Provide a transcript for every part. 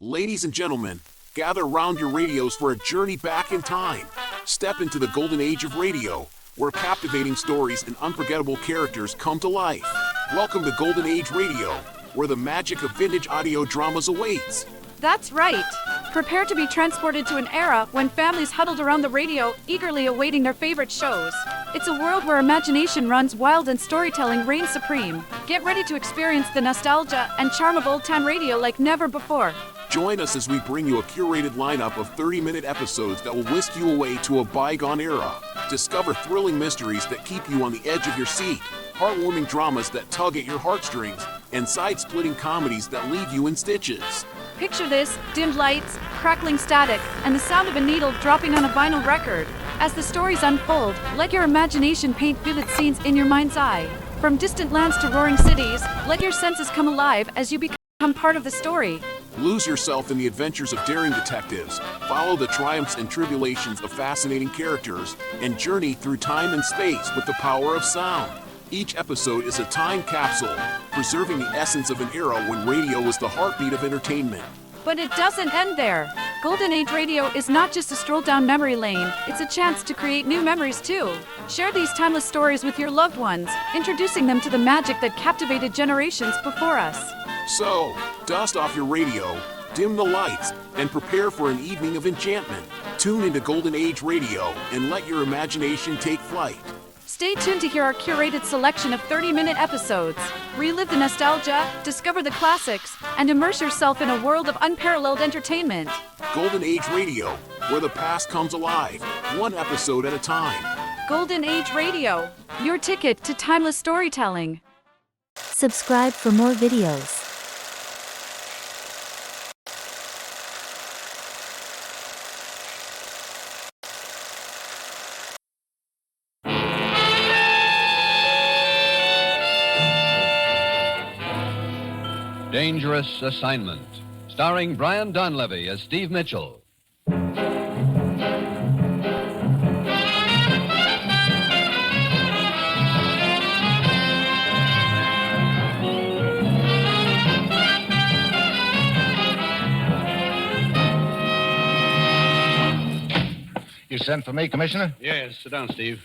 Ladies and gentlemen, gather round your radios for a journey back in time. Step into the golden age of radio, where captivating stories and unforgettable characters come to life. Welcome to Golden Age Radio, where the magic of vintage audio dramas awaits. That's right. Prepare to be transported to an era when families huddled around the radio, eagerly awaiting their favorite shows. It's a world where imagination runs wild and storytelling reigns supreme. Get ready to experience the nostalgia and charm of old-time radio like never before. Join us as we bring you a curated lineup of 30-minute episodes that will whisk you away to a bygone era. Discover thrilling mysteries that keep you on the edge of your seat, heartwarming dramas that tug at your heartstrings, and side-splitting comedies that leave you in stitches. Picture this: dimmed lights, crackling static, and the sound of a needle dropping on a vinyl record. As the stories unfold, let your imagination paint vivid scenes in your mind's eye. From distant lands to roaring cities, let your senses come alive as you become part of the story. Lose yourself in the adventures of daring detectives, follow the triumphs and tribulations of fascinating characters, and journey through time and space with the power of sound. Each episode is a time capsule, preserving the essence of an era when radio was the heartbeat of entertainment. But it doesn't end there. Golden Age Radio is not just a stroll down memory lane, it's a chance to create new memories too. Share these timeless stories with your loved ones, introducing them to the magic that captivated generations before us. So, dust off your radio, dim the lights, and prepare for an evening of enchantment. Tune into Golden Age Radio and let your imagination take flight. Stay tuned to hear our curated selection of 30-minute episodes. Relive the nostalgia, discover the classics, and immerse yourself in a world of unparalleled entertainment. Golden Age Radio, where the past comes alive, one episode at a time. Golden Age Radio, your ticket to timeless storytelling. Subscribe for more videos. Dangerous Assignment, starring Brian Donlevy as Steve Mitchell. You sent for me, Commissioner? Yes, sit down, Steve.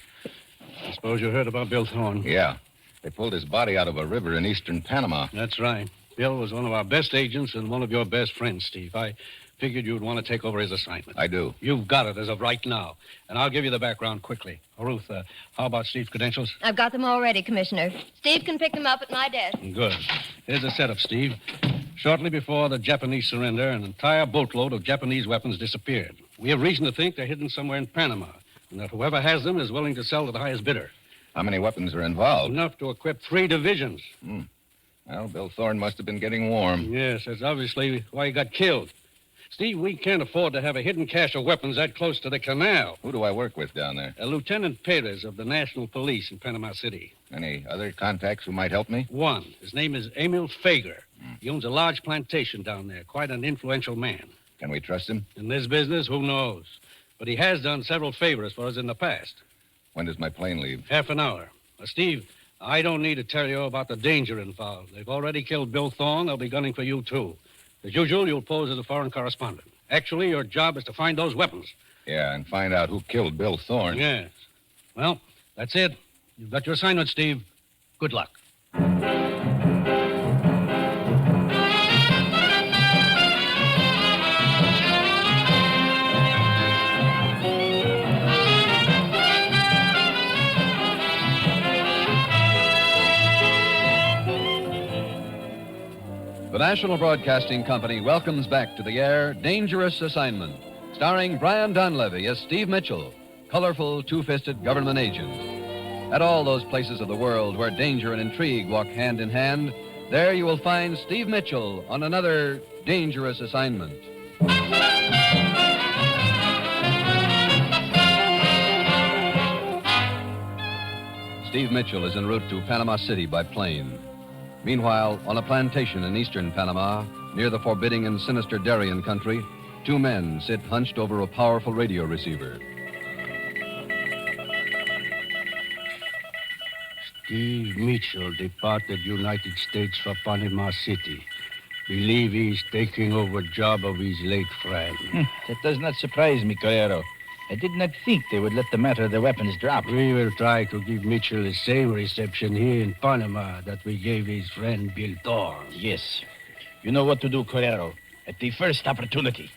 I suppose you heard about Bill Thorne. Yeah. They pulled his body out of a river in eastern Panama. That's right. Bill was one of our best agents and one of your best friends, Steve. I figured you'd want to take over his assignment. I do. You've got it as of right now. And I'll give you the background quickly. Ruth, how about Steve's credentials? I've got them all ready, Commissioner. Steve can pick them up at my desk. Good. Here's the setup, Steve. Shortly before the Japanese surrender, an entire boatload of Japanese weapons disappeared. We have reason to think they're hidden somewhere in Panama, and that whoever has them is willing to sell to the highest bidder. How many weapons are involved? Enough to equip 3 divisions. Well, Bill Thorne must have been getting warm. Yes, that's obviously why he got killed. Steve, we can't afford to have a hidden cache of weapons that close to the canal. Who do I work with down there? Lieutenant Perez of the National Police in Panama City. Any other contacts who might help me? One. His name is Emil Fager. He owns a large plantation down there. Quite an influential man. Can we trust him? In this business, who knows? But he has done several favors for us in the past. When does my plane leave? Half an hour. Steve, I don't need to tell you about the danger involved. They've already killed Bill Thorne. They'll be gunning for you, too. As usual, you'll pose as a foreign correspondent. Actually, your job is to find those weapons. Yeah, and find out who killed Bill Thorne. Yes. Well, that's it. You've got your assignment, Steve. Good luck. The National Broadcasting Company welcomes back to the air Dangerous Assignment, starring Brian Donlevy as Steve Mitchell, colorful, two-fisted government agent. At all those places of the world where danger and intrigue walk hand in hand, there you will find Steve Mitchell on another dangerous assignment. Steve Mitchell is en route to Panama City by plane. Meanwhile, on a plantation in eastern Panama, near the forbidding and sinister Darien country, 2 men sit hunched over a powerful radio receiver. Steve Mitchell departed United States for Panama City. Believe he's taking over job of his late friend. That does not surprise me, Carrero. I did not think they would let the matter of their weapons drop. We will try to give Mitchell the same reception here in Panama that we gave his friend Bill Thorne. Yes. You know what to do, Carrero. At the first opportunity.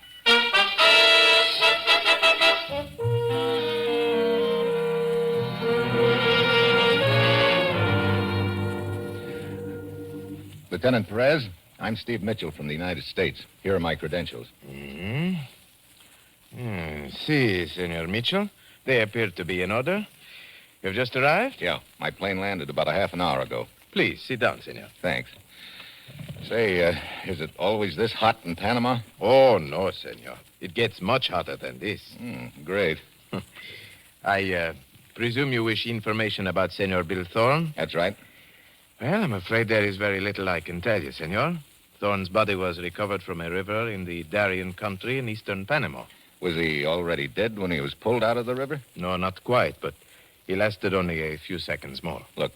Lieutenant Perez, I'm Steve Mitchell from the United States. Here are my credentials. Si, Senor Mitchell. They appear to be in order. You've just arrived? Yeah, my plane landed about a half an hour ago. Please, sit down, senor. Thanks. Say, is it always this hot in Panama? Oh, no, senor. It gets much hotter than this. Great. I presume you wish information about Senor Bill Thorne? That's right. Well, I'm afraid there is very little I can tell you, senor. Thorne's body was recovered from a river in the Darien country in eastern Panama. Was he already dead when he was pulled out of the river? No, not quite, but he lasted only a few seconds more. Look,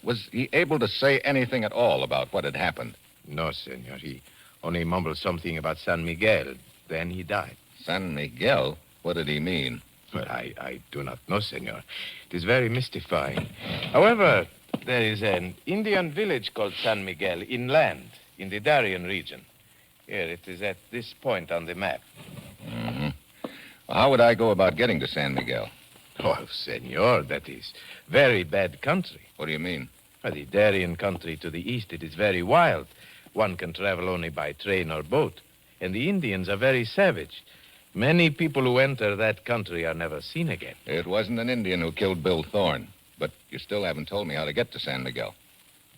was he able to say anything at all about what had happened? No, senor. He only mumbled something about San Miguel. Then he died. San Miguel? What did he mean? Well, I do not know, senor. It is very mystifying. However, there is an Indian village called San Miguel inland in the Darien region. Here, it is at this point on the map. Well, how would I go about getting to San Miguel? Oh, senor, that is very bad country. What do you mean? The Darien country to the east, it is very wild. One can travel only by train or boat. And the Indians are very savage. Many people who enter that country are never seen again. It wasn't an Indian who killed Bill Thorne. But you still haven't told me how to get to San Miguel.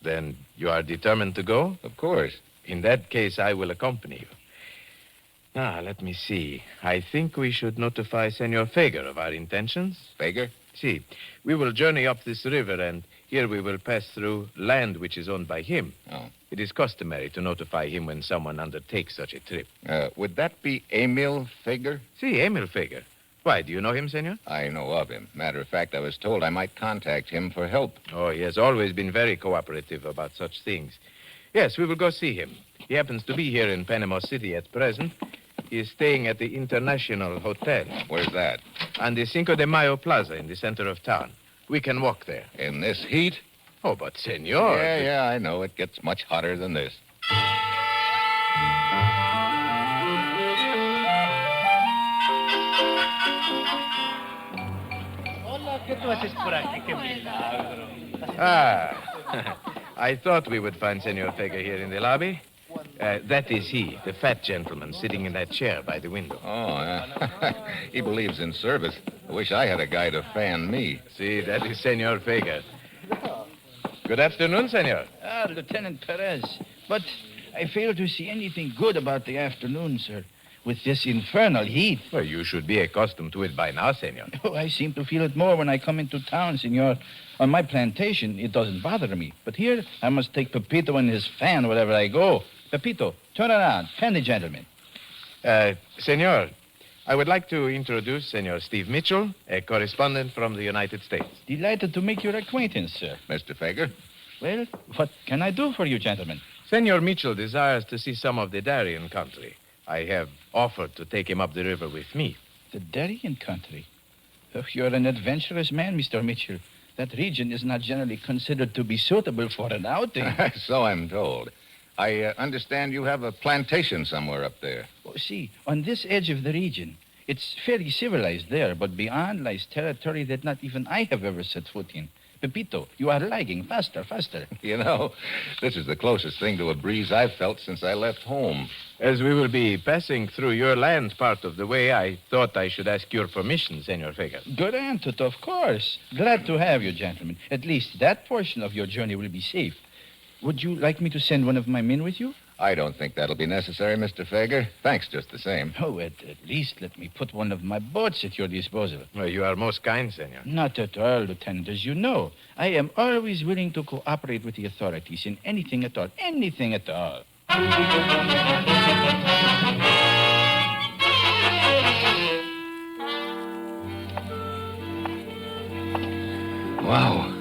Then you are determined to go? Of course. In that case, I will accompany you. Now, let me see. I think we should notify Senor Fager of our intentions. Fager? See, we will journey up this river, and here we will pass through land which is owned by him. Oh. It is customary to notify him when someone undertakes such a trip. Would that be Emil Fager? See, Emil Fager. Why, do you know him, senor? I know of him. Matter of fact, I was told I might contact him for help. Oh, he has always been very cooperative about such things. Yes, we will go see him. He happens to be here in Panama City at present. He is staying at the International Hotel. Where's that? On the Cinco de Mayo Plaza in the center of town. We can walk there. In this heat? Oh, but senor... Yeah, I know. It gets much hotter than this. I thought we would find Senor Fager here in the lobby. That is he, the fat gentleman sitting in that chair by the window. Oh, he believes in service. I wish I had a guy to fan me. See, that is Senor Fager. Good afternoon, senor. Lieutenant Perez. But I fail to see anything good about the afternoon, sir. With this infernal heat. Well, you should be accustomed to it by now, senor. Oh, I seem to feel it more when I come into town, senor. On my plantation, it doesn't bother me. But here, I must take Pepito and his fan wherever I go. Pepito, turn around. Fan the gentleman. Senor, I would like to introduce Senor Steve Mitchell, a correspondent from the United States. Delighted to make your acquaintance, sir. Mr. Fager? Well, what can I do for you, gentlemen? Senor Mitchell desires to see some of the Darien country. I have offered to take him up the river with me. The Darien country? Oh, you're an adventurous man, Mr. Mitchell. That region is not generally considered to be suitable for an outing. So I'm told. I understand you have a plantation somewhere up there. Oh, see, on this edge of the region, it's fairly civilized there, but beyond lies territory that not even I have ever set foot in. Pepito, you are lagging. Faster, faster. You know, this is the closest thing to a breeze I've felt since I left home. As we will be passing through your land part of the way, I thought I should ask your permission, Senor Fager. Granted, of course. Glad to have you, gentlemen. At least that portion of your journey will be safe. Would you like me to send one of my men with you? I don't think that'll be necessary, Mr. Fager. Thanks just the same. Oh, at least let me put one of my boats at your disposal. Well, you are most kind, senor. Not at all, Lieutenant. As you know, I am always willing to cooperate with the authorities in anything at all. Anything at all. Wow.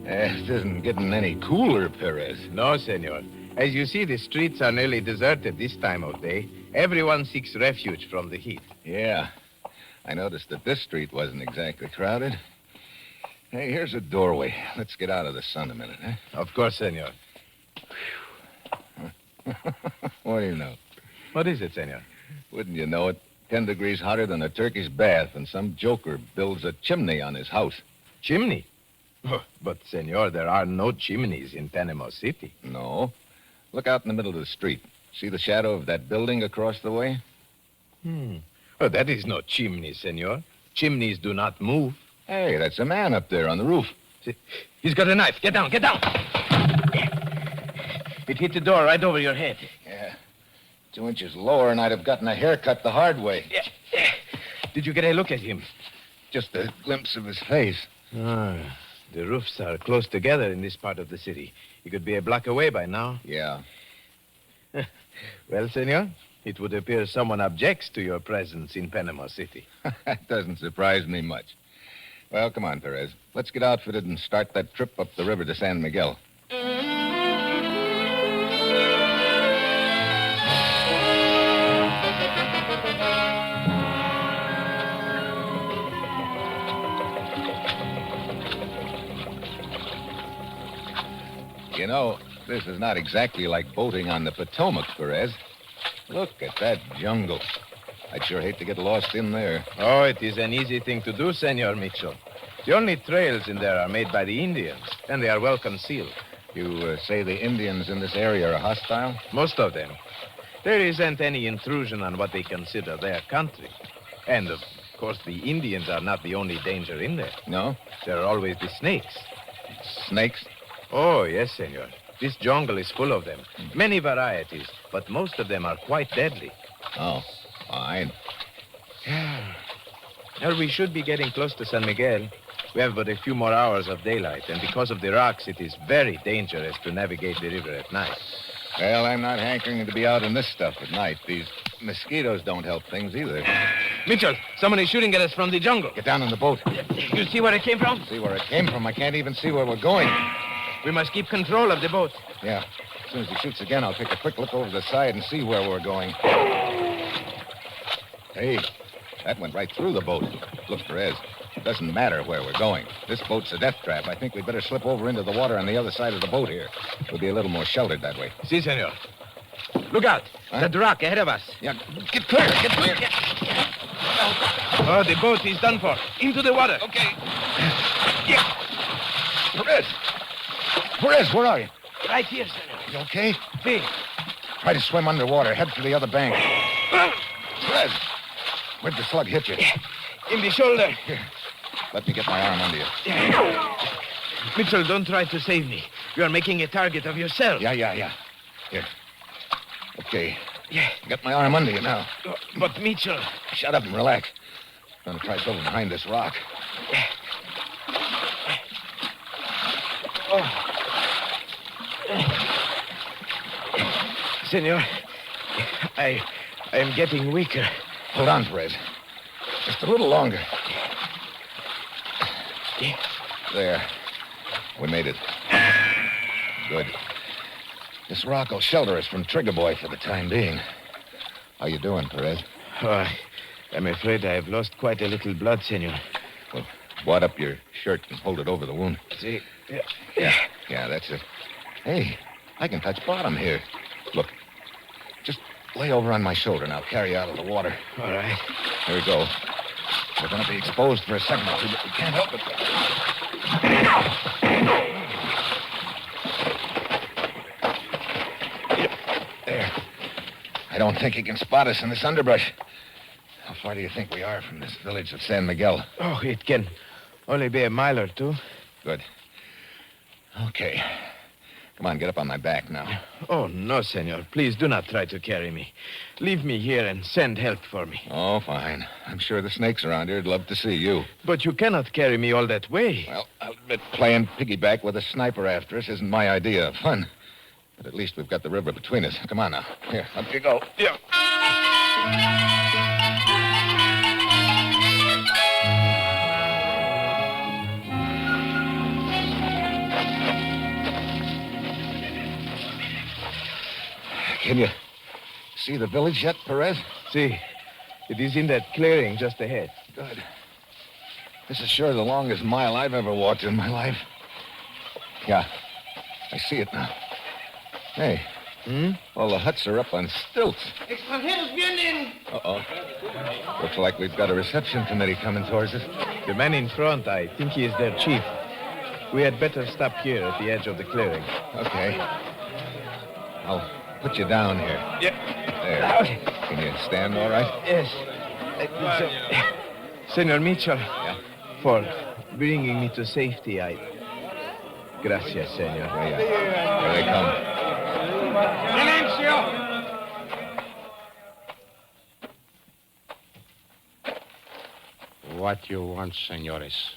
This isn't getting any cooler, Perez. No, senor. As you see, the streets are nearly deserted this time of day. Everyone seeks refuge from the heat. Yeah. I noticed that this street wasn't exactly crowded. Hey, here's a doorway. Let's get out of the sun a minute, huh? Of course, senor. What do you know? What is it, senor? Wouldn't you know it? 10 degrees hotter than a turkey's bath, and some joker builds a chimney on his house. Chimney? Oh, but, senor, there are no chimneys in Panama City. No. Look out in the middle of the street. See the shadow of that building across the way? Oh, that is no chimney, senor. Chimneys do not move. Hey, that's a man up there on the roof. See, he's got a knife. Get down, get down. It hit the door right over your head. Yeah. 2 inches lower, and I'd have gotten a haircut the hard way. Yeah. Did you get a look at him? Just a glimpse of his face. Ah, the roofs are close together in this part of the city. He could be a block away by now. Yeah. Well, senor, it would appear someone objects to your presence in Panama City. That doesn't surprise me much. Well, come on, Perez. Let's get outfitted and start that trip up the river to San Miguel. You know, this is not exactly like boating on the Potomac, Perez. Look at that jungle. I'd sure hate to get lost in there. Oh, it is an easy thing to do, Senor Mitchell. The only trails in there are made by the Indians, and they are well concealed. You say the Indians in this area are hostile? Most of them. There isn't any intrusion on what they consider their country. And, of course, the Indians are not the only danger in there. No? There are always the snakes. Snakes? Oh, yes, senor. This jungle is full of them. Many varieties, but most of them are quite deadly. Oh, fine. Well, we should be getting close to San Miguel. We have but a few more hours of daylight, and because of the rocks, it is very dangerous to navigate the river at night. Well, I'm not hankering to be out in this stuff at night. These mosquitoes don't help things either. Mitchell, someone is shooting at us from the jungle. Get down in the boat. You see where it came from? See where it came from? I can't even see where we're going. We must keep control of the boat. Yeah. As soon as he shoots again, I'll take a quick look over the side and see where we're going. Hey, that went right through the boat. Look, Perez, it doesn't matter where we're going. This boat's a death trap. I think we'd better slip over into the water on the other side of the boat here. We'll be a little more sheltered that way. Si, senor. Look out. Huh? That rock ahead of us. Yeah, get clear, get clear. Oh, the boat is done for. Into the water. Okay. Yeah. Perez, where are you? Right here, senor. You okay? See. Try to swim underwater. Head for the other bank. Perez, where'd the slug hit you? In the shoulder. Here, let me get my arm under you. Mitchell, don't try to save me. You are making a target of yourself. Yeah. Here. Okay. Yeah. Got my arm under you now. But, Mitchell... Shut up and relax. I'm going to try going behind this rock. Oh. Senor, I am getting weaker. Hold on, Perez. Just a little longer. There. We made it. Good. This rock will shelter us from Trigger Boy for the time being. How you doing, Perez? Oh, I'm afraid I have lost quite a little blood, senor. Well, wad up your shirt and hold it over the wound. See? Yeah, that's it. Hey, I can touch bottom here. Look, just lay over on my shoulder and I'll carry you out of the water. All right. Here we go. We're going to be exposed for a second or two, but we can't help it. There. I don't think he can spot us in this underbrush. How far do you think we are from this village of San Miguel? Oh, it can only be a mile or two. Good. Okay. Come on, get up on my back now. Oh, no, senor. Please do not try to carry me. Leave me here and send help for me. Oh, fine. I'm sure the snakes around here would love to see you. But you cannot carry me all that way. Well, I'll admit playing piggyback with a sniper after us isn't my idea of fun. But at least we've got the river between us. Come on now. Here, up you go. Yeah. Can you see the village yet, Perez? See, it is in that clearing just ahead. Good. This is sure the longest mile I've ever walked in my life. Yeah, I see it now. Hey, all the huts are up on stilts. Uh-oh. Looks like we've got a reception committee coming towards us. The man in front, I think he is their chief. We had better stop here at the edge of the clearing. Okay. I'll put you down here. Yeah. There. Can you stand all right? Yes. Senor Mitchell. Yeah? For bringing me to safety, I... Gracias, senor. Yeah. Here they come. What you want, senores?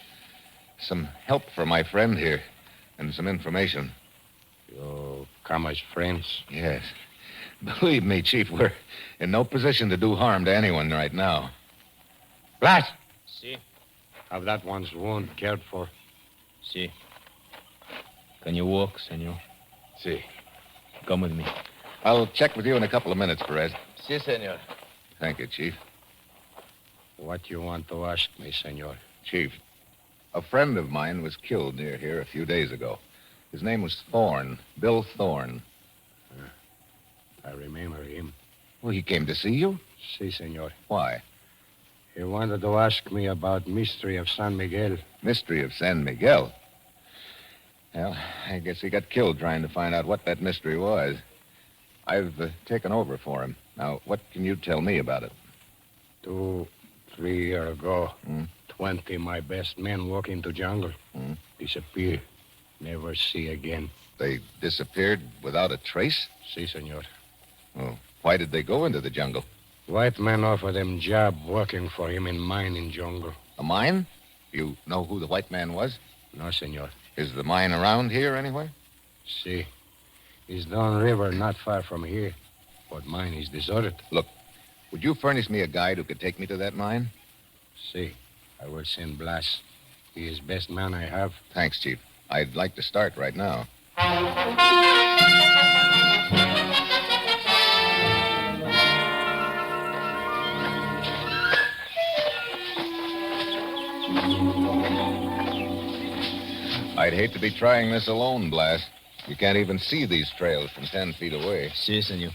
Some help for my friend here, and some information. You come as friends? Yes. Believe me, Chief, we're in no position to do harm to anyone right now. Blas! Si. Have that one's wound cared for? Si. Can you walk, senor? See. Come with me. I'll check with you in a couple of minutes, Perez. Si, senor. Thank you, Chief. What you want to ask me, senor? Chief, a friend of mine was killed near here a few days ago. His name was Thorne, Bill Thorne. I remember him. Well, he came to see you? Si, senor. Why? He wanted to ask me about mystery of San Miguel. Mystery of San Miguel? Well, I guess he got killed trying to find out what that mystery was. I've taken over for him. Now, what can you tell me about it? 2, 3 years ago, 20 my best men walk into jungle. Disappear. Never see again. They disappeared without a trace? Si, senor. Oh, why did they go into the jungle? White man offer them job working for him in mine in jungle. A mine? You know who the white man was? No, senor. Is the mine around here anywhere? Si. It's down river not far from here. But mine is deserted. Look, would you furnish me a guide who could take me to that mine? Si. I will send Blas. He is best man I have. Thanks, Chief. I'd like to start right now. I'd hate to be trying this alone, Blas. You can't even see these trails from 10 feet away. Si, senor.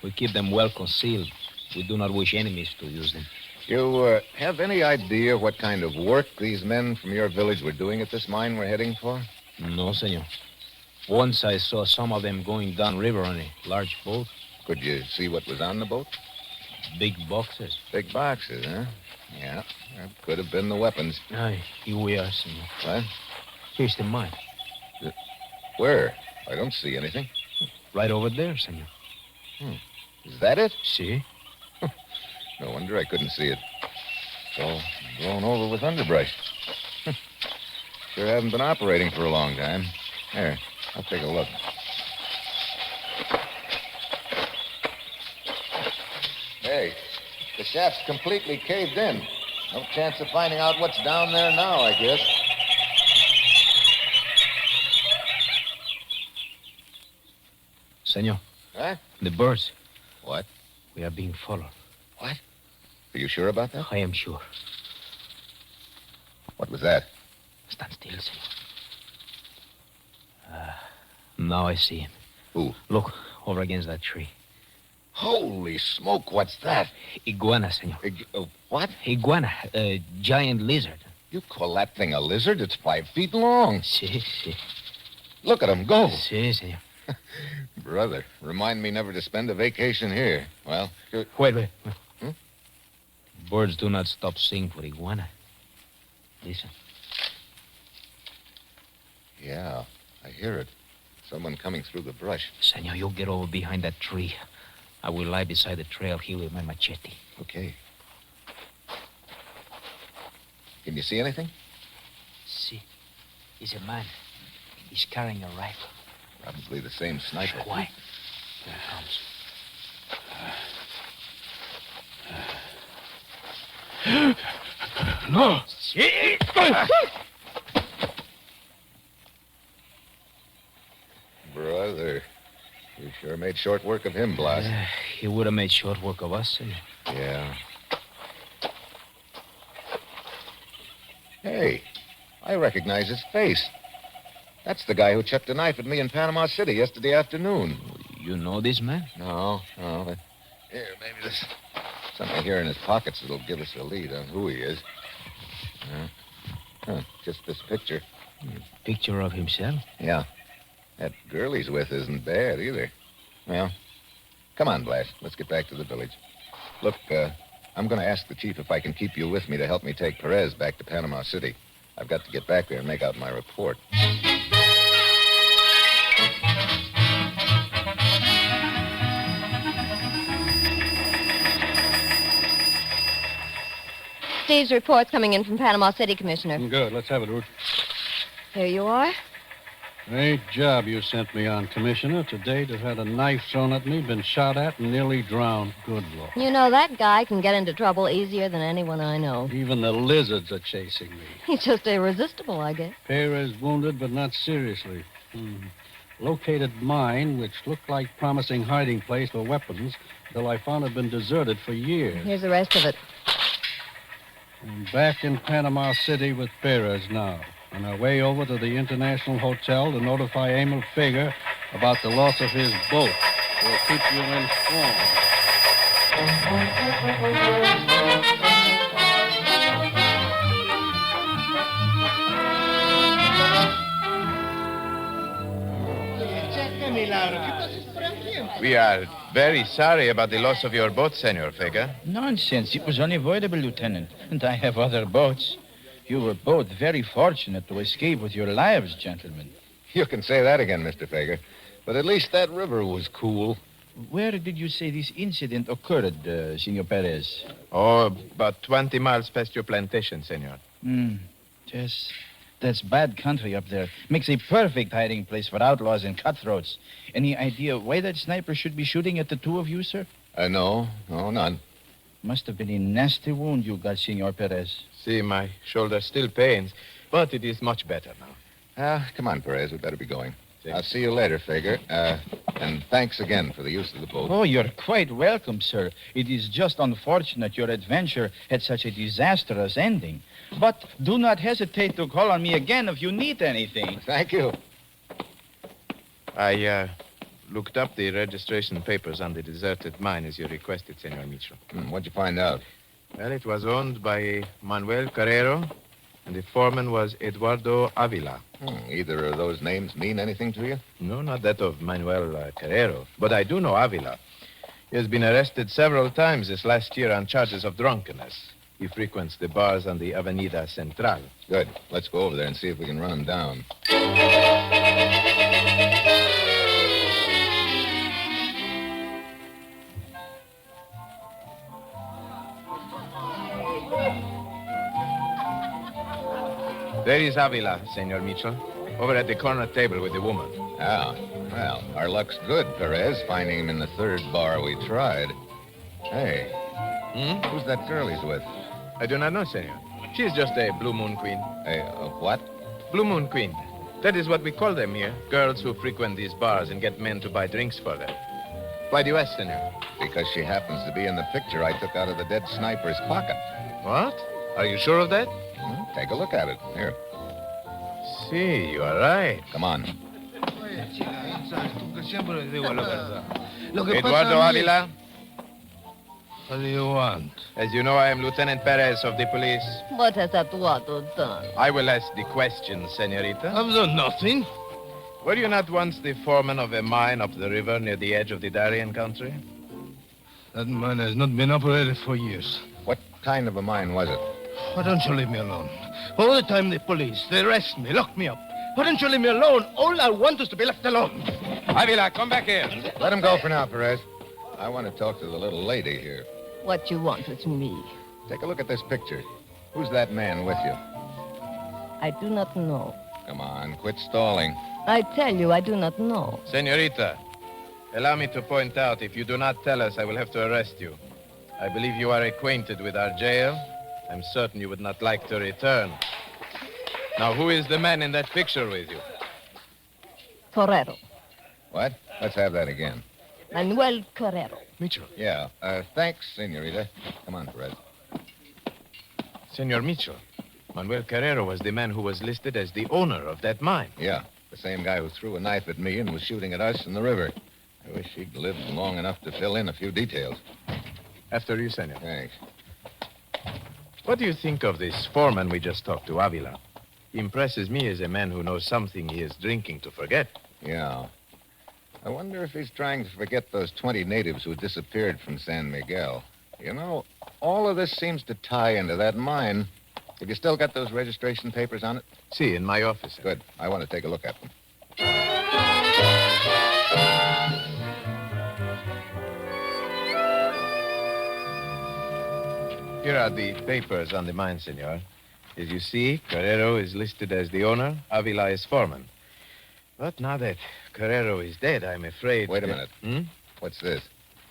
We keep them well concealed. We do not wish enemies to use them. You have any idea what kind of work these men from your village were doing at this mine we're heading for? No, senor. Once I saw some of them going down river on a large boat. Could you see what was on the boat? Big boxes. Big boxes, huh? Yeah, that could have been the weapons. Aye, here we are, senor. What? Here's the mine. Where? I don't see anything. Right over there, senor. Is that it? See? No wonder I couldn't see it. It's all blown over with underbrush. Sure haven't been operating for a long time. Here, I'll take a look. Hey, the shaft's completely caved in. No chance of finding out what's down there now, I guess. Senor. Huh? The birds. What? We are being followed. What? Are you sure about that? I am sure. What was that? Stand still, senor. Now I see him. Who? Look, over against that tree. Holy smoke, what's that? Iguana, senor. What? Iguana, a giant lizard. You call that thing a lizard? It's 5 feet long. Si, si. Look at him go. Si, senor. Brother, remind me never to spend a vacation here. Well, Wait. Birds do not stop singing for iguana. Listen. Yeah, I hear it. Someone coming through the brush. Senor, you get over behind that tree. I will lie beside the trail here with my machete. Okay. Can you see anything? See. He's a man. He's carrying a rifle. Probably the same sniper. Quiet. Here it comes. No! Brother, you sure made short work of him, Blas. He would have made short work of us, senor. Yeah. Hey, I recognize his face. That's the guy who chucked a knife at me in Panama City yesterday afternoon. You know this man? No, but here, maybe there's something here in his pockets that'll give us a lead on who he is. Just this picture. Picture of himself? Yeah. That girl he's with isn't bad either. Well, come on, Blas. Let's get back to the village. Look, I'm going to ask the chief if I can keep you with me to help me take Perez back to Panama City. I've got to get back there and make out my report. Steve's report's coming in from Panama City, Commissioner. Good. Let's have it, Ruth. Here you are. Great job you sent me on, Commissioner. To date, I've had a knife thrown at me, been shot at, and nearly drowned. Good Lord. You know, that guy can get into trouble easier than anyone I know. Even the lizards are chasing me. He's just irresistible, I guess. Perez wounded, but not seriously. Located mine, which looked like promising hiding place for weapons, till I found it had been deserted for years. Here's the rest of it. I'm back in Panama City with Perez now. On our way over to the International Hotel to notify Emil Fager about the loss of his boat. We'll keep you informed. We are very sorry about the loss of your boat, Senor Fager. Nonsense. It was unavoidable, Lieutenant. And I have other boats. You were both very fortunate to escape with your lives, gentlemen. You can say that again, Mr. Fager. But at least that river was cool. Where did you say this incident occurred, Senor Perez? Oh, about 20 miles past your plantation, Senor. Yes. That's bad country up there. Makes a perfect hiding place for outlaws and cutthroats. Any idea why that sniper should be shooting at the two of you, sir? No, none. Must have been a nasty wound you got, Senor Perez. See, my shoulder still pains, but it is much better now. Come on, Perez. We better be going. I'll see you later, Fager. And thanks again for the use of the boat. Oh, you're quite welcome, sir. It is just unfortunate your adventure had such a disastrous ending. But do not hesitate to call on me again if you need anything. Thank you. I looked up the registration papers on the deserted mine as you requested, Senor Mitchell. What'd you find out? Well, it was owned by Manuel Carrero, and the foreman was Eduardo Avila. Either of those names mean anything to you? No, not that of Manuel Carrero, but I do know Avila. He has been arrested several times this last year on charges of drunkenness. He frequents the bars on the Avenida Central. Good. Let's go over there and see if we can run him down. There is Avila, Senor Mitchell, over at the corner table with the woman. Ah, well, our luck's good, Perez, finding him in the third bar we tried. Hey, who's that girl he's with? I do not know, Senor. She is just a Blue Moon Queen. A what? Blue Moon Queen. That is what we call them here. Girls who frequent these bars and get men to buy drinks for them. Why do you ask, Senor? Because she happens to be in the picture I took out of the dead sniper's pocket. What? Are you sure of that? Take a look at it. Here. See, you are right. Come on. Eduardo Avila? What do you want? As you know, I am Lieutenant Perez of the police. What has Eduardo done? I will ask the questions, Senorita. I've done nothing. Were you not once the foreman of a mine up the river near the edge of the Darien country? That mine has not been operated for years. What kind of a mine was it? Why don't you leave me alone? All the time the police, they arrest me, lock me up. Why don't you leave me alone? All I want is to be left alone. Avila, come back here. Let him go for now, Perez. I want to talk to the little lady here. What you want with me? Take a look at this picture. Who's that man with you? I do not know. Come on, quit stalling. I tell you, I do not know. Senorita, allow me to point out, if you do not tell us, I will have to arrest you. I believe you are acquainted with our jail. I'm certain you would not like to return. Now, who is the man in that picture with you? Torero. What? Let's have that again. Manuel Carrero. Mitchell. Yeah. Thanks, senorita. Come on, Perez. Senor Mitchell, Manuel Carrero was the man who was listed as the owner of that mine. Yeah, the same guy who threw a knife at me and was shooting at us in the river. I wish he'd lived long enough to fill in a few details. After you, senor. Thanks. What do you think of this foreman we just talked to, Avila? He impresses me as a man who knows something he is drinking to forget. Yeah. I wonder if he's trying to forget those 20 natives who disappeared from San Miguel. You know, all of this seems to tie into that mine. Have you still got those registration papers on it? See, in my office. Good. I want to take a look at them. Here are the papers on the mine, senor. As you see, Carrero is listed as the owner, Avila is foreman. But now that Carrero is dead, I'm afraid... Wait a minute. Hmm? What's this?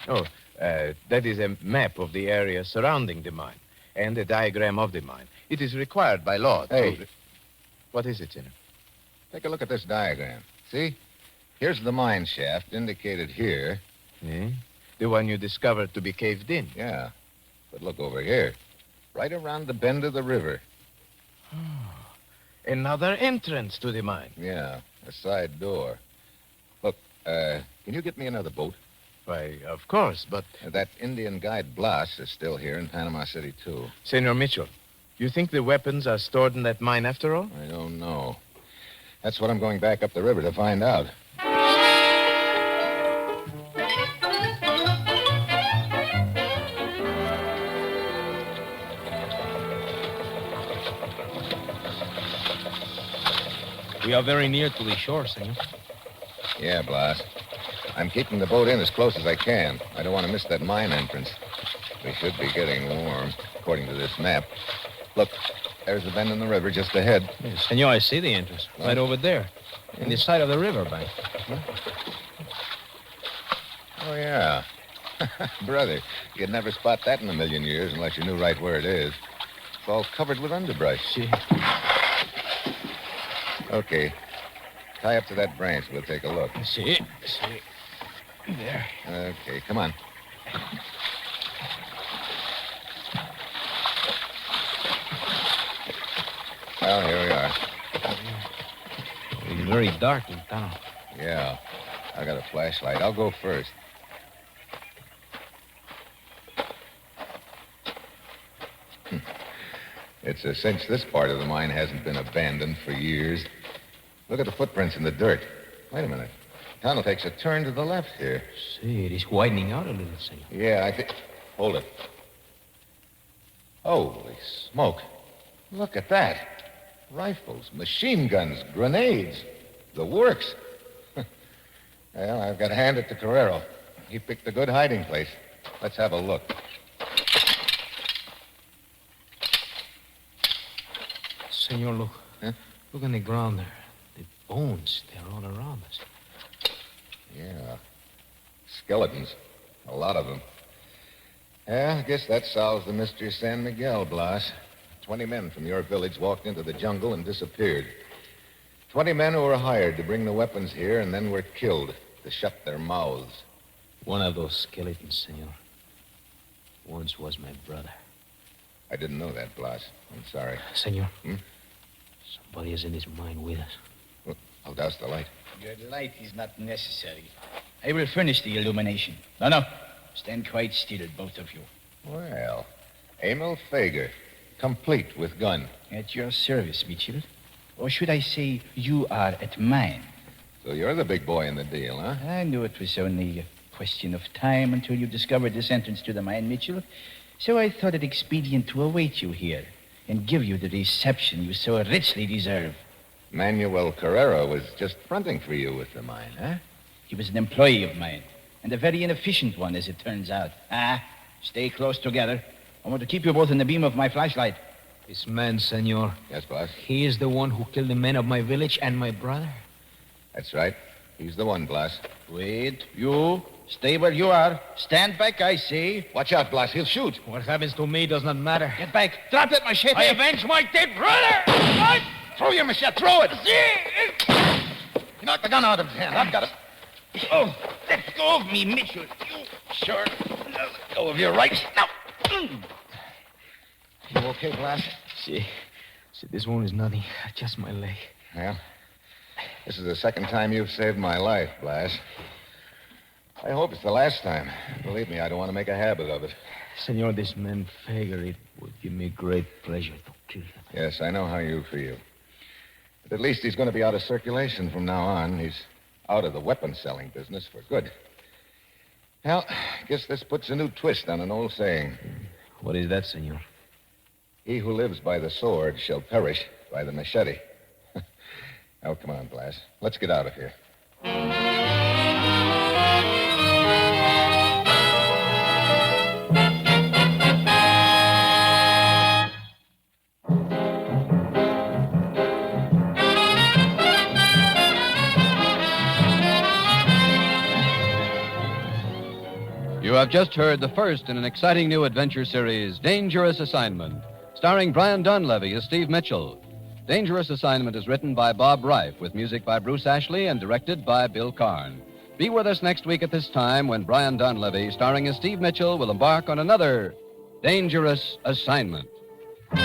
Oh, that is a map of the area surrounding the mine and a diagram of the mine. It is required by law Hey. to... What is it, senor? Take a look at this diagram. See? Here's the mine shaft indicated here. Eh? The one you discovered to be caved in. Yeah. But look over here. Right around the bend of the river. Another entrance to the mine. Yeah, a side door. Look, can you get me another boat? Why, of course, but... That Indian guide Blas is still here in Panama City, too. Senor Mitchell, you think the weapons are stored in that mine after all? I don't know. That's what I'm going back up the river to find out. We are very near to the shore, senor. Yeah, Blas. I'm keeping the boat in as close as I can. I don't want to miss that mine entrance. We should be getting warm, according to this map. Look, there's the bend in the river just ahead. Yes, senor, I see the entrance. What? Right over there. In the side of the river bank. Oh, yeah. Brother, you'd never spot that in a million years unless you knew right where it is. It's all covered with underbrush. See. Okay. Tie up to that branch. We'll take a look. See. There. Okay, come on. Well, here we are. It's very dark in town. Yeah. I got a flashlight. I'll go first. It's a cinch this part of the mine hasn't been abandoned for years. Look at the footprints in the dirt. Wait a minute. The tunnel takes a turn to the left here. See, it is widening out a little, senor. Yeah, I think... Hold it. Holy smoke. Look at that. Rifles, machine guns, grenades. The works. Well, I've got to hand it to Carrero. He picked a good hiding place. Let's have a look. Senor, look. Huh? Look on the ground there. The bones, they're all around us. Yeah. Skeletons. A lot of them. Yeah, I guess that solves the mystery of San Miguel, Blas. 20 men from your village walked into the jungle and disappeared. 20 men who were hired to bring the weapons here and then were killed to shut their mouths. One of those skeletons, senor, once was my brother. I didn't know that, Blas. I'm sorry. Senor, Hmm? somebody is in this mine with us. Well, I'll douse the light. Your light is not necessary. I will furnish the illumination. No. Stand quite still, both of you. Well, Emil Fager, complete with gun. At your service, Mitchell. Or should I say, you are at mine. So you're the big boy in the deal, huh? I knew it was only a question of time until you discovered this entrance to the mine, Mitchell. So I thought it expedient to await you here and give you the reception you so richly deserve. Manuel Carrera was just fronting for you with the mine, huh? He was an employee of mine, and a very inefficient one, as it turns out. Stay close together. I want to keep you both in the beam of my flashlight. This man, senor, Yes, boss? he is the one who killed the men of my village and my brother. That's right. He's the one, Blas. Wait, you. Stay where you are. Stand back, I say. Watch out, Blas. He'll shoot. What happens to me does not matter. Get back. Drop that machete. I avenge my dead brother! Throw your machete. Throw it. You knocked the gun out of his hand. I've got it. Oh, let go of me, Mitchell. You sure. Let go of your right. Now. You okay, Blas? See, this one is nothing. Just my leg. Yeah. This is the second time you've saved my life, Blas. I hope it's the last time. Believe me, I don't want to make a habit of it. Senor, this man Fager, it would give me great pleasure to kill him. Yes, I know how you feel. But at least he's going to be out of circulation from now on. He's out of the weapon-selling business for good. Well, I guess this puts a new twist on an old saying. What is that, senor? He who lives by the sword shall perish by the machete. Oh, come on, Blas. Let's get out of here. You have just heard the first in an exciting new adventure series, Dangerous Assignment, starring Brian Dunleavy as Steve Mitchell. Dangerous Assignment is written by Bob Reif, with music by Bruce Ashley and directed by Bill Karn. Be with us next week at this time when Brian Dunleavy, starring as Steve Mitchell, will embark on another Dangerous Assignment. Fred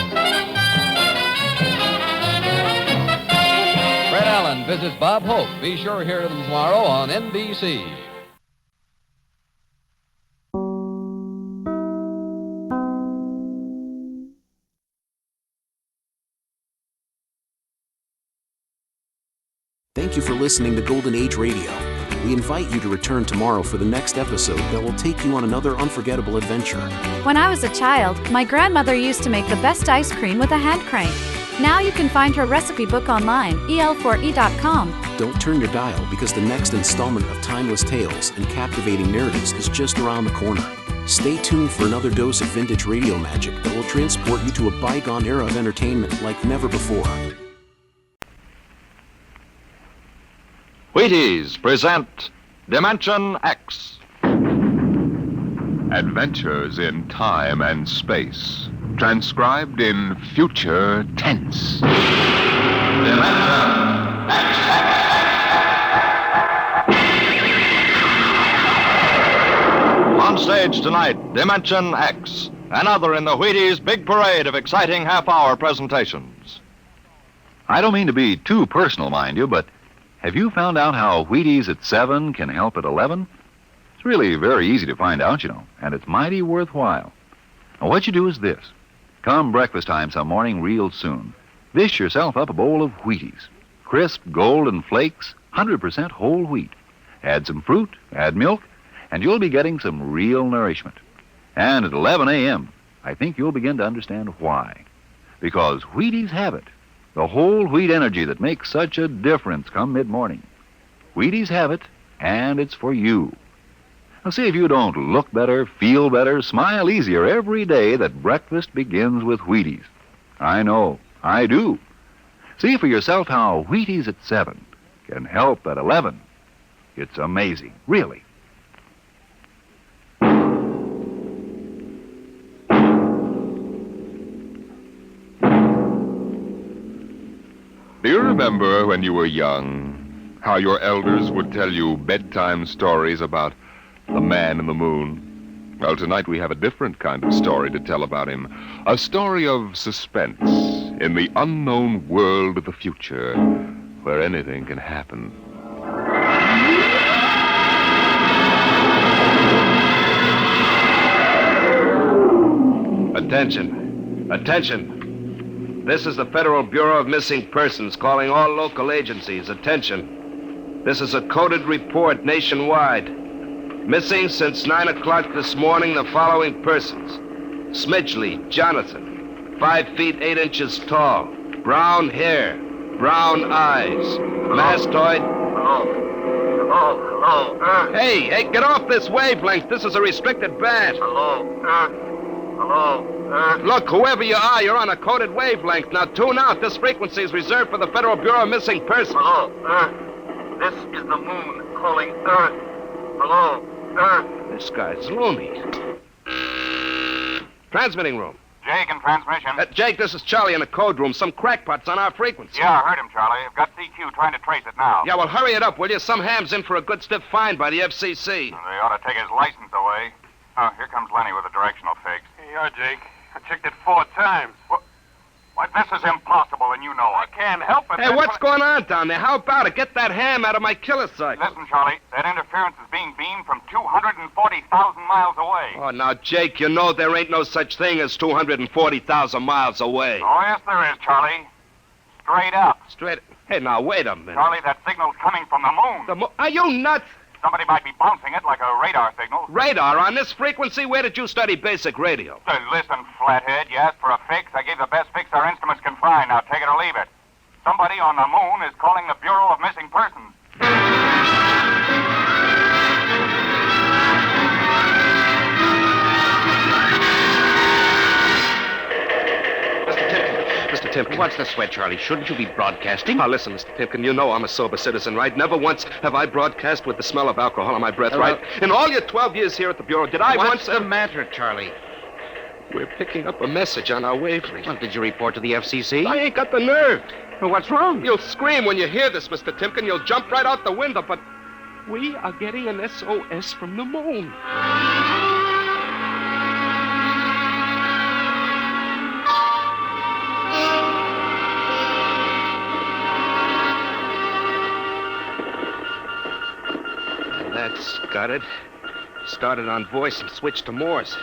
Allen visits Bob Hope. Be sure to hear them tomorrow on NBC. Thank you for listening to Golden Age Radio. We invite you to return tomorrow for the next episode that will take you on another unforgettable adventure. When I was a child, my grandmother used to make the best ice cream with a hand crank. Now you can find her recipe book online, el4e.com. Don't turn your dial because the next installment of timeless tales and captivating narratives is just around the corner. Stay tuned for another dose of vintage radio magic that will transport you to a bygone era of entertainment like never before. Wheaties present Dimension X. Adventures in time and space, transcribed in future tense. Dimension X. On stage tonight, Dimension X, another in the Wheaties' big parade of exciting half-hour presentations. I don't mean to be too personal, mind you, but have you found out how Wheaties at 7 can help at 11? It's really very easy to find out, you know, and it's mighty worthwhile. Now, what you do is this. Come breakfast time some morning real soon. Dish yourself up a bowl of Wheaties. Crisp, golden flakes, 100% whole wheat. Add some fruit, add milk, and you'll be getting some real nourishment. And at 11 a.m., I think you'll begin to understand why. Because Wheaties have it. The whole wheat energy that makes such a difference come mid-morning. Wheaties have it, and it's for you. Now, see if you don't look better, feel better, smile easier every day that breakfast begins with Wheaties. I know, I do. See for yourself how Wheaties at 7 can help at 11. It's amazing, really. Do you remember when you were young, how your elders would tell you bedtime stories about the man in the moon? Well, tonight we have a different kind of story to tell about him. A story of suspense in the unknown world of the future, where anything can happen. Attention. Attention. This is the Federal Bureau of Missing Persons calling all local agencies. Attention. This is a coded report nationwide. Missing since 9 o'clock this morning the following persons. Smidgley, Jonathan, 5 feet 8 inches tall, brown hair, brown eyes, mastoid. Hello. Hey, get off this wavelength. This is a restricted band. Hello. Look, whoever you are, you're on a coded wavelength. Now tune out. This frequency is reserved for the Federal Bureau of Missing Persons. Hello, Earth. This is the moon calling Earth. Hello, Earth. This guy's loony. Transmitting room. Jake in transmission. Jake, this is Charlie in the code room. Some crackpot's on our frequency. Yeah, I heard him, Charlie. I've got CQ trying to trace it now. Yeah, well, hurry it up, will you? Some ham's in for a good stiff fine by the FCC. They ought to take his license away. Oh, here comes Lenny with a directional fix. Here you are, Jake. I checked it 4 times. Why, this is impossible, and you know it. I can't help it. Hey, what's going on down there? How about it? Get that ham out of my killer cycle. Listen, Charlie, that interference is being beamed from 240,000 miles away. Oh, now, Jake, you know there ain't no such thing as 240,000 miles away. Oh, yes, there is, Charlie. Straight up. Straight... Hey, now, wait a minute. Charlie, that signal's coming from the moon. Are you nuts? Somebody might be bouncing it like a radar signal. Radar on this frequency? Where did you study basic radio? Listen, flathead, you asked for a fix. I gave the best fix our instruments can find. Now take it or leave it. Somebody on the moon is calling the Bureau of Missing Persons. Mr. Timken. What's the sweat, Charlie? Shouldn't you be broadcasting? Now, listen, Mr. Timken, you know I'm a sober citizen, right? Never once have I broadcast with the smell of alcohol on my breath, right? In all your 12 years here at the Bureau, did I once... What's the matter, Charlie? We're picking up a message on our wavelength. Well, did you report to the FCC? I ain't got the nerve. Well, what's wrong? You'll scream when you hear this, Mr. Timken. You'll jump right out the window, but we are getting an SOS from the moon. That's got it. Started on voice and switched to Morse.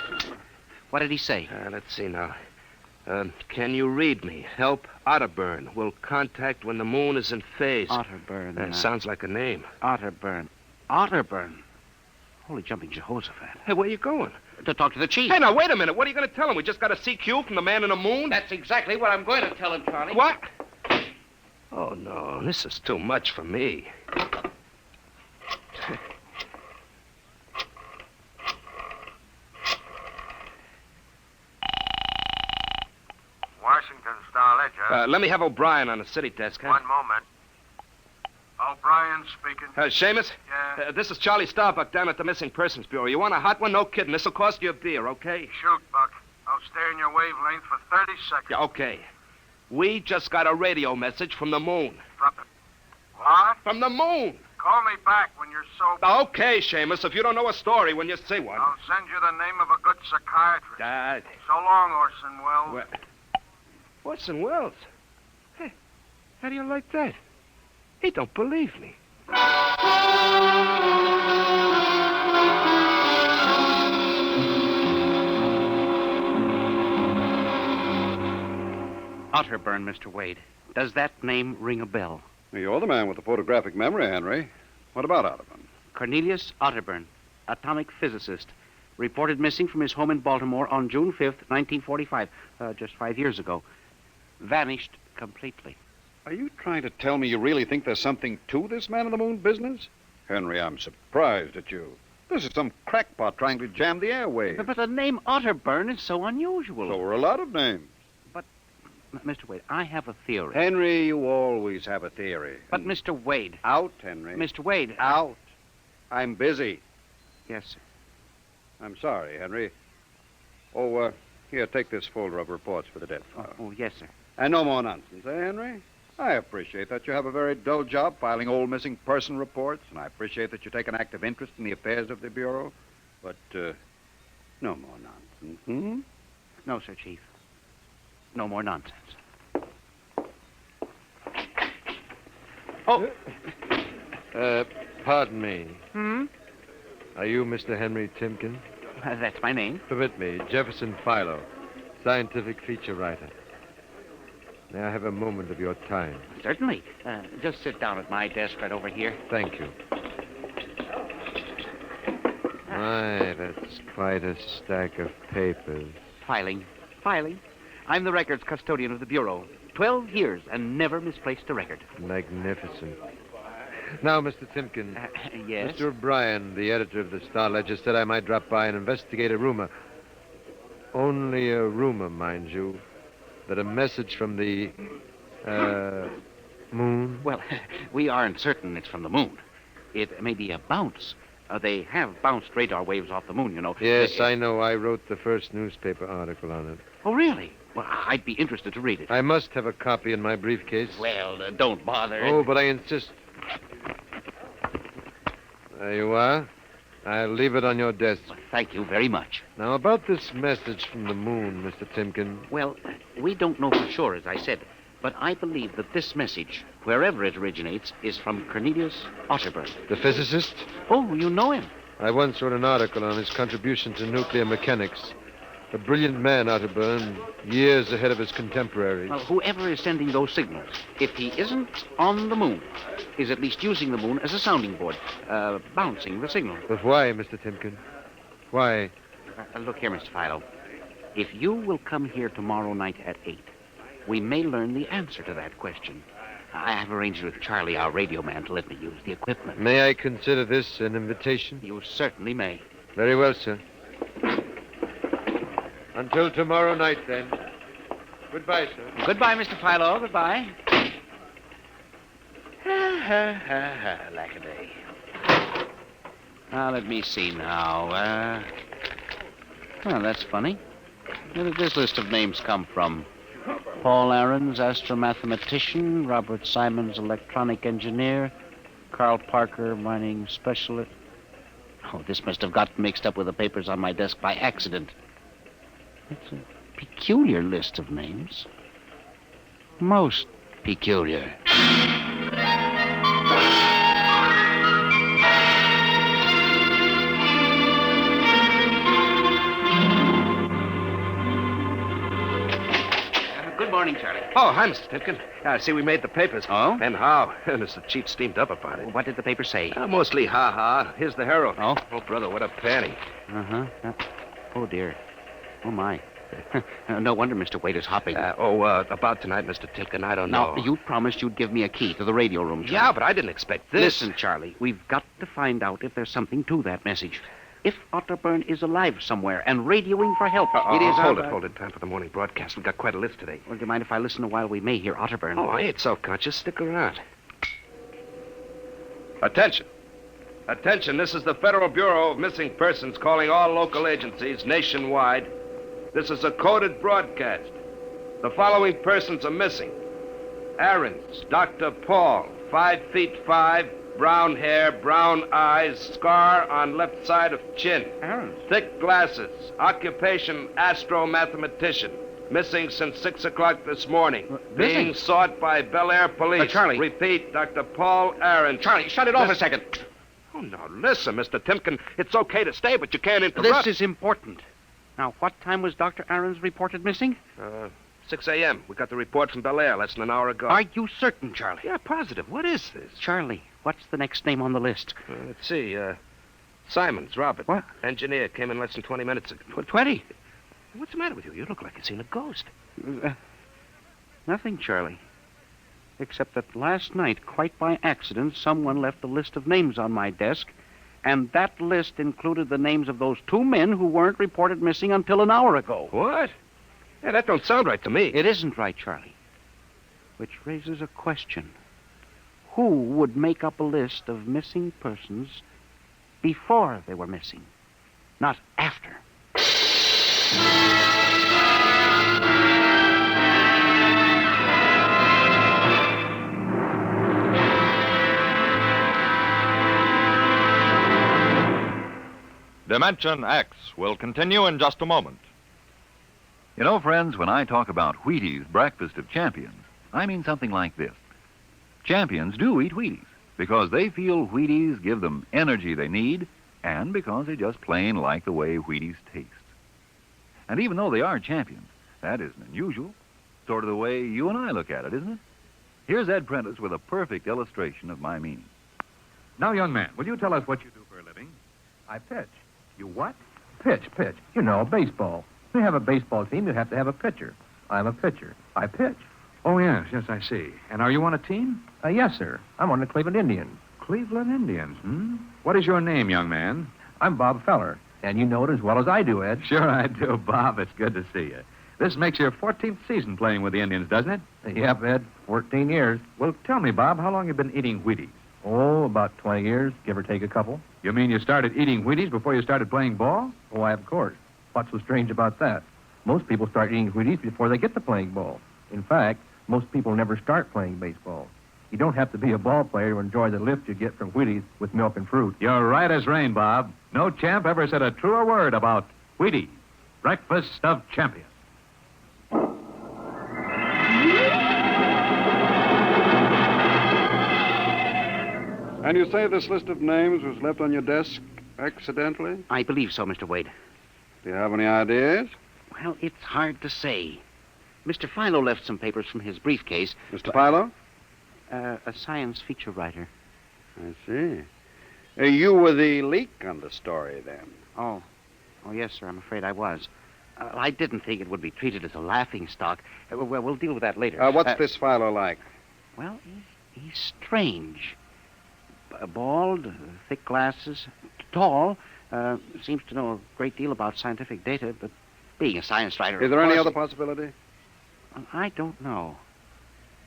What did he say? Let's see now. Can you read me? Help Otterburn. Will contact when the moon is in phase. Otterburn. Sounds like a name. Otterburn. Otterburn. Holy jumping Jehoshaphat. Hey, where you going? To talk to the chief. Hey, now, wait a minute. What are you going to tell him? We just got a CQ from the man in the moon? That's exactly what I'm going to tell him, Charlie. What? Oh, no. This is too much for me. Washington Star-Ledger. Let me have O'Brien on the city desk, huh? One moment. O'Brien speaking. Seamus? Yeah? This is Charlie Starbuck down at the Missing Persons Bureau. You want a hot one? No kidding. This'll cost you a beer, okay? Shoot, Buck. I'll stay in your wavelength for 30 seconds. Yeah, okay. We just got a radio message from the moon. What? From the moon. Call me back when you're sober. Okay, Seamus, if you don't know a story when you see one. I'll send you the name of a good psychiatrist. So long, Orson Welles. Orson Welles? Hey, how do you like that? He don't believe me. Otterburn, Mr. Wade. Does that name ring a bell? You're the man with the photographic memory, Henry. What about Otterburn? Cornelius Otterburn, atomic physicist, reported missing from his home in Baltimore on June 5th, 1945, just 5 years ago. Vanished completely. Are you trying to tell me you really think there's something to this man in the moon business? Henry, I'm surprised at you. This is some crackpot trying to jam the airwaves. But the name Otterburn is so unusual. So are a lot of names. But, Mr. Wade, I have a theory. Henry, you always have a theory. But, Mr. Wade. Out, Henry. Mr. Wade. Out. I'm busy. Yes, sir. I'm sorry, Henry. Oh, here, take this folder of reports for the death file. Oh, yes, sir. And no more nonsense, eh, Henry? I appreciate that you have a very dull job filing old missing person reports, and I appreciate that you take an active interest in the affairs of the Bureau. But, no more nonsense, hmm? No, sir, Chief. No more nonsense. Oh! Pardon me. Hmm? Are you Mr. Henry Timken? That's my name. Permit me, Jefferson Philo, scientific feature writer. May I have a moment of your time? Certainly. Just sit down at my desk right over here. Thank you. My, that's quite a stack of papers. Filing. I'm the records custodian of the Bureau. 12 years and never misplaced a record. Magnificent. Now, Mr. Timken. Yes? Mr. O'Brien, the editor of the Star-Ledger, said I might drop by and investigate a rumor. Only a rumor, mind you, that a message from the, moon? Well, we aren't certain it's from the moon. It may be a bounce. They have bounced radar waves off the moon, you know. Yes, I know. I wrote the first newspaper article on it. Oh, really? Well, I'd be interested to read it. I must have a copy in my briefcase. Well, don't bother. Oh, but I insist. There you are. I'll leave it on your desk. Well, thank you very much. Now, about this message from the moon, Mr. Timken. Well, we don't know for sure, as I said, but I believe that this message, wherever it originates, is from Cornelius Otterburn. The physicist? Oh, you know him. I once wrote an article on his contribution to nuclear mechanics. A brilliant man, Otterburn, years ahead of his contemporaries. Well, whoever is sending those signals, if he isn't on the moon, is at least using the moon as a sounding board, bouncing the signal. But why, Mr. Timken? Why? Look here, Mr. Philo. If you will come here tomorrow night at 8, we may learn the answer to that question. I have arranged with Charlie, our radio man, to let me use the equipment. May I consider this an invitation? You certainly may. Very well, sir. Until tomorrow night, then. Goodbye, sir. Goodbye, Mr. Philo. Goodbye. Lack-a-day. Now, let me see now. Well, that's funny. Where did this list of names come from? Paul Aarons, astromathematician. Robert Simons, electronic engineer. Carl Parker, mining specialist. Oh, this must have got mixed up with the papers on my desk by accident. It's a peculiar list of names. Most peculiar. Good morning, Charlie. Oh, hi, Mr. Timken. I see we made the papers. Oh? And how? There's the chief steamed up about it. What did the paper say? Mostly ha-ha. Here's the Herald. Oh? Oh, brother, what a panty. Uh-huh. Oh, dear. Oh, my. No wonder Mr. Wade is hopping. About tonight, Mr. Timken, I don't know. Now, you promised you'd give me a key to the radio room, Charlie. Yeah, but I didn't expect this. Listen, Charlie, we've got to find out if there's something to that message. If Otterburn is alive somewhere and radioing for help, it is... Hold it. Time for the morning broadcast. We've got quite a list today. Well, do you mind if I listen a while? We may hear Otterburn. Oh, I ain't so conscious. Stick around. Attention. Attention, this is the Federal Bureau of Missing Persons calling all local agencies nationwide. This is a coded broadcast. The following persons are missing. Aarons, Dr. Paul, 5'5", brown hair, brown eyes, scar on left side of chin. Aarons? Thick glasses, occupation astromathematician. Missing since 6 o'clock this morning. Being sought by Bel Air police. Charlie. Repeat, Dr. Paul Aarons. Charlie, shut it off a second. Oh, now, listen, Mr. Timken. It's okay to stay, but you can't interrupt. This is important. Now, what time was Dr. Aarons reported missing? 6 a.m. We got the report from Bel Air less than an hour ago. Are you certain, Charlie? Yeah, positive. What is this? Charlie, what's the next name on the list? Let's see. Simons, Robert. What? Engineer. Came in less than 20 minutes ago. 20? What's the matter with you? You look like you've seen a ghost. Nothing, Charlie. Except that last night, quite by accident, someone left a list of names on my desk, and that list included the names of those 2 men who weren't reported missing until an hour ago. What? Yeah, that don't sound right to me. It isn't right, Charlie. Which raises a question. Who would make up a list of missing persons before they were missing, not after? Dimension X will continue in just a moment. You know, friends, when I talk about Wheaties breakfast of champions, I mean something like this. Champions do eat Wheaties because they feel Wheaties give them energy they need and because they just plain like the way Wheaties taste. And even though they are champions, that isn't unusual. Sort of the way you and I look at it, isn't it? Here's Ed Prentice with a perfect illustration of my meaning. Now, young man, will you tell us what you do for a living? I pitch. You what? Pitch. You know, baseball. To have a baseball team, you have to have a pitcher. I'm a pitcher. I pitch. Oh, yes, I see. And are you on a team? Yes, sir. I'm on the Cleveland Indians. Cleveland Indians, What is your name, young man? I'm Bob Feller. And you know it as well as I do, Ed. Sure I do, Bob. It's good to see you. This makes your 14th season playing with the Indians, doesn't it? Yep, Ed. 14 years. Well, tell me, Bob, how long you been eating Wheaties? Oh, about 20 years, give or take a couple. You mean you started eating Wheaties before you started playing ball? Why, of course. What's so strange about that? Most people start eating Wheaties before they get to playing ball. In fact, most people never start playing baseball. You don't have to be a ball player to enjoy the lift you get from Wheaties with milk and fruit. You're right as rain, Bob. No champ ever said a truer word about Wheaties, breakfast of champions. And you say this list of names was left on your desk accidentally? I believe so, Mr. Wade. Do you have any ideas? Well, it's hard to say. Mr. Philo left some papers from his briefcase. Mr. Philo? A science feature writer. I see. You were the leak on the story, then? Oh, yes, sir. I'm afraid I was. I didn't think it would be treated as a laughing stock. Well, we'll deal with that later. What's this Philo like? Well, he's strange. Bald, thick glasses, tall, seems to know a great deal about scientific data, but being a science writer... Is there any other possibility? I don't know.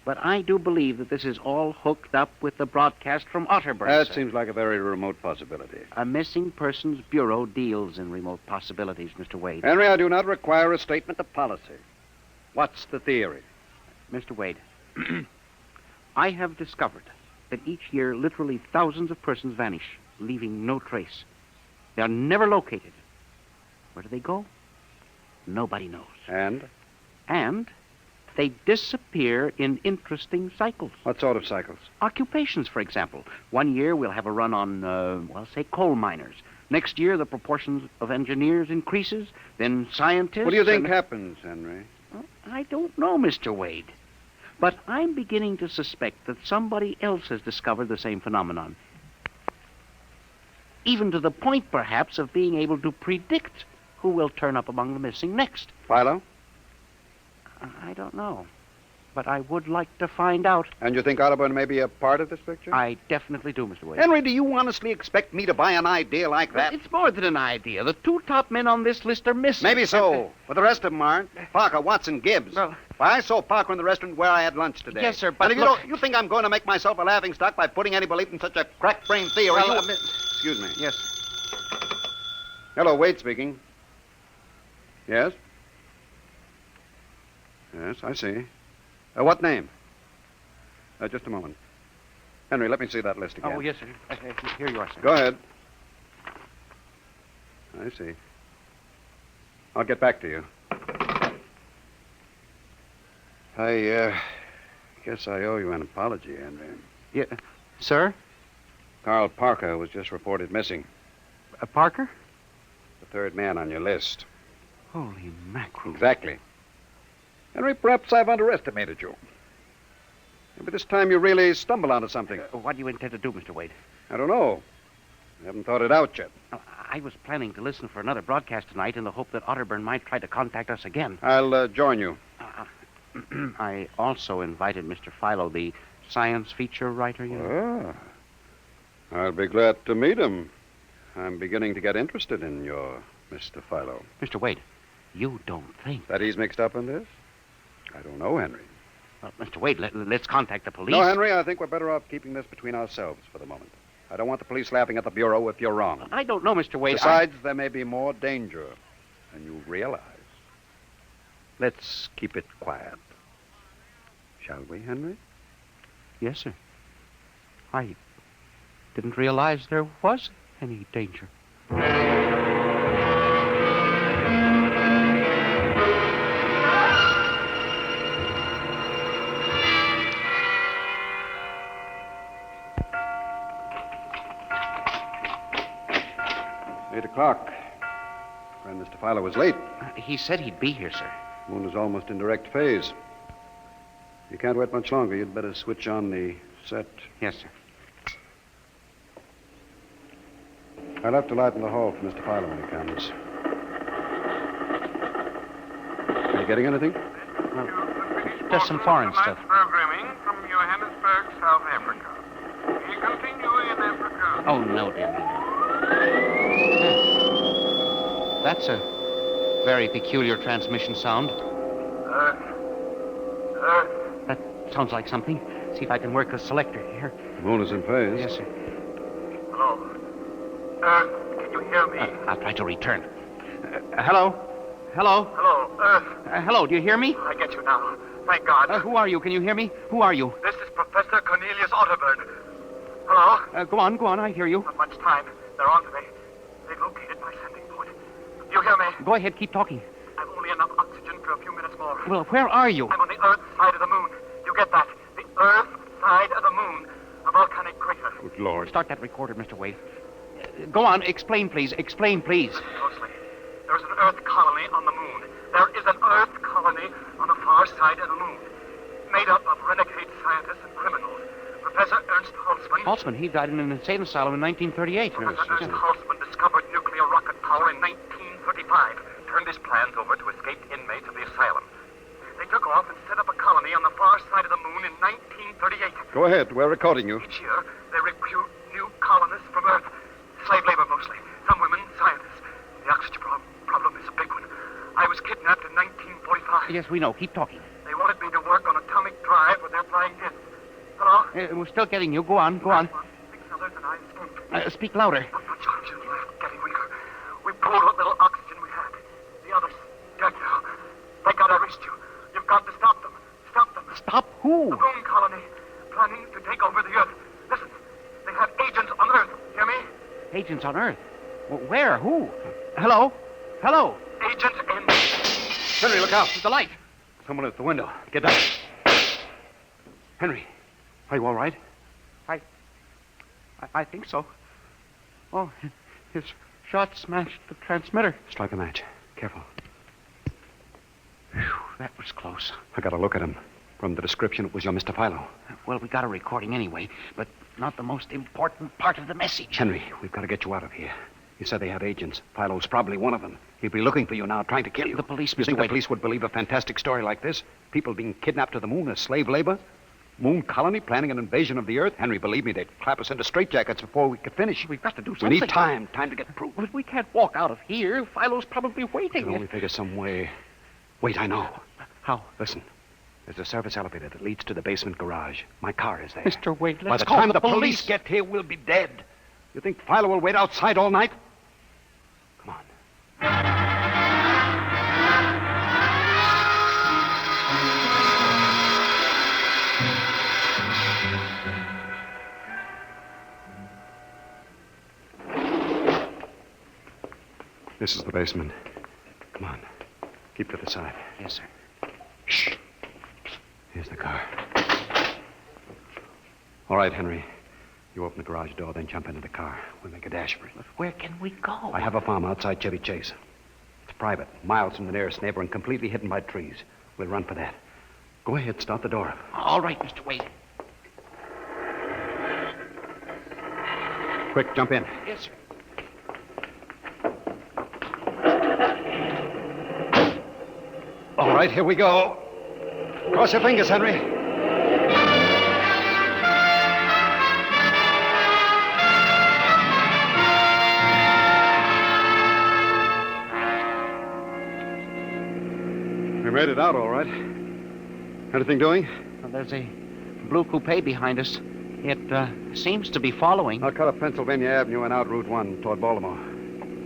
But I do believe that this is all hooked up with the broadcast from Otterburn. That seems like a very remote possibility. A missing persons bureau deals in remote possibilities, Mr. Wade. Henry, I do not require a statement of policy. What's the theory? Mr. Wade, I have discovered that each year literally thousands of persons vanish, leaving no trace. They are never located. Where do they go? Nobody knows. And they disappear in interesting cycles. What sort of cycles? Occupations, for example. One year we'll have a run on, say, coal miners. Next year the proportions of engineers increases, then scientists... What do you think happens, Henry? Well, I don't know, Mr. Wade. But I'm beginning to suspect that somebody else has discovered the same phenomenon. Even to the point, perhaps, of being able to predict who will turn up among the missing next. Philo? I don't know. But I would like to find out. And you think Otterburn may be a part of this picture? I definitely do, Mr. Wade. Henry, do you honestly expect me to buy an idea like that? Well, it's more than an idea. The two top men on this list are missing. Maybe so, but the rest of them aren't. Parker, Watson, Gibbs. Well, why, I saw Parker in the restaurant where I had lunch today. Yes, sir, but and if you think I'm going to make myself a laughingstock by putting any belief in such a crack-brained theory? Well, Excuse me. Yes. Hello, Wade speaking. Yes? Yes, I see. What name? Just a moment. Henry, let me see that list again. Oh, yes, sir. Here you are, sir. Go ahead. I see. I'll get back to you. I guess I owe you an apology, Henry. Yeah. Sir? Carl Parker was just reported missing. Parker? The third man on your list. Holy mackerel. Exactly. Henry, perhaps I've underestimated you. Maybe this time you really stumble onto something. What do you intend to do, Mr. Wade? I don't know. I haven't thought it out yet. I was planning to listen for another broadcast tonight in the hope that Otterburn might try to contact us again. I'll join you. I also invited Mr. Philo, the science feature writer, you know. I'll be glad to meet him. I'm beginning to get interested in your Mr. Philo. Mr. Wade, you don't think... That he's mixed up in this? I don't know, Henry. Well, Mr. Wade, let's contact the police. No, Henry, I think we're better off keeping this between ourselves for the moment. I don't want the police laughing at the Bureau if you're wrong. I don't know, Mr. Wade. Besides, there may be more danger than you realize. Let's keep it quiet. Shall we, Henry? Yes, sir. I didn't realize there was any danger. 8 o'clock. Friend Mr. Philo was late. He said he'd be here, sir. Moon is almost in direct phase. You can't wait much longer. You'd better switch on the set. Yes, sir. I'll have to light in the hall for Mr. Philo when he comes. Are you getting anything? Just some foreign stuff. Programming from Johannesburg, South Africa. We continue in Africa. Oh, no, dear me. That's a very peculiar transmission sound. That sounds like something. See if I can work the selector here. The moon is in phase. Yes, sir. Hello? Earth, can you hear me? I'll try to return. Hello? Hello? Hello, Earth. Hello, do you hear me? I get you now. Thank God. Who are you? Can you hear me? Who are you? This is Professor Cornelius Otterburn. Hello? Go on, I hear you. Not much time. They're on to me. They've located my sending point. You hear me? Go ahead, keep talking. I've only enough oxygen for a few minutes more. Well, where are you? I'm on the Earth side of the moon. You get that? The Earth side of the moon. A volcanic crater. Good Lord. Start that recorder, Mr. Wade. Go on, explain, please. Explain, please. Closely. There's an Earth colony on the moon. There is an Earth colony on the far side of the moon. Made up of renegade scientists and criminals. Professor Ernst Holtzman. Holtzman, he died in an insane asylum in 1938. Professor Ernst Holtzman discovered nuclear rocket power in 1935. Turned his plans over to escaped inmates of the asylum. They took off and set up a colony on the far side of the moon in 1938. Go ahead. We're recording you. Each year, they recruit new colonists from Earth. Slave labor mostly. Some women, scientists. The oxygen problem is a big one. I was kidnapped in 1945. Yes, we know. Keep talking. They wanted me to work on atomic drive with their flying discs. Hello? We're still getting you. Go on. 6 others and I escaped. Speak louder. But my charges left, getting weaker. We pulled what little oxygen we had. The others, dead now. Thank God I reached you. You've got to stop them. Stop them. Stop who? The moon colony, planning to take over the Earth. Listen, they have agents on Earth. Hear me? Agents on Earth? Where? Who? Hello? Hello? Agents in... Henry, look out. The light. Someone at the window. Get down. Henry, are you all right? I think so. Oh, his shot smashed the transmitter. Strike a match. Careful. Whew, that was close. I got a look at him. From the description, it was your Mr. Philo. Well, we got a recording anyway, but not the most important part of the message. Henry, we've got to get you out of here. You said they had agents. Philo's probably one of them. He'd be looking for you now, trying to kill you. The police, You Mr. think the Wade. police would believe a fantastic story like this? People being kidnapped to the moon as slave labor? Moon colony planning an invasion of the Earth? Henry, believe me, they'd clap us into straitjackets before we could finish. We've got to do We something. need time to get proof. But we can't walk out of here. Philo's probably I waiting. can only figure some way. Wait, I know. How? Listen, there's a service elevator that leads to the basement garage. My car is there. Mr. Wade, By let's the call time the the police get here, we'll be dead. You think Philo will wait outside all night? Come on. This is the basement. Come on. Keep to the side. Yes, sir. Shh. Here's the car. All right, Henry. You open the garage door, then jump into the car. We'll make a dash for it. But where can we go? I have a farm outside Chevy Chase. It's private, miles from the nearest neighbor and completely hidden by trees. We'll run for that. Go ahead, start the door. All right, Mr. Wade. Quick, jump in. Yes, sir. All right, here we go. Cross your fingers, Henry. We made it out all right. Anything doing? Well, there's a blue coupe behind us. It seems to be following. I'll cut up Pennsylvania Avenue and out Route 1 toward Baltimore.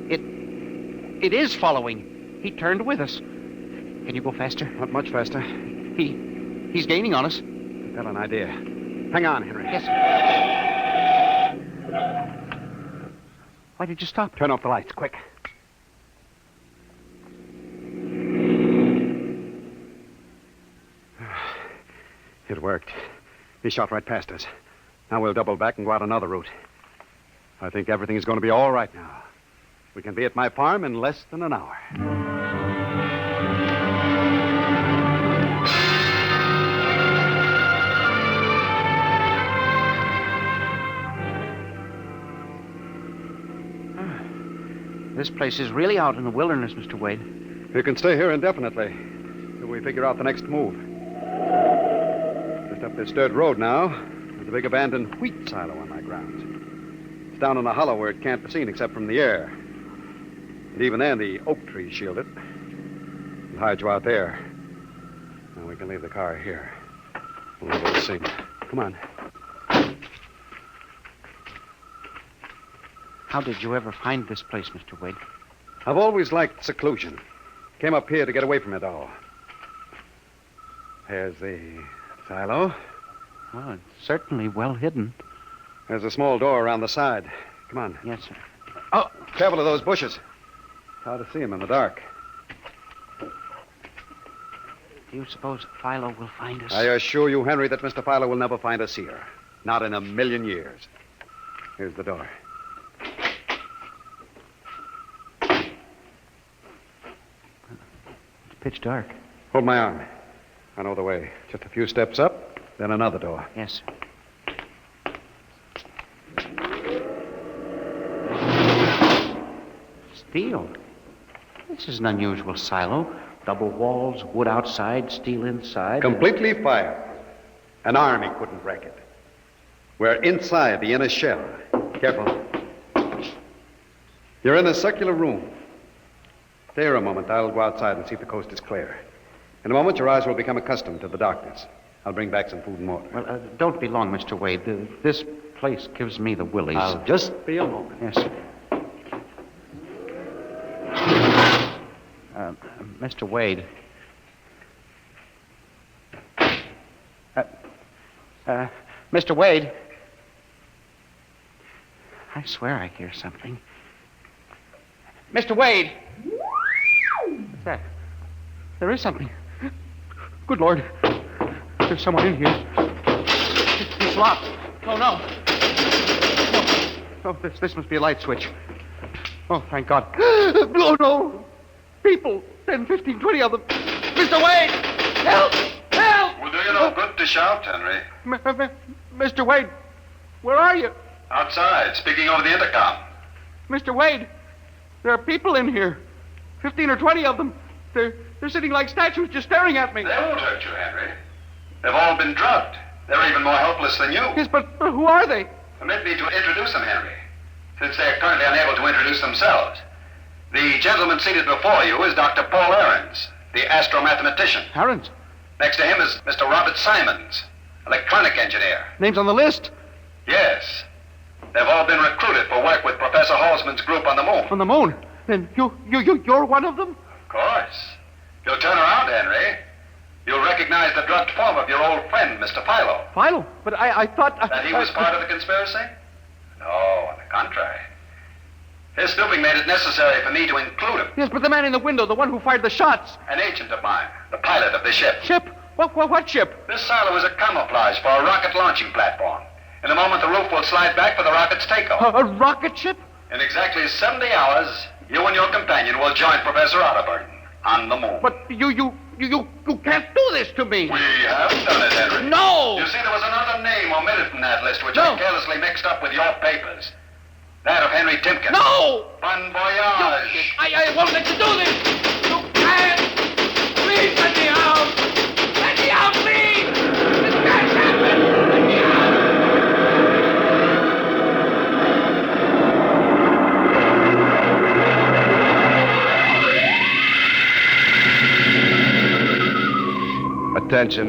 It is following. He turned with us. Can you go faster? Not much faster. He's gaining on us. I've got an idea. Hang on, Henry. Yes, sir. Why did you stop? Turn off the lights, quick. It worked. He shot right past us. Now we'll double back and go out another route. I think everything's going to be all right now. We can be at my farm in less than an hour. This place is really out in the wilderness, Mr. Wade. You can stay here indefinitely till we figure out the next move. Just up this dirt road now, there's a big abandoned wheat silo on my grounds. It's down in a hollow where it can't be seen except from the air. And even then, the oak trees shield it. We'll hide you out there. Now we can leave the car here. We'll see. Come on. How did you ever find this place, Mr. Wade? I've always liked seclusion. Came up here to get away from it all. There's the silo. Well, it's certainly well hidden. There's a small door around the side. Come on. Yes, sir. Oh, careful of those bushes. Hard to see them in the dark. Do you suppose Philo will find us? I assure you, Henry, that Mr. Philo will never find us here. Not in a million years. Here's the door. It's pitch dark. Hold my arm. I know the way. Just a few steps up, then another door. Yes, sir. Steel. This is an unusual silo. Double walls, wood outside, steel inside. Completely fired. An army couldn't wreck it. We're inside the inner shell. Careful. You're in a circular room. Stay here a moment. I'll go outside and see if the coast is clear. In a moment, your eyes will become accustomed to the darkness. I'll bring back some food and water. Well, don't be long, Mr. Wade. This place gives me the willies. I'll just be a moment. Yes, sir. Mr. Wade. Mr. Wade. I swear I hear something. Mr. Wade! What's that? There is something. Good Lord. There's someone in here. It's locked. Oh, no. Oh, this must be a light switch. Oh, thank God. Oh, no. People. 10, 15, 20 of them. Mr. Wade! Help! Help! Will do you no good to shout, Henry. Mr. Wade, where are you? Outside, speaking over the intercom. Mr. Wade, there are people in here. 15 or 20 of them. They're sitting like statues just staring at me. They won't hurt you, Henry. They've all been drugged. They're even more helpless than you. Yes, but who are they? Permit me to introduce them, Henry, since they're currently unable to introduce themselves. The gentleman seated before you is Dr. Paul Ahrens, the astromathematician. Ahrens? Next to him is Mr. Robert Simons, electronic engineer. Names on the list? Yes. They've all been recruited for work with Professor Halsman's group on the moon. On the moon? Then you're one of them? Of course. You'll turn around, Henry. You'll recognize the drugged form of your old friend, Mr. Philo. Philo? But I thought... That he was part of the conspiracy? No, on the contrary. His snooping made it necessary for me to include him. Yes, but the man in the window, the one who fired the shots. An agent of mine, the pilot of the ship. Ship? What ship? This silo is a camouflage for a rocket launching platform. In a moment, the roof will slide back for the rocket's takeoff. A rocket ship? In exactly 70 hours, you and your companion will join Professor Otterburn on the moon. But you can't do this to me. We have done it, Henry. No! You see, there was another name omited from that list, which I carelessly mixed up with your papers. That of Henry Timken. No! Bon voyage. I won't let you do this! You can't! Please let me out! Let me out, please! This can't happen! Let me out! Attention.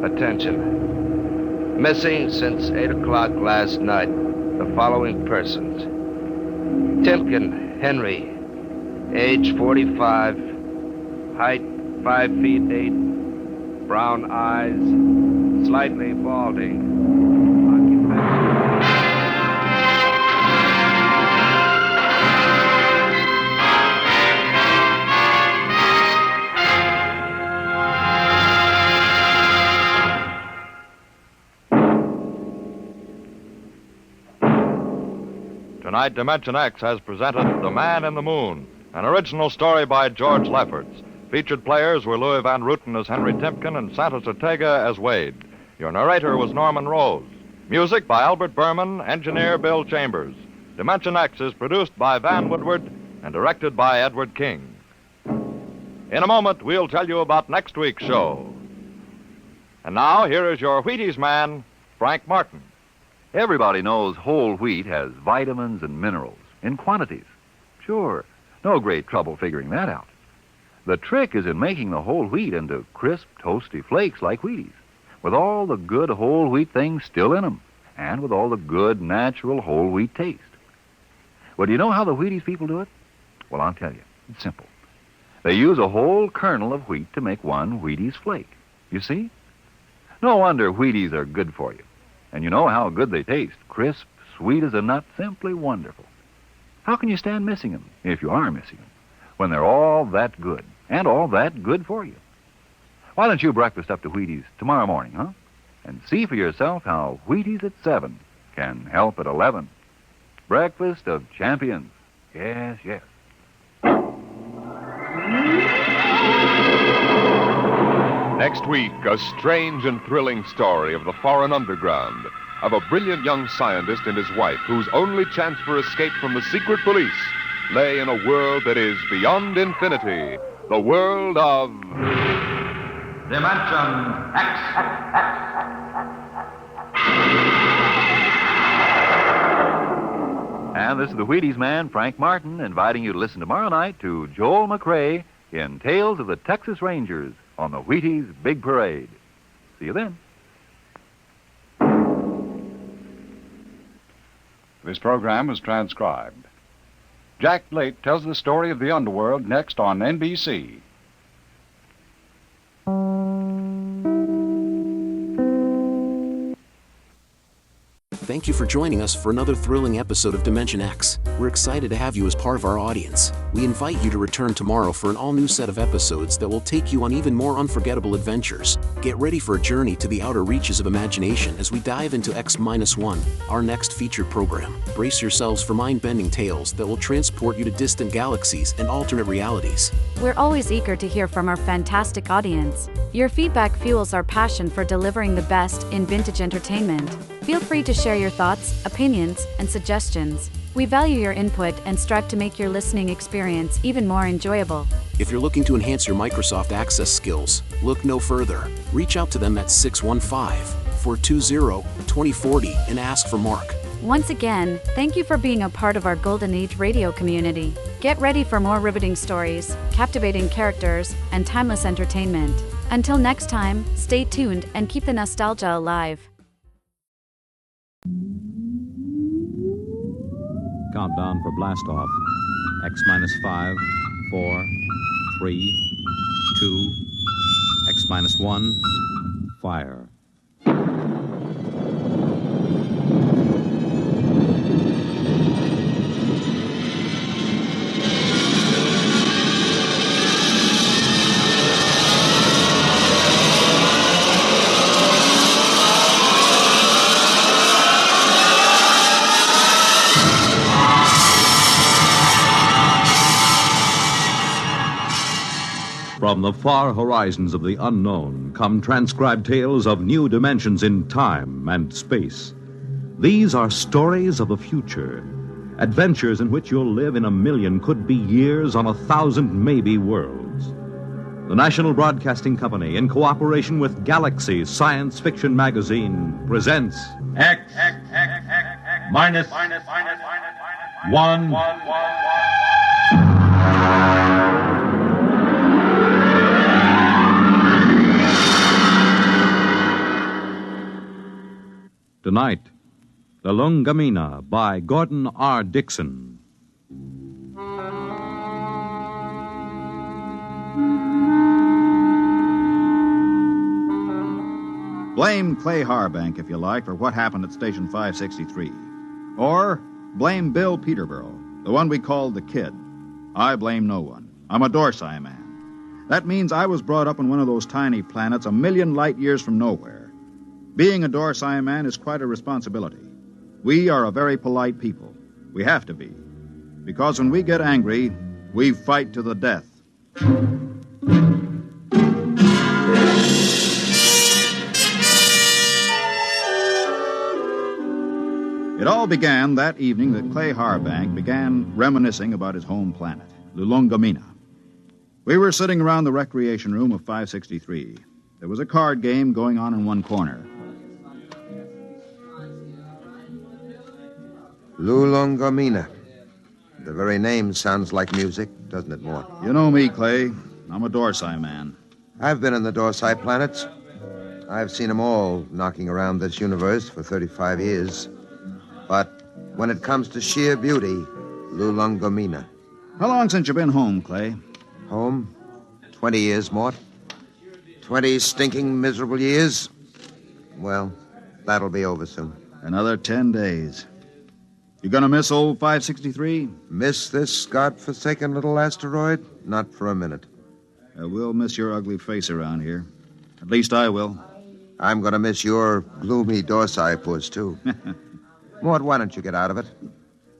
Attention. Missing since 8 o'clock last night. The following persons. Timken Henry, age 45, height 5 feet 8, brown eyes, slightly balding. Tonight, Dimension X has presented The Man in the Moon, an original story by George Lefferts. Featured players were Louis Van Rooten as Henry Timken and Santos Ortega as Wade. Your narrator was Norman Rose. Music by Albert Berman, engineer Bill Chambers. Dimension X is produced by Van Woodward and directed by Edward King. In a moment, we'll tell you about next week's show. And now, here is your Wheaties man, Frank Martin. Everybody knows whole wheat has vitamins and minerals in quantities. Sure, no great trouble figuring that out. The trick is in making the whole wheat into crisp, toasty flakes like Wheaties. with all the good whole wheat things still in them, and with all the good, natural whole wheat taste. Well, do you know how the Wheaties people do it? Well, I'll tell you. It's simple. They use a whole kernel of wheat to make one Wheaties flake. You see? No wonder Wheaties are good for you. And you know how good they taste. Crisp, sweet as a nut, simply wonderful. How can you stand missing them, if you are missing them, when they're all that good, and all that good for you? Why don't you breakfast up to Wheaties tomorrow morning, huh? And see for yourself how Wheaties at 7 can help at 11. Breakfast of champions. Yes, yes. Next week, a strange and thrilling story of the foreign underground, of a brilliant young scientist and his wife whose only chance for escape from the secret police lay in a world that is beyond infinity, the world of... Dimension X. And this is the Wheaties man, Frank Martin, inviting you to listen tomorrow night to Joel McRae in Tales of the Texas Rangers on the Wheaties Big Parade. See you then. This program was transcribed. Jack Blake tells the story of the underworld next on NBC. Thank you for joining us for another thrilling episode of Dimension X. We're excited to have you as part of our audience. We invite you to return tomorrow for an all-new set of episodes that will take you on even more unforgettable adventures. Get ready for a journey to the outer reaches of imagination as we dive into X-1, our next featured program. Brace yourselves for mind-bending tales that will transport you to distant galaxies and alternate realities. We're always eager to hear from our fantastic audience. Your feedback fuels our passion for delivering the best in vintage entertainment. Feel free to share your thoughts, opinions, and suggestions. We value your input and strive to make your listening experience even more enjoyable. If you're looking to enhance your Microsoft Access skills, look no further. Reach out to them at 615-420-2040 and ask for Mark. Once again, thank you for being a part of our Golden Age radio community. Get ready for more riveting stories, captivating characters, and timeless entertainment. Until next time, stay tuned and keep the nostalgia alive. Countdown for blast off. X-5, 4, 3, 2, X-1, fire. From the far horizons of the unknown come transcribed tales of new dimensions in time and space. These are stories of the future, adventures in which you'll live in a million, could be years, on 1,000 maybe worlds. The National Broadcasting Company, in cooperation with Galaxy Science Fiction Magazine, presents X minus 1. Tonight, La Longamina by Gordon R. Dixon. Blame Clay Harbank, if you like, for what happened at Station 563. Or blame Bill Peterborough, the one we called the Kid. I blame no one. I'm a Dorsai man. That means I was brought up on one of those tiny planets a million light years from nowhere. Being a Dorsai man is quite a responsibility. We are a very polite people. We have to be. Because when we get angry, we fight to the death. It all began that evening that Clay Harbank began reminiscing about his home planet, Lulungamina. We were sitting around the recreation room of 563. There was a card game going on in one corner. Lulungamina. The very name sounds like music, doesn't it, Mort? You know me, Clay. I'm a Dorsai man. I've been in the Dorsai planets. I've seen them all knocking around this universe for 35 years. But when it comes to sheer beauty, Lulungomina. How long since you've been home, Clay? Home? 20 years, Mort. 20 stinking, miserable years. Well, that'll be over soon. Another 10 days. You gonna miss old 563? Miss this godforsaken little asteroid? Not for a minute. We'll miss your ugly face around here. At least I will. I'm gonna miss your gloomy dorsipus, too. Mort, why don't you get out of it?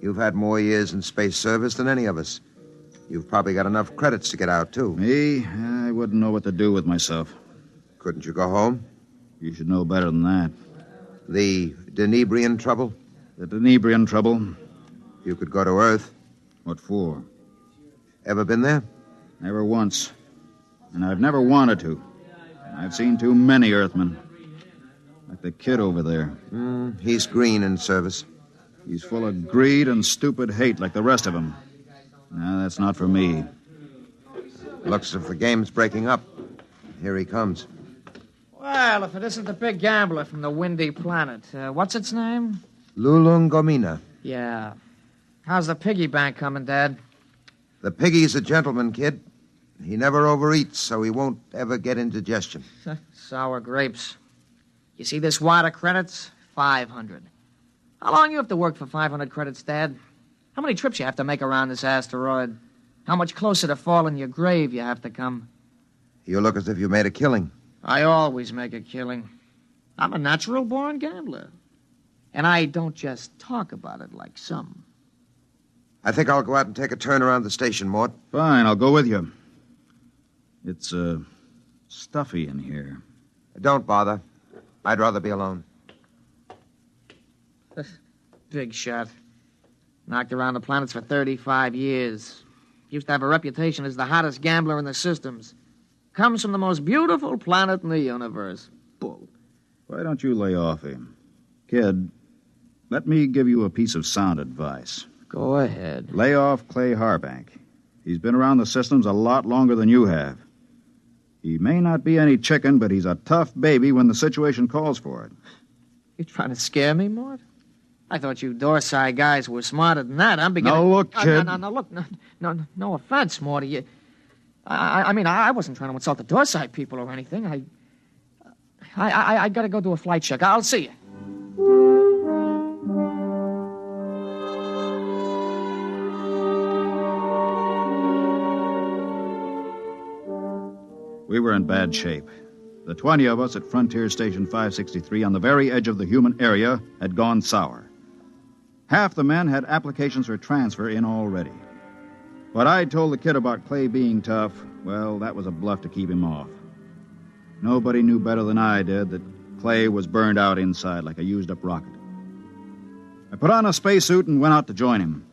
You've had more years in space service than any of us. You've probably got enough credits to get out, too. Me? I wouldn't know what to do with myself. Couldn't you go home? You should know better than that. The Denebrian trouble? The Denebrian trouble? You could go to Earth. What for? Ever been there? Never once. And I've never wanted to. I've seen too many Earthmen. Like the kid over there. He's green in service. He's full of greed and stupid hate like the rest of them. No, that's not for me. Looks as if the game's breaking up. Here he comes. Well, if it isn't the big gambler from the windy planet. What's its name? Lulungomina. Yeah. How's the piggy bank coming, Dad? The piggy's a gentleman, kid. He never overeats, so he won't ever get indigestion. Sour grapes. You see this wad of credits? 500. How long you have to work for 500 credits, Dad? How many trips you have to make around this asteroid? How much closer to fall in your grave you have to come? You look as if you made a killing. I always make a killing. I'm a natural-born gambler. And I don't just talk about it like some. I think I'll go out and take a turn around the station, Mort. Fine, I'll go with you. It's, stuffy in here. Don't bother. I'd rather be alone. Big shot. Knocked around the planets for 35 years. Used to have a reputation as the hottest gambler in the systems. Comes from the most beautiful planet in the universe. Bull. Why don't you lay off him? Kid, let me give you a piece of sound advice. Go ahead. Lay off Clay Harbank. He's been around the systems a lot longer than you have. He may not be any chicken, but he's a tough baby when the situation calls for it. You trying to scare me, Mort? I thought you Dorsai guys were smarter than that. I'm beginning... No, look, kid. No, look. No offense, Morty. I mean, I wasn't trying to insult the Dorsai people or anything. I gotta go do a flight check. I'll see you. We were in bad shape. The 20 of us at Frontier Station 563 on the very edge of the human area had gone sour. Half the men had applications for transfer in already. But I told the kid about Clay being tough. Well, that was a bluff to keep him off. Nobody knew better than I did that Clay was burned out inside like a used-up rocket. I put on a spacesuit and went out to join him.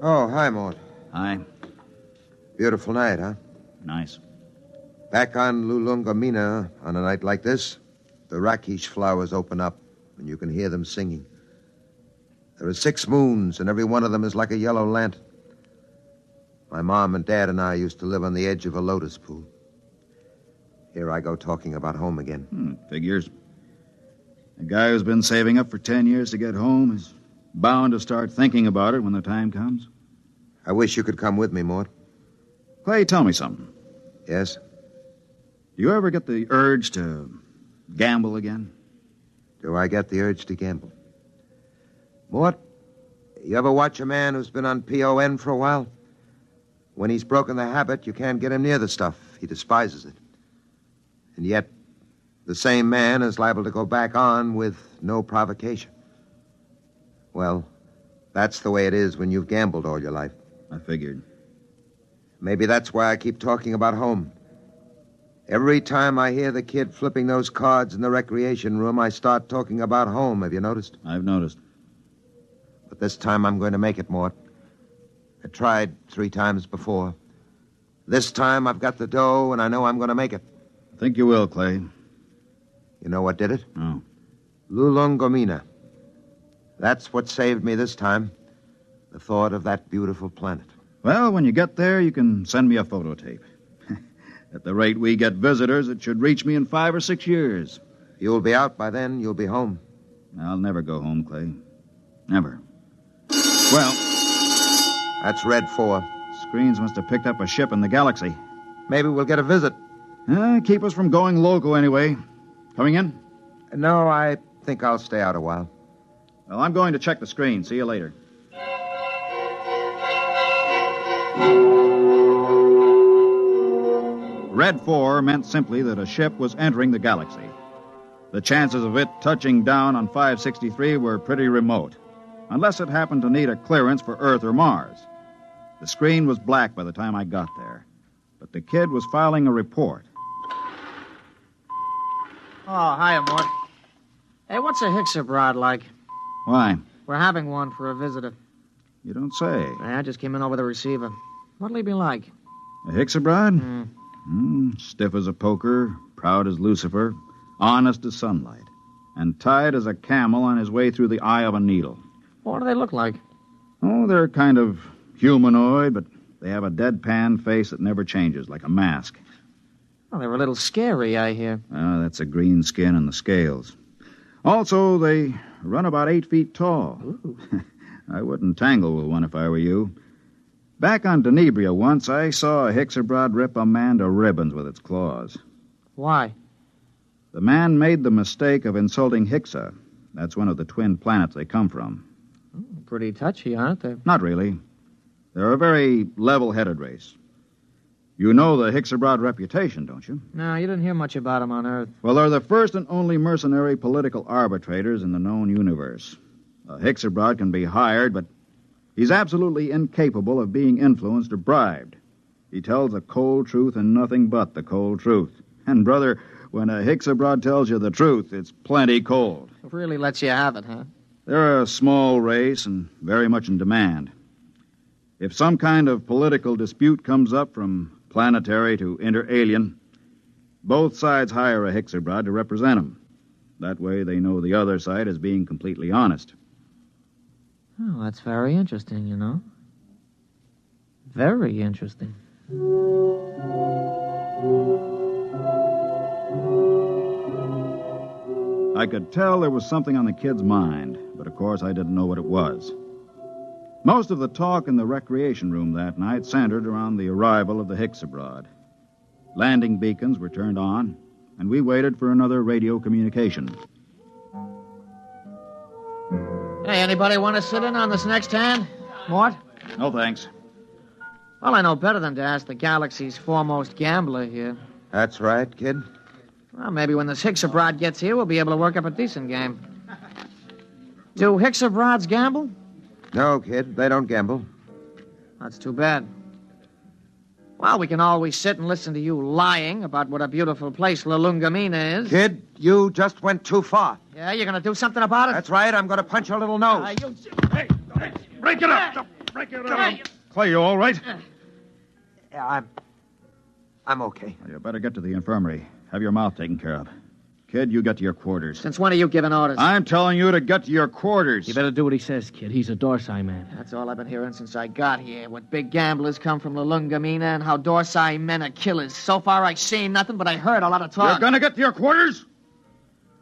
Oh, hi, Mort. Hi. Beautiful night, huh? Nice. Back on Lulungomina, on a night like this, the rakish flowers open up, and you can hear them singing. There are 6 moons, and every one of them is like a yellow lantern. My mom and dad and I used to live on the edge of a lotus pool. Here I go talking about home again. Figures. A guy who's been saving up for 10 years to get home is bound to start thinking about it when the time comes. I wish you could come with me, Mort. Clay, tell me something. Yes? Do you ever get the urge to gamble again? Do I get the urge to gamble? Mort, you ever watch a man who's been on PON for a while? When he's broken the habit, you can't get him near the stuff. He despises it. And yet, the same man is liable to go back on with no provocation. Well, that's the way it is when you've gambled all your life. I figured. Maybe that's why I keep talking about home. Every time I hear the kid flipping those cards in the recreation room, I start talking about home. Have you noticed? I've noticed. But this time I'm going to make it, Mort. I tried 3 times before. This time I've got the dough, and I know I'm going to make it. I think you will, Clay. You know what did it? No. Lulungomina. That's what saved me this time. The thought of that beautiful planet. Well, when you get there, you can send me a photo tape. At the rate we get visitors, it should reach me in 5 or 6 years. You'll be out by then. You'll be home. I'll never go home, Clay. Never. Well... That's Red 4. Screens must have picked up a ship in the galaxy. Maybe we'll get a visit. Keep us from going local anyway. Coming in? No, I think I'll stay out a while. Well, I'm going to check the screen. See you later. Red 4 meant simply that a ship was entering the galaxy. The chances of it touching down on 563 were pretty remote, unless it happened to need a clearance for Earth or Mars. The screen was black by the time I got there, but the kid was filing a report. Oh, hiya, Mort. Hey, what's a Hixabrod like? Why? We're having one for a visitor. You don't say. I just came in over the receiver. What'll he be like? A Hixabrod? Stiff as a poker, proud as Lucifer, honest as sunlight, and tied as a camel on his way through the eye of a needle. What do they look like? Oh, they're kind of humanoid, but they have a deadpan face that never changes, like a mask. Well, they're a little scary, I hear. That's the green skin and the scales. Also, they run about 8 feet tall. I wouldn't tangle with one if I were you. Back on Denebria once, I saw a Hixabrod rip a man to ribbons with its claws. Why? The man made the mistake of insulting Hixa. That's one of the twin planets they come from. Pretty touchy, aren't they? Not really. They're a very level-headed race. You know the Hixabrod reputation, don't you? No, you didn't hear much about them on Earth. Well, they're the first and only mercenary political arbitrators in the known universe. A Hixabrod can be hired, but he's absolutely incapable of being influenced or bribed. He tells the cold truth and nothing but the cold truth. And, brother, when a Hixabrod tells you the truth, it's plenty cold. It really lets you have it, huh? They're a small race and very much in demand. If some kind of political dispute comes up from planetary to inter-alien, both sides hire a Hixabrod to represent them. That way they know the other side is being completely honest. Oh, that's very interesting, you know. Very interesting. I could tell there was something on the kid's mind, but of course I didn't know what it was. Most of the talk in the recreation room that night centered around the arrival of the Hixabrod. Landing beacons were turned on, and we waited for another radio communication. Hey, anybody want to sit in on this next hand? Mort? No, thanks. Well, I know better than to ask the galaxy's foremost gambler here. That's right, kid. Well, maybe when this Hixabrod gets here, we'll be able to work up a decent game. Do Hixabrods gamble? No, kid, they don't gamble. That's too bad. Well, we can always sit and listen to you lying about what a beautiful place La Lungamina is. Kid, you just went too far. Yeah, you're going to do something about it? That's right, I'm going to punch your little nose. Hey, break it up! Break it up! Clay, you all right? Yeah, I'm okay. Well, you better get to the infirmary. Have your mouth taken care of. Kid, you get to your quarters. Since when are you giving orders? I'm telling you to get to your quarters. You better do what he says, kid. He's a Dorsai man. That's all I've been hearing since I got here. What big gamblers come from La Lungamina and how Dorsai men are killers. So far, I've seen nothing, but I heard a lot of talk. You're gonna get to your quarters?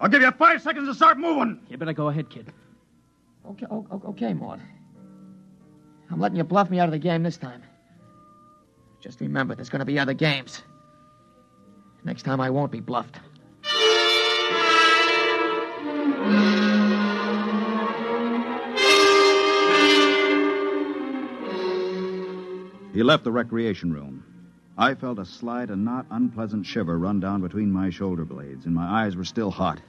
I'll give you 5 seconds to start moving. You better go ahead, kid. Okay, Mort. I'm letting you bluff me out of the game this time. Just remember, there's going to be other games. Next time, I won't be bluffed. He left the recreation room. I felt a slight and not unpleasant shiver run down between my shoulder blades, and my eyes were still hot.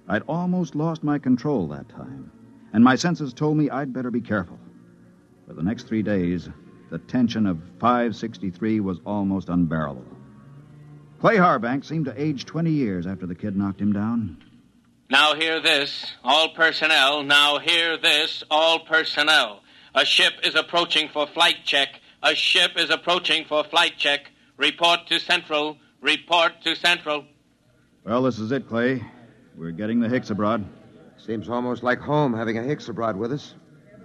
I'd almost lost my control that time, and my senses told me I'd better be careful. For the next 3 days, the tension of 563 was almost unbearable. Clay Harbank seemed to age 20 years after the kid knocked him down. Now hear this, all personnel. Now hear this, all personnel. A ship is approaching for flight check. A ship is approaching for flight check. Report to Central. Report to Central. Well, this is it, Clay. We're getting the Hixabrod. Seems almost like home having a Hixabrod with us.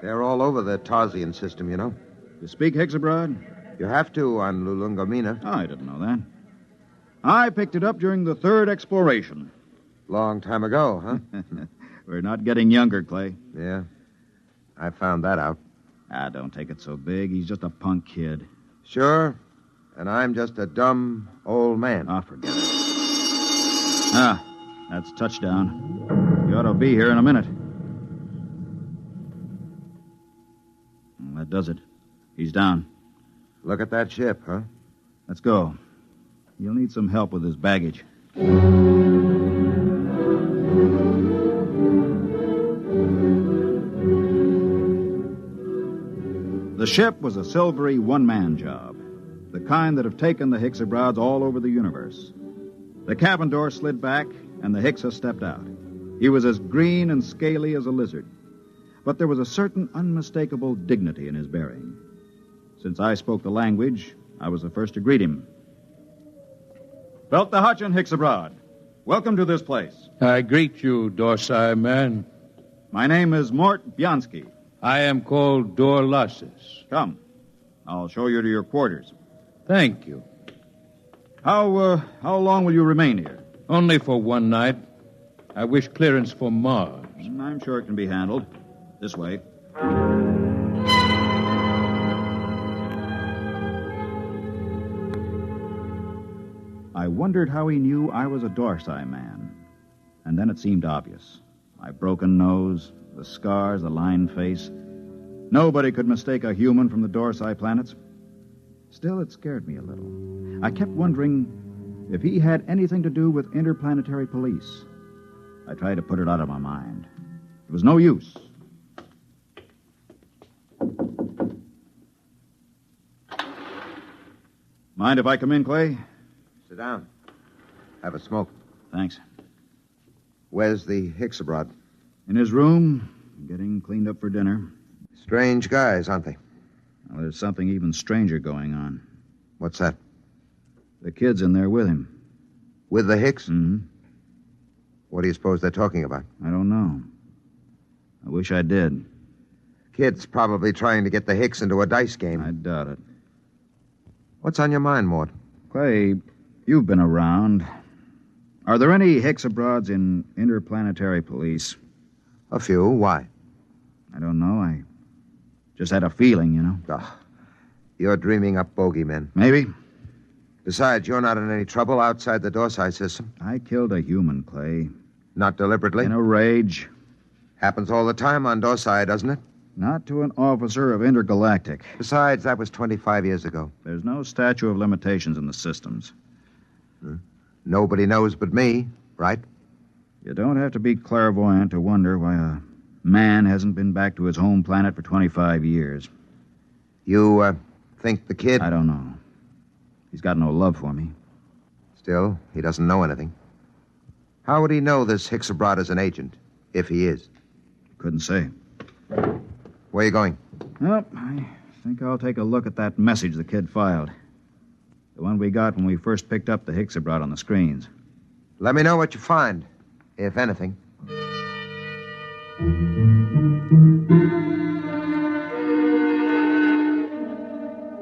They're all over the Tarsian system, you know. You speak Hixabrod? You have to on Lulungamina. Oh, I didn't know that. I picked it up during the third exploration. Long time ago, huh? We're not getting younger, Clay. Yeah. I found that out. Don't take it so big. He's just a punk kid. Sure. And I'm just a dumb old man. Forget it. That's touchdown. You ought to be here in a minute. Well, that does it. He's down. Look at that ship, huh? Let's go. You'll need some help with his baggage. The ship was a silvery one-man job, the kind that have taken the Hexabrods all over the universe. The cabin door slid back, and the Hixa stepped out. He was as green and scaly as a lizard, but there was a certain unmistakable dignity in his bearing. Since I spoke the language, I was the first to greet him. Belt the Hutch and Hexabrod. Welcome to this place. I greet you, Dorsai man. My name is Mort Bianski. I am called Dorlasses. Come. I'll show you to your quarters. Thank you. How long will you remain here? Only for one night. I wish clearance for Mars. I'm sure it can be handled. This way. I wondered how he knew I was a Dorsai man. And then it seemed obvious. My broken nose, the scars, the lined face. Nobody could mistake a human from the Dorsai planets. Still, it scared me a little. I kept wondering if he had anything to do with interplanetary police. I tried to put it out of my mind. It was no use. Mind if I come in, Clay? Sit down. Have a smoke. Thanks. Where's the Hexabrod? In his room, getting cleaned up for dinner. Strange guys, aren't they? Well, there's something even stranger going on. What's that? The kid's in there with him. With the Hicks? Mm-hmm. What do you suppose they're talking about? I don't know. I wish I did. Kid's probably trying to get the Hicks into a dice game. I doubt it. What's on your mind, Mort? Clay, you've been around. Are there any Hexabrods in interplanetary police? A few. Why? I don't know. I just had a feeling, you know. You're dreaming up bogeymen. Maybe. Besides, you're not in any trouble outside the Dorsai system. I killed a human, Clay. Not deliberately? In a rage. Happens all the time on Dorsai, doesn't it? Not to an officer of Intergalactic. Besides, that was 25 years ago. There's no statute of limitations in the systems. Nobody knows but me, right? You don't have to be clairvoyant to wonder why a man hasn't been back to his home planet for 25 years. You, think the kid... I don't know. He's got no love for me. Still, he doesn't know anything. How would he know this Hexabrod is an agent, if he is? Couldn't say. Where are you going? Well, I think I'll take a look at that message the kid filed. The one we got when we first picked up the Hexabrod on the screens. Let me know what you find, if anything.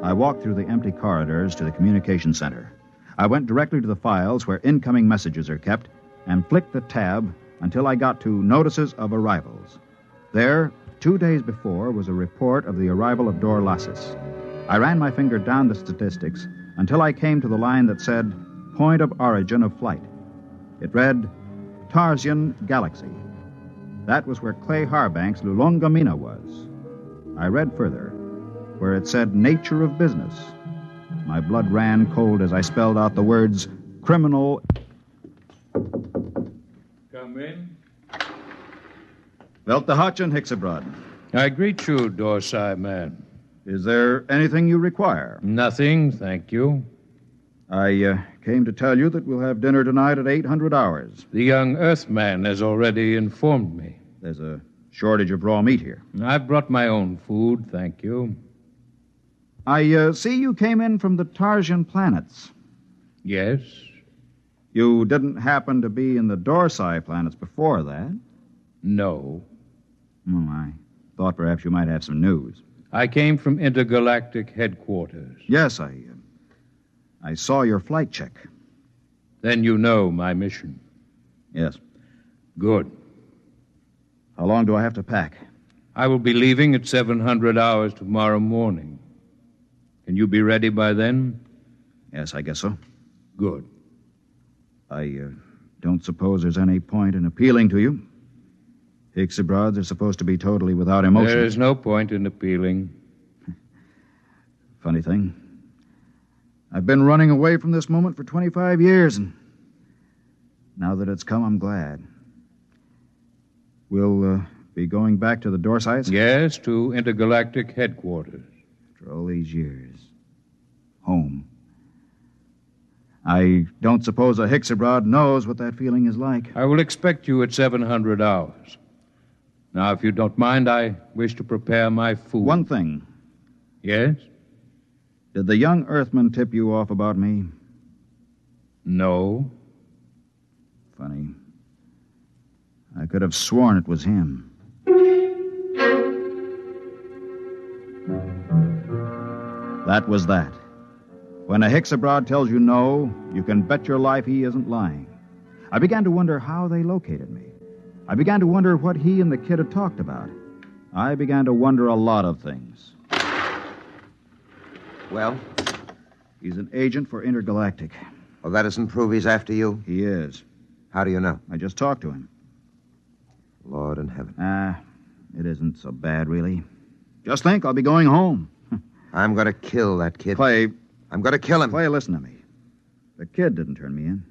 I walked through the empty corridors to the communication center. I went directly to the files where incoming messages are kept and flicked the tab until I got to Notices of Arrivals. There, 2 days before, was a report of the arrival of Dorlasses. I ran my finger down the statistics until I came to the line that said, Point of Origin of Flight. It read, Tarsian Galaxy. That was where Clay Harbank's Lulongamina was. I read further, where it said Nature of Business. My blood ran cold as I spelled out the words criminal. Come in. Belt the Hutch and Hexabrod. I greet you, Dorsai man. Is there anything you require? Nothing, thank you. I came to tell you that we'll have dinner tonight at 800 hours. The young Earthman has already informed me. There's a shortage of raw meat here. I've brought my own food, thank you. I see you came in from the Tarsian planets. Yes. You didn't happen to be in the Dorsai planets before that? No. Oh, I thought perhaps you might have some news. I came from intergalactic headquarters. Yes, I saw your flight check. Then you know my mission. Yes. Good. How long do I have to pack? I will be leaving at 700 hours tomorrow morning. Can you be ready by then? Yes, I guess so. Good. I don't suppose there's any point in appealing to you. Ixabrods are supposed to be totally without emotion. There is no point in appealing. Funny thing. I've been running away from this moment for 25 years, and now that it's come, I'm glad. We'll be going back to the Dorsites? Yes, to intergalactic headquarters. After all these years. Home. I don't suppose a Hixabrod knows what that feeling is like. I will expect you at 700 hours. Now, if you don't mind, I wish to prepare my food. One thing. Yes? Did the young Earthman tip you off about me? No. Funny. I could have sworn it was him. That was that. When a Hixabrod tells you no, you can bet your life he isn't lying. I began to wonder how they located me. I began to wonder what he and the kid had talked about. I began to wonder a lot of things. Well? He's an agent for Intergalactic. Well, that doesn't prove he's after you. He is. How do you know? I just talked to him. Lord in heaven. It isn't so bad, really. Just think, I'll be going home. I'm going to kill that kid. Clay. I'm going to kill him. Clay, listen to me. The kid didn't turn me in.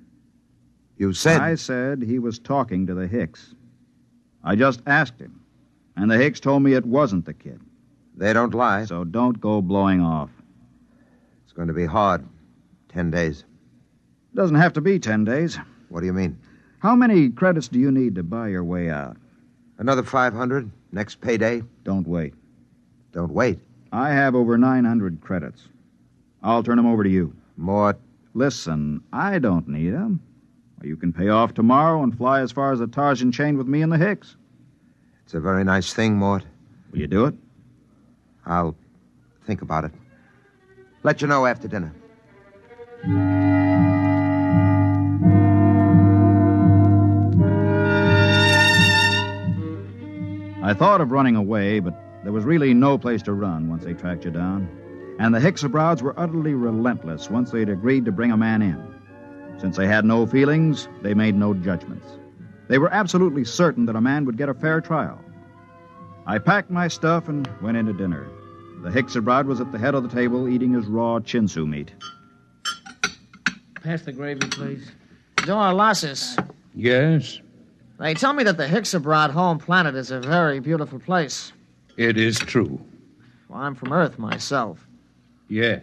You said... I said he was talking to the Hicks. I just asked him. And the Hicks told me it wasn't the kid. They don't lie. So don't go blowing off. It's going to be hard. 10 days. It doesn't have to be 10 days. What do you mean? How many credits do you need to buy your way out? Another 500. Next payday. Don't wait. Don't wait. I have over 900 credits. I'll turn them over to you. Mort. Listen, I don't need them. You can pay off tomorrow and fly as far as the Tarzan chain with me and the Hicks. It's a very nice thing, Mort. Will you do it? I'll think about it. Let you know after dinner. I thought of running away, but there was really no place to run once they tracked you down. And the Hixabrowds were utterly relentless once they'd agreed to bring a man in. Since they had no feelings, they made no judgments. They were absolutely certain that a man would get a fair trial. I packed my stuff and went in to dinner. The Hixabrod was at the head of the table eating his raw chinsu meat. Pass the gravy, please. Dorlasis. Yes? They tell me that the Hixabrod home planet is a very beautiful place. It is true. Well, I'm from Earth myself. Yes.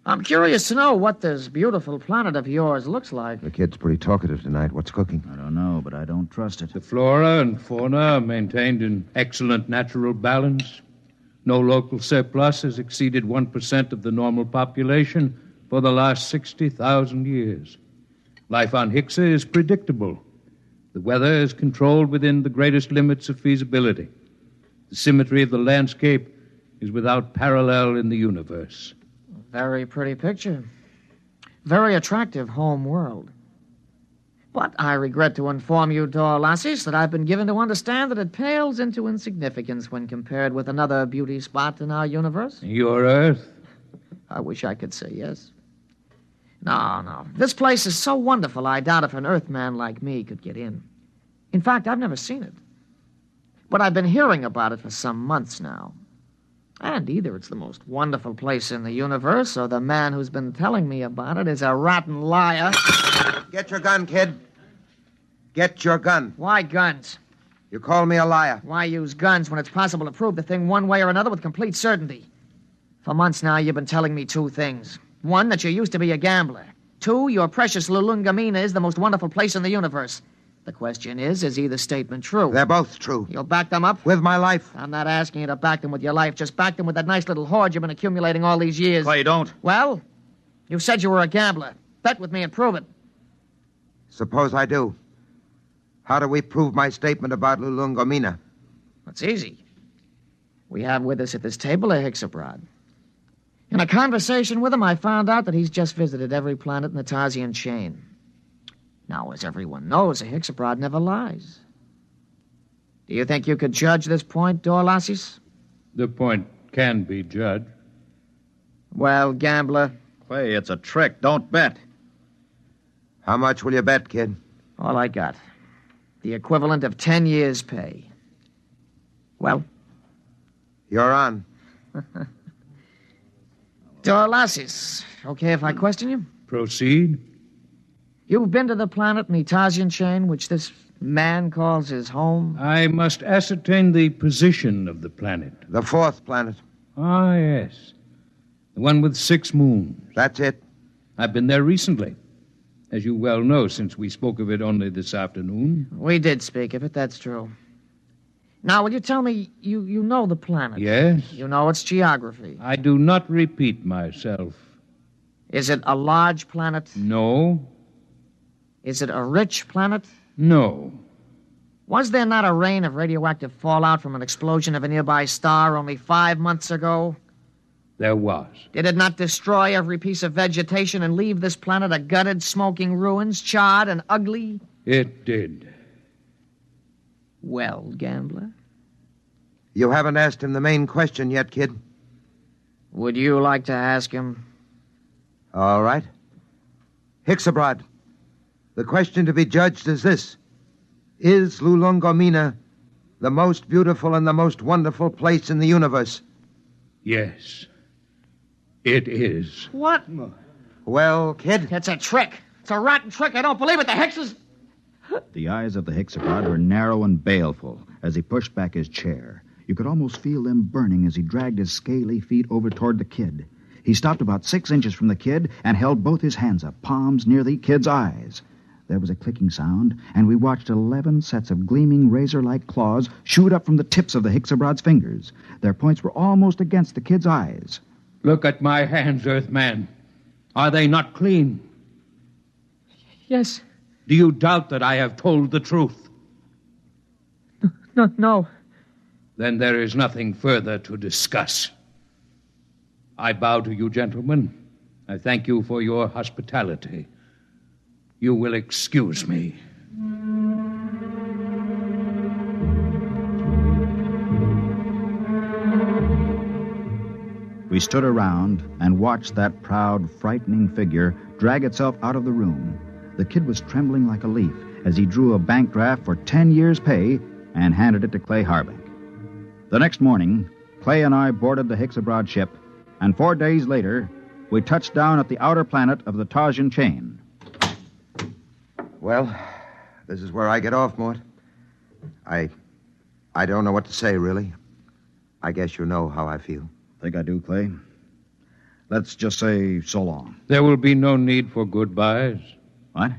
I'm curious to know what this beautiful planet of yours looks like. The kid's pretty talkative tonight. What's cooking? I don't know, but I don't trust it. The flora and fauna are maintained in excellent natural balance. No local surplus has exceeded 1% of the normal population for the last 60,000 years. Life on Hixa is predictable. The weather is controlled within the greatest limits of feasibility. The symmetry of the landscape is without parallel in the universe. Very pretty picture. Very attractive home world. But I regret to inform you, Dorlasis, that I've been given to understand that it pales into insignificance when compared with another beauty spot in our universe. Your Earth? I wish I could say yes. No. This place is so wonderful, I doubt if an Earthman like me could get in. In fact, I've never seen it. But I've been hearing about it for some months now. And either it's the most wonderful place in the universe, or the man who's been telling me about it is a rotten liar. Get your gun, kid. Get your gun. Why guns? You call me a liar. Why use guns when it's possible to prove the thing one way or another with complete certainty? For months now, you've been telling me two things. One, that you used to be a gambler. Two, your precious Lulungamina is the most wonderful place in the universe. The question is either statement true? They're both true. You'll back them up? With my life. I'm not asking you to back them with your life. Just back them with that nice little hoard you've been accumulating all these years. Clay, don't. Well, you said you were a gambler. Bet with me and prove it. Suppose I do. How do we prove my statement about Lulungomina? It's easy. We have with us at this table a Hixabrod. In a conversation with him, I found out that he's just visited every planet in the Tarsian chain. Now, as everyone knows, a Hexabrod never lies. Do you think you could judge this point, Dorlasis? The point can be judged. Well, gambler. Clay, it's a trick. Don't bet. How much will you bet, kid? All I got. The equivalent of 10 years' pay. Well? You're on. Dorlasis, okay if I question you? Proceed. You've been to the planet in the Tarsian chain, which this man calls his home? I must ascertain the position of the planet. The fourth planet. Ah, yes. The one with 6 moons. That's it. I've been there recently. As you well know, since we spoke of it only this afternoon. We did speak of it, that's true. Now, will you tell me, you know the planet? Yes. You know its geography? I do not repeat myself. Is it a large planet? No. Is it a rich planet? No. Was there not a rain of radioactive fallout from an explosion of a nearby star only 5 months ago? There was. Did it not destroy every piece of vegetation and leave this planet a gutted, smoking ruins, charred and ugly? It did. Well, gambler? You haven't asked him the main question yet, kid. Would you like to ask him? All right. Hexabrod, the question to be judged is this. Is Lulongomina the most beautiful and the most wonderful place in the universe? Yes. It is. What? Well, kid? It's a trick. It's a rotten trick. I don't believe it. The hex is... The eyes of the Hexabrod were narrow and baleful as he pushed back his chair. You could almost feel them burning as he dragged his scaly feet over toward the kid. He stopped about 6 inches from the kid and held both his hands up, palms near the kid's eyes. There was a clicking sound, and we watched 11 sets of gleaming razor-like claws shoot up from the tips of the Hexabrod's fingers. Their points were almost against the kid's eyes. Look at my hands, Earthman. Are they not clean? Yes. Do you doubt that I have told the truth? No. Then there is nothing further to discuss. I bow to you, gentlemen. I thank you for your hospitality. You will excuse me. We stood around and watched that proud, frightening figure drag itself out of the room. The kid was trembling like a leaf as he drew a bank draft for 10 years' pay and handed it to Clay Harbank. The next morning, Clay and I boarded the Hexabrod ship, and 4 days later, we touched down at the outer planet of the Tarsian chain. Well, this is where I get off, Mort. I don't know what to say, really. I guess you know how I feel. Think I do, Clay? Let's just say so long. There will be no need for goodbyes. What?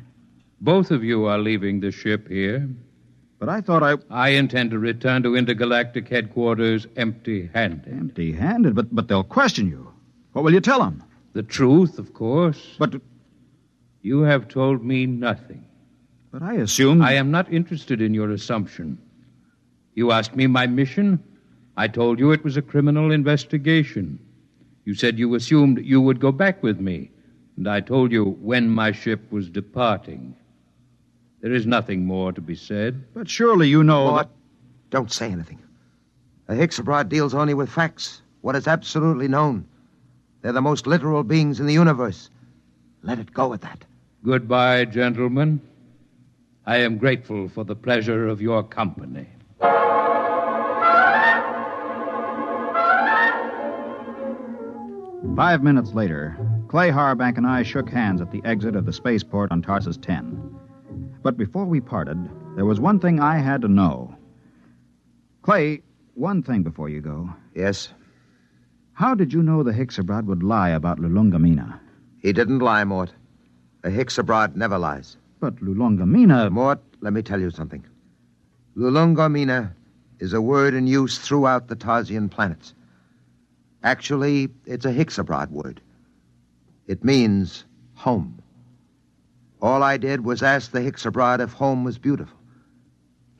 Both of you are leaving the ship here. But I thought I intend to return to intergalactic headquarters empty-handed. Empty-handed? But they'll question you. What will you tell them? The truth, of course. But you have told me nothing. But I assumed... I am not interested in your assumption. You asked me my mission. I told you it was a criminal investigation. You said you assumed you would go back with me, and I told you when my ship was departing. There is nothing more to be said. But surely you know... Mort, don't say anything. The Hexabrod deals only with facts, what is absolutely known. They're the most literal beings in the universe. Let it go at that. Goodbye, gentlemen. I am grateful for the pleasure of your company. Five minutes later, Clay Harbank and I shook hands at the exit of the spaceport on Tarsus 10. But before we parted, there was one thing I had to know. Clay, one thing before you go. Yes? How did you know the Hexabrod would lie about Lulongamina? He didn't lie, Mort. The Hexabrod never lies. But Lulongamina... Mort, let me tell you something. Lulongamina is a word in use throughout the Tarsian planets. Actually, it's a Hexabrod word. It means home. All I did was ask the Hexabrod if home was beautiful.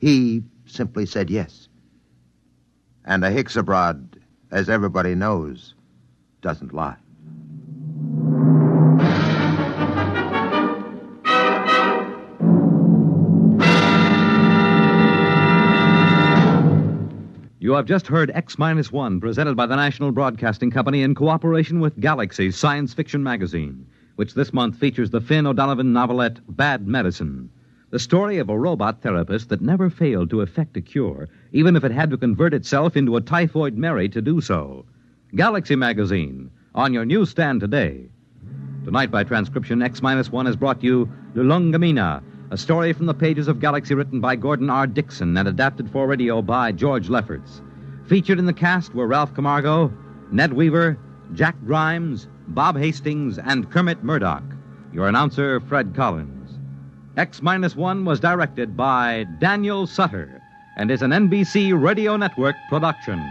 He simply said yes. And a Hexabrod, as everybody knows, doesn't lie. You have just heard X-1, presented by the National Broadcasting Company in cooperation with Galaxy's science fiction magazine, which this month features the Finn O'Donovan novelette Bad Medicine, the story of a robot therapist that never failed to effect a cure, even if it had to convert itself into a typhoid Mary to do so. Galaxy magazine, on your newsstand today. Tonight, by transcription, X-1 has brought you Lulungamina, a story from the pages of Galaxy written by Gordon R. Dixon and adapted for radio by George Lefferts. Featured in the cast were Ralph Camargo, Ned Weaver, Jack Grimes, Bob Hastings, and Kermit Murdoch. Your announcer, Fred Collins. X-1 was directed by Daniel Sutter and is an NBC Radio Network production.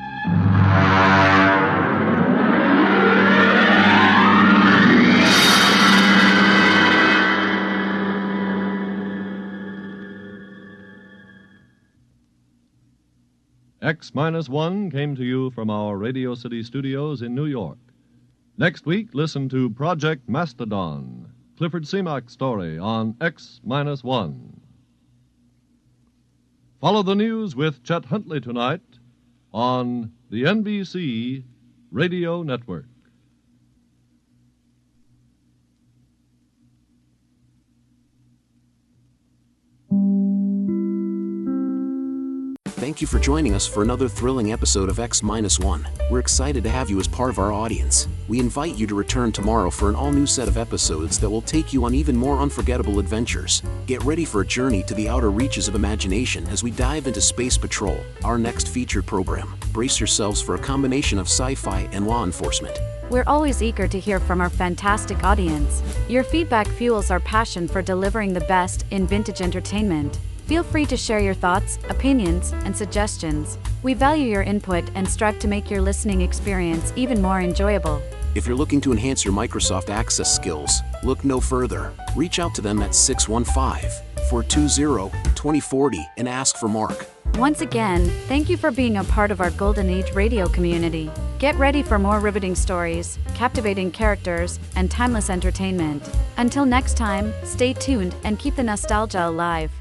X-1 came to you from our Radio City studios in New York. Next week, listen to Project Mastodon, Clifford Seamock's story on X-1. Follow the news with Chet Huntley tonight on the NBC Radio Network. Thank you for joining us for another thrilling episode of X-1. We're excited to have you as part of our audience. We invite you to return tomorrow for an all-new set of episodes that will take you on even more unforgettable adventures. Get ready for a journey to the outer reaches of imagination as we dive into Space Patrol, our next featured program. Brace yourselves for a combination of sci-fi and law enforcement. We're always eager to hear from our fantastic audience. Your feedback fuels our passion for delivering the best in vintage entertainment. Feel free to share your thoughts, opinions, and suggestions. We value your input and strive to make your listening experience even more enjoyable. If you're looking to enhance your Microsoft Access skills, look no further. Reach out to them at 615-420-2040 and ask for Mark. Once again, thank you for being a part of our Golden Age radio community. Get ready for more riveting stories, captivating characters, and timeless entertainment. Until next time, stay tuned and keep the nostalgia alive.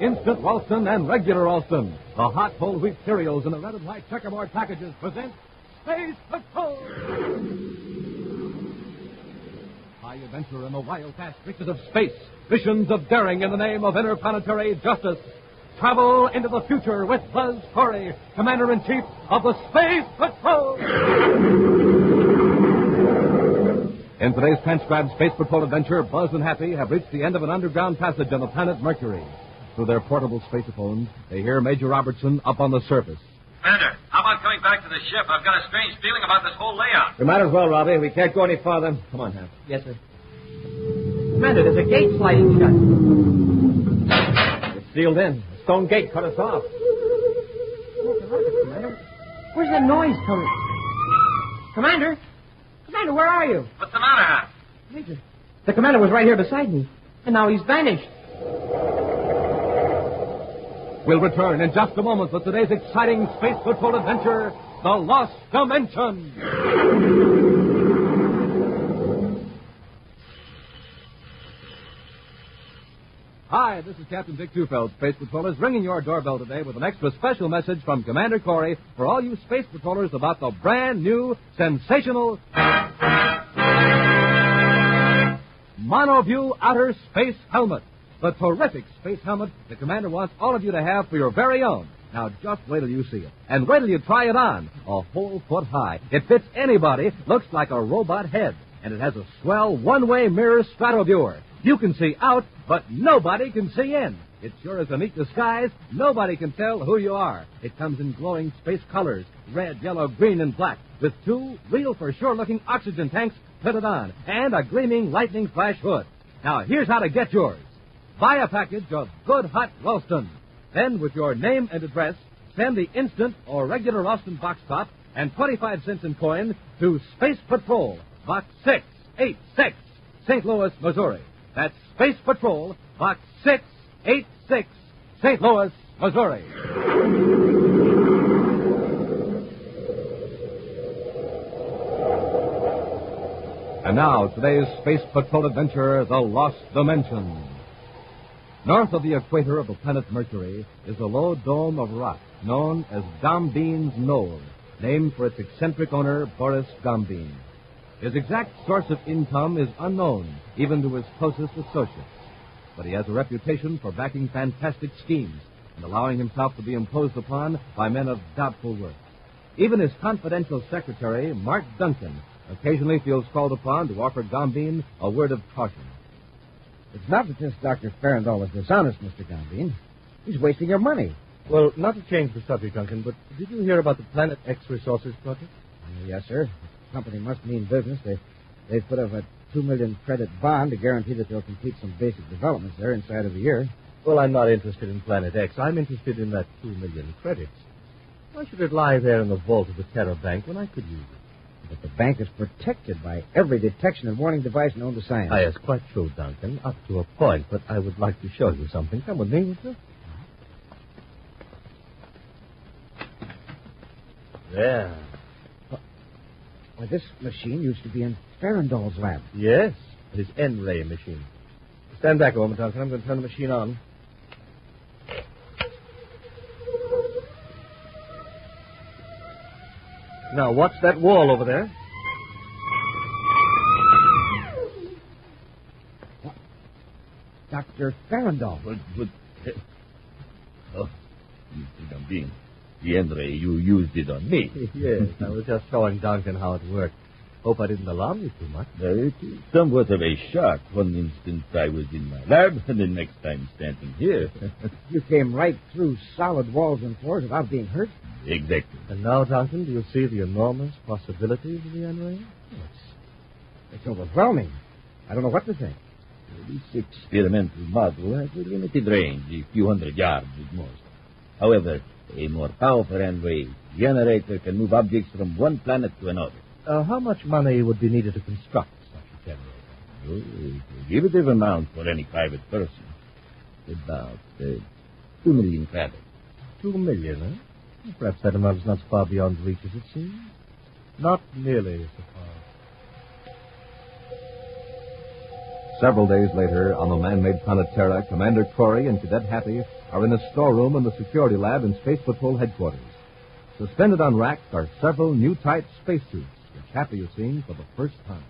Instant Ralston and regular Ralston, the hot whole wheat cereals in the red and white checkerboard packages present Space Patrol! High adventure in the wild, fast reaches of space. Missions of daring in the name of interplanetary justice. Travel into the future with Buzz Corey, Commander-in-Chief of the Space Patrol! In today's transcribed Space Patrol adventure, Buzz and Happy have reached the end of an underground passage on the planet Mercury. Through their portable spacephones, they hear Major Robertson up on the surface. Commander, how about coming back to the ship? I've got a strange feeling about this whole layout. We might as well, Robbie. We can't go any farther. Come on, Hap. Yes, sir. Commander, there's a gate sliding shut. It's sealed in. A stone gate cut us off. Commander. Where's that noise coming? Commander? Commander, where are you? What's the matter, Hap? Major, the commander was right here beside me, and now he's vanished. We'll return in just a moment with today's exciting Space Patrol adventure, The Lost Dimension. Hi, this is Captain Dick Tufeld, Space Patrollers, ringing your doorbell today with an extra special message from Commander Corey for all you Space Patrollers about the brand new, sensational Monoview Outer Space Helmet. The terrific space helmet the Commander wants all of you to have for your very own. Now, just wait till you see it. And wait till you try it on. A whole foot high. It fits anybody, looks like a robot head. And it has a swell one-way mirror stratoviewer. You can see out, but nobody can see in. It sure is a neat disguise. Nobody can tell who you are. It comes in glowing space colors, red, yellow, green, and black, with two real-for-sure-looking oxygen tanks fitted on, and a gleaming lightning flash hood. Now, here's how to get yours. Buy a package of good hot Ralston. Then, with your name and address, send the instant or regular Ralston box top and 25 cents in coin to Space Patrol, Box 686, St. Louis, Missouri. That's Space Patrol, Box 686, St. Louis, Missouri. And now, today's Space Patrol adventure, The Lost Dimension. North of the equator of the planet Mercury is a low dome of rock known as Gombine's Knoll, named for its eccentric owner, Boris Gombine. His exact source of income is unknown, even to his closest associates. But he has a reputation for backing fantastic schemes and allowing himself to be imposed upon by men of doubtful worth. Even his confidential secretary, Mark Duncan, occasionally feels called upon to offer Gombine a word of caution. It's not that this Dr. Farandol is dishonest, Mr. Gombine. He's wasting your money. Well, not to change the subject, Duncan, but did you hear about the Planet X Resources project? Yes, sir. The company must mean business. They've put up a 2 million credit bond to guarantee that they'll complete some basic developments there inside of a year. Well, I'm not interested in Planet X. I'm interested in that 2 million credits. Why should it lie there in the vault of the Terror Bank when I could use it? But the bank is protected by every detection and warning device known to science. Yes, quite true, Duncan, up to a point, but I would like to show you something. Come with me, will you? There. Why, this machine used to be in Farandol's lab. Yes, his N-ray machine. Stand back a moment, Duncan. I'm going to turn the machine on. Now, watch that wall over there. Dr. Farandol. Oh, Mr. Gambino, the N-ray, you used it on me. Yes, I was just showing Duncan how it worked. Hope I didn't alarm you too much. It is somewhat of a shock. One instant I was in my lab, and the next time standing here. You came right through solid walls and floors without being hurt? Exactly. And now, Duncan, do you see the enormous possibilities of the N-ray? It's overwhelming. I don't know what to think. This experimental model has a limited range, a few hundred yards at most. However, a more powerful N-ray generator can move objects from one planet to another. How much money would be needed to construct such a generator? A prohibitive amount for any private person. About 2 million credits. 2 million, huh? Perhaps that amount is not so far beyond reach as it seems. Not nearly so far. Several days later, on the man-made planet Terra, Commander Corey and Cadet Happy are in a storeroom in the security lab in Space Patrol headquarters. Suspended on racks are several new type spacesuits, which Happy is seeing for the first time.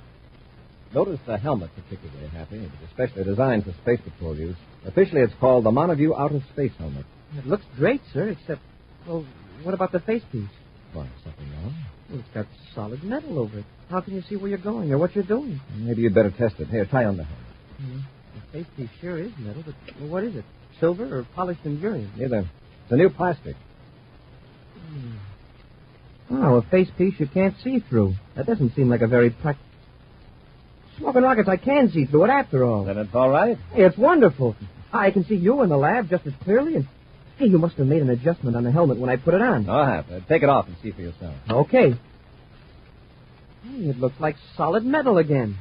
Notice the helmet particularly, Happy. It is especially designed for Space Patrol use. Officially, it's called the Monoview Outer Space Helmet. It looks great, sir, except, well, what about the facepiece? Why, something wrong? Well, it's got solid metal over it. How can you see where you're going or what you're doing? Maybe you'd better test it. Here, try on the helmet. The facepiece sure is metal, but well, what is it? Silver or polished endurium? Neither. It's a new plastic. Oh, a facepiece you can't see through. That doesn't seem like a very practical... Smoking rockets, I can see through it after all. Then it's all right? Hey, it's wonderful. I can see you in the lab just as clearly, and... Hey, you must have made an adjustment on the helmet when I put it on. I have. Take it off and see for yourself. Okay. Hey, it looks like solid metal again.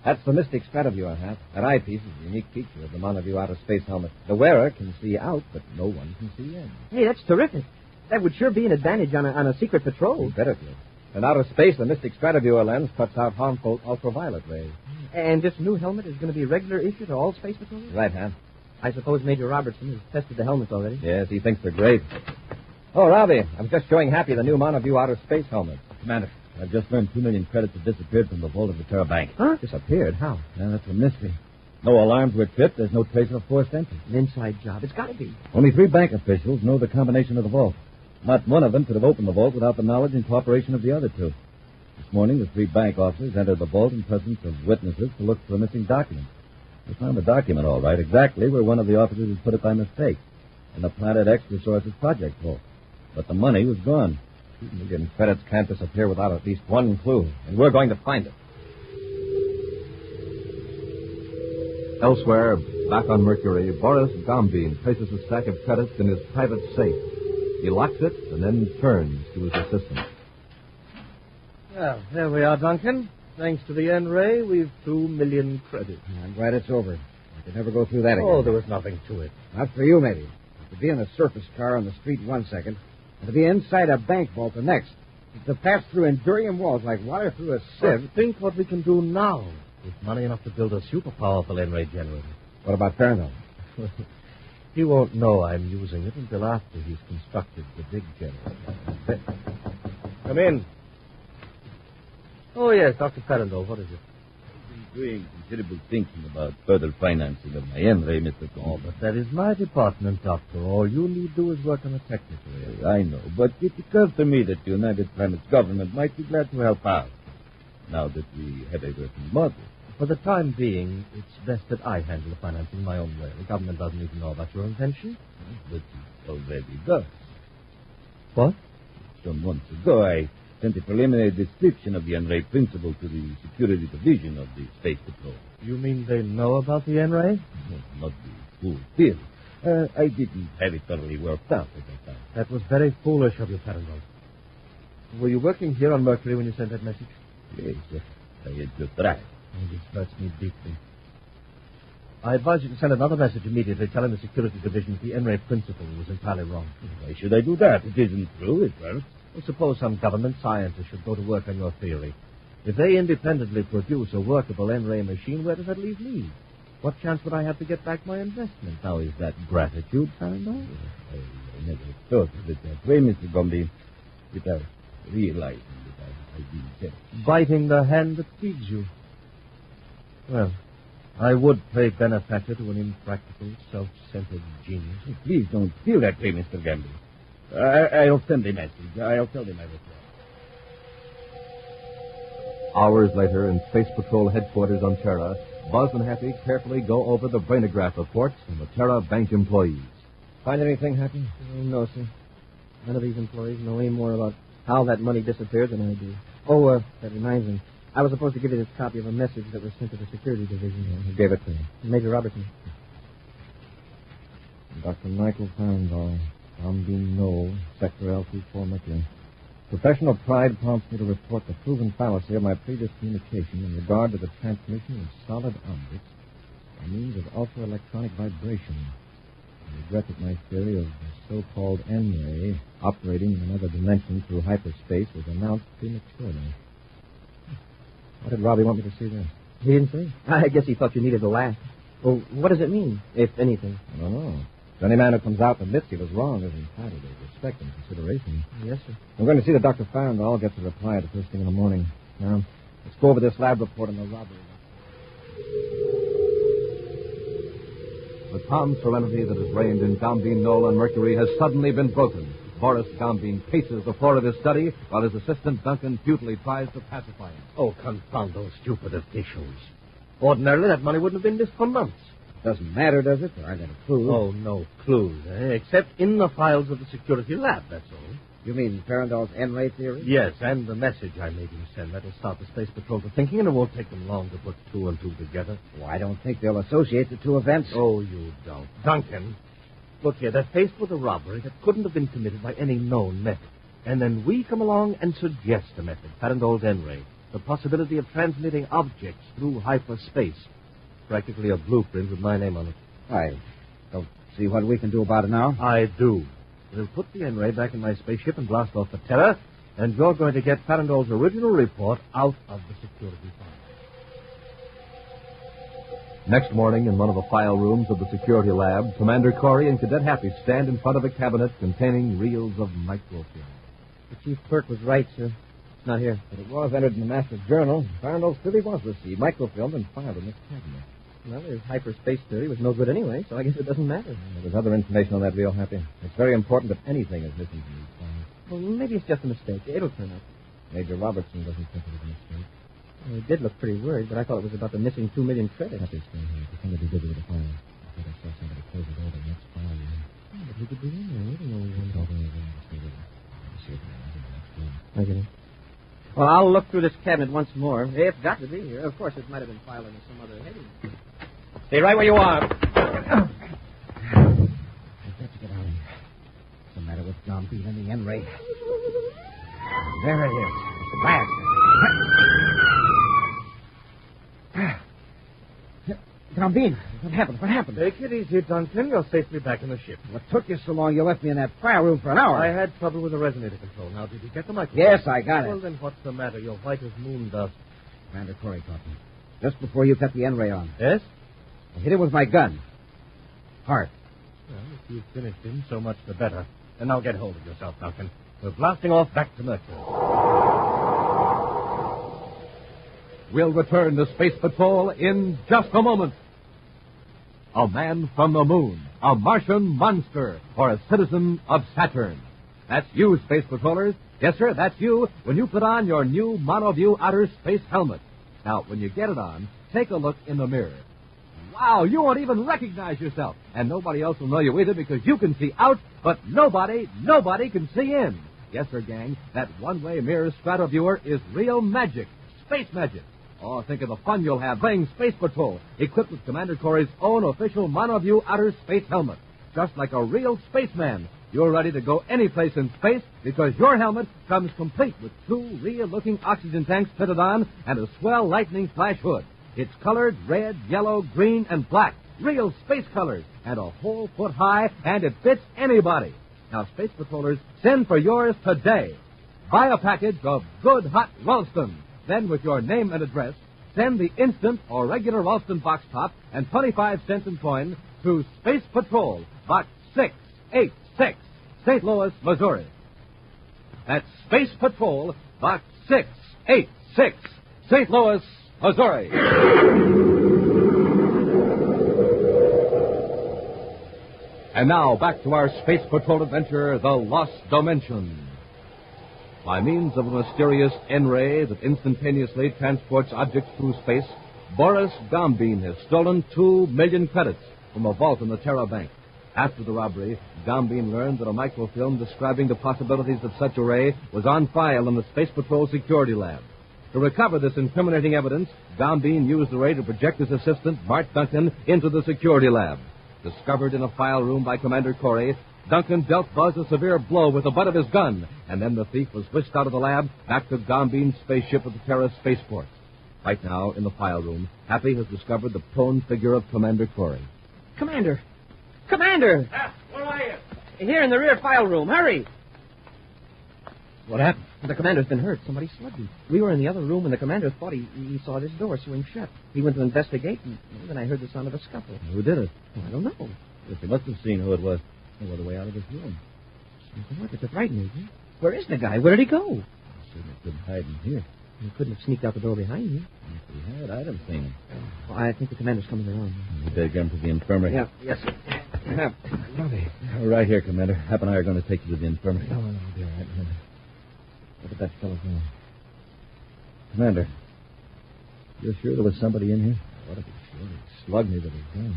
That's the Mystic Strataviewer hat. That eyepiece is a unique feature of the Monoview Outer Space Helmet. The wearer can see out, but no one can see in. Hey, that's terrific. That would sure be an advantage on a secret patrol. You better be. In outer space, the Mystic Strataviewer lens cuts out harmful ultraviolet rays. And this new helmet is going to be regular issue to all space patrols? Right, Ham. I suppose Major Robertson has tested the helmets already. Yes, he thinks they're great. Oh, Robbie, I was just showing Happy the new Monoview Outer Space Helmet. Commander, I've just learned 2 million credits have disappeared from the vault of the Terra Bank. Huh? Disappeared? How? Yeah, that's a mystery. No alarms were tripped. There's no trace of a forced entry. An inside job. It's got to be. Only 3 bank officials know the combination of the vault. Not one of them could have opened the vault without the knowledge and cooperation of the other 2. This morning, the 3 bank officers entered the vault in presence of witnesses to look for a missing document. They found the document, all right, exactly where one of the officers had put it by mistake, in the Planet X Resources project vault. But the money was gone. 2 million credits can't disappear without at least one clue, and we're going to find it. Elsewhere, back on Mercury, Boris Gombine places a stack of credits in his private safe. He locks it and then turns to his assistant. Well, there we are, Duncan. Thanks to the N-ray, we've 2 million credits. I'm glad it's over. I could never go through that again. Oh, there was nothing to it. Not for you, maybe. To be in a surface car on the street 1 second, and to be inside a bank vault the next. To pass through enduring walls like water through a sieve. Think what we can do now with money enough to build a super powerful N-ray generator. What about Farrell? He won't know I'm using it until after he's constructed the big generator. Come in. Oh, yes, Dr. Farrell, what is it? I've been doing considerable thinking about further financing of my N-ray, Mr. Cole. But that is my department, Doctor. All you need do is work on a technical area. I know, but it occurs to me that the United Planets government might be glad to help out, now that we have a working model. For the time being, it's best that I handle the financing my own way. The government doesn't need to know about your invention. But it already does. What? Some months ago, I sent a preliminary description of the N-ray principle to the security division of the Space Patrol. You mean they know about the N-ray? No, not the full theory. I didn't have it thoroughly worked out at that time. That was very foolish of you, Farrell. Were you working here on Mercury when you sent that message? Yes, I had just arrived. Oh, this hurts me deeply. I advise you to send another message immediately telling the security division that the N-ray principle was entirely wrong. Why should I do that? It isn't true, it works. Well, suppose some government scientist should go to work on your theory. If they independently produce a workable N-ray machine, where does that leave me? What chance would I have to get back my investment? Now, is that gratitude, Farrell? I never thought of it that way, Mr. Gombe, without realizing that I've been kept. Biting the hand that feeds you. Well, I would play benefactor to an impractical, self-centered genius. Please don't feel that way, Mr. Gamble. I'll send a message. I'll tell them I was there. Hours later, in Space Patrol headquarters on Terra, Buzz and Happy carefully go over the brainograph reports from the Terra bank employees. Find anything, Happy? No, sir. None of these employees know any more about how that money disappeared than I do. Oh, that reminds me. I was supposed to give you this copy of a message that was sent to the security division. Who gave it to you? Major Robertson. Dr. Michael Farrell, Tom Bean Knoll, Sector L24 Mercury. Professional pride prompts me to report the proven fallacy of my previous communication in regard to the transmission of solid objects by means of ultra-electronic vibration. I regret that my theory of the so-called N-ray operating in another dimension through hyperspace was announced prematurely. Why did Robbie want me to see this? He didn't say. I guess he thought you needed to laugh. Well, what does it mean, if anything? I don't know. So any man who comes out and admits he was wrong is entitled to respect and consideration. Yes, sir. I'm going to see that Dr. Farrell gets a reply the first thing in the morning. Now, let's go over this lab report on the robbery. The calm serenity that has reigned in Gambine Knoll and Mercury has suddenly been broken. Boris Gambine paces the floor of his study while his assistant Duncan futilely tries to pacify him. Oh, confound those stupid officials. Ordinarily, that money wouldn't have been missed for months. Doesn't matter, does it? There aren't any clues. Oh, no clues, except in the files of the security lab, that's all. You mean Farrell's N-ray theory? Yes, and the message I made him send. That'll start the Space Patrol to thinking, and it won't take them long to put two and two together. Well, I don't think they'll associate the two events. Oh, you don't. Duncan, look here, they're faced with a robbery that couldn't have been committed by any known method. And then we come along and suggest a method, Farrell's N-ray, the possibility of transmitting objects through hyperspace. Practically a blueprint with my name on it. I don't see what we can do about it now. I do. We'll put the N-ray back in my spaceship and blast off the Terra, and you're going to get Farrell's original report out of the security file. Next morning, in one of the file rooms of the security lab, Commander Corey and Cadet Happy stand in front of a cabinet containing reels of microfilm. The chief clerk was right, sir. It's not here. But it was entered in the Master's Journal. Farrell's theory was received, microfilmed, and filed in this cabinet. Well, his hyperspace theory was no good anyway, so I guess it doesn't matter. There's other information on that reel, Happy. It's very important that anything is missing from these files. Well, maybe it's just a mistake. It'll turn up. Major Robertson doesn't think it was a mistake. Well, he did look pretty worried, but I thought it was about the missing 2 million credits. Happy, stay here. Pretend to be busy with the file. I thought I saw somebody close the door to the next file. Oh, but he could be in there. We don't know where Don't open the room. Stay with me. See if there's anything in the next room. I get it. Well, I'll look through this cabinet once more. It's got to be here. Of course, it might have been filed under some other heading. Stay right where you are. I've got to get out of here. What's the matter with John Bean and the N-ray? There it is. Blast. Gambin, what happened? What happened? Take it easy, Duncan. You're safely back in the ship. What took you so long? You left me in that fire room for an hour. I had trouble with the resonator control. Now, did you get the microphone? Yes, I got it. Well, then what's the matter? You're white as moon dust. Commander Corey talking. Just before you cut the N-ray on. Yes? I hit him with my gun. Hard. Well, if you've finished him, so much the better. And now get hold of yourself, Duncan. We're blasting off back to Mercury. We'll return to Space Patrol in just a moment. A man from the moon, a Martian monster, or a citizen of Saturn. That's you, Space Patrollers. Yes, sir, that's you when you put on your new Monoview Outer Space helmet. Now, when you get it on, take a look in the mirror. Wow, you won't even recognize yourself. And nobody else will know you either because you can see out, but nobody can see in. Yes, sir, gang, that one-way mirror stratoviewer is real magic. Space magic. Oh, think of the fun you'll have playing Space Patrol, equipped with Commander Corey's own official Monoview Outer Space helmet. Just like a real spaceman, you're ready to go any place in space because your helmet comes complete with two real-looking oxygen tanks fitted on and a swell lightning flash hood. It's colored red, yellow, green, and black. Real space colors. And a whole foot high, and it fits anybody. Now, Space Patrollers, send for yours today. Buy a package of good hot Ralston. Then, with your name and address, send the instant or regular Ralston box top and 25 cents in coin to Space Patrol, Box 686, St. Louis, Missouri. That's Space Patrol, Box 686, St. Louis, Missouri. And now, back to our Space Patrol adventure, The Lost Dimension. By means of a mysterious N-ray that instantaneously transports objects through space, Boris Gambin has stolen 2 million credits from a vault in the Terra Bank. After the robbery, Gambin learned that a microfilm describing the possibilities of such a ray was on file in the Space Patrol Security Lab. To recover this incriminating evidence, Gambin used the ray to project his assistant, Bart Duncan, into the security lab. Discovered in a file room by Commander Corey, Duncan dealt Buzz a severe blow with the butt of his gun, and then the thief was whisked out of the lab back to Gambin's spaceship at the Terra spaceport. Right now, in the file room, Happy has discovered the prone figure of Commander Corey. Commander! Commander! Where are you? Here in the rear file room. Hurry! What happened? The commander's been hurt. Somebody slugged him. We were in the other room, and the commander thought he saw this door swing shut. He went to investigate, and then I heard the sound of a scuffle. Who did it? I don't know. Yes, they must have seen who it was. They were the way out of this room. It's a frightening. Where is the guy? Where did he go? I certainly couldn't hide in here. He couldn't have sneaked out the door behind you. If he had, I'd have seen him. Oh, I think the commander's coming around. We better get him to the infirmary. Yeah, yes, sir. Right here, Commander. Hap and I are going to take you to the infirmary. No, I'll be all right, Commander. Look at that fellow going. Commander, you're sure there was somebody in here? What if he sure he slugged me with his gun?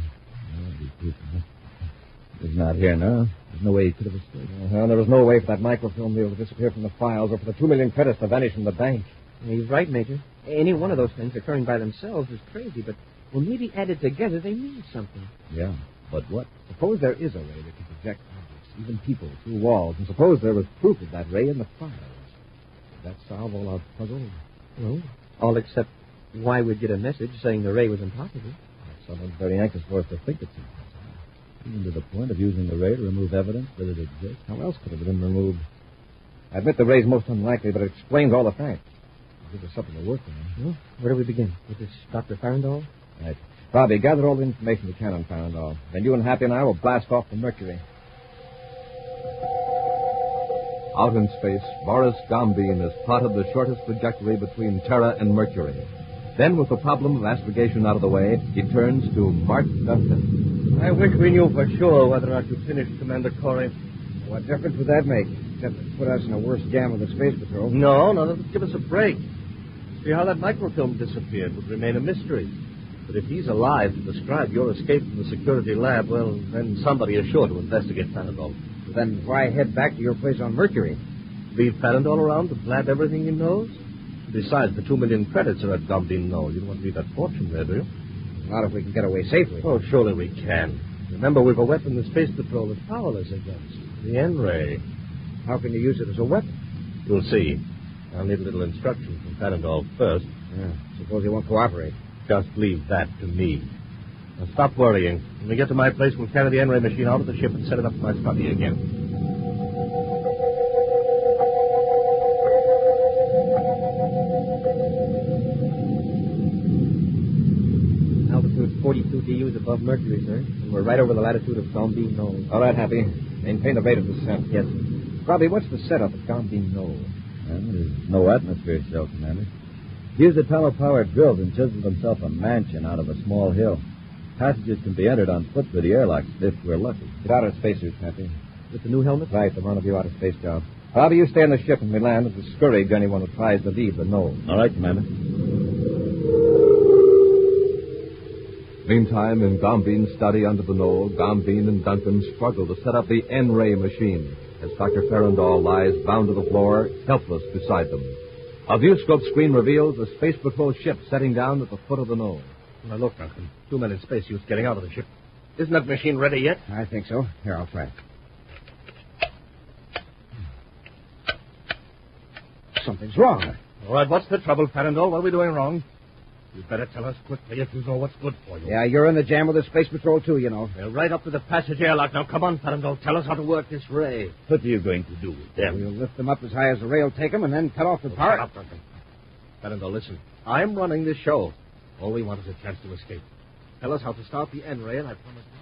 He's not here now. There's no way he could have escaped. Well, there was no way for that microfilm deal to disappear from the files or for the 2 million credits to vanish from the bank. He's right, Major. Any one of those things occurring by themselves is crazy, but when maybe added together, they mean something. Yeah, but what? Suppose there is a ray that can project objects, even people, through walls, and suppose there was proof of that ray in the files. Would that solve all our puzzles? Well, all except why we'd get a message saying the ray was impossible. Someone's very anxious for us to think it's impossible. Even to the point of using the ray to remove evidence that it exists. How else could it have been removed? I admit the ray's most unlikely, but it explains all the facts. Give us something to work on. Well, where do we begin? With this Dr. Farandall? Right. Bobby, gather all the information you can on Farandall. Then you and Happy and I will blast off to Mercury. Out in space, Boris Gambin has plotted the shortest trajectory between Terra and Mercury. Then, with the problem of astrogation out of the way, he turns to Mark Duncan. I wish we knew for sure whether or not you finished, Commander Corey. What difference would that make? Except to put us in a worse jam with the Space Patrol. No, that would give us a break. See, how that microfilm disappeared would remain a mystery. But if he's alive to describe your escape from the security lab, well, then somebody is sure to investigate Farandall. Then why head back to your place on Mercury? Leave Farandall around to blab everything he knows? Besides, the 2 million credits are at Gambin Knoll. You don't want to leave that fortune there, do you? Not if we can get away safely. Oh, surely we can. Remember, we've a weapon the Space Patrol is powerless against. The N-ray. How can you use it as a weapon? You'll see. I'll need a little instruction from Farandall first. Yeah. Suppose he won't cooperate. Just leave that to me. Now stop worrying. When we get to my place, we'll carry the N-ray machine out of the ship and set it up in my study again. Altitude 42 DUs above Mercury, sir. And we're right over the latitude of Gambine Knoll. All right, Happy. Maintain the rate of descent. Yes, sir. Robbie, what's the setup at Gambine Knoll? Well, there's no atmosphere cell, Commander. He's a tunnel-powered drilled and chiseled himself a mansion out of a small hill. Passages can be entered on foot through the airlocks if we're lucky. Get out of spacesuit, Happy. With the new helmet? Right, the rendezvous out of space job. Robbie, you stay on the ship when we land and discourage anyone who tries to leave the knoll. All right, Commander. Meantime, in Gambine's study under the knoll, Gambine and Duncan struggle to set up the N-ray machine as Dr. Farandall lies bound to the floor, helpless beside them. A viewscope screen reveals a Space Patrol ship setting down at the foot of the knoll. Now, look, Duncan. 2 men in spacesuits getting out of the ship. Isn't that machine ready yet? I think so. Here, I'll try it. Something's wrong. All right, what's the trouble, Farandall? What are we doing wrong? You'd better tell us quickly if you know what's good for you. Yeah, you're in the jam with the Space Patrol, too, you know. We're right up to the passage airlock. Now, come on, Farandall. Tell us how to work this ray. What are you going to do with them? We'll lift them up as high as the ray will take them and then cut off the power. Shut up, Duncan. Farandall, listen. I'm running this show. All we want is a chance to escape. Tell us how to start the N-ray, and I promise you...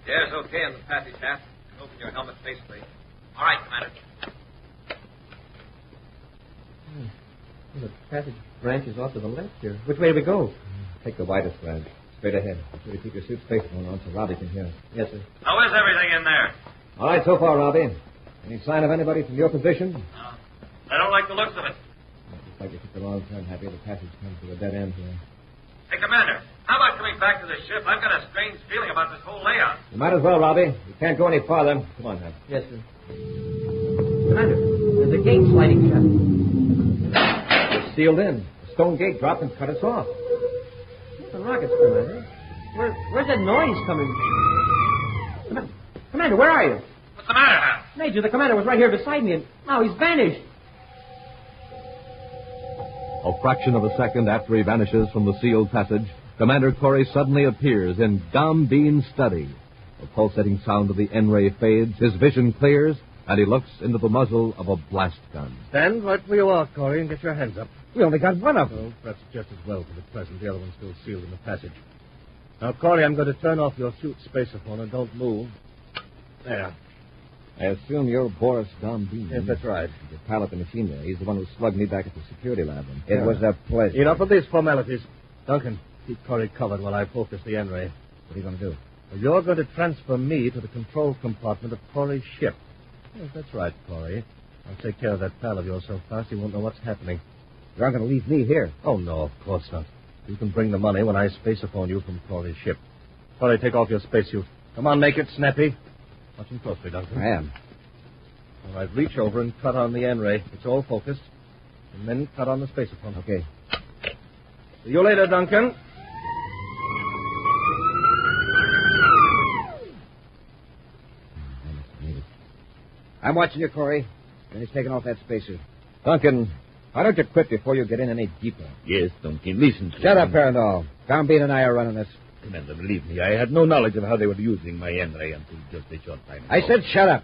Yes, okay, in the passage hatch. Open your helmet faceplate. All right, Commander. The passage branch is off to the left here. Which way do we go? Take the widest branch. Straight ahead. Be sure to keep your suit spacephone on so Robbie can hear us. Yes, sir. How is everything in there? All right, so far, Robbie. Any sign of anybody from your position? I don't like the looks of it. Looks like you took the wrong turn, Happy. The passage comes to a dead end here. Hey, Commander, how about coming back to the ship? I've got a strange feeling about this whole layout. You might as well, Robbie. You can't go any farther. Come on, Happy. Yes, sir. Commander, there's a gate sliding shut. It's sealed in. The stone gate dropped and cut us off. The rockets, Commander. Where's that noise coming? Commander, where are you? What's the matter, Hal? Major, the commander was right here beside me, and now he's vanished. A fraction of a second after he vanishes from the sealed passage, Commander Corey suddenly appears in Gambine's study. The pulsating sound of the N-ray fades, his vision clears, and he looks into the muzzle of a blast gun. Stand right where you are, Corey, and get your hands up. We only got one of them. Well, perhaps just as well for the present. The other one's still sealed in the passage. Now, Corey, I'm going to turn off your suit spaceophone and don't move. There. I assume you're Boris Gambine. Yes, that's right. The pilot of the machine there. He's the one who slugged me back at the security lab. It was a pleasure. Enough of these formalities. Duncan, keep Corey covered while I focus the N-ray. What are you going to do? Well, you're going to transfer me to the control compartment of Corey's ship. Yes, that's right, Corey. I'll take care of that pal of yours so fast he won't know what's happening. You're not going to leave me here. Oh, no, of course not. You can bring the money when I spaceophone you from Corey's ship. Corey, take off your spacesuit. Come on, make it snappy. Watch him closely, Duncan. I am. All right, reach over and cut on the N-ray. It's all focused. And then cut on the spaceophone. Okay. See you later, Duncan. I'm watching you, Corey. Then he's taking off that spacesuit. Duncan, why don't you quit before you get in any deeper? Yes, Duncan, listen to Shut up, Farandall. Gambine and I are running this. Commander, believe me, I had no knowledge of how they were using my N-ray until just a short time ago. I said shut up.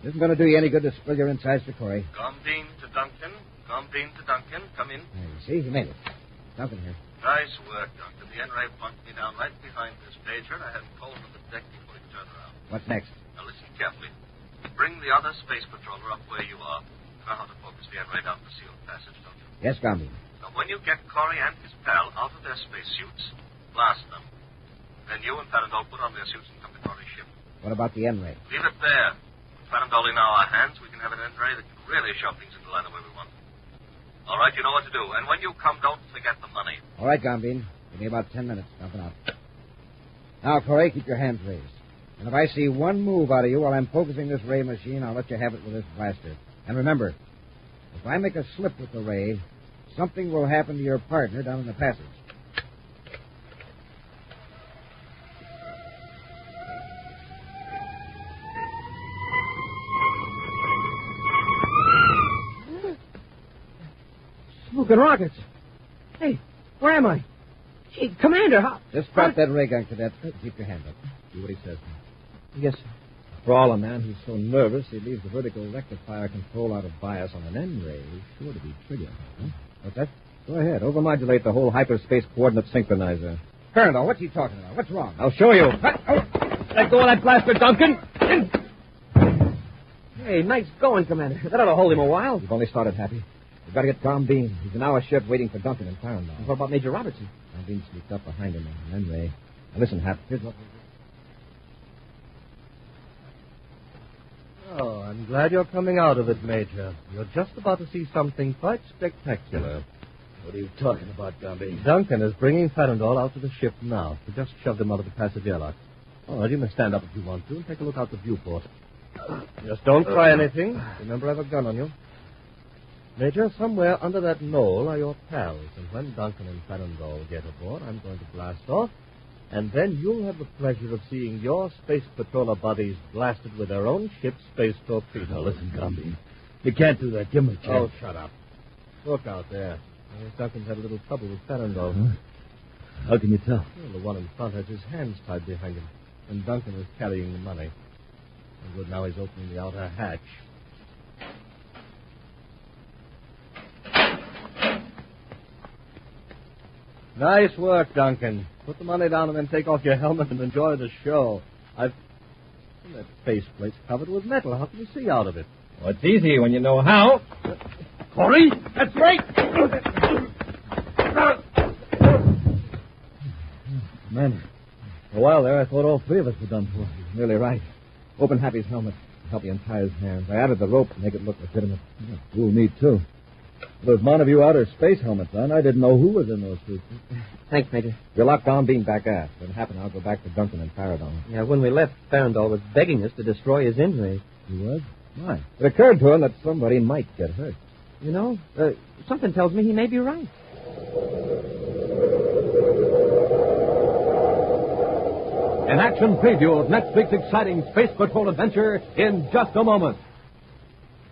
It isn't going to do you any good to spill your insides to Corey. Gambine to Duncan. Gambine to Duncan. Come in. There you see, he made it. Duncan here. Nice work, Duncan. The N-ray bunked me down right behind this pager, and I had him cold on the deck before he turned around. What's next? Now listen carefully. Bring the other space patroller up where you are. You know how to focus the N-ray down the sealed passage, don't you? Yes, Gambine. Now, when you get Corey and his pal out of their spacesuits, blast them. Then you and Farandall put on their suits and come to Corey's ship. What about the N-ray? Leave it there. With Farandall in our hands, we can have an N-ray that can really shove things into line the way we want. All right, you know what to do. And when you come, don't forget the money. All right, Gambine. Give me about 10 minutes. Nothing out. Now, Corey, keep your hands raised. And if I see one move out of you while I'm focusing this ray machine, I'll let you have it with this blaster. And remember, if I make a slip with the ray, something will happen to your partner down in the passage. Smoking rockets. Hey, where am I? Gee, Commander, how... Just drop that ray gun, Cadet. Keep your hand up. See what he says. Yes, sir. For all a man who's so nervous, he leaves the vertical rectifier control out of bias on an N ray. He's sure to be triggered. Huh? What's that? Go ahead. Overmodulate the whole hyperspace coordinate synchronizer. Colonel, what's he talking about? What's wrong? I'll show you. Let go of that blaster, Duncan. Hey, nice going, Commander. That ought to hold him a while. We've only started, Happy. We've got to get Tom Bean. He's an hour ship waiting for Duncan and Farron. What about Major Robertson? Tom Bean sneaked up behind him on an N ray. Now listen, Hap. Here's what... Oh, I'm glad you're coming out of it, Major. You're just about to see something quite spectacular. What are you talking about, Gumby? Duncan is bringing Farrandall out to the ship now. We just shoved him out of the passenger lock. All right, you may stand up if you want to and take a look out the viewport. Just don't try anything. Remember, I have a gun on you. Major, somewhere under that knoll are your pals, and when Duncan and Farrandall get aboard, I'm going to blast off, and then you'll have the pleasure of seeing your space patroller buddies blasted with their own ship's space torpedoes. Now, listen, Gumby. You can't do that. Give him a chance. Oh, shut up. Look out there. Duncan's had a little trouble with Farrandall. Huh? How can you tell? Well, the one in front has his hands tied behind him, and Duncan is carrying the money. And good, now he's opening the outer hatch. Nice work, Duncan. Put the money down and then take off your helmet and enjoy the show. That faceplate's covered with metal. How can you see out of it? Well, it's easy when you know how. Corey, that's right. Man, for a while there, I thought all three of us were done for. He was nearly right. Open Happy's helmet. Help me untie his hands. I added the rope to make it look legitimate. Ooh, me too. Those Montague outer space helmets on. I didn't know who was in those suits. Thanks, Major. You'll lock down Bean back aft. When it happened, I'll go back to Duncan and Farrandall. Yeah, when we left, Farrandall was begging us to destroy his engine. He was? Why? It occurred to him that somebody might get hurt. You know, something tells me he may be right. An action preview of next week's exciting Space Patrol adventure in just a moment.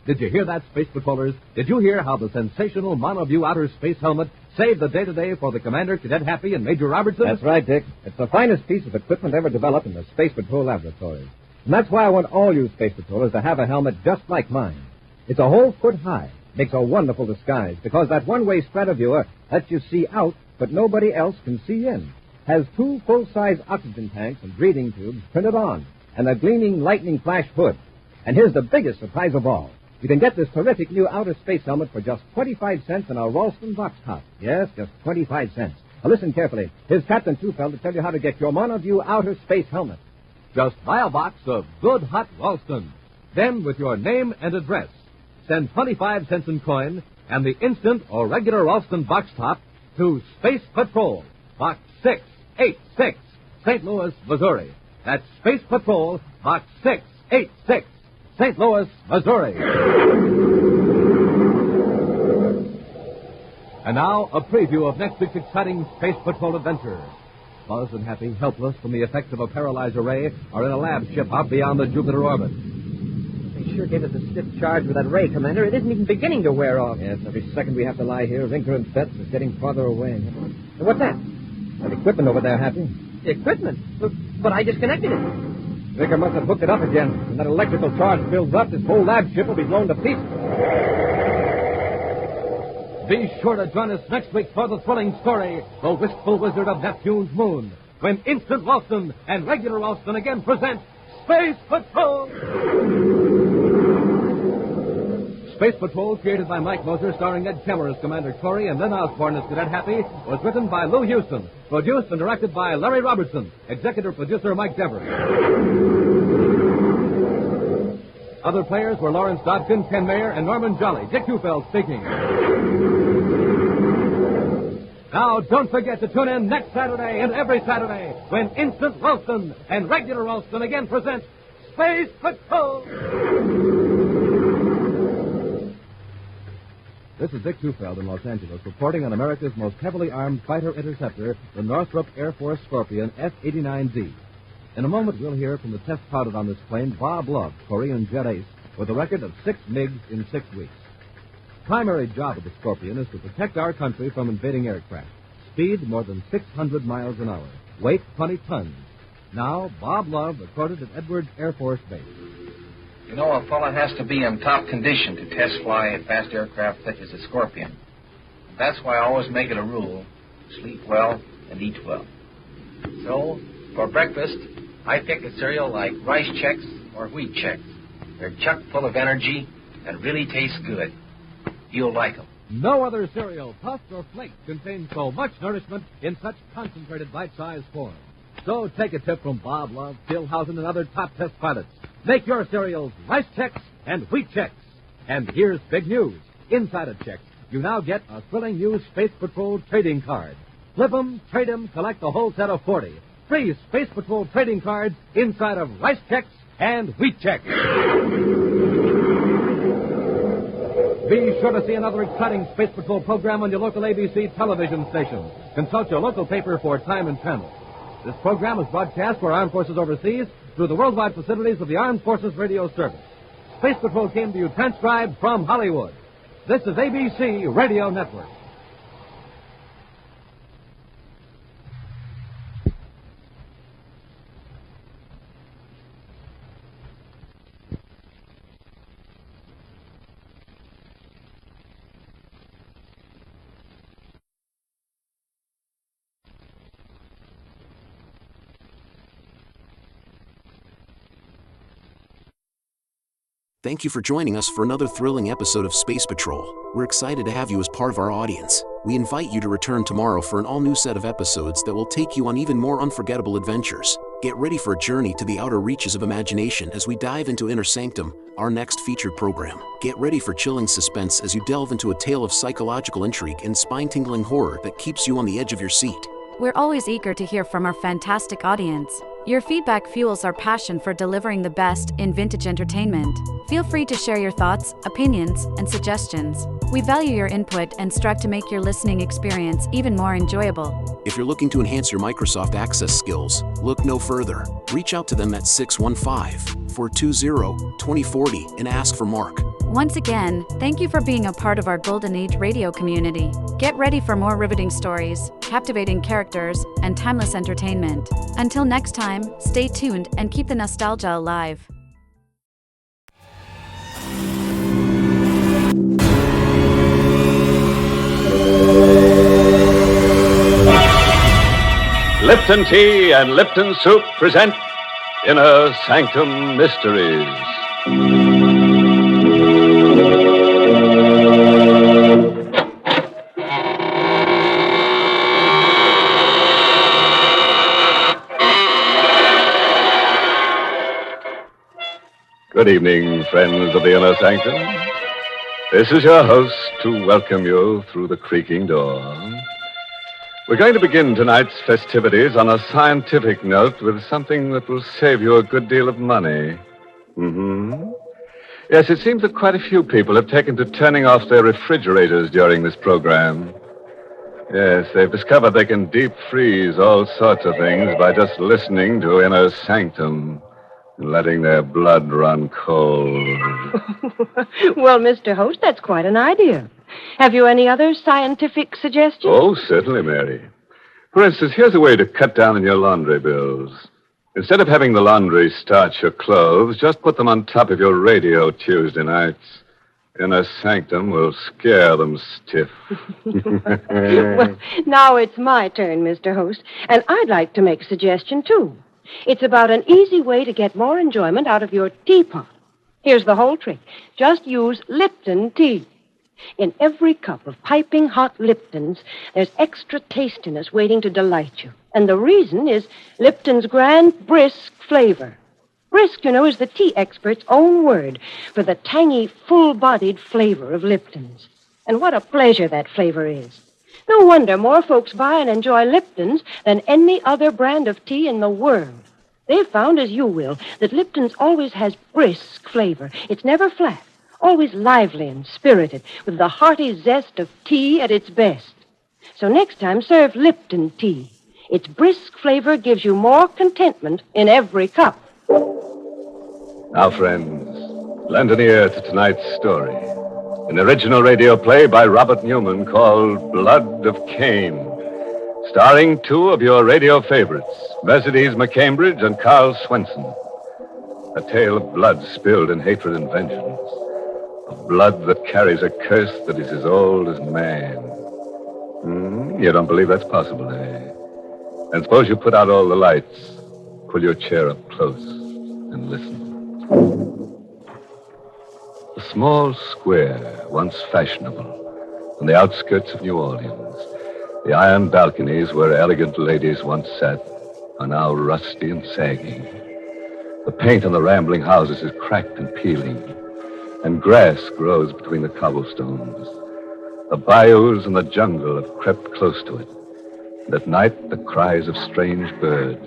Did you hear that, Space Patrollers? Did you hear how the sensational Monoview outer space helmet saved the day today for the Commander, Cadet Happy, and Major Robertson? That's right, Dick. It's the finest piece of equipment ever developed in the Space Patrol laboratories. And that's why I want all you Space Patrollers to have a helmet just like mine. It's a whole foot high. Makes a wonderful disguise because that one-way strataviewer lets you see out, but nobody else can see in. Has 2 full-size oxygen tanks and breathing tubes printed on, and a gleaming lightning flash hood. And here's the biggest surprise of all. You can get this terrific new outer space helmet for just 25 cents in our Ralston box top. Yes, just 25 cents. Now listen carefully. Here's Captain Tufeld to tell you how to get your Monoview outer space helmet. Just buy a box of good hot Ralston. Then, with your name and address, send 25 cents in coin and the instant or regular Ralston box top to Space Patrol, Box 686, St. Louis, Missouri. That's Space Patrol, Box 686, St. Louis, Missouri. And now, a preview of next week's exciting Space Patrol adventure. Buzz and Happy, helpless from the effects of a paralyzer ray, are in a lab ship out beyond the Jupiter orbit. They sure gave us a stiff charge with that ray, Commander. It isn't even beginning to wear off. Yes, every second we have to lie here, Vinker and Betts is getting farther away. What's that? That equipment over there, Happy. Equipment? But I disconnected it. Vinker must have hooked it up again. When that electrical charge builds up, this whole lab ship will be blown to pieces. Be sure to join us next week for the thrilling story, The Wistful Wizard of Neptune's Moon, when Instant Ralston and Regular Ralston again present Space Patrol! Space Patrol, created by Mike Moser, starring Ed Kemmer as Commander Corey and Lynn Osborne as Cadet Happy, was written by Lou Houston, produced and directed by Larry Robertson, executive producer Mike Dever. Other players were Lawrence Dobkin, Ken Mayer, and Norman Jolly. Dick Hufeld speaking. Now, don't forget to tune in next Saturday and every Saturday when Instant Ralston and Regular Ralston again present Space Patrol! This is Dick Hufeld in Los Angeles, reporting on America's most heavily armed fighter interceptor, the Northrop Air Force Scorpion F-89Z. In a moment, we'll hear from the test pilot on this plane, Bob Love, Korean jet ace, with a record of 6 MiGs in 6 weeks. primary job of the Scorpion is to protect our country from invading aircraft. Speed more than 600 miles an hour. Weight 20 tons. Now, Bob Love, recorded at Edwards Air Force Base. You know, a fella has to be in top condition to test fly a fast aircraft such as the Scorpion. That's why I always make it a rule to sleep well and eat well. So, for breakfast, I pick a cereal like Rice Chex or Wheat Chex. They're chock full of energy and really taste good. You'll like them. No other cereal, puffed or flaked, contains so much nourishment in such concentrated bite-sized form. So take a tip from Bob Love, Philhausen, and other top test pilots. Make your cereals Rice Chex and Wheat Chex. And here's big news. Inside a Chex, you now get a thrilling new Space Patrol trading card. Flip 'em, trade 'em, collect the whole set of 40. Free Space Patrol trading cards inside of Rice Chex and Wheat Chex. Be sure to see another exciting Space Patrol program on your local ABC television station. Consult your local paper for time and channel. This program is broadcast for Armed Forces overseas through the worldwide facilities of the Armed Forces Radio Service. Space Patrol came to you transcribed from Hollywood. This is ABC Radio Network. Thank you for joining us for another thrilling episode of Space Patrol. We're excited to have you as part of our audience. We invite you to return tomorrow for an all-new set of episodes that will take you on even more unforgettable adventures. Get ready for a journey to the outer reaches of imagination as we dive into Inner Sanctum, our next featured program. Get ready for chilling suspense as you delve into a tale of psychological intrigue and spine-tingling horror that keeps you on the edge of your seat. We're always eager to hear from our fantastic audience. Your feedback fuels our passion for delivering the best in vintage entertainment. Feel free to share your thoughts, opinions, and suggestions. We value your input and strive to make your listening experience even more enjoyable. If you're looking to enhance your Microsoft Access skills, look no further. Reach out to them at 615-420-2040 and ask for Mark. Once again, thank you for being a part of our Golden Age radio community. Get ready for more riveting stories, captivating characters, and timeless entertainment. Until next time, stay tuned and keep the nostalgia alive. Lipton Tea and Lipton Soup present Inner Sanctum Mysteries. Good evening, friends of the Inner Sanctum. This is your host to welcome you through the creaking door. We're going to begin tonight's festivities on a scientific note with something that will save you a good deal of money. Yes, it seems that quite a few people have taken to turning off their refrigerators during this program. Yes, they've discovered they can deep freeze all sorts of things by just listening to Inner Sanctum. Letting their blood run cold. Well, Mr. Host, that's quite an idea. Have you any other scientific suggestions? Oh, certainly, Mary. For instance, here's a way to cut down on your laundry bills. Instead of having the laundry starch your clothes, just put them on top of your radio Tuesday nights. Inner Sanctum will scare them stiff. Well, now it's my turn, Mr. Host, and I'd like to make a suggestion, too. It's about an easy way to get more enjoyment out of your teapot. Here's the whole trick. Just use Lipton tea. In every cup of piping hot Liptons, there's extra tastiness waiting to delight you. And the reason is Lipton's grand brisk flavor. Brisk, you know, is the tea expert's own word for the tangy, full-bodied flavor of Lipton's. And what a pleasure that flavor is. No wonder more folks buy and enjoy Lipton's than any other brand of tea in the world. They've found, as you will, that Lipton's always has brisk flavor. It's never flat, always lively and spirited, with the hearty zest of tea at its best. So next time, serve Lipton tea. Its brisk flavor gives you more contentment in every cup. Now, friends, lend an ear to tonight's story. an original radio play by Robert Newman called Blood of Cain, starring two of your radio favorites, Mercedes McCambridge and Carl Swenson. A tale of blood spilled in hatred and vengeance, of blood that carries a curse that is as old as man. You don't believe that's possible, eh? And suppose you put out all the lights, pull your chair up close, and listen. A small square, once fashionable, on the outskirts of New Orleans. The iron balconies where elegant ladies once sat are now rusty and sagging. The paint on the rambling houses is cracked and peeling, and grass grows between the cobblestones. The bayous and the jungle have crept close to it, and at night the cries of strange birds,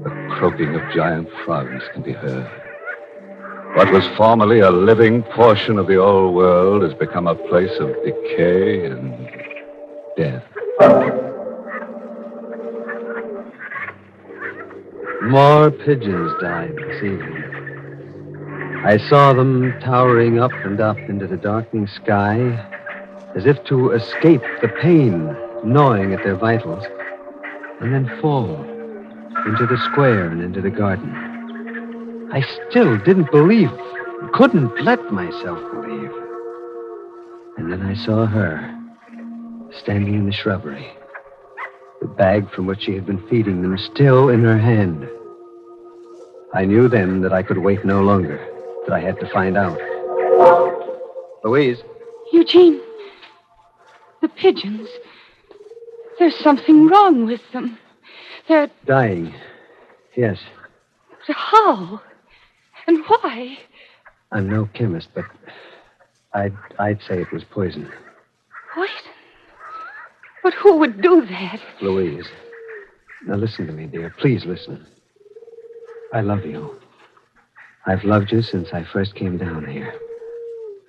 the croaking of giant frogs can be heard. What was formerly a living portion of the old world has become a place of decay and death. More pigeons died this evening. I saw them towering up and up into the darkening sky, as if to escape the pain gnawing at their vitals, and then fall into the square and into the garden. I still didn't believe, couldn't let myself believe. And then I saw her, standing in the shrubbery, the bag from which she had been feeding them still in her hand. I knew then that I could wait no longer, that I had to find out. Louise. Eugene, the pigeons. There's something wrong with them. They're... Dying. Yes. How? And why? I'm no chemist, but I'd say it was poison. Poison? But who would do that? Louise. Now listen to me, dear. Please listen. I love you. I've loved you since I first came down here.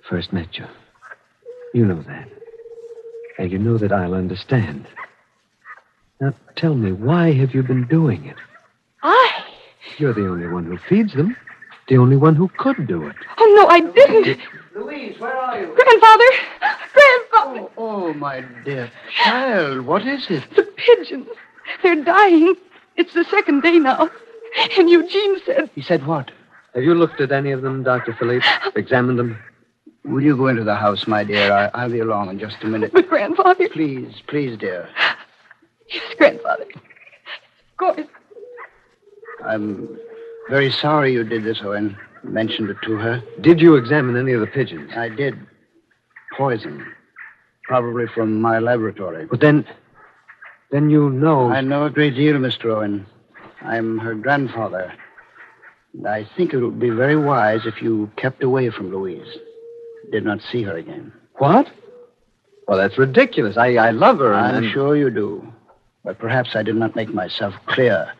First met you. You know that. And you know that I'll understand. Now tell me, why have you been doing it? I? You're the only one who feeds them. The only one who could do it. Oh, no, I didn't. Louise, where are you? Grandfather! Grandfather! Oh, my dear child, what is it? The pigeons. They're dying. It's the second day now. And Eugene said... He said what? Have you looked at any of them, Dr. Philippe? Examined them? Will you go into the house, my dear? I'll be along in just a minute. But, Grandfather... Please, dear. Yes, Grandfather. Of course. I'm very sorry you did this, Owen. Mentioned it to her. Did you examine any of the pigeons? I did. Poison. Probably from my laboratory. But then you know... I know a great deal, Mr. Owen. I'm her grandfather. And I think it would be very wise if you kept away from Louise. Did not see her again. What? Well, that's ridiculous. I love her. I'm sure you do. But perhaps I did not make myself clear.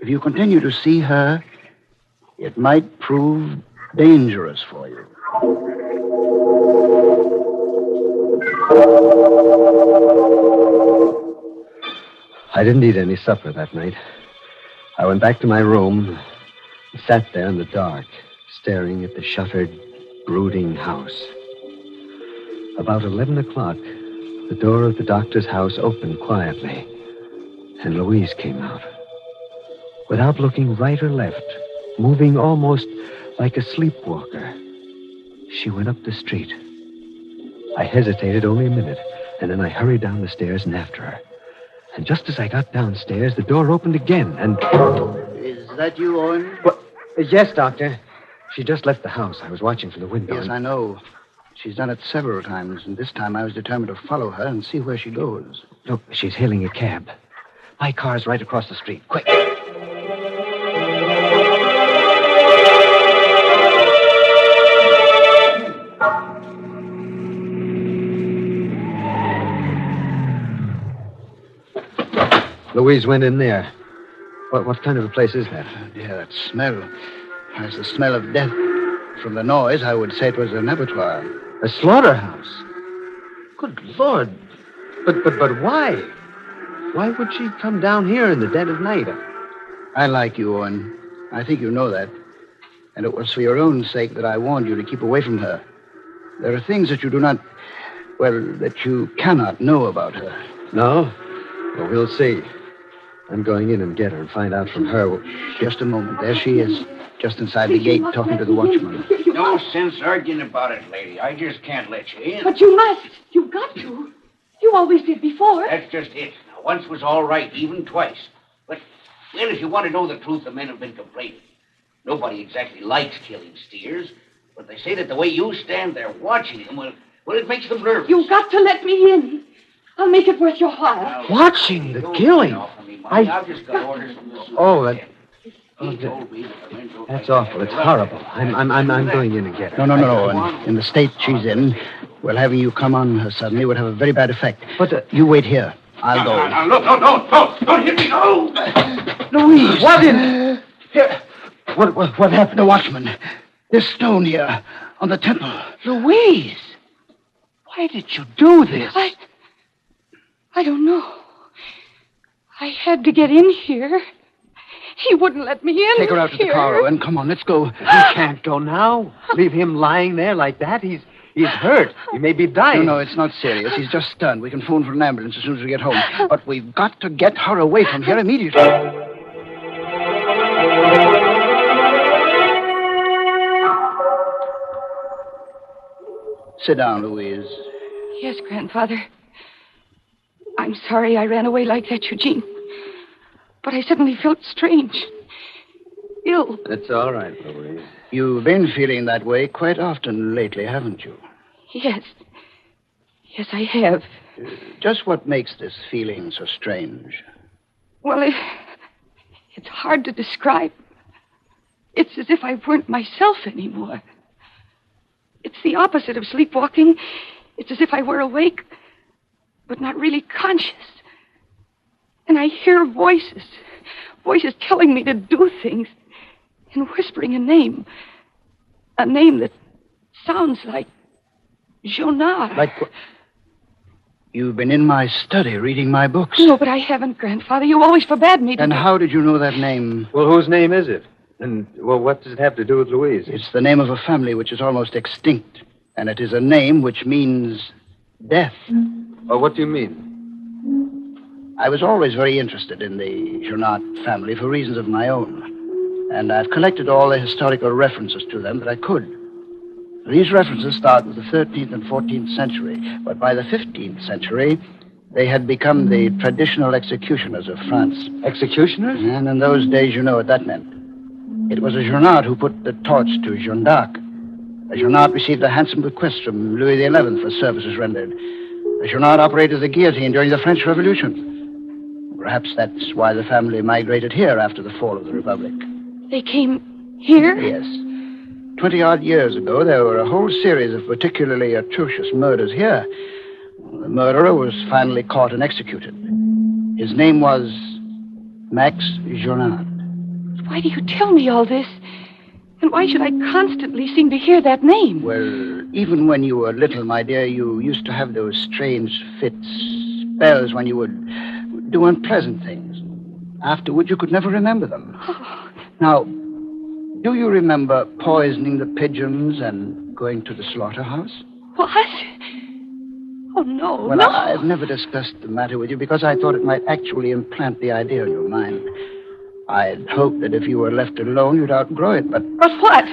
If you continue to see her, it might prove dangerous for you. I didn't eat any supper that night. I went back to my room and sat there in the dark, staring at the shuttered, brooding house. About 11 o'clock, the door of the doctor's house opened quietly, and Louise came out. Without looking right or left, moving almost like a sleepwalker, she went up the street. I hesitated only a minute, and then I hurried down the stairs and after her. And just as I got downstairs, the door opened again, and... Is that you, Owen? What? Yes, Doctor. She just left the house. I was watching from the window. Yes, I know. She's done it several times, and this time I was determined to follow her and see where she goes. Look, she's hailing a cab. My car's right across the street. Quick. Louise went in there. What kind of a place is that? Oh, dear, that smell. There's the smell of death. From the noise, I would say it was an abattoir. A slaughterhouse? Good Lord. But why? Why would she come down here in the dead of night? I like you, Owen. I think you know that. And it was for your own sake that I warned you to keep away from her. There are things that you do not, that you cannot know about her. No? Well, we'll see. I'm going in and get her and find out from her. Just a moment. There she is, just inside the gate, talking to the watchman. No sense arguing about it, lady. I just can't let you in. But you must. You've got to. You always did before. That's just it. Now, once was all right, even twice. But, well, if you want to know the truth, the men have been complaining. Nobody exactly likes killing steers, but they say that the way you stand there watching them, well, it makes them nervous. You've got to let me in. I'll make it worth your while. Watching the killing? I've just got orders from the That's awful. It's horrible. I'm going in and get her. No. In the state she's in, having you come on her suddenly would have a very bad effect. But you wait here. I'll go. Now, look, don't hit me, no! Louise! What in it? Here. What happened to Watchman? This stone here on the temple. Louise! Why did you do this? I don't know. I had to get in here. He wouldn't let me in. Take her out to the car, and come on, let's go. You can't go now. Leave him lying there like that. He's hurt. He may be dying. No, it's not serious. He's just stunned. We can phone for an ambulance as soon as we get home. But we've got to get her away from here immediately. Sit down, Louise. Yes, Grandfather. I'm sorry I ran away like that, Eugene. But I suddenly felt strange. Ill. It's all right, Louise. You've been feeling that way quite often lately, haven't you? Yes. Yes, I have. Just what makes this feeling so strange? Well, it's hard to describe. It's as if I weren't myself anymore. It's the opposite of sleepwalking. It's as if I were awake, but not really conscious. And I hear voices telling me to do things, and whispering a name that sounds like Jonah. Like what? You've been in my study reading my books. No, but I haven't, Grandfather. You always forbade me to. And how did you know that name? Well, whose name is it? And, what does it have to do with Louise? It's the name of a family which is almost extinct. And it is a name which means death. Oh, what do you mean? I was always very interested in the Jonat family for reasons of my own. And I've collected all the historical references to them that I could. These references start with the 13th and 14th century. But by the 15th century, they had become the traditional executioners of France. Executioners? And in those days, you know what that meant. It was a Jonat who put the torch to Jeanne d'Arc. A Jonat received a handsome bequest from Louis XI for services rendered. A Jonat operated the guillotine during the French Revolution. Perhaps that's why the family migrated here after the fall of the Republic. They came here? Yes. 20-odd years ago, there were a whole series of particularly atrocious murders here. The murderer was finally caught and executed. His name was Max Jonat. Why do you tell me all this? And why should I constantly seem to hear that name? Well, even when you were little, my dear, you used to have those strange fits, spells when you would do unpleasant things. Afterward, you could never remember them. Oh. Now, do you remember poisoning the pigeons and going to the slaughterhouse? What? Oh, no, Well, no. I've never discussed the matter with you because I thought it might actually implant the idea in your mind. I'd hoped that if you were left alone, you'd outgrow it, but... But what?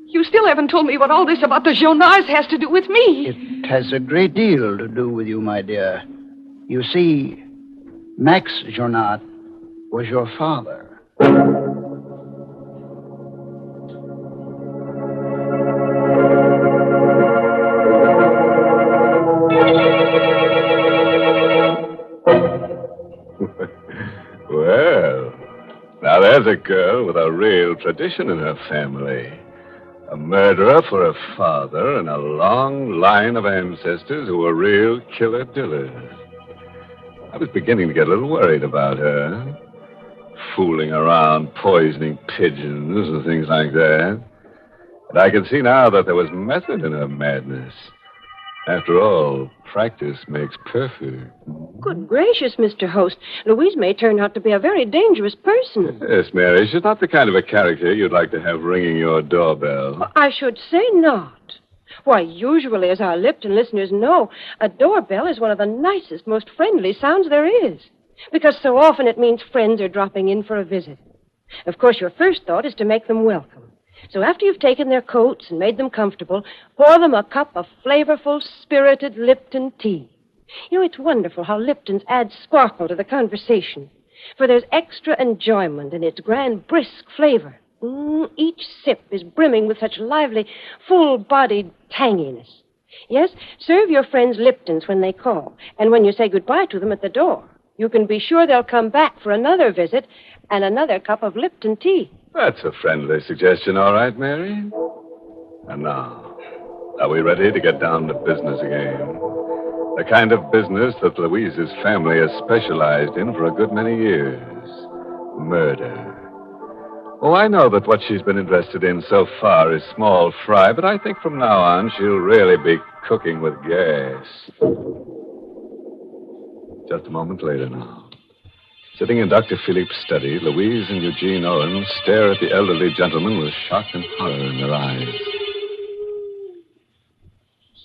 You still haven't told me what all this about the Jonars has to do with me. It has a great deal to do with you, my dear. You see, Max Jonat was your father. Well, now there's a girl with a real tradition in her family. A murderer for a father and a long line of ancestors who were real killer-dillers. I was beginning to get a little worried about her. Fooling around, poisoning pigeons and things like that. But I can see now that there was method in her madness. After all, practice makes perfect. Good gracious, Mr. Host. Louise may turn out to be a very dangerous person. Yes, Mary, she's not the kind of a character you'd like to have ringing your doorbell. I should say not. Why, usually, as our Lipton listeners know, a doorbell is one of the nicest, most friendly sounds there is. Because so often it means friends are dropping in for a visit. Of course, your first thought is to make them welcome. So after you've taken their coats and made them comfortable, pour them a cup of flavorful, spirited Lipton tea. You know, it's wonderful how Lipton's add sparkle to the conversation. For there's extra enjoyment in its grand, brisk flavor. Each sip is brimming with such lively, full-bodied tanginess. Yes, serve your friends Liptons when they call, and when you say goodbye to them at the door, you can be sure they'll come back for another visit and another cup of Lipton tea. That's a friendly suggestion, all right, Mary. And now, are we ready to get down to business again? The kind of business that Louise's family has specialized in for a good many years. Murder. Oh, I know that what she's been interested in so far is small fry, but I think from now on she'll really be cooking with gas. Just a moment later now. Sitting in Dr. Philippe's study, Louise and Eugene Owen stare at the elderly gentleman with shock and horror in their eyes.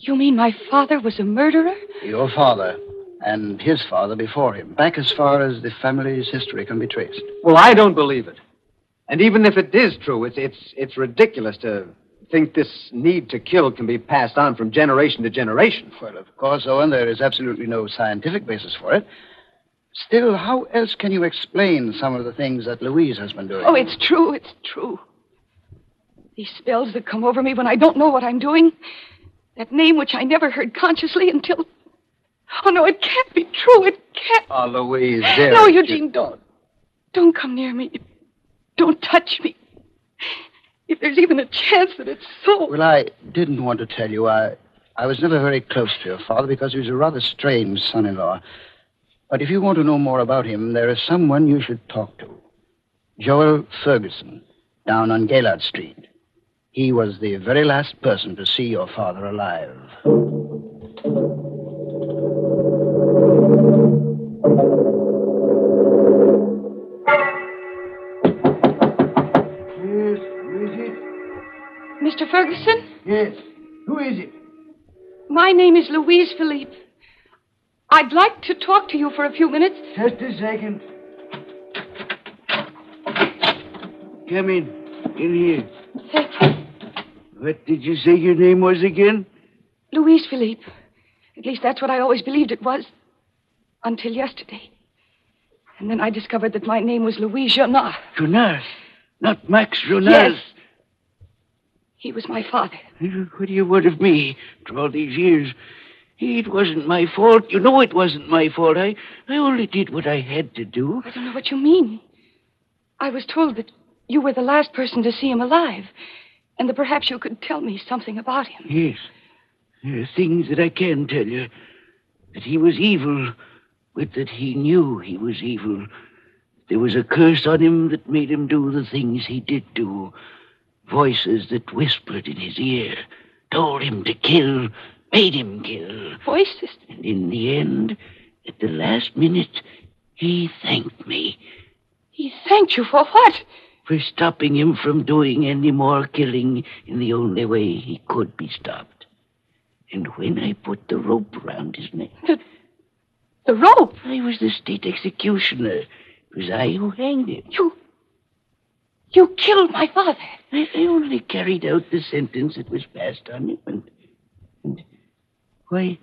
You mean my father was a murderer? Your father and his father before him, back as far as the family's history can be traced. Well, I don't believe it. And even if it is true, it's ridiculous to think this need to kill can be passed on from generation to generation. Well, of course, Owen, there is absolutely no scientific basis for it. Still, how else can you explain some of the things that Louise has been doing? Oh, it's true. It's true. These spells that come over me when I don't know what I'm doing. That name which I never heard consciously until... Oh, no, it can't be true. It can't. Oh, Louise, dear. No, Eugene, don't. Don't come near me. Don't touch me. If there's even a chance that it's so... Well, I didn't want to tell you. I was never very close to your father because he was a rather strange son-in-law. But if you want to know more about him, there is someone you should talk to. Joel Ferguson, down on Gaylord Street. He was the very last person to see your father alive. Yes, who is it? Mr. Ferguson? Yes. Who is it? My name is Louise Philippe. I'd like to talk to you for a few minutes. Just a second. Come in. In here. Thank you. What did you say your name was again? Louise Philippe. At least that's what I always believed it was. Until yesterday. And then I discovered that my name was Louise Jonard. Jonard? Not Max Jonard? Yes. He was my father. What do you want of me after all these years? It wasn't my fault. You know it wasn't my fault. I only did what I had to do. I don't know what you mean. I was told that you were the last person to see him alive, and that perhaps you could tell me something about him. Yes. There are things that I can tell you. That he was evil, but that he knew he was evil. There was a curse on him that made him do the things he did do. Voices that whispered in his ear, told him to kill, made him kill. Voices? And in the end, at the last minute, he thanked me. He thanked you for what? For stopping him from doing any more killing in the only way he could be stopped. And when I put the rope around his neck... The rope? I was the state executioner. It was I who hanged him. You killed my father. I only carried out the sentence that was passed on him. And why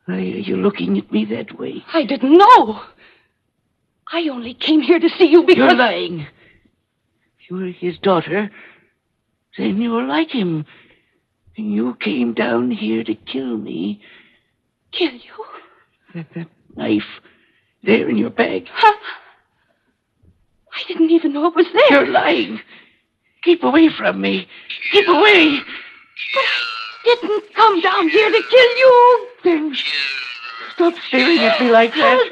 are you looking at me that way? I didn't know. I only came here to see you because... You're lying. If you were his daughter, then you were like him. And you came down here to kill me. Kill you? That knife there in your bag. Huh? I didn't even know it was there. You're lying. Keep away from me. Keep away. But I didn't come down here to kill you. Then stop staring at me like that.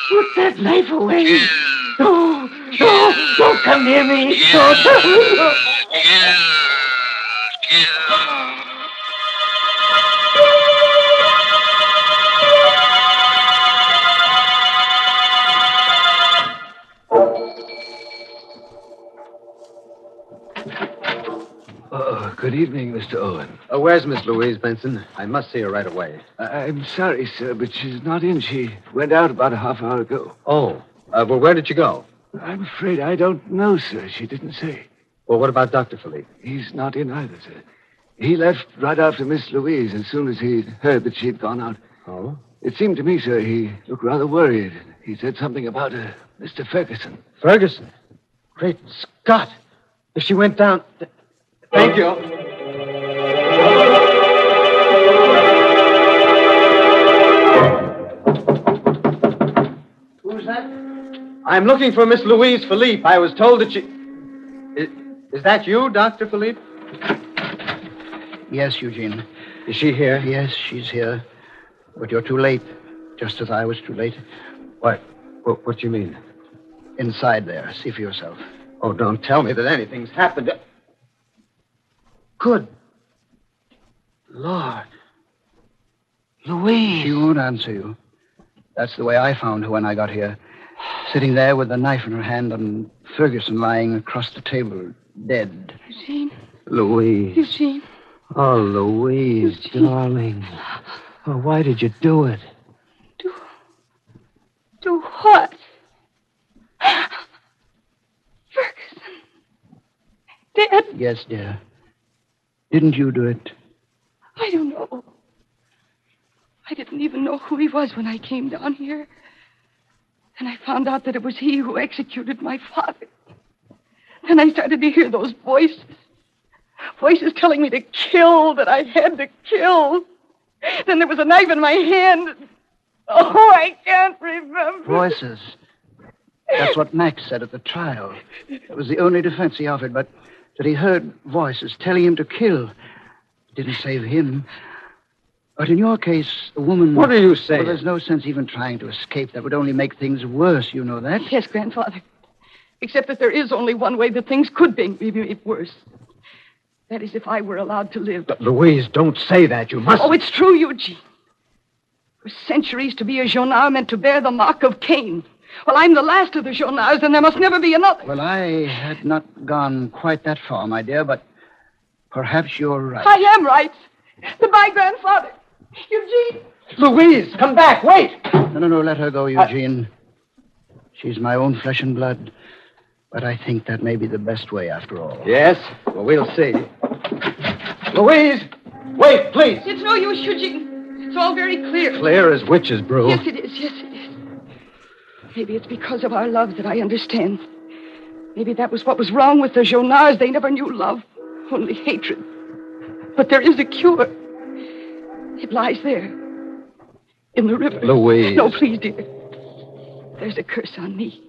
Put that knife away. No, don't come near me. Don't. Good evening, Mr. Owen. Where's Miss Louise Benson? I must see her right away. I'm sorry, sir, but she's not in. She went out about a half hour ago. Oh. Well, where did she go? I'm afraid I don't know, sir. She didn't say. Well, what about Dr. Philippe? He's not in either, sir. He left right after Miss Louise as soon as he heard that she'd gone out. Oh? It seemed to me, sir, he looked rather worried. He said something about Mr. Ferguson. Ferguson? Great Scott! If she went down... Thank you. Who's that? I'm looking for Miss Louise Philippe. I was told that she... Is that you, Dr. Philippe? Yes, Eugene. Is she here? Yes, she's here. But you're too late, just as I was too late. What do you mean? Inside there. See for yourself. Oh, don't tell me that anything's happened. Good Lord. Louise. She won't answer you. That's the way I found her when I got here. Sitting there with a knife in her hand and Ferguson lying across the table, dead. Eugene. Louise. Eugene. Oh, Louise, Eugene. darling. Oh, why did you do it? Do what? Ferguson. Dead? Yes, dear. Didn't you do it? I don't know. I didn't even know who he was when I came down here. And I found out that it was he who executed my father. Then I started to hear those voices. Voices telling me to kill, that I had to kill. Then there was a knife in my hand. Oh, I can't remember. Voices. That's what Max said at the trial. It was the only defense he offered, but that he heard voices telling him to kill. It didn't save him. But in your case, a woman... What are you saying? Well, there's no sense even trying to escape. That would only make things worse, you know that? Yes, Grandfather. Except that there is only one way that things could be made worse. That is if I were allowed to live. But Louise, don't say that. You must... Oh, it's true, Eugene. For centuries, to be a Jonard meant to bear the mark of Cain. Well, I'm the last of the Jonards, and there must never be another. Well, I had not gone quite that far, my dear, but perhaps you're right. I am right. Goodbye, Grandfather. Eugene. Louise, come back. Wait. No, let her go, Eugene. She's my own flesh and blood. But I think that may be the best way after all. Yes? Well, we'll see. Louise! Wait, please! It's no use, Eugene. It's all very clear. Clear as witch's brew. Yes, it is. Yes, it is. Maybe it's because of our love that I understand. Maybe that was what was wrong with the Jonards. They never knew love, only hatred. But there is a cure. It lies there, in the river. Louise. No, please, dear. There's a curse on me.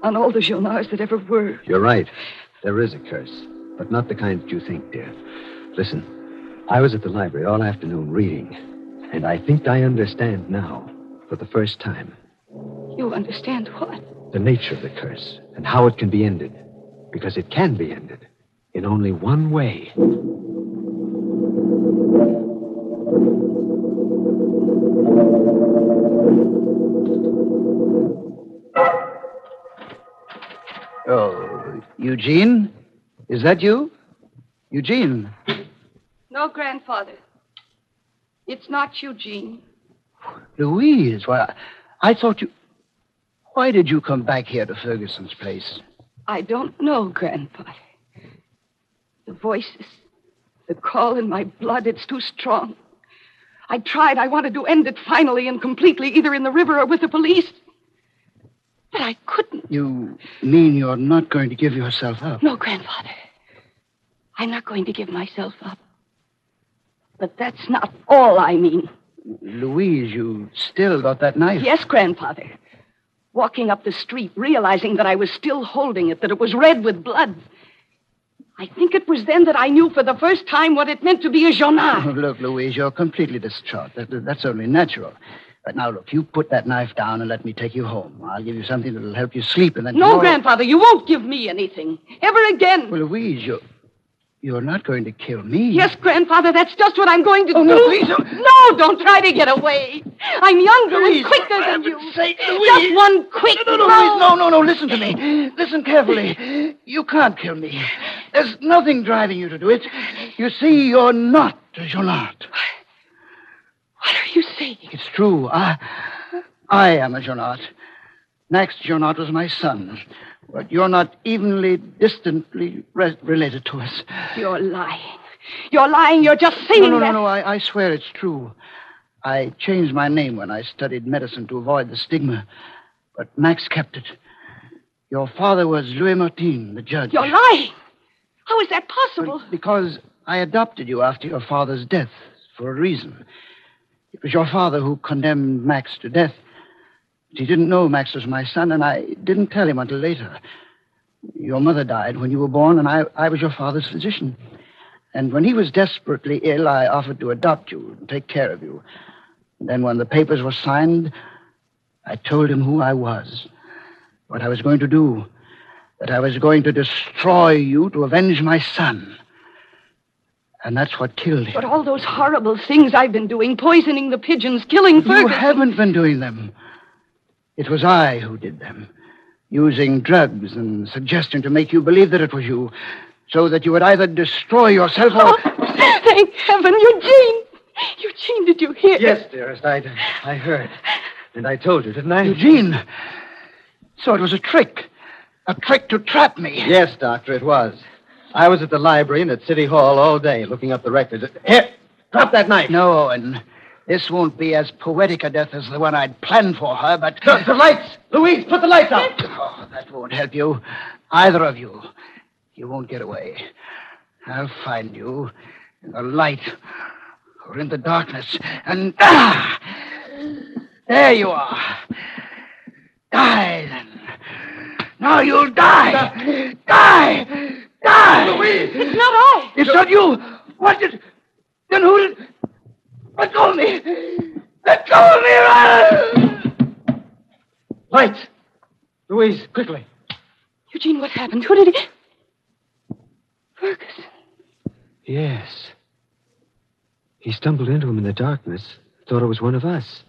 On all the Jonards that ever were. You're right. There is a curse, but not the kind that you think, dear. Listen, I was at the library all afternoon reading, and I think I understand now, for the first time. You understand what? The nature of the curse, and how it can be ended. Because it can be ended in only one way. Oh, Eugene? Is that you? Eugene? No, Grandfather. It's not Eugene. Louise, why, I thought you... Why did you come back here to Ferguson's place? I don't know, Grandfather. The voices, the call in my blood, it's too strong. I tried. I wanted to end it finally and completely, either in the river or with the police. But I couldn't. You mean you're not going to give yourself up? No, Grandfather. I'm not going to give myself up. But that's not all I mean. Louise, you still got that knife. Yes, Grandfather. Walking up the street, realizing that I was still holding it, that it was red with blood. I think it was then that I knew for the first time what it meant to be a Jonard. Oh, look, Louise, you're completely distraught. That's only natural. But now, look, you put that knife down and let me take you home. I'll give you something that'll help you sleep, and then No, tomorrow... Grandfather, you won't give me anything. Ever again. Well, Louise, you're not going to kill me. Yes, Grandfather, that's just what I'm going to do. No, please. No, don't try to get away. I'm younger and quicker than you. Just one quick No, Louise, no, listen to me. Listen carefully. You can't kill me. There's nothing driving you to do it. You see, you're not a Jonat. What are you saying? It's true. I am a Jonat. Max Jonat was my son. But you're not evenly, distantly related to us. You're lying. You're lying. You're just saying that. No. I swear it's true. I changed my name when I studied medicine to avoid the stigma. But Max kept it. Your father was Louis Martin, the judge. You're lying. How is that possible? Because I adopted you after your father's death for a reason. It was your father who condemned Max to death. He didn't know Max was my son, and I didn't tell him until later. Your mother died when you were born, and I was your father's physician. And when he was desperately ill, I offered to adopt you and take care of you. And then when the papers were signed, I told him who I was, what I was going to do, that I was going to destroy you to avenge my son. And that's what killed him. But all those horrible things I've been doing, poisoning the pigeons, killing Ferguson... You haven't been doing them. It was I who did them, using drugs and suggestion to make you believe that it was you, so that you would either destroy yourself or... Oh, thank heaven, Eugene! Eugene, did you hear? Yes, dearest, I heard. And I told you, didn't I? Eugene! So it was a trick. A trick to trap me. Yes, Doctor, it was. I was at the library and at City Hall all day looking up the records. Here, drop that knife. No, Owen. This won't be as poetic a death as the one I'd planned for her, but... The lights! Louise, put the lights out! Oh, that won't help you. Either of you. You won't get away. I'll find you in the light or in the darkness. And... there you are. Die, then. Now you'll die. Die! Die! Louise! It's not I. It's not you. What did... Then who did... Let go of me! Let go of me! Lights! Louise, quickly. Eugene, what happened? Who did he... Ferguson. Yes. He stumbled into him in the darkness, thought it was one of us.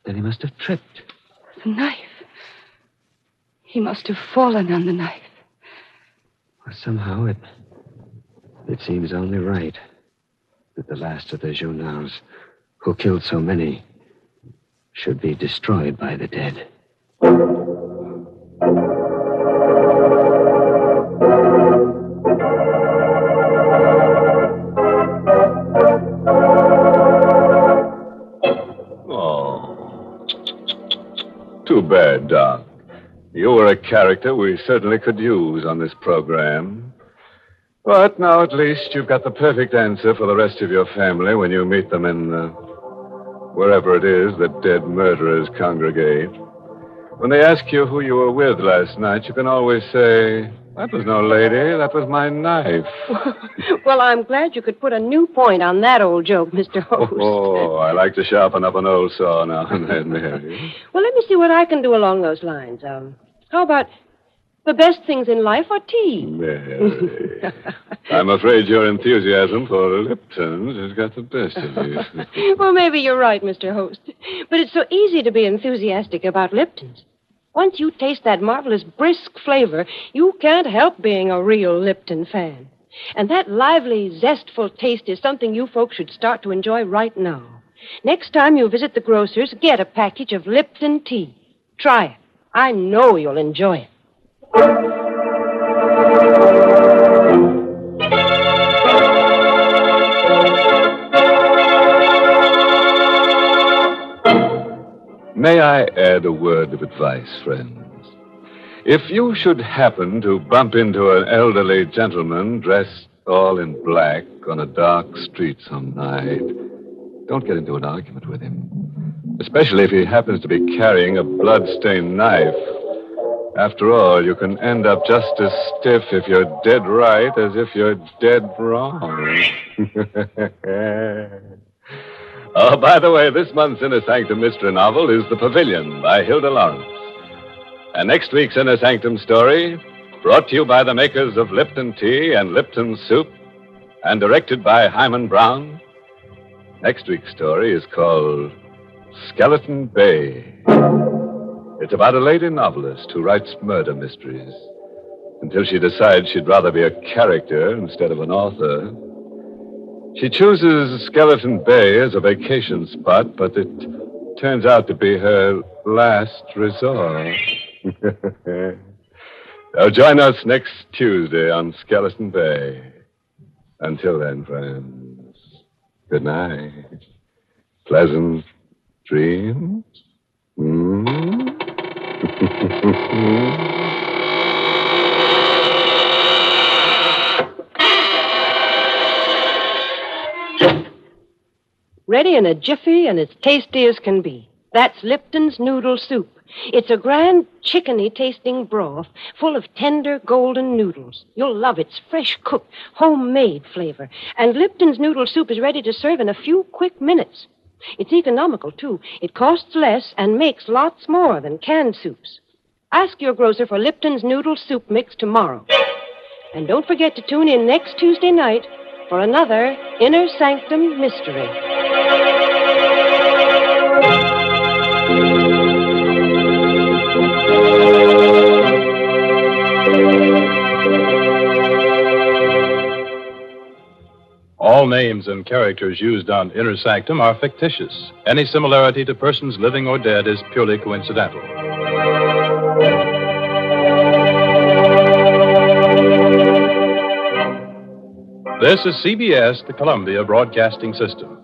Then he must have tripped. The knife. He must have fallen on the knife. Well, somehow it seems only right that the last of the Jonals, who killed so many, should be destroyed by the dead. Oh. Too bad, Doc. You were a character we certainly could use on this program. But now at least you've got the perfect answer for the rest of your family when you meet them in wherever it is that dead murderers congregate. When they ask you who you were with last night, you can always say, "That was no lady, that was my knife." Well, I'm glad you could put a new point on that old joke, Mr. Host. Oh, I like to sharpen up an old saw now and then, Mary. Well, let me see what I can do along those lines. How about the best things in life are tea? Mary. I'm afraid your enthusiasm for Lipton's has got the best of you. Well, maybe you're right, Mr. Host. But it's so easy to be enthusiastic about Lipton's. Once you taste that marvelous brisk flavor, you can't help being a real Lipton fan. And that lively, zestful taste is something you folks should start to enjoy right now. Next time you visit the grocer's, get a package of Lipton tea. Try it. I know you'll enjoy it. May I add a word of advice, friends? If you should happen to bump into an elderly gentleman dressed all in black on a dark street some night, don't get into an argument with him, especially if he happens to be carrying a blood-stained knife. After all, you can end up just as stiff if you're dead right as if you're dead wrong. Oh, by the way, this month's Inner Sanctum mystery novel is The Pavilion by Hilda Lawrence. And next week's Inner Sanctum story, brought to you by the makers of Lipton Tea and Lipton Soup, and directed by Hyman Brown. Next week's story is called Skeleton Bay. It's about a lady novelist who writes murder mysteries. until she decides she'd rather be a character instead of an author. She chooses Skeleton Bay as a vacation spot, but it turns out to be her last resort. Now join us next Tuesday on Skeleton Bay. Until then, friends, good night. Pleasant dreams. Ready in a jiffy and as tasty as can be. That's Lipton's Noodle Soup. It's a grand chickeny tasting broth full of tender golden noodles. You'll love its fresh cooked, homemade flavor. And Lipton's Noodle Soup is ready to serve in a few quick minutes. It's economical, too. It costs less and makes lots more than canned soups. Ask your grocer for Lipton's Noodle Soup Mix tomorrow. And don't forget to tune in next Tuesday night for another Inner Sanctum Mystery. All names and characters used on Inner Sanctum are fictitious. Any similarity to persons living or dead is purely coincidental. This is CBS, the Columbia Broadcasting System.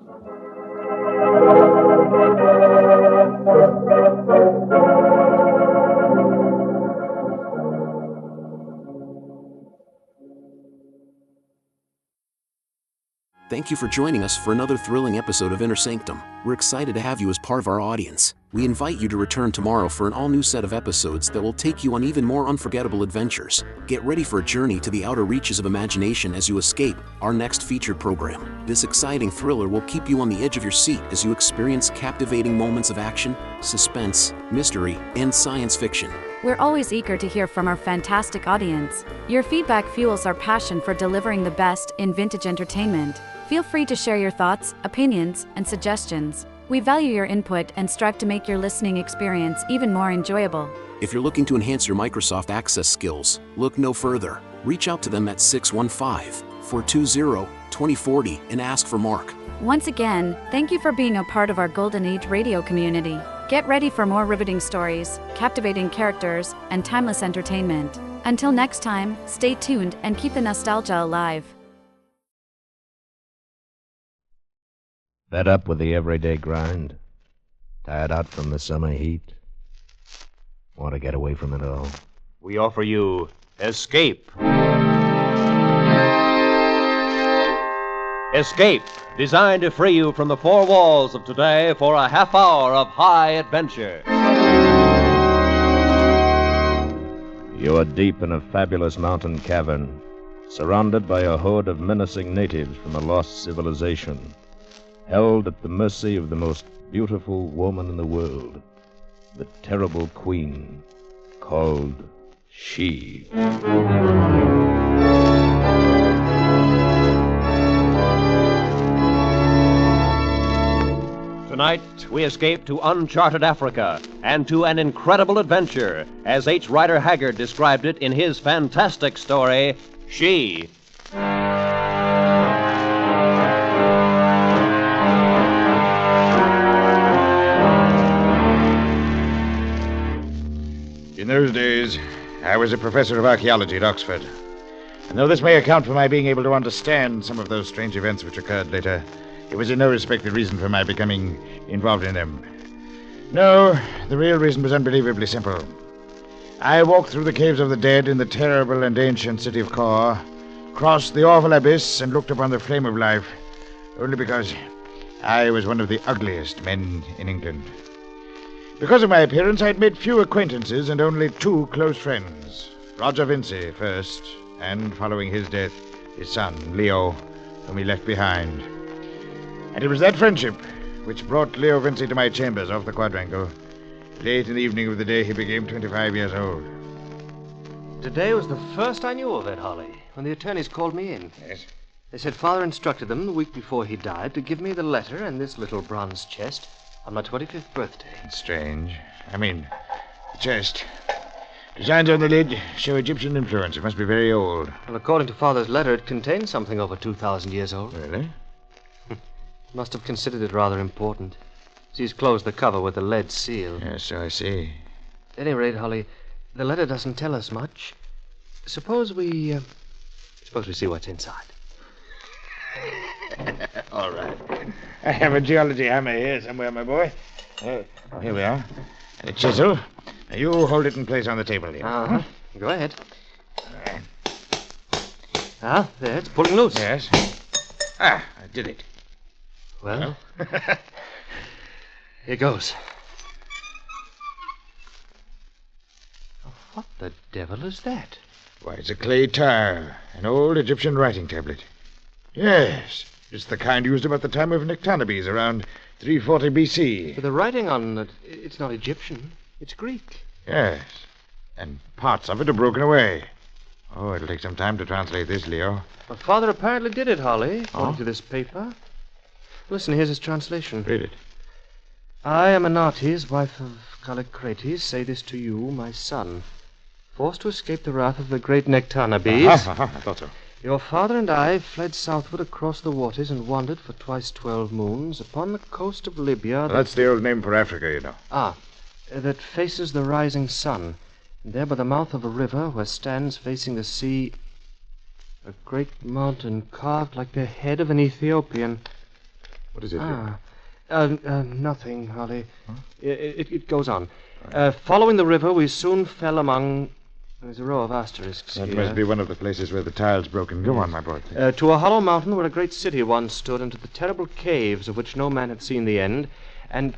Thank you for joining us for another thrilling episode of Inner Sanctum. We're excited to have you as part of our audience. We invite you to return tomorrow for an all-new set of episodes that will take you on even more unforgettable adventures. Get ready for a journey to the outer reaches of imagination as you escape our next featured program. This exciting thriller will keep you on the edge of your seat as you experience captivating moments of action, suspense, mystery, and science fiction. We're always eager to hear from our fantastic audience. Your feedback fuels our passion for delivering the best in vintage entertainment. Feel free to share your thoughts, opinions, and suggestions. We value your input and strive to make your listening experience even more enjoyable. If you're looking to enhance your Microsoft Access skills, look no further. Reach out to them at 615-420-2040 and ask for Mark. Once again, thank you for being a part of our Golden Age radio community. Get ready for more riveting stories, captivating characters, and timeless entertainment. Until next time, stay tuned and keep the nostalgia alive. Fed up with the everyday grind? Tired out from the summer heat? Want to get away from it all? We offer you Escape. Escape, designed to free you from the four walls of today for a half hour of high adventure. You're deep in a fabulous mountain cavern, surrounded by a horde of menacing natives from a lost civilization, held at the mercy of the most beautiful woman in the world, the terrible queen called She. Tonight, we escape to uncharted Africa and to an incredible adventure, as H. Rider Haggard described it in his fantastic story, She. In those days, I was a professor of archaeology at Oxford. And though this may account for my being able to understand some of those strange events which occurred later, it was in no respect the reason for my becoming involved in them. No, the real reason was unbelievably simple. I walked through the caves of the dead in the terrible and ancient city of Kor, crossed the awful abyss and looked upon the flame of life, only because I was one of the ugliest men in England. Because of my appearance, I had made few acquaintances and only two close friends. Roger Vinci first, and following his death, his son, Leo, whom he left behind. And it was that friendship which brought Leo Vinci to my chambers off the quadrangle, late in the evening of the day he became 25 years old. Today was the first I knew of Ed Holly, when the attorneys called me in. Yes? They said Father instructed them the week before he died to give me the letter and this little bronze chest on my 25th birthday. It's strange. I mean, the chest. Designs on the lid show Egyptian influence. It must be very old. Well, according to Father's letter, it contains something over 2,000 years old. Really? Must have considered it rather important. He's closed the cover with a lead seal. Yes, so I see. At any rate, Holly, the letter doesn't tell us much. Suppose we see what's inside. All right. I have a geology hammer here somewhere, my boy. Here we are. And a chisel. Now, you hold it in place on the table here. Uh-huh. Go ahead. Ah, there, it's pulling loose. Yes. I did it. Well, here goes. Oh, what the devil is that? Why, it's a clay tile, an old Egyptian writing tablet. Yes, it's the kind used about the time of Nectanebes, around 340 B.C. But the writing on it, it's not Egyptian. It's Greek. Yes, and parts of it are broken away. Oh, it'll take some time to translate this, Leo. Well, Father apparently did it, Holly, according to this paper. Listen, here's his translation. Read it. I, Amenartes, wife of Callicrates, say this to you, my son. Forced to escape the wrath of the great Nectanebes, I thought so. your father and I fled southward across the waters and wandered for twice 12 moons upon the coast of Libya. That's the old name for Africa, you know. That faces the rising sun. And there by the mouth of a river where stands facing the sea a great mountain carved like the head of an Ethiopian. What is it? Nothing, Holly. Huh? It goes on. Following the river, we soon fell among... There's a row of asterisks That here. must be one of the places where the tile's broken. Go on, my boy. To a hollow mountain where a great city once stood, and to the terrible caves of which no man had seen the end, and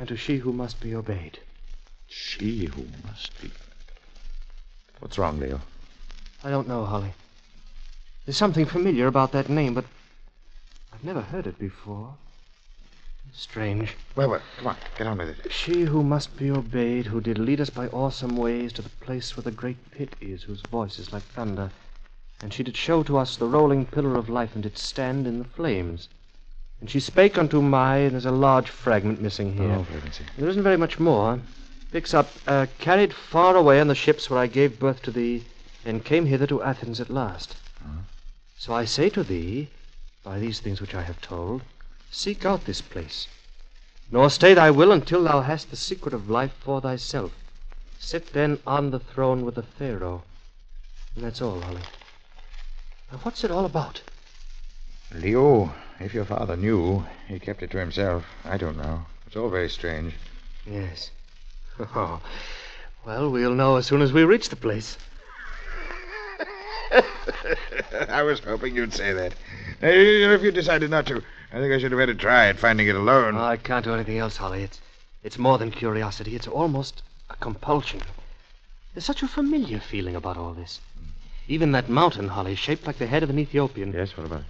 to she who must be obeyed. She who must be... What's wrong, Leo? I don't know, Holly. There's something familiar about that name, but I've never heard it before. Strange. Well, come on, get on with it. She who must be obeyed, who did lead us by awesome ways to the place where the great pit is, whose voice is like thunder. And she did show to us the rolling pillar of life, and did stand in the flames. And she spake unto and there's a large fragment missing here. Oh, for heaven's sake. There isn't very much more. Picks up, carried far away on the ships where I gave birth to thee, and came hither to Athens at last. So I say to thee, by these things which I have told, seek out this place, nor stay thy will until thou hast the secret of life for thyself. Sit then on the throne with the Pharaoh. And that's all, Holly. Now, what's it all about? Leo, if your father knew, he kept it to himself. I don't know. It's all very strange. Yes. Oh, well, we'll know as soon as we reach the place. I was hoping you'd say that. Now, if you decided not to, I think I should have had a try at finding it alone. Oh, I can't do anything else, Holly. It's more than curiosity. It's almost a compulsion. There's such a familiar feeling about all this. Even that mountain, Holly, shaped like the head of an Ethiopian. Yes, what about it?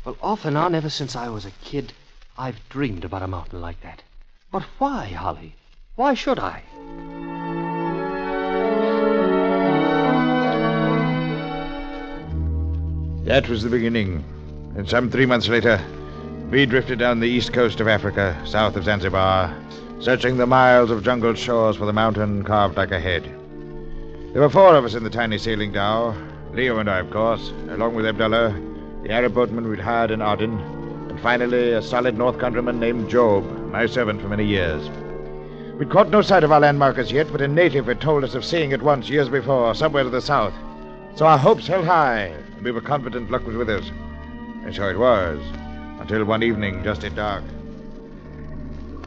Well, off and on, ever since I was a kid, I've dreamed about a mountain like that. But why, Holly? Why should I? That was the beginning. And some 3 months later, we drifted down the east coast of Africa, south of Zanzibar, searching the miles of jungled shores for the mountain carved like a head. There were 4 of us in the tiny sailing dhow, Leo and I, of course, along with Abdullah, the Arab boatman we'd hired in Aden, and finally a solid North countryman named Job, my servant for many years. We'd caught no sight of our landmarkers yet, but a native had told us of seeing it once years before, somewhere to the south. So our hopes held high, and we were confident luck was with us. And so it was, until one evening just at dark.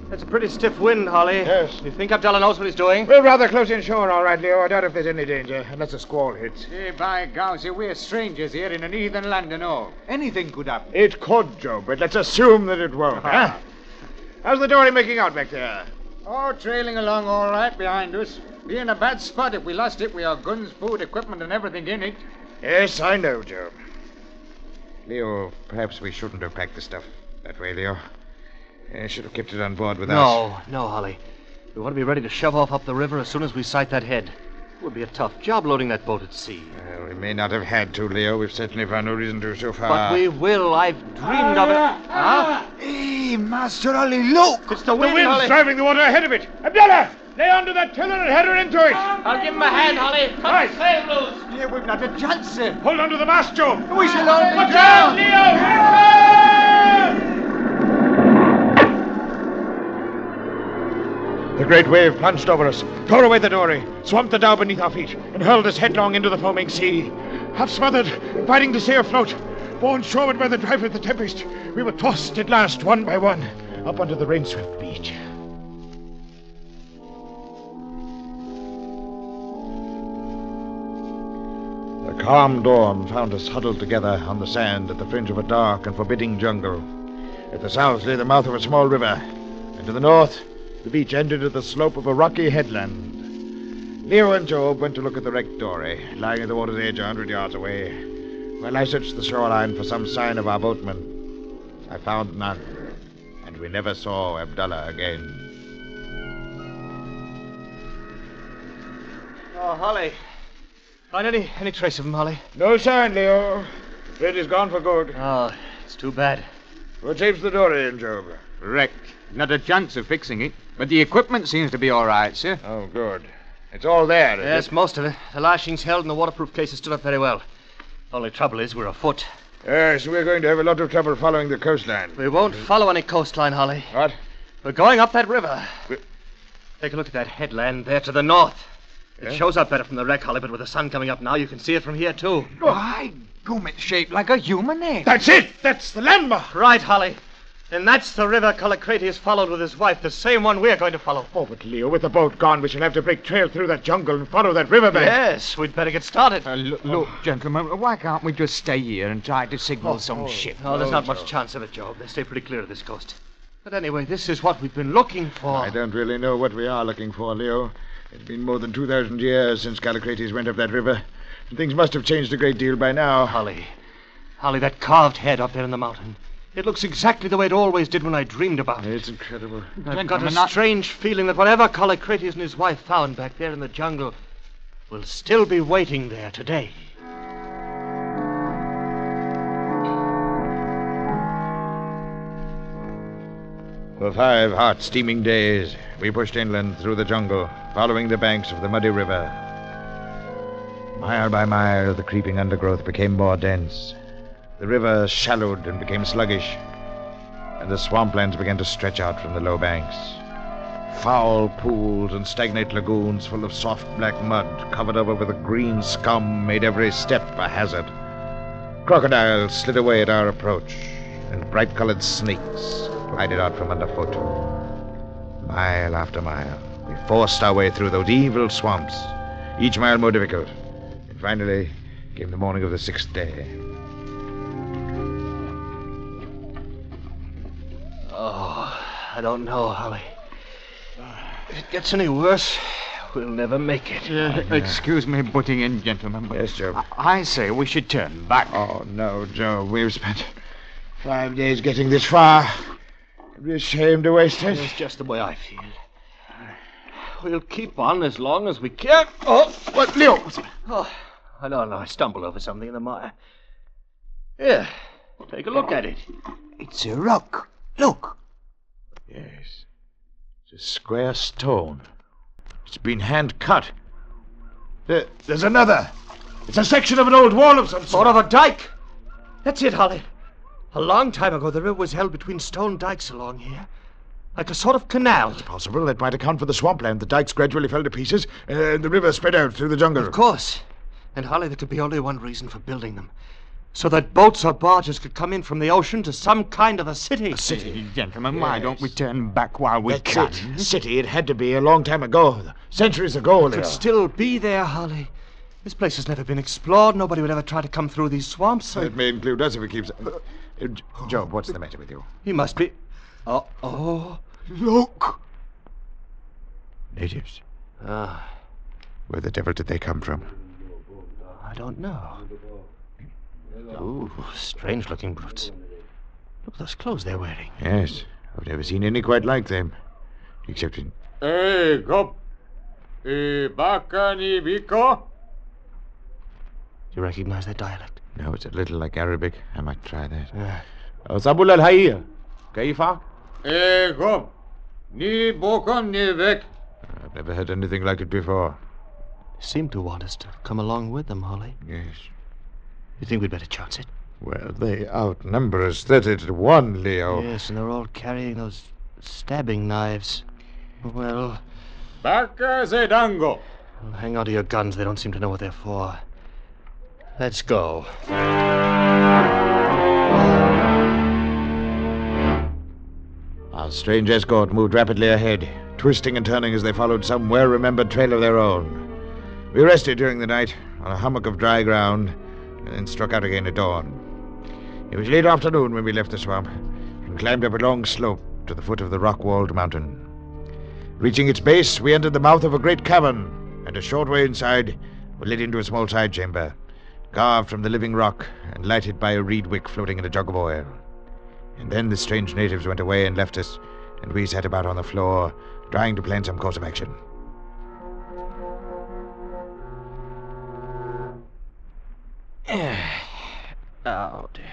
That's a pretty stiff wind, Holly. Yes. You think Abdullah knows what he's doing? We're rather close inshore, all right, Leo. I doubt if there's any danger, unless a squall hits. Hey, by gauzy, we're strangers here in a heathen land and all. Anything could happen. It could, Joe, but let's assume that it won't, huh? How's the dory making out back there? Oh, trailing along all right behind us. Be in a bad spot if we lost it with our guns, food, equipment, and everything in it. Yes, I know, Joe. Leo, perhaps we shouldn't have packed the stuff that way, Leo. I should have kept it on board with us. No, Holly. We want to be ready to shove off up the river as soon as we sight that head. It would be a tough job loading that boat at sea. Well, we may not have had to, Leo. We've certainly found no reason to so far. But we will. I've dreamed of it. Huh? Hey, Master Holly, look! It's the wind, The wind's Holly. driving the water ahead of it. Abdullah! Lay onto that tiller and head her into it. I'll give him a hand, Holly. Cut Right. the sail loose. Yeah, we've not a chance, sir. Hold on to the mast, Joe. We shall all be Watch drowned. out, Leo! The great wave plunged over us, tore away the dory, swamped the dhow beneath our feet, and hurled us headlong into the foaming sea. Half smothered, fighting to stay afloat, borne shoreward by the drive of the tempest, we were tossed at last, one by one, up onto the rain-swept beach. The calm dawn found us huddled together on the sand at the fringe of a dark and forbidding jungle. At the south lay the mouth of a small river, and to the north, the beach ended at the slope of a rocky headland. Leo and Job went to look at the wrecked dory, lying at the water's edge 100 yards away, while I searched the shoreline for some sign of our boatman. I found none, and we never saw Abdullah again. Oh, Holly. Find any trace of him, Holly? No sign, Leo. Fred is gone for good. Oh, it's too bad. What shapes the dory in, Job? Wrecked. Not a chance of fixing it. But the equipment seems to be all right, sir. Oh, good. It's all there, is Yes, it? most of it. The lashings held and the waterproof cases stood up very well. Only trouble is we're afoot. Yes, we're going to have a lot of trouble following the coastline. We won't follow any coastline, Holly. What? We're going up that river. Take a look at that headland there to the north. It Yeah? shows up better from the wreck, Holly, but with the sun coming up now, you can see it from here, too. Why, gum, it's shaped like a human head. That's it! That's the landmark! Right, Holly. And that's the river Colocrates followed with his wife, the same one we're going to follow. Oh, but Leo, with the boat gone, we shall have to break trail through that jungle and follow that riverbank. Yes, we'd better get started. Look, gentlemen, why can't we just stay here and try to signal some ship? Oh, there's not much chance of it, Job. They stay pretty clear of this coast. But anyway, this is what we've been looking for. I don't really know what we are looking for, Leo. It's been more than 2,000 years since Callicrates went up that river. And things must have changed a great deal by now. Holly, that carved head up there in the mountain. It looks exactly the way it always did when I dreamed about it. It's incredible. I've got a strange feeling that whatever Callicrates and his wife found back there in the jungle will still be waiting there today. For 5 hot, steaming days, we pushed inland through the jungle, following the banks of the muddy river. Mile by mile, the creeping undergrowth became more dense. The river shallowed and became sluggish, and the swamplands began to stretch out from the low banks. Foul pools and stagnant lagoons full of soft black mud, covered over with a green scum, made every step a hazard. Crocodiles slid away at our approach, and bright-colored snakes glided out from underfoot. Mile after mile, we forced our way through those evil swamps, each mile more difficult. And finally came the morning of the 6th day. Oh, I don't know, Holly. If it gets any worse, we'll never make it. Excuse me butting in, gentlemen, but Yes, Joe. I say we should turn back. Oh, no, Joe. We've spent 5 days getting this far. It'd be a shame to waste it. It's just the way I feel. We'll keep on as long as we can. Oh, what, Leo? Oh, I don't know. I stumbled over something in the mire. Here, take a look at it. It's a rock. Look. Yes. It's a square stone. It's been hand-cut. There's another. It's a section of an old wall of some sort. Or of a dike. That's it, Holly. A long time ago, the river was held between stone dikes along here. Like a sort of canal. It's possible. That might account for the swampland. The dikes gradually fell to pieces, and the river spread out through the jungle. Of course. And, Holly, there could be only one reason for building them. So that boats or barges could come in from the ocean to some kind of a city. A city, gentlemen, why don't we turn back while we can? It. City, it had to be a long time ago. Centuries ago, It Leo. could still be there, Holly. This place has never been explored. Nobody would ever try to come through these swamps. It may include us if it keeps... Job, what's the matter with you? He must be... Oh. Look! Natives. Ah, Where the devil did they come from? I don't know. Ooh, strange-looking brutes. Look at those clothes they're wearing. Yes, I've never seen any quite like them. Except in... Hey, Gop. Bakani Viko. Do you recognize that dialect? No, it's a little like Arabic. I might try that. Yeah. Sabul al-Hayya. Kaifa? Gop. Ni Bokon ni Vek. I've Never heard anything like it before. They seem to want us to come along with them, Holly. Yes. You think we'd better chance it? Well, they outnumber us 30 to 1, Leo. Yes, and they're all carrying those stabbing knives. Well... Barca Zedango. Well, hang on to your guns. They don't seem to know what they're for. Let's go. Our strange escort moved rapidly ahead, twisting and turning as they followed some well-remembered trail of their own. We rested during the night on a hummock of dry ground and then struck out again at dawn. It was late afternoon when we left the swamp and climbed up a long slope to the foot of the rock-walled mountain. Reaching its base, we entered the mouth of a great cavern, and a short way inside were led into a small side chamber, carved from the living rock and lighted by a reed wick floating in a jug of oil. And then the strange natives went away and left us, and we sat about on the floor, trying to plan some course of action. Oh, dear.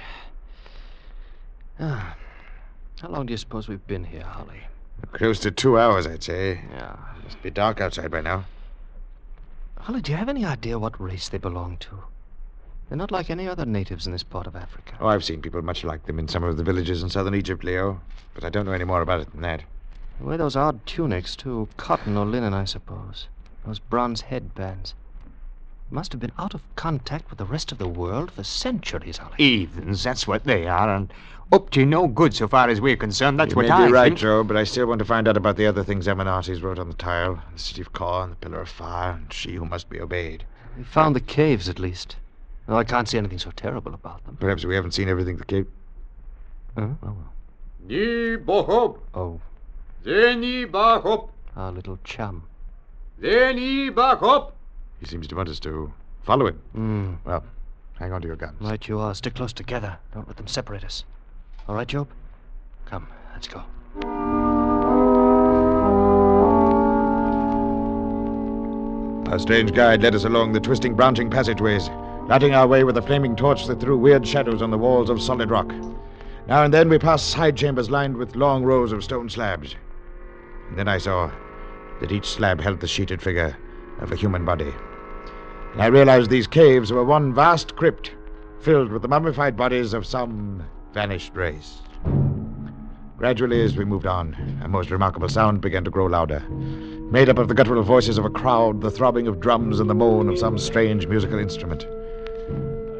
Ah. How long do you suppose we've been here, Holly? Close to 2 hours, I'd say. Yeah. It must be dark outside by now. Holly, do you have any idea what race they belong to? They're not like any other natives in this part of Africa. Oh, I've seen people much like them in some of the villages in southern Egypt, Leo. But I don't know any more about it than that. They wear those odd tunics, too. Cotton or linen, I suppose. Those bronze headbands. Must have been out of contact with the rest of the world for centuries, Holly. Heathens, that's what they are, and up to no good so far as we're concerned. That's You what may I be right, think. Joe, but I still want to find out about the other things Eminartes wrote on the tile. The city of Kor and the pillar of fire, and she who must be obeyed. We found the caves, at least. Though I can't see anything so terrible about them. Perhaps we haven't seen everything the cave... Huh? Oh, well. Ni bohop. Oh. Zeni bahop. Our little chum. Zeni bahop. He seems to want us to follow him. Hmm. Well, hang on to your guns. Right you are. Stick close together. Don't let them separate us. All right, Job? Come, let's go. Our strange guide led us along the twisting, branching passageways, lighting our way with a flaming torch that threw weird shadows on the walls of solid rock. Now and then we passed side chambers lined with long rows of stone slabs. And then I saw that each slab held the sheeted figure of a human body. And I realized these caves were one vast crypt filled with the mummified bodies of some vanished race. Gradually, as we moved on, a most remarkable sound began to grow louder, made up of the guttural voices of a crowd, the throbbing of drums, and the moan of some strange musical instrument.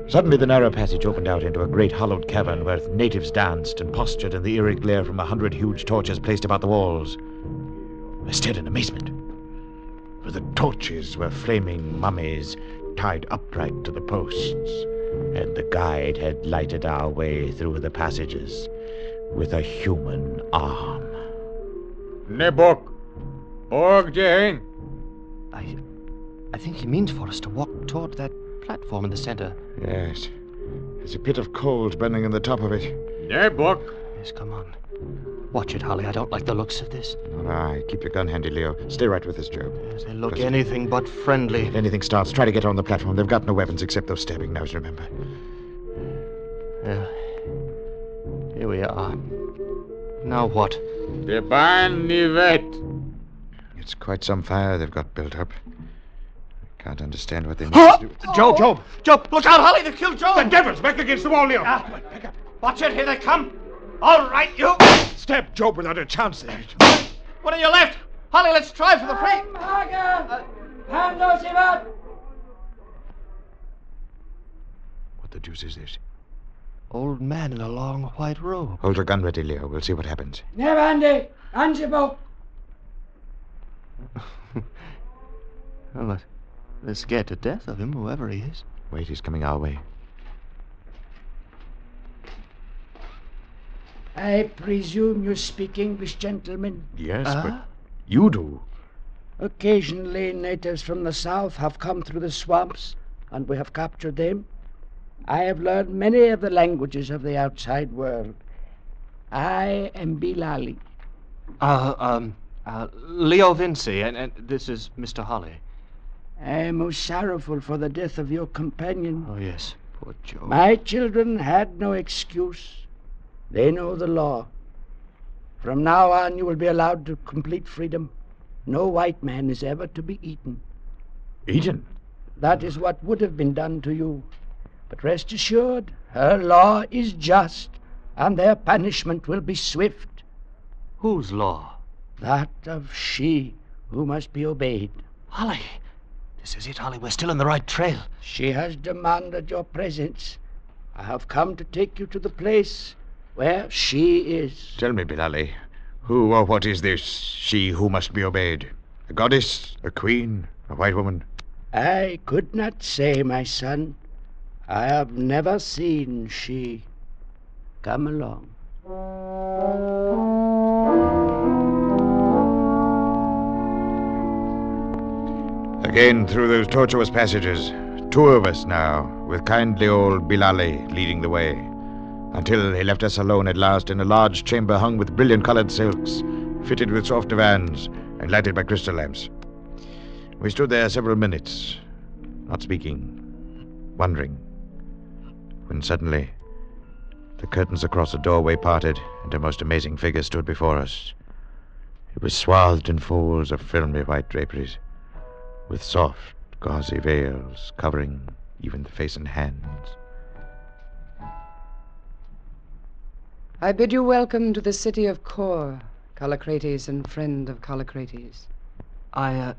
Suddenly, the narrow passage opened out into a great hollowed cavern where natives danced and postured in the eerie glare from 100 huge torches placed about the walls. I stared in amazement, for the torches were flaming mummies tied upright to the posts, and the guide had lighted our way through the passages with a human arm. Nebok. Org Jane. I think he means for us to walk toward that platform in the center. Yes. There's a pit of coals burning in the top of it. Nebok. Yes, come on. Watch it, Holly. I don't like the looks of this. All right. Keep your gun handy, Leo. Stay right with us, Joe. Yes, they look anything but friendly. If anything starts, try to get on the platform. They've got no weapons except those stabbing knives, remember. Yeah. Here we are. Now what? The ban nivet. It's quite some fire they've got built up. I can't understand what they need to do. Job! Look out, Holly! They've killed Job! The devil's back against the wall, Leo. Watch it! Here they come! All right, you! Stab Job without a chance there. One on your left! Holly, let's try for the free! What the deuce is this? Old man in a long white robe. Hold your gun ready, Leo. We'll see what happens. Well, they're scared to death of him, whoever he is. Wait, he's coming our way. I presume you speak English, gentlemen? Yes, but you do. Occasionally, natives from the south have come through the swamps, and we have captured them. I have learned many of the languages of the outside world. I am Bilali. Leo Vinci, and this is Mr. Holly. I am most sorrowful for the death of your companion. Oh, yes, poor Joe. My children had no excuse. They know the law. From now on, you will be allowed to complete freedom. no white man is ever to be eaten. Eaten? That is what would have been done to you. But rest assured, her law is just, and their punishment will be swift. Whose law? That of she who must be obeyed. Holly! This is it, Holly. We're still on the right trail. She has demanded your presence. I have come to take you to the place where she is. Tell me, Bilali, who or what is this she who must be obeyed? A goddess? A queen? A white woman? I could not say, my son. I have never seen she. Come along. Again through those tortuous passages, two of us now, with kindly old Bilali leading the way, until he left us alone at last in a large chamber hung with brilliant-colored silks, fitted with soft divans, and lighted by crystal lamps. We stood there several minutes, not speaking, wondering, when suddenly the curtains across the doorway parted, and a most amazing figure stood before us. It was swathed in folds of filmy white draperies, with soft, gauzy veils covering even the face and hands. I bid you welcome to the city of Kor, Callicrates and friend of Callicrates. I'm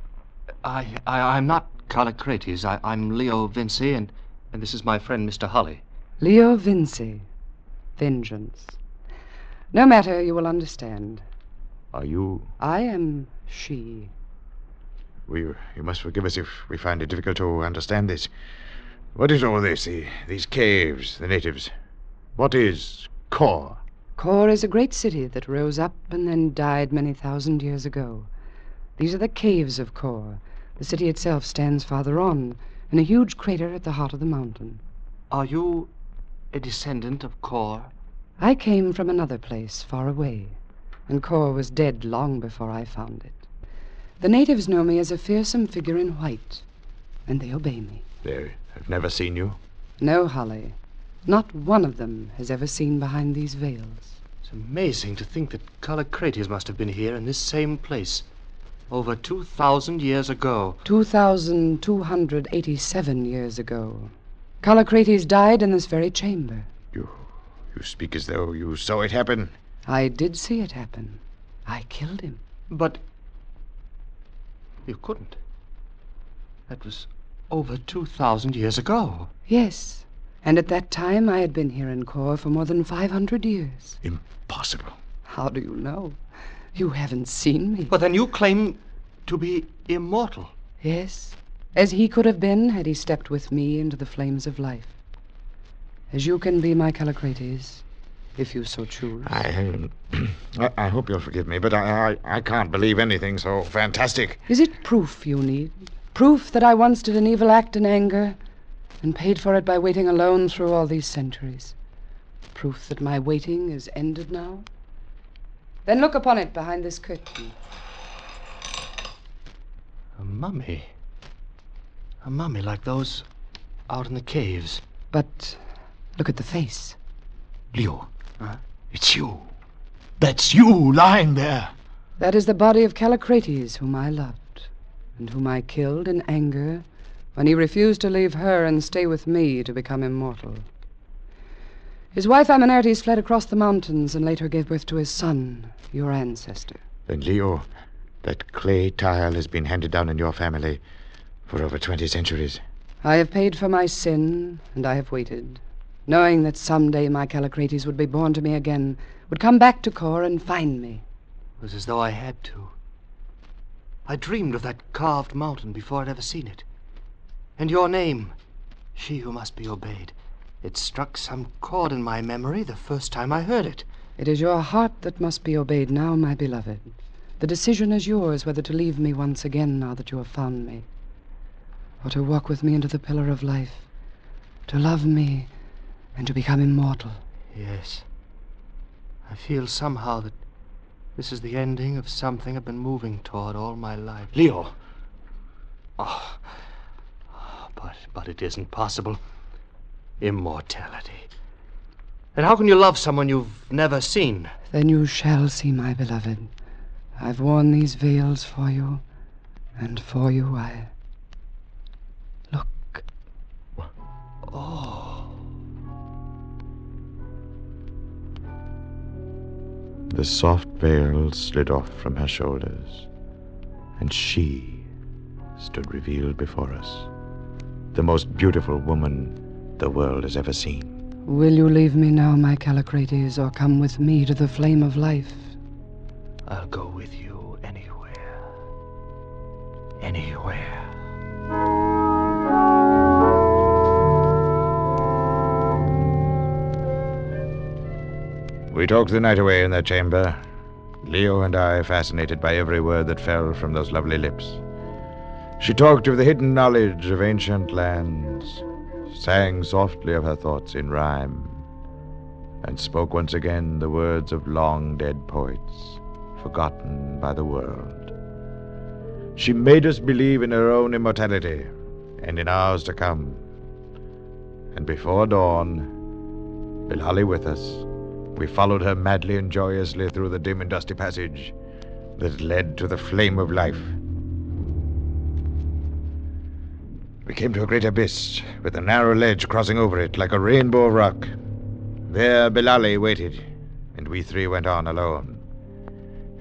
not Callicrates. I'm Leo Vinci, and this is my friend, Mr. Holly. Leo Vinci. Vengeance. No matter, you will understand. Are you? I am she. You must forgive us if we find it difficult to understand this. What is all this? These caves, the natives. What is Kor? Kor is a great city that rose up and then died many thousand years ago. These are the caves of Kor. The city itself stands farther on, in a huge crater at the heart of the mountain. Are you a descendant of Kor? I came from another place, far away, and Kor was dead long before I found it. The natives know me as a fearsome figure in white, and they obey me. They have never seen you? No, Holly. Not one of them has ever seen behind these veils. It's amazing to think that Callicrates must have been here in this same place over 2,000 years ago. 2,287 years ago. Callicrates died in this very chamber. You speak as though you saw it happen. I did see it happen. I killed him. But you couldn't. That was over 2,000 years ago. Yes. And at that time, I had been here in Kor for more than 500 years. Impossible. How do you know? You haven't seen me. But then you claim to be immortal. Yes. As he could have been had he stepped with me into the flames of life. As you can be my Callicrates, if you so choose. I hope you'll forgive me, but I can't believe anything so fantastic. Is it proof you need? Proof that I once did an evil act in anger and paid for it by waiting alone through all these centuries? Proof that my waiting is ended now? Then look upon it behind this curtain. A mummy. A mummy like those out in the caves. But look at the face. Leo, it's you. That's you lying there. That is the body of Callicrates, whom I loved, and whom I killed in anger when he refused to leave her and stay with me to become immortal. His wife Aminaertes fled across the mountains and later gave birth to his son, your ancestor. Then, Leo, that clay tile has been handed down in your family for over 20 centuries. I have paid for my sin, and I have waited, knowing that someday my Callicrates would be born to me again, would come back to Kor and find me. It was as though I had to. I dreamed of that carved mountain before I'd ever seen it. And your name, she who must be obeyed. It struck some chord in my memory the first time I heard it. It is your heart that must be obeyed now, my beloved. The decision is yours whether to leave me once again now that you have found me, or to walk with me into the pillar of life, to love me and to become immortal. Yes. I feel somehow that this is the ending of something I've been moving toward all my life. Leo. But it isn't possible. Immortality. And how can you love someone you've never seen? Then you shall see my beloved. I've worn these veils for you, and for you I... Look. Oh. The soft veil slid off from her shoulders, and she stood revealed before us, the most beautiful woman the world has ever seen. Will you leave me now, my Callicrates, or come with me to the flame of life? I'll go with you anywhere. Anywhere. We talked the night away in that chamber, Leo and I fascinated by every word that fell from those lovely lips. She talked of the hidden knowledge of ancient lands, sang softly of her thoughts in rhyme, and spoke once again the words of long-dead poets, forgotten by the world. She made us believe in her own immortality, and in ours to come. And before dawn, Bilhali with us, we followed her madly and joyously through the dim and dusty passage that led to the flame of life. We came to a great abyss, with a narrow ledge crossing over it like a rainbow of rock. There Bilhali waited, and we three went on alone.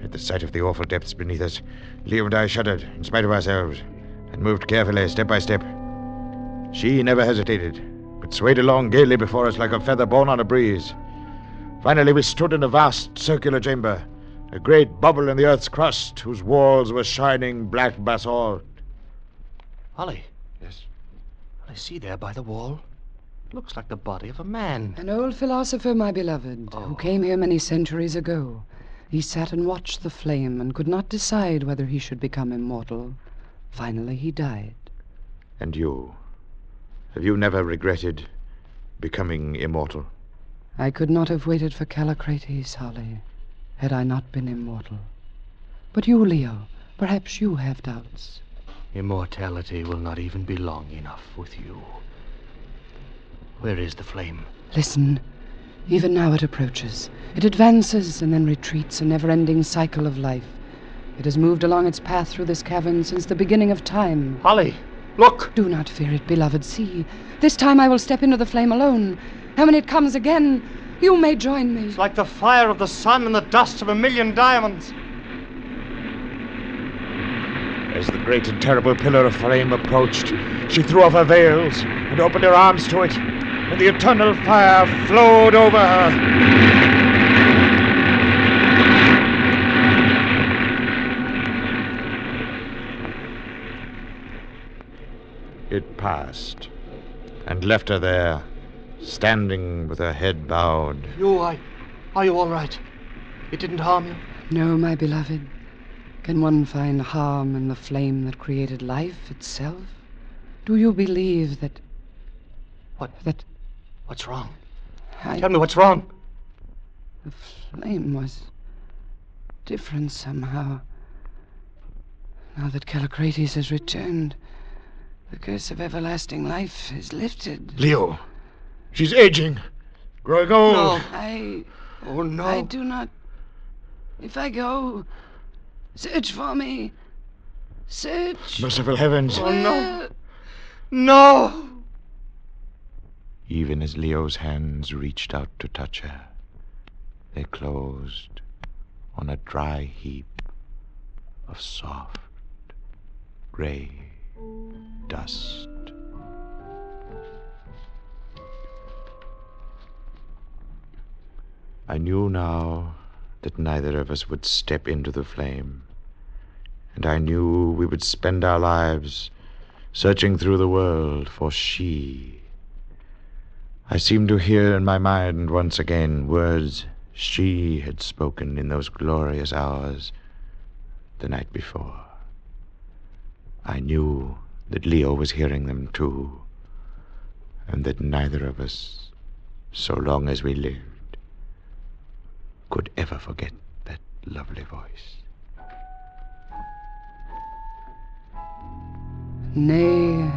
At the sight of the awful depths beneath us, Leo and I shuddered, in spite of ourselves, and moved carefully, step by step. She never hesitated, but swayed along gaily before us like a feather borne on a breeze. Finally, we stood in a vast circular chamber, a great bubble in the earth's crust, whose walls were shining black basalt. Ollie. Yes? I see there by the wall. It looks like the body of a man. An old philosopher, my beloved, who came here many centuries ago. He sat and watched the flame and could not decide whether he should become immortal. Finally, he died. And you? Have you never regretted becoming immortal? I could not have waited for Callicrates, Holly, had I not been immortal. But you, Leo, perhaps you have doubts. Immortality will not even be long enough with you. Where is the flame? Listen. Even now it approaches. It advances and then retreats, a never-ending cycle of life. It has moved along its path through this cavern since the beginning of time. Holly, look! Do not fear it, beloved. See, this time I will step into the flame alone. And when it comes again, you may join me. It's like the fire of the sun and the dust of 1,000,000 diamonds. As the great and terrible pillar of flame approached, she threw off her veils and opened her arms to it, and the eternal fire flowed over her. It passed, and left her there, standing with her head bowed. Are you all right? It didn't harm you? No, my beloved. Can one find harm in the flame that created life itself? Do you believe that... What's wrong? Tell me what's wrong. The flame was different somehow. Now that Callicrates has returned, the curse of everlasting life is lifted. Leo, she's aging, growing old. No. Oh, no. I do not... If I go, search for me. Search. Merciful heavens. Oh, no. No! Even as Leo's hands reached out to touch her, they closed on a dry heap of soft, gray dust. I knew now that neither of us would step into the flame, and I knew we would spend our lives searching through the world for she. I seemed to hear in my mind once again words she had spoken in those glorious hours the night before. I knew that Leo was hearing them too, and that neither of us, so long as we lived, could ever forget that lovely voice. Nay,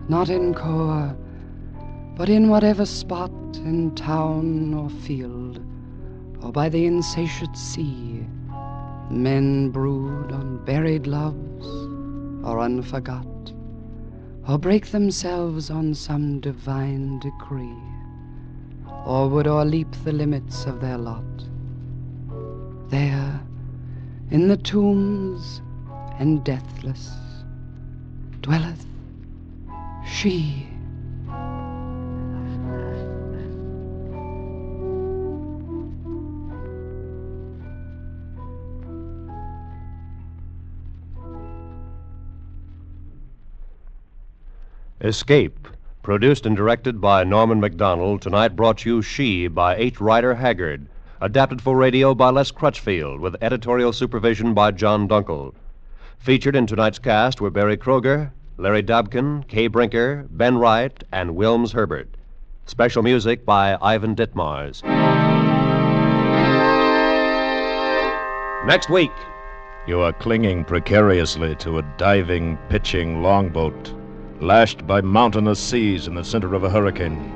not in Kor, but in whatever spot, in town or field, or by the insatiate sea, Men brood on buried loves, or unforgot, or break themselves on some divine decree, or would o'erleap the limits of their lot. There, in the tombs and deathless, dwelleth she. Escape, produced and directed by Norman MacDonald, tonight brought you She by H. Rider Haggard, adapted for radio by Les Crutchfield, with editorial supervision by John Dunkel. Featured in tonight's cast were Barry Kroger, Larry Dobkin, Kay Brinker, Ben Wright, and Wilms Herbert. Special music by Ivan Ditmars. Next week. You are clinging precariously to a diving, pitching longboat, lashed by mountainous seas in the center of a hurricane.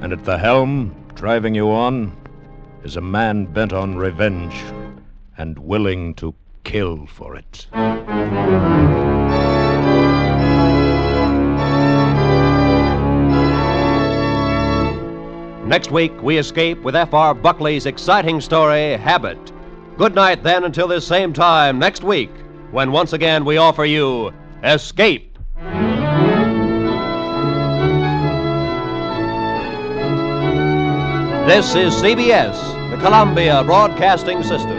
And at the helm, driving you on, is a man bent on revenge and willing to kill for it. Next week, we escape with F.R. Buckley's exciting story, Habit. Good night, then, until this same time next week, when once again we offer you Escape. This is CBS, the Columbia Broadcasting System.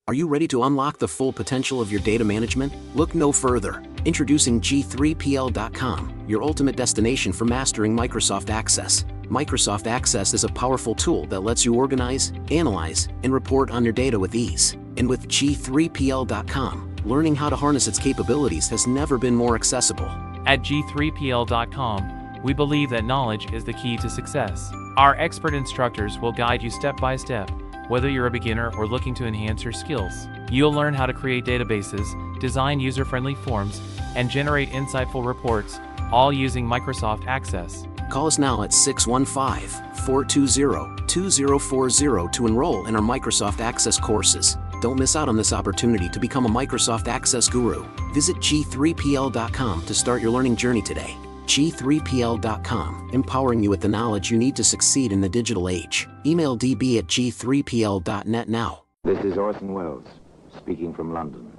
Are you ready to unlock the full potential of your data management? Look no further. Introducing G3PL.com, your ultimate destination for mastering Microsoft Access. Microsoft Access is a powerful tool that lets you organize, analyze, and report on your data with ease. And with G3PL.com, learning how to harness its capabilities has never been more accessible. At G3PL.com, we believe that knowledge is the key to success. Our expert instructors will guide you step by step, whether you're a beginner or looking to enhance your skills. You'll learn how to create databases, design user-friendly forms, and generate insightful reports, all using Microsoft Access. Call us now at 615-420-2040 to enroll in our Microsoft Access courses. Don't miss out on this opportunity to become a Microsoft Access guru. Visit G3PL.com to start your learning journey today. G3PL.com, empowering you with the knowledge you need to succeed in the digital age. Email db@g3pl.net now. This is Orson Welles, speaking from London.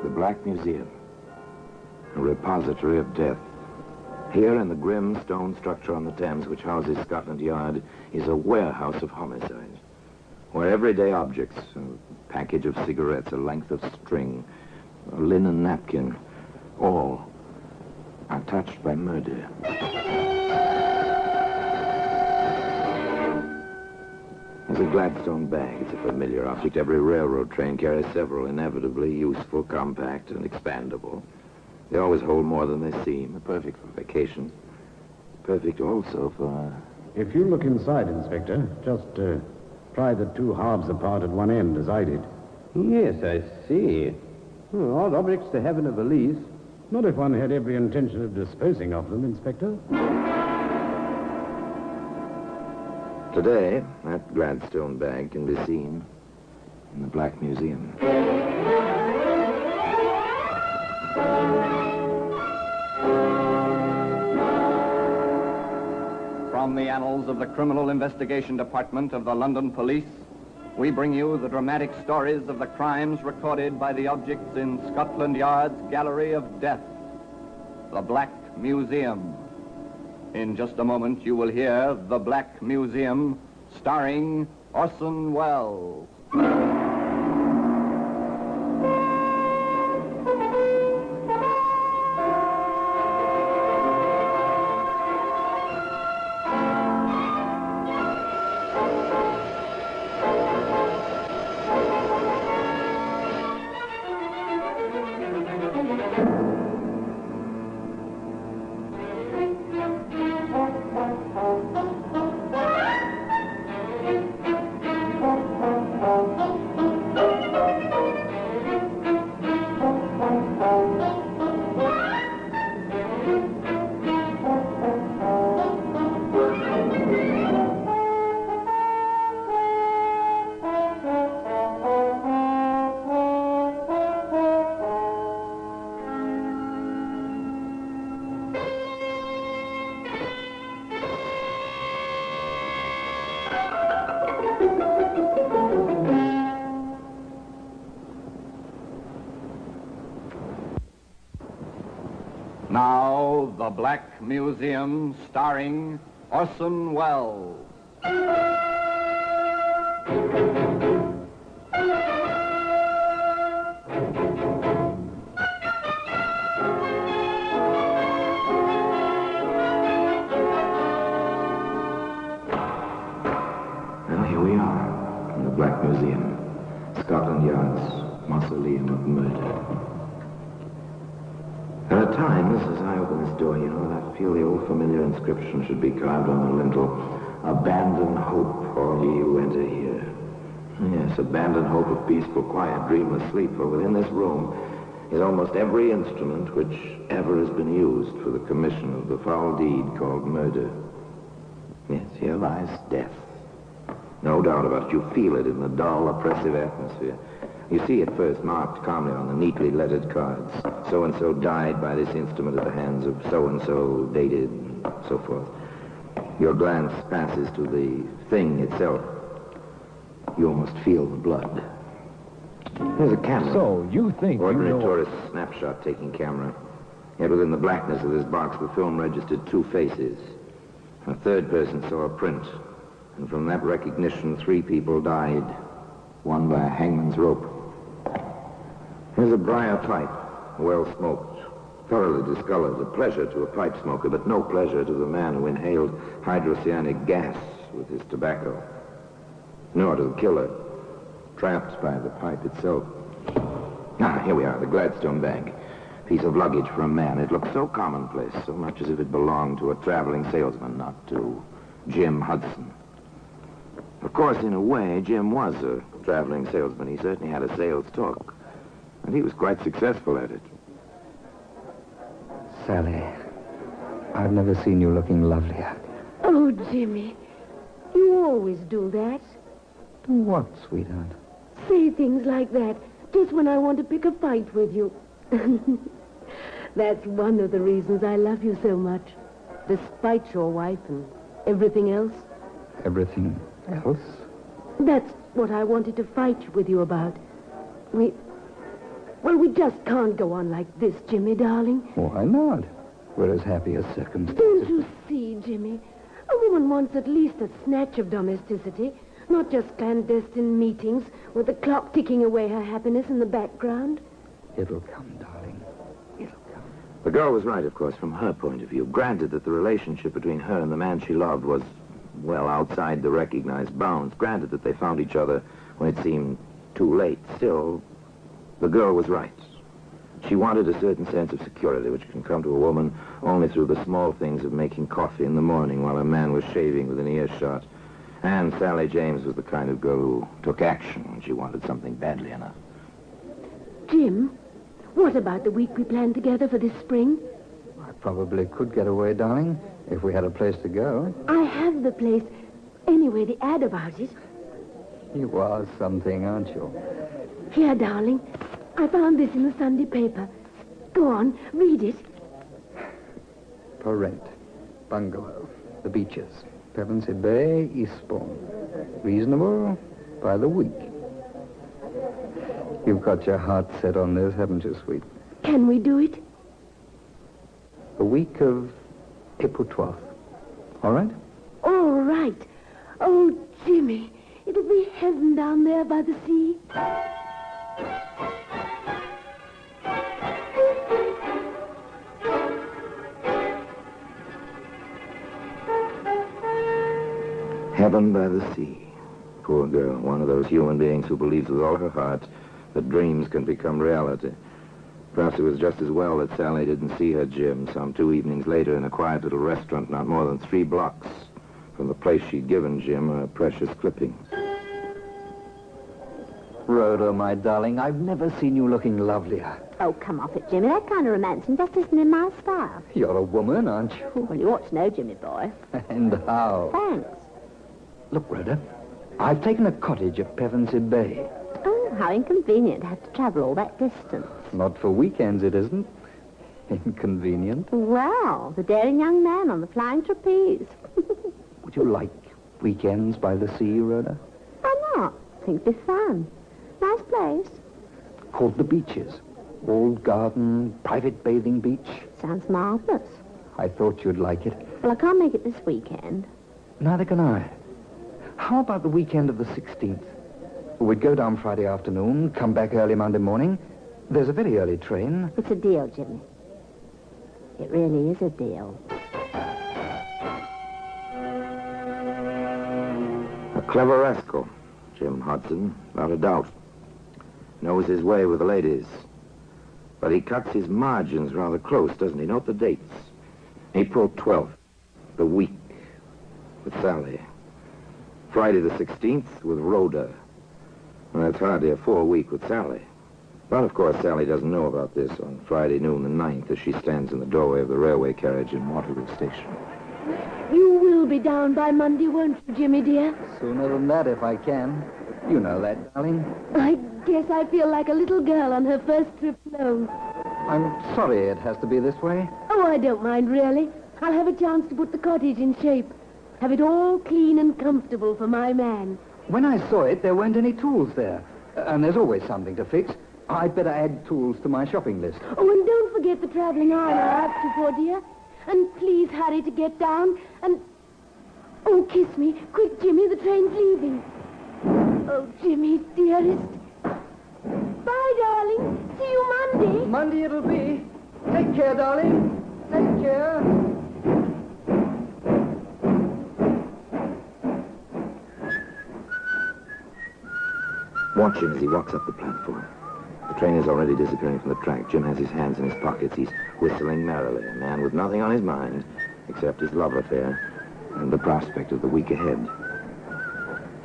The Black Museum, a repository of death. Here in the grim stone structure on the Thames which houses Scotland Yard is a warehouse of homicide, where everyday objects, a package of cigarettes, a length of string, a linen napkin, all are touched by murder. There's a Gladstone bag. It's a familiar object. Every railroad train carries several, inevitably useful, compact, and expandable. They always hold more than they seem. Perfect for vacation. Perfect also for... If you look inside, Inspector, just pry the two halves apart at one end, as I did. Yes, I see. Odd objects to have in a valise. Not if one had every intention of disposing of them, Inspector. Today, that Gladstone bag can be seen in the Black Museum. From the annals of the Criminal Investigation Department of the London Police, we bring you the dramatic stories of the crimes recorded by the objects in Scotland Yard's Gallery of Death, the Black Museum. In just a moment, you will hear The Black Museum, starring Orson Welles. Now, The Black Museum, starring Orson Welles. Well, here we are, in the Black Museum, Scotland Yard's mausoleum of murder. There are times, as I open this door, that I feel the old familiar inscription should be carved on the lintel. Abandon hope, all ye who enter here. Yes, abandon hope of peaceful, quiet, dreamless sleep, for within this room is almost every instrument which ever has been used for the commission of the foul deed called murder. Yes, here lies death. No doubt about it. You feel it in the dull, oppressive atmosphere. You see it first marked calmly on the neatly lettered cards. So-and-so died by this instrument at the hands of so-and-so, dated, and so forth. Your glance passes to the thing itself. You almost feel the blood. There's a camera. So, you think Ordinary tourist snapshot-taking camera. Yet within the blackness of this box, the film registered two faces. A third person saw a print. And from that recognition, 3 people died. One by a hangman's rope. Here's a briar pipe, well smoked, thoroughly discolored, a pleasure to a pipe smoker, but no pleasure to the man who inhaled hydrocyanic gas with his tobacco. Nor to the killer, trapped by the pipe itself. Ah, here we are, the Gladstone bag. Piece of luggage for a man. It looked so commonplace, so much as if it belonged to a traveling salesman, not to Jim Hudson. Of course, in a way, Jim was a traveling salesman. He certainly had a sales talk. And he was quite successful at it. Sally, I've never seen you looking lovelier. Oh, Jimmy, you always do that. Do what, sweetheart? Say things like that just when I want to pick a fight with you. That's one of the reasons I love you so much. Despite your wife and everything else. Everything else? That's what I wanted to fight with you about. We just can't go on like this, Jimmy, darling. Why not? We're as happy as circumstances. Don't you see, Jimmy? A woman wants at least a snatch of domesticity, not just clandestine meetings with the clock ticking away her happiness in the background. It'll come, darling. It'll come. The girl was right, of course, from her point of view. Granted that the relationship between her and the man she loved was, well, outside the recognized bounds. Granted that they found each other when it seemed too late. Still, the girl was right. She wanted a certain sense of security, which can come to a woman only through the small things of making coffee in the morning while a man was shaving within earshot. And Sally James was the kind of girl who took action when she wanted something badly enough. Jim, what about the week we planned together for this spring? I probably could get away, darling, if we had a place to go. I have the place. Anyway, the ad about it. You are something, aren't you? Here, darling. I found this in the Sunday paper. Go on, read it. For rent. Bungalow. The Beaches. Pevensey Bay, Eastbourne. Reasonable by the week. You've got your heart set on this, haven't you, sweet? Can we do it? The week of April 12th. All right? All right. Oh, Jimmy, it'll be heaven down there by the sea. Heaven by the sea. Poor girl, one of those human beings who believes with all her heart that dreams can become reality. Perhaps it was just as well that Sally didn't see her Jim some 2 evenings later in a quiet little restaurant not more than 3 blocks from the place she'd given Jim her precious clippings. Rhoda, my darling, I've never seen you looking lovelier. Oh, come off it, Jimmy. That kind of romancing just isn't in my style. You're a woman, aren't you? Well, you ought to know, Jimmy boy. And how? Thanks. Look, Rhoda, I've taken a cottage at Pevensey Bay. Oh, how inconvenient to have to travel all that distance. Not for weekends, it isn't. Inconvenient. Well, the daring young man on the flying trapeze. Would you like Weekends by the sea, Rhoda? Why not? Think it'd be fun. Nice place. Called the Beaches. Old garden, private bathing beach. Sounds marvelous. I thought you'd like it. Well, I can't make it this weekend. Neither can I. How about the weekend of the 16th? We'd go down Friday afternoon, come back early Monday morning. There's a very early train. It's a deal, Jimmy. It really is a deal. A clever rascal, Jim Hudson, without a doubt. Knows his way with the ladies. But he cuts his margins rather close, doesn't he? Note the dates. April 12th, the week, with Sally. Friday the 16th, with Rhoda. Well, that's hardly a full week with Sally. But, of course, Sally doesn't know about this on Friday noon the 9th as she stands in the doorway of the railway carriage in Waterloo Station. You will be down by Monday, won't you, Jimmy, dear? Sooner than that, if I can. You know that, darling. I guess I feel like a little girl on her first trip home. I'm sorry it has to be this way. Oh, I don't mind, really. I'll have a chance to put the cottage in shape. Have it all clean and comfortable for my man. When I saw it, there weren't any tools there. And there's always something to fix. I'd better add tools to my shopping list. Oh, and don't forget the traveling iron I asked you for, dear. And please hurry to get down. And... oh, kiss me. Quick, Jimmy, the train's leaving. Oh, Jimmy, dearest. Bye, darling. See you Monday. Monday it'll be. Take care, darling. Take care. Watch him as he walks up the platform. The train is already disappearing from the track. Jim has his hands in his pockets. He's whistling merrily, a man with nothing on his mind except his love affair and the prospect of the week ahead.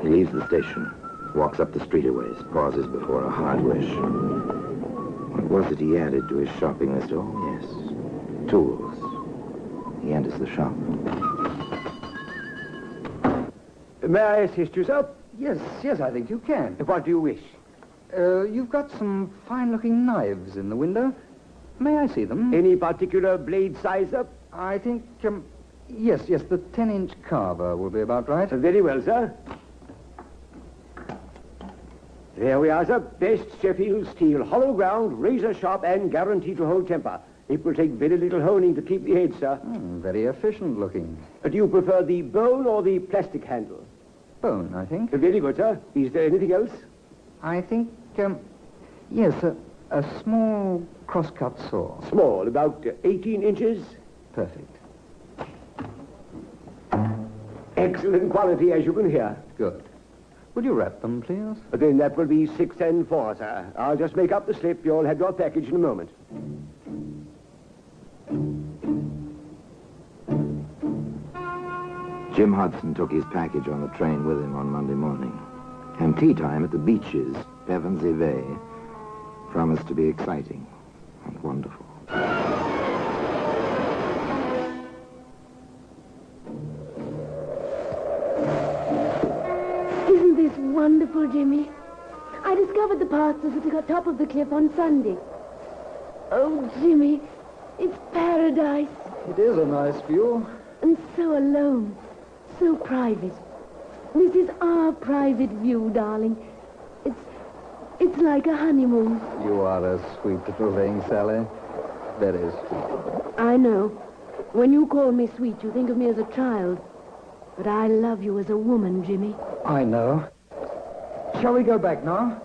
He leaves the station, walks up the street a ways, pauses before a hard wish. What was it he added to his shopping list? Oh, yes, tools. He enters the shop. May I assist you, sir? Yes, I think you can. What do you wish? You've got some fine-looking knives in the window. May I see them? Any particular blade size, sir? I think, yes, the 10-inch carver will be about right. Very well, sir. There we are, sir. Best Sheffield steel, hollow ground, razor sharp, and guaranteed to hold temper. It will take very little honing to keep the edge, sir. Very efficient looking. Do you prefer the bone or the plastic handle? Bone, I think. Very good, sir. Is there anything else? I think, yes, a small cross-cut saw. Small, about 18 inches. Perfect. Excellent quality, as you can hear. Good. Would you wrap them, please? Then that will be 6 and 4, sir. I'll just make up the slip. You'll have your package in a moment. Jim Hudson took his package on the train with him on Monday morning. And tea time at the Beaches, Bevan's Eve, promised to be exciting and wonderful. Isn't this wonderful, Jimmy? I discovered the pastures at the top of the cliff on Sunday. Oh, Jimmy, it's paradise. It is a nice view. And so alone, so private. This is our private view, darling. It's like a honeymoon. You are a sweet little thing, Sally. Very sweet. I know. When you call me sweet, you think of me as a child. But I love you as a woman, Jimmy. I know. Shall we go back now?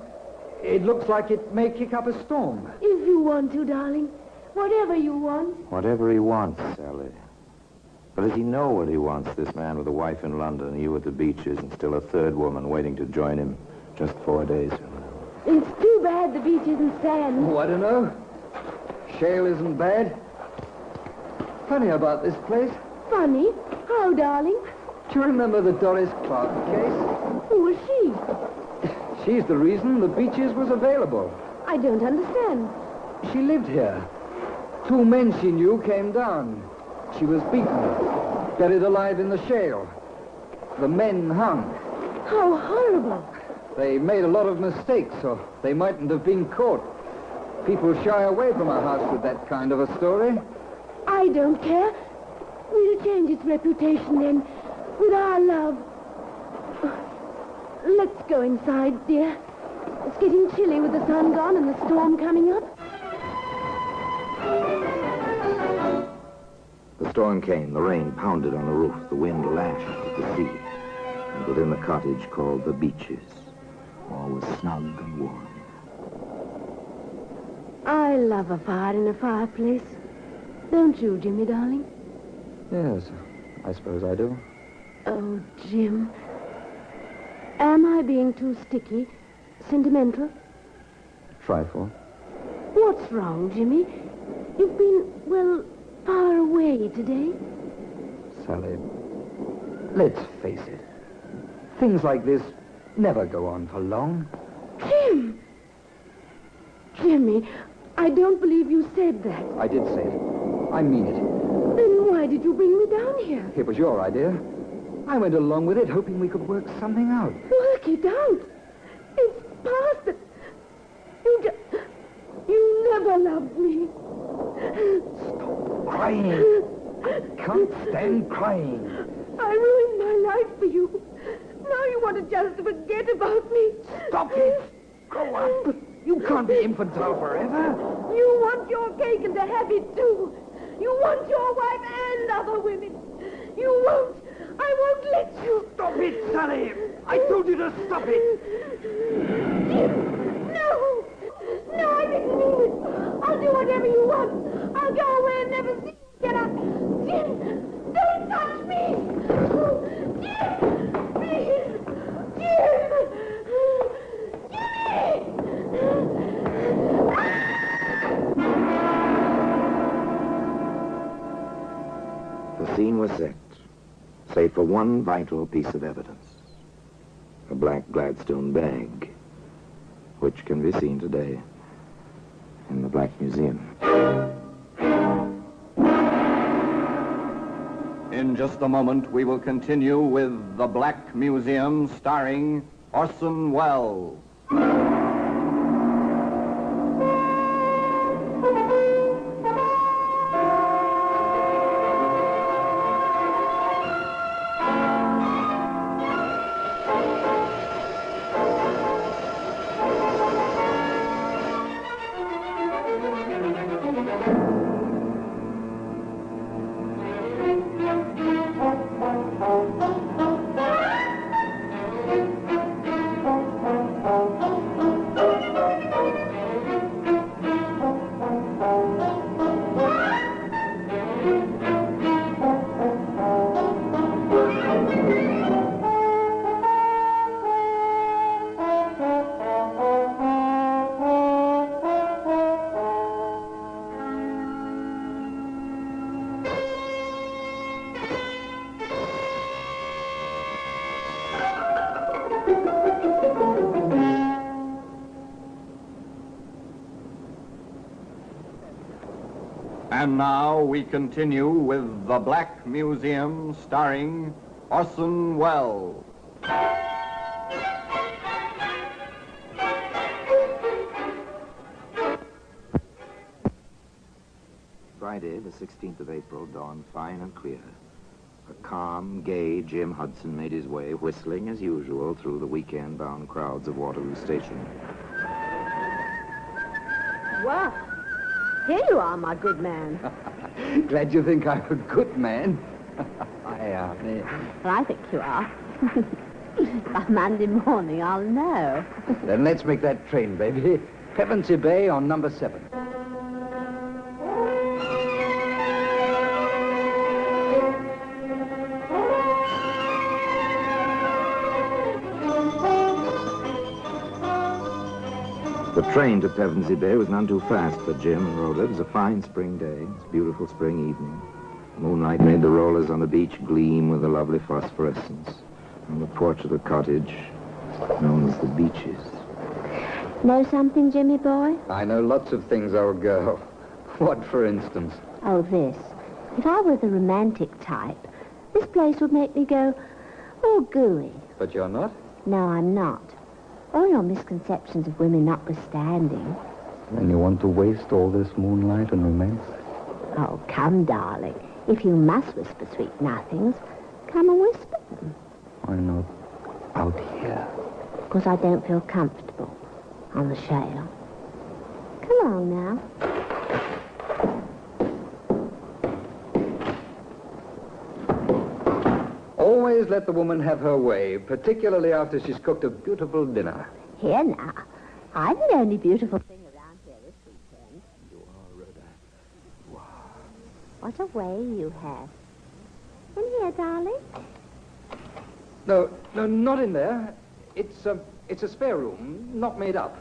It looks like it may kick up a storm. If you want to, darling. Whatever you want. Whatever he wants, Sally. But does he know what he wants, this man with a wife in London, you at the Beaches, and still a third woman waiting to join him just 4 days from now? It's too bad the beach isn't sand. Oh, I don't know. Shale isn't bad. Funny about this place. Funny? How, darling? Do you remember the Doris Clark case? Who was she? She's the reason the Beaches was available. I don't understand. She lived here. 2 men she knew came down. She was beaten, buried alive in the shale. The men hung. How horrible. They made a lot of mistakes, so they mightn't have been caught. People shy away from a house with that kind of a story. I don't care. We'll change its reputation then, with our love. let's go inside, dear. It's getting chilly with the sun gone and the storm coming up. The storm came, the rain pounded on the roof, the wind lashed at the sea. And within the cottage called the Beaches, all was snug and warm. I love a fire in a fireplace. Don't you, Jimmy, darling? Yes, I suppose I do. Oh, Jim. Am I being too sticky? Sentimental? Trifle. What's wrong, Jimmy? You've been, well, far away today. Sally, let's face it. Things like this never go on for long. Jim! Jimmy, I don't believe you said that. I did say it. I mean it. Then why did you bring me down here? It was your idea. I went along with it, hoping we could work something out. Work it out? It's past it. You never loved me. Stop crying. I can't stand crying. I ruined my life for you. Now you want to just forget about me. Stop it. Grow up. You can't be infantile forever. You want your cake and to have it too. You want your wife and other women. You won't. I won't let you. Stop it, Sally. I told you to stop it. Jim, no. No, I didn't mean it. I'll do whatever you want. I'll go away and never see you again. Jim, don't touch me. Jim, please. Jim. The scene was set, save for one vital piece of evidence. A black Gladstone bag, which can be seen today in the Black Museum. In just a moment, we will continue with The Black Museum, starring Orson Welles. And now we continue with The Black Museum, starring Orson Welles. Friday, the 16th of April, dawned fine and clear. A calm, gay Jim Hudson made his way, whistling as usual, through the weekend-bound crowds of Waterloo Station. Well, here you are, my good man. Glad you think I'm a good man. I am. Well, I think you are. By Monday morning, I'll know. Then let's make that train, baby. Pevensey Bay on number 7. The train to Pevensey Bay was none too fast for Jim and Rhoda. It was a fine spring day. It was a beautiful spring evening. Moonlight made the rollers on the beach gleam with a lovely phosphorescence. On the porch of the cottage, known as the Beaches. Know something, Jimmy boy? I know lots of things, old girl. What, for instance? Oh, this. If I were the romantic type, this place would make me go, oh, gooey. But you're not? No, I'm not. All your misconceptions of women notwithstanding. And you want to waste all this moonlight and romance? Oh, come, darling. If you must whisper sweet nothings, come and whisper them. Why not out here? because I don't feel comfortable on the shale. Come on now. Always let the woman have her way, particularly after she's cooked a beautiful dinner. Here now. I'm the only beautiful thing around here this weekend. You are, Rhoda. Wow. What a way you have. In here, darling. No, not in there. It's a spare room, not made up.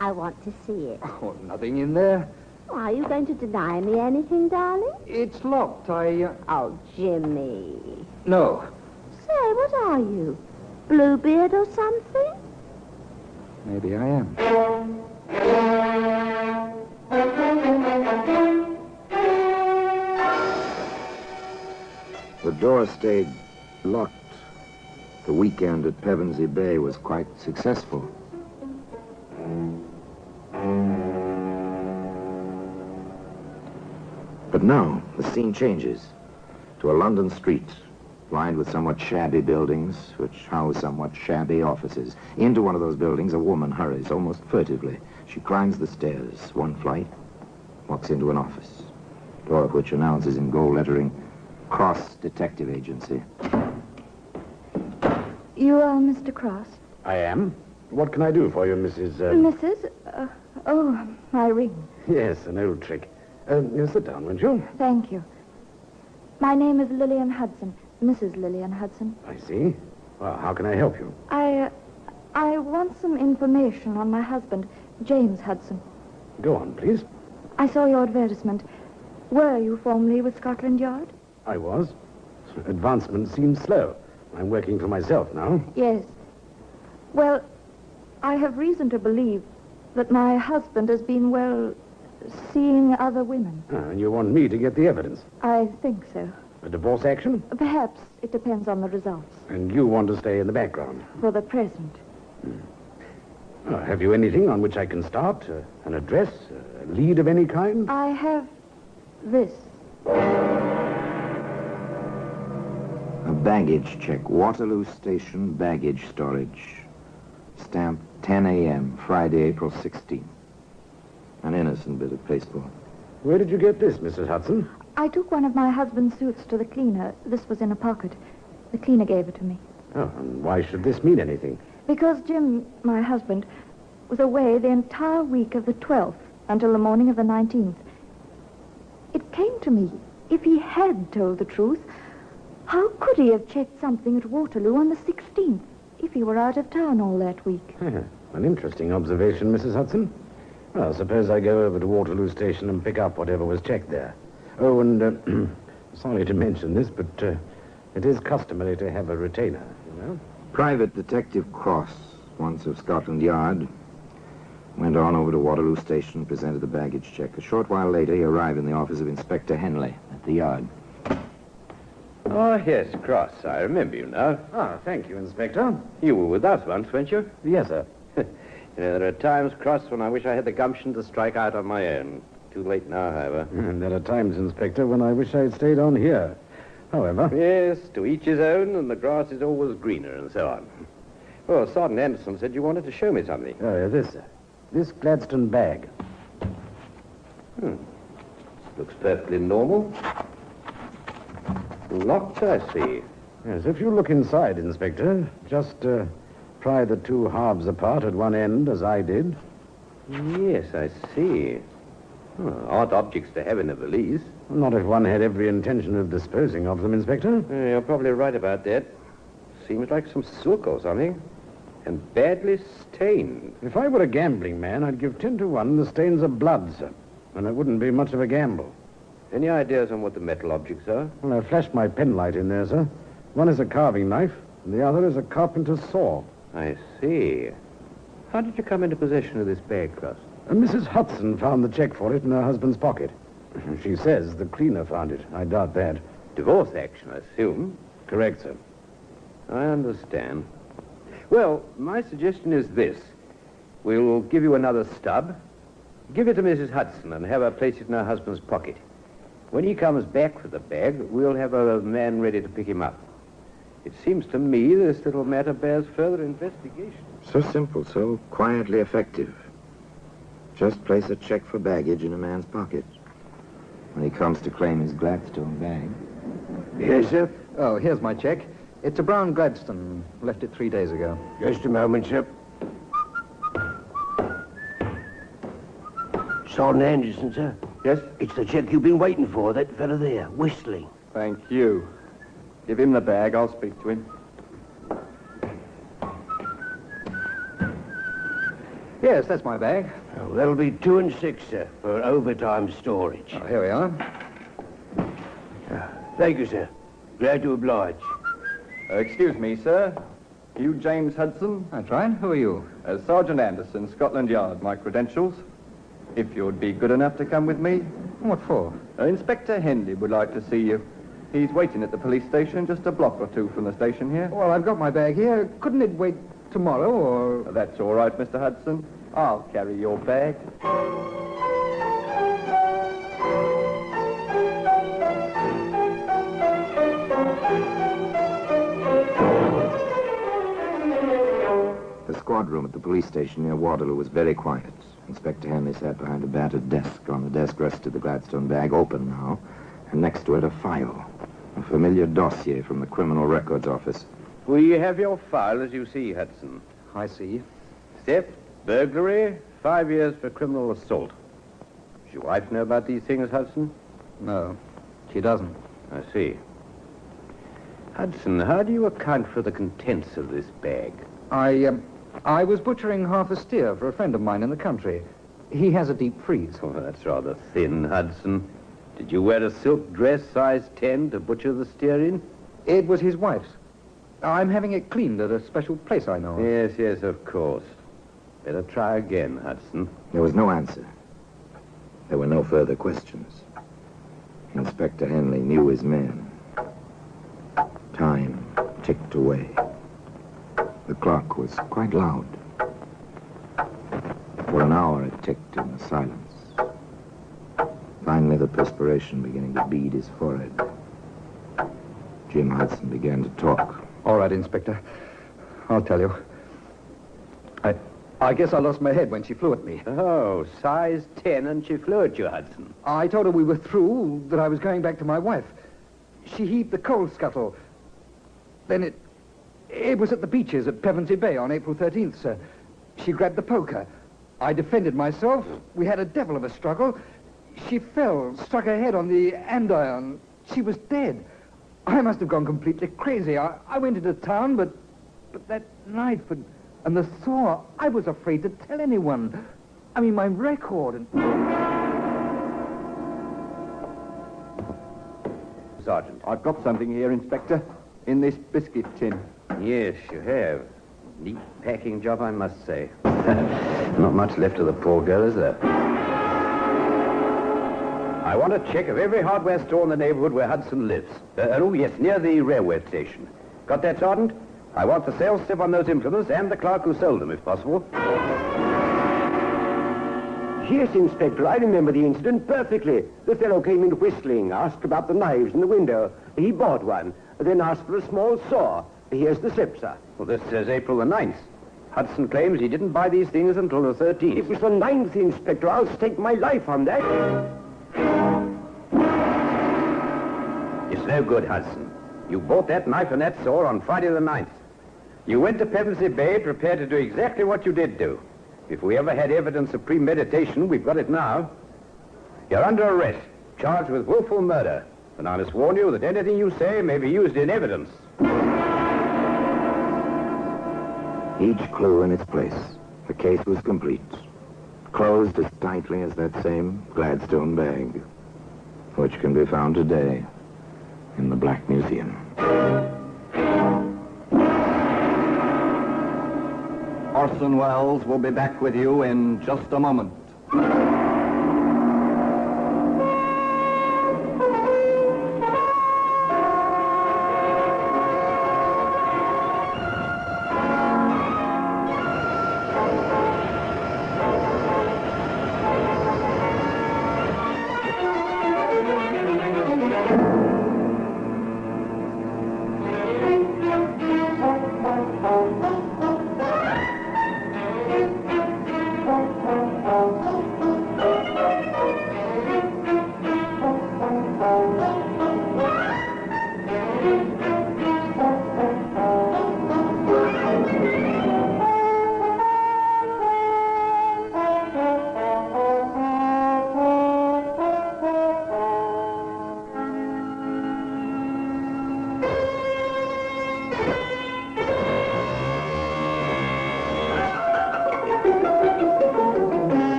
I want to see it. Oh, nothing in there. Are you going to deny me anything, darling? It's locked. Oh, Jimmy. No. Say, what are you? Bluebeard or something? Maybe I am. The door stayed locked. The weekend at Pevensey Bay was quite successful. But now, the scene changes to a London street lined with somewhat shabby buildings which house somewhat shabby offices. Into one of those buildings, a woman hurries almost furtively. She climbs the stairs, one flight, walks into an office, door of which announces in gold lettering, Cross Detective Agency. You are Mr. Cross? I am. What can I do for you, Mrs. Mrs.? My ring. Yes, an old trick. Sit down, won't you? Thank you. My name is Lillian Hudson, Mrs. Lillian Hudson. I see. Well, how can I help you? I want some information on my husband, James Hudson. Go on, please. I saw your advertisement. Were you formerly with Scotland Yard? I was. Advancement seems slow. I'm working for myself now. Yes. Well, I have reason to believe that my husband has been, seeing other women. And you want me to get the evidence? I think so. A divorce action? Perhaps. It depends on the results. And you want to stay in the background? For the present. Have you anything on which I can start? An address? A lead of any kind? I have this. A baggage check. Waterloo Station baggage storage. Stamped 10 a.m., Friday, April 16th. An innocent bit of pasteboard. Where did you get this, Mrs. Hudson? I took one of my husband's suits to the cleaner. This was in a pocket. The cleaner gave it to me. Oh, and why should this mean anything? Because Jim, my husband, was away the entire week of the 12th until the morning of the 19th. It came to me, if he had told the truth, how could he have checked something at Waterloo on the 16th if he were out of town all that week? An interesting observation, Mrs. Hudson. Well, suppose I go over to Waterloo Station and pick up whatever was checked there. Oh, and, sorry to mention this, but it is customary to have a retainer, you know? Private Detective Cross, once of Scotland Yard, went on over to Waterloo Station and presented the baggage check. A short while later, he arrived in the office of Inspector Henley at the yard. Oh, yes, Cross. I remember you now. Ah, thank you, Inspector. You were with us once, weren't you? Yes, sir. There are times, Cross, when I wish I had the gumption to strike out on my own. Too late now, however. And there are times, Inspector, when I wish I'd stayed on here. However... Yes, to each his own, and the grass is always greener, and so on. Well, Sergeant Anderson said you wanted to show me something. Oh, yeah, this, sir. This Gladstone bag. Looks perfectly normal. Locked, I see. Yes, if you look inside, Inspector, just pry the two halves apart at one end, as I did. Yes, I see. Odd objects to have in a valise. Not if one had every intention of disposing of them, Inspector. You're probably right about that. Seems like some silk or something. And badly stained. If I were a gambling man, I'd give 10 to 1 the stains are blood, sir. And it wouldn't be much of a gamble. Any ideas on what the metal objects are? Well, I flashed my penlight in there, sir. One is a carving knife, and the other is a carpenter's saw. I see. How did you come into possession of this bag, Cross? Mrs. Hudson found the check for it in her husband's pocket. She says the cleaner found it. I doubt that. Divorce action, I assume. Correct, sir. I understand. Well, my suggestion is this. We'll give you another stub. Give it to Mrs. Hudson and have her place it in her husband's pocket. When he comes back for the bag, we'll have a man ready to pick him up. It seems to me this little matter bears further investigation. So simple, so quietly effective. Just place a check for baggage in a man's pocket. When he comes to claim his Gladstone bag. Yes, sir? Oh, here's my check. It's a brown Gladstone. Left it 3 days ago. Just a moment, sir. Sergeant Anderson, sir. Yes? It's the check you've been waiting for, that fella there, whistling. Thank you. Give him the bag. I'll speak to him. Yes, that's my bag. Oh, that'll be 2 and 6, sir, for overtime storage. Oh, here we are. Thank you, sir. Glad to oblige. Excuse me, sir. You James Hudson? That's right. Who are you? Sergeant Anderson, Scotland Yard. My credentials. If you'd be good enough to come with me. What for? Inspector Henley would like to see you. He's waiting at the police station just a block or two from the station here. Well, I've got my bag here. Couldn't it wait tomorrow, or... That's all right, Mr. Hudson. I'll carry your bag. The squad room at the police station near Waterloo was very quiet. Inspector Henley sat behind a battered desk. On the desk rested the Gladstone bag, open now, and next to it a file. A familiar dossier from the Criminal Records Office. We have your file, as you see, Hudson. I see. Theft, burglary, 5 years for criminal assault. Does your wife know about these things, Hudson? No, she doesn't. I see. Hudson, how do you account for the contents of this bag? I was butchering half a steer for a friend of mine in the country. He has a deep freeze. Oh, that's rather thin, Hudson. Did you wear a silk dress size 10 to butcher the steer in? It was his wife's. I'm having it cleaned at a special place I know of. Yes, yes, of course. Better try again, Hudson. There was no answer. There were no further questions. Inspector Henley knew his man. Time ticked away. The clock was quite loud. For an hour it ticked in the silence. Finally, the perspiration beginning to bead his forehead. Jim Hudson began to talk. All right, Inspector. I'll tell you. I guess I lost my head when she flew at me. Oh, size 10 and she flew at you, Hudson. I told her we were through, that I was going back to my wife. She heaved the coal scuttle. Then it was at the beaches at Pevensey Bay on April 13th, sir. She grabbed the poker. I defended myself. We had a devil of a struggle. She fell, struck her head on the andiron. She was dead. I must have gone completely crazy. I went into town, but that knife and the saw, I was afraid to tell anyone. I mean, my record and... Sergeant, I've got something here, Inspector. In this biscuit tin. Yes, you have. Neat packing job, I must say. Not much left of the poor girl, is there? I want a check of every hardware store in the neighborhood where Hudson lives. Oh, yes, near the railway station. Got that, Sergeant? I want the sales slip on those implements and the clerk who sold them, if possible. Yes, Inspector, I remember the incident perfectly. The fellow came in whistling, asked about the knives in the window. He bought one, then asked for a small saw. Here's the slip, sir. Well, this says April the 9th. Hudson claims he didn't buy these things until the 13th. It was the 9th, Inspector. I'll stake my life on that. It's no good, Hudson. You bought that knife and that saw on Friday the 9th. You went to Pevensey Bay prepared to do exactly what you did do. If we ever had evidence of premeditation, we've got it now. You're under arrest, charged with willful murder. And I must warn you that anything you say may be used in evidence. Each clue in its place. The case was complete. Closed as tightly as that same Gladstone bag, which can be found today in the Black Museum. Orson Welles will be back with you in just a moment.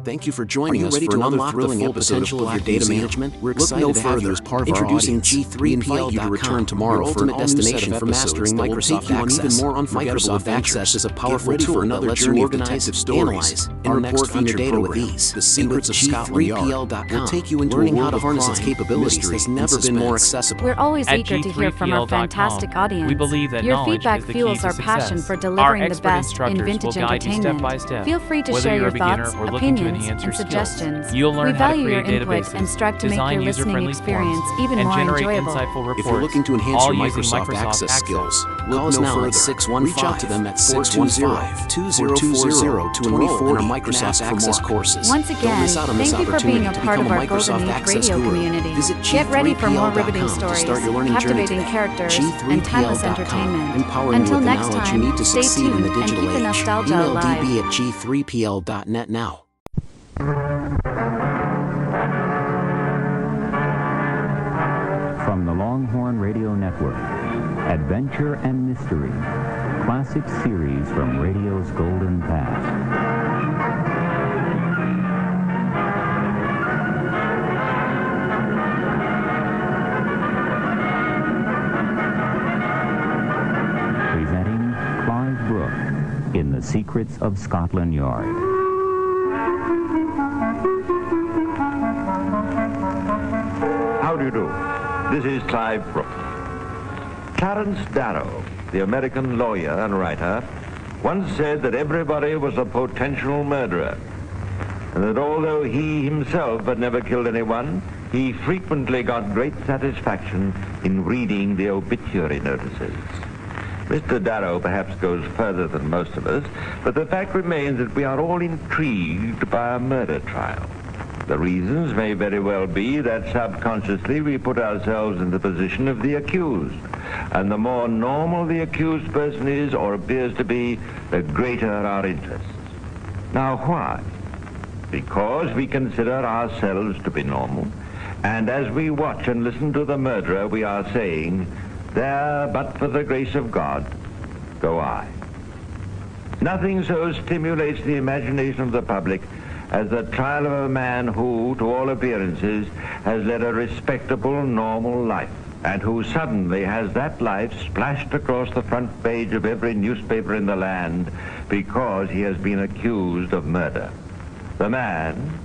Thank you for joining us for another thrilling episode of your data management. We're excited to have you as part of Introducing G3PL.com. We invite you to return tomorrow for an destination for mastering Microsoft Access. Even more unforgettable Access is a powerful tool that lets you organize, analyze, and report on your data with ease. The secrets of G3PL.com will take you into learning how to harness its capabilities has never been more accessible. We're always At eager to hear from our fantastic audience. we believe that Your knowledge feedback is the fuels key our to passion success. for Our delivering the expert best in instructors vintage will guide you step by entertainment. step. Feel free to Whether share you're your a beginner thoughts, or looking to opinions, enhance your and skills, suggestions. you'll learn We how to value your create input databases, and strive to make design your listening user-friendly experience forms, even and more generate enjoyable. insightful reports. If you're looking to enhance all your using Microsoft Access skills, Look call us no now further. at 615. Reach out to them at 615-2040 to enroll in our Microsoft Access courses. Once Don't again, miss out on this thank you for opportunity being a to part become of a our Golden Microsoft Age Access radio guru. community. Visit Get ready for more riveting G3PL.com stories, to start your learning journey captivating today. characters, and timeless entertainment. Empowering Until you with the next knowledge time, you need to stay succeed in tuned the and digital keep the age. nostalgia Email alive. db@g3pl.net now. From the Longhorn Radio Network, Adventure and Mystery, classic series from radio's golden past. Presenting Clive Brooke in The Secrets of Scotland Yard. How do you do? This is Clive Brooke. Clarence Darrow, the American lawyer and writer, once said that everybody was a potential murderer, and that although he himself had never killed anyone, he frequently got great satisfaction in reading the obituary notices. Mr. Darrow perhaps goes further than most of us, but the fact remains that we are all intrigued by a murder trial. The reasons may very well be that subconsciously we put ourselves in the position of the accused. And the more normal the accused person is or appears to be, the greater our interest. Now why? Because we consider ourselves to be normal. And as we watch and listen to the murderer, we are saying, there, but for the grace of God, go I. Nothing so stimulates the imagination of the public as the trial of a man who, to all appearances, has led a respectable, normal life, and who suddenly has that life splashed across the front page of every newspaper in the land because he has been accused of murder. The man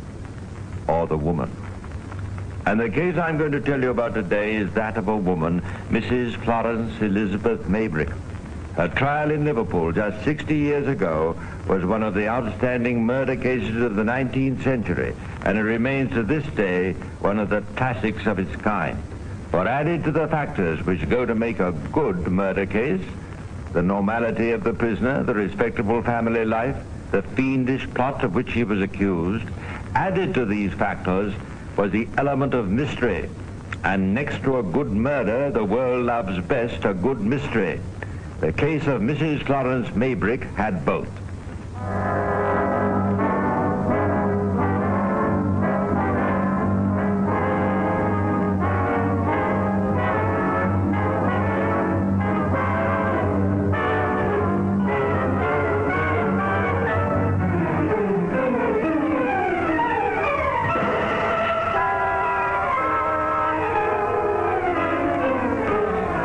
or the woman. And the case I'm going to tell you about today is that of a woman, Mrs. Florence Elizabeth Maybrick. Her trial in Liverpool just 60 years ago was one of the outstanding murder cases of the 19th century, and it remains to this day one of the classics of its kind. For added to the factors which go to make a good murder case, the normality of the prisoner, the respectable family life, the fiendish plot of which he was accused, added to these factors was the element of mystery. And next to a good murder, the world loves best a good mystery. The case of Mrs. Florence Maybrick had both.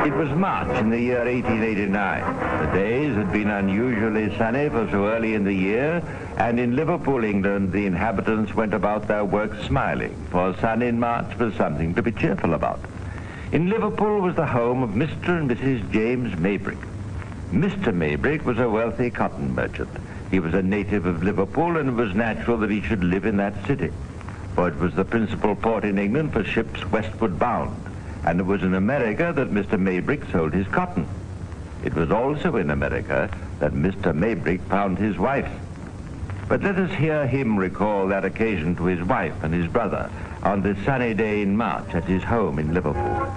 It was March in the year 1889. The days had been unusually sunny for so early in the year, and in Liverpool, England, the inhabitants went about their work smiling, for sun in March was something to be cheerful about. In Liverpool was the home of Mr. and Mrs. James Maybrick. Mr. Maybrick was a wealthy cotton merchant. He was a native of Liverpool, and it was natural that he should live in that city, for it was the principal port in England for ships westward bound. And it was in America that Mr. Maybrick sold his cotton. It was also in America that Mr. Maybrick found his wife. But let us hear him recall that occasion to his wife and his brother on this sunny day in March at his home in Liverpool.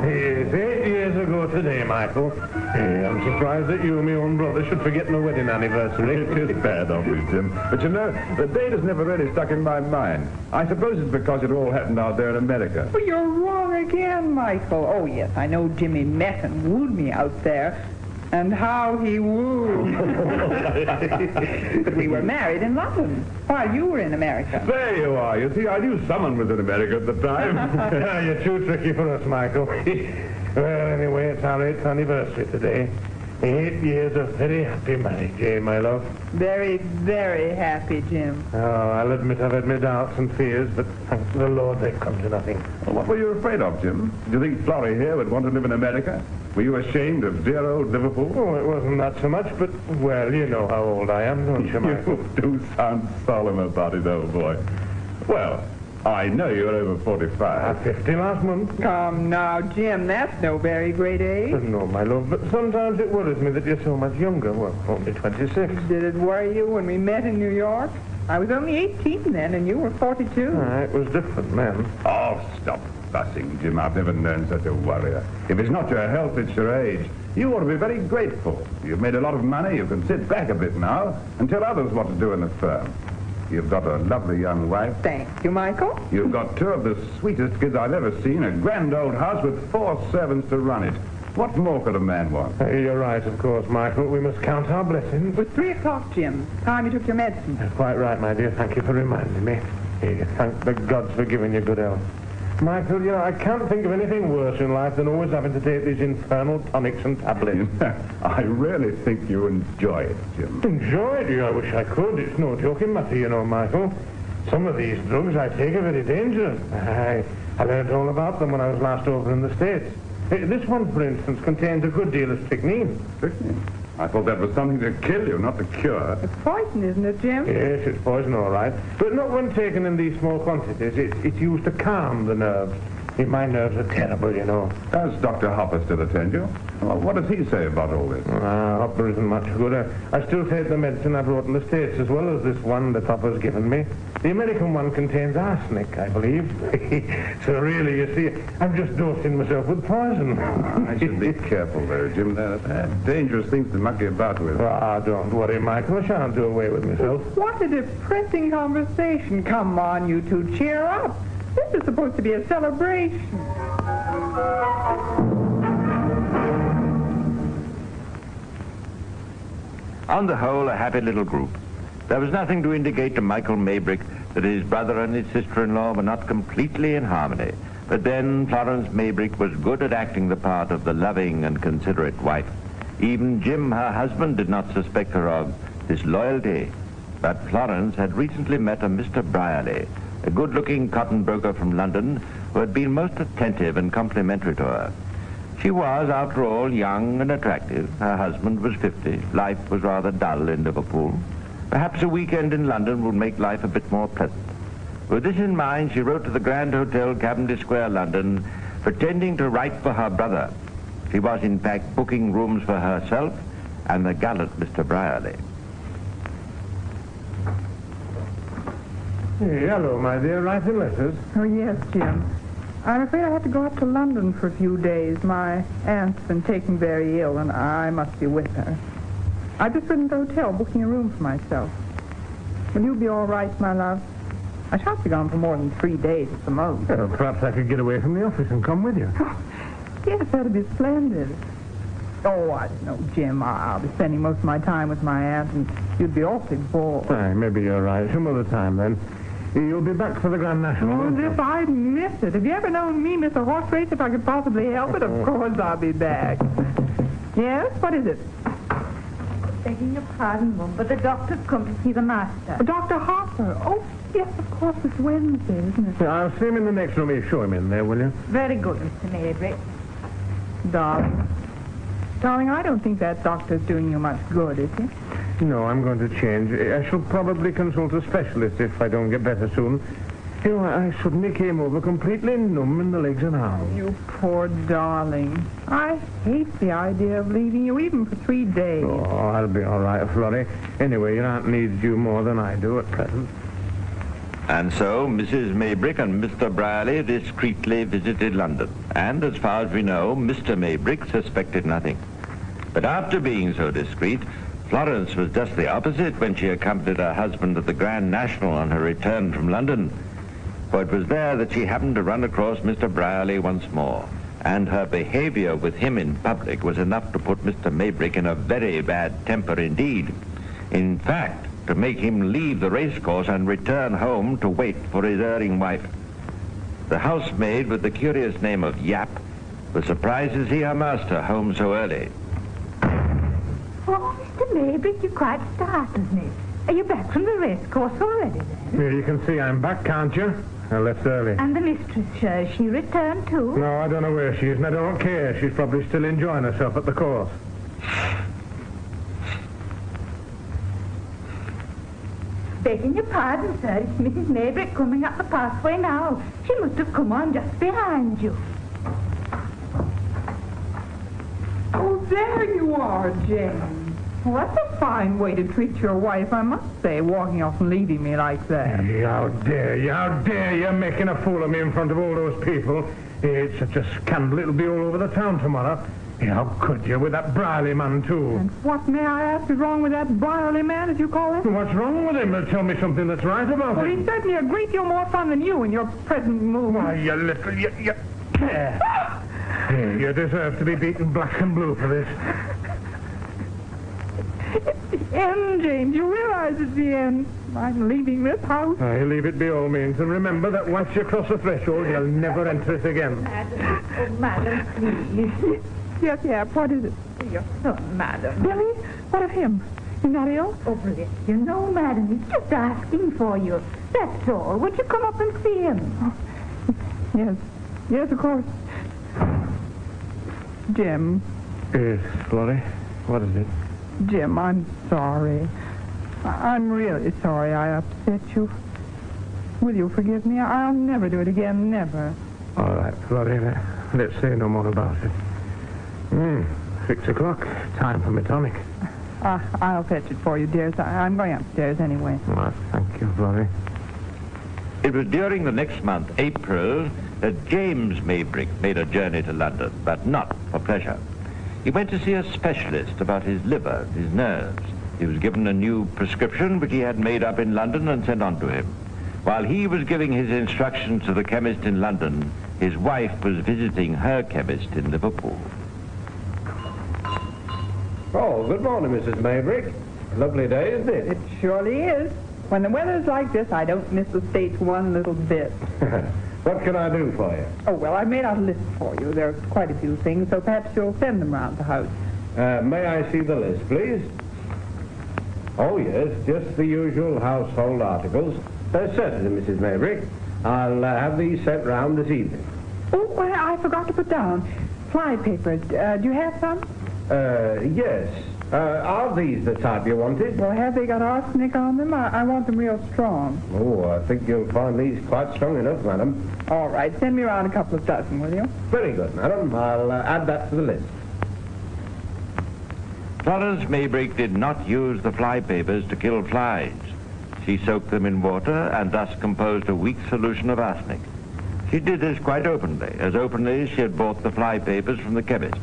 Yes, 8 years ago today, Michael. I'm surprised that you and my own brother should forget my wedding anniversary. It is bad of me, Jim. But you know, the date has never really stuck in my mind. I suppose it's because it all happened out there in America. Well, you're wrong again, Michael. Oh, yes, I know Jimmy met and wooed me out there. And how he wooed. But we were married in London while you were in America. There you are. You see, I knew someone was in America at the time. You're too tricky for us, Michael. Well, anyway, it's our 8th anniversary today. 8 years of very happy marriage, eh, my love? Very, very happy, Jim. Oh, I'll admit I've had my doubts and fears, but thank the Lord they've come to nothing. Well, what were you afraid of, Jim? Do you think Florrie here would want to live in America? Were you ashamed of dear old Liverpool? Oh, it wasn't that so much, but, well, you know how old I am, don't you, Michael? You do sound solemn about it, old boy. Well, I know you're over 45. 50 last month. Come now, Jim, that's no very great age. No, my love, but sometimes it worries me that you're so much younger. Well, only 26. Did it worry you when we met in New York? I was only 18 then, and you were 42. It was different then. Oh, stop fussing, Jim. I've never known such a worrier. If it's not your health, it's your age. You ought to be very grateful. You've made a lot of money. You can sit back a bit now and tell others what to do in the firm. You've got a lovely young wife. Thank you, Michael. You've got 2 of the sweetest kids I've ever seen, a grand old house with 4 servants to run it. What more could a man want? You're right, of course, Michael. We must count our blessings. It was 3 o'clock, Jim. Time you took your medicine. That's quite right, my dear. Thank you for reminding me. Thank the gods for giving you good health. Michael, you know, I can't think of anything worse in life than always having to take these infernal tonics and tablets. I really think you enjoy it, Jim. Enjoy it? I wish I could. It's no joking matter, you know, Michael. Some of these drugs I take are very dangerous. I learned all about them when I was last over in the States. This one, for instance, contains a good deal of strychnine. Strychnine? I thought that was something to kill you, not to cure. It's poison, isn't it, Jim? Yes, it's poison, all right. But not when taken in these small quantities. It's used to calm the nerves. My nerves are terrible, you know. Does Dr. Hopper still attend you? Well, what does he say about all this? Hopper isn't much good. I still take the medicine I brought in the States, as well as this one that Hopper's given me. The American one contains arsenic, I believe. So really, you see, I'm just dosing myself with poison. I should be careful, though, Jim. They're dangerous things to muck you about with. Don't worry, Michael. I shan't do away with myself. What a depressing conversation. Come on, you two, cheer up. This is supposed to be a celebration. On the whole, a happy little group. There was nothing to indicate to Michael Maybrick that his brother and his sister-in-law were not completely in harmony. But then Florence Maybrick was good at acting the part of the loving and considerate wife. Even Jim, her husband, did not suspect her of disloyalty. But Florence had recently met a Mr. Brierley, a good-looking cotton broker from London who had been most attentive and complimentary to her. She was, after all, young and attractive. Her husband was 50. Life was rather dull in Liverpool. Perhaps a weekend in London would make life a bit more pleasant. With this in mind, she wrote to the Grand Hotel, Cavendish Square, London, pretending to write for her brother. She was, in fact, booking rooms for herself and the gallant Mr. Brierley. Hello, my dear. Writing letters? Oh, yes, Jim. I'm afraid I have to go up to London for a few days. My aunt's been taken very ill, and I must be with her. I've just written to the hotel, booking a room for myself. Will you be all right, my love? I shan't be gone for more than 3 days at the most. Well, perhaps I could get away from the office and come with you. Yes, that'd be splendid. Oh, I don't know, Jim. I'll be spending most of my time with my aunt, and you'd be awfully bored. Maybe you're right. Some other time, then. You'll be back for the Grand National. Oh, as if I'd miss it. Have you ever known me miss a horse race if I could possibly help it? Of course I'll be back. Yes? What is it? Begging your pardon, Mum, but the doctor's come to see the master. Dr. Hopper. Oh, yes, of course, it's Wednesday, isn't it? I'll see him in the next room. You show him in there, will you? Very good, Mr. Maybrick. Darling. Darling, I don't think that doctor's doing you much good, is he? No, I'm going to change. I shall probably consult a specialist if I don't get better soon. You know, I suddenly came over completely numb in the legs and arms. You poor darling. I hate the idea of leaving you even for 3 days. Oh, I'll be all right, Florrie. Anyway, your aunt needs you more than I do at present. And so Mrs. Maybrick and Mr. Brierley discreetly visited London. And as far as we know, Mr. Maybrick suspected nothing. But after being so discreet, Florence was just the opposite when she accompanied her husband to the Grand National on her return from London. For it was there that she happened to run across Mr. Brierley once more. And her behavior with him in public was enough to put Mr. Maybrick in a very bad temper indeed. In fact, to make him leave the racecourse and return home to wait for his erring wife. The housemaid with the curious name of Yap was surprised to see her master home so early. Oh, Mr. Maybrick, you quite startled me. Are you back from the racecourse already, then? Yeah, you can see I'm back, can't you? I left early. And the mistress, she returned too? No, I don't know where she is, and I don't care. She's probably still enjoying herself at the course. Begging your pardon, sir, it's Mrs. Maybrick coming up the pathway now. She must have come on just behind you. Oh, there you are, Jane. Well, that's a fine way to treat your wife, I must say, walking off and leaving me like that. Hey, how dare you, making a fool of me in front of all those people. It's such a scandal, it'll be all over the town tomorrow. How could you, with that Brierley man, too? And what, may I ask, is wrong with that Brierley man, as you call him? What's wrong with him? Tell me something that's right about Well, him. he's certainly a great deal more fun than you in your present mood. Why, you little... You deserve to be beaten black and blue for this. It's the end, Jane. You realize it's the end. I'm leaving this house. I leave it by all means. And remember that once you cross the threshold, you'll never enter it again. Madam, please. Yes, what is it? Your son, madam. Billy? What of him? He's not ill? Oh, bless you. No, madam. He's just asking for you. That's all. Would you come up and see him? Oh, yes, of course. Jim. Yes, Florrie? What is it? Jim, I'm sorry. I'm really sorry I upset you. Will you forgive me? I'll never do it again, never. All right, Florrie, let's say no more about it. 6 o'clock. Time for my tonic. I'll fetch it for you, dear. I'm going upstairs anyway. Well, thank you, Florrie. It was during the next month, April, that James Maybrick made a journey to London, but not for pleasure. He went to see a specialist about his liver, his nerves. He was given a new prescription which he had made up in London and sent on to him. While he was giving his instructions to the chemist in London, his wife was visiting her chemist in Liverpool. Oh, good morning, Mrs. Maybrick. Lovely day, isn't it? It surely is. When the weather's like this, I don't miss the States one little bit. What can I do for you? Oh, well, I've made out a list for you. There are quite a few things, so perhaps you'll send them round the house. May I see the list, please? Oh, yes, just the usual household articles. Certainly, Mrs. Maybrick. I'll have these sent round this evening. Oh, well, I forgot to put down fly papers. Do you have some? Yes. Are these the type you wanted? Well, have they got arsenic on them? I want them real strong. Oh, I think you'll find these quite strong enough, madam. All right, send me around a couple of dozen, will you? Very good, madam. I'll add that to the list. Florence Maybrick did not use the fly papers to kill flies. She soaked them in water and thus composed a weak solution of arsenic. She did this quite openly as she had bought the fly papers from the chemist.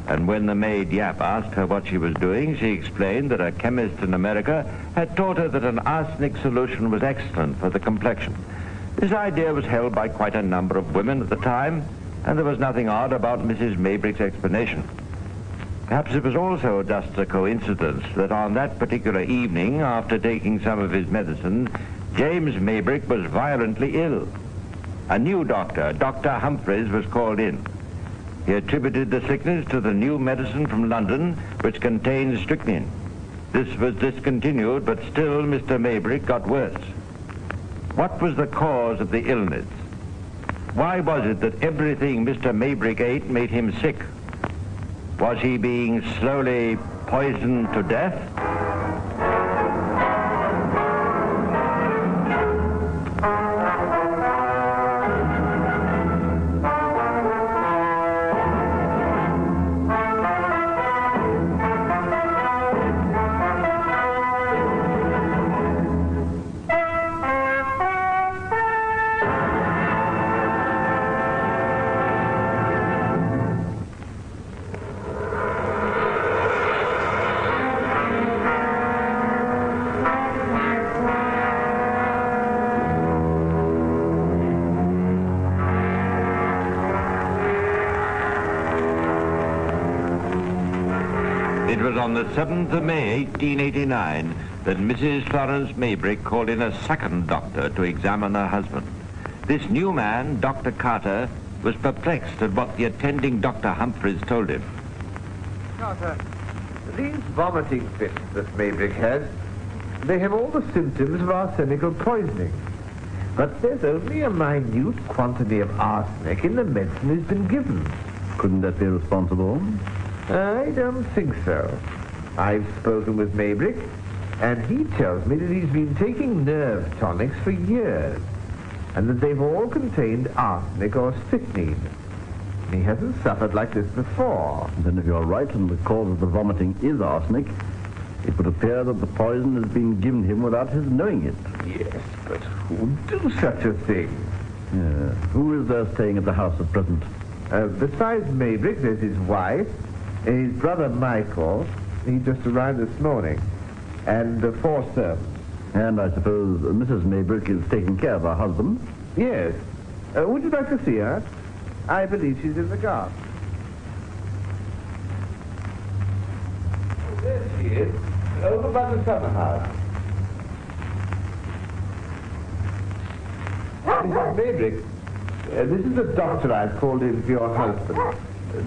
And when the maid Yap asked her what she was doing, she explained that a chemist in America had taught her that an arsenic solution was excellent for the complexion. This idea was held by quite a number of women at the time, and there was nothing odd about Mrs. Maybrick's explanation. Perhaps it was also just a coincidence that on that particular evening, after taking some of his medicine, James Maybrick was violently ill. A new doctor, Dr. Humphreys, was called in. He attributed the sickness to the new medicine from London, which contains strychnine. This was discontinued, but still Mr. Maybrick got worse. What was the cause of the illness? Why was it that everything Mr. Maybrick ate made him sick? Was he being slowly poisoned to death? It was on the 7th of May, 1889, that Mrs. Florence Maybrick called in a second doctor to examine her husband. This new man, Dr. Carter, was perplexed at what the attending Dr. Humphreys told him. Carter, these vomiting fits that Maybrick has, they have all the symptoms of arsenical poisoning. But there's only a minute quantity of arsenic in the medicine he's been given. Couldn't that be responsible? I don't think so. I've spoken with Maybrick, and he tells me that he's been taking nerve tonics for years, and that they've all contained arsenic or strychnine. He hasn't suffered like this before. Then if you're right and the cause of the vomiting is arsenic, it would appear that the poison has been given him without his knowing it. Yes, but who would do such a thing? Who is there staying at the house at present? Besides Maybrick, there's his wife, his brother Michael, he just arrived this morning, and 4 servants. And I suppose Mrs. Maybrick is taking care of her husband? Yes. Would you like to see her? I believe she's in the garden. Oh, there she is, over by the summer house. Mrs. Maybrick, this is the doctor I've called in for your husband.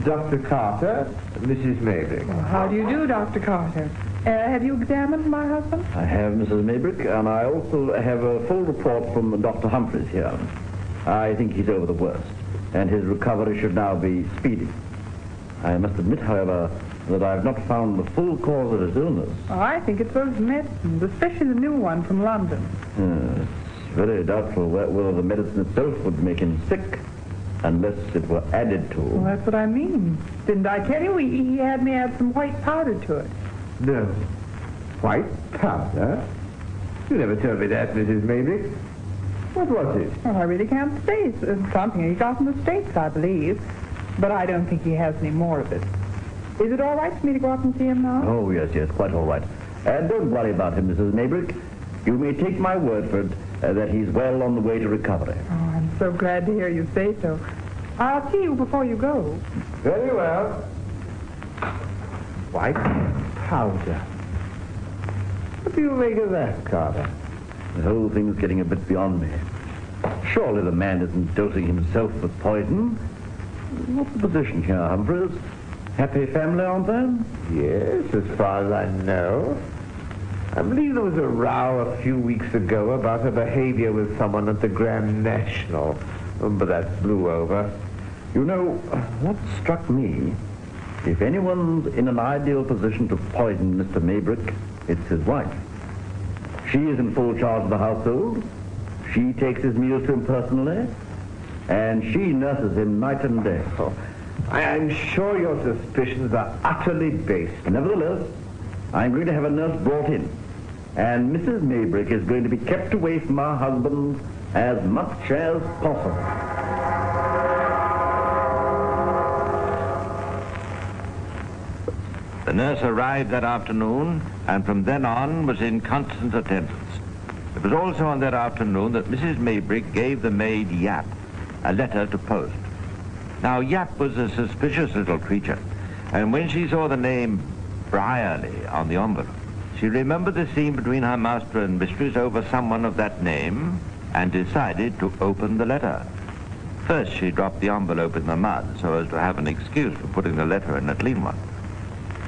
Dr. Carter, Mrs. Maybrick. How do you do, Dr. Carter? Have you examined my husband? I have, Mrs. Maybrick, and I also have a full report from Dr. Humphreys here. I think he's over the worst, and his recovery should now be speedy. I must admit, however, that I've not found the full cause of his illness. Oh, I think it's those medicines, especially the new one from London. It's very doubtful whether the medicine itself would make him sick, unless it were added to. Well, that's what I mean. Didn't I tell you he had me add some white powder to it? No. White powder? You never told me that, Mrs. Maybrick. What was it? Well, I really can't say. It's something he got in the States, I believe. But I don't think he has any more of it. Is it all right for me to go up and see him now? Oh, yes, quite all right. And don't worry about him, Mrs. Maybrick. You may take my word for it that he's well on the way to recovery. Oh, I'm so glad to hear you say so. I'll see you before you go. Very well. White powder. What do you make of that, Carter? The whole thing's getting a bit beyond me. Surely the man isn't dosing himself with poison. What's the position here, Humphreys? Happy family, aren't they? Yes, as far as I know. I believe there was a row a few weeks ago about her behavior with someone at the Grand National, but that blew over. You know, what struck me, if anyone's in an ideal position to poison Mr. Maybrick, it's his wife. She is in full charge of the household. She takes his meals to him personally, and she nurses him night and day. Oh, I'm sure your suspicions are utterly based. Nevertheless, I'm going to have a nurse brought in, and Mrs. Maybrick is going to be kept away from her husband as much as possible. The nurse arrived that afternoon, and from then on was in constant attendance. It was also on that afternoon that Mrs. Maybrick gave the maid Yap a letter to post. Now, Yap was a suspicious little creature, and when she saw the name Brierly on the envelope, she remembered the scene between her master and mistress over someone of that name, and decided to open the letter. First, she dropped the envelope in the mud so as to have an excuse for putting the letter in a clean one.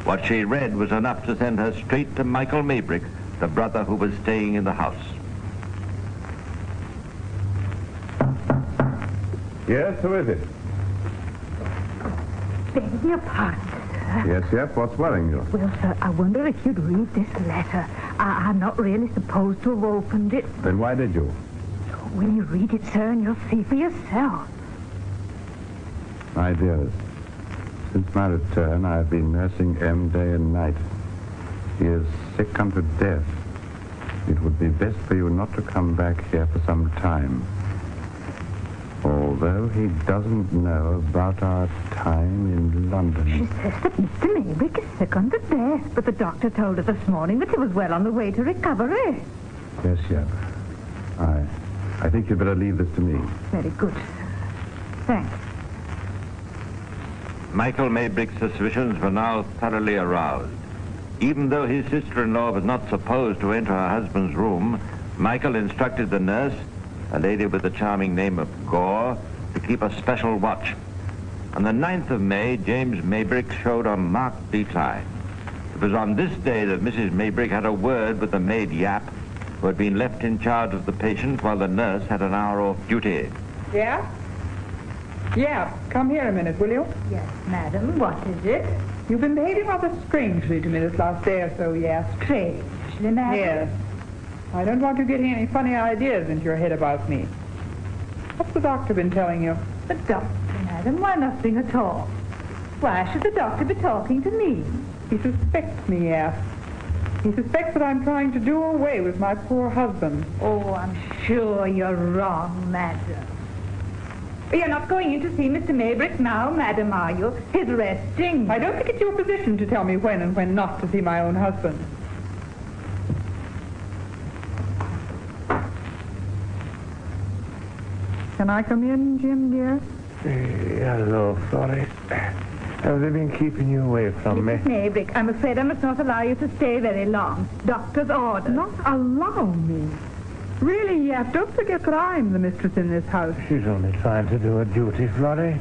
What she read was enough to send her straight to Michael Maybrick, the brother who was staying in the house. Yes, who is it? Beg your pardon, sir. Yes, Yep, what's worrying you? Well, sir, I wonder if you'd read this letter. I'm not really supposed to have opened it. Then why did you? When you read it, sir, and you'll see for yourself. My dearest, since my return, I have been nursing M day and night. He is sick unto death. It would be best for you not to come back here for some time. Although he doesn't know about our time in London. She says that Mr. Maybrick is sick unto death, but the doctor told her this morning that he was well on the way to recovery. Yes, Yep. I think you'd better leave this to me. Very good, sir. Thanks. Michael Maybrick's suspicions were now thoroughly aroused, Even though his sister-in-law was not supposed to enter her husband's room, Michael instructed the nurse, a lady with the charming name of Gore, to keep a special watch. On the 9th of May, James Maybrick showed a marked decline. It was on this day that Mrs. Maybrick had a word with the maid Yap, who had been left in charge of the patient while the nurse had an hour off duty. Yeah? Yeah, come here a minute, will you? Yes, madam. What is it? You've been behaving rather strangely to me this last day or so, yeah. Strangely, madam? Yes. I don't want you getting any funny ideas into your head about me. What's the doctor been telling you? The doctor, madam? Why, nothing at all. Why should the doctor be talking to me? He suspects me, yeah. He suspects that I'm trying to do away with my poor husband. Oh, I'm sure you're wrong, madam. You're not going in to see Mr. Maybrick now, madam, are you? He's resting. I don't think it's your position to tell me when and when not to see my own husband. Can I come in, Jim, dear? Hello, Florrie. Have they been keeping you away from me? Mrs. Maybrick, I'm afraid I must not allow you to stay very long. Doctor's orders. Not allow me? Really, Yap, don't forget that I'm the mistress in this house. She's only trying to do her duty, Florrie.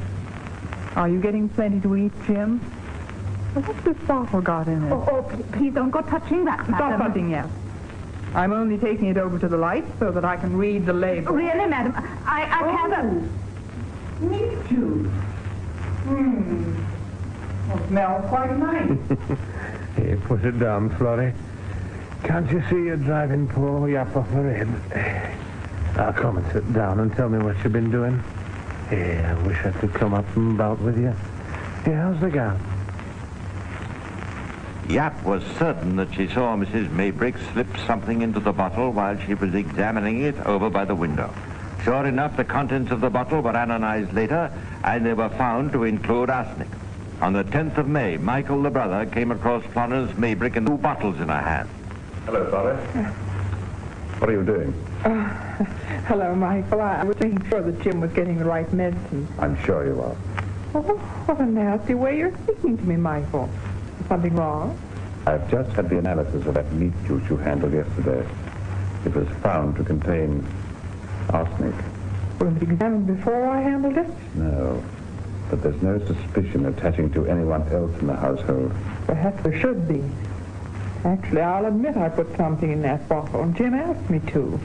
Are you getting plenty to eat, Jim? What's this bottle got in it? Oh, please don't go touching that, madam. Stop touching, Yap. I'm only taking it over to the light so that I can read the label. Really, madam? I can't... Meat juice. Well, smells quite nice. Here, put it down, Florrie. Can't you see you're driving poor Yap off her head? Now, come and sit down and tell me what you've been doing. Yeah, I wish I could come up and about with you. Yeah, how's the gown? Yap was certain that she saw Mrs. Maybrick slip something into the bottle while she was examining it over by the window. Sure enough, the contents of the bottle were analyzed later, and they were found to include arsenic. On the 10th of May, Michael, the brother, came across Florence Maybrick and 2 bottles in her hand. Hello, Father. What are you doing? Hello, Michael. I was making sure that Jim was getting the right medicine. I'm sure you are. Oh, what a nasty way you're speaking to me, Michael. Is something wrong? I've just had the analysis of that meat juice you handled yesterday. It was found to contain arsenic. Was it examined before I handled it? No. But there's no suspicion attaching to anyone else in the household. Perhaps there should be. Actually, I'll admit I put something in that bottle, and Jim asked me to.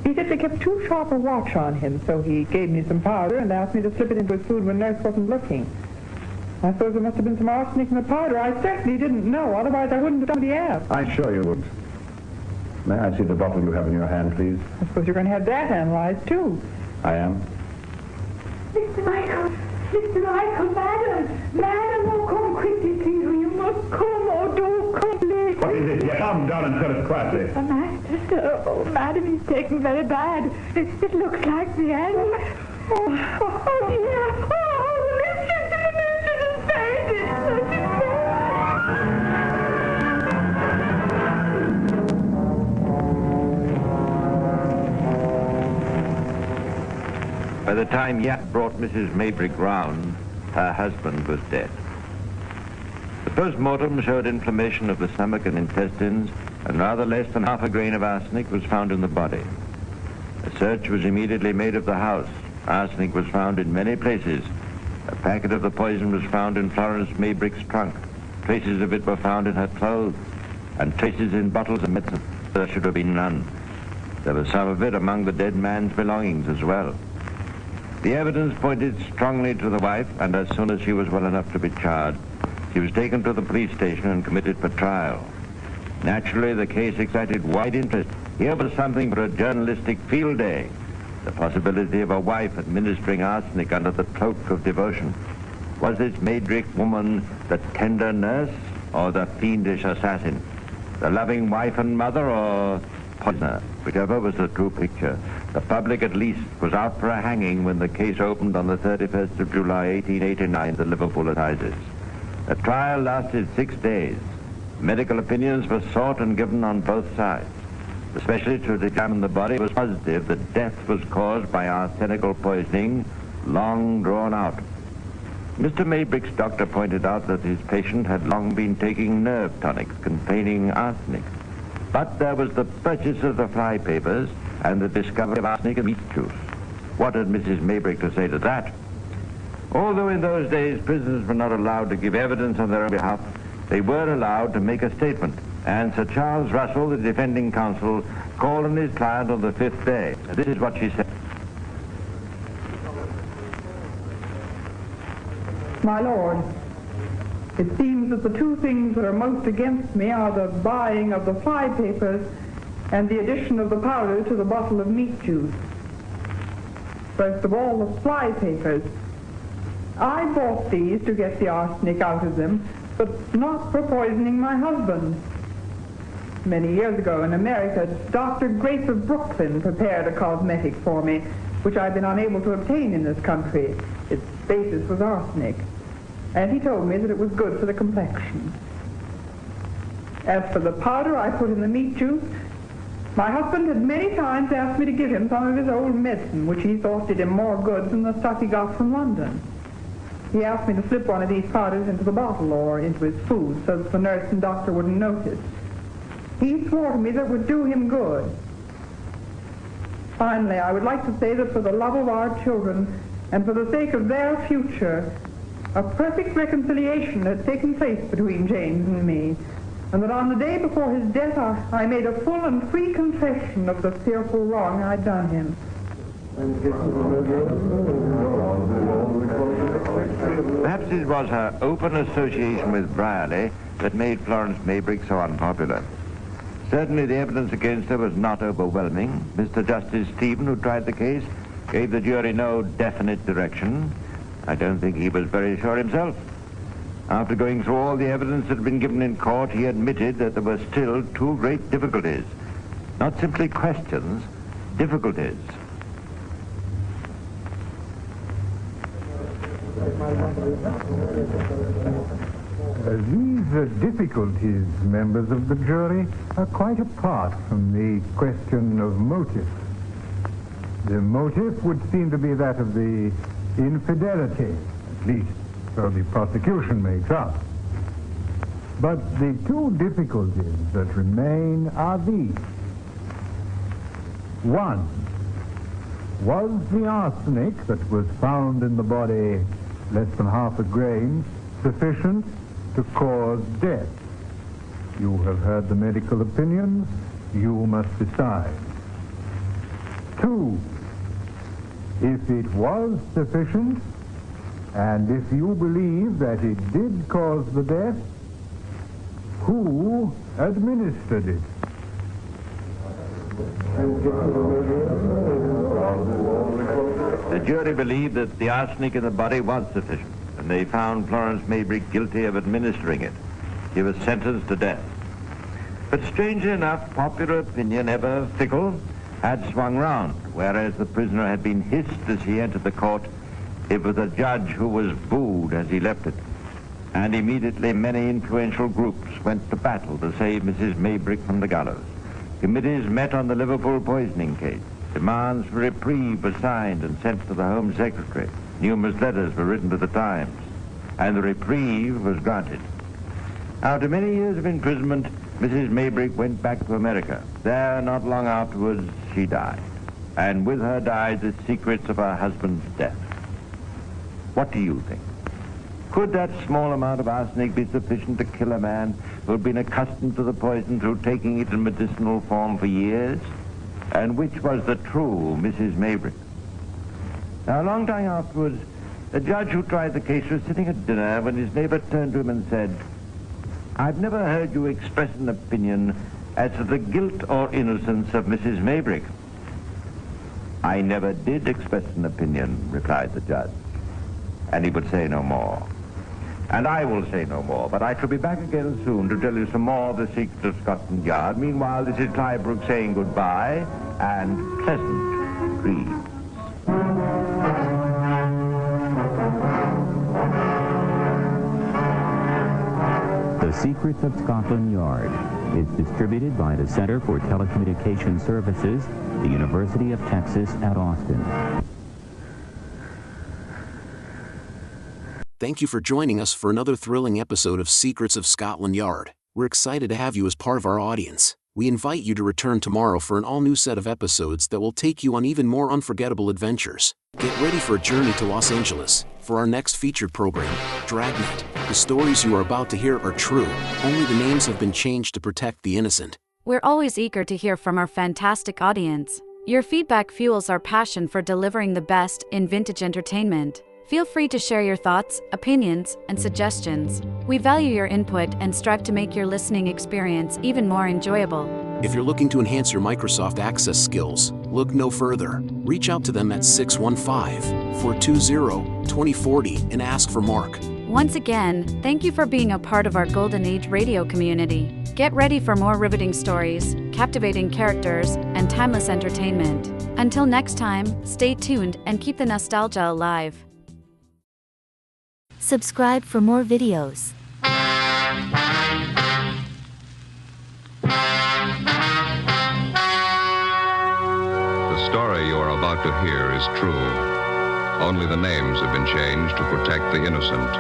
He said they kept too sharp a watch on him, so he gave me some powder and asked me to slip it into his food when Nurse wasn't looking. I suppose there must have been some arsenic in the powder. I certainly didn't know, otherwise I wouldn't have done what he asked. I'm sure you would. May I see the bottle you have in your hand, please? I suppose you're going to have that analyzed, too. I am. Mr. Michael, madam, oh, come quickly, please. You must come, oh, do come, please. What is it? Yeah, calm down and tell us quietly. The master, sir. Oh, madam, he's taken very bad. It looks like the end. Oh, dear. Oh, the mistress is faded. By the time Yap brought Mrs. Maybrick round, her husband was dead. The post-mortem showed inflammation of the stomach and intestines, and rather less than half a grain of arsenic was found in the body. A search was immediately made of the house. Arsenic was found in many places. A packet of the poison was found in Florence Maybrick's trunk. Traces of it were found in her clothes, and traces in bottles of medicine. There should have been none. There was some of it among the dead man's belongings as well. The evidence pointed strongly to the wife, and as soon as she was well enough to be charged, she was taken to the police station and committed for trial. Naturally, the case excited wide interest. Here was something for a journalistic field day. The possibility of a wife administering arsenic under the cloak of devotion. Was this Maybrick woman the tender nurse or the fiendish assassin? The loving wife and mother or poisoner? Whichever was the true picture. The public, at least, was out for a hanging when the case opened on the 31st of July, 1889, at the Liverpool Assizes. The trial lasted 6 days. Medical opinions were sought and given on both sides. The specialist who examined the body was positive that death was caused by arsenical poisoning, long drawn out. Mr. Maybrick's doctor pointed out that his patient had long been taking nerve tonics containing arsenic. But there was the purchase of the fly papers and the discovery of arsenic in meat juice. What had Mrs. Maybrick to say to that? Although in those days prisoners were not allowed to give evidence on their own behalf, they were allowed to make a statement. And Sir Charles Russell, the defending counsel, called on his client on the 5th day. This is what she said. My lord, it seems that the two things that are most against me are the buying of the fly papers and the addition of the powder to the bottle of meat juice. First of all, the fly papers. I bought these to get the arsenic out of them, but not for poisoning my husband. Many years ago in America, Dr. Grace of Brooklyn prepared a cosmetic for me, which I've been unable to obtain in this country. Its basis was arsenic, and he told me that it was good for the complexion. As for the powder I put in the meat juice, my husband had many times asked me to give him some of his old medicine, which he thought did him more good than the stuff he got from London. He asked me to slip one of these powders into the bottle or into his food so that the nurse and doctor wouldn't notice. He swore to me that it would do him good. Finally, I would like to say that for the love of our children and for the sake of their future, a perfect reconciliation had taken place between James and me, and that on the day before his death I made a full and free confession of the fearful wrong I'd done him. Perhaps it was her open association with Brierley that made Florence Maybrick so unpopular. Certainly the evidence against her was not overwhelming. Mr. Justice Stephen, who tried the case, gave the jury no definite direction. I don't think he was very sure himself. After going through all the evidence that had been given in court, he admitted that there were still two great difficulties. Not simply questions, difficulties. These difficulties, members of the jury, are quite apart from the question of motive. The motive would seem to be that of the infidelity, at least so the prosecution makes out. But the two difficulties that remain are these. One, was the arsenic that was found in the body, less than half a grain, sufficient to cause death? You have heard the medical opinions. You must decide. Two, if it was sufficient, and if you believe that it did cause the death, who administered it? The jury believed that the arsenic in the body was sufficient, and they found Florence Maybrick guilty of administering it. She was sentenced to death. But strangely enough, popular opinion, ever fickle, had swung round. Whereas the prisoner had been hissed as he entered the court, it was the judge who was booed as he left it. And immediately many influential groups went to battle to save Mrs. Maybrick from the gallows. Committees met on the Liverpool poisoning case. Demands for reprieve were signed and sent to the Home Secretary. Numerous letters were written to the Times, and the reprieve was granted. After many years of imprisonment, Mrs. Maybrick went back to America. There, not long afterwards, she died. And with her died the secrets of her husband's death. What do you think? Could that small amount of arsenic be sufficient to kill a man who had been accustomed to the poison through taking it in medicinal form for years? And which was the true Mrs. Maybrick? Now, a long time afterwards, the judge who tried the case was sitting at dinner when his neighbor turned to him and said, "I've never heard you express an opinion as to the guilt or innocence of Mrs. Maybrick." "I never did express an opinion," replied the judge. And he would say no more. And I will say no more, but I shall be back again soon to tell you some more of the secrets of Scotland Yard. Meanwhile, this is Clive Brooks saying goodbye and pleasant dreams. The Secrets of Scotland Yard is distributed by the Center for Telecommunication Services, the University of Texas at Austin. Thank you for joining us for another thrilling episode of Secrets of Scotland Yard. We're excited to have you as part of our audience. We invite you to return tomorrow for an all-new set of episodes that will take you on even more unforgettable adventures. Get ready for a journey to Los Angeles. For our next featured program, Dragnet. The stories you are about to hear are true. Only the names have been changed to protect the innocent. We're always eager to hear from our fantastic audience. Your feedback fuels our passion for delivering the best in vintage entertainment. Feel free to share your thoughts, opinions, and suggestions. We value your input and strive to make your listening experience even more enjoyable. If you're looking to enhance your Microsoft Access skills, look no further. Reach out to them at 615-420-2040 and ask for Mark. Once again, thank you for being a part of our Golden Age radio community. Get ready for more riveting stories, captivating characters, and timeless entertainment. Until next time, stay tuned and keep the nostalgia alive. Subscribe for more videos. The story you are about to hear is true. Only the names have been changed to protect the innocent.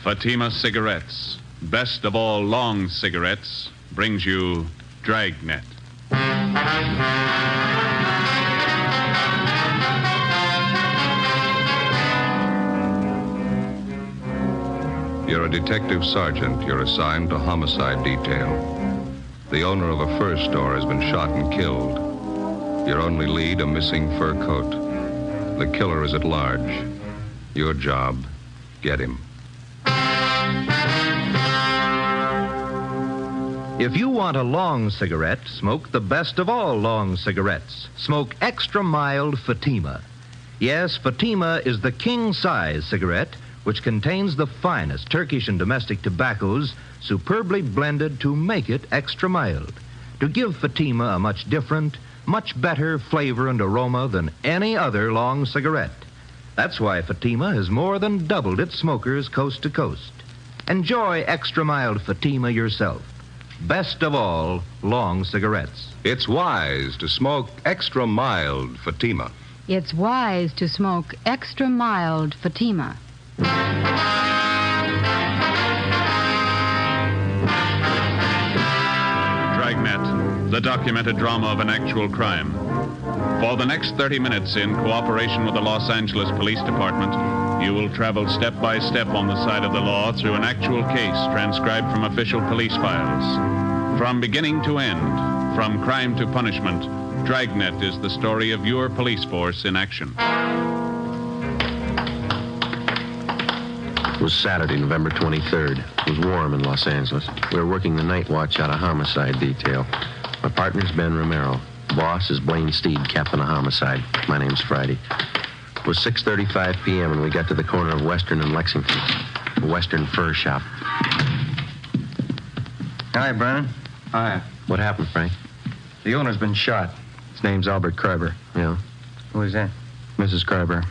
Fatima Cigarettes, best of all long cigarettes, brings you Dragnet. You're a detective sergeant. You're assigned to homicide detail. The owner of a fur store has been shot and killed. Your only lead, a missing fur coat. The killer is at large. Your job, get him. If you want a long cigarette, smoke the best of all long cigarettes. Smoke extra mild Fatima. Yes, Fatima is the king-size cigarette which contains the finest Turkish and domestic tobaccos superbly blended to make it extra mild, to give Fatima a much different, much better flavor and aroma than any other long cigarette. That's why Fatima has more than doubled its smokers coast to coast. Enjoy extra mild Fatima yourself. Best of all long cigarettes. It's wise to smoke extra mild Fatima. It's wise to smoke extra mild Fatima. Dragnet, the documented drama of an actual crime. For the next 30 minutes, in cooperation with the Los Angeles Police Department, you will travel step by step on the side of the law through an actual case transcribed from official police files. From beginning to end, from crime to punishment, Dragnet is the story of your police force in action. It was Saturday, November 23rd. It was warm in Los Angeles. We were working the night watch out of homicide detail. My partner's Ben Romero. Boss is Blaine Steed, captain of homicide. My name's Friday. It was 6:35 p.m. and we got to the corner of Western and Lexington, a Western fur shop. Hi, Brennan. Hi. What happened, Frank? The owner's been shot. His name's Albert Kreiber. Yeah? Who is that? Mrs. Kreiber.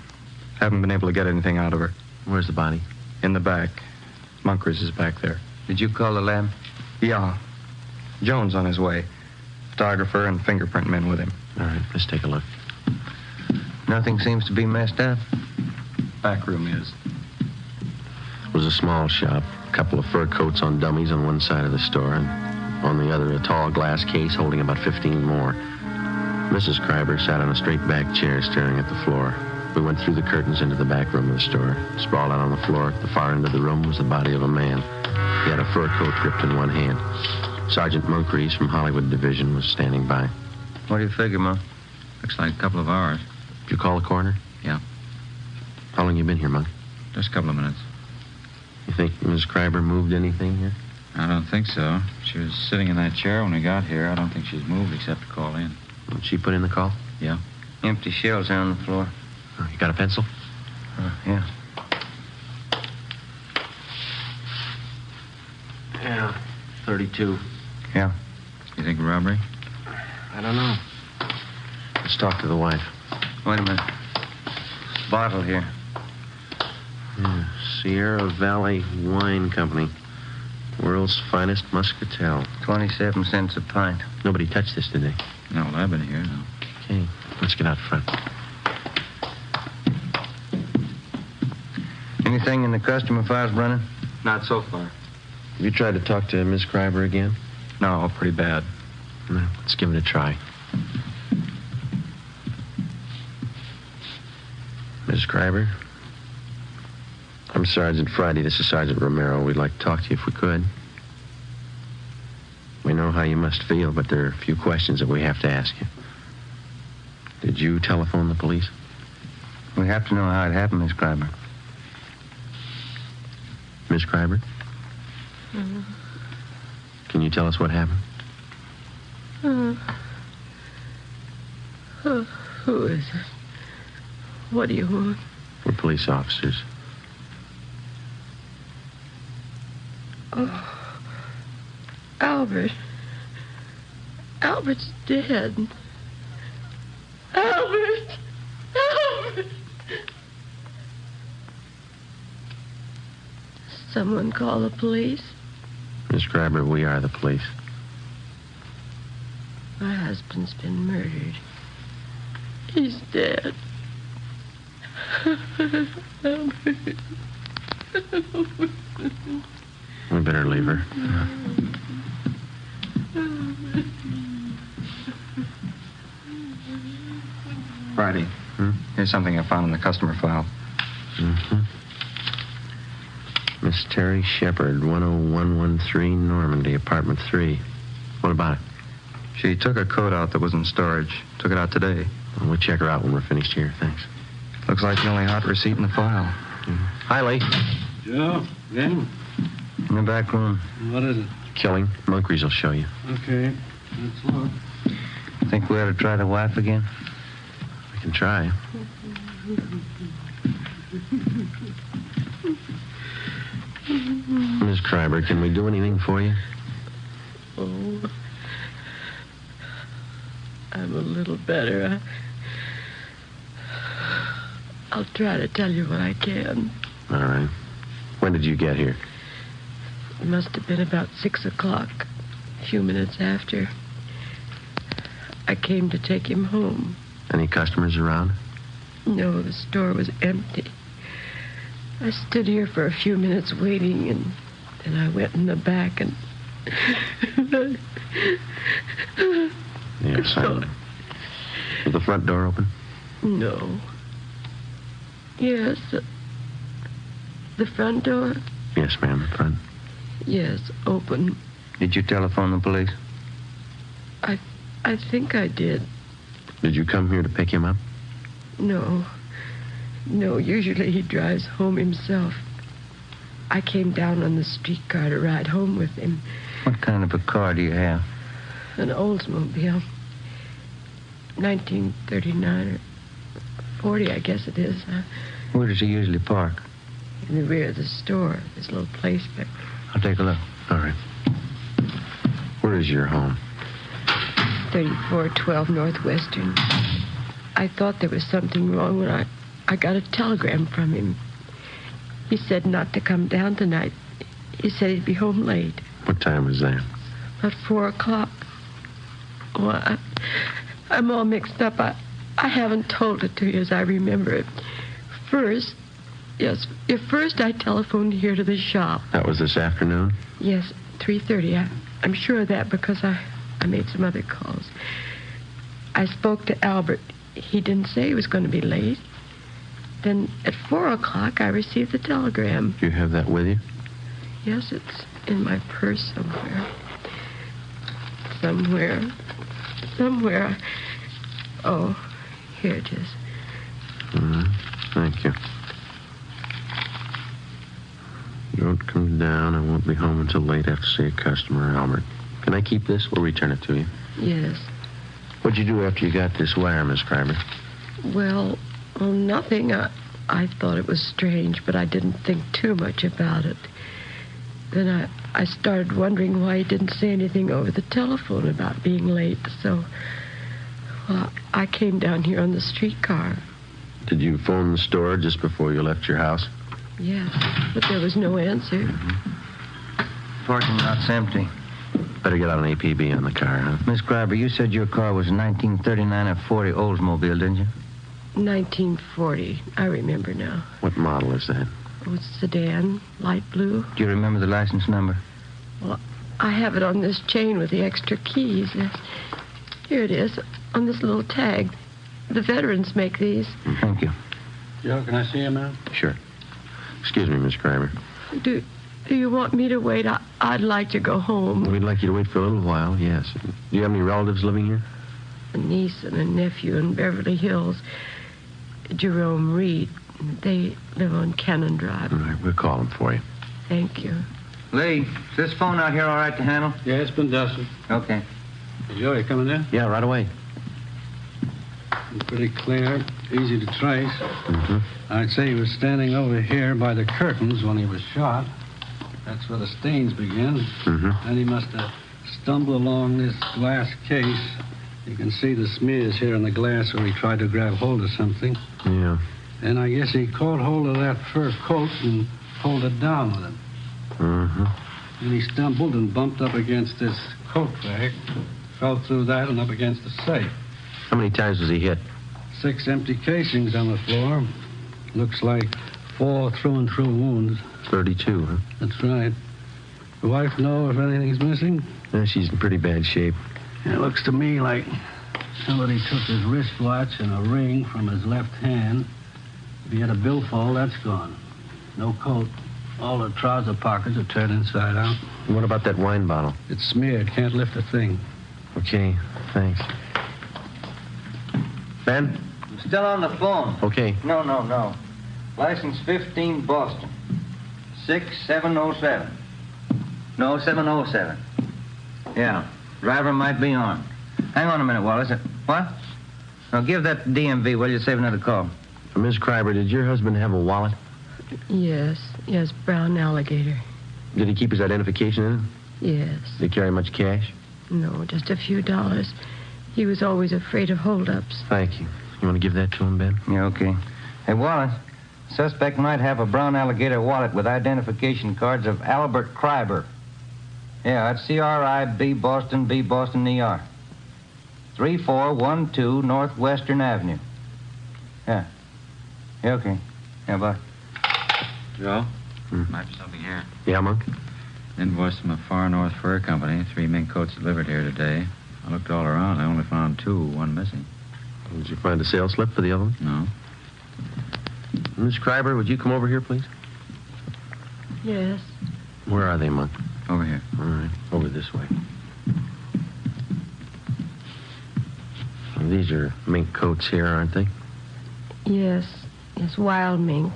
Haven't been able to get anything out of her. Where's the body? In the back. Munkers is back there. Did you call the lab? Yeah. Jones on his way. Photographer and fingerprint men with him. All right, let's take a look. Nothing seems to be messed up. Back room is. It was a small shop. A couple of fur coats on dummies on one side of the store, and on the other, a tall glass case holding about 15 more. Mrs. Kreiber sat on a straight-back chair staring at the floor. We went through the curtains into the back room of the store. Sprawled out on the floor at the far end of the room was the body of a man. He had a fur coat gripped in one hand. Sergeant Moncrief from Hollywood Division was standing by. What do you figure, Monk? Looks like a couple of hours. Did you call the coroner? Yeah. How long you been here, Monk? Just a couple of minutes. You think Ms. Kreiber moved anything here? I don't think so. She was sitting in that chair when we got here. I don't think she's moved except to call in. Did she put in the call? Yeah. Empty shells here on the floor. Oh, you got a pencil? Yeah. Yeah, 32. Yeah. You think robbery? I don't know. Let's talk to the wife. Wait a minute. Bottle here. Yeah, Sierra Valley Wine Company. World's finest muscatel. 27 cents a pint. Nobody touched this, did they? No, well, I've been here, no. Okay, let's get out front. Anything in the customer files, Brennan? Not so far. Have you tried to talk to Miss Kreiber again? No, pretty bad. No, let's give it a try. Miss Kreiber? I'm Sergeant Friday. This is Sergeant Romero. We'd like to talk to you if we could. We know how you must feel, but there are a few questions that we have to ask you. Did you telephone the police? We have to know how it happened, Miss Kreiber. Miss Kreiber? Uh, Can you tell us what happened? Who is it? What do you want? We're police officers. Oh, Albert. Albert's dead. Albert! Albert! Someone call the police? Miss Kreiber, we are the police. My husband's been murdered. He's dead. Albert. We better leave her. Friday. Here's something I found in the customer file. Mm-hmm. Miss Terry Shepard, 10113 Normandy, apartment 3. What about it? She took a coat out that was in storage. Took it out today. Well, we'll check her out when we're finished here. Thanks. Looks like the only hot receipt in the file. Hi, Lee. Joe, Ben? In the back room. What is it? Killing. Moncrief will show you. Okay, let's look. Think we ought to try the wife again? We can try. Miss Kreiber, can we do anything for you? Oh, I'm a little better. I'll try to tell you what I can. All right. When did you get here? It must have been about 6 o'clock, a few minutes after. I came to take him home. Any customers around? No, the store was empty. I stood here for a few minutes waiting, and then I went in the back and... Yes, I... Was the front door open? No. Yes, the front door? Yes, ma'am, the front. Yes, open. Did you telephone the police? I think I did. Did you come here to pick him up? No. No, usually he drives home himself. I came down on the streetcar to ride home with him. What kind of a car do you have? An Oldsmobile. 1939 or 40, I guess it is. Where does he usually park? In the rear of the store. This little place back. I'll take a look. All right. Where is your home? 3412 Northwestern. I thought there was something wrong when I got a telegram from him. He said not to come down tonight. He said he'd be home late. What time was that? About 4 o'clock. Well, I'm all mixed up. I haven't told it to you as I remember it. First I telephoned here to the shop. That was this afternoon? Yes, 3:30. I'm sure of that because I made some other calls. I spoke to Albert. He didn't say he was going to be late. Then at 4 o'clock, I received the telegram. Do you have that with you? Yes, it's in my purse somewhere. Somewhere. Oh, here it is. Thank you. Don't come down. I won't be home until late after see a customer, Albert. Can I keep this? We'll return it to you. Yes. What'd you do after you got this wire, Miss Kreiber? Well, nothing. I thought it was strange, but I didn't think too much about it. Then I started wondering why he didn't say anything over the telephone about being late, so... Well, I came down here on the streetcar. Did you phone the store just before you left your house? Yes, but there was no answer. Parking lot's empty. Better get out an APB on the car, huh? Miss Kreiber, you said your car was a 1939 or 40 Oldsmobile, didn't you? 1940. I remember now. What model is that? Oh, sedan, light blue. Do you remember the license number? Well, I have it on this chain with the extra keys. Yes. Here it is, on this little tag. The veterans make these. Thank you. Joe, can I see him now? Sure. Excuse me, Miss Schreiber. Do you want me to wait? I'd like to go home. We'd like you to wait for a little while, yes. Do you have any relatives living here? A niece and a nephew in Beverly Hills. Jerome Reed. They live on Cannon Drive. All right, we'll call them for you. Thank you. Lee, is this phone out here all right to handle? Yeah, it's been dusted. Okay. Joe, you coming in? Yeah, right away. Pretty clear, easy to trace. Mm-hmm. I'd say he was standing over here by the curtains when he was shot. That's where the stains begin. Mm-hmm. Then he must have stumbled along this glass case. You can see the smears here in the glass where he tried to grab hold of something. Yeah. And I guess he caught hold of that fur coat and pulled it down with him. Mm-hmm. And he stumbled and bumped up against this coat rack, fell through that and up against the safe. How many times was he hit? 6 empty casings on the floor. Looks like 4 through-and-through wounds. 32, huh? That's right. The wife know if anything's missing? Yeah, she's in pretty bad shape. It looks to me like somebody took his wristwatch and a ring from his left hand. If he had a billfold, that's gone. No coat. All the trouser pockets are turned inside out. And what about that wine bottle? It's smeared. Can't lift a thing. Okay, thanks. Ben? I'm still on the phone. Okay. No. License 15 Boston. 6707. No, 707. Yeah. Driver might be on. Hang on a minute, Wallace. What? Now give that to DMV, will you? Save another call. Ms. Kreiber, did your husband have a wallet? Yes, brown alligator. Did he keep his identification in it? Yes. Did he carry much cash? No, just a few dollars. He was always afraid of holdups. Thank you. You want to give that to him, Ben? Yeah, okay. Hey, Wallace, suspect might have a brown alligator wallet with identification cards of Albert Kreiber. Yeah, that's C-R-I-B Boston, B Boston, E-R. 3412 Northwestern Avenue. Yeah. Yeah, okay. Yeah, bye. Joe? Might be something here. Yeah, Monk? Invoice from a Far North Fur Company. 3 mink coats delivered here today. I looked all around. I only found 2, 1 missing. Did you find a sales slip for the other one? No. Miss Kreiber, would you come over here, please? Yes. Where are they, Monk? Over here. All right, over this way. Well, these are mink coats here, aren't they? Yes, wild mink.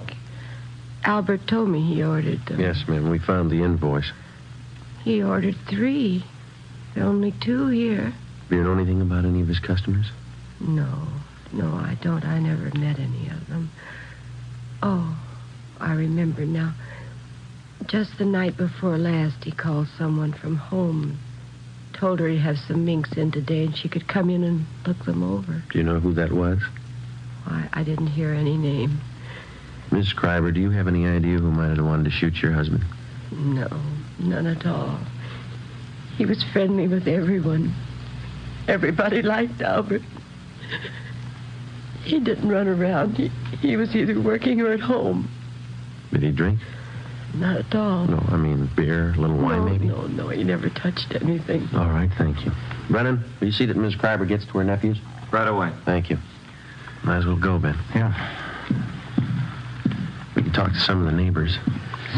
Albert told me he ordered them. Yes, ma'am. We found the invoice. He ordered 3. There are only 2 here. Do you know anything about any of his customers? No, I don't. I never met any of them. Oh, I remember now. Just the night before last, he called someone from home. Told her he'd have some minks in today and she could come in and look them over. Do you know who that was? Why, I didn't hear any name. Miss Kreiber, do you have any idea who might have wanted to shoot your husband? No, none at all. He was friendly with everyone. Everybody liked Albert. He didn't run around. He was either working or at home. Did he drink? Not at all. No, I mean beer, a little wine maybe? No, he never touched anything. All right, thank you. Brennan, will you see that Miss Kreiber gets to her nephews? Right away. Thank you. Might as well go, Ben. Yeah. We can talk to some of the neighbors.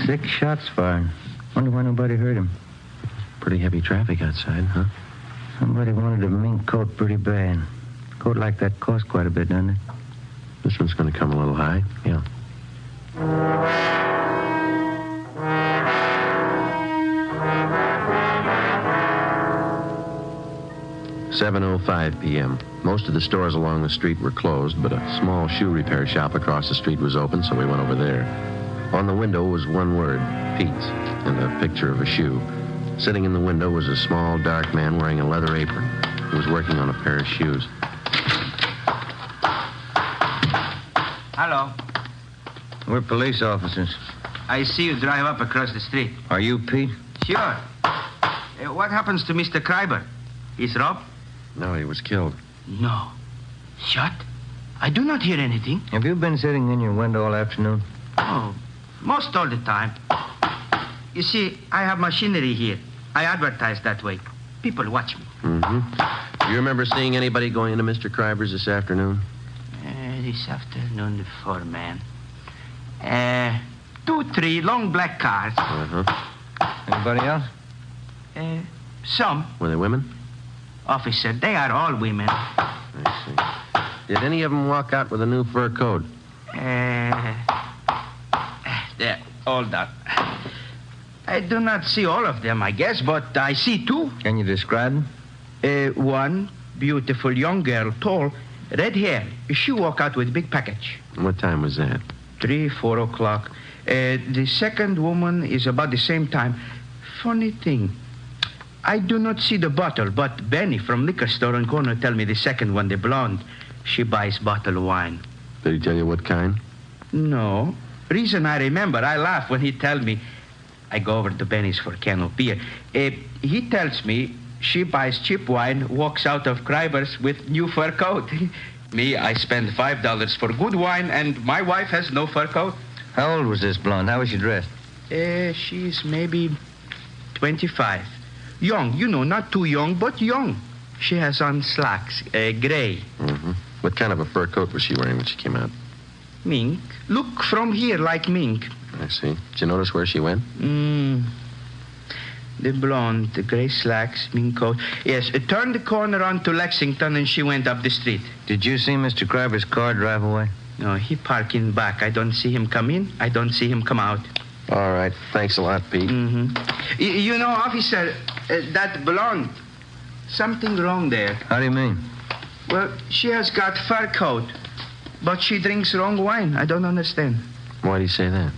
6 shots fired. Wonder why nobody heard him. Pretty heavy traffic outside, huh? Somebody wanted a mink coat pretty bad. Coat like that costs quite a bit, doesn't it? This one's going to come a little high, yeah. 7:05 p.m. Most of the stores along the street were closed, but a small shoe repair shop across the street was open, so we went over there. On the window was one word, Pete's, and a picture of a shoe. Sitting in the window was a small, dark man wearing a leather apron. He was working on a pair of shoes. Hello. We're police officers. I see you drive up across the street. Are you Pete? Sure. What happens to Mr. Kreiber? He's robbed? No, he was killed. No. Shot? I do not hear anything. Have you been sitting in your window all afternoon? Oh, Most all the time. You see, I have machinery here. I advertise that way. People watch me. Mm-hmm. Do you remember seeing anybody going into Mr. Kreiber's this afternoon? This afternoon, the foreman. 2, 3 long black cars. Uh-huh. Anybody else? Some. Were they women? Officer, they are all women. I see. Did any of them walk out with a new fur coat? There, all that. I do not see all of them, I guess, but I see 2. Can you describe them? One beautiful young girl, tall, red hair. She walk out with big package. What time was that? 3, 4 o'clock. The second woman is about the same time. Funny thing. I do not see the bottle, but Benny from liquor store on corner tell me the second one, the blonde. She buys bottle wine. Did he tell you what kind? No. Reason I remember, I laugh when he tell me. I go over to Benny's for a can of beer. He tells me she buys cheap wine, walks out of Kreiber's with new fur coat. Me, I spend $5 for good wine, and my wife has no fur coat. How old was this blonde? How was she dressed? She's maybe 25. Young, you know, not too young, but young. She has on slacks, gray. Mm-hmm. What kind of a fur coat was she wearing when she came out? Mink. Look from here like mink. I see. Did you notice where she went? The blonde, the gray slacks, mink coat. Yes, it turned the corner onto Lexington and she went up the street. Did you see Mr. Kreiber's car drive away? No, he parked in back. I don't see him come in. I don't see him come out. All right. Thanks a lot, Pete. Mm-hmm. You know, officer, that blonde, something wrong there. How do you mean? Well, she has got fur coat, but she drinks wrong wine. I don't understand. Why do you say that?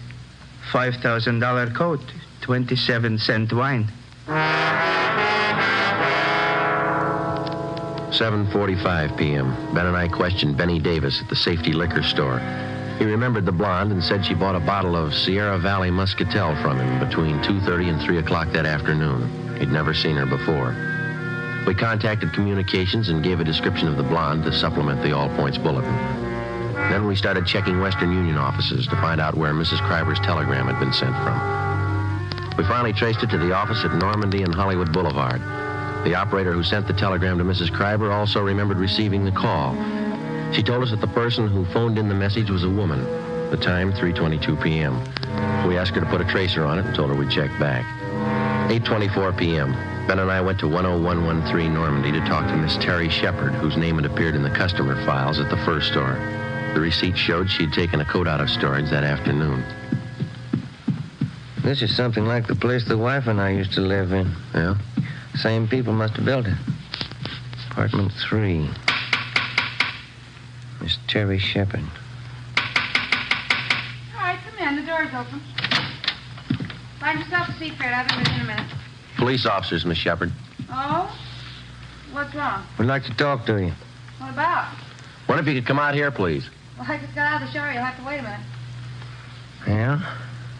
$5,000 coat, 27-cent wine. 7:45 p.m. Ben and I questioned Benny Davis at the Safety Liquor Store. He remembered the blonde and said she bought a bottle of Sierra Valley Muscatel from him between 2:30 and 3 o'clock that afternoon. He'd never seen her before. We contacted communications and gave a description of the blonde to supplement the All Points Bulletin. Then we started checking Western Union offices to find out where Mrs. Kreiber's telegram had been sent from. We finally traced it to the office at Normandy and Hollywood Boulevard. The operator who sent the telegram to Mrs. Kreiber also remembered receiving the call. She told us that the person who phoned in the message was a woman. The time, 3:22 p.m. We asked her to put a tracer on it and told her we'd check back. 8:24 p.m. Ben and I went to 10113 Normandy to talk to Miss Terry Shepard, whose name had appeared in the customer files at the fur store. The receipt showed she'd taken a coat out of storage that afternoon. This is something like the place the wife and I used to live in. Yeah? Same people must have built it. Apartment 3. Miss Terry Shepard. All right, come in. The door's open. Find yourself a seat, Fred. I'll be with you in a minute. Police officers, Miss Shepard. Oh? What's wrong? We'd like to talk to you. What about? Wonder if you could come out here, please. Well, I just got out of the shower. You'll have to wait a minute. Yeah?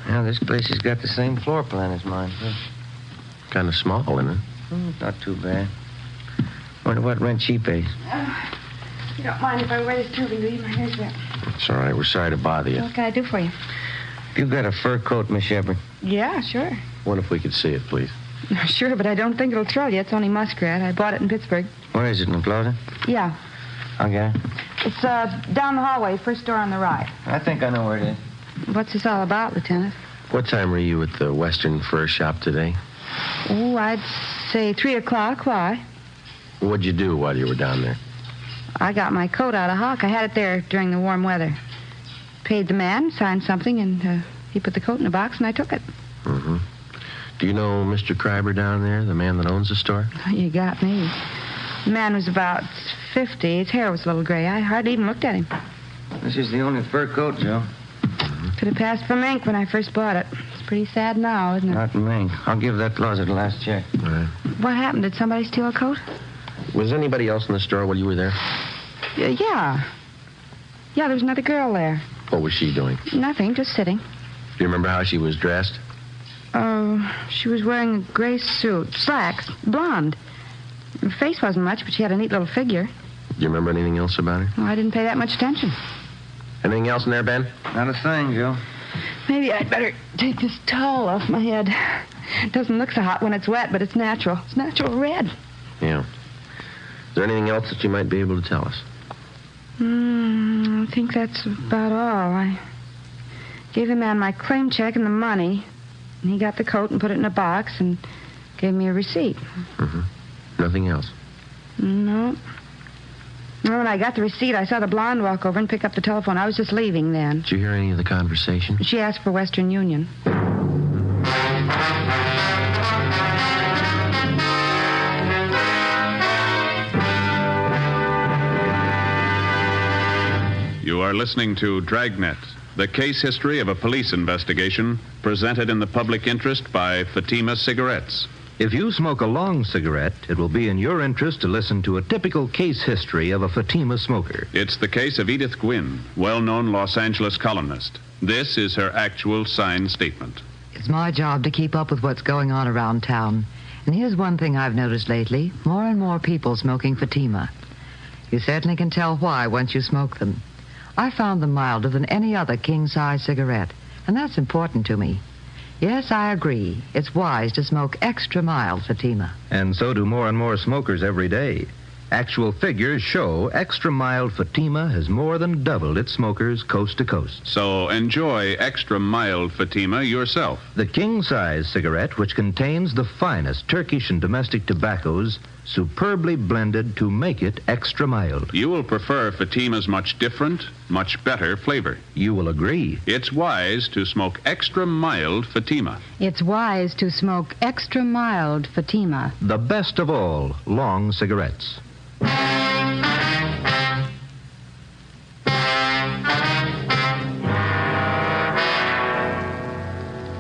Yeah, this place has got the same floor plan as mine, too. Kind of small, isn't it? Not too bad. Wonder what rent she pays. You don't mind if I wear this tubing, do you? My hair's wet. It's all right. We're sorry to bother you. What can I do for you? You've got a fur coat, Miss Shepard. Yeah, sure. Wonder if we could see it, please. Sure, but I don't think it'll thrill you. It's only muskrat. I bought it in Pittsburgh. Where is it, in the closet? Yeah. I'll get it. It's down the hallway, first door on the right. I think I know where it is. What's this all about, Lieutenant? What time were you at the Western Fur Shop today? Oh, I'd say 3 o'clock. Why? What'd you do while you were down there? I got my coat out of hock. I had it there during the warm weather. Paid the man, signed something, and he put the coat in a box, and I took it. Mm-hmm. Do you know Mr. Kreiber down there, the man that owns the store? You got me. The man was about 50. His hair was a little gray. I hardly even looked at him. This is the only fur coat, Joe. Could have passed for mink when I first bought it. It's pretty sad now, isn't it? Not mink. I'll give that closet a last check. All right. What happened? Did somebody steal a coat? Was anybody else in the store while you were there? Yeah. Yeah, there was another girl there. What was she doing? Nothing, just sitting. Do you remember how she was dressed? She was wearing a gray suit. Slacks. Blonde. Her face wasn't much, but she had a neat little figure. Do you remember anything else about her? Well, I didn't pay that much attention. Anything else in there, Ben? Not a thing, Joe. Maybe I'd better take this towel off my head. It doesn't look so hot when it's wet, but it's natural. It's natural red. Yeah. Is there anything else that you might be able to tell us? I think that's about all. I gave the man my claim check and the money. And he got the coat and put it in a box and gave me a receipt. Mm-hmm. Nothing else? No. Well, when I got the receipt, I saw the blonde walk over and pick up the telephone. I was just leaving then. Did you hear any of the conversation? She asked for Western Union. You are listening to Dragnet, the case history of a police investigation presented in the public interest by Fatima Cigarettes. If you smoke a long cigarette, it will be in your interest to listen to a typical case history of a Fatima smoker. It's the case of Edith Gwynn, well-known Los Angeles columnist. This is her actual signed statement. It's my job to keep up with what's going on around town. And here's one thing I've noticed lately. More and more people smoking Fatima. You certainly can tell why once you smoke them. I found them milder than any other king-size cigarette, and that's important to me. Yes, I agree. It's wise to smoke extra mild Fatima. And so do more and more smokers every day. Actual figures show extra mild Fatima has more than doubled its smokers coast to coast. So enjoy extra mild Fatima yourself. The king-size cigarette, which contains the finest Turkish and domestic tobaccos, superbly blended to make it extra mild. You will prefer Fatima's much different, much better flavor. You will agree. It's wise to smoke extra mild Fatima. It's wise to smoke extra mild Fatima. The best of all long cigarettes.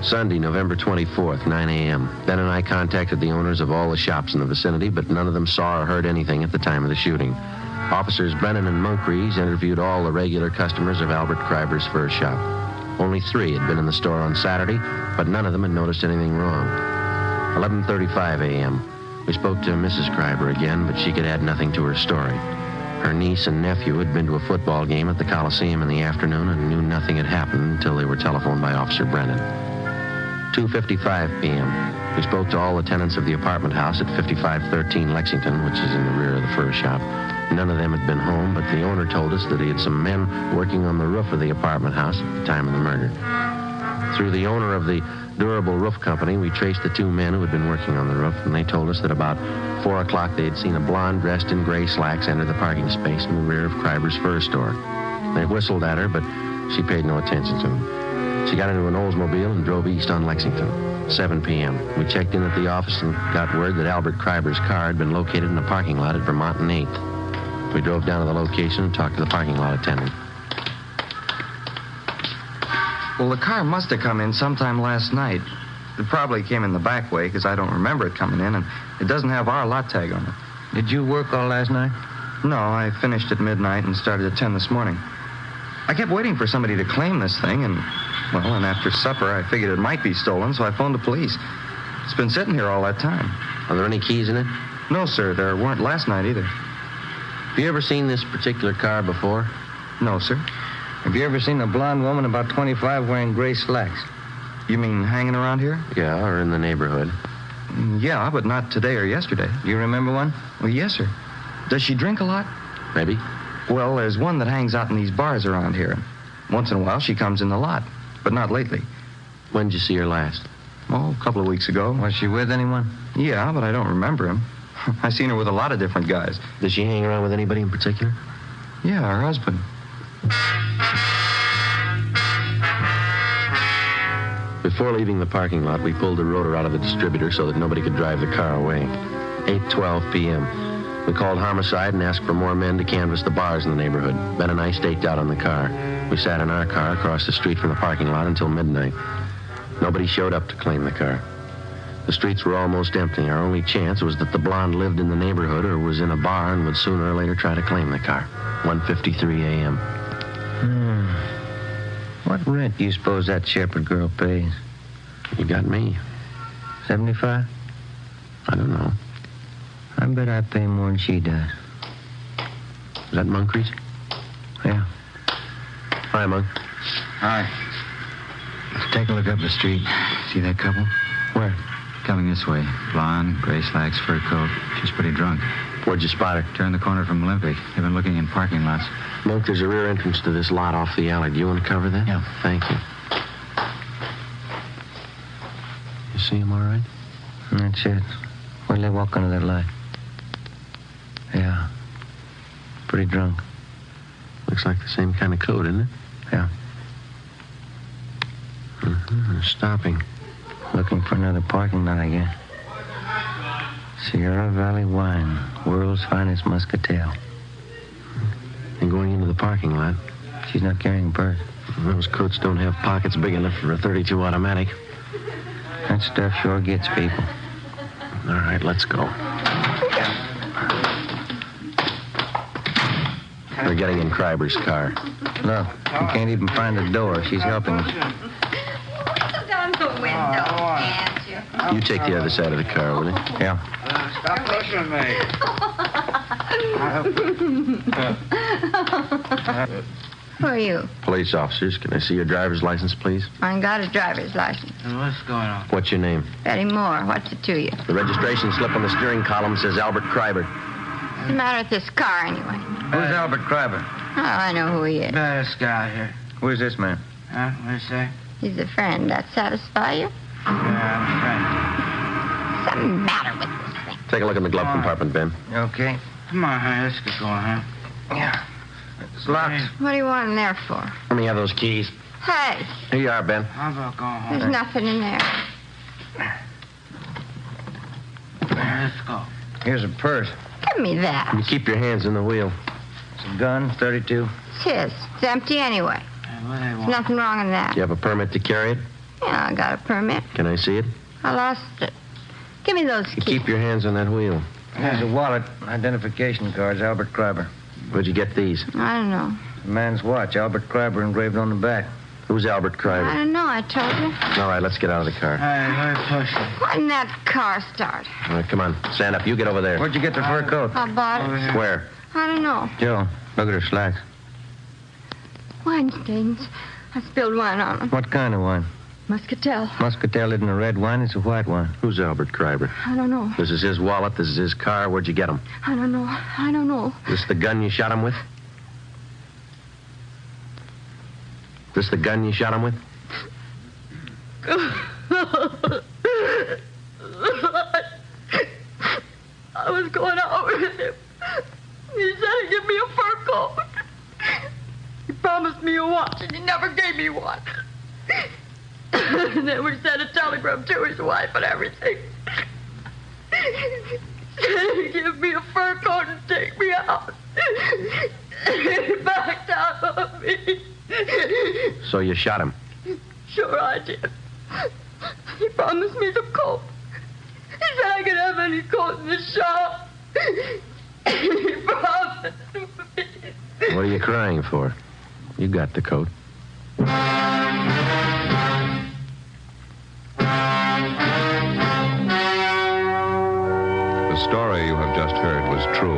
Sunday, November 24th, 9 a.m. Ben and I contacted the owners of all the shops in the vicinity, but none of them saw or heard anything at the time of the shooting. Officers Brennan and Moncrief interviewed all the regular customers of Albert Kreiber's fur shop. Only 3 had been in the store on Saturday, but none of them had noticed anything wrong. 11:35 a.m. We spoke to Mrs. Kreiber again, but she could add nothing to her story. Her niece and nephew had been to a football game at the Coliseum in the afternoon and knew nothing had happened until they were telephoned by Officer Brennan. 2:55 p.m. We spoke to all the tenants of the apartment house at 5513 Lexington, which is in the rear of the fur shop. None of them had been home, but the owner told us that he had some men working on the roof of the apartment house at the time of the murder. Through the owner of the durable roof company, we traced the 2 men who had been working on the roof, and they told us that about 4 o'clock they had seen a blonde dressed in gray slacks enter the parking space in the rear of Kreiber's fur store. They whistled at her, but she paid no attention to them. She got into an Oldsmobile and drove east on Lexington. 7 p.m. We checked in at the office and got word that Albert Kreiber's car had been located in a parking lot at Vermont and 8th. We drove down to the location and talked to the parking lot attendant. Well, the car must have come in sometime last night. It probably came in the back way, because I don't remember it coming in, and it doesn't have our lot tag on it. Did you work all last night? No, I finished at midnight and started at 10 this morning. I kept waiting for somebody to claim this thing, and after supper, I figured it might be stolen, so I phoned the police. It's been sitting here all that time. Are there any keys in it? No, sir. There weren't last night either. Have you ever seen this particular car before? No, sir. Have you ever seen a blonde woman about 25 wearing gray slacks? You mean hanging around here? Yeah, or in the neighborhood. Yeah, but not today or yesterday. Do you remember one? Well, yes, sir. Does she drink a lot? Maybe. Well, there's one that hangs out in these bars around here. Once in a while, she comes in the lot, but not lately. When did you see her last? Oh, a couple of weeks ago. Was she with anyone? Yeah, but I don't remember him. I seen her with a lot of different guys. Does she hang around with anybody in particular? Yeah, her husband. Before leaving the parking lot, we pulled the rotor out of the distributor so that nobody could drive the car away. 8:12 p.m. We called homicide and asked for more men to canvass the bars in the neighborhood. Ben and I staked out on the car. We sat in our car across the street from the parking lot until midnight. Nobody showed up to claim the car. The streets were almost empty. Our only chance was that the blonde lived in the neighborhood or was in a bar and would sooner or later try to claim the car. 1:53 a.m. What rent do you suppose that Shepherd girl pays? You got me. 75? I don't know. I bet I pay more than she does. Is that Moncrief? Yeah. Hi, Monk. Hi. Take a look up the street. See that couple? Where? Coming this way. Blonde, gray slacks, fur coat. She's pretty drunk. Where'd you spot her? Turned the corner from Olympic. They've been looking in parking lots. Monk, there's a rear entrance to this lot off the alley. Do you want to cover that? Yeah. Thank you. You see him all right? That's it. Where'd they walk under that light? Yeah. Pretty drunk. Looks like the same kind of coat, isn't it? Yeah. Mm-hmm. They're stopping. Looking for another parking lot again. Sierra Valley Wine, world's finest muscatel. And going into the parking lot. She's not carrying a purse. Those coats don't have pockets big enough for a .32 automatic. That stuff sure gets people. All right, let's go. They're getting in Kreiber's car. Look, we can't even find the door. She's helping us. Look down the window, can't you? You take the other side of the car, will you? Yeah. Stop pushing me. Who are you? Police officers. Can I see your driver's license, please? I ain't got a driver's license. What's going on? What's your name? Betty Moore. What's it to you? The registration slip on the steering column says Albert Kreiber. What's the matter with this car, anyway? Who's Albert Kreiber? Oh, I know who he is. This guy here. Who is this man? Huh? What do you say? He's a friend. That satisfy you? Yeah, What's the matter with this thing? Take a look in the glove compartment, Ben. Okay. Come on, honey. Let's get going, huh? Yeah. It's locked. What do you want in there for? Let me have those keys. Hey, Here you are, Ben. How about going home? there's nothing in there. Let's go. Here's a purse. Give me that. You keep your hands in the wheel. It's a gun, .32. It's his. It's empty anyway. What do they There's want? nothing wrong in that. You have a permit to carry it? Yeah, I got a permit. Can I see it? I lost it. Give me those You keys. keep your hands on that wheel. Here's a wallet, identification cards, Albert Kreiber. Where'd you get these? I don't know. The man's watch, Albert Kreiber engraved on the back. Who's Albert I Kreiber? don't know. I told you. All right, let's get out of the car. Hey, let me push it. Why didn't that car start? All right, come on. Stand up. You get over there. Where'd you get the fur coat? I bought it. Where? I don't know. Joe, look at her slacks. Wine stains. I spilled wine on them. What kind of wine? Muscatel. Muscatel isn't a red wine, it's a white wine. Who's Albert Kreiber? I don't know. This is his wallet. This is his car. Where'd you get him? I don't know. I don't know. This the gun you shot him with? This the gun you shot him with? I was going out with him. He said he'd give me a fur coat. He promised me a watch, and he never gave me one. And then we sent a telegram to his wife and everything. He said he'd give me a fur coat and take me out. He backed out on me. So you shot him. Sure I did. He promised me the coat. He said I could have any coat in the shop. He promised me. What are you crying for? You got the coat. The story you have just heard was true.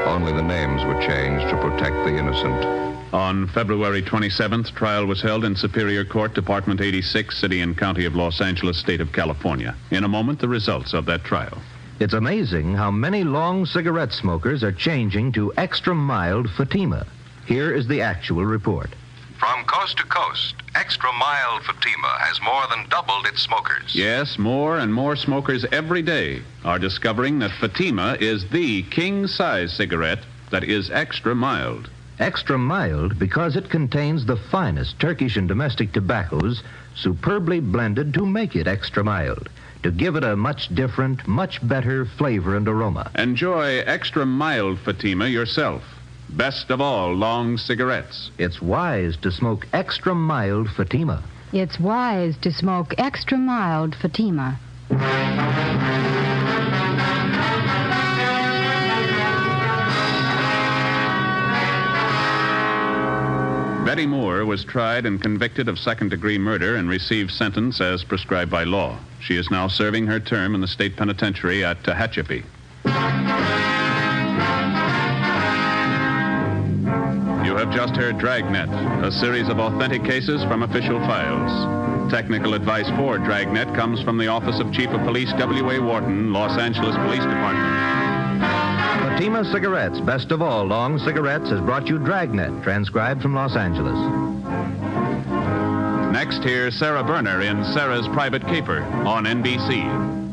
Only the names were changed to protect the innocent. On February 27th, trial was held in Superior Court, Department 86, City and County of Los Angeles, State of California. In a moment, the results of that trial. It's amazing how many long cigarette smokers are changing to extra mild Fatima. Here is the actual report. From coast to coast, extra mild Fatima has more than doubled its smokers. Yes, more and more smokers every day are discovering that Fatima is the king-size cigarette that is extra mild. Extra mild because it contains the finest Turkish and domestic tobaccos superbly blended to make it extra mild, to give it a much different, much better flavor and aroma. Enjoy extra mild Fatima yourself. Best of all long cigarettes. It's wise to smoke extra mild Fatima. It's wise to smoke extra mild Fatima. Betty Moore was tried and convicted of second-degree murder and received sentence as prescribed by law. She is now serving her term in the state penitentiary at Tehachapi. You You have just heard Dragnet, a series of authentic cases from official files. Technical advice for Dragnet comes from the Office of Chief of Police W.A. Wharton, Los Angeles Police Department. Fatima Cigarettes, best of all long cigarettes, has brought you Dragnet, transcribed from Los Angeles. Next, hear Sarah Berner in Sarah's Private Caper on NBC.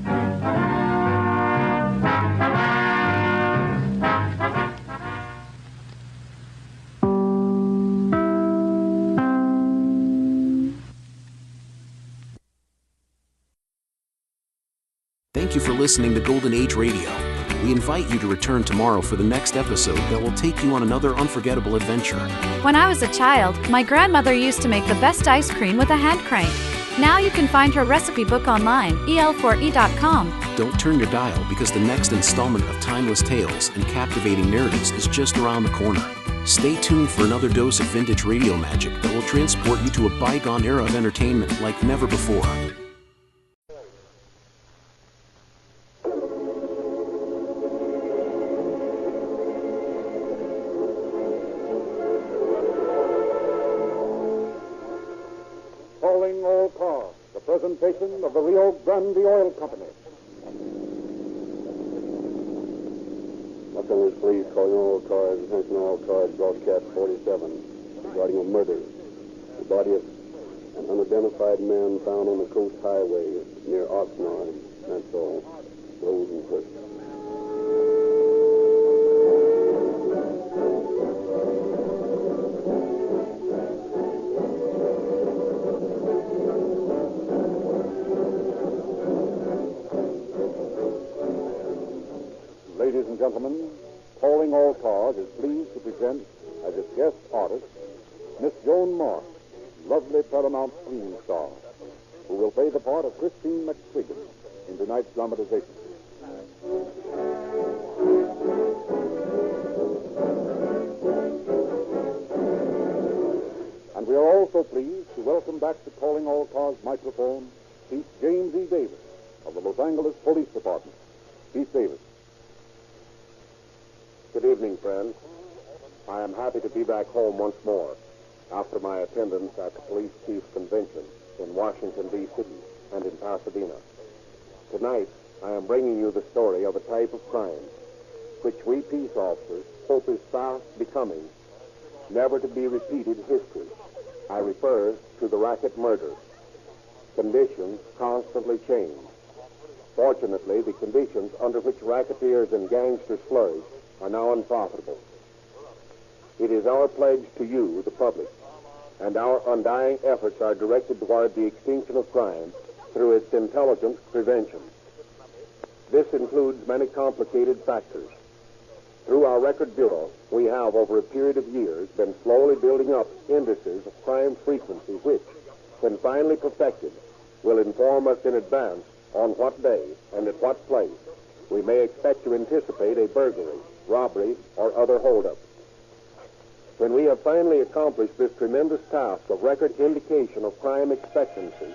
Thank you for listening to Golden Age Radio. We invite you to return tomorrow for the next episode that will take you on another unforgettable adventure. When I was a child, my grandmother used to make the best ice cream with a hand crank. Now you can find her recipe book online, el4e.com. Don't turn your dial because the next installment of timeless tales and captivating narratives is just around the corner. Stay tuned for another dose of vintage radio magic that will transport you to a bygone era of entertainment like never before. Calling all cars, the presentation of the Rio Grande Oil Company. Los Angeles Police calling all cars, attention all cars, broadcast 47, regarding a murder. The body of an unidentified man found on the coast highway near Oxnard. That's all. Rose and Chris. Ladies and gentlemen, Calling All Cars is pleased to present as its guest artist, Miss Joan Mark, lovely Paramount screen star, who will play the part of Christine McSwiggan in tonight's dramatization. And we are also pleased to welcome back to Calling All Cars microphone Chief James E. Davis of the Los Angeles Police Department. Chief Davis. Good evening, friends. I am happy to be back home once more after my attendance at the Police Chiefs Convention in Washington, D.C. and in Pasadena. Tonight, I am bringing you the story of a type of crime which we peace officers hope is fast becoming never to be repeated history. I refer to the racket murder. Conditions constantly change. Fortunately, the conditions under which racketeers and gangsters flourish are now unprofitable. It is our pledge to you, the public, and our undying efforts are directed toward the extinction of crime through its intelligent prevention. This includes many complicated factors. Through our Record Bureau, we have, over a period of years, been slowly building up indices of crime frequency which, when finally perfected, will inform us in advance on what day and at what place we may expect to anticipate a burglary, robbery, or other holdup. When we have finally accomplished this tremendous task of record indication of crime expectancy,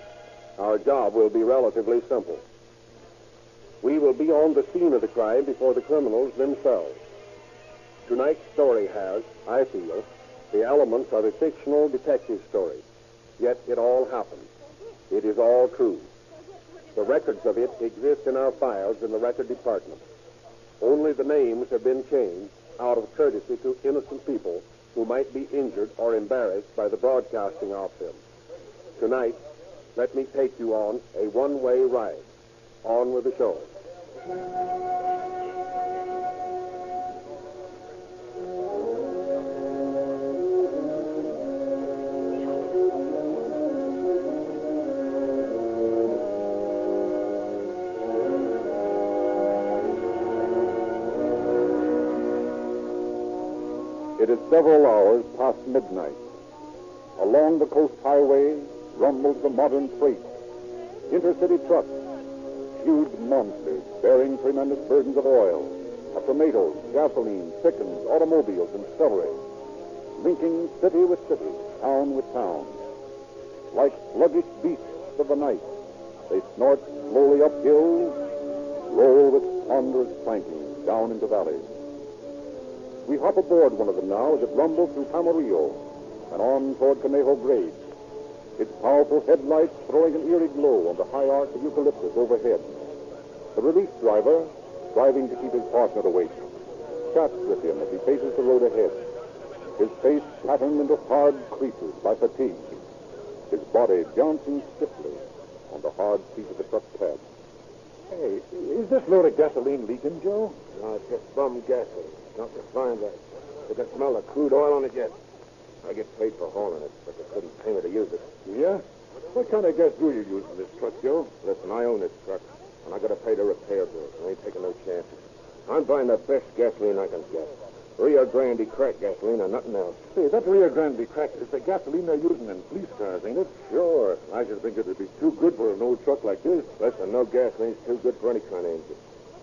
our job will be relatively simple. We will be on the scene of the crime before the criminals themselves. Tonight's story has, I feel, the elements of a fictional detective story, yet it all happened. It is all true. The records of it exist in our files in the Record Department. Only the names have been changed out of courtesy to innocent people who might be injured or embarrassed by the broadcasting of them. Tonight, let me take you on a one-way ride. On with the show. It is several hours past midnight. Along the coast highway rumbles the modern freight. Intercity trucks, huge monsters bearing tremendous burdens of oil, of tomatoes, gasoline, chickens, automobiles, and celery, linking city with city, town with town. Like sluggish beasts of the night, they snort slowly up hills, roll with ponderous clanking down into valleys. We hop aboard one of them now as it rumbles through Camarillo and on toward Conejo Grade. Its powerful headlights throwing an eerie glow on the high arch of eucalyptus overhead. The relief driver, striving to keep his partner awake, chats with him as he faces the road ahead, his face patterned into hard creases by fatigue, his body bouncing stiffly on the hard seat of the truck cab. Hey, is this load of gasoline leaking, Joe? No, it's just bum gasoline. Nothing to find that. You can smell the crude oil on it yet. I get paid for hauling it, but they couldn't pay me to use it. Yeah? What kind of gas do you use in this truck, Joe? Listen, I own this truck, and I got to pay the repair bills. I ain't taking no chances. I'm buying the best gasoline I can get. Rio Grande crack gasoline or nothing else. Say, that Rio Grande crack is the gasoline they're using in police cars, ain't it? Sure. I should think it would be too good for an old truck like this. Listen, no gasoline's too good for any kind of engine.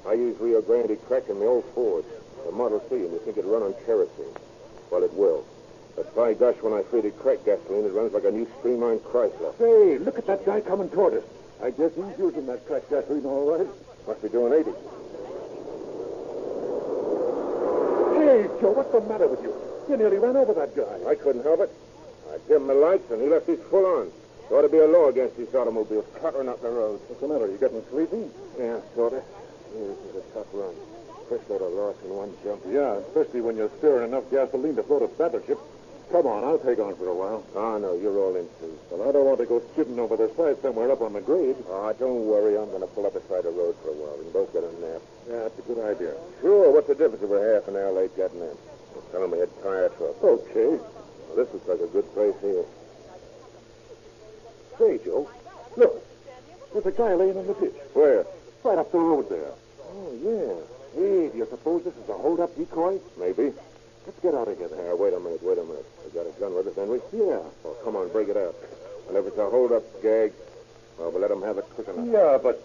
I use Rio Grande crack in my old Ford, the Model T, and you think it'd run on kerosene. Well, it will. But by gosh, when I feed it crack gasoline, it runs like a new streamlined Chrysler. Say, look at that guy coming toward us. I guess he's using that crack gasoline all right. Must be doing 80. Hey, Joe, what's the matter with you? You nearly ran over that guy. I couldn't help it. I gave him the lights, and he left his full on. There ought to be a law against these automobiles cluttering up the road. What's the matter? You getting sleepy? Yeah, sort of. This is a tough run. First load of loss in one jump. Yeah, especially when you're stirring enough gasoline to float a battleship. Come on, I'll take on for a while. Oh, no, you're all in, too. Well, I don't want to go skidding over the side somewhere up on the grade. Oh, don't worry. I'm going to pull up beside the road for a while. We can both get a nap. Yeah, that's a good idea. Sure, what's the difference if we're half an hour late getting in? Tell them we had tire trouble. Okay. Well, this looks like a good place here. Say, Joe, look. There's a guy laying in the ditch. Where? Right up the road there. Oh, yeah. Hey, do you suppose this is a hold-up decoy? Maybe. Let's get out of here. Wait a minute. We got a gun with us, haven't we? Yeah. Oh, come on, break it out. And if it's a hold-up gag, well, we'll let them have it quick enough. Yeah, but...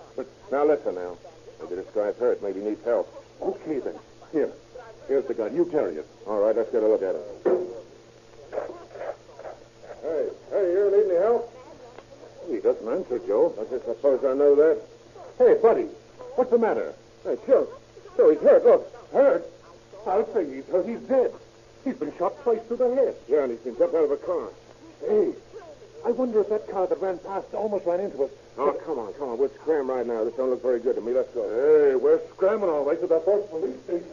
Now, listen now. Maybe this guy's hurt. Maybe he needs help. Okay, then. Here's the gun. You carry it. All right, let's get a look at it. Hey, you need any help? He doesn't answer, Joe. I just suppose I know that. Hey, buddy, what's the matter? Hey, Joe, he's hurt. Look. Hurt? I'll say he's hurt. He's dead. He's been shot twice through the head. Yeah, and he's been jumped out of a car. Hey, I wonder if that car that ran past almost ran into us. Oh, come on. We'll scram right now. This don't look very good to me. Let's go. Hey, we're scrambling all right to the first police station.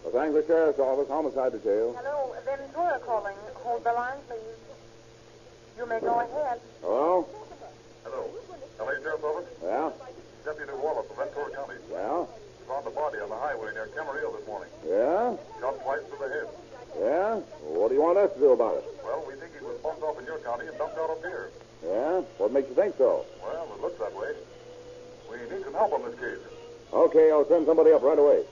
Los Angeles Sheriff's Office, homicide detail. Hello, Ventura calling. Hold the line, please. You may go ahead. Hello? Hello. LA Sheriff's Office? Yeah? Deputy Wallace from Ventura County. Yeah? Found a body on the highway near Camarillo this morning. Yeah? Shot twice through the head. Yeah? Well, what do you want us to do about it? Well, we think he was bumped off in your county and dumped out up here. Yeah? What makes you think so? Well, it looks that way. We need some help on this case. Okay, I'll send somebody up right away.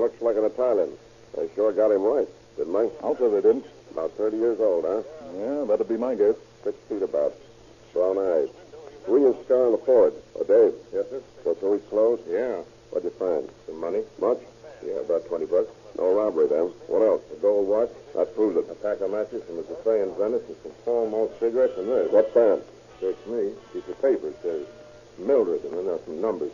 Looks like an Italian. They sure got him right, didn't they? I'll say they didn't. About 30 years old, huh? Yeah, that'd be my guess. 6 feet about. Brown eyes. 3-inch scar on the forehead. Dave. Yes, sir? Go through his clothes? Yeah. What'd you find? Some money? Much? Yeah, about $20. No robbery, then. What else? A gold watch. That proves it. A pack of matches from a buffet in Venice and some Pall cigarettes and this. What's that? Search me. Piece of paper. It says Mildred, and then there's some numbers.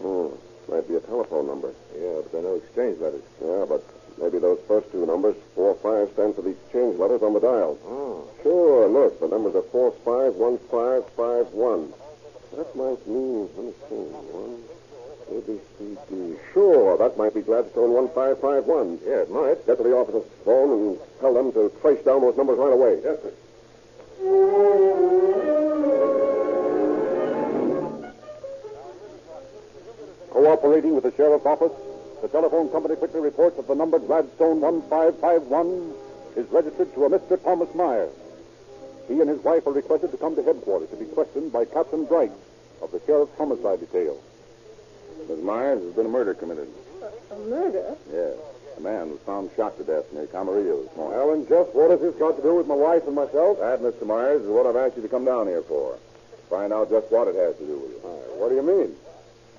Might be a telephone number. Yeah, but there are no exchange letters. Yeah, but maybe those first two numbers, 4-5, stand for the exchange letters on the dial. Oh. Sure, look, the numbers are 451551. That might mean, let me see, ABCD. Sure, that might be Gladstone 1551. Yeah, it might. Get to the office's phone and tell them to trace down those numbers right away. Yes, sir. Cooperating with the sheriff's office, the telephone company quickly reports that the number Gladstone 1551 is registered to a Mr. Thomas Myers. He and his wife are requested to come to headquarters to be questioned by Captain Bright of the sheriff's homicide detail. Ms. Myers, there's been a murder committed. A murder? Yes. A man was found shot to death near Camarillo this morning. Well, and just what has this got to do with my wife and myself? That, Mr. Myers, is what I've asked you to come down here for. Find out just what it has to do with you. What do you mean?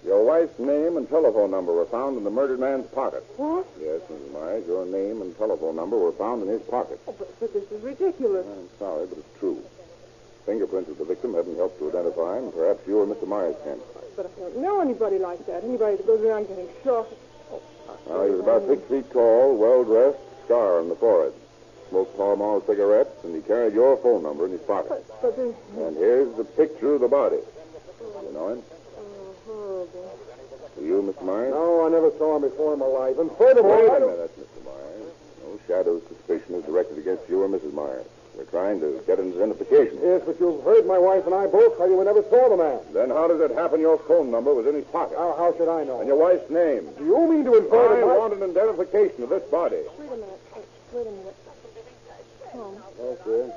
Your wife's name and telephone number were found in the murdered man's pocket. What? Yes, Mrs. Myers, your name and telephone number were found in his pocket. Oh, but this is ridiculous. I'm sorry, but it's true. Fingerprints of the victim haven't helped to identify him. Perhaps you or Mr. Myers can. But I don't know anybody like that. Anybody that goes around getting shot. Well, he was about 6 feet tall, well-dressed, scar on the forehead. Smoked Pall Mall cigarettes, and he carried your phone number in his pocket. But there's... And here's the picture of the body. You know him? Horrible. You, Mr. Myers? No, I never saw him before in my life. And furthermore... Wait a minute, Mr. Myers. No shadow of suspicion is directed against you or Mrs. Myers. We're trying to get an identification. Yes, but you've heard my wife and I both tell you we never saw the man. Then how does it happen your phone number was in his pocket? How should I know? And your wife's name? Do you mean to infer that I want an identification of this body. Wait a minute. Wait a minute. Tom, Yes, sir.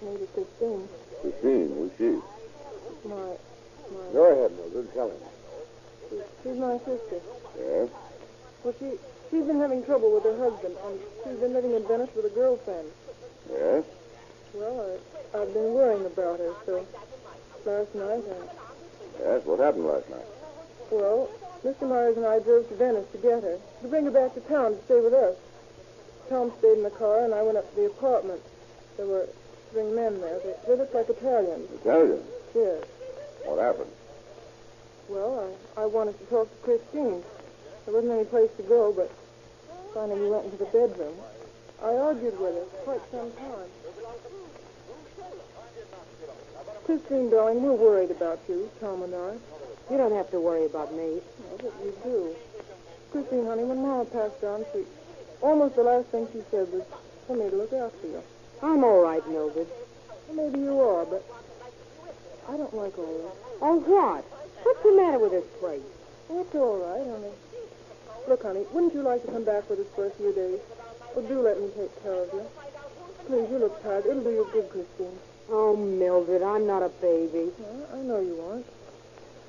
maybe Christine. Christine, who's she? My... Go ahead, Mildred. Tell him. She's my sister. Yes? Well, she's been having trouble with her husband, and she's been living in Venice with a girlfriend. Yes? Well, I've been worrying about her, so last night Yes, what happened last night? Well, Mr. Myers and I drove to Venice to get her, to bring her back to town to stay with us. Tom stayed in the car, and I went up to the apartment. There were 3 men there. They looked like Italians. Italian? Yes. What happened? Well, I wanted to talk to Christine. There wasn't any place to go, but finally we went into the bedroom. I argued with her quite some time. Christine, darling, we're worried about you, Tom and I. You don't have to worry about me. No, but you do. Christine, honey, when Mama passed on, almost the last thing she said was for me to look after you. I'm all right, Mildred. Well, maybe you are, but I don't like all this. Oh, what? What's the matter with this place? Well, it's all right, honey. Look, honey, wouldn't you like to come back with us for a few days? Well, do let me take care of you. Please, you look tired. It'll do you good, Christine. Oh, Mildred, I'm not a baby. Well, I know you aren't.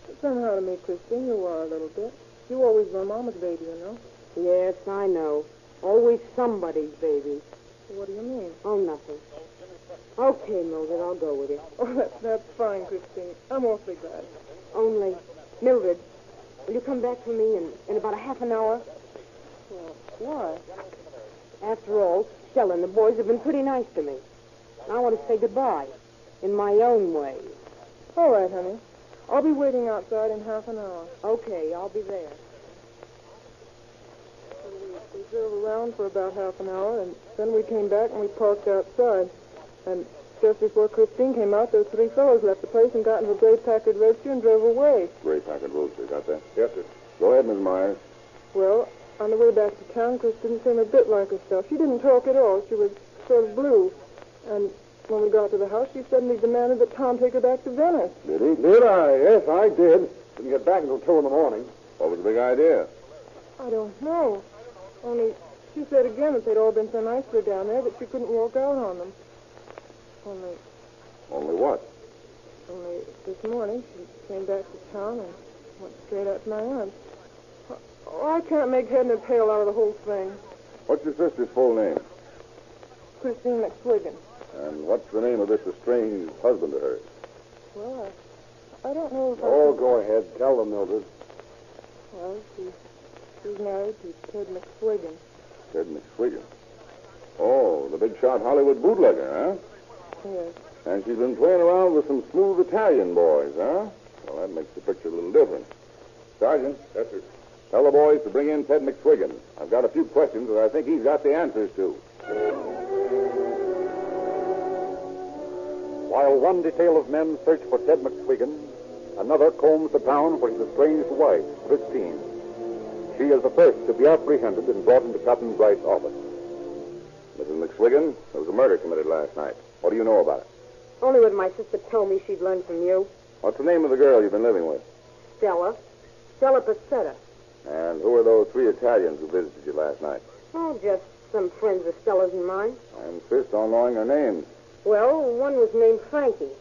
But somehow to me, Christine, you are a little bit. You always were Mama's baby, you know. Yes, I know. Always somebody's baby. What do you mean? Oh, nothing. Okay, Mildred, I'll go with you. Oh, that's fine, Christine. I'm awfully glad. Only, Mildred, will you come back for me in about a half an hour? Well, why? After all, Stella and the boys have been pretty nice to me. I want to say goodbye in my own way. All right, honey. I'll be waiting outside in half an hour. Okay, I'll be there. We drove around for about half an hour, and then we came back and we parked outside. And just before Christine came out, those 3 fellows left the place and got into a Gray Packard Roadster and drove away. Gray Packard Roadster, got that? Yes, sir. Go ahead, Miss Myers. Well, on the way back to town, Chris didn't seem a bit like herself. She didn't talk at all. She was sort of blue. And when we got to the house, she suddenly demanded that Tom take her back to Venice. Did he? Did I? Yes, I did. Didn't get back until 2 in the morning. What was the big idea? I don't know. Only she said again that they'd all been so nice to her down there that she couldn't walk out on them. Only what? Only this morning she came back to town and went straight up to my aunt's. Oh, I can't make head nor tail out of the whole thing. What's your sister's full name? Christine McSwiggan. And what's the name of this estranged husband of hers? Well, I don't know if Oh, go ahead. Tell them, Mildred. Well, she's married to Ted McSwiggan. Ted McSwiggan. Oh, the big shot Hollywood bootlegger, huh? Yes. And she's been playing around with some smooth Italian boys, huh? Well, that makes the picture a little different. Sergeant. Yes, sir. Tell the boys to bring in Ted McSwiggan. I've got a few questions that I think he's got the answers to. While one detail of men search for Ted McSwiggan, another combs the town for his estranged wife, Christine. She is the first to be apprehended and brought into Captain Bright's office. Mrs. McSwiggan, there was a murder committed last night. What do you know about it? Only what my sister told me she'd learned from you. What's the name of the girl you've been living with? Stella. Stella Passetta. And who are those 3 Italians who visited you last night? Oh, just some friends of Stella's and mine. I insist on knowing their names. Well, one was named Frankie,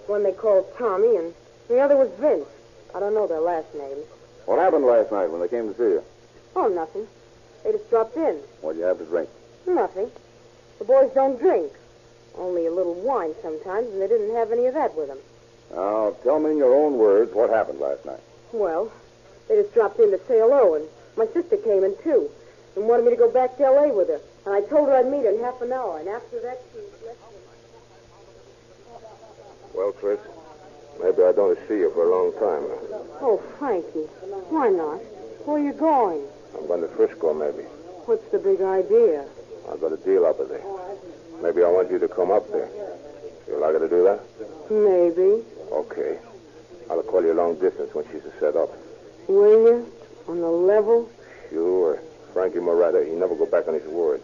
one they called Tommy, and the other was Vince. I don't know their last names. What happened last night when they came to see you? Oh, nothing. They just dropped in. What'd you have to drink? Nothing. The boys don't drink. Only a little wine sometimes, and they didn't have any of that with them. Now, tell me in your own words what happened last night. Well, they just dropped in to say hello, and my sister came in, too, and wanted me to go back to L.A. with her. And I told her I'd meet her in half an hour, and after that, she left me. Well, Chris, maybe I don't see you for a long time. Oh, Frankie, why not? Where are you going? I'm going to Frisco, maybe. What's the big idea? I've got a deal up there. Maybe I want you to come up there. You like her to do that? Maybe. Okay. I'll call you long distance when she's set up. Will you? On the level? Sure. Frankie Moretta, he never go back on his word.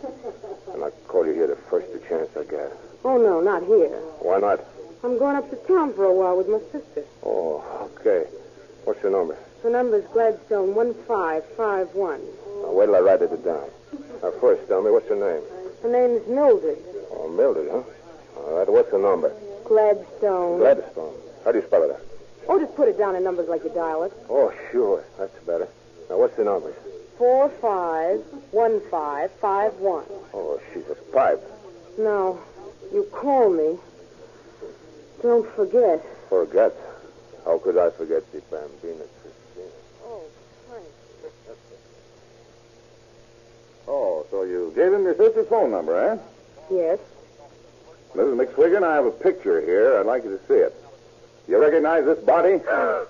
And I'll call you here the first chance I get. Oh, no, not here. Why not? I'm going up to town for a while with my sister. Oh, okay. What's your number? Her number's Gladstone 1551. Now, wait till I write it down. Now, first, tell me, what's your name? Her name's Mildred. Oh, Mildred, huh? All right, what's the number? Gladstone. Gladstone. How do you spell it out? Oh, just put it down in numbers like you dial it. Oh, sure. That's better. Now, what's the numbers? 451551. Oh, she's a pipe. Now, you call me. Don't forget. Forget? How could I forget the Bambina Christina? Oh, Frank. Oh, so you gave him your sister's phone number, eh? Yes. Mrs. McSwiggan, I have a picture here. I'd like you to see it. You recognize this body? Oh,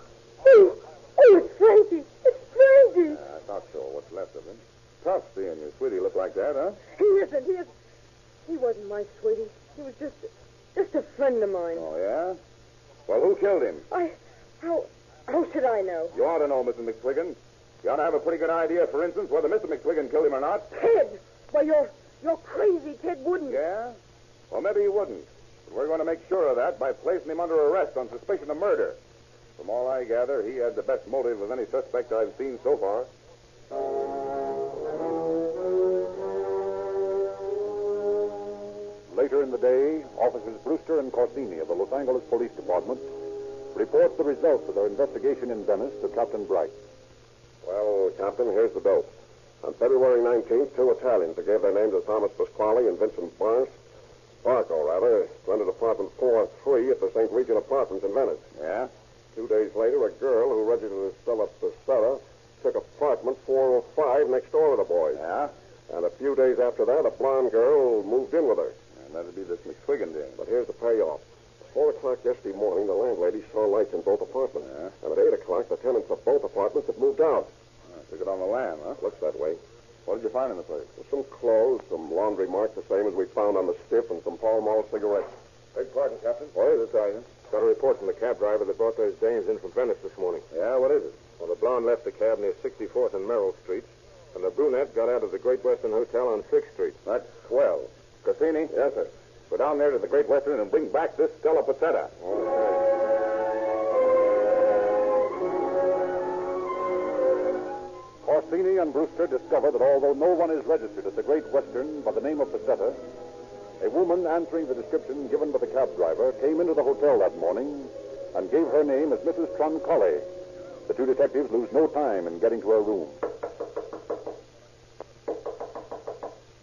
it's Frankie. It's Frankie. I thought so. What's left of him. Tough seeing your sweetie look like that, huh? He isn't. He wasn't my sweetie. He was just a friend of mine. Oh, yeah? Well, who killed him? How should I know? You ought to know, Mrs. McSwiggan. You ought to have a pretty good idea, for instance, whether Mr. McSwiggan killed him or not. Ted! Why, you're crazy. Ted wouldn't. Yeah? Well, maybe he wouldn't. But we're going to make sure of that by placing him under arrest on suspicion of murder. From all I gather, he had the best motive of any suspect I've seen so far. Later in the day, Officers Brewster and Corsini of the Los Angeles Police Department report the results of their investigation in Venice to Captain Bright. Well, Captain, here's the dope. On February 19th, two Italians that gave their names as Thomas Pasquale and Vincent Barco, rented apartment 403 at the St. Regis Apartments in Venice. Yeah? 2 days later, a girl who registered as Stella Pissetta took apartment 405 next door to the boys. Yeah? And a few days after that, a blonde girl moved in with her. And that'd be this McSwiggan ding. But here's the payoff. At 4 o'clock yesterday morning, the landlady saw lights in both apartments. Yeah? And at 8 o'clock, the tenants of both apartments had moved out. Took it on the lam, huh? Looks that way. What did you find in the place? Some clothes, some laundry marks, the same as we found on the stiff, and some Pall Mall cigarettes. Beg pardon, Captain. What is it, Sergeant? Got a report from the cab driver that brought those dames in from Venice this morning. Yeah, what is it? Well, the blonde left the cab near 64th and Merrill Streets, and the brunette got out of the Great Western Hotel on 6th Street. That's swell. Cassini? Yes, sir. Go down there to the Great Western and bring back this Stella Pissetta. Corsini and Brewster discover that although no one is registered at the Great Western by the name of Pissetta, a woman answering the description given by the cab driver came into the hotel that morning and gave her name as Mrs. Troncalli. The two detectives lose no time in getting to her room.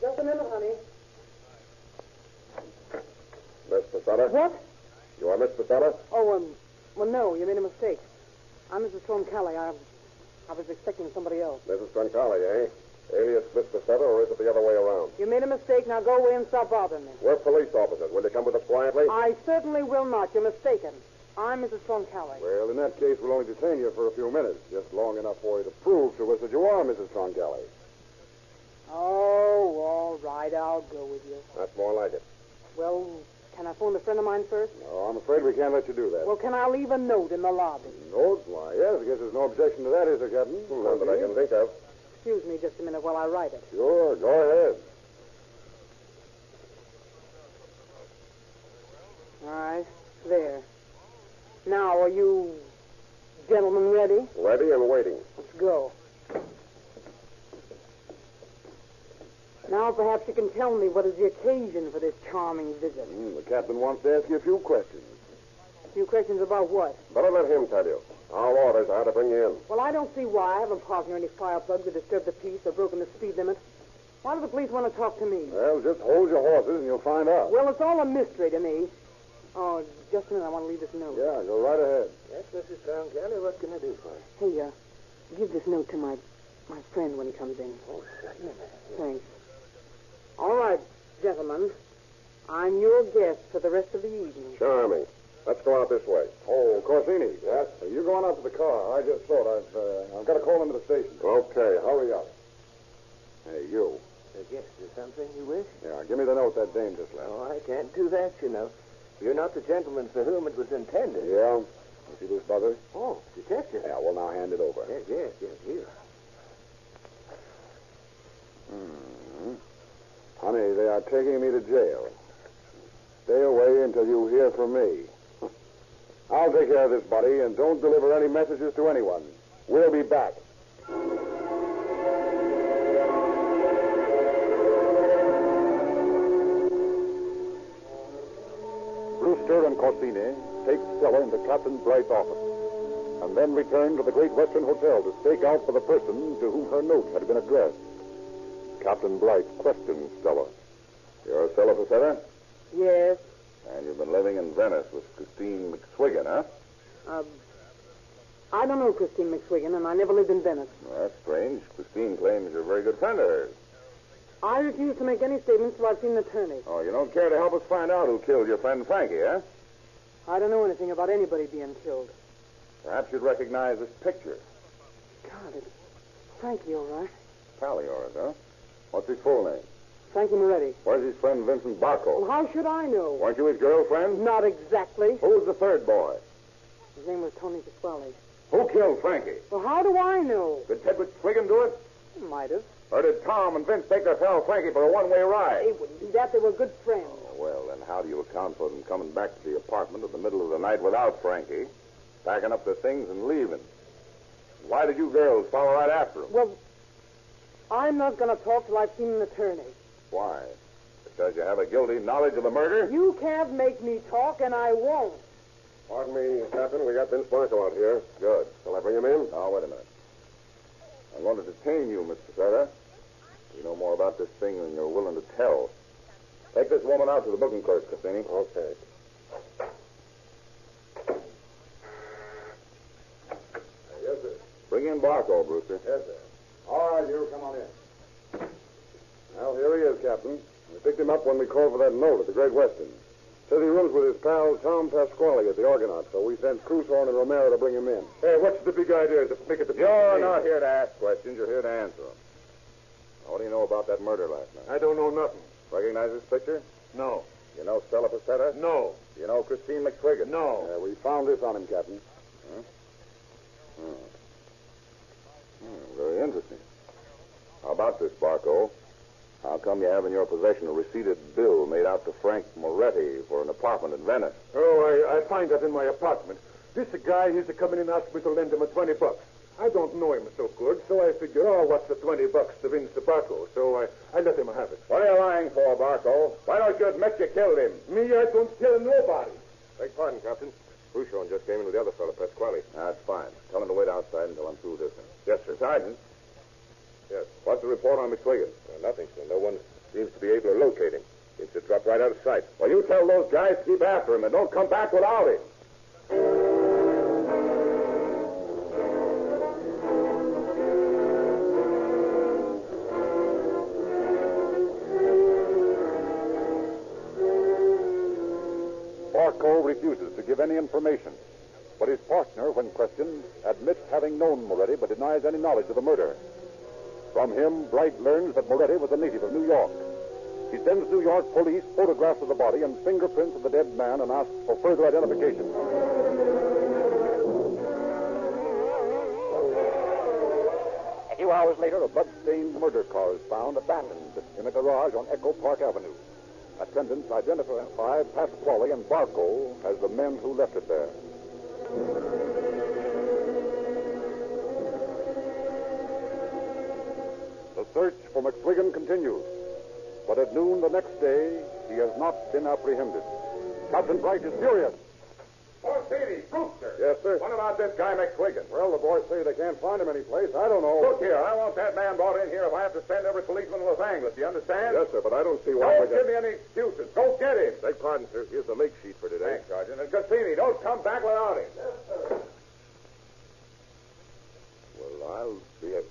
Just a minute, honey. Miss Pissetta? What? You are Miss Pissetta? Oh, well, no, you made a mistake. I'm Mrs. Troncalli. I was expecting somebody else. Mrs. Troncalli, eh? Alias Miss Pissetta, or is it the other way around? You made a mistake. Now go away and stop bothering me. We're police officers. Will you come with us quietly? I certainly will not. You're mistaken. I'm Mrs. Troncalli. Well, in that case, we'll only detain you for a few minutes, just long enough for you to prove to us that you are Mrs. Troncalli. Oh, all right. I'll go with you. That's more like it. Well, can I phone a friend of mine first? No, I'm afraid we can't let you do that. Well, can I leave a note in the lobby? Note? Why, yes, I guess there's no objection to that, is there, Captain? None that I can think of. Excuse me just a minute while I write it. Sure, go ahead. All right. There. Now, are you gentlemen ready? Ready and waiting. Let's go. Now, perhaps you can tell me what is the occasion for this charming visit. The captain wants to ask you a few questions. A few questions about what? Better let him tell you. Our orders are to bring you in. Well, I don't see why. I haven't parked near any fire plugs or disturbed the peace or broken the speed limit. Why do the police want to talk to me? Well, just hold your horses and you'll find out. Well, it's all a mystery to me. Oh, just a minute. I want to leave this note. Yeah, go right ahead. Yes, Mrs. Brown Kelly, what can I do for you? Hey, give this note to my friend when he comes in. Oh, certainly. Thanks. All right, gentlemen. I'm your guest for the rest of the evening. Charming. Let's go out this way. Oh, Corsini. Yes? You go on out to the car. I just thought I've got to call into the station. Okay. Hurry up. Hey, you. Yes, is there something you wish? Yeah, give me the note that dame just left. Oh, I can't do that, you know. You're not the gentleman for whom it was intended. Yeah? You see this buzzer? Oh, detective. Yeah, well, now hand it over. Yes, here. Honey, they are taking me to jail. Stay away until you hear from me. I'll take care of this, buddy, and don't deliver any messages to anyone. We'll be back. Brewster and Corsini take Stella into Captain Bright's office, and then return to the Great Western Hotel to stake out for the person to whom her note had been addressed. Captain Bright questions Stella. You're Stella Facetta? Yes. And you've been living in Venice with Christine McSwiggan, huh? I don't know Christine McSwiggan, and I never lived in Venice. Well, that's strange. Christine claims you're a very good friend of hers. I refuse to make any statements till I've seen an attorney. Oh, you don't care to help us find out who killed your friend Frankie, huh? I don't know anything about anybody being killed. Perhaps you'd recognize this picture. God, it's Frankie, all right. Pal of yours, huh? What's his full name? Frankie Moretti. Where's his friend Vincent Barco? Well, how should I know? Weren't you his girlfriend? Not exactly. Who's the third boy? His name was Tony Pasquale. Who killed Frankie? Well, how do I know? Did Ted McSwiggan do it? He might have. Or did Tom and Vince take their pal Frankie for a one-way ride? They wouldn't do that. They were good friends. Oh, well, then how do you account for them coming back to the apartment in the middle of the night without Frankie, packing up their things and leaving? Why did you girls follow right after him? Well, I'm not going to talk till I've seen an attorney. Why? Because you have a guilty knowledge of the murder? You can't make me talk, and I won't. Pardon me, Captain. We got Vince Barco out here. Good. Shall I bring him in? Oh, wait a minute. I'm going to detain you, Mr. Facetta. You know more about this thing than you're willing to tell. Take this woman out to the booking clerk, Cassini. Okay. Yes, sir. Bring in Barco, Brewster. Yes, sir. All right, you come on in. Well, here he is, Captain. We picked him up when we called for that note at the Great Western. Says he rooms with his pal Tom Pasquale at the Argonaut, so we sent Crusoe and Romero to bring him in. Hey, what's the big idea? To make it the... You're not here to ask questions. You're here to answer them. Now, what do you know about that murder last night? I don't know nothing. Recognize this picture? No. You know Stella Facetta? No. You know Christine McSwiggan? No. We found this on him, Captain. Very interesting. How about this, Barco? How come you have in your possession a receipted bill made out to Frank Moretti for an apartment in Venice? Oh, I find that in my apartment. This guy, he's come in and asked me to lend him $20. I don't know him so good, so I figure, what's the $20 to Vince Barco? So I let him have it. What are you lying for, Barco? Why don't you admit you killed him? Me, I don't kill nobody. Beg pardon, Captain. Crusoe just came in with the other fellow, Pasquale. That's fine. Tell him to wait outside until I'm through this. Yes, sir. Sergeant. Yes. What's the report on McSwiggan? Nothing, sir. No one seems to be able to locate him. Seems to drop right out of sight. Well, you tell those guys to keep after him and don't come back without him. Barco refuses to give any information, but his partner, when questioned, admits having known Moretti but denies any knowledge of the murder. From him, Bright learns that Moretti was a native of New York. He sends New York police photographs of the body and fingerprints of the dead man and asks for further identification. A few hours later, a blood-stained murder car is found abandoned in a garage on Echo Park Avenue. Attendants identify Pasquale and Barco as the men who left it there. The search for McSwiggan continues, but at noon the next day, he has not been apprehended. Captain Bright is furious. Wheaties, Brewster. Yes, sir. What about this guy McSwiggin? Well, the boys say they can't find him anyplace. I don't know. Look here, I want that man brought in here if I have to send every policeman in Los Angeles. Do you understand? Yes, sir, but I don't see why... Don't give me any excuses. Go get him. Beg pardon, sir. Here's the lake sheet for today. Thanks, Sergeant. And Cassini, don't come back without him. Yes, sir. Well, I'll be a...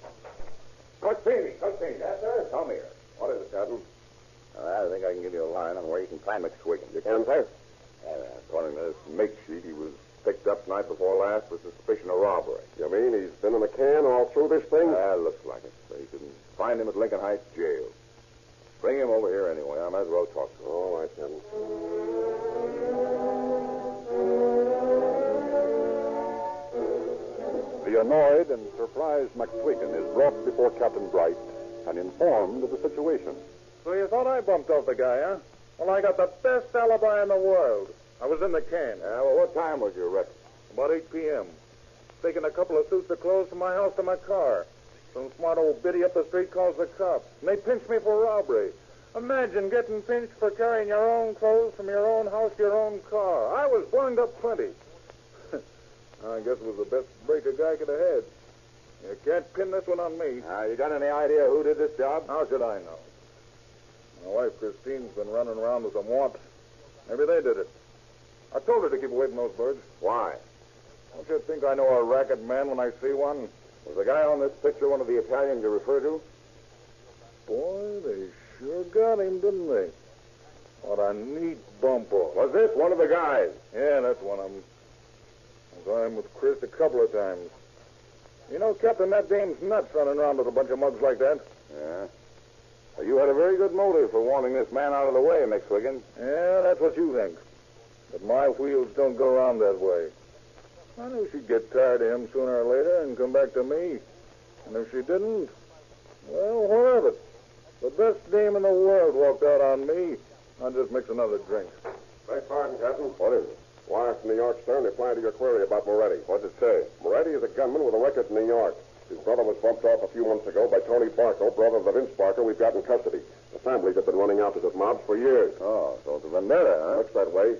Cassini. Yes, sir. Come here. What is it, Captain? I think I can give you a line on where you can find McSwiggin. You can, sir? According to this make sheet, he was picked up night before last with suspicion of robbery. You mean he's been in the can all through this thing? Looks like it. They can find him at Lincoln Heights Jail. Bring him over here anyway. I might as well talk to him. All right, then. The annoyed and surprised McSwiggin is brought before Captain Bright and informed of the situation. So you thought I bumped off the guy, huh? Well, I got the best alibi in the world. I was in the can. Well, what time was you arrested? About 8 p.m. Taking a couple of suits of clothes from my house to my car. Some smart old biddy up the street calls the cops. And they pinched me for robbery. Imagine getting pinched for carrying your own clothes from your own house to your own car. I was bunged up plenty. I guess it was the best break a guy could have had. You can't pin this one on me. You got any idea who did this job? How should I know? My wife, Christine's been running around with some wamps. Maybe they did it. I told her to keep away from those birds. Why? Don't you think I know a racket man when I see one? Was the guy on this picture one of the Italians you refer to? Boy, they sure got him, didn't they? What a neat bump off. Was this one of the guys? Yeah, that's one of them. I saw him with Chris a couple of times. You know, Captain, that dame's nuts running around with a bunch of mugs like that. Yeah. Well, you had a very good motive for wanting this man out of the way, McSwiggin. Yeah, that's what you think. But my wheels don't go around that way. I knew she'd get tired of him sooner or later and come back to me. And if she didn't, well, what of it? The best dame in the world walked out on me. I'll just mix another drink. Beg pardon, Captain. What is it? Wire from New York Stern replying to your query about Moretti. What's it say? Moretti is a gunman with a record in New York. His brother was bumped off a few months ago by Tony Barco, brother of the Vince Barco we've got in custody. The families have been running after this mob for years. Oh, so it's a vendetta, huh? Looks that way.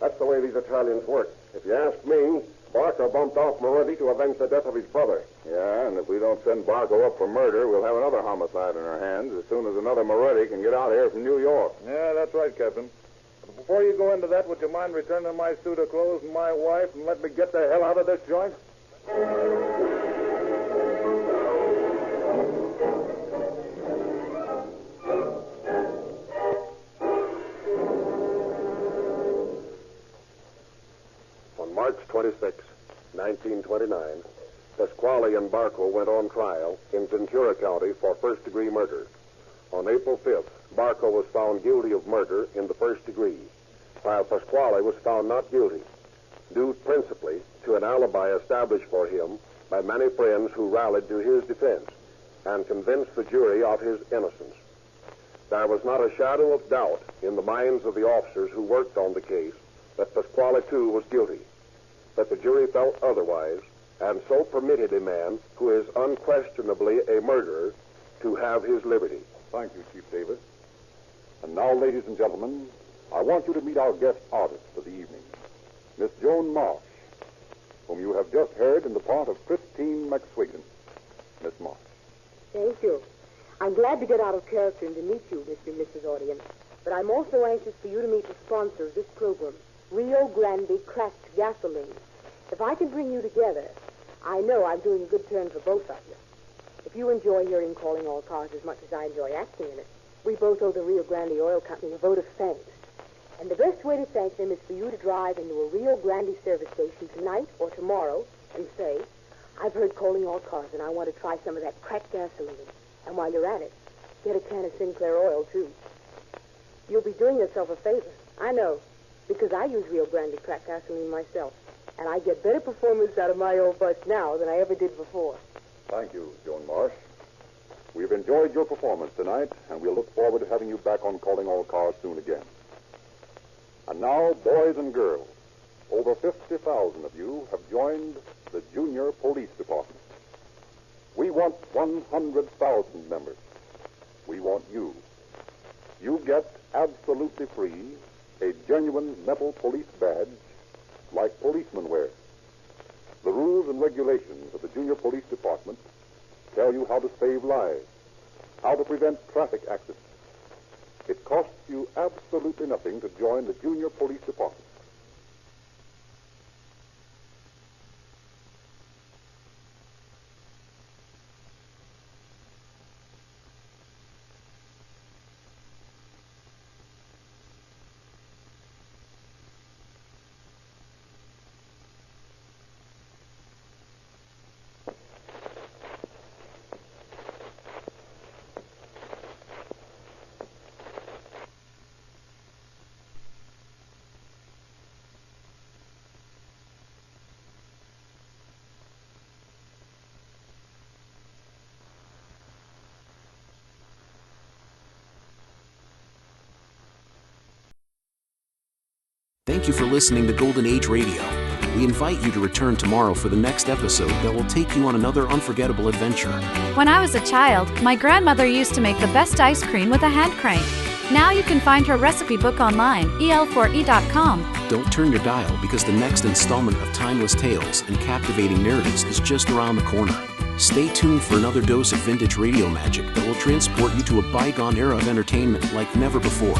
That's the way these Italians work. If you ask me, Barco bumped off Moretti to avenge the death of his brother. Yeah, and if we don't send Barco up for murder, we'll have another homicide in our hands as soon as another Moretti can get out here from New York. Yeah, that's right, Captain. But before you go into that, would you mind returning my suit of clothes and my wife and let me get the hell out of this joint? On March 26, 1929, Pasquale and Barco went on trial in Ventura County for first-degree murder. On April 5th, Barco was found guilty of murder in the first degree, while Pasquale was found not guilty, due principally to an alibi established for him by many friends who rallied to his defense and convinced the jury of his innocence. There was not a shadow of doubt in the minds of the officers who worked on the case that Pasquale, too, was guilty, but the jury felt otherwise and so permitted a man who is unquestionably a murderer to have his liberty. Thank you, Chief Davis. And now, ladies and gentlemen, I want you to meet our guest artist for the evening, Miss Joan Marsh, whom you have just heard in the part of Christine McSwiggin. Miss Marsh. Thank you. I'm glad to get out of character and to meet you, Mr. and Mrs. Audience. But I'm also anxious for you to meet the sponsor of this program, Rio Grande Cracked Gasoline. If I can bring you together, I know I'm doing a good turn for both of you. If you enjoy hearing Calling All Cars as much as I enjoy acting in it, we both owe the Rio Grande Oil Company a vote of thanks. And the best way to thank them is for you to drive into a Rio Grande service station tonight or tomorrow and say, I've heard Calling All Cars and I want to try some of that cracked gasoline. And while you're at it, get a can of Sinclair oil, too. You'll be doing yourself a favor. I know, because I use Rio Grande cracked gasoline myself. And I get better performance out of my old bus now than I ever did before. Thank you, Joan Marsh. We've enjoyed your performance tonight, and we'll look forward to having you back on Calling All Cars soon again. And now, boys and girls, over 50,000 of you have joined the Junior Police Department. We want 100,000 members. We want you. You get absolutely free a genuine metal police badge like policemen wear. The rules and regulations of the Junior Police Department tell you how to save lives, how to prevent traffic accidents. It costs you absolutely nothing to join the Junior Police Department. Thank you for listening to Golden Age Radio. We invite you to return tomorrow for the next episode that will take you on another unforgettable adventure. When I was a child, my grandmother used to make the best ice cream with a hand crank. Now you can find her recipe book online, el4e.com. Don't turn your dial because the next installment of timeless tales and captivating narratives is just around the corner. Stay tuned for another dose of vintage radio magic that will transport you to a bygone era of entertainment like never before.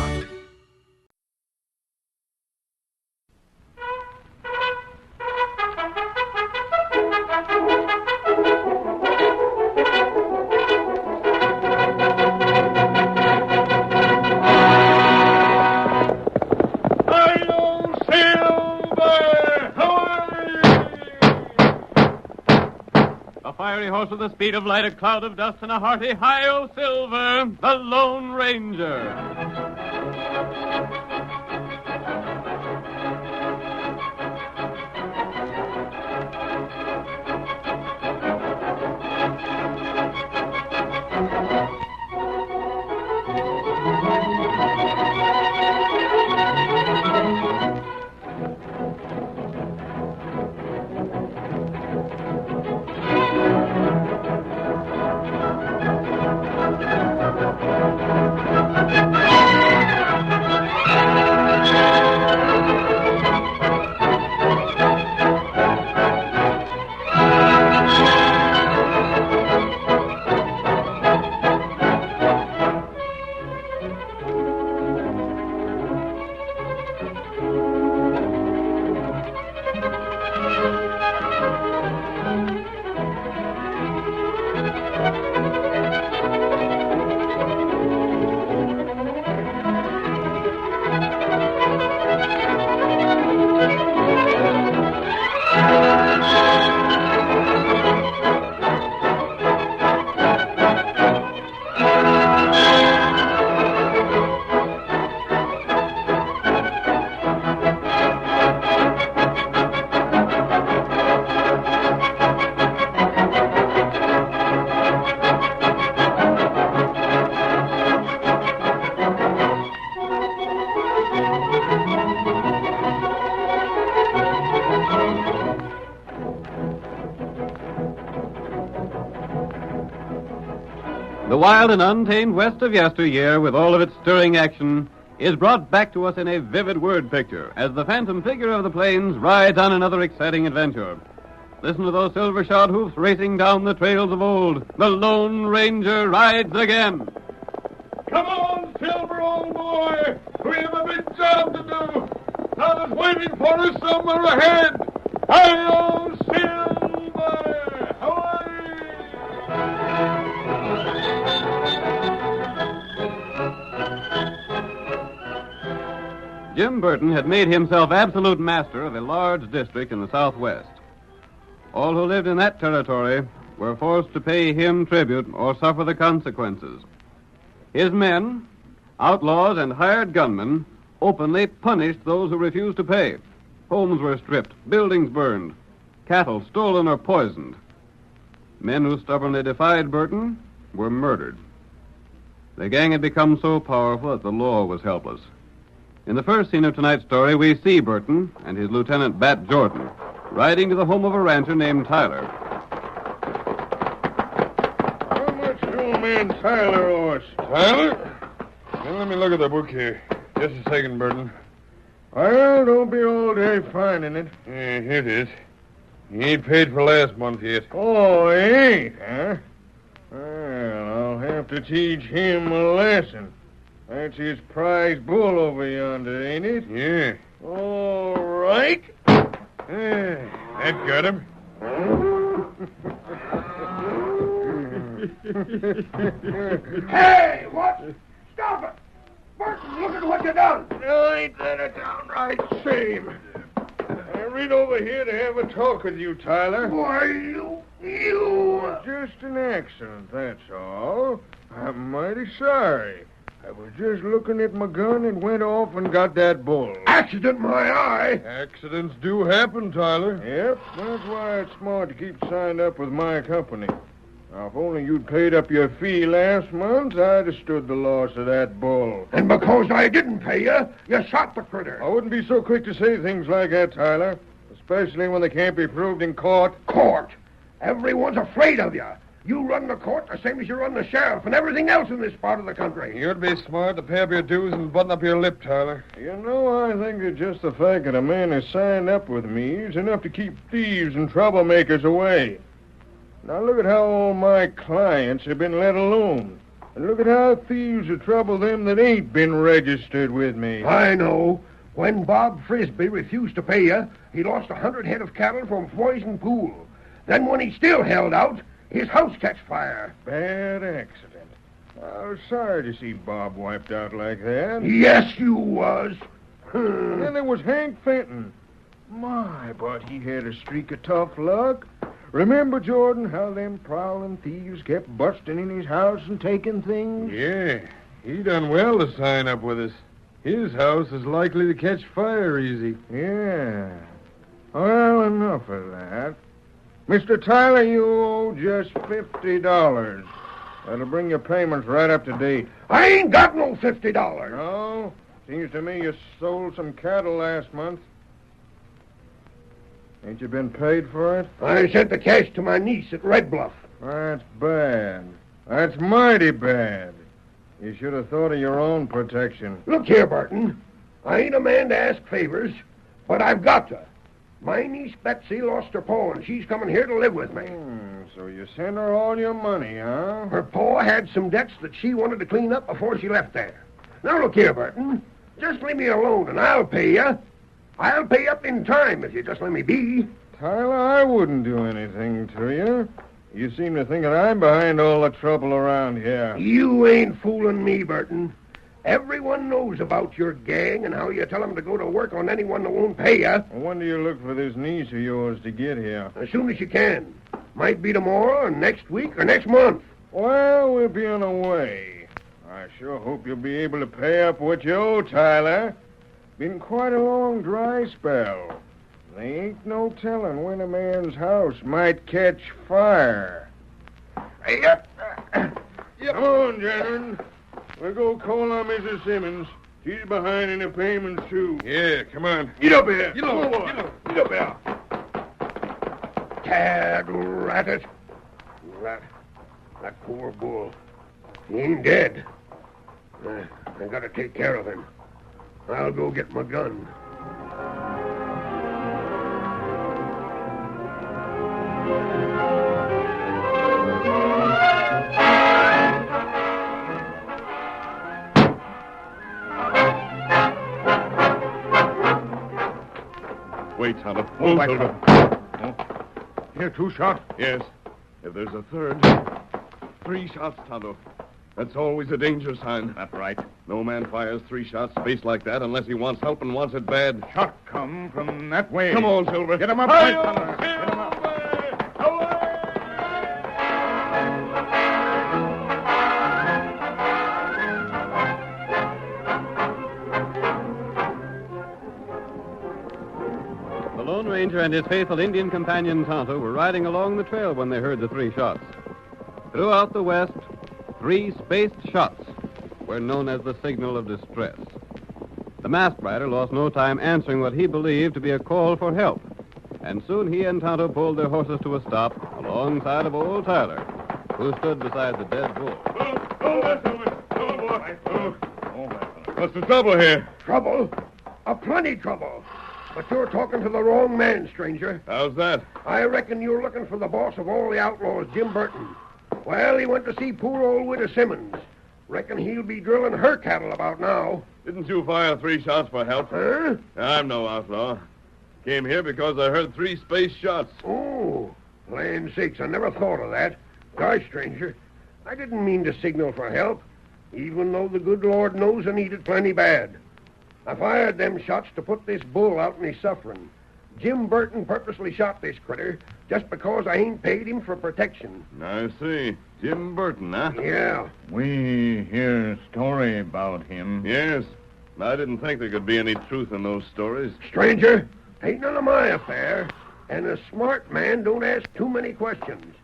Horse with the speed of light, a cloud of dust, and a hearty hi-yo silver, the Lone Ranger. The wild and untamed West of yesteryear, with all of its stirring action, is brought back to us in a vivid word picture as the phantom figure of the plains rides on another exciting adventure. Listen to those silver-shod hoofs racing down the trails of old. The Lone Ranger rides again. Come on, Silver, old boy. We have a big job to do. Now it's waiting for us somewhere ahead. Hi-yo, Silver! Hooray! Jim Burton had made himself absolute master of a large district in the Southwest. All who lived in that territory were forced to pay him tribute or suffer the consequences. His men, outlaws and hired gunmen, openly punished those who refused to pay. Homes were stripped, buildings burned, cattle stolen or poisoned. Men who stubbornly defied Burton were murdered. The gang had become so powerful that the law was helpless. In the first scene of tonight's story, we see Burton and his lieutenant, Bat Jordan, riding to the home of a rancher named Tyler. How much do old man Tyler owe us? Tyler? Now, let me look at the book here. Just a second, Burton. Well, don't be all day finding it. Yeah, here it is. He ain't paid for last month yet. Oh, he ain't, huh? Well, I'll have to teach him a lesson. That's his prize bull over yonder, ain't it? Yeah. All right. That got him. Hey, what? Stop it! Burton, look at what you done. Ain't that a downright shame? I rid over here to have a talk with you, Tyler. Why, you... Just an accident, that's all. I'm mighty sorry. I was just looking at my gun and went off and got that bull. Accident, my eye. Accidents do happen, Tyler. Yep, that's why it's smart to keep signed up with my company. Now, if only you'd paid up your fee last month, I'd have stood the loss of that bull. And because I didn't pay you, you shot the critter. I wouldn't be so quick to say things like that, Tyler. Especially when they can't be proved in court. Court? Everyone's afraid of you. You run the court the same as you run the sheriff and everything else in this part of the country. You'd be smart to pay up your dues and button up your lip, Tyler. You know, I think that just the fact that a man has signed up with me is enough to keep thieves and troublemakers away. Now look at how all my clients have been let alone. And look at how thieves have troubled them that ain't been registered with me. I know. When Bob Frisbee refused to pay you, he lost 100 head of cattle from Poison Pool. Then when he still held out, his house catch fire. Bad accident. I was sorry to see Bob wiped out like that. Yes, you was. And then there was Hank Fenton. My, but he had a streak of tough luck. Remember, Jordan, how them prowling thieves kept busting in his house and taking things? Yeah, he done well to sign up with us. His house is likely to catch fire easy. Yeah. Well, enough of that. Mr. Tyler, you owe just $50. That'll bring your payments right up to date. I ain't got no $50. No? Seems to me you sold some cattle last month. Ain't you been paid for it? I sent the cash to my niece at Red Bluff. That's bad. That's mighty bad. You should have thought of your own protection. Look here, Burton. I ain't a man to ask favors, but I've got to. My niece Betsy lost her paw, and she's coming here to live with me. So you sent her all your money, huh? Her paw had some debts that she wanted to clean up before she left there. Now, look here, Burton. Just leave me alone, and I'll pay you. I'll pay up in time if you just let me be. Tyler, I wouldn't do anything to you. You seem to think that I'm behind all the trouble around here. You ain't fooling me, Burton. Everyone knows about your gang and how you tell them to go to work on anyone that won't pay you. When do you look for this niece of yours to get here? As soon as you can. Might be tomorrow, or next week, or next month. Well, we'll be on our way. I sure hope you'll be able to pay up what you owe, Tyler. Been quite a long dry spell. There ain't no telling when a man's house might catch fire. Yep. Come on, gentlemen. We'll go call on Mrs. Simmons. She's behind in the payments, too. Yeah, come on. Get up here. Get up here. Tad rabbit. That poor bull. He ain't dead. I gotta take care of him. I'll go get my gun. Wait, Tonto. Hold back. Here, 2 shots? Yes. If there's a third, 3 shots, Tonto. That's always a danger sign. That's right. No man fires 3 shots spaced like that unless he wants help and wants it bad. Shot come from that way. Come on, Silver. Get him up, Hi-yo, Tonto. Get him up. The Lone Ranger and his faithful Indian companion Tonto were riding along the trail when they heard the 3 shots. Throughout the West, 3 spaced shots were known as the signal of distress. The masked rider lost no time answering what he believed to be a call for help, and soon he and Tonto pulled their horses to a stop alongside of old Tyler, who stood beside the dead bull. What's the trouble here? Trouble? Plenty trouble. But you're talking to the wrong man, stranger. How's that? I reckon you're looking for the boss of all the outlaws, Jim Burton. Well, he went to see poor old widow Simmons. Reckon he'll be drilling her cattle about now. Didn't you fire 3 shots for help? Huh? I'm no outlaw. Came here because I heard 3 space shots. Oh, land sakes, I never thought of that. Gosh, stranger, I didn't mean to signal for help, even though the good Lord knows I need it plenty bad. I fired them shots to put this bull out in his suffering. Jim Burton purposely shot this critter just because I ain't paid him for protection. I see. Jim Burton, huh? Yeah. We hear a story about him. Yes. I didn't think there could be any truth in those stories. Stranger, ain't none of my affair, and a smart man don't ask too many questions.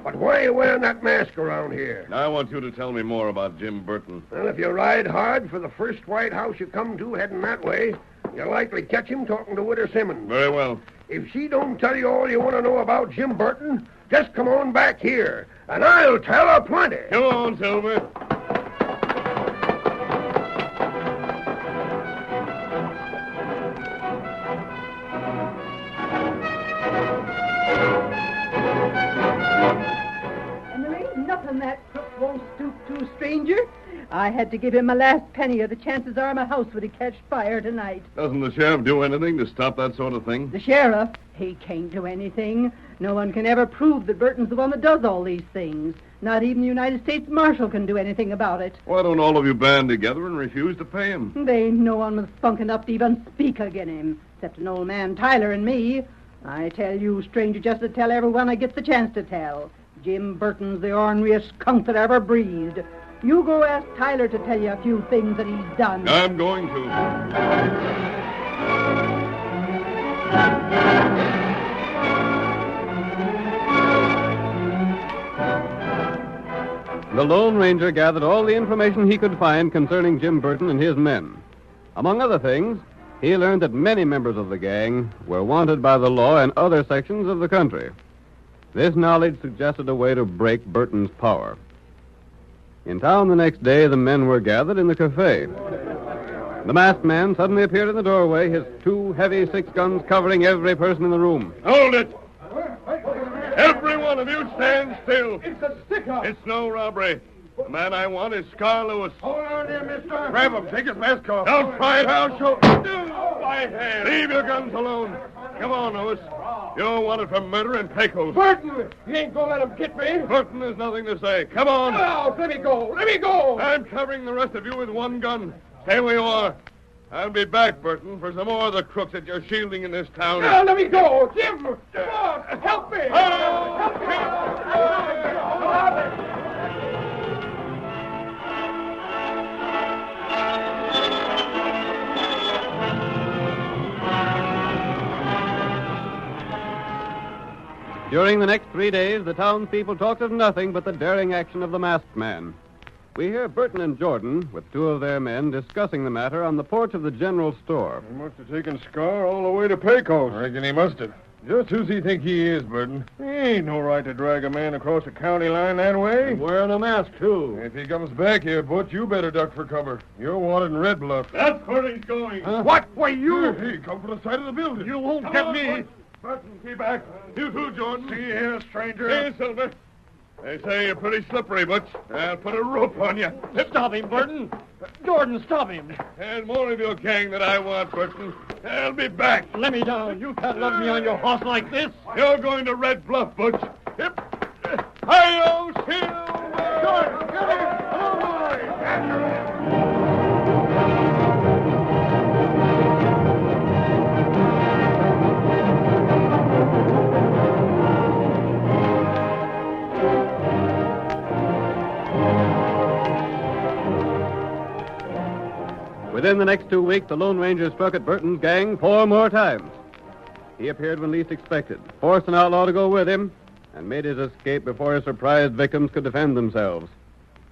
But why are you wearing that mask around here? I want you to tell me more about Jim Burton. Well, if you ride hard for the first White House you come to heading that way, you'll likely catch him talking to widow Simmons. Very well. If she don't tell you all you want to know about Jim Burton, just come on back here, and I'll tell her plenty. Come on, Silver. And there ain't nothing that crook won't stoop to, stranger. I had to give him my last penny, or the chances are my house would have catched fire tonight. Doesn't the sheriff do anything to stop that sort of thing? The sheriff, he can't do anything. No one can ever prove that Burton's the one that does all these things. Not even the United States Marshal can do anything about it. Why don't all of you band together and refuse to pay him? There ain't no one with spunk enough to even speak again him, except an old man Tyler and me. I tell you, stranger, just to tell everyone I get the chance to tell. Jim Burton's the orneriest skunk that ever breathed. You go ask Tyler to tell you a few things that he's done. I'm going to. The Lone Ranger gathered all the information he could find concerning Jim Burton and his men. Among other things, he learned that many members of the gang were wanted by the law in other sections of the country. This knowledge suggested a way to break Burton's power. In town the next day, the men were gathered in the cafe. The masked man suddenly appeared in the doorway, his 2 heavy 6 guns covering every person in the room. Hold it! Every one of you stand still. It's a stick-up. It's no robbery. The man I want is Scar Lewis. Hold on there, mister. Grab him. Take his mask off. Don't try it. I'll show. My hand. Leave your guns alone. Come on, Lewis. You're wanted for murder and Pecos. Burton! You ain't gonna let him get me? Burton has nothing to say. Come on. No, let me go. Let me go. I'm covering the rest of you with 1 gun. Stay where you are. I'll be back, Burton, for some more of the crooks that you're shielding in this town. No, let me go. Jim! Come on! Help me! Help me! During the next 3 days, the townspeople talked of nothing but the daring action of the masked man. We hear Burton and Jordan, with 2 of their men, discussing the matter on the porch of the general store. He must have taken Scar all the way to Pecos. I reckon he must have. Just who's he think he is, Burton? He ain't no right to drag a man across the county line that way. And wearing a mask, too. If he comes back here, Butch, you better duck for cover. You're wanted in Red Bluff. That's where he's going. Huh? What? Why, you? He come from the side of the building. You won't get me. Burton, keep back. You too, Jordan. See here, stranger. Hey, Silver. They say you're pretty slippery, Butch. I'll put a rope on you. Stop him, Burton. Jordan, stop him. And more of your gang that I want, Burton. I'll be back. Let me down. You can't let me on your horse like this. You're going to Red Bluff, Butch. Hip. Hi-yo, Silver! Jordan, get him. Come on, boy. After him. Within the next 2 weeks, the Lone Ranger struck at Burton's gang 4 more times. He appeared when least expected, forced an outlaw to go with him, and made his escape before his surprised victims could defend themselves.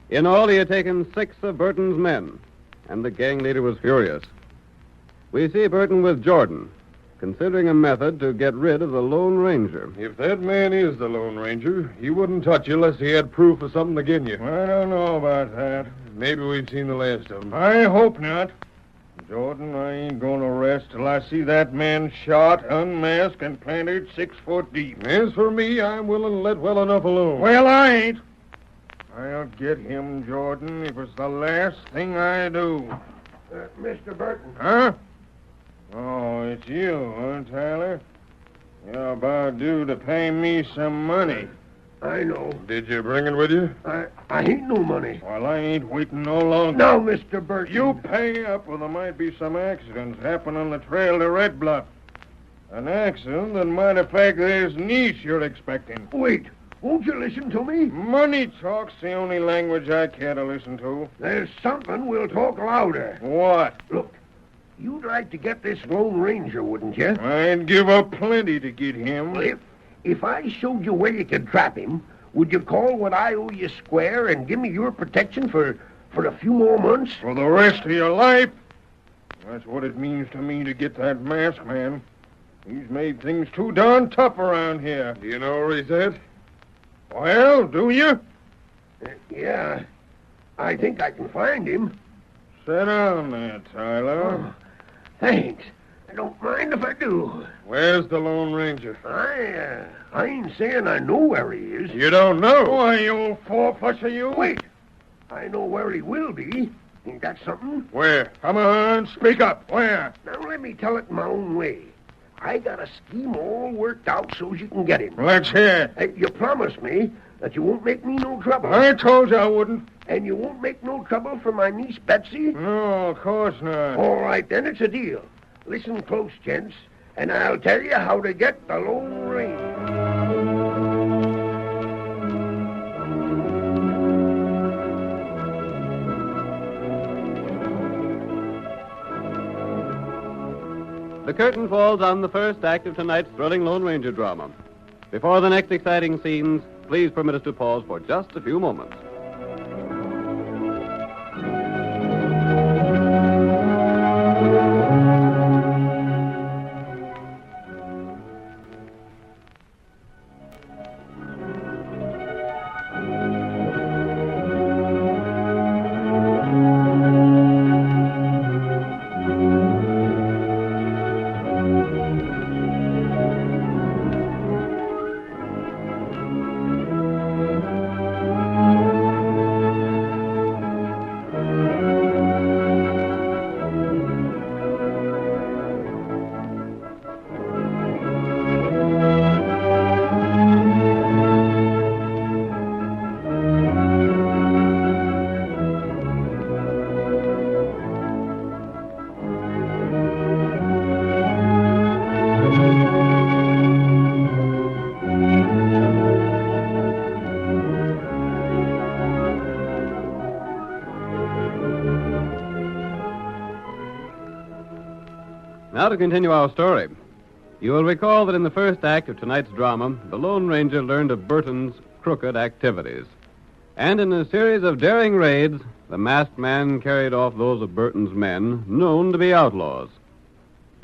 In all, he had taken 6 of Burton's men, and the gang leader was furious. We see Burton with Jordan, considering a method to get rid of the Lone Ranger. If that man is the Lone Ranger, he wouldn't touch you unless he had proof of something against you. I don't know about that. Maybe we've seen the last of him. I hope not. Jordan, I ain't gonna rest till I see that man shot, unmasked, and planted 6 foot deep. As for me, I'm willing to let well enough alone. Well, I ain't. I'll get him, Jordan, if it's the last thing I do. Mr. Burton. Huh? Oh, it's you, huh, Tyler? You're about due to pay me some money. I know. Did you bring it with you? I ain't no money. Well, I ain't waiting no longer. No, Mr. Burton. You pay up or there might be some accidents happen on the trail to Red Bluff. An accident that might affect this niece you're expecting. Wait. Won't you listen to me? Money talk's the only language I care to listen to. There's something we'll talk louder. What? Look, you'd like to get this Lone Ranger, wouldn't you? I'd give up plenty to get him. Well, if I showed you where you could trap him, would you call what I owe you square and give me your protection for a few more months? For the rest of your life? That's what it means to me to get that masked man. He's made things too darn tough around here. Do you know where he's at? Well, do you? Yeah. I think I can find him. Sit down there, Tyler. Oh, thanks. I don't mind if I do. Where's the Lone Ranger? I ain't saying I know where he is. You don't know? Why, you old four-flusher, you? Wait. I know where he will be. Ain't that something? Where? Come on, speak up. Where? Now, let me tell it my own way. I got a scheme all worked out so's you can get him. Let's hear. You promised me that you won't make me no trouble. I told you I wouldn't. And you won't make no trouble for my niece Betsy? No, of course not. All right, then, it's a deal. Listen close, gents, and I'll tell you how to get the Lone Ranger. The curtain falls on the first act of tonight's thrilling Lone Ranger drama. Before the next exciting scenes, please permit us to pause for just a few moments. Now to continue our story. You will recall that in the first act of tonight's drama, the Lone Ranger learned of Burton's crooked activities. And in a series of daring raids, the masked man carried off those of Burton's men, known to be outlaws.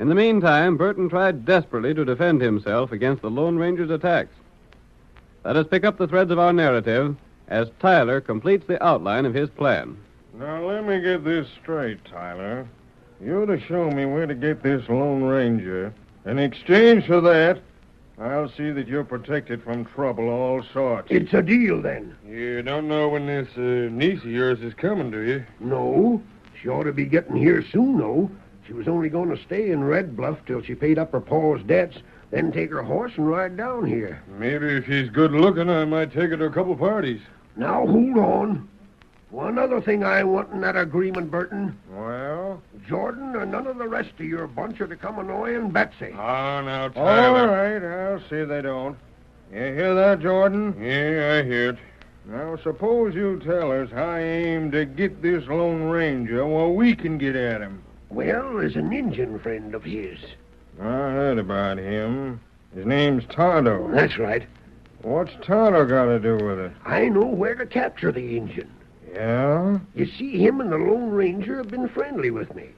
In the meantime, Burton tried desperately to defend himself against the Lone Ranger's attacks. Let us pick up the threads of our narrative as Tyler completes the outline of his plan. Now, let me get this straight, Tyler. You're to show me where to get this Lone Ranger. In exchange for that, I'll see that you're protected from trouble of all sorts. It's a deal, then. You don't know when this niece of yours is coming, do you? No. She ought to be getting here soon, though. She was only going to stay in Red Bluff till she paid up her pa's debts, then take her horse and ride down here. Maybe if she's good looking, I might take her to a couple parties. Now, hold on. One other thing I want in that agreement, Burton. Well? Jordan or none of the rest of your bunch are to come annoying Betsy. Oh, now, Tyler. All right, I'll see they don't. You hear that, Jordan? Yeah, I hear it. Now, suppose you tell us how you aim to get this Lone Ranger while we can get at him. Well, there's an Indian friend of his. I heard about him. His name's Tonto. That's right. What's Tonto got to do with it? I know where to capture the Indian. Yeah? You see, him and the Lone Ranger have been friendly with me.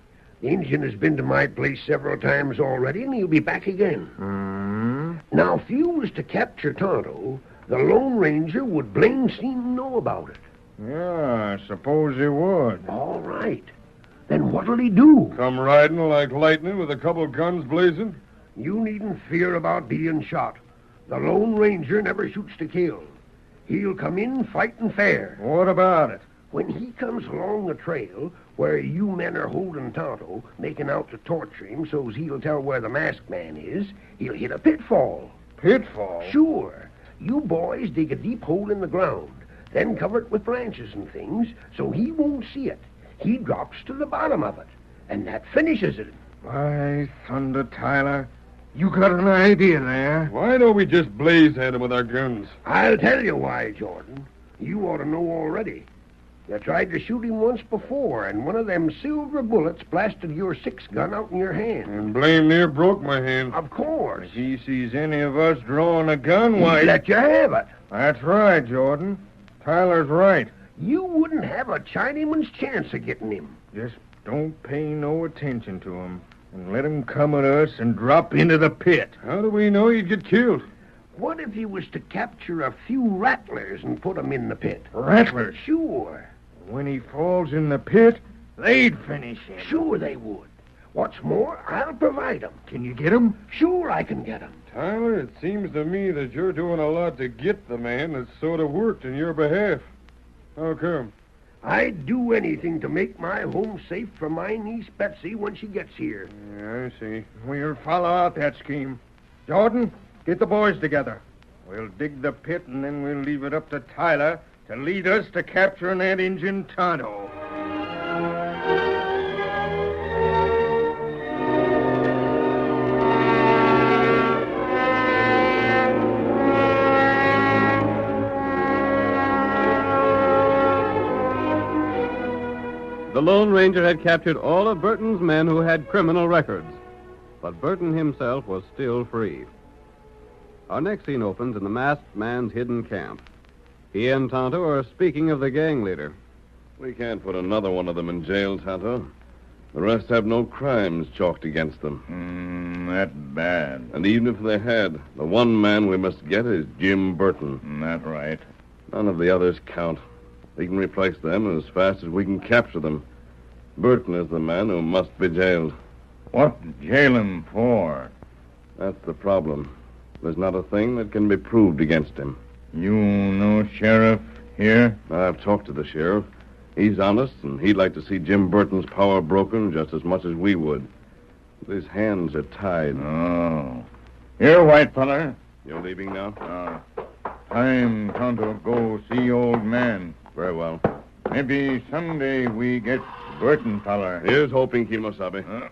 The Indian has been to my place several times already, and he'll be back again. Mm-hmm. Now, if you was to capture Tonto, the Lone Ranger would blame seem to know about it. Yeah, I suppose he would. All right. Then what'll he do? Come riding like lightning with a couple guns blazing? You needn't fear about being shot. The Lone Ranger never shoots to kill. He'll come in fighting fair. What about it? When he comes along the trail where you men are holding Tonto, making out to torture him so's he'll tell where the masked man is, he'll hit a pitfall. Pitfall? Sure. You boys dig a deep hole in the ground, then cover it with branches and things so he won't see it. He drops to the bottom of it, and that finishes it. By thunder, Tyler, you got an idea there. Why don't we just blaze at him with our guns? I'll tell you why, Jordan. You ought to know already. You tried to shoot him once before, and one of them silver bullets blasted your 6-gun out in your hand. And blame near broke my hand. Of course. If he sees any of us drawing a gun, why... He'd let you have it. That's right, Jordan. Tyler's right. You wouldn't have a Chinaman's chance of getting him. Just don't pay no attention to him, and let him come at us and drop into the pit. How do we know he'd get killed? What if he was to capture a few rattlers and put them in the pit? Rattlers? Sure. When he falls in the pit, they'd finish him. Sure they would. What's more, I'll provide them. Can you get him? Sure I can get them. Tyler, it seems to me that you're doing a lot to get the man that's sort of worked in your behalf. How come? I'd do anything to make my home safe for my niece Betsy when she gets here. Yeah, I see. We'll follow out that scheme. Jordan, get the boys together. We'll dig the pit, and then we'll leave it up to Tyler to lead us to capturing that Injun Tonto. The Lone Ranger had captured all of Burton's men who had criminal records, but Burton himself was still free. Our next scene opens in the masked man's hidden camp. He and Tonto are speaking of the gang leader. We can't put another one of them in jail, Tonto. The rest have no crimes chalked against them. That's bad. And even if they had, the one man we must get is Jim Burton. That's right. None of the others count. We can replace them as fast as we can capture them. Burton is the man who must be jailed. What jail him for? That's the problem. There's not a thing that can be proved against him. You know sheriff here? I've talked to the sheriff. He's honest, and he'd like to see Jim Burton's power broken just as much as we would. But his hands are tied. Oh. Here, white feller. You're leaving now? Time, Tonto, go see old man. Very well. Maybe someday we get Burton feller. Here's hoping, Kimosabe.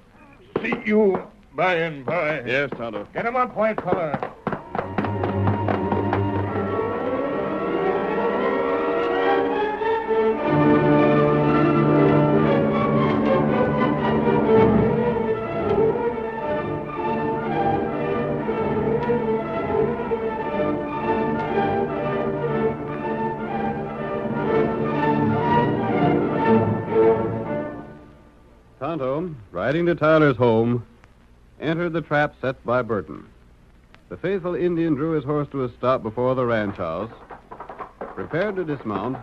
See you by and by. Yes, Tonto. Get him up, white feller. Tonto, riding to Tyler's home, entered the trap set by Burton. The faithful Indian drew his horse to a stop before the ranch house, prepared to dismount,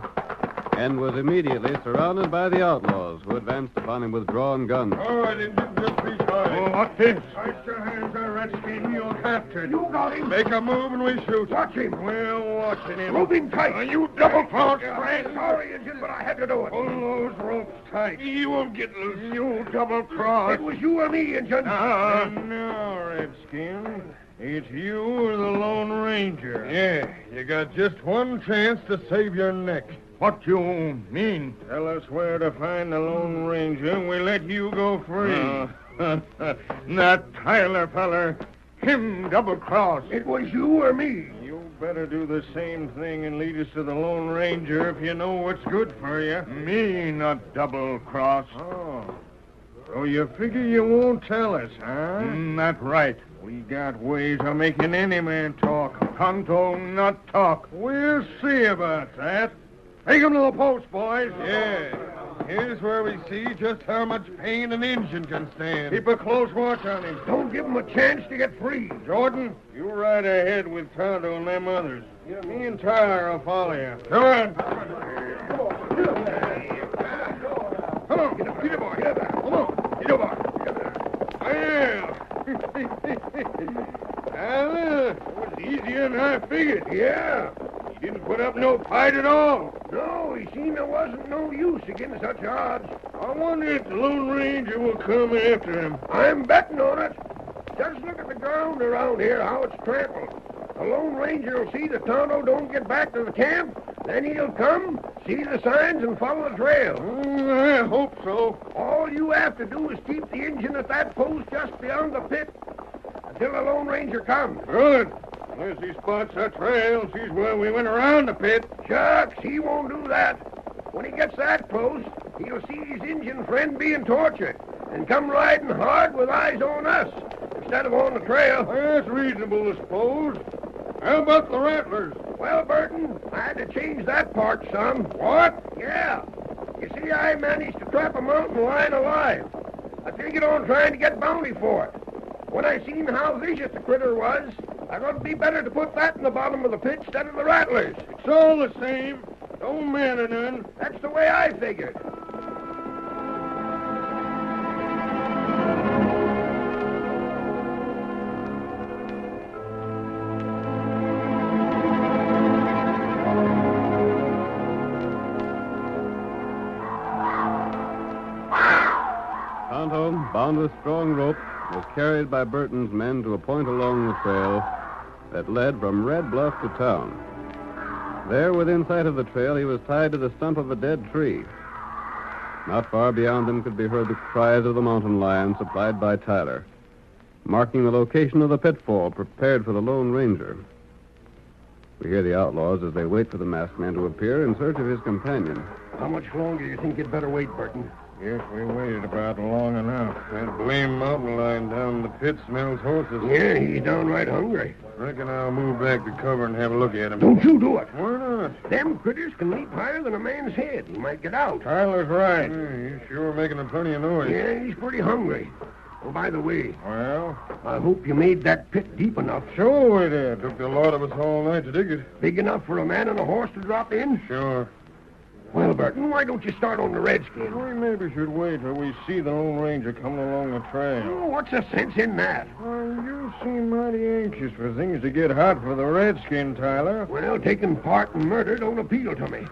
and was immediately surrounded by the outlaws who advanced upon him with drawn guns. All right, Indian, just be quiet. Oh, what's this? Ice your hands there, Redskin. You're captured. You got him. Make a move and we shoot. Watch him. We're watching him. Rope him tight. You double-crossed friend. Sorry, Injun, but I had to do it. Pull those ropes tight. You won't get loose. You double-crossed. It was you or me, Injun. No, Redskin. It's you or the Lone Ranger. Yeah, you got just one chance to save your neck. What you mean? Tell us where to find the Lone Ranger, and we let you go free. Not Tyler, feller. Him double-crossed. It was you or me. You better do the same thing and lead us to the Lone Ranger if you know what's good for you. Me not double-cross. Oh. So you figure you won't tell us, huh? Not right. We got ways of making any man talk. Tonto not talk. We'll see about that. Take him to the post, boys. Yeah. Here's where we see just how much pain an Injun can stand. Keep a close watch on him. Don't give him a chance to get free. Jordan, you ride ahead with Tonto and them others. Me and Tyler will follow you. Come on. Come on. Get up, boy. Get up. Well, it was easier than I figured. Yeah. He didn't put up no fight at all. No, he seen there wasn't no use against such odds. I wonder if the Lone Ranger will come after him. I'm betting on it. Just look at the ground around here, how it's trampled. The Lone Ranger will see that Tonto don't get back to the camp. Then he'll come, see the signs, and follow the trail. I hope so. All you have to do is keep the engine at that post just beyond the pit until the Lone Ranger comes. Good. Unless he spots our trail and sees where we went around the pit. Shucks, he won't do that. When he gets that close, he'll see his Indian friend being tortured and come riding hard with eyes on us instead of on the trail. That's reasonable, I suppose. How about the rattlers? Well, Burton, I had to change that part some. What? Yeah. You see, I managed to trap a mountain lion alive. I figured on trying to get bounty for it. When I seen how vicious the critter was, I thought it'd be better to put that in the bottom of the pit instead of the rattlers. It's all the same. Don't matter none. That's the way I figured. Tonto, bound with strong rope, was carried by Burton's men to a point along the trail that led from Red Bluff to town. There, within sight of the trail, he was tied to the stump of a dead tree. Not far beyond them could be heard the cries of the mountain lion supplied by Tyler, marking the location of the pitfall prepared for the Lone Ranger. We hear the outlaws as they wait for the masked man to appear in search of his companion. How much longer do you think you'd better wait, Burton? Yes, we waited about long enough. That blame mountain lion down in the pit smells horses. Yeah, he's downright hungry. Reckon I'll move back to cover and have a look at him. Don't you do it. Why not? Them critters can leap higher than a man's head. He might get out. Tyler's right. He's sure making a plenty of noise. Yeah, he's pretty hungry. Oh, by the way. Well? I hope you made that pit deep enough. Sure we did. Took the lot of us all night to dig it. Big enough for a man and a horse to drop in? Sure. Well, Burton, why don't you start on the redskin? We maybe should wait till we see the Lone Ranger coming along the trail. Oh, what's the sense in that? Well, you seem mighty anxious for things to get hot for the redskin, Tyler. Well, taking part in murder don't appeal to me.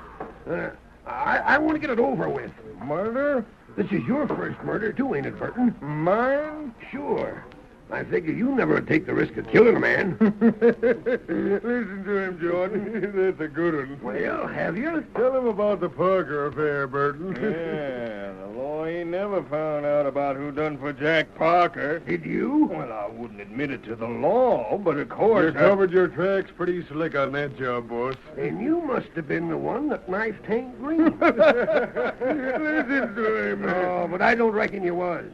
I want to get it over with. Murder? This is your first murder, too, ain't it, Burton? Mine? Sure. I figure you never would take the risk of killing a man. Listen to him, Jordan. That's a good one. Well, have you? Tell him about the Parker affair, Burton. Yeah, the law ain't never found out about who done for Jack Parker. Did you? Well, I wouldn't admit it to the law, but of course... You covered your tracks pretty slick on that job, boss. And you must have been the one that knifed Hank Green. Listen to him. Oh, but I don't reckon you was.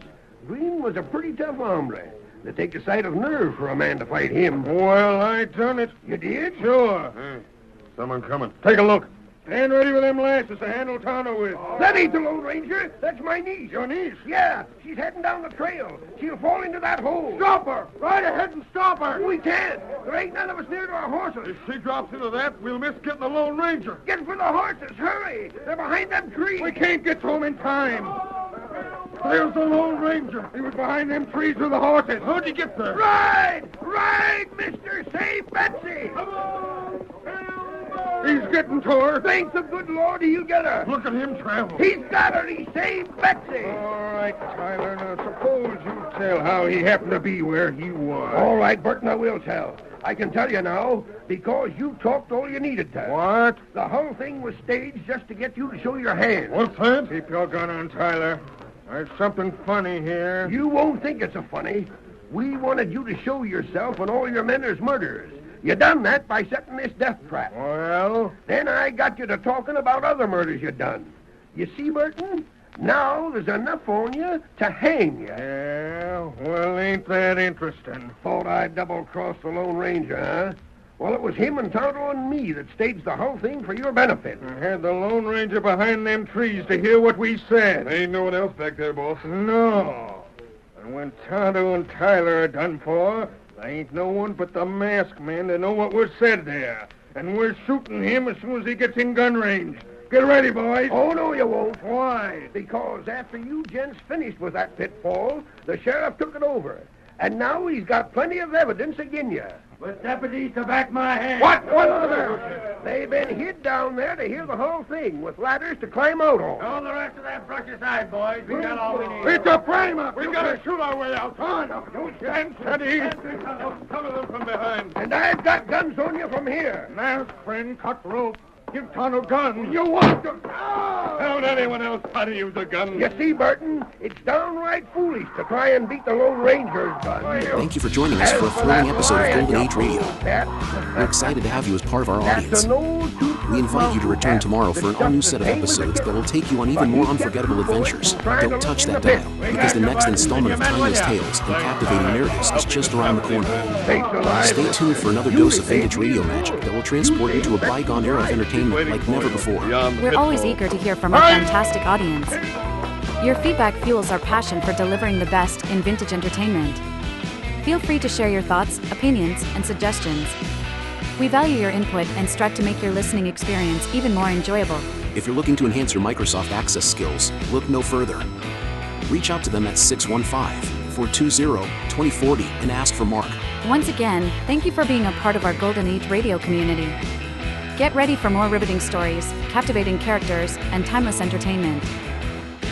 Green was a pretty tough hombre. It takes a sight of nerve for a man to fight him. Well, I done it. You did? Sure. Someone coming. Take a look. Stand ready with them lashes to handle Tonto with. That ain't the Lone Ranger. That's my niece. Your niece? Yeah. She's heading down the trail. She'll fall into that hole. Stop her! Right ahead and stop her! We can't. There ain't none of us near to our horses. If she drops into that, we'll miss getting the Lone Ranger. Get for the horses. Hurry. They're behind them trees. We can't get to them in time. There's the Lone Ranger. He was behind them trees with the horses. How'd you get there? Ride! Ride, mister! Save Betsy! Come on! He's getting to her. Thank the good Lord he'll get her. Look at him travel. He's got her. He saved Betsy. All right, Tyler. Now, suppose you tell how he happened to be where he was. All right, Burton, I will tell. I can tell you now because you talked all you needed to. What? The whole thing was staged just to get you to show your hand. What's that? Keep your gun on, Tyler. There's something funny here. You won't think it's so funny. We wanted you to show yourself and all your men as murderers. You done that by setting this death trap. Well? Then I got you to talking about other murders you done. You see, Burton? Now there's enough on you to hang you. Yeah, well, ain't that interesting? Thought I'd double-cross the Lone Ranger, huh? Well, it was him and Tonto and me that staged the whole thing for your benefit. I had the Lone Ranger behind them trees to hear what we said. There ain't no one else back there, boss. No. And when Tonto and Tyler are done for, there ain't no one but the masked man to know what was said there. And we're shooting him as soon as he gets in gun range. Get ready, boys. Oh, no, you won't. Why? Because after you gents finished with that pitfall, the sheriff took it over. And now he's got plenty of evidence again you. With deputies to back my hand. What? They've been hid down there to hear the whole thing, with ladders to climb out on. All the rest of that brush aside, boys. We got all we need. It's a frame-up. We've got to shoot our way out. Come on. Don't stand steady. Cover them from behind. And I've got guns on you from here. Mask, friend, cut rope. Give Tonto guns. You want to... How'd anyone else try to use a gun? You see, Burton, it's downright foolish to try and beat the Lone Ranger's gun. Thank you for joining us for a thrilling episode of Golden Age Radio. We're excited to have you as part of our audience. We invite you to return tomorrow for an all-new set of episodes that will take you on even more unforgettable adventures. Don't touch that dial, because the next installment of timeless tales and captivating narratives is just around the corner. Stay tuned for another dose of vintage radio magic that will transport you to a bygone era of entertainment like never before. We're always eager to hear from our fantastic audience. Your feedback fuels our passion for delivering the best in vintage entertainment. Feel free to share your thoughts, opinions, and suggestions. We value your input and strive to make your listening experience even more enjoyable. If you're looking to enhance your Microsoft Access skills, look no further. Reach out to them at 615-420-2040 and ask for Mark. Once again, thank you for being a part of our Golden Age radio community. Get ready for more riveting stories, captivating characters, and timeless entertainment.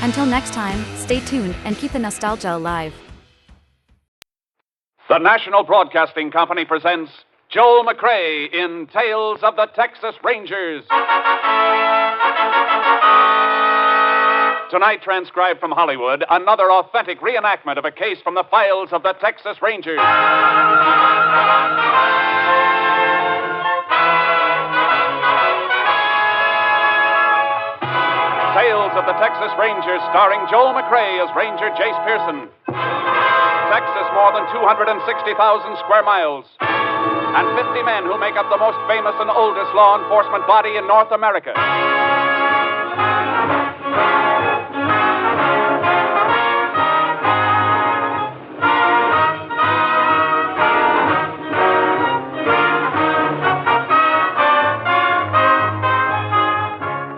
Until next time, stay tuned and keep the nostalgia alive. The National Broadcasting Company presents Joel McCrea in Tales of the Texas Rangers. Tonight, transcribed from Hollywood, another authentic reenactment of a case from the files of the Texas Rangers. Tales of the Texas Rangers, starring Joel McCrea as Ranger Jace Pearson. Texas, more than 260,000 square miles. And 50 men who make up the most famous and oldest law enforcement body in North America.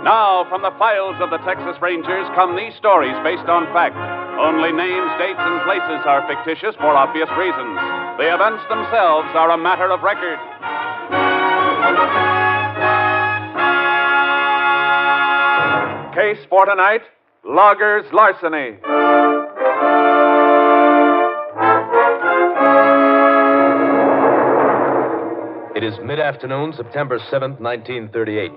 Now, from the files of the Texas Rangers come these stories based on fact. Only names, dates, and places are fictitious for obvious reasons. The events themselves are a matter of record. Case for tonight, Loggers' Larceny. It is mid-afternoon, September 7th, 1938.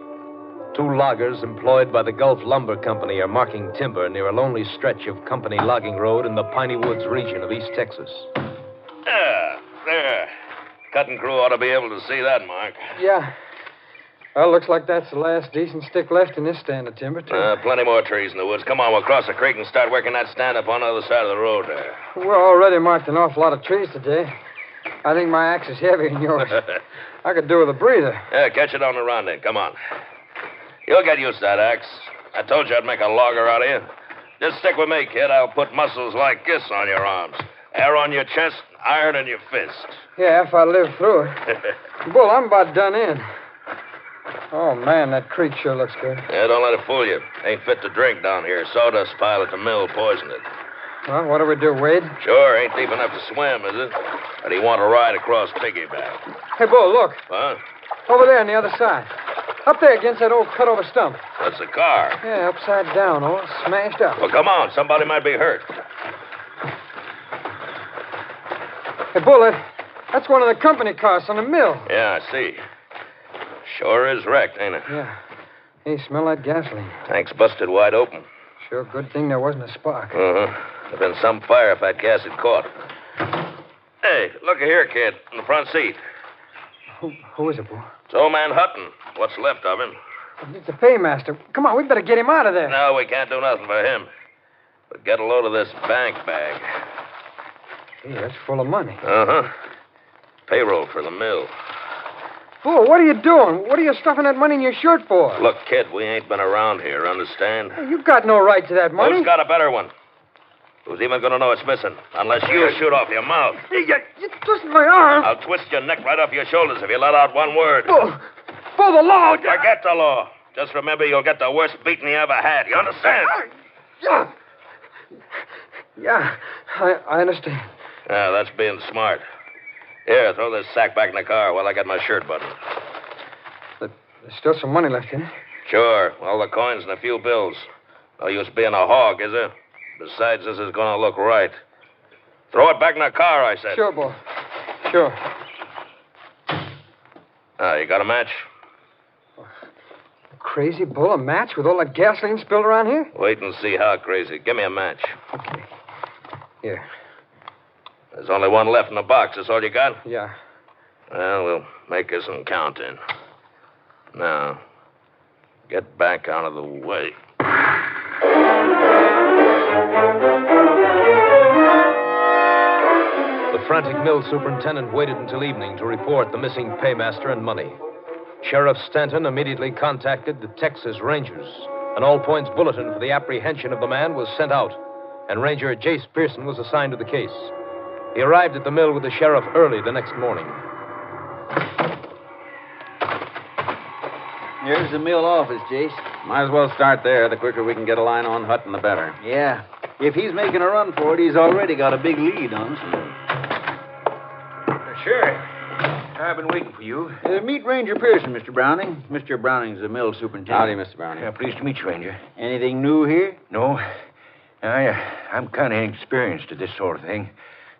Two loggers employed by the Gulf Lumber Company are marking timber near a lonely stretch of company logging road in the Piney Woods region of East Texas. There. Cutting crew ought to be able to see that, Mark. Yeah. Well, looks like that's the last decent stick left in this stand of timber, too. Plenty more trees in the woods. Come on, we'll cross the creek and start working that stand up on the other side of the road there. We're already marked an awful lot of trees today. I think my axe is heavier than yours. I could do with a breather. Yeah, catch it on the run then. Come on. You'll get used to that axe. I told you I'd make a logger out of you. Just stick with me, kid. I'll put muscles like this on your arms. Hair on your chest, iron in your fist. Yeah, if I live through it. Bull, I'm about done in. Oh, man, that creek sure looks good. Yeah, don't let it fool you. Ain't fit to drink down here. Sawdust pile at the mill poisoned it. Well, what do we do, Wade? Sure, ain't deep enough to swim, is it? Or do you want to ride across piggyback? Hey, Bull, look. Huh? Over there on the other side. Up there against that old cut-over stump. That's the car. Yeah, upside down, all smashed up. Well, come on. Somebody might be hurt. Hey, Bull, that's one of the company cars on the mill. Yeah, I see. Sure is wrecked, ain't it? Yeah. Hey, smell that gasoline. Tank's busted wide open. Sure good thing there wasn't a spark. Uh-huh. There'd been some fire if that gas had caught. Hey, look here, kid, in the front seat. Who is it, Bull? It's old man Hutton. What's left of him. It's the paymaster. Come on, we better get him out of there. No, we can't do nothing for him. But get a load of this bank bag. Gee, that's full of money. Uh-huh. Payroll for the mill. Bull, what are you doing? What are you stuffing that money in your shirt for? Look, kid, we ain't been around here, understand? You've got no right to that money. Who's got a better one? Who's even going to know it's missing? Unless you shoot off your mouth. You twist my arm. I'll twist your neck right off your shoulders if you let out one word. Bull, the law. Forget the law. Just remember you'll get the worst beating you ever had. You understand? Yeah, I understand. Yeah, that's being smart. Here, throw this sack back in the car while I get my shirt buttoned. There's still some money left in it. Sure, all the coins and a few bills. No use being a hog, is there? Besides, this is going to look right. Throw it back in the car, I said. Sure, boy. Sure. You got a match? Crazy bull, a match with all that gasoline spilled around here? Wait and see how crazy. Give me a match. Okay. Here. There's only one left in the box. That's all you got? Yeah. Well, we'll make us some counting. Now, get back out of the way. The frantic mill superintendent waited until evening to report the missing paymaster and money. Sheriff Stanton immediately contacted the Texas Rangers. An all-points bulletin for the apprehension of the man was sent out, and Ranger Jace Pearson was assigned to the case. He arrived at the mill with the sheriff early the next morning. Here's the mill office, Jace. Might as well start there. The quicker we can get a line on Hutton, the better. Yeah. If he's making a run for it, he's already got a big lead on us. Sure. I've been waiting for you. Meet Ranger Pearson, Mr. Browning. Mr. Browning's the mill superintendent. Howdy, Mr. Browning. Pleased to meet you, Ranger. Anything new here? No. I'm kind of inexperienced at this sort of thing.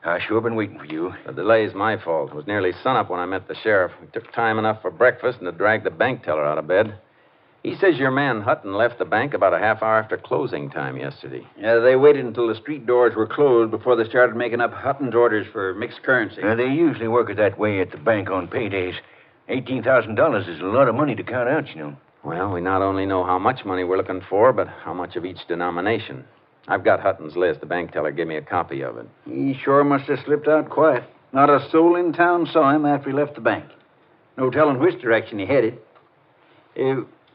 I sure been waiting for you. The delay's my fault. It was nearly sunup when I met the sheriff. We took time enough for breakfast and to drag the bank teller out of bed. He says your man Hutton left the bank about a half hour after closing time yesterday. Yeah, they waited until the street doors were closed before they started making up Hutton's orders for mixed currency. They usually work it that way at the bank on paydays. $18,000 is a lot of money to count out, you know. Well, we not only know how much money we're looking for, but how much of each denomination. I've got Hutton's list. The bank teller gave me a copy of it. He sure must have slipped out quiet. Not a soul in town saw him after he left the bank. No telling which direction he headed.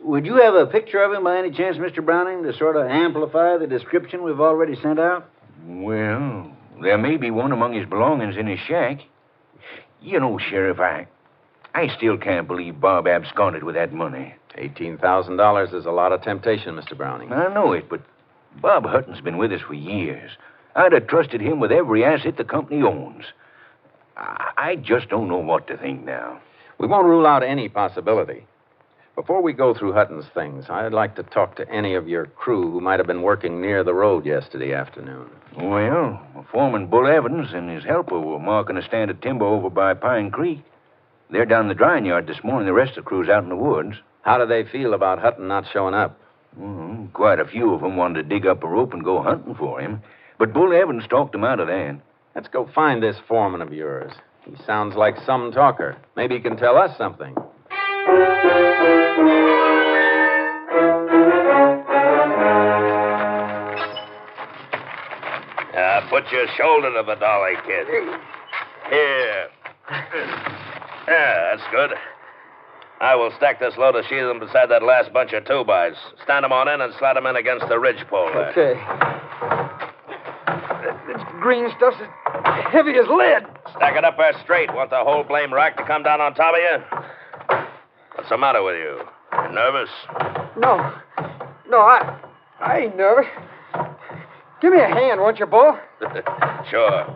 Would you have a picture of him by any chance, Mr. Browning, to sort of amplify the description we've already sent out? Well, there may be one among his belongings in his shack. You know, Sheriff, I still can't believe Bob absconded with that money. $18,000 is a lot of temptation, Mr. Browning. I know it, but Bob Hutton's been with us for years. I'd have trusted him with every asset the company owns. I just don't know what to think now. We won't rule out any possibility. Before we go through Hutton's things, I'd like to talk to any of your crew who might have been working near the road yesterday afternoon. Well, foreman Bull Evans and his helper were marking a stand of timber over by Pine Creek. They're down in the drying yard this morning. The rest of the crew's out in the woods. How do they feel about Hutton not showing up? Quite a few of them wanted to dig up a rope and go hunting for him. But Bull Evans talked them out of that. Let's go find this foreman of yours. He sounds like some talker. Maybe he can tell us something. Put your shoulder to the dolly, kid. Here. Yeah, that's good. I will stack this load of sheathing beside that last bunch of 2-bys. Stand them on in and slide them in against the ridgepole there. Okay. This green stuff's as heavy as lead. Stack it up there straight. Want the whole blame rack to come down on top of you? What's the matter with you? You nervous? No, I ain't nervous. Give me a hand, won't you, Bull? Sure.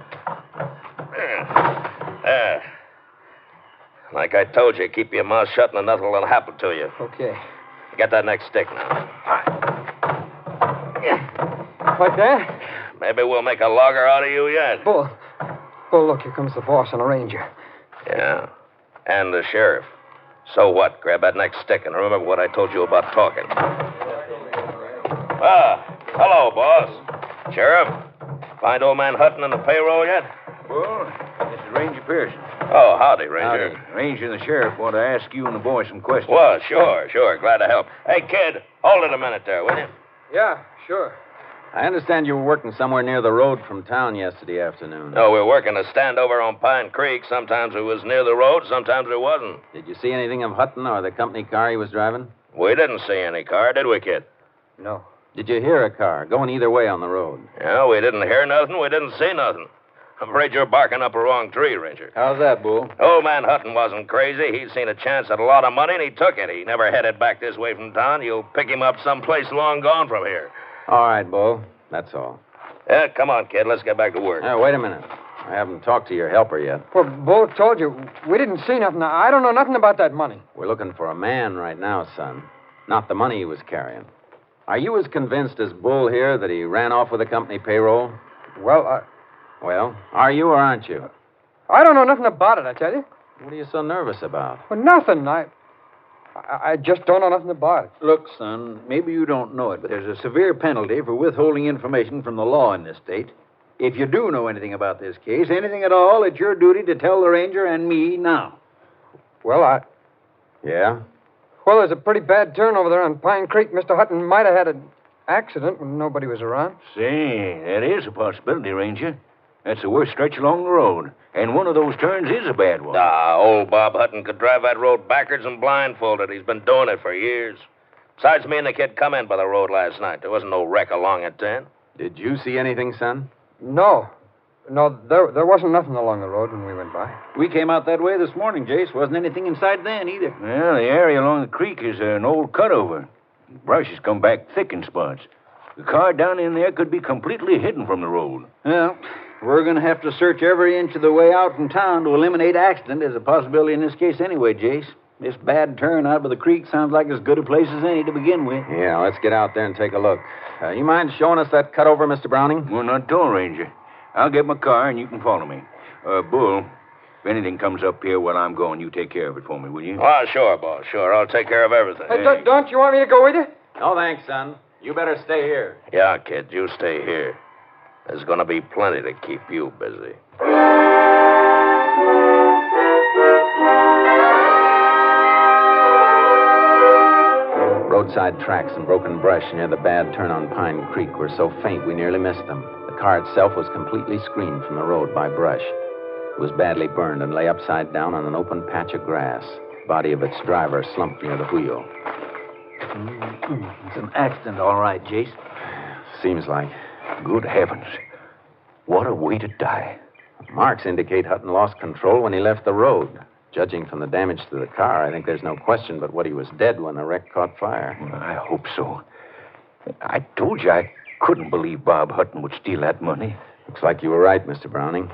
There. Like I told you, keep your mouth shut and nothing will happen to you. Okay. Get that next stick now. Like that? Maybe we'll make a logger out of you yet. Bull, look, here comes the boss and a ranger. Yeah, and the sheriff. So what? Grab that next stick and remember what I told you about talking. Hello, boss. Sheriff, find old man Hutton in the payroll yet? Well, this is Ranger Pearson. Oh, howdy, Ranger. Ranger and the sheriff want to ask you and the boy some questions. Well, sure. Glad to help. Hey, kid, hold it a minute there, will you? Yeah, sure. I understand you were working somewhere near the road from town yesterday afternoon. No, we're working a stand over on Pine Creek. Sometimes it was near the road, sometimes it wasn't. Did you see anything of Hutton or the company car he was driving? We didn't see any car, did we, kid? No. Did you hear a car going either way on the road? Yeah, we didn't hear nothing. We didn't see nothing. I'm afraid you're barking up a wrong tree, Ranger. How's that, Bull? Old man Hutton wasn't crazy. He'd seen a chance at a lot of money, and he took it. He never headed back this way from town. You'll pick him up someplace long gone from here. All right, Bull. That's all. Yeah, come on, kid. Let's get back to work. Wait a minute. I haven't talked to your helper yet. Well, Bull told you. We didn't see nothing. I don't know nothing about that money. We're looking for a man right now, son. Not the money he was carrying. Are you as convinced as Bull here that he ran off with the company payroll? Well, Well, are you or aren't you? I don't know nothing about it, I tell you. What are you so nervous about? Well, nothing. I just don't know nothing about it. Look, son, maybe you don't know it, but there's a severe penalty for withholding information from the law in this state. If you do know anything about this case, anything at all, it's your duty to tell the ranger and me now. Well, Yeah? Well, there's a pretty bad turn over there on Pine Creek. Mr. Hutton might have had an accident when nobody was around. Say, that is a possibility, Ranger. That's the worst stretch along the road. And one of those turns is a bad one. Old Bob Hutton could drive that road backwards and blindfolded. He's been doing it for years. Besides, me and the kid come in by the road last night. There wasn't no wreck along it then. Did you see anything, son? No, there wasn't nothing along the road when we went by. We came out that way this morning, Jace. Wasn't anything inside then either. Well, the area along the creek is an old cutover. Brush has come back thick in spots. The car down in there could be completely hidden from the road. Well, we're going to have to search every inch of the way out from town to eliminate accident as a possibility in this case anyway, Jace. This bad turn out by the creek sounds like as good a place as any to begin with. Yeah, let's get out there and take a look. You mind showing us that cutover, Mr. Browning? Well, not at all, Ranger. I'll get my car and you can follow me. Bull, if anything comes up here while I'm going, you take care of it for me, will you? Oh, sure, boss. Sure. I'll take care of everything. Hey, don't you want me to go with you? No, thanks, son. You better stay here. Yeah, kid, you stay here. There's going to be plenty to keep you busy. Roadside tracks and broken brush near the bad turn on Pine Creek were so faint we nearly missed them. The car itself was completely screened from the road by brush. It was badly burned and lay upside down on an open patch of grass. The body of its driver slumped near the wheel. It's an accident, all right, Jace. Seems like. Good heavens. What a way to die. Marks indicate Hutton lost control when he left the road. Judging from the damage to the car, I think there's no question but what he was dead when the wreck caught fire. I hope so. I told you I couldn't believe Bob Hutton would steal that money. Looks like you were right, Mr. Browning.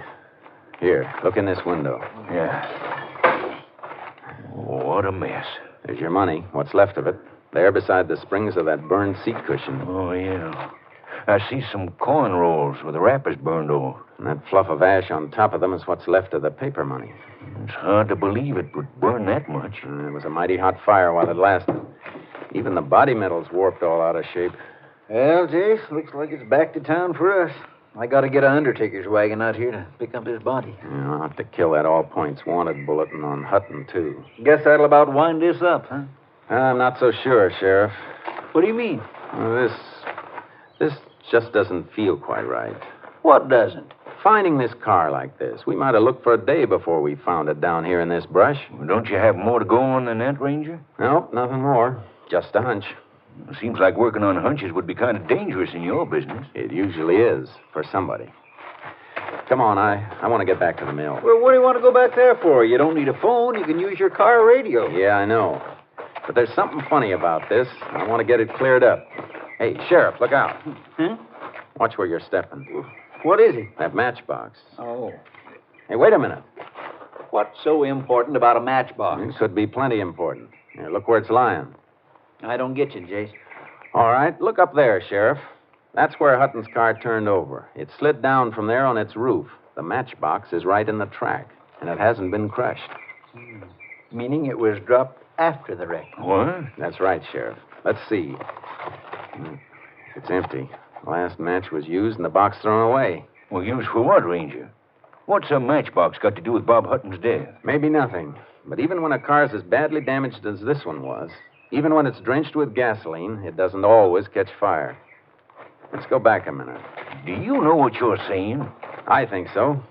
Here, look in this window. Yeah. What a mess. There's your money, what's left of it. There beside the springs of that burned seat cushion. Oh, yeah. I see some corn rolls with the wrappers burned off. And that fluff of ash on top of them is what's left of the paper money. It's hard to believe it would burn that much. It was a mighty hot fire while it lasted. Even the body metal's warped all out of shape. Well, Jace, looks like it's back to town for us. I got to get an undertaker's wagon out here to pick up his body. Yeah, I'll have to kill that all-points wanted bulletin on Hutton, too. Guess that'll about wind this up, huh? I'm not so sure, Sheriff. What do you mean? Well, this just doesn't feel quite right. What doesn't? Finding this car like this. We might have looked for a day before we found it down here in this brush. Well, don't you have more to go on than that, Ranger? Nope, nothing more. Just a hunch. It seems like working on hunches would be kind of dangerous in your business. It usually is, for somebody. Come on, I want to get back to the mill. Well, what do you want to go back there for? You don't need a phone. You can use your car radio. Yeah, I know. But there's something funny about this. I want to get it cleared up. Hey, Sheriff, look out. Huh? Watch where you're stepping. What is it? That matchbox. Oh. Hey, wait a minute. What's so important about a matchbox? It could be plenty important. Here, look where it's lying. I don't get you, Jace. All right, look up there, Sheriff. That's where Hutton's car turned over. It slid down from there on its roof. The matchbox is right in the track, and it hasn't been crushed. Meaning it was dropped after the wreck. What? That's right, Sheriff. Let's see. It's empty. The last match was used and the box thrown away. Well, used for what, Ranger? What's a matchbox got to do with Bob Hutton's death? Maybe nothing. But even when a car's as badly damaged as this one was, even when it's drenched with gasoline, it doesn't always catch fire. Let's go back a minute. Do you know what you're saying? I think so.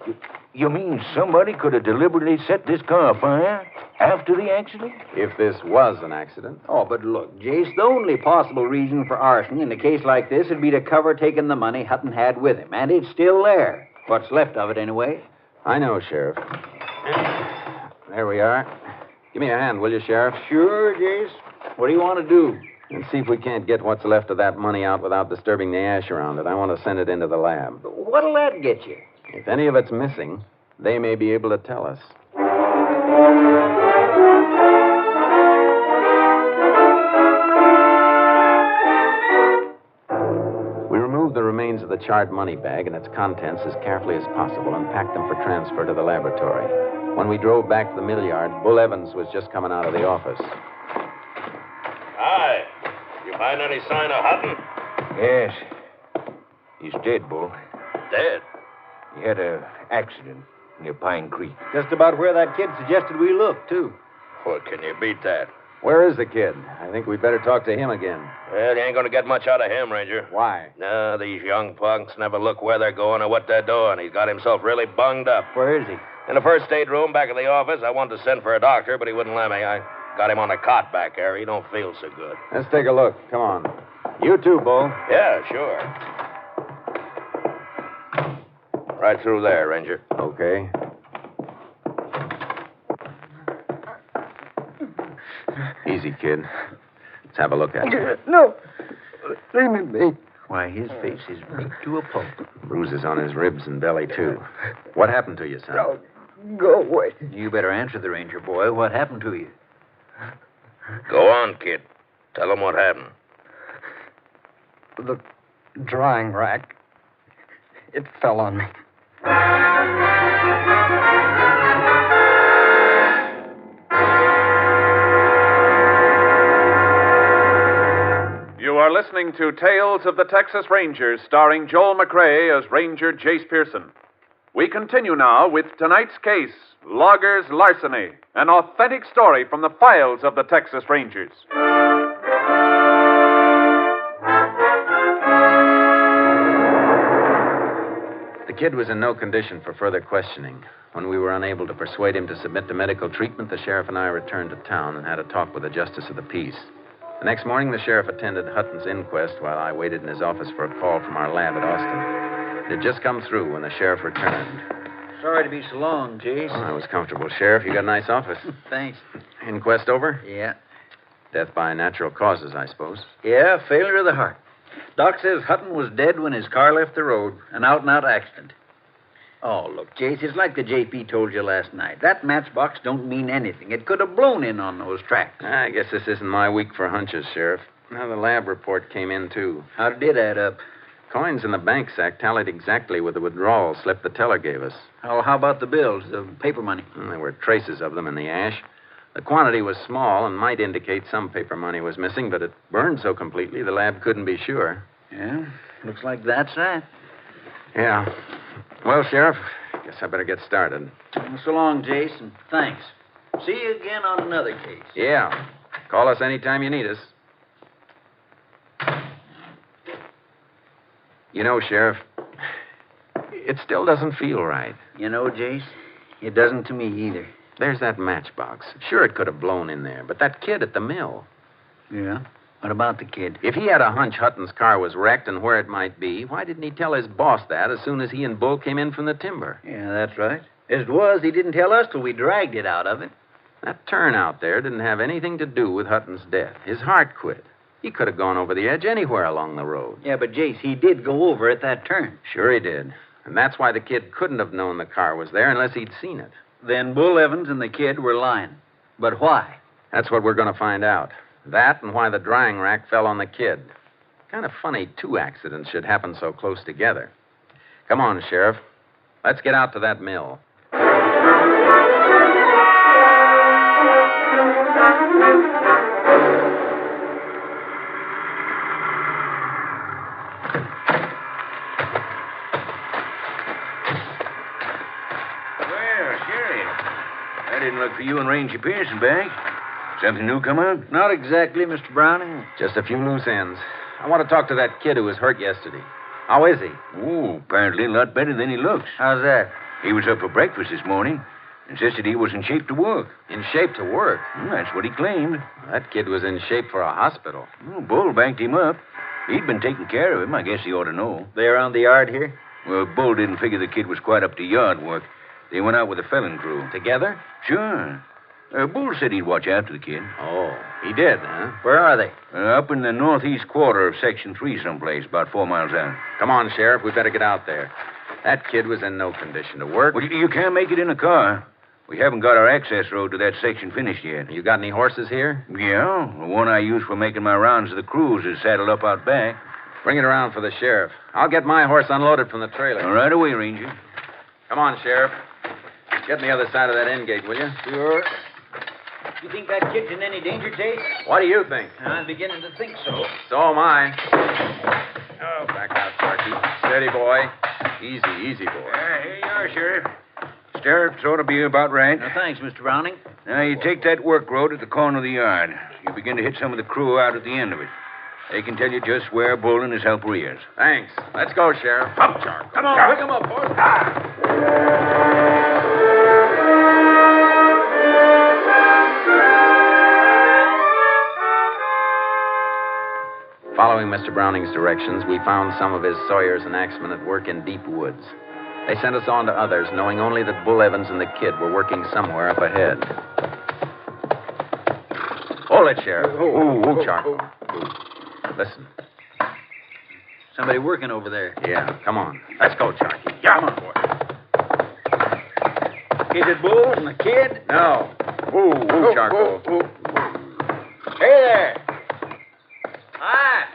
You mean somebody could have deliberately set this car afire after the accident? If this was an accident. Oh, but look, Jace, the only possible reason for arson in a case like this would be to cover taking the money Hutton had with him. And it's still there. What's left of it, anyway. I know, Sheriff. There we are. Give me a hand, will you, Sheriff? Sure, Jace. What do you want to do? And see if we can't get what's left of that money out without disturbing the ash around it. I want to send it into the lab. What'll that get you? If any of it's missing, they may be able to tell us. We removed the remains of the charred money bag and its contents as carefully as possible and packed them for transfer to the laboratory. When we drove back to the mill yard, Bull Evans was just coming out of the office. Hi. You find any sign of Hutton? Yes. He's dead, Bull. Dead. He had an accident near Pine Creek. Just about where that kid suggested we look, too. Well, can you beat that? Where is the kid? I think we'd better talk to him again. Well, you ain't going to get much out of him, Ranger. Why? No, these young punks never look where they're going or what they're doing. He's got himself really bunged up. Where is he? In the first aid room back at the office. I wanted to send for a doctor, but he wouldn't let me. I got him on a cot back there. He don't feel so good. Let's take a look. Come on. You too, Bull. Yeah, sure. Right through there, Ranger. Okay. Easy, kid. Let's have a look at you. No. Leave me be. Why, his face is beat to a pulp. Bruises on his ribs and belly, too. What happened to you, son? No, go away. You better answer the Ranger boy. What happened to you? Go on, kid. Tell him what happened. The drying rack. It fell on me. You are listening to Tales of the Texas Rangers, starring Joel McCrea as Ranger Jace Pearson. We continue now with tonight's case, Loggers' Larceny, an authentic story from the files of the Texas Rangers. The kid was in no condition for further questioning. When we were unable to persuade him to submit to medical treatment, the sheriff and I returned to town and had a talk with the justice of the peace. The next morning, the sheriff attended Hutton's inquest while I waited in his office for a call from our lab at Austin. It had just come through when the sheriff returned. Sorry to be so long, Jace. Oh, I was comfortable, Sheriff. You got a nice office. Thanks. Inquest over? Yeah. Death by natural causes, I suppose. Yeah, failure of the heart. Doc says Hutton was dead when his car left the road. An out-and-out accident. Oh, look, Jace, it's like the JP told you last night. That matchbox don't mean anything. It could have blown in on those tracks. I guess this isn't my week for hunches, Sheriff. Now, the lab report came in, too. How did it add up? Coins in the bank sack tallied exactly with the withdrawal slip the teller gave us. Oh, how about the bills, the paper money? There were traces of them in the ash. The quantity was small and might indicate some paper money was missing, but it burned so completely the lab couldn't be sure. Yeah, looks like that's that. Yeah. Well, Sheriff, guess I better get started. So long, Jason. Thanks. See you again on another case. Yeah. Call us anytime you need us. You know, Sheriff, it still doesn't feel right. You know, Jace, it doesn't to me either. There's that matchbox. Sure, it could have blown in there, but that kid at the mill. Yeah? What about the kid? If he had a hunch Hutton's car was wrecked and where it might be, why didn't he tell his boss that as soon as he and Bull came in from the timber? Yeah, that's right. As it was, he didn't tell us till we dragged it out of it. That turn out there didn't have anything to do with Hutton's death. His heart quit. He could have gone over the edge anywhere along the road. Yeah, but Jace, he did go over at that turn. Sure he did. And that's why the kid couldn't have known the car was there unless he'd seen it. Then Bull Evans and the kid were lying. But why? That's what we're going to find out. That and why the drying rack fell on the kid. Kind of funny two accidents should happen so close together. Come on, Sheriff. Let's get out to that mill. I didn't look for you and Ranger Pearson back. Something new come up? Not exactly, Mr. Browning. Just a few loose ends. I want to talk to that kid who was hurt yesterday. How is he? Oh, apparently a lot better than he looks. How's that? He was up for breakfast this morning. Insisted he was in shape to work. In shape to work? That's what he claimed. That kid was in shape for a hospital. Oh, Bull banked him up. He'd been taking care of him. I guess he ought to know. They around the yard here? Well, Bull didn't figure the kid was quite up to yard work. They went out with a felon crew. Together? Sure. Bull said he'd watch after the kid. Oh, he did, huh? Where are they? Up in the northeast quarter of Section 3 someplace, about 4 miles out. Come on, Sheriff. We better get out there. That kid was in no condition to work. Well, you can't make it in a car. We haven't got our access road to that section finished yet. You got any horses here? Yeah, the one I use for making my rounds of the cruise is saddled up out back. Bring it around for the sheriff. I'll get my horse unloaded from the trailer. Right away, Ranger. Come on, Sheriff. Get on the other side of that end gate, will you? Sure. You think that kid's in any danger, Chase? What do you think? I'm beginning to think so. So am I. Oh, back out, Sharky. Steady, boy. Easy, boy. Here you are, Sheriff. Stirrups ought to be about right. Thanks, Mr. Browning. Now, you take that work road at the corner of the yard. You begin to hit some of the crew out at the end of it. They can tell you just where Bull and his helper is. Thanks. Let's go, Sheriff. Up, Charlie. Come on, pick him up, boys. Following Mr. Browning's directions, we found some of his sawyers and axemen at work in deep woods. They sent us on to others, knowing only that Bull Evans and the kid were working somewhere up ahead. Hold it, Sheriff. Ooh, Charcoal. Listen. Somebody working over there. Yeah, come on. Let's go, Charky. Yeah, come on, boy. Is it Bull and the kid? No. Ooh, Charcoal. Hey there. Hi.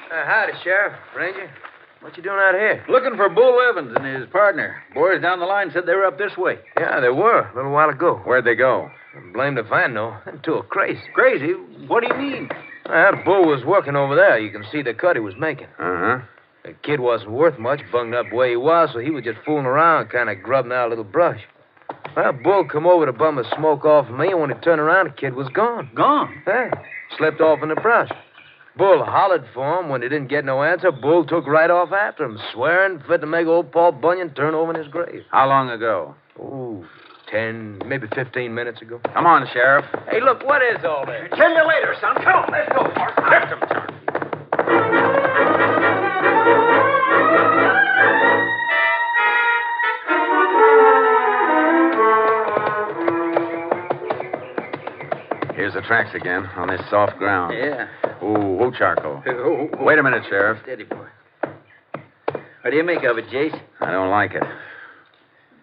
Howdy, Sheriff. Ranger. What you doing out here? Looking for Bull Evans and his partner. Boys down the line said they were up this way. Yeah, they were a little while ago. Where'd they go? Blamed if I know. Them two are crazy. Crazy? What do you mean? That Bull was working over there. You can see the cut he was making. Uh-huh. The kid wasn't worth much, bunged up where he was, so he was just fooling around, kind of grubbing out a little brush. Well, Bull come over to bum a smoke off of me, and when he turned around, the kid was gone. Gone? Yeah. Slipped off in the brush. Bull hollered for him. When he didn't get no answer, Bull took right off after him, swearing fit to make old Paul Bunyan turn over in his grave. How long ago? Oh, 10, maybe 15 minutes ago. Come on, Sheriff. Hey, look, what is all this? Tell you later, son. Come on, let's go. Lift him, Charlie. Here's the tracks again, on this soft ground. Yeah. Ooh, Charcoal. Wait a minute, Sheriff. Steady, boy. What do you make of it, Jace? I don't like it.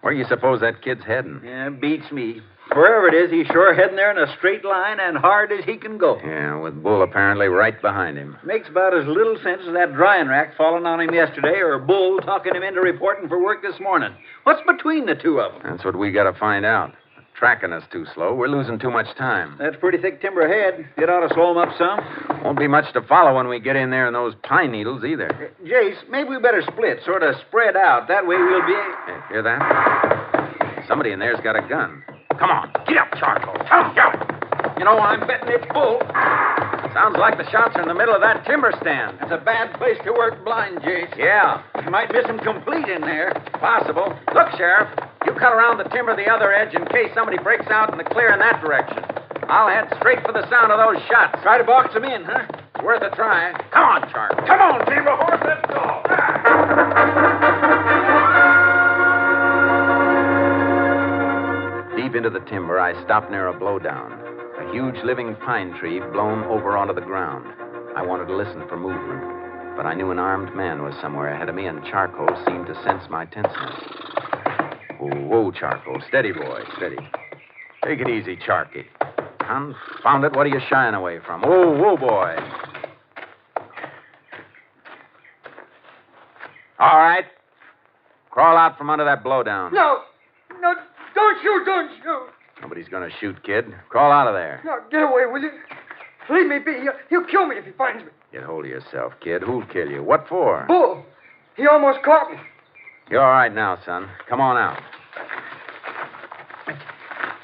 Where do you suppose that kid's heading? Yeah, beats me. Wherever it is, he's sure heading there in a straight line and hard as he can go. Yeah, with Bull apparently right behind him. Makes about as little sense as that drying rack falling on him yesterday or Bull talking him into reporting for work this morning. What's between the two of them? That's what we got to find out. Tracking us too slow. We're losing too much time. That's pretty thick timber ahead. It ought to slow him up some. Won't be much to follow when we get in there in those pine needles either. Jace, maybe we better split, sort of spread out. That way we'll be... Hey, hear that? Somebody in there's got a gun. Come on, get up, Charcoal. Come, go. You know, I'm betting it's Bull. Sounds like the shots are in the middle of that timber stand. It's a bad place to work blind, Jace. Yeah. You might miss him complete in there. Possible. Look, Sheriff, you cut around the timber the other edge in case somebody breaks out in the clear in that direction. I'll head straight for the sound of those shots. Try to box them in, huh? It's worth a try. Come on, Charcoal. Come on, timber horse, let's go. Deep into the timber, I stopped near a blowdown. A huge living pine tree blown over onto the ground. I wanted to listen for movement, but I knew an armed man was somewhere ahead of me, and Charcoal seemed to sense my tenseness. Whoa, Charcoal. Steady, boy, steady. Take it easy, Charky. Confound it, what are you shying away from? Whoa, boy. All right. Crawl out from under that blowdown. No, don't shoot. Nobody's gonna shoot, kid. Crawl out of there. No, get away, will you? Leave me be. He'll kill me if he finds me. Get hold of yourself, kid. Who'll kill you? What for? Bull. He almost caught me. You're all right now, son. Come on out.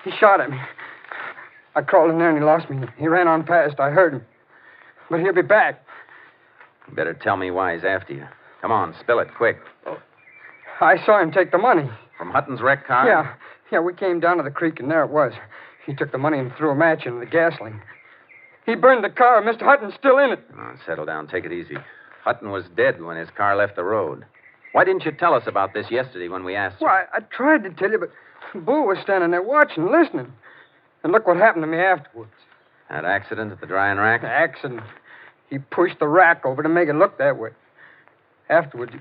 He shot at me. I crawled in there and he lost me. He ran on past. I heard him. But he'll be back. You better tell me why he's after you. Come on, spill it, quick. I saw him take the money. From Hutton's wrecked car? Yeah, we came down to the creek and there it was. He took the money and threw a match into the gasoline. He burned the car. Mr. Hutton's still in it. Oh, settle down. Take it easy. Hutton was dead when his car left the road. Why didn't you tell us about this yesterday when we asked you? Well, I tried to tell you, but Bull was standing there watching, listening. And look what happened to me afterwards. That accident at the drying rack? The accident. He pushed the rack over to make it look that way. Afterwards,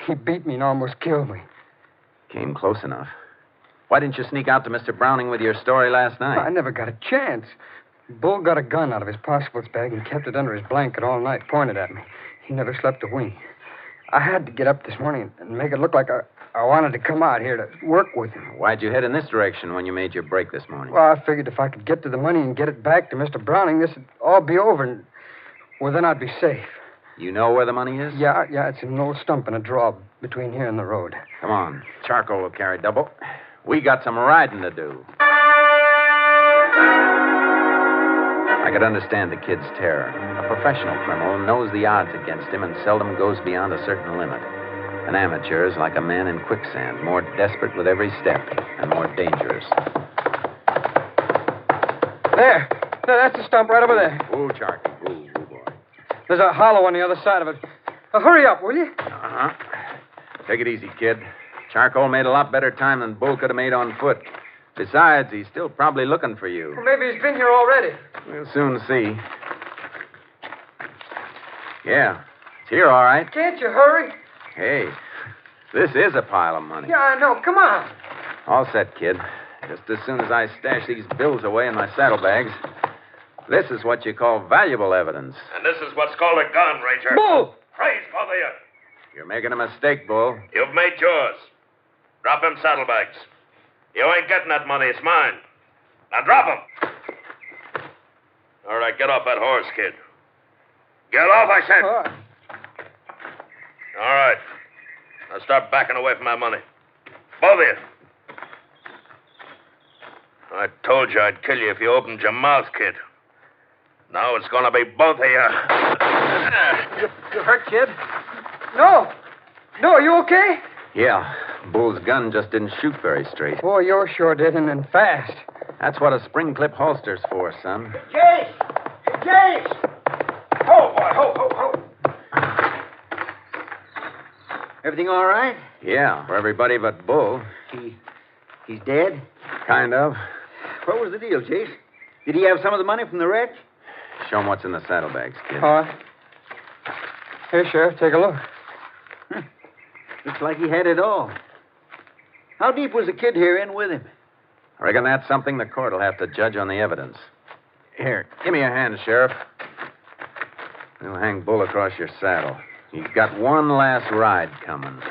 He beat me and almost killed me. Came close enough. Why didn't you sneak out to Mr. Browning with your story last night? I never got a chance. Bull got a gun out of his pocketbook bag and kept it under his blanket all night, pointed at me. He never slept a wink. I had to get up this morning and make it look like I wanted to come out here to work with him. Why'd you head in this direction when you made your break this morning? Well, I figured if I could get to the money and get it back to Mr. Browning, this would all be over, and, well, then I'd be safe. You know where the money is? Yeah, it's in an old stump in a draw between here and the road. Come on. Charcoal will carry double. We got some riding to do. I could understand the kid's terror. A professional criminal knows the odds against him and seldom goes beyond a certain limit. An amateur is like a man in quicksand, more desperate with every step and more dangerous. There, that's the stump right over there. Ooh, Charky, ooh, boy. There's a hollow on the other side of it. Hurry up, will you? Uh-huh. Take it easy, kid. Charcoal made a lot better time than Bull could have made on foot. Besides, he's still probably looking for you. Well, maybe he's been here already. We'll soon see. Yeah, it's here, all right. Can't you hurry? Hey, this is a pile of money. Yeah, I know. Come on. All set, kid. Just as soon as I stash these bills away in my saddlebags. This is what you call valuable evidence. And this is what's called a gun, Ranger. Bull! Praise both of you. You're making a mistake, Bull. You've made yours. Drop them saddlebags. You ain't getting that money. It's mine. Now drop them. All right, get off that horse, kid. Get off, I said. All right. Now start backing away from my money. Both of you. I told you I'd kill you if you opened your mouth, kid. Now it's going to be both of you. You hurt, kid? No. No, you okay? Yeah. Bull's gun just didn't shoot very straight. Boy, yours sure did, and fast. That's what a spring clip holster's for, son. Chase! Chase! Ho, boy, ho. Everything all right? Yeah, for everybody but Bull. He's dead? Kind of. What was the deal, Chase? Did he have some of the money from the wreck? Show him what's in the saddlebags, kid. All right. Here, Sheriff, take a look. Looks like he had it all. How deep was the kid here in with him? I reckon that's something the court will have to judge on the evidence. Here, give me a hand, Sheriff. We'll hang Bull across your saddle. He's got one last ride coming.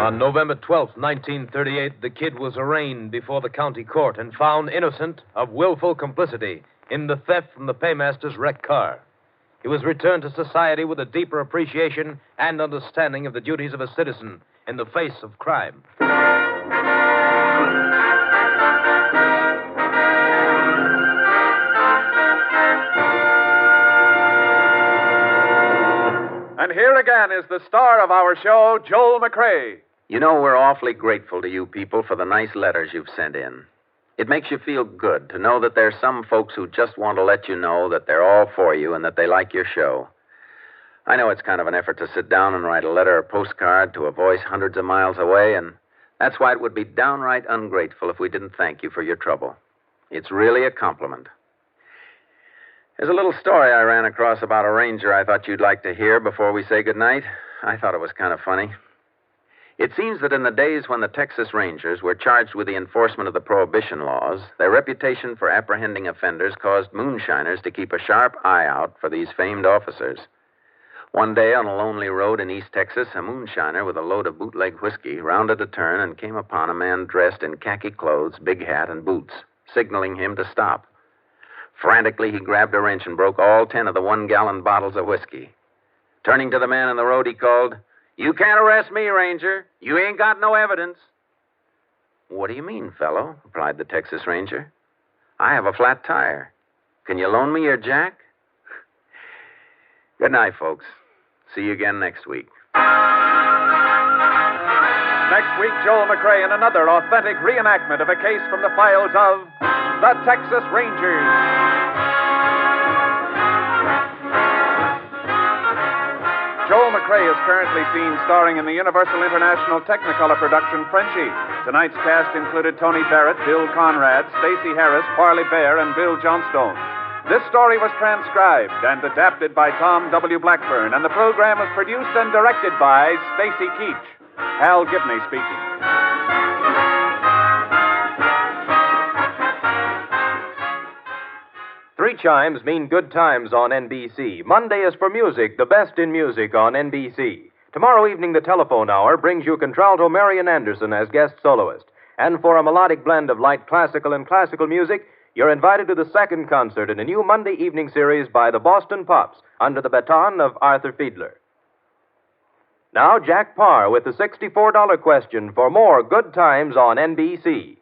On November 12th, 1938, the kid was arraigned before the county court and found innocent of willful complicity in the theft from the paymaster's wrecked car. He was returned to society with a deeper appreciation and understanding of the duties of a citizen in the face of crime. And here again is the star of our show, Joel McCrea. You know, we're awfully grateful to you people for the nice letters you've sent in. It makes you feel good to know that there's some folks who just want to let you know that they're all for you and that they like your show. I know it's kind of an effort to sit down and write a letter or postcard to a voice hundreds of miles away, and that's why it would be downright ungrateful if we didn't thank you for your trouble. It's really a compliment. There's a little story I ran across about a ranger I thought you'd like to hear before we say goodnight. I thought it was kind of funny. It seems that in the days when the Texas Rangers were charged with the enforcement of the prohibition laws, their reputation for apprehending offenders caused moonshiners to keep a sharp eye out for these famed officers. One day on a lonely road in East Texas, a moonshiner with a load of bootleg whiskey rounded a turn and came upon a man dressed in khaki clothes, big hat, and boots, signaling him to stop. Frantically, he grabbed a wrench and broke all 10 of the 1-gallon bottles of whiskey. Turning to the man in the road, he called, "You can't arrest me, Ranger. You ain't got no evidence." "What do you mean, fellow?" replied the Texas Ranger. "I have a flat tire. Can you loan me your jack?" Good night, folks. See you again next week. Next week, Joel McCrea in another authentic reenactment of a case from the files of the Texas Rangers. Joel McCrea is currently lively scene starring in the Universal International Technicolor production Frenchie. Tonight's cast included Tony Barrett, Bill Conrad, Stacey Harris, Parley Bear, and Bill Johnstone. This story was transcribed and adapted by Tom W. Blackburn, and the program was produced and directed by Stacy Keach. Hal Gibney speaking. Three chimes mean good times on NBC. Monday is for music, the best in music on NBC. Tomorrow evening, the telephone hour brings you contralto Marian Anderson as guest soloist. And for a melodic blend of light classical and classical music, you're invited to the second concert in a new Monday evening series by the Boston Pops under the baton of Arthur Fiedler. Now, Jack Parr with the $64 question for more good times on NBC.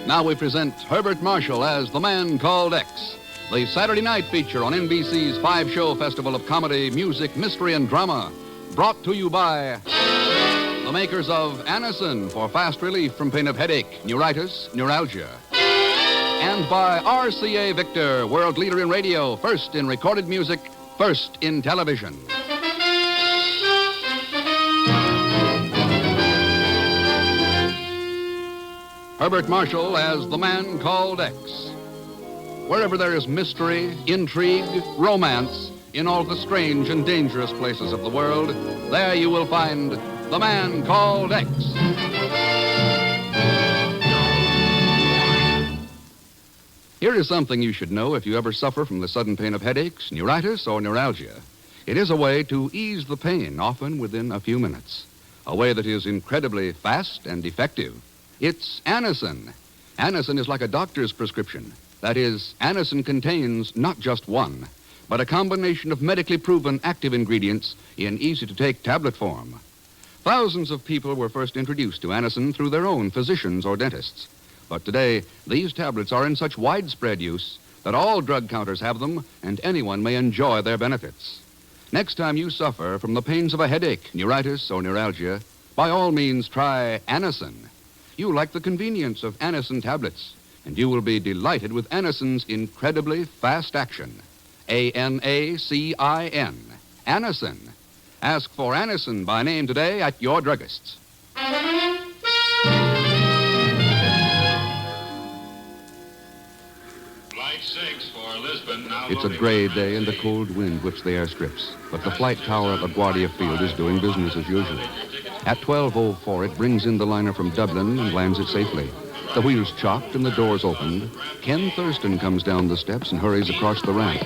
Now we present Herbert Marshall as The Man Called X, the Saturday night feature on NBC's 5-show festival of comedy, music, mystery, and drama, brought to you by the makers of Anacin for fast relief from pain of headache, neuritis, neuralgia, and by RCA Victor, world leader in radio, first in recorded music, first in television. Herbert Marshall as The Man Called X. Wherever there is mystery, intrigue, romance, in all the strange and dangerous places of the world, there you will find The Man Called X. Here is something you should know if you ever suffer from the sudden pain of headaches, neuritis, or neuralgia. It is a way to ease the pain, often within a few minutes. A way that is incredibly fast and effective. It's Anacin. Anacin is like a doctor's prescription. That is, Anacin contains not just one, but a combination of medically proven active ingredients in easy-to-take tablet form. Thousands of people were first introduced to Anacin through their own physicians or dentists. But today, these tablets are in such widespread use that all drug counters have them, and anyone may enjoy their benefits. Next time you suffer from the pains of a headache, neuritis, or neuralgia, by all means try Anacin. You like the convenience of Anacin tablets, and you will be delighted with Anacin's incredibly fast action. Anacin. Anacin. Ask for Anacin by name today at your druggist's. It's a gray day and the cold wind whips the airstrips, but the flight tower at LaGuardia Field is doing business as usual. At 12:04, it brings in the liner from Dublin and lands it safely. The wheels chopped and the doors opened. Ken Thurston comes down the steps and hurries across the ramp.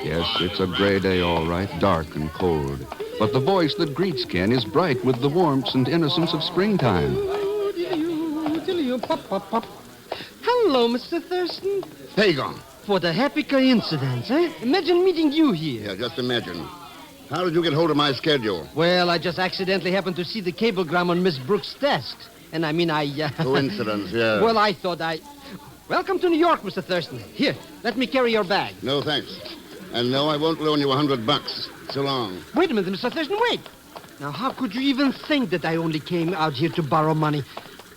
Yes, it's a gray day, all right, dark and cold. But the voice that greets Ken is bright with the warmth and innocence of springtime. Hello, Mr. Thurston. Fager. What a happy coincidence, eh? Imagine meeting you here. Yeah, just imagine. How did you get hold of my schedule? Well, I just accidentally happened to see the cablegram on Miss Brooks' desk. And I mean, Coincidence, yeah. Well, I thought Welcome to New York, Mr. Thurston. Here, let me carry your bag. No, thanks. And no, I won't loan you $100. So long. Wait a minute, Mr. Thurston, wait. Now, how could you even think that I only came out here to borrow money?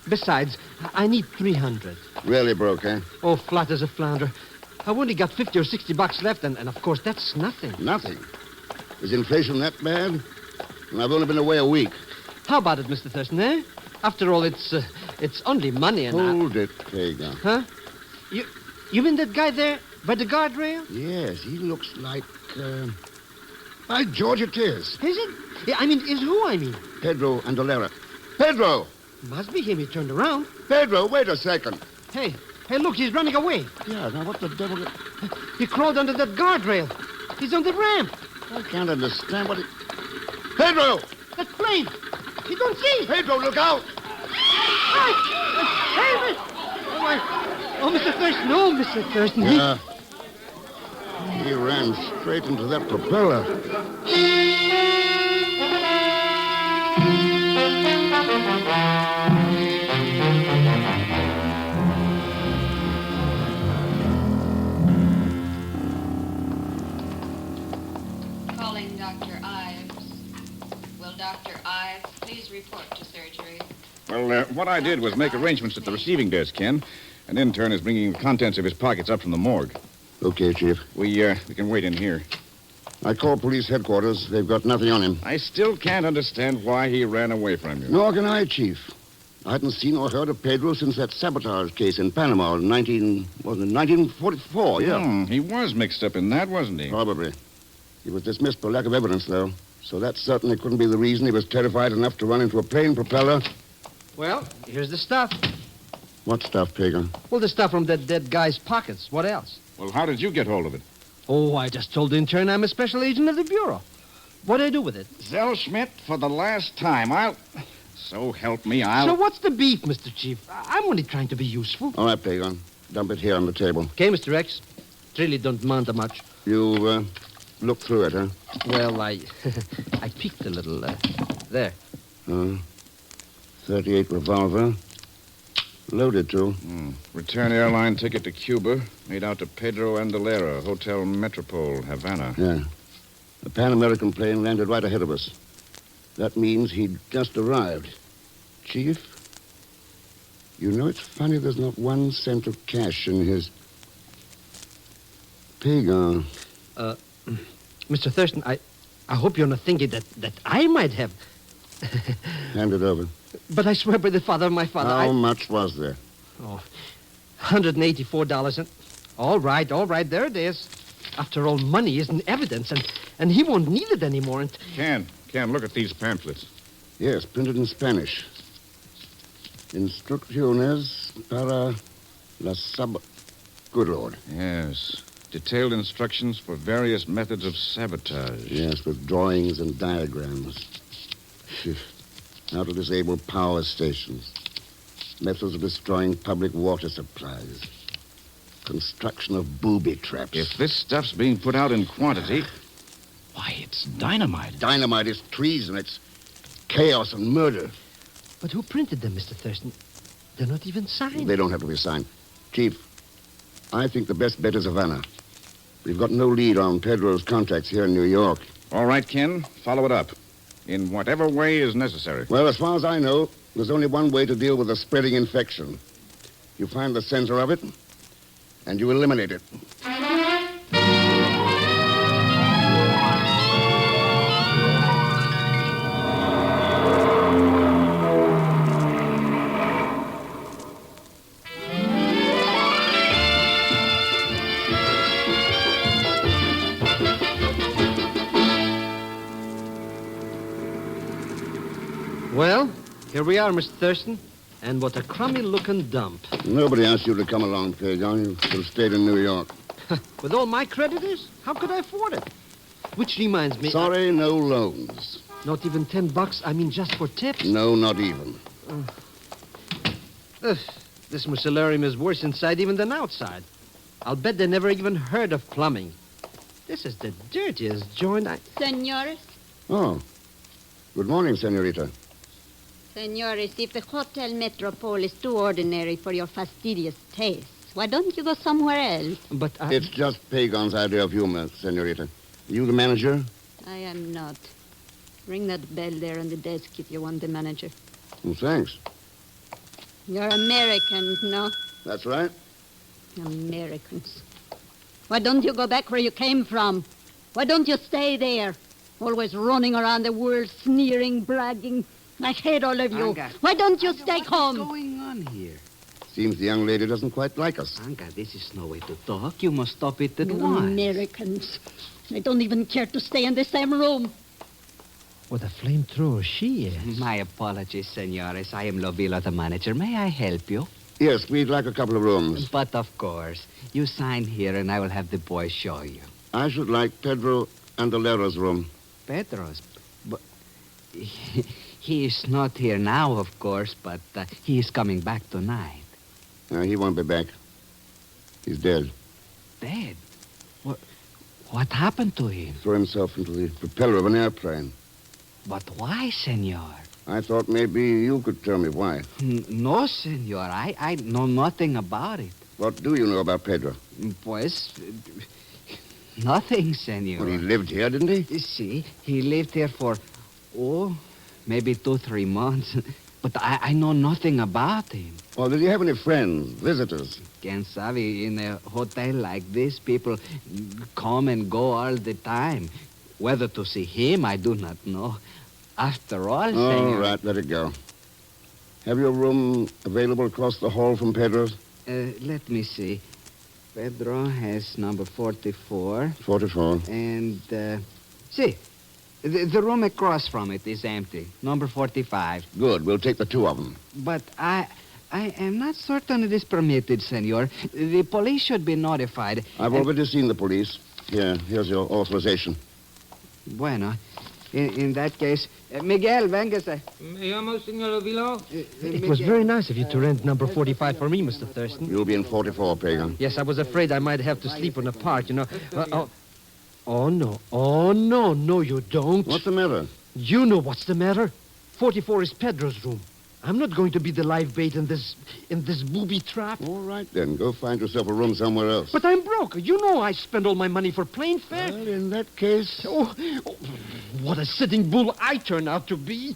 Besides, I need $300. Really broke, eh? Oh, flat as a flounder. I've only got $50 or $60 left, and of course, that's nothing. Nothing? Is inflation that bad? And I've only been away a week. How about it, Mr. Thurston, eh? After all, it's only money and... Hold it, Fager. Huh? You mean that guy there by the guardrail? Yes, he looks like, By George, it is. Is it? Yeah, I mean, is who, I mean? Pedro Andolera. Pedro! Must be him. He turned around. Pedro, wait a second. Hey, Hey, look, he's running away. Yeah, now what the devil... He crawled under that guardrail. He's on the ramp. I can't understand what he... Pedro! That plane! You don't see! Pedro, look out! Hey, oh, Mr. Thurston. Oh, Mr. Thurston. Yeah. He ran straight into that propeller. Calling Dr. Ives. Will Dr. Ives please report to surgery? Well, what I did was make arrangements at the receiving desk, Ken. An intern is bringing the contents of his pockets up from the morgue. Okay, Chief. We can wait in here. I called police headquarters. They've got nothing on him. I still can't understand why he ran away from you. Nor can I, Chief. I hadn't seen or heard of Pedro since that sabotage case in Panama in 1944, yeah. He was mixed up in that, wasn't he? Probably. He was dismissed for lack of evidence, though. So that certainly couldn't be the reason he was terrified enough to run into a plane propeller. Well, here's the stuff. What stuff, Pagan? Well, the stuff from that dead guy's pockets. What else? Well, how did you get hold of it? Oh, I just told the intern I'm a special agent of the Bureau. What do I do with it? Zellschmidt, for the last time, So help me, So what's the beef, Mr. Chief? I'm only trying to be useful. All right, Pagan. Dump it here on the table. Okay, Mr. X. It really don't amount to much. You, looked through it, huh? Well, I peeked a little, there. 38 revolver. Loaded, too. Return airline ticket to Cuba, made out to Pedro Andalera, Hotel Metropole, Havana. Yeah. The Pan American plane landed right ahead of us. That means he'd just arrived. Chief, you know it's funny there's not 1 cent of cash in his... Pagan. Mr. Thurston, I hope you're not thinking that I might have... Hand it over. But I swear by the father of my father, How much was there? Oh, $184. And... All right, there it is. After all, money isn't evidence, and he won't need it anymore. And... Ken, look at these pamphlets. Yes, printed in Spanish. Instrucciones para la Good Lord. Yes. Detailed instructions for various methods of sabotage. Yes, with drawings and diagrams. How to disable power stations. Methods of destroying public water supplies. Construction of booby traps. If this stuff's being put out in quantity... Why, it's dynamite. Dynamite is treason. It's chaos and murder. But who printed them, Mr. Thurston? They're not even signed. They don't have to be signed. Chief, I think the best bet is Havana. We've got no lead on Pedro's contacts here in New York. All right, Ken. Follow it up. In whatever way is necessary. Well, as far as I know, there's only one way to deal with a spreading infection. You find the center of it, and you eliminate it. Well, here we are, Mr. Thurston. And what a crummy-looking dump. Nobody asked you to come along, Pagan. You should have stayed in New York. With all my creditors? How could I afford it? Which reminds me... Sorry, no loans. Not even $10? I mean, just for tips? No, not even. This mucilarium is worse inside even than outside. I'll bet they never even heard of plumbing. This is the dirtiest joint Senores? Oh. Good morning, senorita. Senores, if the Hotel Metropole is too ordinary for your fastidious tastes, why don't you go somewhere else? But It's just Pagan's idea of humor, senorita. Are you the manager? I am not. Ring that bell there on the desk if you want the manager. Well, thanks. You're Americans, no? That's right. Americans. Why don't you go back where you came from? Why don't you stay there? Always running around the world, sneering, bragging. I hate all of you. Anka, Why don't you stay home? What's going on here? Seems the young lady doesn't quite like us. Anka, this is no way to talk. You must stop it at once. Americans. They don't even care to stay in the same room. What a flamethrower she is. My apologies, senores. I am Lovilla, the manager. May I help you? Yes, we'd like a couple of rooms. But of course. You sign here and I will have the boy show you. I should like Pedro Andalera's room. Pedro's? But he is not here now, of course, but he is coming back tonight. He won't be back. He's dead. Dead? What happened to him? Threw himself into the propeller of an airplane. But why, senor? I thought maybe you could tell me why. No, senor. I know nothing about it. What do you know about Pedro? Pues, nothing, senor. Well, he lived here, didn't he? See, he lived here for, maybe 2-3 months. But I know nothing about him. Well, did he have any friends, visitors? Quien sabe, in a hotel like this, people come and go all the time. Whether to see him, I do not know. After all, senor... All right, let it go. Have you a room available across the hall from Pedro's? Let me see. Pedro has number 44. 44. And, see, the room across from it is empty. Number 45. Good. We'll take the two of them. But I am not certain it is permitted, senor. The police should be notified. I've already seen the police. Here's your authorization. Bueno. In that case, Miguel, véngase. Me llamo, Senor Ovilo. It was very nice of you to rent number 45 for me, Mr. Thurston. You'll be in 44, Pagan. Yes, I was afraid I might have to sleep in the park, you know. Oh, no. Oh, no, you don't. What's the matter? You know what's the matter. 44 is Pedro's room. I'm not going to be the live bait in this booby trap. All right, then. Go find yourself a room somewhere else. But I'm broke. You know I spend all my money for plane fare. Well, in that case... Oh, what a sitting bull I turn out to be.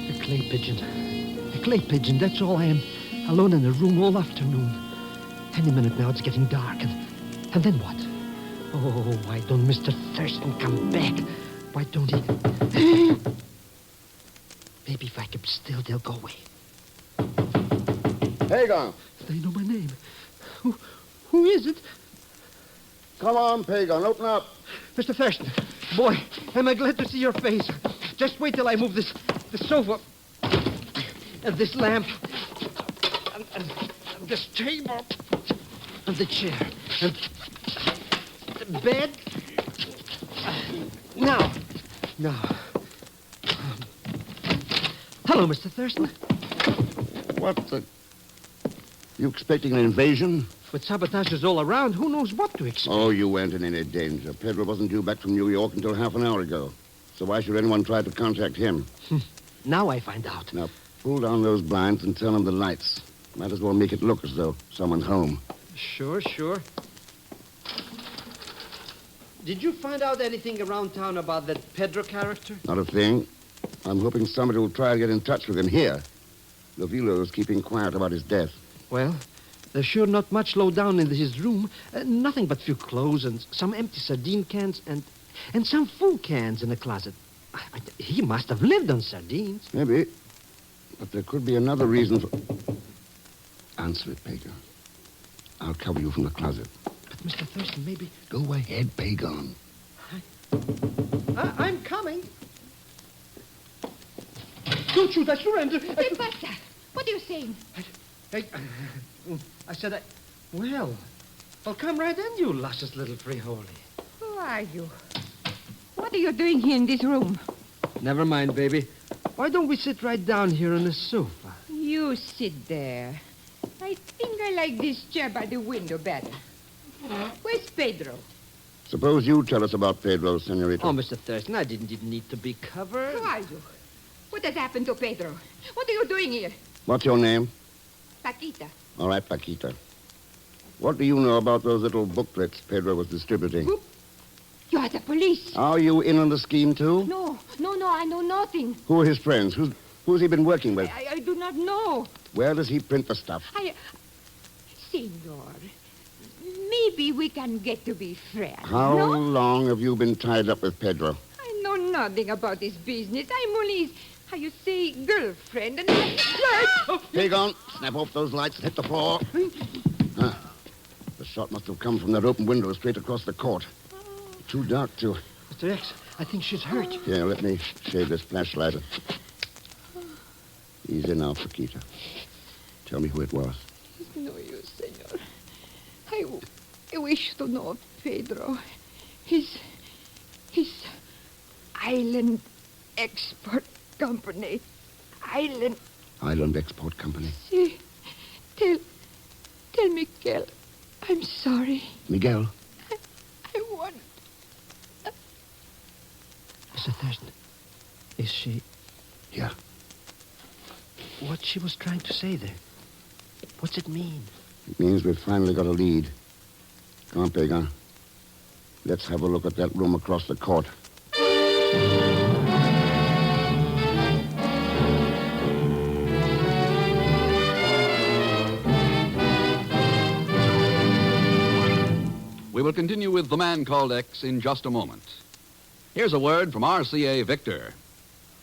A clay pigeon. A clay pigeon, that's all I am. Alone in a room all afternoon. Any minute now it's getting dark. And then what? Oh, why don't Mr. Thurston come back? Why don't he... Maybe if I keep still, they'll go away. Pagan! They know my name. Who is it? Come on, Pagan, open up. Mr. Thurston, boy, am I glad to see your face. Just wait till I move this sofa and this lamp and this table and the chair and the bed. Now. Hello, Mr. Thurston. What the... You expecting an invasion? With sabotages all around, who knows what to expect? Oh, you weren't in any danger. Pedro wasn't due back from New York until half an hour ago. So why should anyone try to contact him? Now I find out. Now, pull down those blinds and turn on the lights. Might as well make it look as though someone's home. Sure. Did you find out anything around town about that Pedro character? Not a thing. I'm hoping somebody will try to get in touch with him here. Lovilo's keeping quiet about his death. Well, there's sure not much low down in his room. Nothing but few clothes and some empty sardine cans and some food cans in the closet. He must have lived on sardines. Maybe. But there could be another reason for... Answer it, Pagan. I'll cover you from the closet. But Mr. Thurston, maybe... Go ahead, Pagan. I'm coming. Don't shoot, I surrender. ¿Qué pasa? What are you saying? I said Well, come right in, you luscious little frijoles. Who are you? What are you doing here in this room? Never mind, baby. Why don't we sit right down here on the sofa? You sit there. I think I like this chair by the window better. Where's Pedro? Suppose you tell us about Pedro, senorita. Oh, Mr. Thurston, I didn't need to be covered. Who are you? What has happened to Pedro? What are you doing here? What's your name? Paquita. All right, Paquita. What do you know about those little booklets Pedro was distributing? You are the police. Are you in on the scheme, too? No, I know nothing. Who are his friends? Who's he been working with? I do not know. Where does he print the stuff? Senor, maybe we can get to be friends. How long have you been tied up with Pedro? I know nothing about this business. I'm only his, how you say, girlfriend, and I... Pagan, snap off those lights and hit the floor. The shot must have come from that open window straight across the court. Too dark to... Mr. X, I think she's hurt. Yeah, let me shade this flashlight. Easy now, Paquita. Tell me who it was. No use, senor. I wish to know Pedro. His island export company. Island. Island Export Company. See, tell Miguel. I'm sorry. Miguel? I want. Mr. Thurston, is she... Yeah. What she was trying to say there? What's it mean? It means we've finally got a lead. Come on, Pagan. Let's have a look at that room across the court. We will continue with The Man Called X in just a moment. Here's a word from RCA Victor.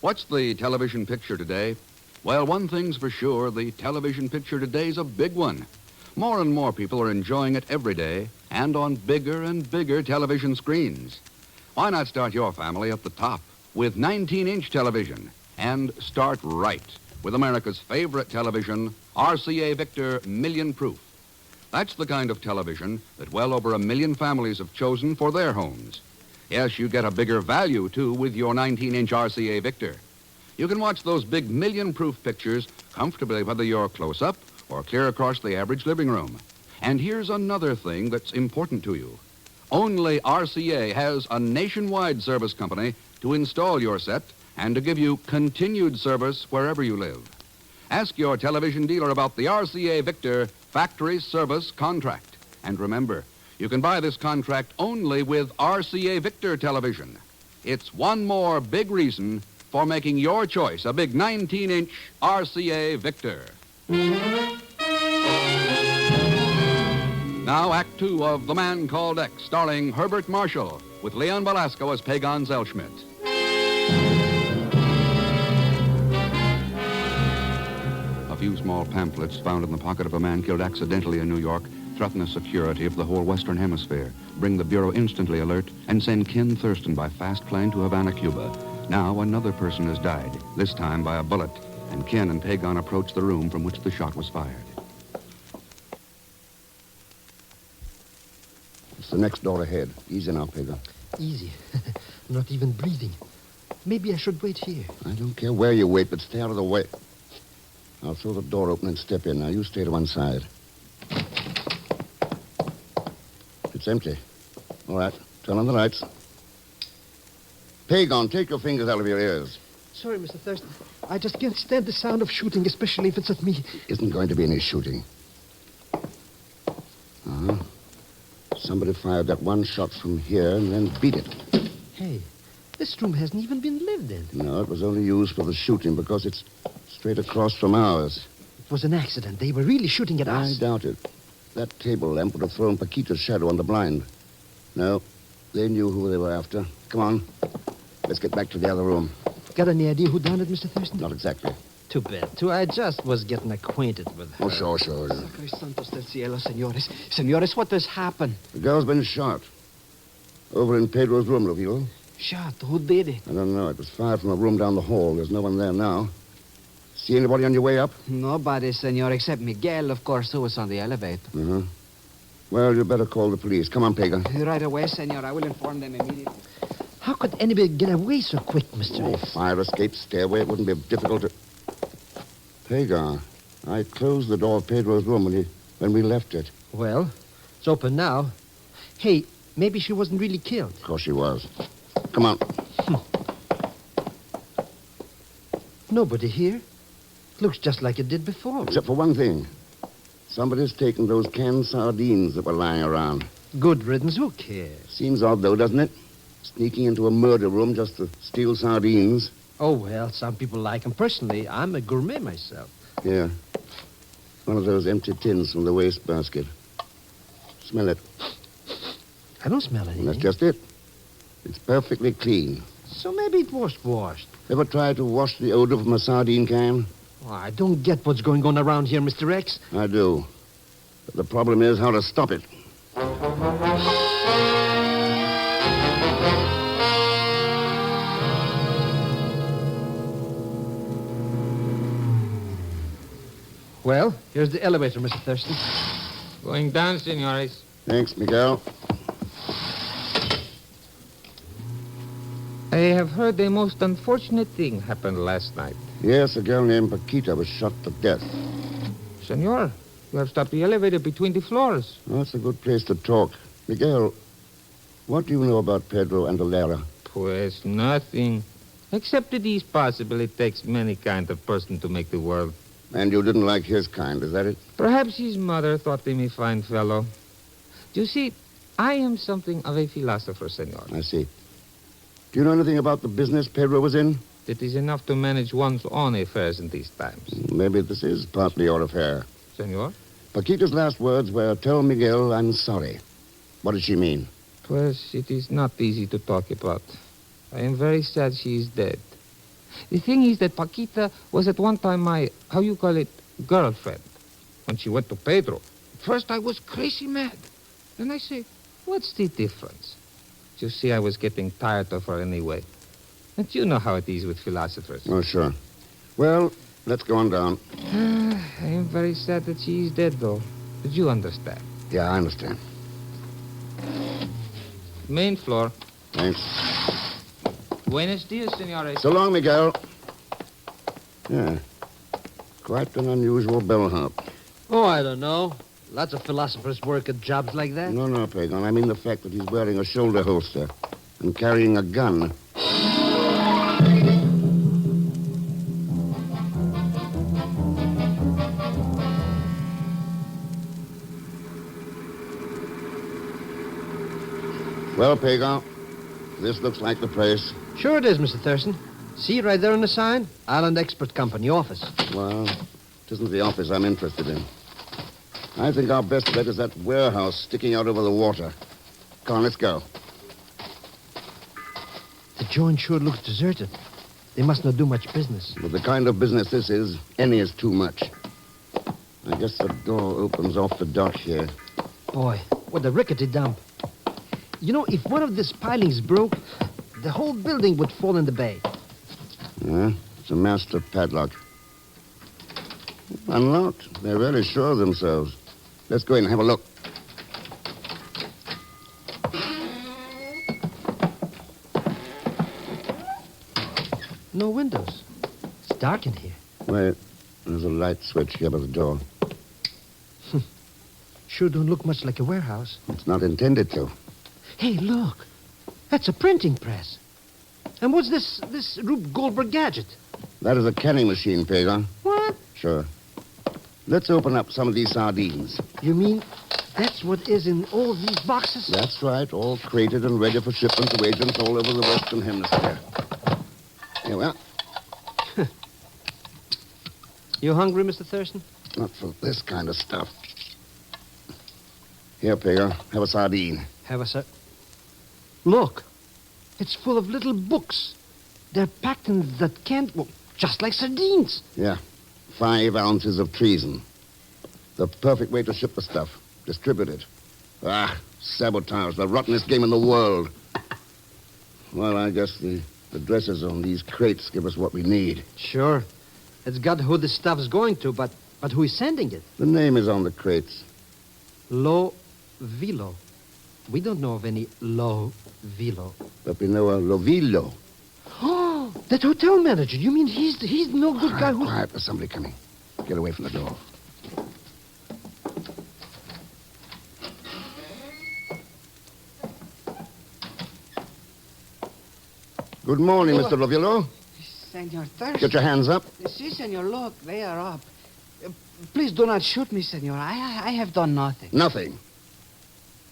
What's the television picture today? Well, one thing's for sure, the television picture today's a big one. More and more people are enjoying it every day and on bigger and bigger television screens. Why not start your family at the top with 19-inch television and start right with America's favorite television, RCA Victor Million Proof. That's the kind of television that well over 1 million families have chosen for their homes. Yes, you get a bigger value, too, with your 19-inch RCA Victor. You can watch those big million-proof pictures comfortably whether you're close up or clear across the average living room. And here's another thing that's important to you. Only RCA has a nationwide service company to install your set and to give you continued service wherever you live. Ask your television dealer about the RCA Victor Factory Service Contract. And remember, you can buy this contract only with RCA Victor television. It's one more big reason for making your choice a big 19-inch RCA Victor. Now, Act 2 of The Man Called X, starring Herbert Marshall, with Leon Velasco as Pagan Zellschmidt. A few small pamphlets found in the pocket of a man killed accidentally in New York threaten the security of the whole Western Hemisphere, bring the Bureau instantly alert, and send Ken Thurston by fast plane to Havana, Cuba. Now another person has died, this time by a bullet, and Ken and Pagan approach the room from which the shot was fired. It's the next door ahead. Easy now, Pagan. Easy. I'm not even breathing. Maybe I should wait here. I don't care where you wait, but stay out of the way. I'll throw the door open and step in. Now, you stay to one side. It's empty. All right. Turn on the lights. Pagan, take your fingers out of your ears. Sorry, Mr. Thurston. I just can't stand the sound of shooting, especially if it's at me. Isn't going to be any shooting. Uh-huh. Somebody fired that one shot from here and then beat it. Hey, this room hasn't even been lived in. No, it was only used for the shooting because it's straight across from ours. It was an accident. They were really shooting at us. I doubt it. That table lamp would have thrown Paquita's shadow on the blind. No, they knew who they were after. Come on. Let's get back to the other room. Got any idea who done it, Mr. Thurston? Not exactly. Too bad. I just was getting acquainted with her. Oh, sure. Sacre santos del cielo, senores. Senores, what has happened? The girl's been shot. Over in Pedro's room, Lovilo. Shot? Who did it? I don't know. It was fired from a room down the hall. There's no one there now. See anybody on your way up? Nobody, senor, except Miguel, of course, who was on the elevator. Uh-huh. Well, you better call the police. Come on, Pagan. Right away, senor. I will inform them immediately. How could anybody get away so quick, Mr. X? Fire escape stairway. It wouldn't be difficult to... Pagan, I closed the door of Pedro's room when we left it. Well, it's open now. Hey, maybe she wasn't really killed. Of course she was. Come on. Nobody here. Looks just like it did before. Except for one thing. Somebody's taken those canned sardines that were lying around. Good riddance. Who cares? Seems odd, though, doesn't it? Sneaking into a murder room just to steal sardines. Oh, well, some people like them. Personally, I'm a gourmet myself. Yeah. One of those empty tins from the wastebasket. Smell it. I don't smell anything. That's just it. It's perfectly clean. So maybe it was washed. Ever tried to wash the odor from a sardine can? Oh, I don't get what's going on around here, Mr. X. I do. But the problem is how to stop it. Well, here's the elevator, Mr. Thurston. Going down, senores. Thanks, Miguel. I have heard a most unfortunate thing happened last night. Yes, a girl named Paquita was shot to death. Senor, you have stopped the elevator between the floors. Oh, that's a good place to talk. Miguel, what do you know about Pedro and Alera? Pues nothing. Except it is possible it takes many kind of person to make the world. And you didn't like his kind, is that it? Perhaps his mother thought him a fine fellow. You see, I am something of a philosopher, senor. I see. Do you know anything about the business Pedro was in? It is enough to manage one's own affairs in these times. Maybe this is partly your affair. Senor? Paquita's last words were, "Tell Miguel I'm sorry." What did she mean? Pues it is not easy to talk about. I am very sad she is dead. The thing is that Paquita was at one time my, how you call it, girlfriend. When she went to Pedro, at first I was crazy mad. Then I say, what's the difference? You see, I was getting tired of her anyway. And you know how it is with philosophers. Oh, sure. Well, let's go on down. I am very sad that she is dead, though. But you understand. Yeah, I understand. Main floor. Thanks. Buenos dias, senores. So long, Miguel. Yeah. Quite an unusual bellhop. Oh, I don't know. Lots of philosophers work at jobs like that. No, Pagan. I mean the fact that he's wearing a shoulder holster and carrying a gun. Well, Pagan, this looks like the place. Sure it is, Mr. Thurston. See right there on the sign? Island Expert Company office. Well, it isn't the office I'm interested in. I think our best bet is that warehouse sticking out over the water. Come on, let's go. The joint sure looks deserted. They must not do much business. With the kind of business this is, any is too much. I guess the door opens off the dock here. Boy, what a rickety dump. You know, if one of these pilings broke, the whole building would fall in the bay. Yeah, it's a master padlock. Unlocked. They're very sure of themselves. Let's go in and have a look. No windows. It's dark in here. Wait, there's a light switch here by the door. Sure don't look much like a warehouse. It's not intended to. Hey, look. That's a printing press. And what's this Rube Goldberg gadget? That is a canning machine, Pagan. What? Sure. Let's open up some of these sardines. You mean that's what is in all these boxes? That's right, all crated and ready for shipment to agents all over the Western Hemisphere. Here we are. You hungry, Mr. Thurston? Not for this kind of stuff. Here, Pagan, have a sardine. Have a sir. Look, it's full of little books. They're packed in that can't, well, just like sardines. Yeah, 5 ounces of treason. The perfect way to ship the stuff. Distribute it. Ah, sabotage, the rottenest game in the world. Well, I guess the addresses on these crates give us what we need. Sure. It's got who the stuff's going to, but who is sending it? The name is on the crates. Lo Vilo. We don't know of any Lo Vilo. But we know a Lovillo. Oh, that hotel manager. You mean he's no good guy who... Quiet, there's somebody coming. Get away from the door. Good morning, Mr. Lovillo. Senor Thurston. Get your hands up. Si, senor, look, they are up. Please do not shoot me, senor. I have done nothing. Nothing.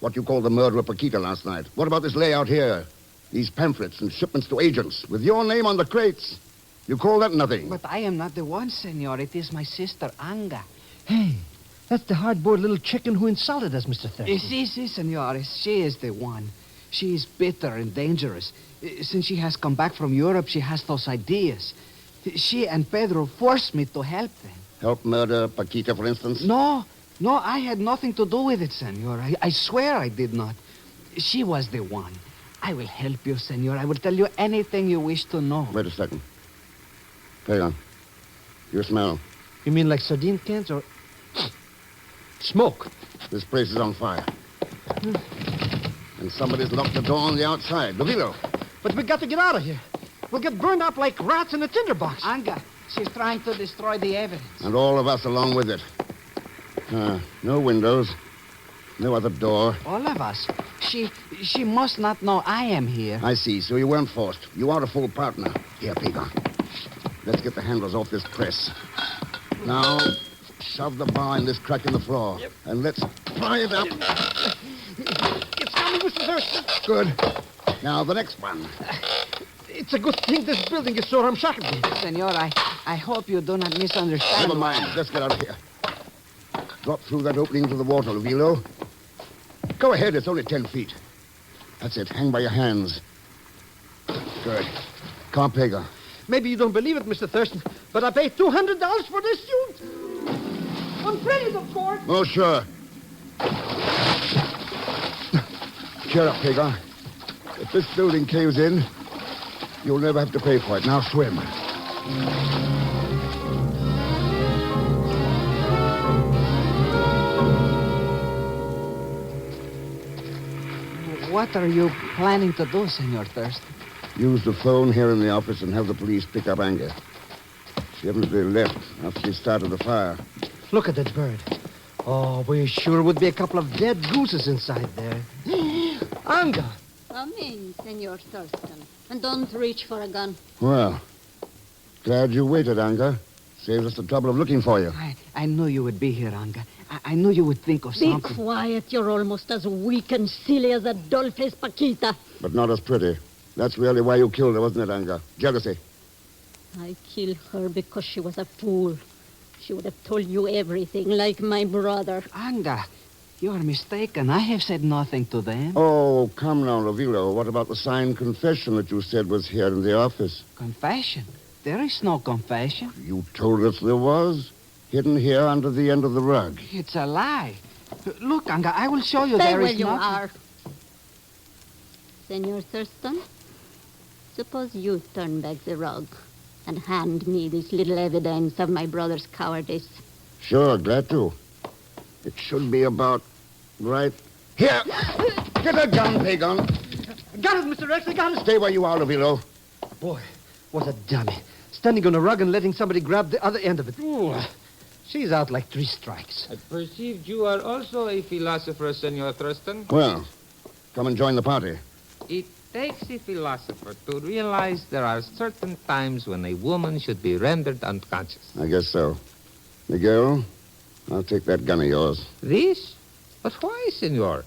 What you call the murder of Paquita last night. What about this layout here? These pamphlets and shipments to agents with your name on the crates. You call that nothing? But I am not the one, senor. It is my sister, Anga. Hey, that's the hard-boiled little chicken who insulted us, Mr. Thurston. Si, senor. She is the one. She is bitter and dangerous. Since she has come back from Europe, she has those ideas. She and Pedro forced me to help them. Help murder Paquita, for instance? No, I had nothing to do with it, senor. I swear I did not. She was the one. I will help you, senor. I will tell you anything you wish to know. Wait a second. Hang on. You smell. You mean like sardine cans or... Smoke. This place is on fire. And somebody's locked the door on the outside. Lovilo. But we got to get out of here. We'll get burned up like rats in a tinderbox. Anga, she's trying to destroy the evidence. And all of us along with it. No windows. No other door. All of us. She must not know I am here. I see, so you weren't forced. You are a full partner. Here, Peter. Let's get the handles off this press. Now, shove the bar in this crack in the floor. Yep. And let's pry it up. It's coming, Mr. Thurston. Good. Now, the next one. It's a good thing this building is so ramshackle. Senor, I hope you do not misunderstand. Never mind. Let's get out of here. Drop through that opening to the water, Lovilo. Go ahead. It's only 10 feet. That's it. Hang by your hands. Good. Come on, Pega. Maybe you don't believe it, Mr. Thurston, but I paid $200 for this suit. On credit, of course. Oh, sure. Cheer up, Pega. If this building caves in, you'll never have to pay for it. Now swim. What are you planning to do, Senor Thurston? Use the phone here in the office and have the police pick up Anga. She evidently left after she started the fire. Look at that bird. Oh, we sure would be a couple of dead gooses inside there. Anga! Come in, Senor Thurston. And don't reach for a gun. Well, glad you waited, Anga. Saves us the trouble of looking for you. I knew you would be here, Anga. I knew you would think of Be something. quiet. You're almost as weak and silly as that doll-faced Paquita. But not as pretty. That's really why you killed her, wasn't it, Anga? Jealousy. I killed her because she was a fool. She would have told you everything, like my brother. Anga, you are mistaken. I have said nothing to them. Oh, come now, Lovilo. What about the signed confession that you said was here in the office? Confession? There is no confession. You told us there was. Hidden here under the end of the rug. It's a lie. Look, Anga, I will show you Stay there where is you nothing. are. Senor Thurston, suppose you turn back the rug and hand me this little evidence of my brother's cowardice. Sure, glad to. It should be about right here. Get a gun, Pagon. Got it, Mr. Rex. I got it. Stay where you are, Lovilo. Boy, what a dummy. Standing on a rug and letting somebody grab the other end of it. Ooh, she's out like 3 strikes. I perceived you are also a philosopher, Senor Thurston. Well, come and join the party. It takes a philosopher to realize there are certain times when a woman should be rendered unconscious. I guess so. Miguel, I'll take that gun of yours. This? But why, senor?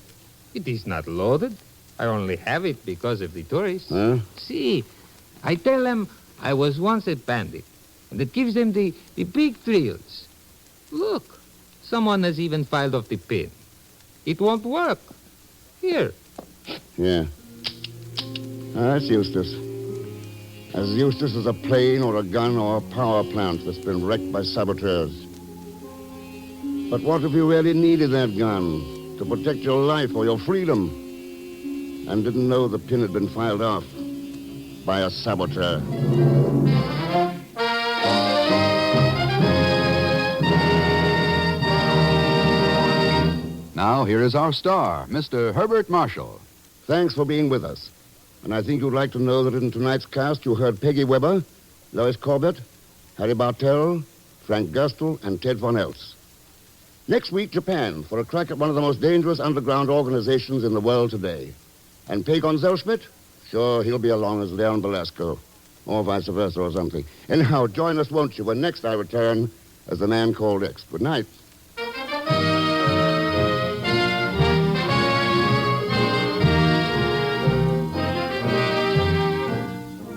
It is not loaded. I only have it because of the tourists. Huh? See, I tell them I was once a bandit, and it gives them the big thrills. Look, someone has even filed off the pin. It won't work. Here. Yeah. That's Eustace. As useless as a plane or a gun or a power plant that's been wrecked by saboteurs. But what if you really needed that gun to protect your life or your freedom and didn't know the pin had been filed off by a saboteur? Now, here is our star, Mr. Herbert Marshall. Thanks for being with us. And I think you'd like to know that in tonight's cast you heard Peggy Weber, Lois Corbett, Harry Bartell, Frank Gustel, and Ted Von Eltz. Next week, Japan, for a crack at one of the most dangerous underground organizations in the world today. And Pagon Zellschmidt? Sure, he'll be along as Leon Belasco. Or vice versa or something. Anyhow, join us, won't you, when next I return as the man called X. Good night.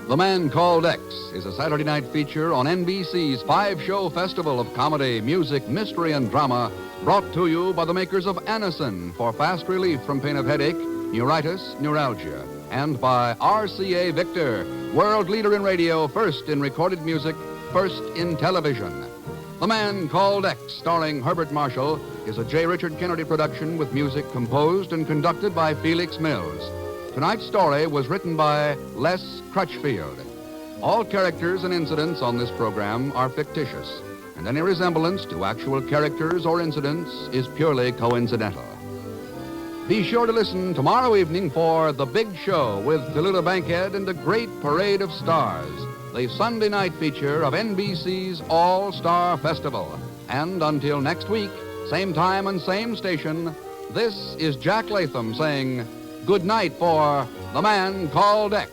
The Man Called X is a Saturday night feature on NBC's 5-show festival of comedy, music, mystery, and drama, brought to you by the makers of Anacin for fast relief from pain of headache, neuritis, neuralgia, and by RCA Victor, world leader in radio, first in recorded music, first in television. The Man Called X, starring Herbert Marshall, is a J. Richard Kennedy production with music composed and conducted by Felix Mills. Tonight's story was written by Les Crutchfield. All characters and incidents on this program are fictitious, and any resemblance to actual characters or incidents is purely coincidental. Be sure to listen tomorrow evening for The Big Show with Tallulah Bankhead and a great parade of stars, the Sunday night feature of NBC's All-Star Festival. And until next week, same time and same station, this is Jack Latham saying good night for The Man Called X.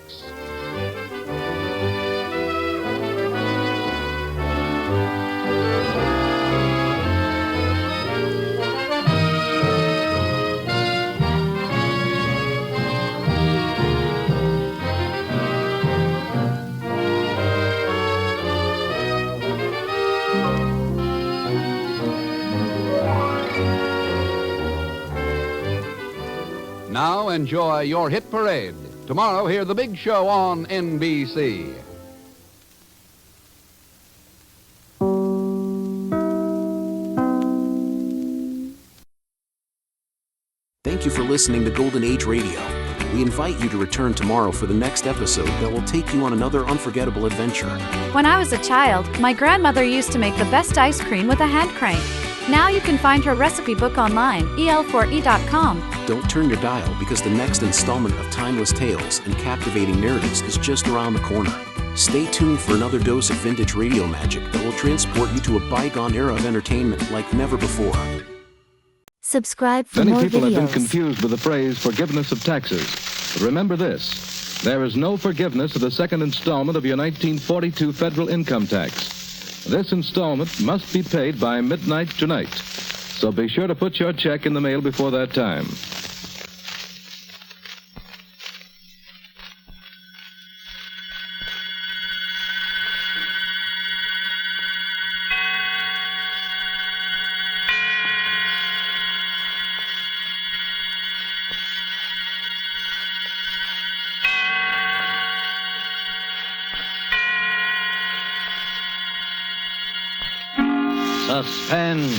Now enjoy your hit parade. Tomorrow, hear The Big Show on NBC. Thank you for listening to Golden Age Radio. We invite you to return tomorrow for the next episode that will take you on another unforgettable adventure. When I was a child, my grandmother used to make the best ice cream with a hand crank. Now you can find her recipe book online, el4e.com. Don't turn your dial because the next installment of timeless tales and captivating narratives is just around the corner. Stay tuned for another dose of vintage radio magic that will transport you to a bygone era of entertainment like never before. Subscribe for more videos. Many people have been confused with the phrase forgiveness of taxes. But remember this, there is no forgiveness of the second installment of your 1942 federal income tax. This installment must be paid by midnight tonight. So be sure to put your check in the mail before that time. Suspense.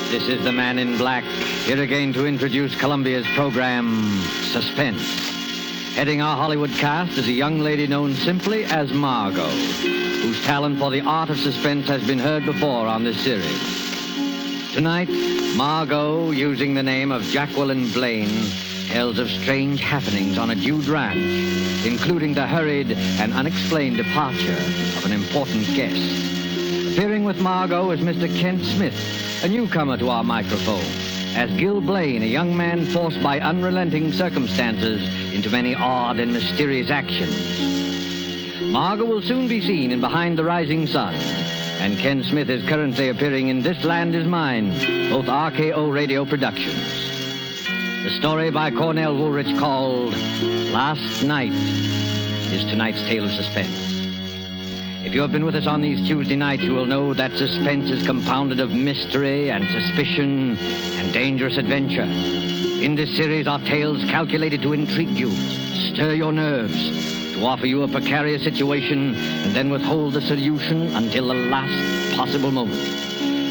This is the Man in Black, here again to introduce Columbia's program, Suspense. Heading our Hollywood cast is a young lady known simply as Margot, whose talent for the art of suspense has been heard before on this series. Tonight, Margot, using the name of Jacqueline Blaine, tells of strange happenings on a Jude ranch, including the hurried and unexplained departure of an important guest. Appearing with Margot is Mr. Kent Smith, a newcomer to our microphone, as Gil Blaine, a young man forced by unrelenting circumstances into many odd and mysterious actions. Margot will soon be seen in Behind the Rising Sun, and Ken Smith is currently appearing in This Land Is Mine, both RKO radio productions. The story by Cornell Woolrich called Last Night is tonight's tale of suspense. If you have been with us on these Tuesday nights, you will know that suspense is compounded of mystery and suspicion and dangerous adventure. In this series are tales calculated to intrigue you, stir your nerves, to offer you a precarious situation, and then withhold the solution until the last possible moment.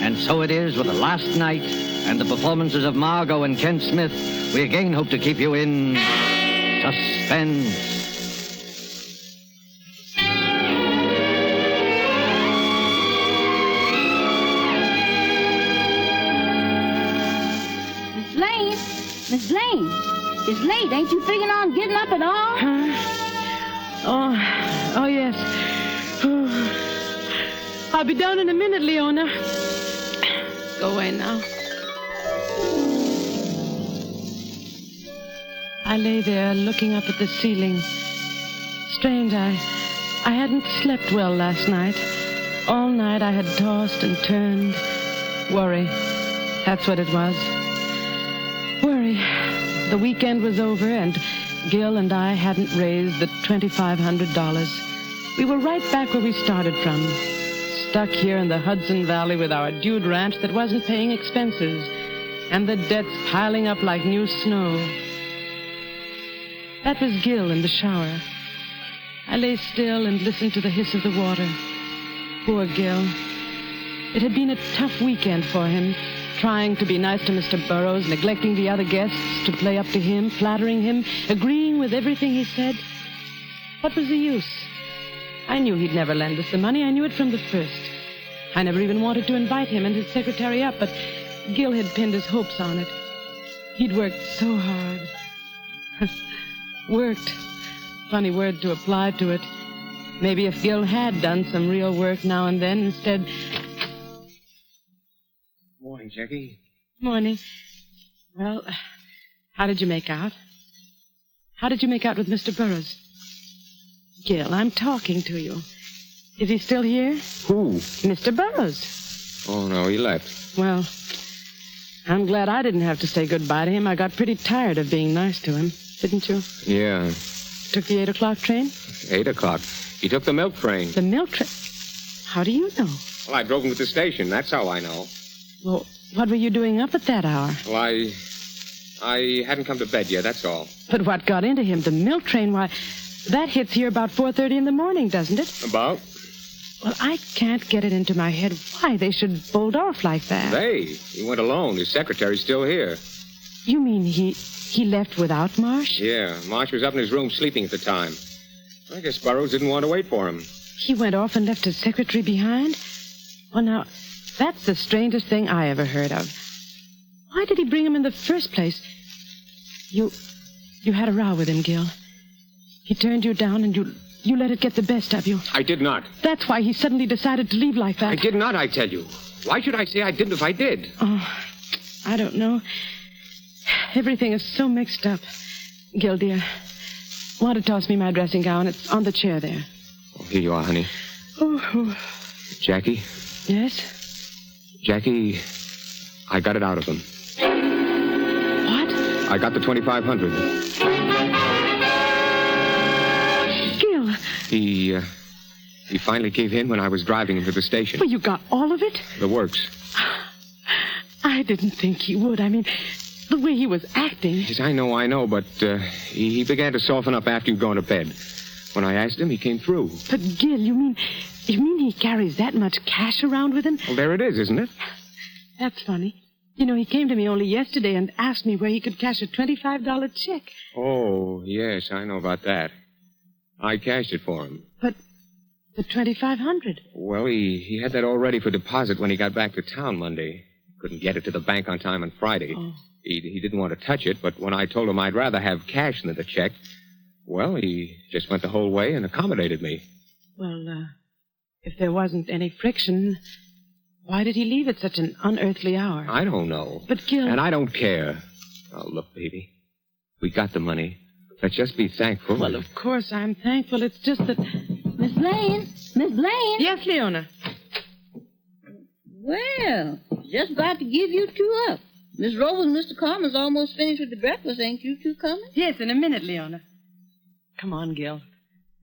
And so it is with The Last Night and the performances of Margot and Kent Smith. We again hope to keep you in suspense. Miss Blaine, it's late. Ain't you figuring on getting up at all? Oh, yes. I'll be down in a minute, Leona. Go away now. I lay there looking up at the ceiling. Strange, I hadn't slept well last night. All night I had tossed and turned. Worry. That's what it was. Worry. The weekend was over, and Gil and I hadn't raised the $2,500. We were right back where we started from. Stuck here in the Hudson Valley with our dude ranch that wasn't paying expenses, and the debts piling up like new snow. That was Gil in the shower. I lay still and listened to the hiss of the water. Poor Gil. It had been a tough weekend for him, trying to be nice to Mr. Burroughs, neglecting the other guests to play up to him, flattering him, agreeing with everything he said. What was the use? I knew he'd never lend us the money. I knew it from the first. I never even wanted to invite him and his secretary up, but Gil had pinned his hopes on it. He'd worked so hard. Worked. Funny word to apply to it. Maybe if Gil had done some real work now and then instead... Morning, Jackie. Morning. Well, how did you make out? How did you make out with Mr. Burroughs? Gil, I'm talking to you. Is he still here? Who? Mr. Burroughs. Oh, no, he left. Well, I'm glad I didn't have to say goodbye to him. I got pretty tired of being nice to him, didn't you? Yeah. Took the 8 o'clock train? 8 o'clock. He took the milk train. The milk train? How do you know? Well, I drove him to the station. That's how I know. Well, what were you doing up at that hour? Well, I hadn't come to bed yet, that's all. But what got into him? The milk train, why, that hits here about 4:30 in the morning, doesn't it? About? Well, I can't get it into my head why they should bolt off like that. He went alone. His secretary's still here. You mean he left without Marsh? Yeah, Marsh was up in his room sleeping at the time. I guess Burroughs didn't want to wait for him. He went off and left his secretary behind? Well, now, that's the strangest thing I ever heard of. Why did he bring him in the first place? You had a row with him, Gil. He turned you down and you let it get the best of you. I did not. That's why he suddenly decided to leave like that. I did not, I tell you. Why should I say I didn't if I did? Oh, I don't know. Everything is so mixed up. Gil, dear, want to toss me my dressing gown? It's on the chair there. Oh, here you are, honey. Oh. Jackie? Yes? Jackie, I got it out of him. What? I got the $2,500. Gil! He finally gave in when I was driving him to the station. Well, you got all of it? The works. I didn't think he would. I mean, the way he was acting. Yes, I know, but he began to soften up after you'd gone to bed. When I asked him, he came through. But, Gil, you mean he carries that much cash around with him? Well, there it is, isn't it? That's funny. You know, he came to me only yesterday and asked me where he could cash a $25 check. Oh, yes, I know about that. I cashed it for him. But the $2,500? Well, he had that all ready for deposit when he got back to town Monday. Couldn't get it to the bank on time on Friday. Oh. He didn't want to touch it, but when I told him I'd rather have cash than the check, well, he just went the whole way and accommodated me. Well, if there wasn't any friction, why did he leave at such an unearthly hour? I don't know. But, Gil... And I don't care. Oh, look, baby. We got the money. Let's just be thankful. Well, of course I'm thankful. It's just that... Miss Blaine? Miss Blaine? Yes, Leona. Well, just about to give you two up. Miss Rose and Mr. Carmen's almost finished with the breakfast. Ain't you two coming? Yes, in a minute, Leona. Come on, Gil.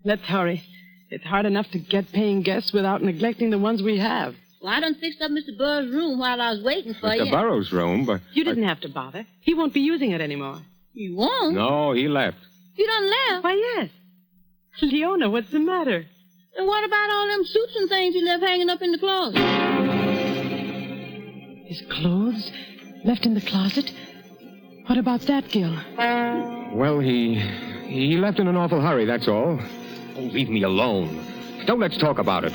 Let's hurry. It's hard enough to get paying guests without neglecting the ones we have. Well, I done fixed up Mr. Burroughs' room while I was waiting for you. Mr. Burroughs' room, but... You didn't have to bother. He won't be using it anymore. You won't? No, he left. You done left? Why, yes. Leona, what's the matter? And what about all them suits and things he left hanging up in the closet? His clothes? Left in the closet? What about that, Gil? Well, he left in an awful hurry, that's all. Oh, leave me alone. Don't let's talk about it.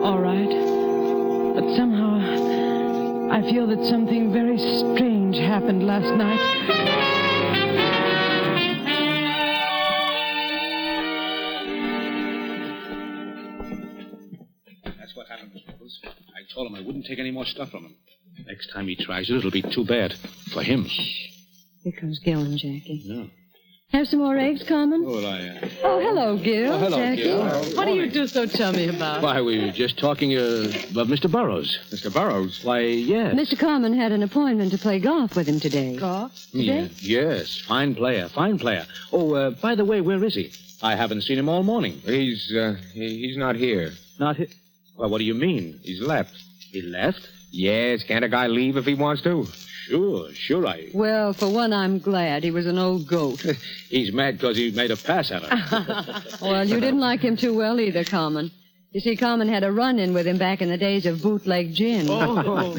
All right. But somehow I feel that something very strange happened last night. That's what happened, Mr. Nichols. I told him I wouldn't take any more stuff from him. Next time he tries it, it'll be too bad. For him. Here comes Gil and Jackie. No. Have some more eggs, Carmen? Oh, Oh, hello, Gil. Oh, hello, Jackie. Gil. What do you do so chummy about? Why, we were just talking about Mr. Burroughs. Mr. Burroughs? Why, yes. Mr. Carmen had an appointment to play golf with him today. Golf? Yeah, yes, fine player, fine player. Oh, by the way, where is he? I haven't seen him all morning. He's not here. Not here? Well, what do you mean? He's left. He left? Yes, can't a guy leave if he wants to? Sure, I... Well, for one, I'm glad. He was an old goat. He's mad because he made a pass at her. Well, you didn't like him too well either, Carmen. You see, Carmen had a run-in with him back in the days of bootleg gin. Oh.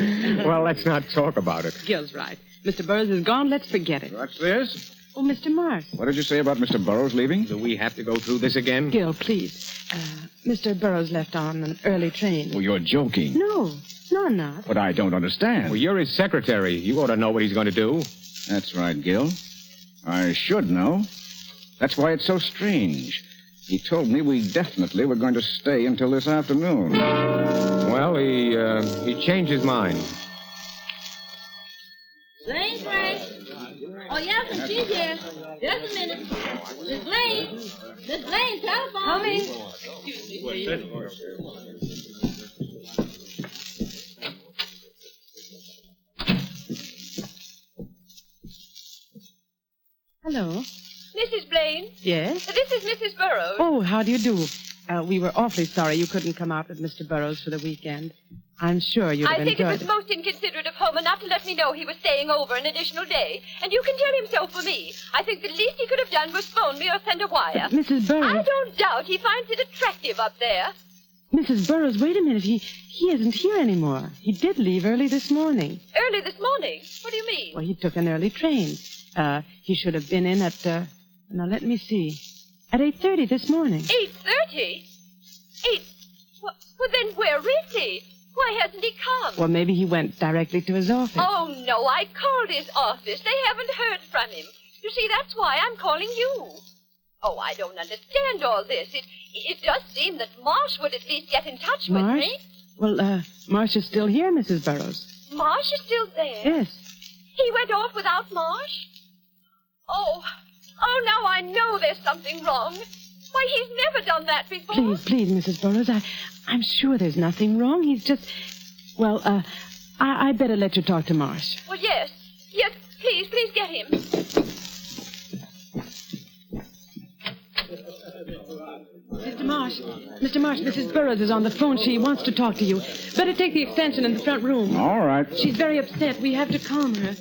Well, let's not talk about it. Gil's right. Mr. Burroughs is gone. Let's forget it. What's this? Oh, Mr. Marsh. What did you say about Mr. Burroughs leaving? Do we have to go through this again? Gil, please. Mr. Burroughs left on an early train. Oh, you're joking. No, I'm not. But I don't understand. Well, you're his secretary. You ought to know what he's going to do. That's right, Gil. I should know. That's why it's so strange. He told me we definitely were going to stay until this afternoon. Well, he changed his mind. Lane's right. Oh, yes, and she's here. Just a minute. Miss Lane. Miss Lane, telephone. Coming. Hello. Mrs. Blaine? Yes? This is Mrs. Burroughs. Oh, how do you do? We were awfully sorry you couldn't come out with Mr. Burroughs for the weekend. I'm sure you'd have I think it enjoyed was most inconsiderate of Homer not to let me know he was staying over an additional day. And you can tell him so for me. I think the least he could have done was phone me or send a wire. But Mrs. Burroughs... I don't doubt he finds it attractive up there. Mrs. Burroughs, wait a minute. He isn't here anymore. He did leave early this morning. Early this morning? What do you mean? Well, he took an early train. He should have been in at, now let me see, at 8:30 this morning. 8:30? Well, then where is he? Why hasn't he come? Well, maybe he went directly to his office. Oh, no, I called his office. They haven't heard from him. You see, that's why I'm calling you. Oh, I don't understand all this. It does seem that Marsh would at least get in touch with Marsh? me. Well, Marsh is still here, Mrs. Burroughs. Marsh is still there? Yes. He went off without Marsh? Oh, now I know there's something wrong. Why, he's never done that before. Please, Mrs. Burroughs, I'm sure there's nothing wrong. He's just... Well, I'd better let you talk to Marsh. Well, yes, please get him. Mr. Marsh, Mrs. Burroughs is on the phone. She wants to talk to you. Better take the extension in the front room. All right. She's very upset. We have to calm her.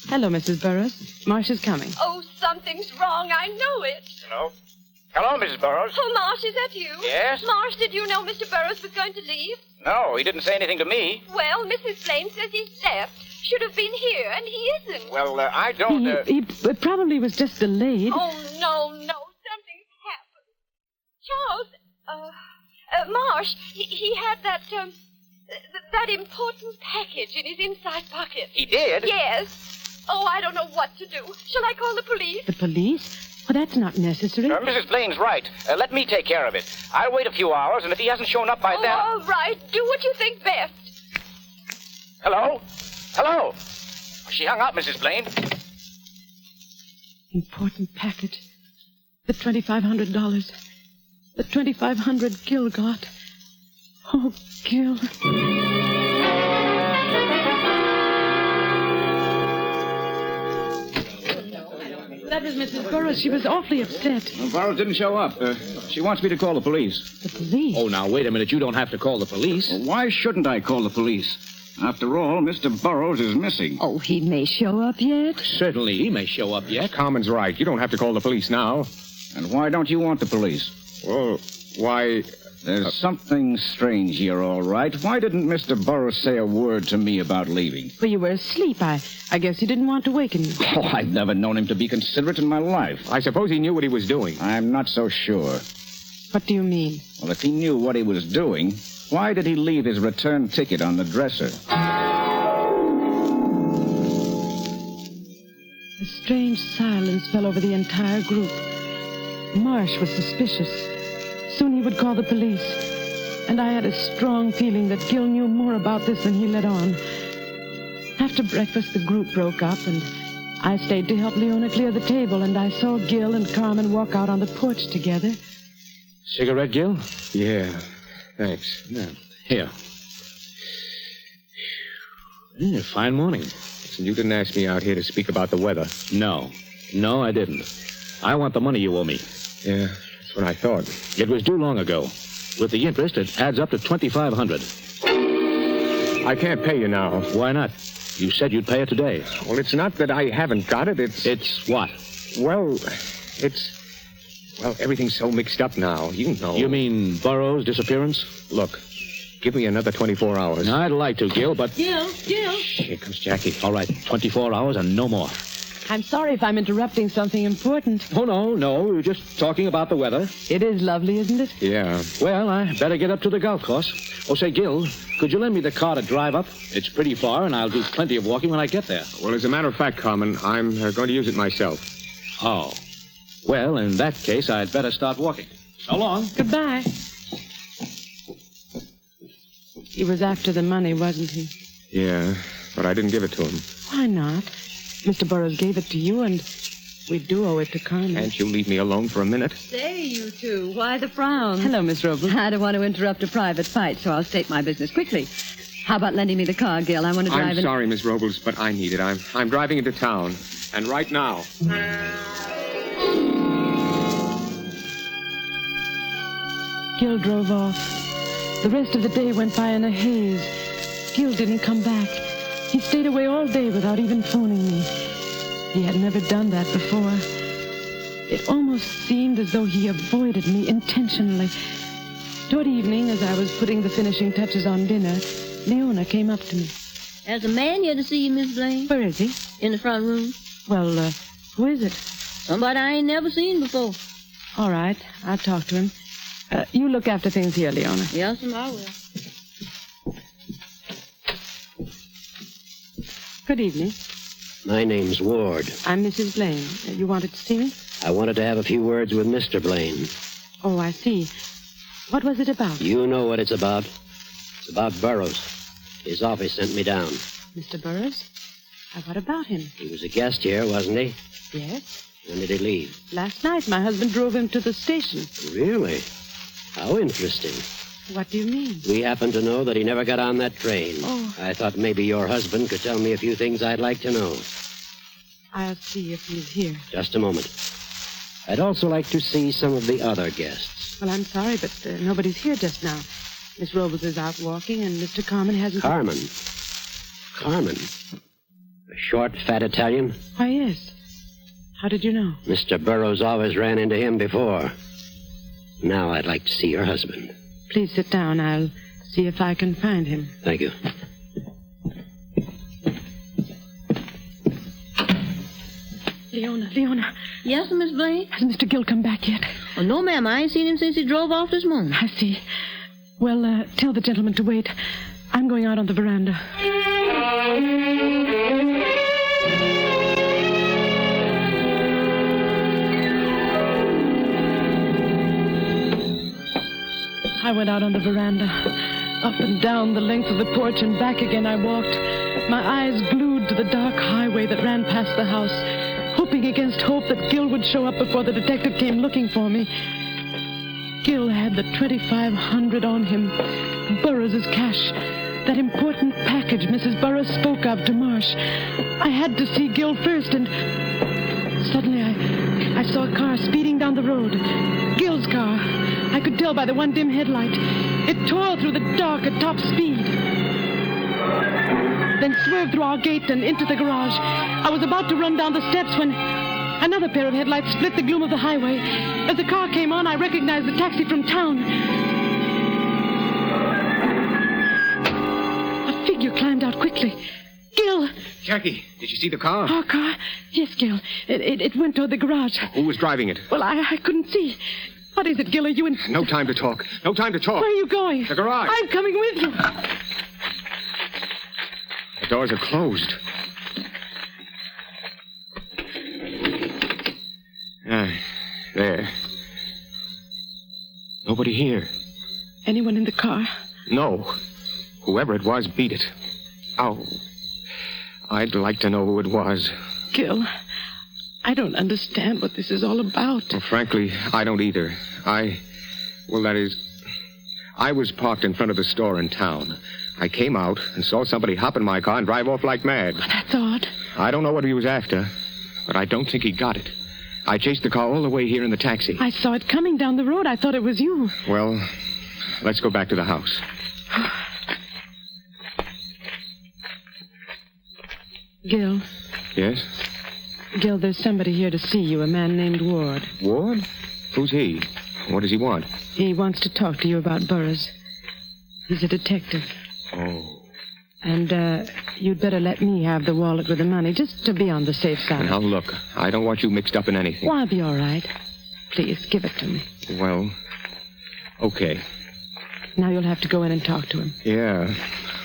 Hello, Mrs. Burroughs. Marsh is coming. Oh, something's wrong. I know it. Hello, Mrs. Burroughs. Oh, Marsh, is that you? Yes? Marsh, did you know Mr. Burroughs was going to leave? No, he didn't say anything to me. Well, Mrs. Blaine says he's left. Should have been here, and he isn't. Well, I don't... He probably was just delayed. Oh, no. Something's happened. Charles, Marsh, he had that important package in his inside pocket. He did? Yes. Oh, I don't know what to do. Shall I call the police? The police? Well, that's not necessary. Mrs. Blaine's right. Let me take care of it. I'll wait a few hours, and if he hasn't shown up by then... All right. Do what you think best. Hello? She hung up, Mrs. Blaine. Important package. The $2,500. The $2,500 Gil got. Oh, Gil. That was Mrs. Burroughs. She was awfully upset. Well, Burroughs didn't show up. She wants me to call the police. The police? Oh, now, wait a minute. You don't have to call the police. Well, why shouldn't I call the police? After all, Mr. Burroughs is missing. Oh, he may show up yet. Certainly, he may show up yet. Carmen's right. You don't have to call the police now. And why don't you want the police? Well, why... There's something strange here, all right. Why didn't Mr. Burroughs say a word to me about leaving? Well, you were asleep. I guess he didn't want to waken you. Oh, I've never known him to be considerate in my life. I suppose he knew what he was doing. I'm not so sure. What do you mean? Well, if he knew what he was doing, why did he leave his return ticket on the dresser? A strange silence fell over the entire group. Marsh was suspicious. Soon he would call the police. And I had a strong feeling that Gil knew more about this than he let on. After breakfast, the group broke up, and I stayed to help Leona clear the table, and I saw Gil and Carmen walk out on the porch together. Cigarette, Gil? Yeah, thanks. Yeah. Here. Yeah, fine morning. Listen, you didn't ask me out here to speak about the weather. No, I didn't. I want the money you owe me. Yeah, that's what I thought. It was due long ago. With the interest, it adds up to $2,500. I can't pay you now. Why not? You said you'd pay it today. Well, it's not that I haven't got it. It's what? Well, it's... Well, everything's so mixed up now. You know. You mean Burroughs' disappearance? Look, give me another 24 hours. I'd like to, Gil, but... Gil! Here comes Jackie. All right, 24 hours and no more. I'm sorry if I'm interrupting something important. Oh, no. We were just talking about the weather. It is lovely, isn't it? Yeah. Well, I better get up to the golf course. Oh, say, Gil, could you lend me the car to drive up? It's pretty far, and I'll do plenty of walking when I get there. Well, as a matter of fact, Carmen, I'm going to use it myself. Oh. Well, in that case, I'd better start walking. So long. Goodbye. He was after the money, wasn't he? Yeah, but I didn't give it to him. Why not? Mr. Burroughs gave it to you, and we do owe it to Carmen. Can't you leave me alone for a minute? Say, you two, why the frown? Hello, Miss Robles. I don't want to interrupt a private fight, so I'll state my business quickly. How about lending me the car, Gil? I want to drive I'm sorry, Miss Robles, but I need it. I'm driving into town, and right now. Gil drove off. The rest of the day went by in a haze. Gil didn't come back. He stayed away all day without even phoning me. He had never done that before. It almost seemed as though he avoided me intentionally. Toward evening, as I was putting the finishing touches on dinner, Leona came up to me. There's a man here to see you, Miss Blaine. Where is he? In the front room. Well, who is it? Somebody I ain't never seen before. All right, I'll talk to him. You look after things here, Leona. Yes, I will. Good evening. My name's Ward. I'm Mrs. Blaine. You wanted to see me? I wanted to have a few words with Mr. Blaine. Oh, I see. What was it about? You know what it's about. It's about Burroughs. His office sent me down. Mr. Burroughs? What about him? He was a guest here, wasn't he? Yes. When did he leave? Last night, my husband drove him to the station. Really? How interesting. What do you mean? We happen to know that he never got on that train. Oh. I thought maybe your husband could tell me a few things I'd like to know. I'll see if he's here. Just a moment. I'd also like to see some of the other guests. Well, I'm sorry, but nobody's here just now. Miss Robles is out walking, and Mr. Carmen hasn't... Carmen? Carmen? A short, fat Italian? Why, yes. How did you know? Mr. Burroughs always ran into him before. Now I'd like to see your husband. Please sit down. I'll see if I can find him. Thank you. Leona. Yes, Miss Blaine? Has Mr. Gill come back yet? Oh, no, ma'am. I ain't seen him since he drove off this morning. I see. Well, tell the gentleman to wait. I'm going out on the veranda. I went out on the veranda. Up and down the length of the porch and back again I walked, my eyes glued to the dark highway that ran past the house, hoping against hope that Gil would show up before the detective came looking for me. Gil had the $2,500 on him, Burroughs' cash, that important package Mrs. Burroughs spoke of to Marsh. I had to see Gil first, and suddenly I saw a car speeding down the road. Gil's car. I could tell by the one dim headlight. It tore through the dark at top speed. Then swerved through our gate and into the garage. I was about to run down the steps when another pair of headlights split the gloom of the highway. As the car came on, I recognized the taxi from town. A figure climbed out quickly. Gil! Jackie, did you see the car? Our car? Yes, Gil. It went toward the garage. Who was driving it? Well, I couldn't see. What is it, Gil? Are you in... No time to talk. No time to talk. Where are you going? The garage. I'm coming with you. The doors are closed. There. Nobody here. Anyone in the car? No. Whoever it was, beat it. Oh. I'd like to know who it was. Gil, I don't understand what this is all about. Well, frankly, I don't either. I was parked in front of the store in town. I came out and saw somebody hop in my car and drive off like mad. Well, that's odd. I don't know what he was after, but I don't think he got it. I chased the car all the way here in the taxi. I saw it coming down the road. I thought it was you. Well, let's go back to the house. Gil. Yes? Gil, there's somebody here to see you, a man named Ward. Ward? Who's he? What does he want? He wants to talk to you about Perez. He's a detective. Oh. And, you'd better let me have the wallet with the money, just to be on the safe side. Now, look, I don't want you mixed up in anything. Well, I'll be all right. Please, give it to me. Well, okay. Now you'll have to go in and talk to him. Yeah,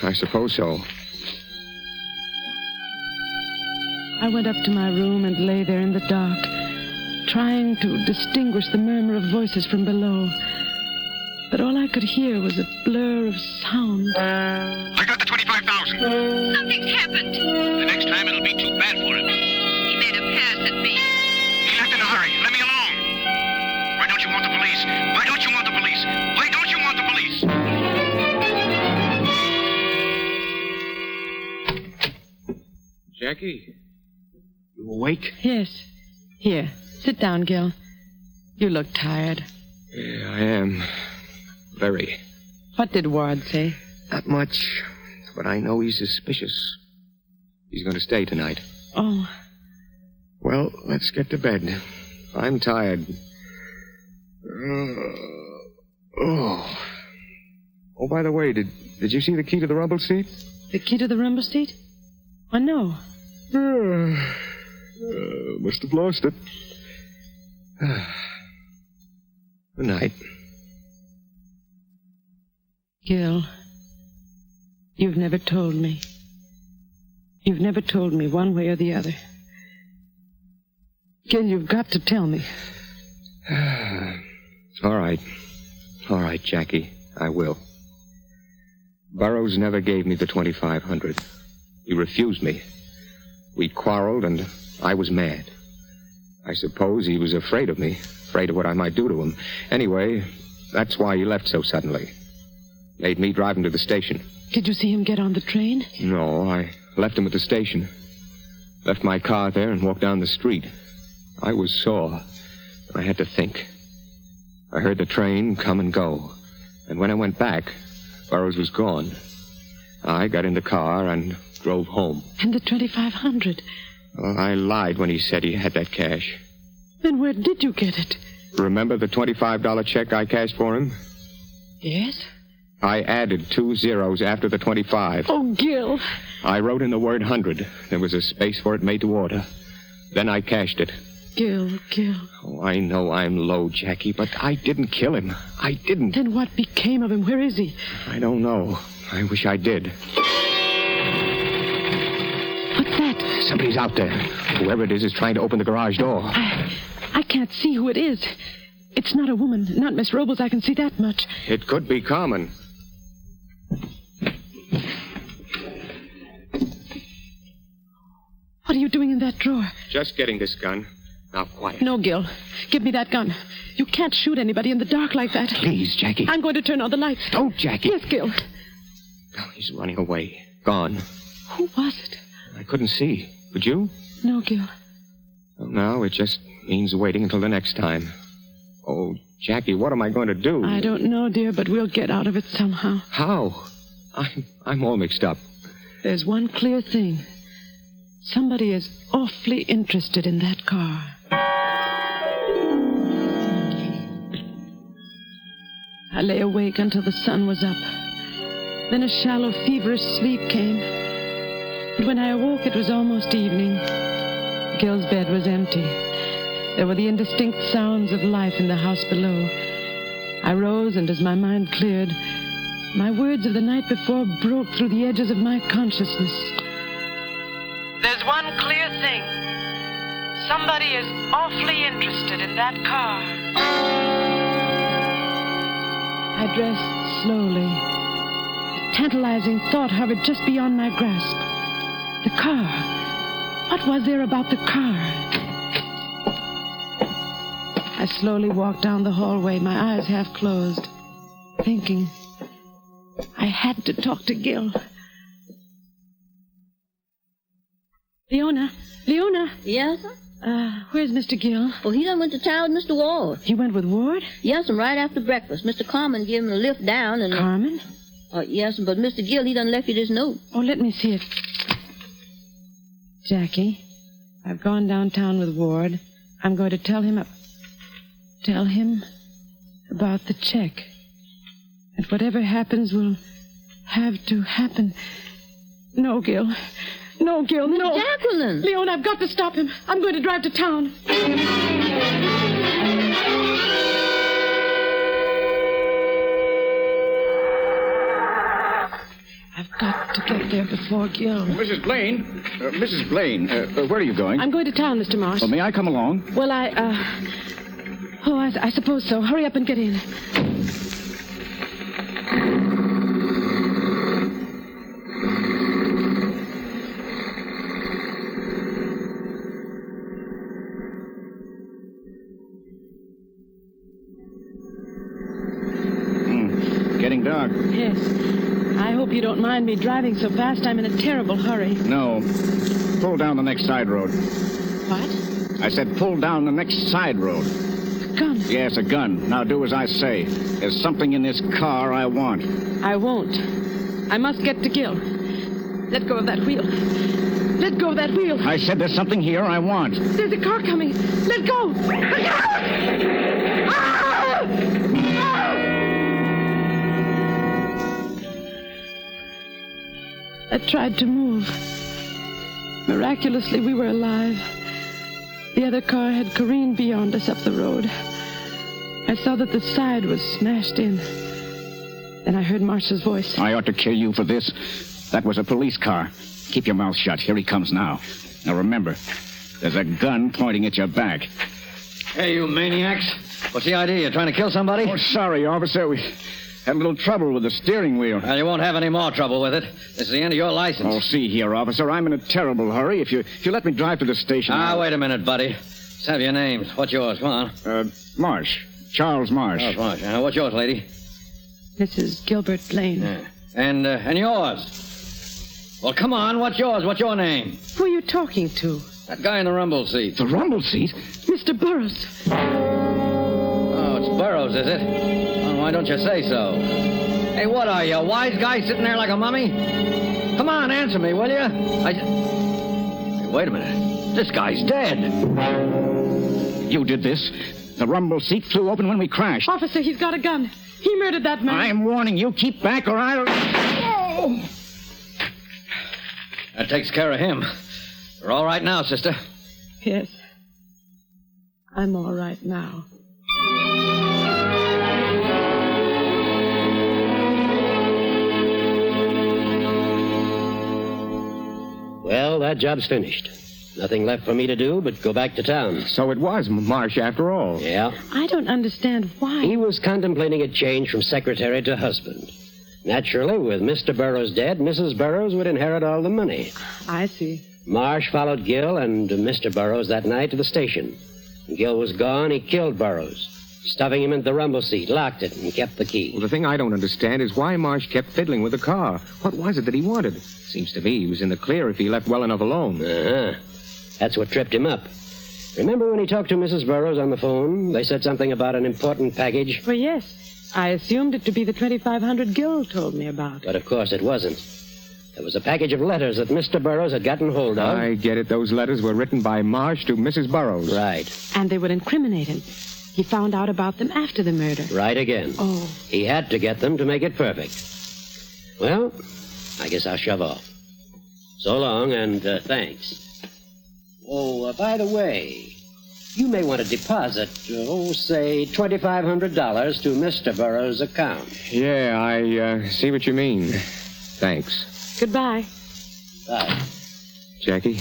I suppose so. I went up to my room and lay there in the dark, trying to distinguish the murmur of voices from below. But all I could hear was a blur of sound. I got the 25,000. Something's happened. The next time it'll be too bad for him. He made a pass at me. He left in a hurry. Let me alone. Why don't you want the police? Why don't you want the police? Why don't you want the police? Jackie, you awake? Yes. Here, sit down, Gil. You look tired. Yeah, I am. Very. What did Ward say? Not much, but I know he's suspicious. He's going to stay tonight. Oh. Well, let's get to bed. I'm tired. Oh, by the way, did you see the key to the rumble seat? The key to the rumble seat? Oh, no. Must have lost it. Good night. Gil, you've never told me. You've never told me one way or the other. Gil, you've got to tell me. All right, Jackie, I will. Burroughs never gave me the 2,500. He refused me. We quarreled, and I was mad. I suppose he was afraid of me, afraid of what I might do to him. Anyway, that's why he left so suddenly. Made me drive him to the station. Did you see him get on the train? No, I left him at the station. Left my car there and walked down the street. I was sore. I had to think. I heard the train come and go. And when I went back, Burroughs was gone. I got in the car and drove home. And the 2,500? Well, I lied when he said he had that cash. Then where did you get it? Remember the $25 check I cashed for him? Yes? I added 2 zeros after the 25. Oh, Gil. I wrote in the word 100. There was a space for it made to order. Then I cashed it. Gil. Oh, I know I'm low, Jackie, but I didn't kill him. I didn't. Then what became of him? Where is he? I don't know. I wish I did. What's that? Somebody's out there. Whoever it is trying to open the garage door. I can't see who it is. It's not a woman, not Miss Robles. I can see that much. It could be Carmen. What are you doing in that drawer? Just getting this gun. Now, quiet. No, Gil. Give me that gun. You can't shoot anybody in the dark like that. Please, Jackie. I'm going to turn on the lights. Don't, Jackie. Yes, Gil. Oh, he's running away. Gone. Who was it? I couldn't see. Could you? No, Gil. Well, now it just means waiting until the next time. Oh, Jackie, what am I going to do? I don't know, dear, but we'll get out of it somehow. How? I'm all mixed up. There's one clear thing. Somebody is awfully interested in that car. I lay awake until the sun was up. Then a shallow, feverish sleep came. And when I awoke, it was almost evening. Gil's bed was empty. There were the indistinct sounds of life in the house below. I rose, and as my mind cleared, my words of the night before broke through the edges of my consciousness. There's one clear thing. Somebody is awfully interested in that car. I dressed slowly. A tantalizing thought hovered just beyond my grasp. The car. What was there about the car? I slowly walked down the hallway, my eyes half closed, thinking I had to talk to Gil. Leona? Yes, sir? Where's Mr. Gill? Oh, he done went to town with Mr. Ward. He went with Ward? Yes, and right after breakfast. Mr. Carmen gave him a lift down and... Carmen? Yes, but Mr. Gill, he done left you this note. Oh, let me see it. Jackie, I've gone downtown with Ward. I'm going to tell him... Tell him about the check. That whatever happens will have to happen. No, Gil. No, Gil, no. Jacqueline! Leon, I've got to stop him. I'm going to drive to town. I've got to get there before Gil. Mrs. Blaine. Mrs. Blaine, where are you going? I'm going to town, Mr. Marsh. Well, may I come along? Well, I suppose so. Hurry up and get in. Getting dark. Yes. I hope you don't mind me driving so fast. I'm in a terrible hurry. No. Pull down the next side road. What? I said pull down the next side road. A gun? Yes, a gun. Now do as I say. There's something in this car I want. I won't. I must get to Gil. Let go of that wheel. Let go of that wheel. I said there's something here I want. There's a car coming. Let go. Look out! I tried to move. Miraculously, we were alive. The other car had careened beyond us up the road. I saw that the side was smashed in. Then I heard Marsh's voice. I ought to kill you for this. That was a police car. Keep your mouth shut. Here he comes now. Now remember, there's a gun pointing at your back. Hey, you maniacs. What's the idea? You trying to kill somebody? Oh, sorry, officer. We had a little trouble with the steering wheel. Well, you won't have any more trouble with it. This is the end of your license. Oh, see here, officer. I'm in a terrible hurry. If you let me drive to the station... Wait a minute, buddy. Let's have your names. What's yours? Come on. Marsh. Charles Marsh. Charles Marsh. What's yours, lady? Mrs. Gilbert Blaine. Yeah. And yours? Well, come on. What's yours? What's your name? Who are you talking to? That guy in the rumble seat. The rumble seat? Mr. Burroughs. Oh, it's Burroughs, is it? Well, why don't you say so? Hey, what are you, a wise guy sitting there like a mummy? Come on, answer me, will you? Hey, wait a minute. This guy's dead. You did this. The rumble seat flew open when we crashed. Officer, he's got a gun. He murdered that man. I'm warning you. Keep back or I'll... Oh! That takes care of him. You're all right now, sister. Yes. I'm all right now. Well, that job's finished. Nothing left for me to do but go back to town. So it was Marsh after all. Yeah. I don't understand why. He was contemplating a change from secretary to husband. Naturally, with Mr. Burroughs dead, Mrs. Burroughs would inherit all the money. I see. Marsh followed Gil and Mr. Burroughs that night to the station. When Gil was gone, he killed Burroughs, stuffing him into the rumble seat, locked it, and kept the key. Well, the thing I don't understand is why Marsh kept fiddling with the car. What was it that he wanted? Seems to me he was in the clear if he left well enough alone. Uh-huh. That's what tripped him up. Remember when he talked to Mrs. Burroughs on the phone? They said something about an important package? Well, yes. I assumed it to be the 2,500 Gil told me about. But of course it wasn't. It was a package of letters that Mr. Burroughs had gotten hold of. I get it. Those letters were written by Marsh to Mrs. Burroughs. Right. And they would incriminate him. He found out about them after the murder. Right again. Oh. He had to get them to make it perfect. Well, I guess I'll shove off. So long, and thanks. Oh, by the way, you may want to deposit, say, $2,500 to Mr. Burroughs' account. Yeah, I see what you mean. Thanks. Goodbye. Bye. Jackie?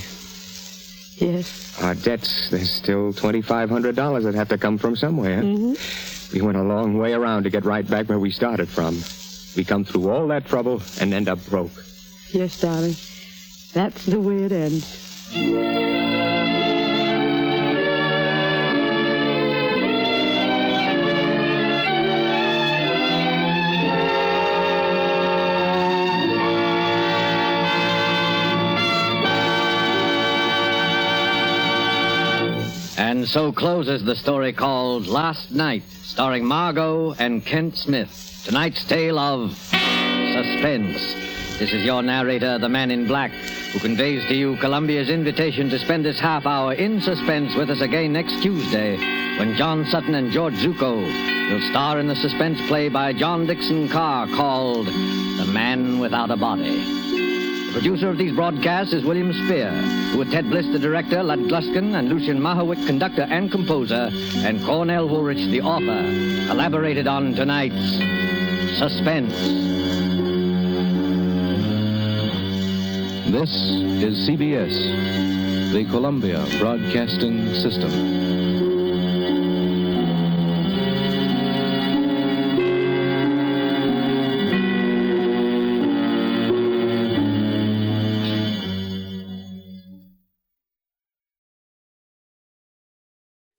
Yes? Our debts, there's still $2,500 that have to come from somewhere. Mm-hmm. We went a long way around to get right back where we started from. We come through all that trouble and end up broke. Yes, darling. That's the way it ends. And so closes the story called Last Night, starring Margot and Kent Smith. Tonight's tale of suspense. This is your narrator, the man in black, who conveys to you Columbia's invitation to spend this half hour in suspense with us again next Tuesday, when John Sutton and George Zucco will star in the suspense play by John Dixon Carr called The Man Without a Body. The producer of these broadcasts is William Spear, who with Ted Bliss, the director, Lud Gluskin, and Lucian Mahowick, conductor and composer, and Cornell Woolrich, the author, collaborated on tonight's Suspense. This is CBS, the Columbia Broadcasting System.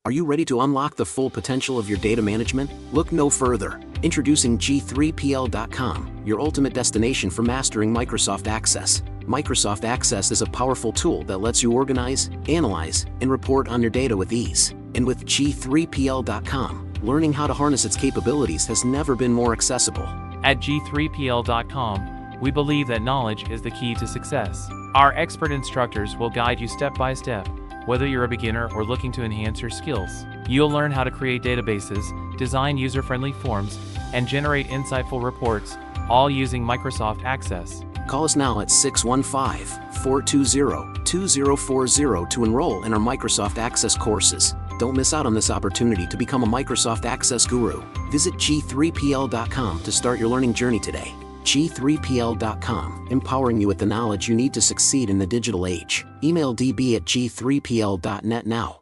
Are you ready to unlock the full potential of your data management? Look no further. Introducing G3PL.com, your ultimate destination for mastering Microsoft Access. Microsoft Access is a powerful tool that lets you organize, analyze, and report on your data with ease. And with G3PL.com, learning how to harness its capabilities has never been more accessible. At G3PL.com, we believe that knowledge is the key to success. Our expert instructors will guide you step by step, whether you're a beginner or looking to enhance your skills. You'll learn how to create databases, design user-friendly forms, and generate insightful reports, all using Microsoft Access. Call us now at 615-420-2040 to enroll in our Microsoft Access courses. Don't miss out on this opportunity to become a Microsoft Access guru. Visit G3PL.com to start your learning journey today. G3PL.com, empowering you with the knowledge you need to succeed in the digital age. Email db@g3pl.net now.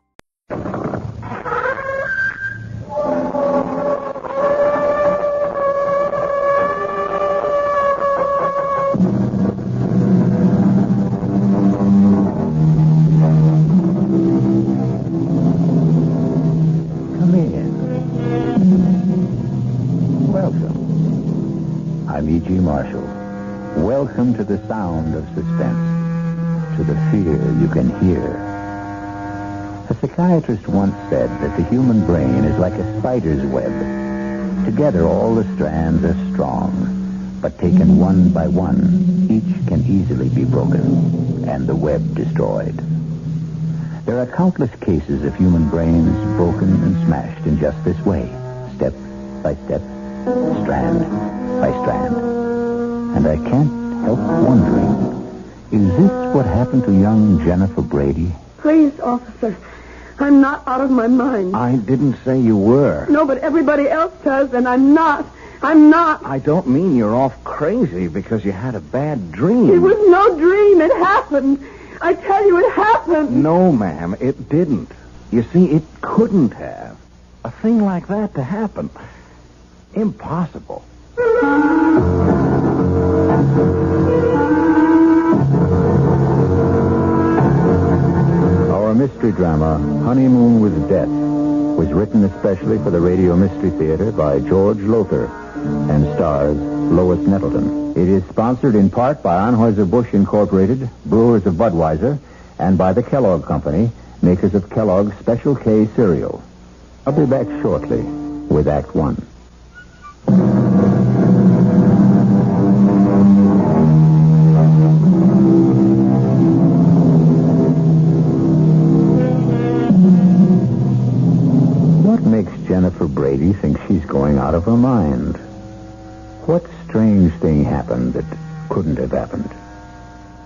Come in. Welcome. I'm E.G. Marshall. Welcome to the sound of suspense, to the fear you can hear. A psychiatrist once said that the human brain is like a spider's web. Together, all the strands are strong, but taken one by one, each can easily be broken, and the web destroyed. There are countless cases of human brains broken and smashed in just this way, step by step, strand by strand. And I can't help wondering, is this what happened to young Jennifer Brady? Please, officer, I'm not out of my mind. I didn't say you were. No, but everybody else does, and I'm not. I'm not. I don't mean you're off crazy because you had a bad dream. It was no dream. It happened. I tell you, it happened. No, ma'am, it didn't. You see, it couldn't have. A thing like that to happen. Impossible. Our mystery drama, Honeymoon with Death, was written especially for the Radio Mystery Theater by George Lothar and stars Lois Nettleton. It is sponsored in part by Anheuser-Busch Incorporated, brewers of Budweiser, and by the Kellogg Company, makers of Kellogg's Special K cereal. I'll be back shortly with Act One. What makes Jennifer Brady think she's going out of her mind? What strange thing happened that couldn't have happened?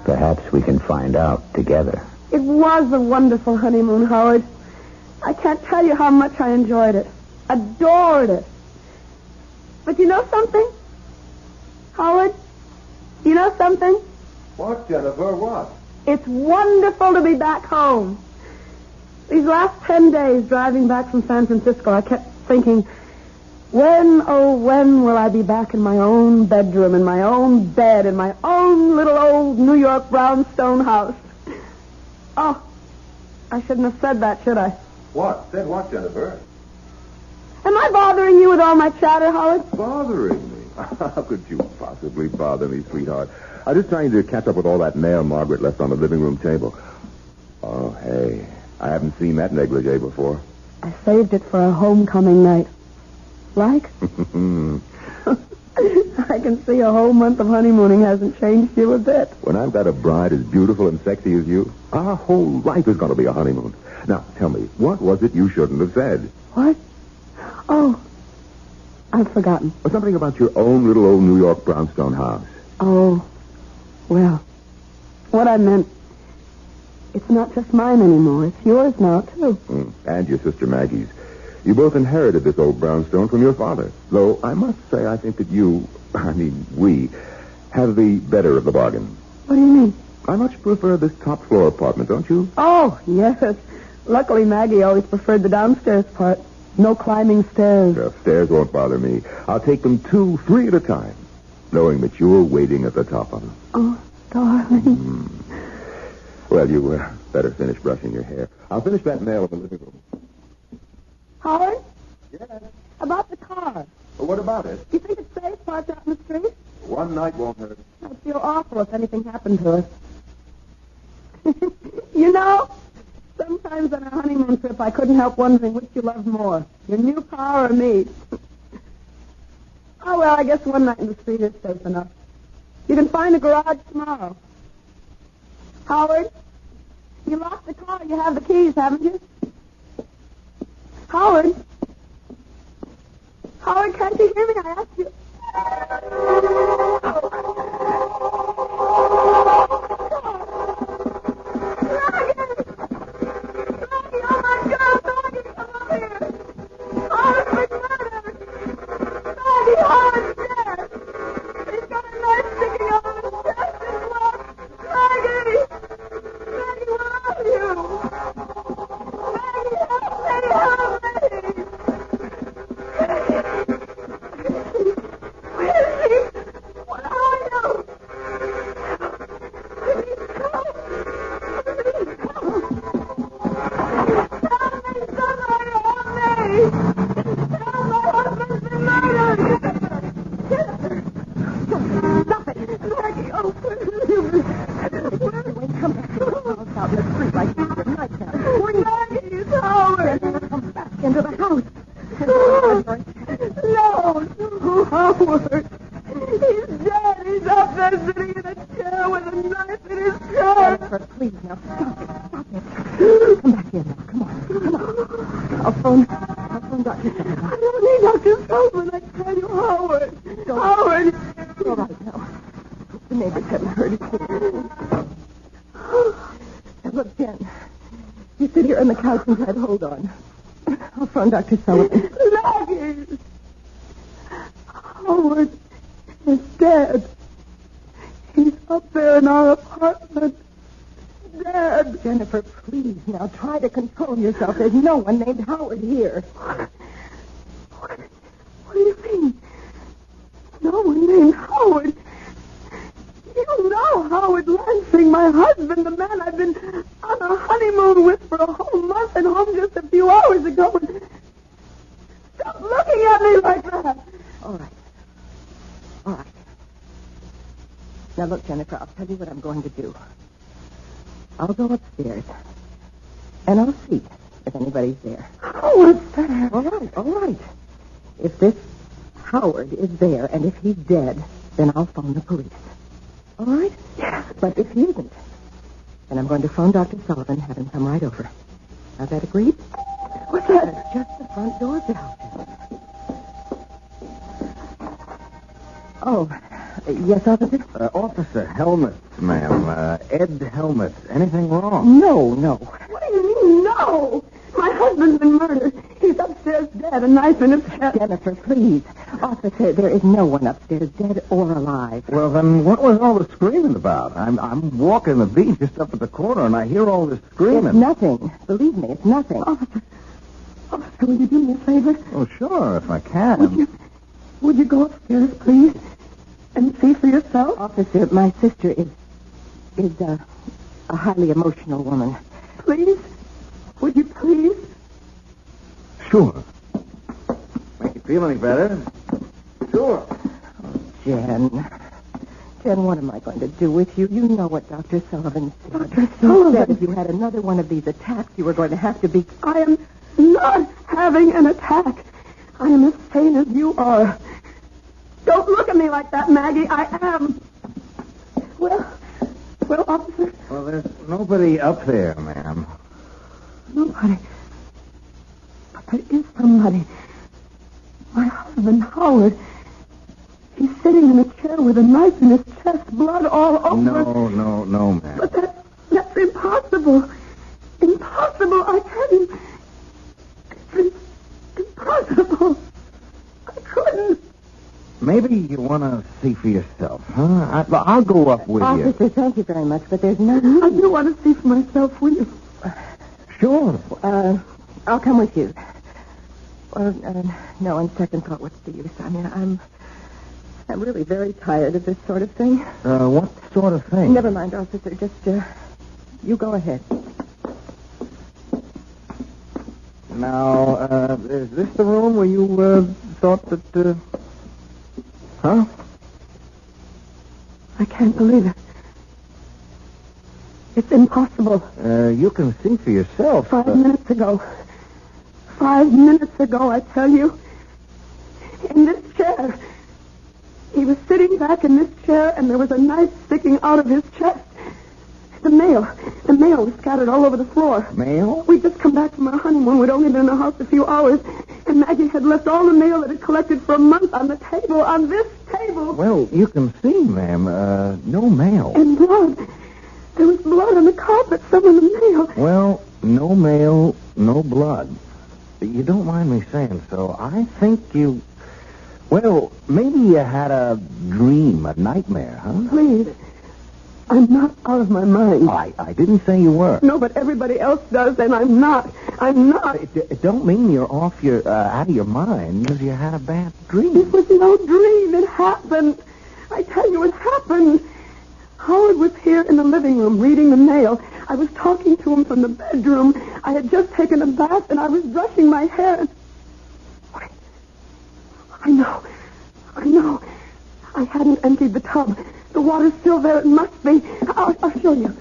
Perhaps we can find out together. It was a wonderful honeymoon, Howard. I can't tell you how much I enjoyed it. Adored it. But you know something? Howard, you know something? What, Jennifer, what? It's wonderful to be back home. These last 10 days driving back from San Francisco, I kept thinking, when, oh, when will I be back in my own bedroom, in my own bed, in my own little old New York brownstone house? Oh, I shouldn't have said that, should I? What? Said what, Jennifer? Am I bothering you with all my chatter, Howard? Bothering me? How could you possibly bother me, sweetheart? I'm just trying to catch up with all that mail Margaret left on the living room table. Oh, hey, I haven't seen that negligee before. I saved it for a homecoming night. Like? I can see a whole month of honeymooning hasn't changed you a bit. When I've got a bride as beautiful and sexy as you, our whole life is going to be a honeymoon. Now, tell me, what was it you shouldn't have said? What? Oh, I've forgotten. Or something about your own little old New York brownstone house. Oh, well, what I meant, it's not just mine anymore. It's yours now, too. And your sister Maggie's. You both inherited this old brownstone from your father. Though I must say I think that we, have the better of the bargain. What do you mean? I much prefer this top floor apartment, don't you? Oh, yes. Luckily, Maggie always preferred the downstairs part. No climbing stairs. The stairs won't bother me. I'll take them 2, 3 at a time, knowing that you're waiting at the top of them. Oh, darling. Well, you better finish brushing your hair. I'll finish that mail in the living room. Howard? Yes? About the car. Well, what about it? Do you think it's safe parked out in the street? One night won't hurt. I'd feel awful if anything happened to us. You know, sometimes on a honeymoon trip, I couldn't help wondering which you loved more, your new car or me. Oh, well, I guess one night in the street is safe enough. You can find a garage tomorrow. Howard, you locked the car. You have the keys, haven't you? Howard? Howard, can't you hear me? I asked you. Hold on. I'll phone Dr. Sullivan. Maggie! Howard is dead. He's up there in our apartment. Dead. Jennifer, please, now try to control yourself. There's no one named Howard here. What do you mean? No one named Howard? You know Howard Lansing, my husband, the man I've been on a honeymoon with for a whole month and home just a few hours ago. Stop looking at me like that. All right. Now, look, Jennifer, I'll tell you what I'm going to do. I'll go upstairs, and I'll see if anybody's there. Howard's there. All right. If this Howard is there, and if he's dead, then I'll phone the police. All right? Yes. But if he isn't, then I'm going to phone Dr. Sullivan and have him come right over. Now, that agreed? What's that? It's just the front door bell. Oh, yes, officer? Officer Helmets, ma'am. Ed Helmets. Anything wrong? No. What do you mean, no? My husband's been murdered. He's upstairs dead, a knife in his chest. Jennifer, please. Officer, there is no one upstairs, dead or alive. Well, then what was all the screaming about? I'm walking the beach just up at the corner, and I hear all this screaming. It's nothing. Believe me, it's nothing. Officer, will you do me a favor? Oh, sure, if I can. Would you go upstairs, please, and see for yourself? Officer, my sister is a highly emotional woman. Please? Would you please? Sure. Make you feel any better? Sure. Oh, Jen, what am I going to do with you? You know what Dr. Sullivan said. Dr. Sullivan? He said if you had another one of these attacks, you were going to have to be... I am not having an attack. I am as sane as you are. Don't look at me like that, Maggie. I am. Well, officer. Well, there's nobody up there, ma'am. Nobody. But there is somebody. My husband, Howard. He's sitting in a chair with a knife in his chest, blood all over. No, ma'am. But that's impossible. Impossible, I tell you. It's impossible. I couldn't. Maybe you want to see for yourself, huh? I'll go up with you. Officer, thank you very much, but there's no need. I do want to see for myself, will you? Sure. I'll come with you. Well, no, on second thought, what's the use? I mean, I'm really very tired of this sort of thing. What sort of thing? Never mind, officer. Just, you go ahead. Now, is this the room where you, thought that, huh? I can't believe it. It's impossible. You can see for yourself. 5 minutes ago. 5 minutes ago, I tell you. In this chair. He was sitting back in this chair, and there was a knife sticking out of his chest. The mail was scattered all over the floor. Mail? We'd just come back from our honeymoon. We'd only been in the house a few hours, and Maggie had left all the mail that had collected for a month on the table, on this table. Well, you can see, ma'am, no mail. And blood. There was blood on the carpet, some of the mail. Well, no mail, no blood. You don't mind me saying so. I think you... Well, maybe you had a dream, a nightmare, huh? Please. I'm not out of my mind. I didn't say you were. No, but everybody else does, and I'm not. I'm not. It don't mean you're off your out of your mind because you had a bad dream. It was no dream. It happened. I tell you, it happened. Howard was here in the living room reading the mail. I was talking to him from the bedroom. I had just taken a bath, and I was brushing my hair. Wait. I know. I hadn't emptied the tub. The water's still there. It must be. I'll show you.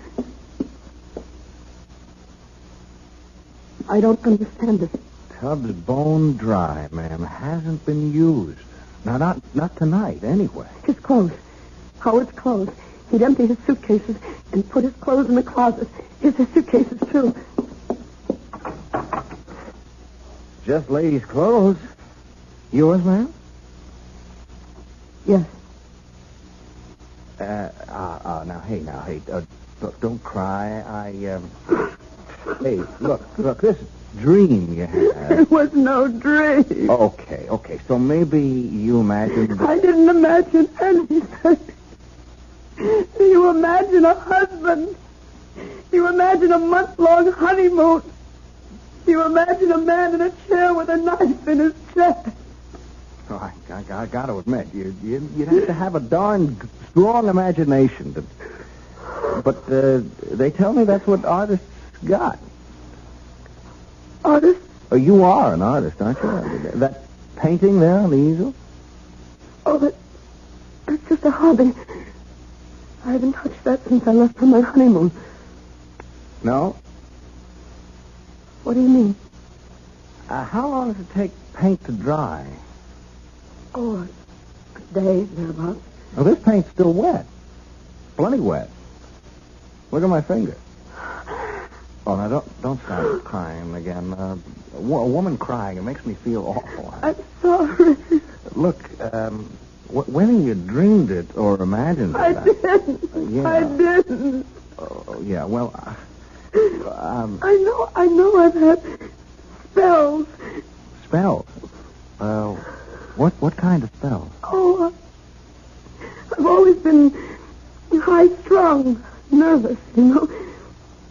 I don't understand it. Tub's bone dry, ma'am. Hasn't been used. Now, not tonight, anyway. His clothes. Howard's clothes. He'd empty his suitcases and put his clothes in the closet. His suitcases, too. Just ladies' clothes. Yours, ma'am? Yes. Now, hey, look, don't cry. Hey, look, this dream you had. It was no dream. Okay, so maybe you imagined... I didn't imagine anything. Do you imagine a husband? Do you imagine a month-long honeymoon? Do you imagine a man in a chair with a knife in his chest? Oh, I got to admit, you'd have to have a darn strong imagination. But they tell me that's what artists got. Artists? Oh, you are an artist, aren't you? That painting there on the easel? Oh, that's just a hobby. I haven't touched that since I left for my honeymoon. No? What do you mean? How long does it take paint to dry? Oh, a day, thereabouts. Well, this paint's still wet. Plenty wet. Look at my finger. Oh, now, don't start crying again. A woman crying, it makes me feel awful. I'm sorry. Look, whether you dreamed it or imagined it... I didn't. Yeah. I didn't. Oh, yeah, well... I know I've had spells. Spells? What kind of spells? Oh, I've always been high-strung, nervous, you know.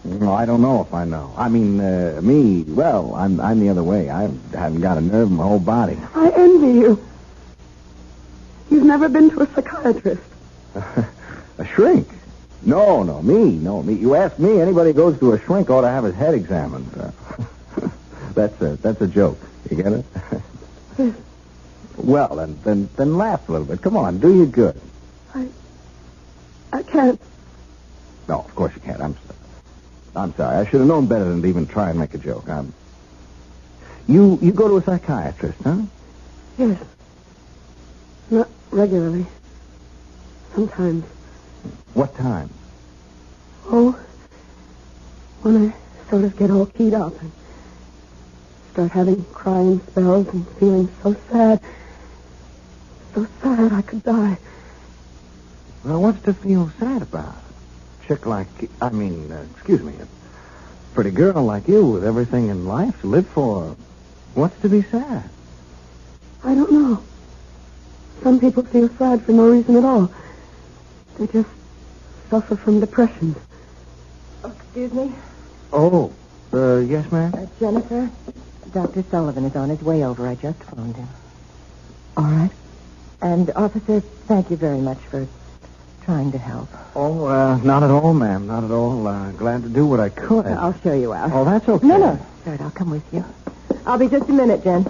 No, I don't know if I know. I mean, me, well, I'm the other way. I haven't got a nerve in my whole body. I envy you. You've never been to a psychiatrist. A shrink? No, me. You ask me, anybody who goes to a shrink ought to have his head examined. That's a joke. You get it? Yes. Well, then laugh a little bit. Come on, do you good. I can't. No, of course you can't. I'm sorry. I should have known better than to even try and make a joke. You go to a psychiatrist, huh? Yes. Regularly. Sometimes. What time? Oh, when I sort of get all keyed up and start having crying spells and feeling so sad I could die. Well, what's to feel sad about? Chick like, excuse me, a pretty girl like you with everything in life to live for. What's to be sad? I don't know. Some people feel sad for no reason at all. They just suffer from depression. Oh, excuse me? Oh, yes, ma'am? Jennifer, Dr. Sullivan is on his way over. I just phoned him. All right. And, officer, thank you very much for trying to help. Oh, not at all, ma'am. Not at all. Glad to do what I could. I'll show you out. Oh, that's okay. No. Sorry, I'll come with you. I'll be just a minute, Jen.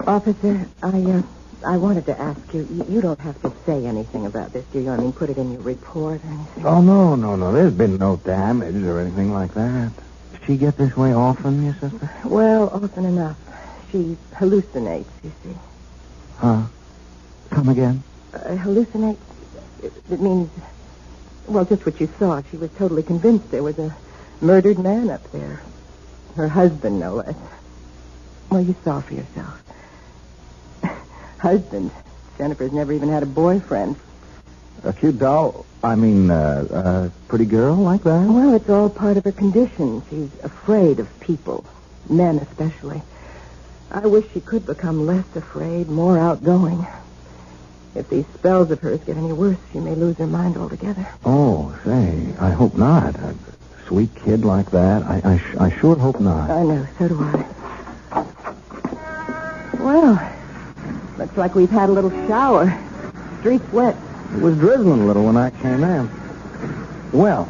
Officer, I wanted to ask you, you don't have to say anything about this, do you? I mean, put it in your report or anything? Oh, no. There's been no damage or anything like that. Does she get this way often, your sister? Well, often enough. She hallucinates, you see. Huh? Come again? Hallucinate? It means, well, just what you saw. She was totally convinced there was a murdered man up there. Her husband, no less. Well, you saw for yourself. Husband. Jennifer's never even had a boyfriend. A cute doll? A pretty girl like that? Well, it's all part of her condition. She's afraid of people. Men, especially. I wish she could become less afraid, more outgoing. If these spells of hers get any worse, she may lose her mind altogether. Oh, say, I hope not. A sweet kid like that, I sure hope not. I know, so do I. Well, looks like we've had a little shower. Street's wet. It was drizzling a little when I came in. Well,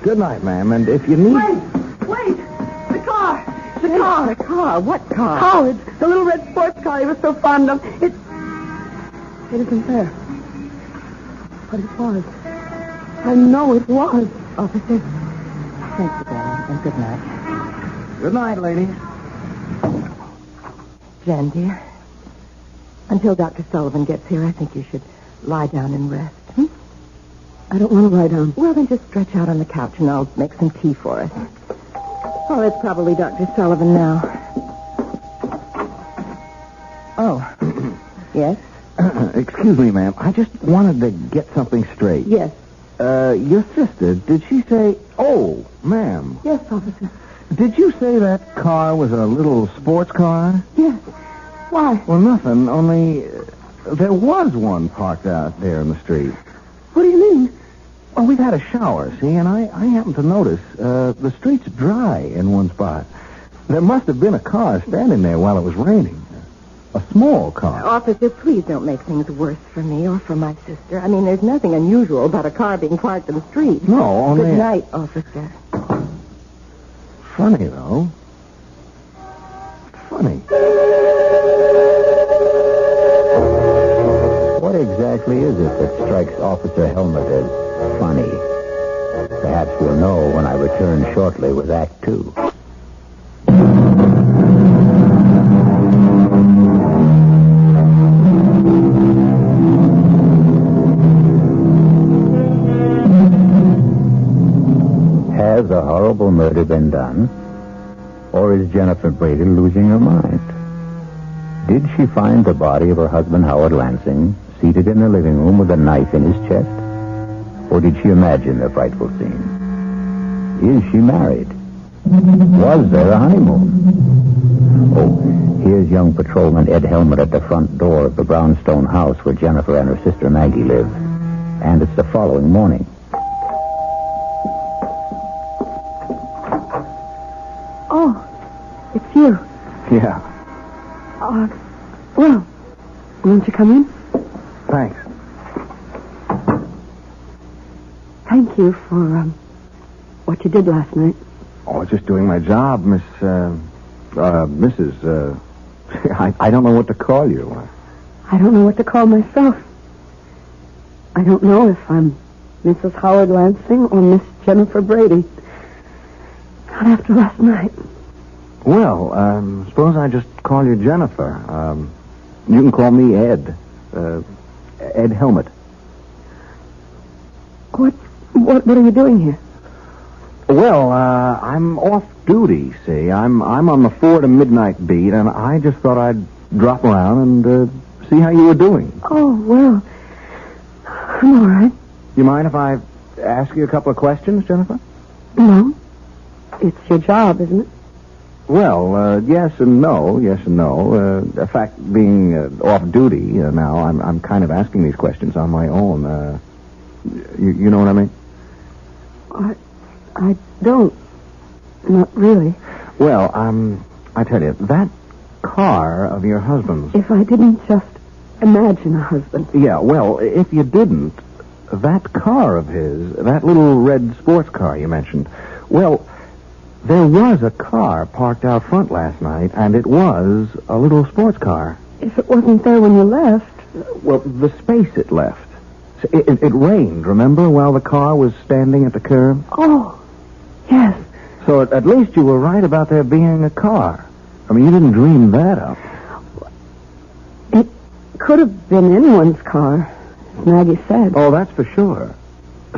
good night, ma'am, and if you need... Wait! The car! The car? What car? Howard's. The little red sports car he was so fond of. It isn't there. But it was. I know it was. Officer, thanks again, and good night. Good night, ladies. Jen, dear, until Dr. Sullivan gets here, I think you should lie down and rest. I don't want to lie down. Well, then just stretch out on the couch, and I'll make some tea for us. Oh, that's probably Dr. Sullivan now. Oh. Yes? Excuse me, ma'am. I just wanted to get something straight. Yes. Your sister, did she say... Oh, ma'am. Yes, officer. Did you say that car was a little sports car? Yes. Why? Well, nothing, only there was one parked out there in the street. What do you mean? Well, we've had a shower, see, and I happened to notice the street's dry in one spot. There must have been a car standing there while it was raining. A small car. Officer, please don't make things worse for me or for my sister. I mean, there's nothing unusual about a car being parked in the street. No, only... Good night, officer. Funny, though. Funny. What exactly is it that strikes Officer Helmut as funny? Perhaps we'll know when I return shortly with Act 2. Has a horrible murder been done? Or is Jennifer Brady losing her mind? Did she find the body of her husband, Howard Lansing, seated in the living room with a knife in his chest? Or did she imagine the frightful scene? Is she married? Was there a honeymoon? Oh, here's young patrolman Ed Helmut at the front door of the brownstone house where Jennifer and her sister Maggie live. And it's the following morning. Oh, it's you. Yeah. Well, won't you come in? Thanks. Thank you for, what you did last night. Oh, just doing my job, Mrs. I don't know what to call you. I don't know what to call myself. I don't know if I'm Mrs. Howard Lansing or Miss Jennifer Brady. Not after last night. Well, suppose I just call you Jennifer. You can call me Ed. Ed Helmet. What are you doing here? Well, I'm off duty, see. I'm on the 4 to midnight beat, and I just thought I'd drop around and see how you were doing. Oh, well, I'm all right. You mind if I ask you a couple of questions, Jennifer? No. It's your job, isn't it? Well, yes and no. In fact, being off duty now, I'm kind of asking these questions on my own. You know what I mean? I don't. Not really. Well, I tell you, that car of your husband's... If I didn't just imagine a husband. Yeah, well, if you didn't, that car of his, that little red sports car you mentioned, well, there was a car parked out front last night, and it was a little sports car. If it wasn't there when you left... Well, the space it left. It rained, remember, while the car was standing at the curb? Oh, yes. So at least you were right about there being a car. I mean, you didn't dream that up. It could have been anyone's car, as Maggie said. Oh, that's for sure.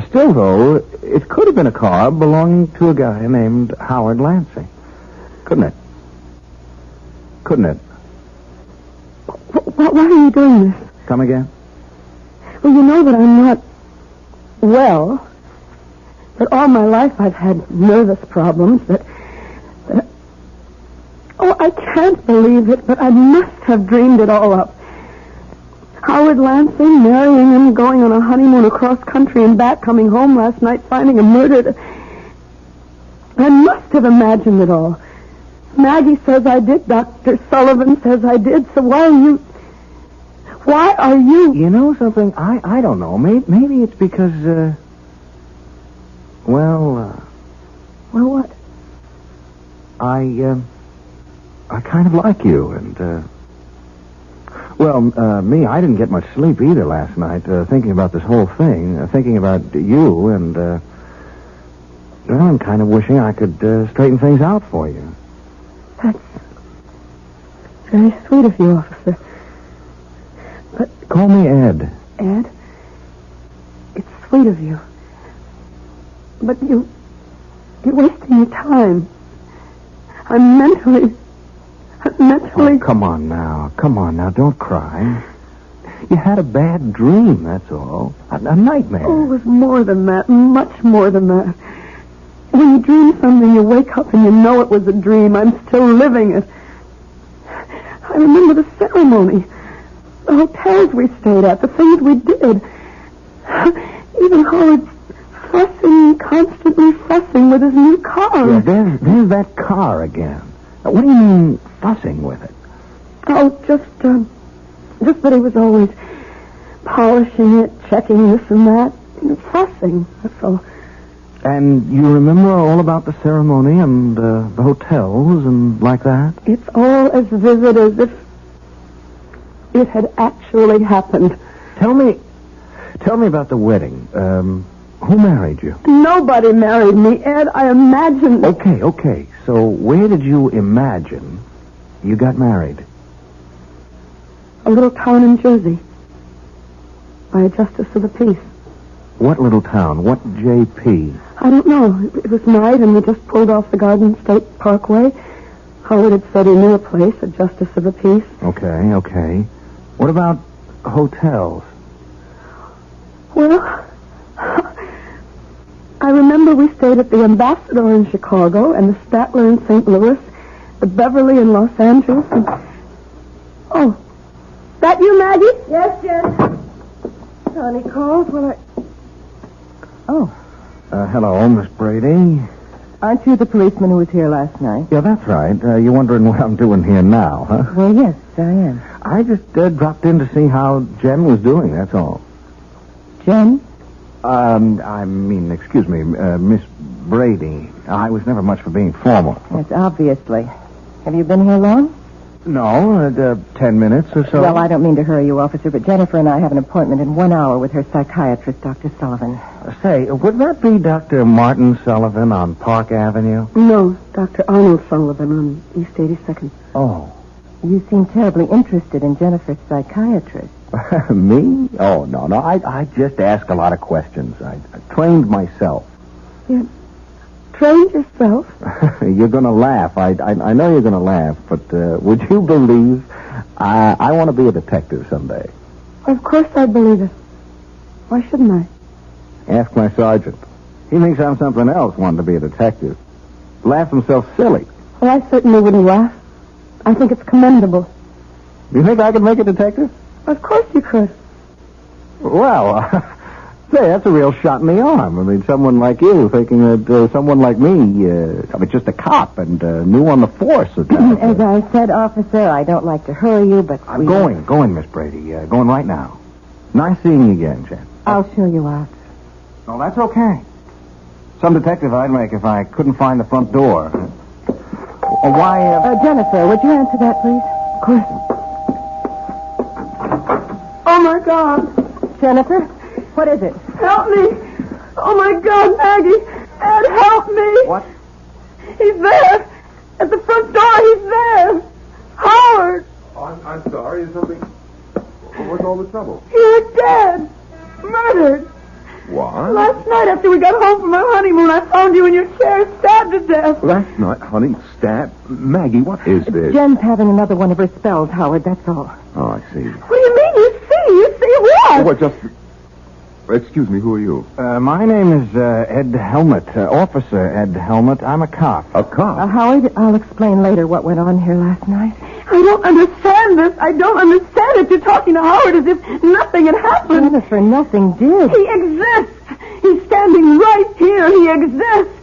Still, though, it could have been a car belonging to a guy named Howard Lansing. Couldn't it? Why are you doing this? Come again? Well, you know that I'm not well. That all my life I've had nervous problems. Oh, I can't believe it, but I must have dreamed it all up. Howard Lansing, marrying him, going on a honeymoon across country and back, coming home last night, finding him murdered. I must have imagined it all. Maggie says I did. Dr. Sullivan says I did. So why are you... You know something? I don't know. Maybe it's because, Well, what? I kind of like you, and, me, I didn't get much sleep either last night, thinking about this whole thing, thinking about you, and, I'm kind of wishing I could straighten things out for you. That's very sweet of you, officer. But... Call me Ed. Ed? It's sweet of you. But you're wasting your time. I'm mentally... Oh, come on now, don't cry. You had a bad dream, that's all. A nightmare. Oh, it was more than that, much more than that. When you dream something, you wake up and you know it was a dream. I'm still living it. I remember the ceremony, the hotels we stayed at, the things we did. Even Howard's constantly fussing with his new car. Yeah, there's that car again. What do you mean, fussing with it? Oh, just that he was always polishing it, checking this and that. Fussing, that's all. And you remember all about the ceremony and the hotels and like that? It's all as vivid as if it had actually happened. Tell me about the wedding. Who married you? Nobody married me, Ed. I imagined... Okay. So where did you imagine you got married? A little town in Jersey. By a justice of the peace. What little town? What JP? I don't know. It was night and we just pulled off the Garden State Parkway. Howard had said he knew a place, a justice of the peace. Okay. What about hotels? Well... I remember we stayed at the Ambassador in Chicago and the Statler in St. Louis, the Beverly in Los Angeles, and... Oh, that you, Maggie? Yes, Jen. Sonny called. Well, Oh. Hello, Miss Brady. Aren't you the policeman who was here last night? Yeah, that's right. You're wondering what I'm doing here now, huh? Well, yes, I am. I just dropped in to see how Jen was doing, that's all. Jen? Excuse me, Miss Brady. I was never much for being formal. Yes, obviously. Have you been here long? No, 10 minutes or so. Well, I don't mean to hurry you, officer, but Jennifer and I have an appointment in 1 hour with her psychiatrist, Dr. Sullivan. Say, would that be Dr. Martin Sullivan on Park Avenue? No, Dr. Arnold Sullivan on East 82nd. Oh. You seem terribly interested in Jennifer's psychiatrist. Me? Oh, no. I just ask a lot of questions. I trained myself. You trained yourself? You're going to laugh. I know you're going to laugh, but would you believe I want to be a detective someday? Of course I believe it. Why shouldn't I? Ask my sergeant. He thinks I'm something else wanting to be a detective. Laughs himself silly. Well, I certainly wouldn't laugh. I think it's commendable. You think I could make a detective? Of course you could. Well, say, that's a real shot in the arm. I mean, someone like you thinking that someone like me, just a cop and new on the force. As I said, officer, I don't like to hurry you, but I'm going, Miss Brady. Going right now. Nice seeing you again, Jen. I'll show you out. Oh, that's okay. Some detective I'd make if I couldn't find the front door. Why, Jennifer, would you answer that, please? Of course. Oh, my God. Jennifer? What is it? Help me. Oh, my God, Maggie. Ed, help me. What? He's there. At the front door, he's there. Howard. Oh, I'm sorry. Is something... What's all the trouble? You're dead. Murdered. What? Last night after we got home from our honeymoon, I found you in your chair, stabbed to death. Last night, honey, stab. Maggie, what is this? Jen's having another one of her spells, Howard, that's all. Oh, I see. What do you mean, you see? You see what? What, just... Excuse me, who are you? My name is Ed Helmut, Officer Ed Helmut. I'm a cop. A cop? Howard, I'll explain later what went on here last night. I don't understand this. I don't understand it. You're talking to Howard as if nothing had happened. Jennifer, nothing did. He exists. He's standing right here. He exists.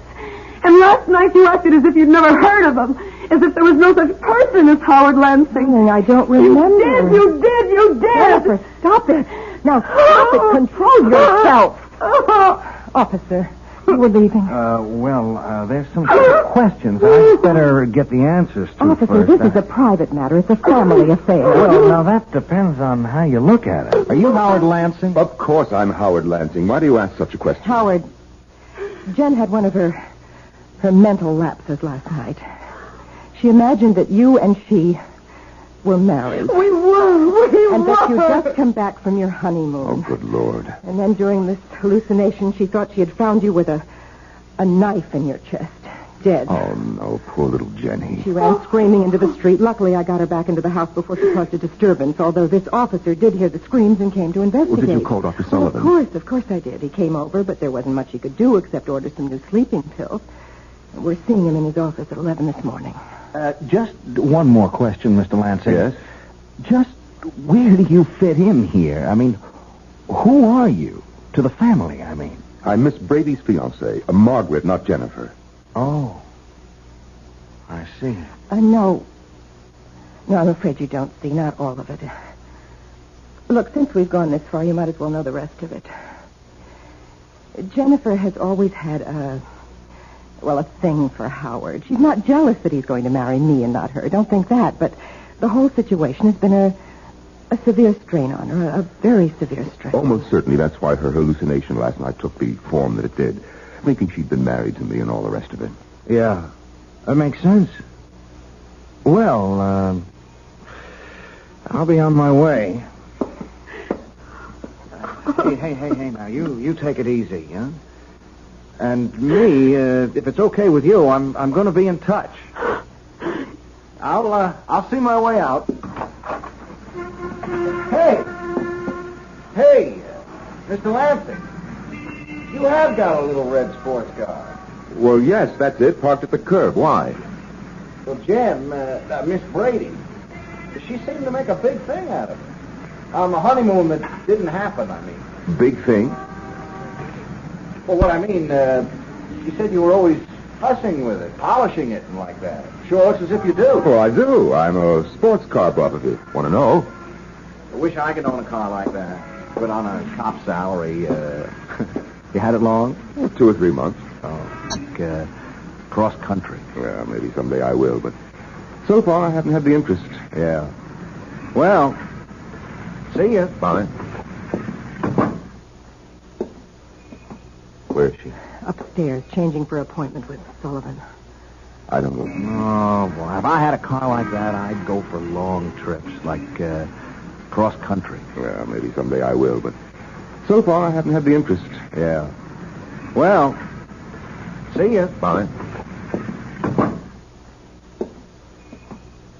And last night you acted as if you'd never heard of him. As if there was no such person as Howard Lansing. I don't remember. You did. Jennifer, stop it. Now, stop it. Control yourself. Officer, you were leaving. There's some questions I'd better get the answers to Officer, first. this is a private matter. It's a family affair. Well, now that depends on how you look at it. Are you Howard Lansing? Of course I'm Howard Lansing. Why do you ask such a question? Howard, Jen had one of her mental lapses last night. She imagined that you and she were married. We were. And that you'd just come back from your honeymoon. Oh, good Lord. And then during this hallucination, she thought she had found you with a knife in your chest, dead. Oh, no, poor little Jenny. She ran screaming into the street. Luckily, I got her back into the house before she caused a disturbance, although this officer did hear the screams and came to investigate. Well, did you call Dr. Sullivan? Of course I did. He came over, but there wasn't much he could do except order some new sleeping pills. We're seeing him in his office at 11 this morning. Just one more question, Mr. Lansing. Yes? Just where do you fit in here? I mean, who are you? To the family, I mean. I'm Miss Brady's fiancée, Margaret, not Jennifer. Oh. I see. No, I'm afraid you don't see. Not all of it. Look, since we've gone this far, you might as well know the rest of it. Jennifer has always had a thing for Howard. She's not jealous that he's going to marry me and not her. Don't think that. But the whole situation has been a severe strain on her, a very severe strain. Almost certainly that's why her hallucination last night took the form that it did, thinking she'd been married to me and all the rest of it. Yeah, that makes sense. Well, I'll be on my way. Hey, now, you take it easy, huh? And me, if it's okay with you, I'm going to be in touch. I'll see my way out. Hey, Mr. Lansing, you have got a little red sports car. Well, yes, that's it, parked at the curb. Why? Well, Jen, Miss Brady, she seemed to make a big thing out of it. On the honeymoon that didn't happen, I mean. Big thing? Well, what I mean, she said you were always fussing with it, polishing it and like that. Sure looks as if you do. Well, I do. I'm a sports car buff, if you want to know. I wish I could own a car like that. But on a cop salary, you had it long? 2 or 3 months. Oh, like cross country. Well, maybe someday I will, but so far I haven't had the interest. Yeah. Well, see ya. Bye. Where is she? Upstairs, changing for appointment with Sullivan. I don't know. Oh, boy. If I had a car like that, I'd go for long trips, like cross-country. Well, maybe someday I will, but so far I haven't had the interest. Yeah. Well, see ya. Bye.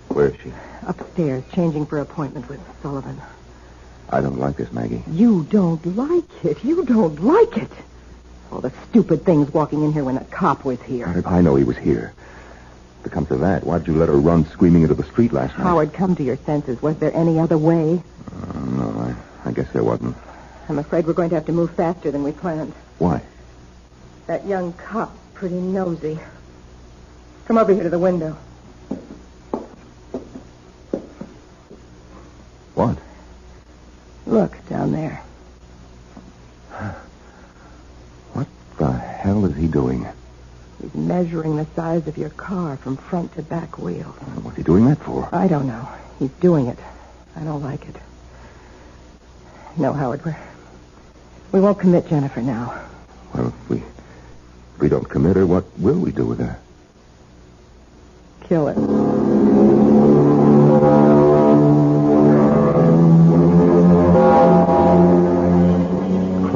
Where is she? Upstairs, changing for appointment with Sullivan. I don't like this, Maggie. You don't like it. You don't like it. All the stupid things walking in here when a cop was here. I know he was here. If it comes to that, why'd you let her run screaming into the street last night? Howard, come to your senses. Was there any other way? No, I guess there wasn't. I'm afraid we're going to have to move faster than we planned. Why? That young cop, pretty nosy. Come over here to the window. What? Look, down there. What the hell is he doing? He's measuring the size of your car from front to back wheel. What's he doing that for? I don't know. He's doing it. I don't like it. No, Howard, we won't commit Jennifer now. Well, if we don't commit her, what will we do with her? Kill her.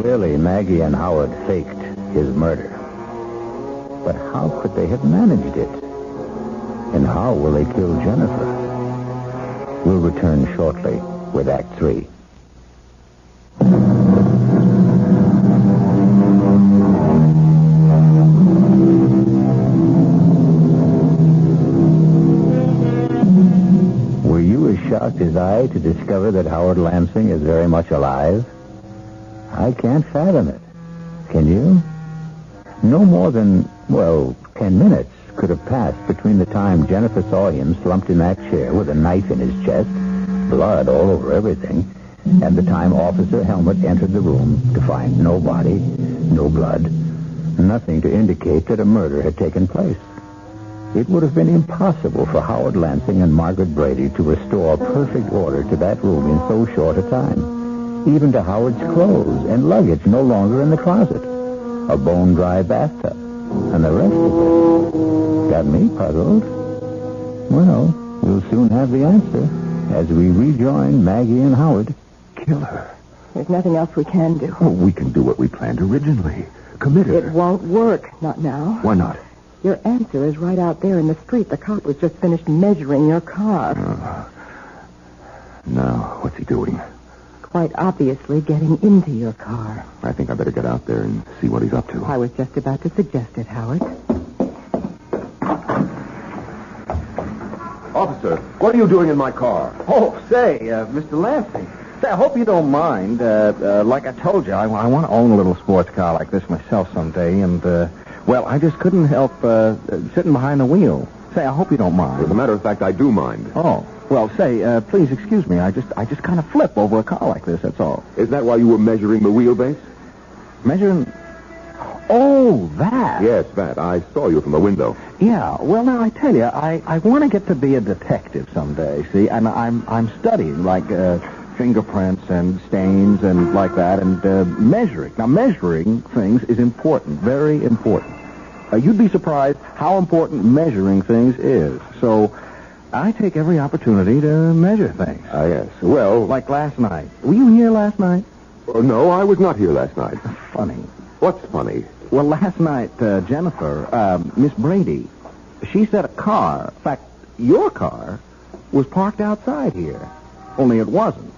Clearly, Maggie and Howard faked his murder. But how could they have managed it? And how will they kill Jennifer? We'll return shortly with Act 3. Were you as shocked as I to discover that Howard Lansing is very much alive? I can't fathom it. Can you? No more than, 10 minutes could have passed between the time Jennifer saw him slumped in that chair with a knife in his chest, blood all over everything, and the time Officer Helmut entered the room to find no body, no blood, nothing to indicate that a murder had taken place. It would have been impossible for Howard Lansing and Margaret Brady to restore perfect order to that room in so short a time. Even to Howard's clothes and luggage no longer in the closet. A bone-dry bathtub. And the rest of it got me puzzled. Well, we'll soon have the answer as we rejoin Maggie and Howard. Kill her. There's nothing else we can do. Oh, we can do what we planned originally. Commit her. It won't work. Not now. Why not? Your answer is right out there in the street. The cop was just finished measuring your car. Now, what's he doing? Quite obviously getting into your car. I think I better get out there and see what he's up to. I was just about to suggest it, Howard. Officer, what are you doing in my car? Oh, say, Mr. Lansing. Say, I hope you don't mind. Like I told you, I want to own a little sports car like this myself someday, and, I just couldn't help sitting behind the wheel. Say, I hope you don't mind. As a matter of fact, I do mind. Oh. Well, say, please excuse me. I just kind of flip over a car like this, that's all. Is that why you were measuring the wheelbase? Measuring? Oh, that. Yes, that. I saw you from the window. Yeah. Well, now, I tell you, I want to get to be a detective someday, see? And I'm studying, like, fingerprints and stains and like that, and measuring. Now, measuring things is important, very important. You'd be surprised how important measuring things is. So I take every opportunity to measure things. Yes. Well, like last night. Were you here last night? No, I was not here last night. Funny. What's funny? Well, last night, Jennifer, Miss Brady, she said a car, in fact, your car, was parked outside here. Only it wasn't.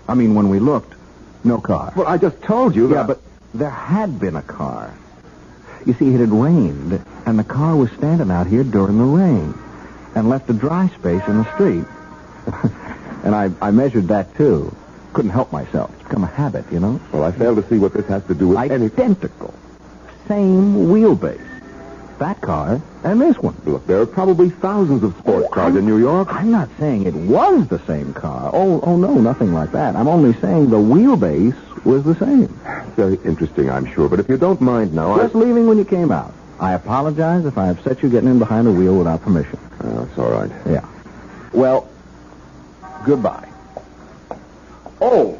I mean, when we looked, no car. Well, I just told you that. Yeah, but there had been a car. You see, it had rained, and the car was standing out here during the rain and left a dry space in the street. And I measured that, too. Couldn't help myself. It's become a habit, you know? Well, I fail to see what this has to do with Identical. Same wheelbase. That car and this one. Look, there are probably thousands of sports cars in New York. I'm not saying it was the same car. Oh, no, nothing like that. I'm only saying the wheelbase was the same. Very interesting, I'm sure. But if you don't mind now, Just leaving when you came out. I apologize if I upset you getting in behind the wheel without permission. It's all right. Yeah. Well, goodbye. Oh,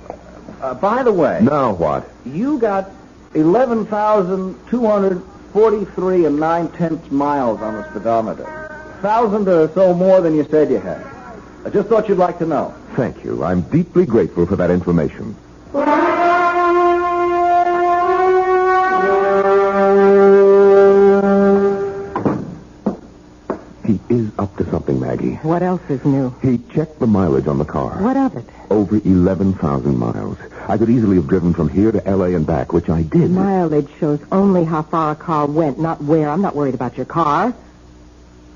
by the way. Now what? You got $11,200 43 9/10 miles on the speedometer. 1,000 or so more than you said you had. I just thought you'd like to know. Thank you. I'm deeply grateful for that information. He is up to something, Maggie. What else is new? He checked the mileage on the car. What of it? Over 11,000 miles. I could easily have driven from here to L.A. and back, which I did. Mileage shows only how far a car went, not where. I'm not worried about your car.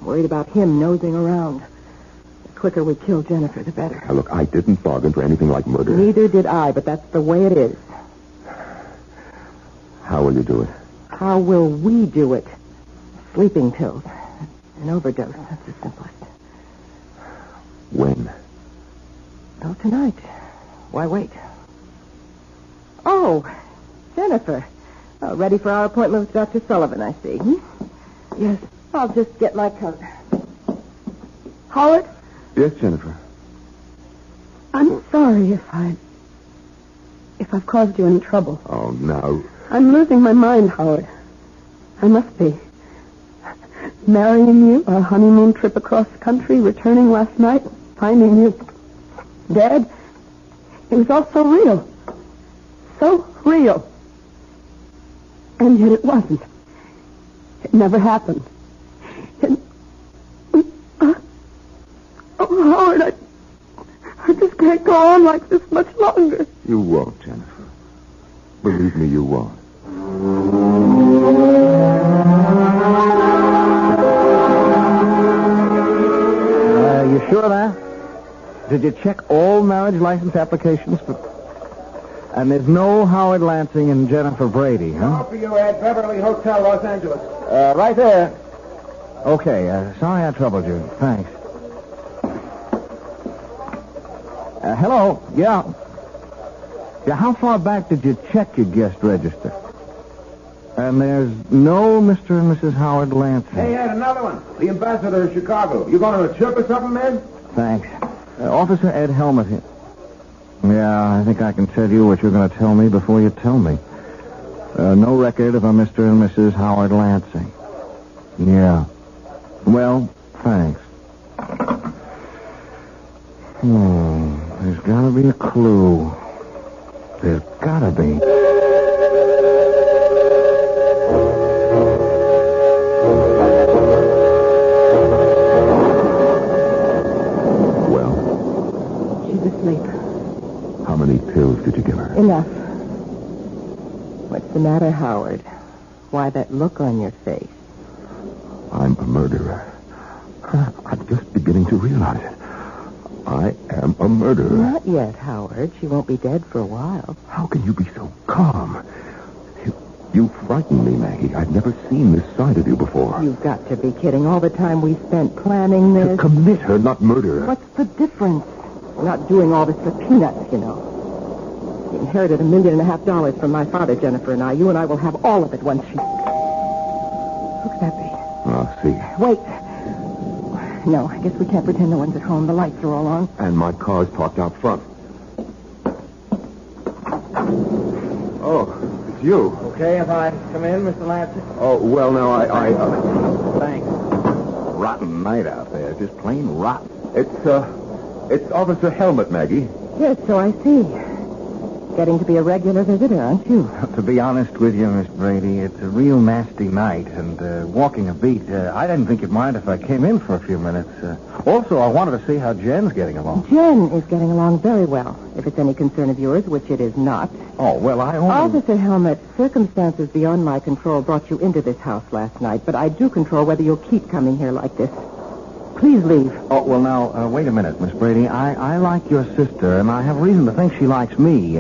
I'm worried about him nosing around. The quicker we kill Jennifer, the better. Now, look, I didn't bargain for anything like murder. Neither did I, but that's the way it is. How will you do it? How will we do it? Sleeping pills. An overdose. That's the simplest. When? Oh, tonight. Why wait? Oh, Jennifer. Oh, ready for our appointment with Dr. Sullivan, I see. Yes. I'll just get my coat. Howard? Yes, Jennifer. I'm sorry if I've caused you any trouble. Oh, no. I'm losing my mind, Howard. I must be. Marrying you, our honeymoon trip across country, returning last night, finding you dead. It was all so real. So real. And yet it wasn't. It never happened. Oh, Howard, I just can't go on like this much longer. You won't, Jennifer. Believe me, you won't. You sure of that? Did you check all marriage license applications? And there's no Howard Lansing and Jennifer Brady, huh? Call for you at Beverly Hotel, Los Angeles. Right there. Okay, sorry I troubled you. Thanks. Hello? Yeah. Yeah, how far back did you check your guest register? And there's no Mr. and Mrs. Howard Lansing. Hey, Ed, another one. The ambassador of Chicago. You going on a trip or something, man? Thanks. Officer Ed Helmut here. Yeah, I think I can tell you what you're going to tell me before you tell me. No record of a Mr. and Mrs. Howard Lansing. Yeah. Well, thanks. There's got to be a clue. There's got to be. How many pills did you give her? Enough. What's the matter, Howard? Why that look on your face? I'm a murderer. I'm just beginning to realize it. I am a murderer. Not yet, Howard. She won't be dead for a while. How can you be so calm? You frighten me, Maggie. I've never seen this side of you before. You've got to be kidding. All the time we spent planning this. To commit her, not murder her. What's the difference? We're not doing all this for peanuts, you know. We inherited $1.5 million from my father, Jennifer and I. You and I will have all of it once she... Who could that be? I'll see. Wait. No, I guess we can't pretend no one's at home. The lights are all on. And my car's parked out front. Oh, it's you. Okay if I come in, Mr. Lansing? Oh, well, now, I Thanks. Rotten night out there. Just plain rotten. It's Officer Helmut, Maggie. Yes, so I see. Getting to be a regular visitor, aren't you? To be honest with you, Miss Brady, it's a real nasty night, and walking a beat, I didn't think you'd mind if I came in for a few minutes. Also, I wanted to see how Jen's getting along. Jen is getting along very well, if it's any concern of yours, which it is not. Oh, well, I only... Officer Helmut, circumstances beyond my control brought you into this house last night, but I do control whether you'll keep coming here like this. Please leave. Oh, well, now, wait a minute, Miss Brady. I like your sister, and I have reason to think she likes me.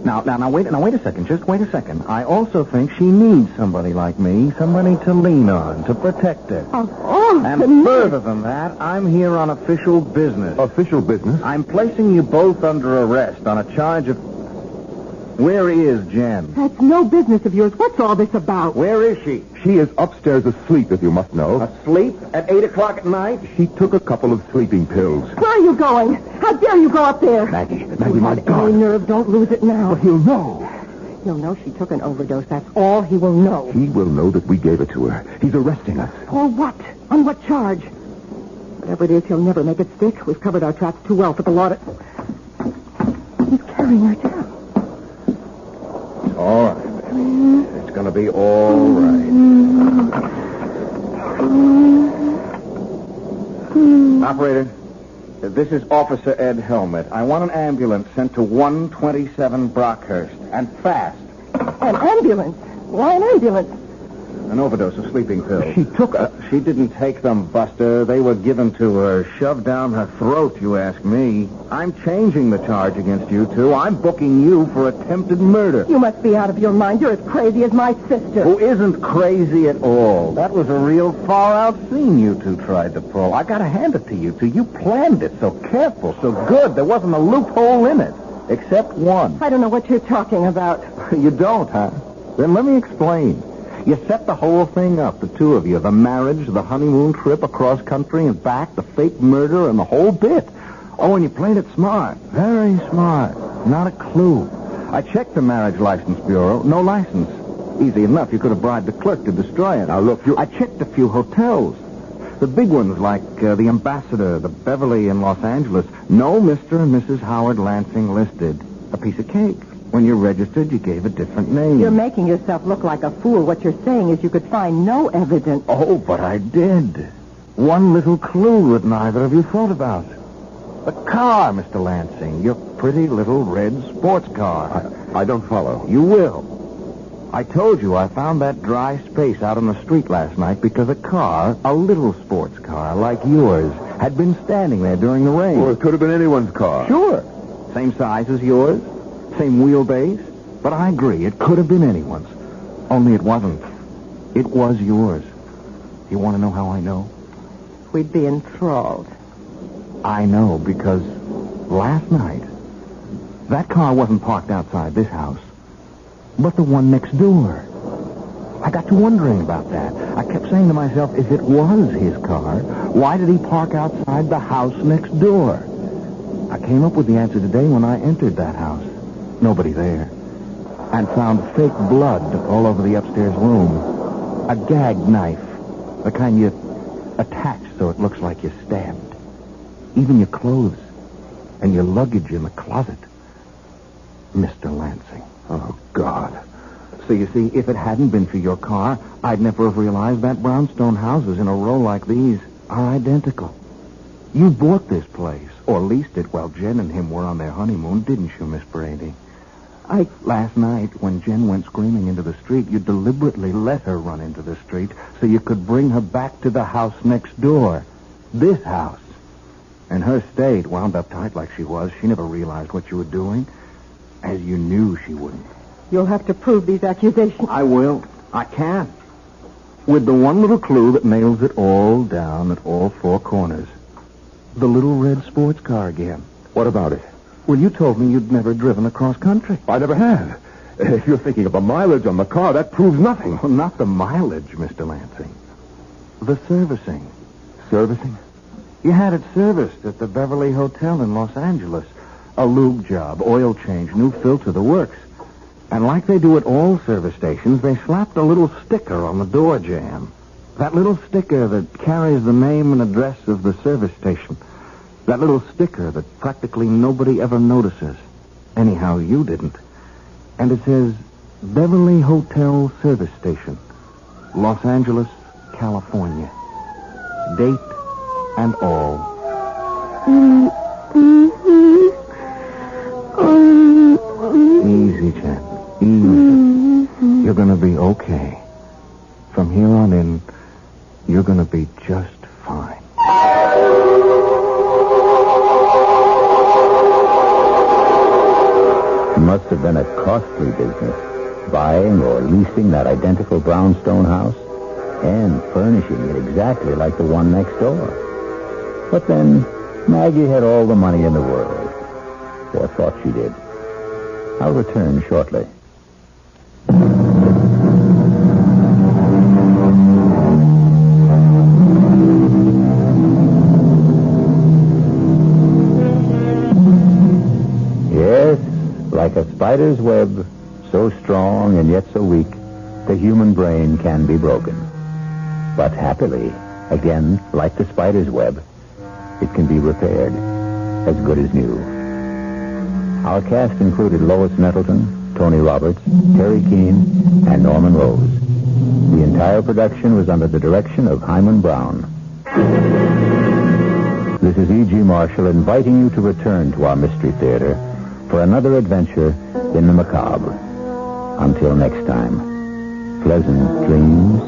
Now, wait a second. Just wait a second. I also think she needs somebody like me, somebody to lean on, to protect her. And further than that, I'm here on official business. Official business? I'm placing you both under arrest on a charge of... Where is Jen? That's no business of yours. What's all this about? Where is she? She is upstairs asleep, if you must know. Asleep? At 8 o'clock at night? She took a couple of sleeping pills. Where are you going? How dare you go up there? Maggie, my God. Any nerve, don't lose it now. But he'll know. He'll know she took an overdose. That's all he will know. He will know that we gave it to her. He's arresting us. For what? On what charge? Whatever it is, he'll never make it stick. We've covered our tracks too well for the law to... He's carrying her down. It's all right, baby. It's going to be all right. Operator, this is Officer Ed Helmet. I want an ambulance sent to 127 Brockhurst, and fast. An ambulance? Why an ambulance? An overdose of sleeping pills. She didn't take them, Buster. They were given to her, shoved down her throat, you ask me. I'm changing the charge against you two. I'm booking you for attempted murder. You must be out of your mind. You're as crazy as my sister. Who isn't crazy at all. That was a real far-out scene you two tried to pull. I gotta hand it to you two. You planned it so careful, so good. There wasn't a loophole in it, except one. I don't know what you're talking about. You don't, huh? Then let me explain. You set the whole thing up, the two of you. The marriage, the honeymoon trip across country and back, the fake murder, and the whole bit. Oh, and you played it smart. Very smart. Not a clue. I checked the Marriage License Bureau. No license. Easy enough. You could have bribed the clerk to destroy it. Now, look, I checked a few hotels. The big ones like the Ambassador, the Beverly in Los Angeles. No Mr. and Mrs. Howard Lansing listed. A piece of cake. When you registered, you gave a different name. You're making yourself look like a fool. What you're saying is you could find no evidence. Oh, but I did. One little clue that neither of you thought about. The car, Mr. Lansing. Your pretty little red sports car. I don't follow. You will. I told you I found that dry space out on the street last night because a car, a little sports car like yours, had been standing there during the rain. Well, it could have been anyone's car. Sure. Same size as yours. Same wheelbase, but I agree, it could have been anyone's. Only it wasn't. It was yours. You want to know how I know? We'd be enthralled. I know, because last night, that car wasn't parked outside this house, but the one next door. I got to wondering about that. I kept saying to myself, if it was his car, why did he park outside the house next door? I came up with the answer today when I entered that house. Nobody there. And found fake blood all over the upstairs room. A gag knife. The kind you attach so it looks like you're stabbed. Even your clothes. And your luggage in the closet. Mr. Lansing. Oh, God. So you see, if it hadn't been for your car, I'd never have realized that brownstone houses in a row like these are identical. You bought this place, or leased it while Jen and him were on their honeymoon, didn't you, Miss Brady? Last night, when Jen went screaming into the street, you deliberately let her run into the street so you could bring her back to the house next door. This house. And her state, wound up tight like she was, she never realized what you were doing, as you knew she wouldn't. You'll have to prove these accusations. I will. I can. With the one little clue that nails it all down at all four corners. The little red sports car again. What about it? Well, you told me you'd never driven across country. I never have. If you're thinking of the mileage on the car, that proves nothing. Well, not the mileage, Mr. Lansing. The servicing. Servicing? You had it serviced at the Beverly Hotel in Los Angeles. A lube job, oil change, new filter, the works. And like they do at all service stations, they slapped a little sticker on the door jamb. That little sticker that carries the name and address of the service station. That little sticker that practically nobody ever notices. Anyhow, you didn't. And it says, Beverly Hotel Service Station, Los Angeles, California. Date and all. Easy, Jen. Easy. You're going to be okay. From here on in, you're going to be just fine. It must have been a costly business, buying or leasing that identical brownstone house and furnishing it exactly like the one next door. But then Maggie had all the money in the world, or thought she did. I'll return shortly. Yes, like a spider's web, So strong and yet so weak, the human brain can be broken. But happily, again, like the spider's web, it can be repaired, as good as new. Our cast included Lois Nettleton, Tony Roberts, Terry Keane, and Norman Rose. The entire production was under the direction of Hyman Brown. This is E.G. Marshall inviting you to return to our Mystery Theater for another adventure in the macabre. Until next time, pleasant dreams.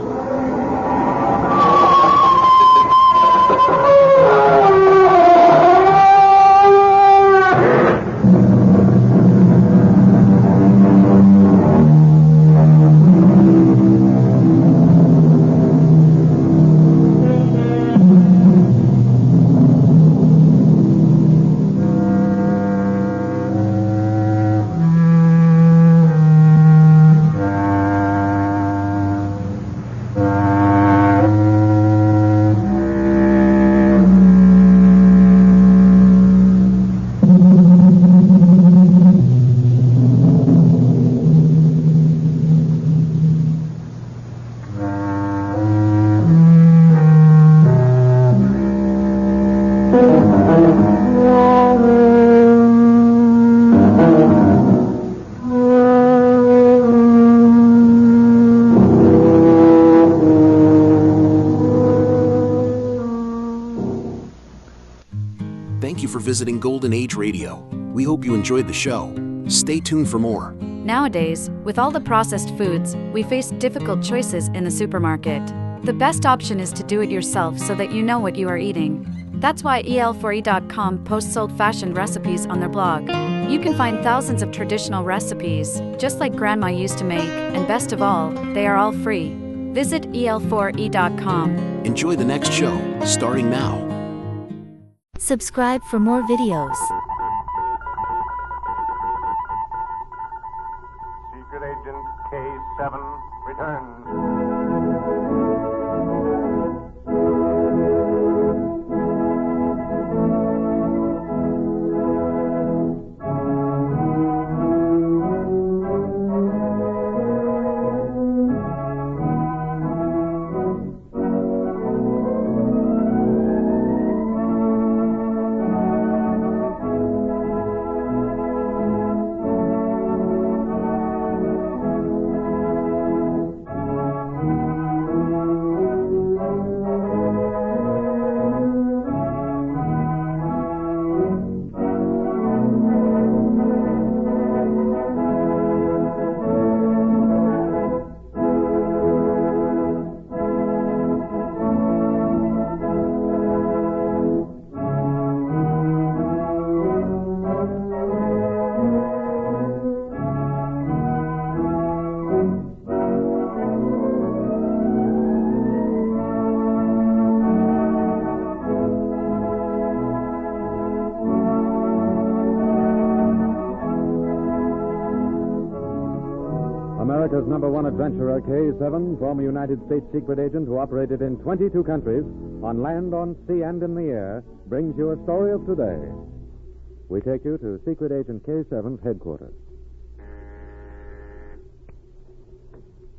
Thank you for visiting Golden Age Radio. We hope you enjoyed the show. Stay tuned for more. Nowadays, with all the processed foods, we face difficult choices in the supermarket. The best option is to do it yourself so that you know what you are eating. That's why EL4E.com posts old-fashioned recipes on their blog. You can find thousands of traditional recipes, just like Grandma used to make, and best of all, they are all free. Visit EL4E.com. Enjoy the next show, starting now. Subscribe for more videos. Secret Agent K7 returns. America's #1 adventurer, K7, former United States secret agent who operated in 22 countries, on land, on sea, and in the air, brings you a story of today. We take you to Secret Agent K7's headquarters.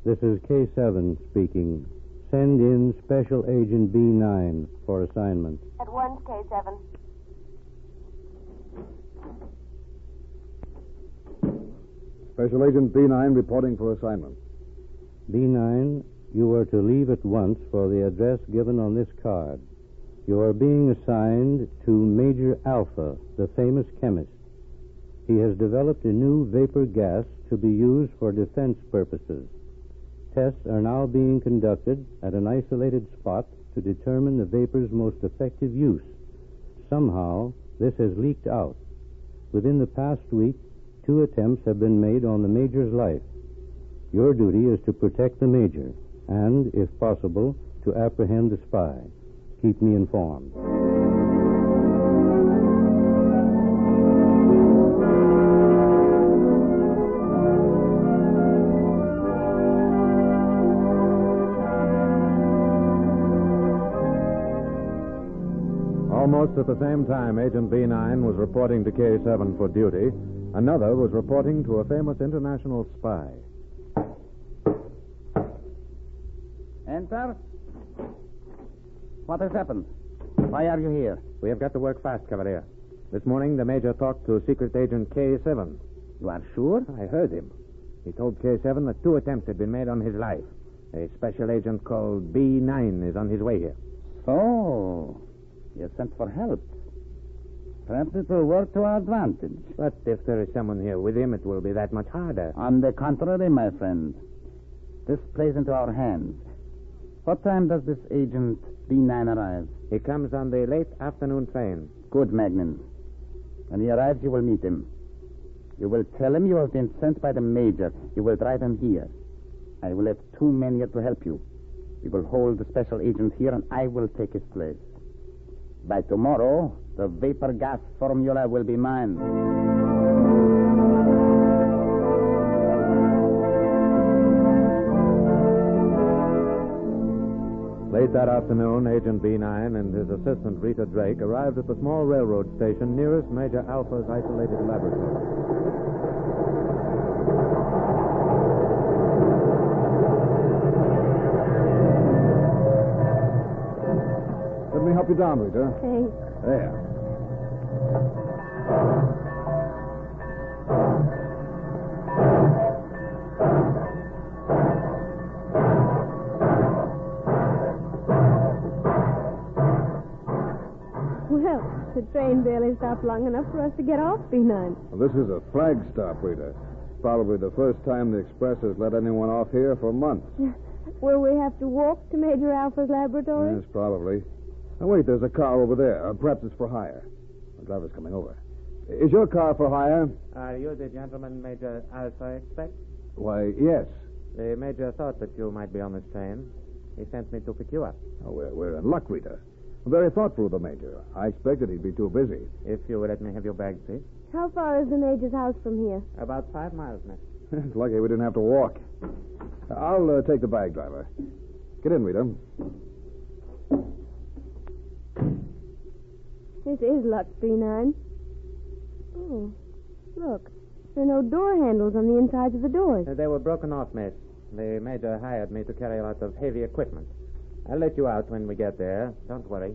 This is K7 speaking. Send in Special Agent B9 for assignment. At once, K7. Special Agent B9 reporting for assignment. B9, you are to leave at once for the address given on this card. You are being assigned to Major Alpha, the famous chemist. He has developed a new vapor gas to be used for defense purposes. Tests are now being conducted at an isolated spot to determine the vapor's most effective use. Somehow, this has leaked out. Within the past week, 2 attempts have been made on the Major's life. Your duty is to protect the Major and, if possible, to apprehend the spy. Keep me informed. Almost at the same time Agent B9 was reporting to K7 for duty, Another was reporting to a famous international spy. Enter. What has happened? Why are you here? We have got to work fast, Cavalier. This morning, the Major talked to Secret Agent K7. You are sure? I heard him. He told K7 that 2 attempts had been made on his life. A special agent called B9 is on his way here. So, you sent for help. Perhaps it will work to our advantage. But if there is someone here with him, it will be that much harder. On the contrary, my friend. This plays into our hands. What time does this agent B9 arrive? He comes on the late afternoon train. Good, Magnan. When he arrives, you will meet him. You will tell him you have been sent by the Major. You will drive him here. I will have 2 men here to help you. We will hold the special agent here, and I will take his place. By tomorrow, the vapor gas formula will be mine. Late that afternoon, Agent B9 and his assistant Rita Drake arrived at the small railroad station nearest Major Alpha's isolated laboratory. Let me help you down, Rita. Thanks. There. Well, the train barely stopped long enough for us to get off, B9. Well, this is a flag stop, Rita. Probably the first time the express has let anyone off here for months. Will we have to walk to Major Alpha's laboratory? Yes, probably. Now, wait, there's a car over there. Perhaps it's for hire. The driver's coming over. Is your car for hire? Are you the gentleman Major Alpha expects? Why, yes. The Major thought that you might be on this train. He sent me to pick you up. Oh, we're in luck, Rita. Very thoughtful of the Major. I expected he'd be too busy. If you would let me have your bag, please. How far is the Major's house from here? About 5 miles, miss. It's lucky we didn't have to walk. I'll take the bag, driver. Get in, Rita. This is luck, B9. Oh, look. There are no door handles on the insides of the doors. They were broken off, miss. The Major hired me to carry a lot of heavy equipment. I'll let you out when we get there. Don't worry.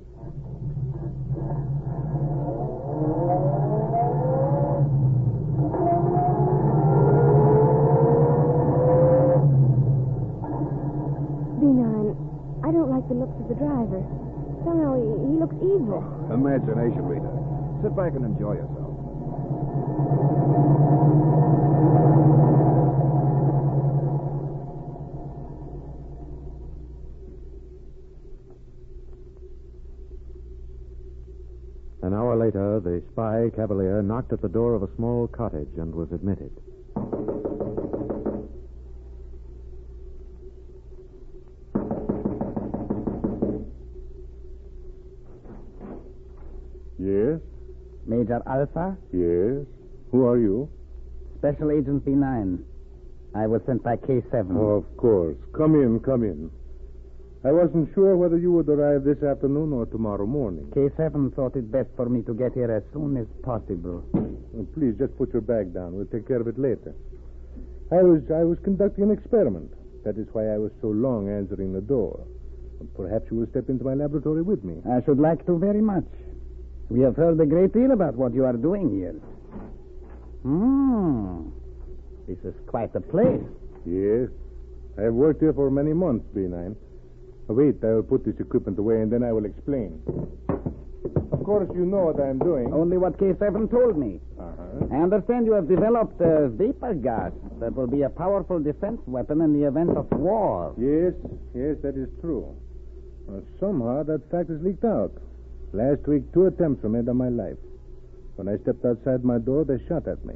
B9, I don't like the looks of the driver. Somehow he looks evil. Imagination, Rita. Sit back and enjoy yourself. An hour later, the spy Cavalier knocked at the door of a small cottage and was admitted. Yes? Major Alpha? Yes? Who are you? Special Agent B9. I was sent by K7. Oh, of course. Come in, come in. I wasn't sure whether you would arrive this afternoon or tomorrow morning. K7 thought it best for me to get here as soon as possible. Please, just put your bag down. We'll take care of it later. I was conducting an experiment. That is why I was so long answering the door. Perhaps you will step into my laboratory with me. I should like to very much. We have heard a great deal about what you are doing here. This is quite a place. Yes. I have worked here for many months, B9. Wait, I will put this equipment away and then I will explain. Of course, you know what I am doing. Only what K7 told me. I understand you have developed a vapor gas that will be a powerful defense weapon in the event of war. Yes, that is true. Somehow that fact has leaked out. Last week, 2 attempts were made on my life. When I stepped outside my door, they shot at me.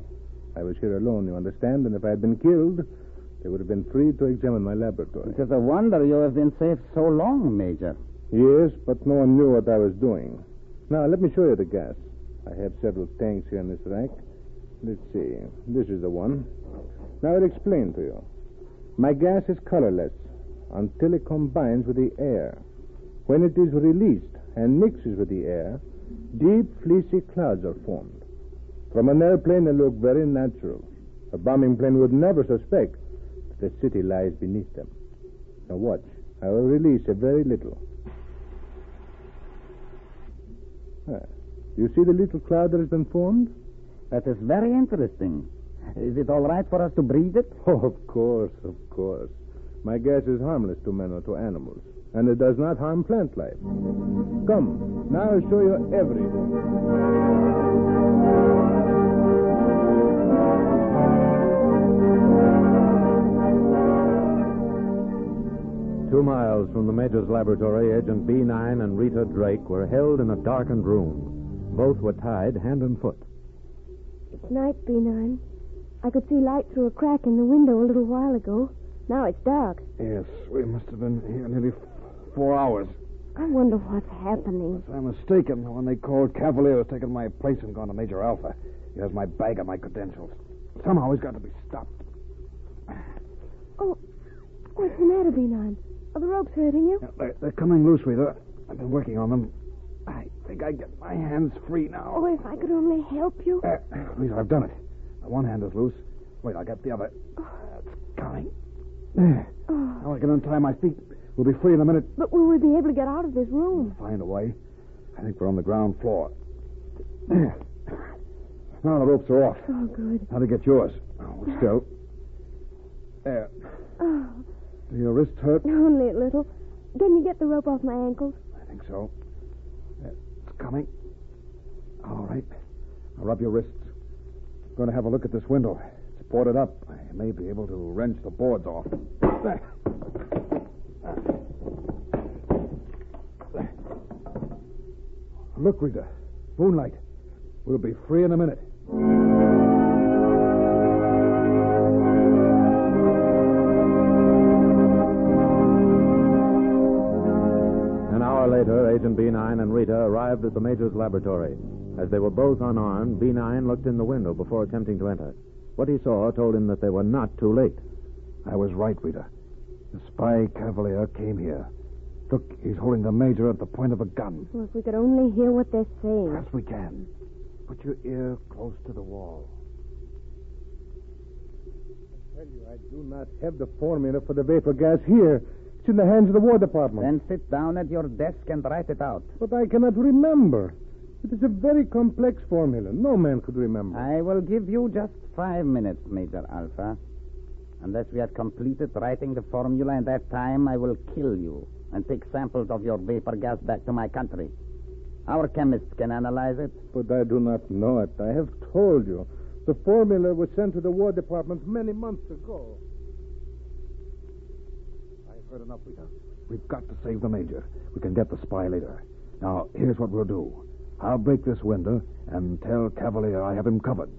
I was here alone, you understand, and if I had been killed, they would have been free to examine my laboratory. It is a wonder you have been safe so long, Major. Yes, but no one knew what I was doing. Now, let me show you the gas. I have several tanks here in this rack. Let's see. This is the one. Now, I'll explain to you. My gas is colorless until it combines with the air. When it is released and mixes with the air, deep, fleecy clouds are formed. From an airplane, they look very natural. A bombing plane would never suspect that the city lies beneath them. Now watch. I will release a very little. You see the little cloud that has been formed? That is very interesting. Is it all right for us to breathe it? Oh, of course, of course. My gas is harmless to men or to animals, and it does not harm plant life. Come, now I'll show you everything. 2 miles from the Major's laboratory, Agent B9 and Rita Drake were held in a darkened room. Both were tied hand and foot. It's night, B9. I could see light through a crack in the window a little while ago. Now it's dark. Yes, we must have been here nearly 4 hours. I wonder what's happening. If I'm mistaken, the one they called Cavalier has taken my place and gone to Major Alpha. He has my bag and my credentials. Somehow he's got to be stopped. Oh, what's the matter, B9? Are the ropes hurting you? Yeah, they're coming loose, Rita. I've been working on them. I think I get my hands free now. Oh, if I could only help you. Rita, I've done it. The one hand is loose. Wait, I'll get the other. It's coming. There. Now I can untie my feet. We'll be free in a minute. But will we be able to get out of this room? Find a way. I think we're on the ground floor. There. Now the ropes are off. Oh, good. Now to get yours. Hold still. There. Oh. Do your wrists hurt? Only a little. Can you get the rope off my ankles? I think so. It's coming. All right. Now rub your wrists. I'm going to have a look at this window. It's boarded up. I may be able to wrench the boards off. There. Look, Rita. Moonlight. We'll be free in a minute. An hour later, Agent B9 and Rita arrived at the Major's laboratory. As they were both unarmed, B9 looked in the window before attempting to enter. What he saw told him that they were not too late. I was right, Rita. The spy Cavalier came here. Look, he's holding the Major at the point of a gun. Well, if we could only hear what they're saying. Yes, we can. Put your ear close to the wall. I tell you, I do not have the formula for the vapor gas here. It's in the hands of the War Department. Then sit down at your desk and write it out. But I cannot remember. It is a very complex formula. No man could remember. I will give you just 5 minutes, Major Alpha. Unless we have completed writing the formula in that time, I will kill you and take samples of your vapor gas back to my country. Our chemists can analyze it. But I do not know it. I have told you. The formula was sent to the War Department many months ago. I've heard enough, Rita. We've got to save the Major. We can get the spy later. Now, here's what we'll do. I'll break this window and tell Cavalier I have him covered.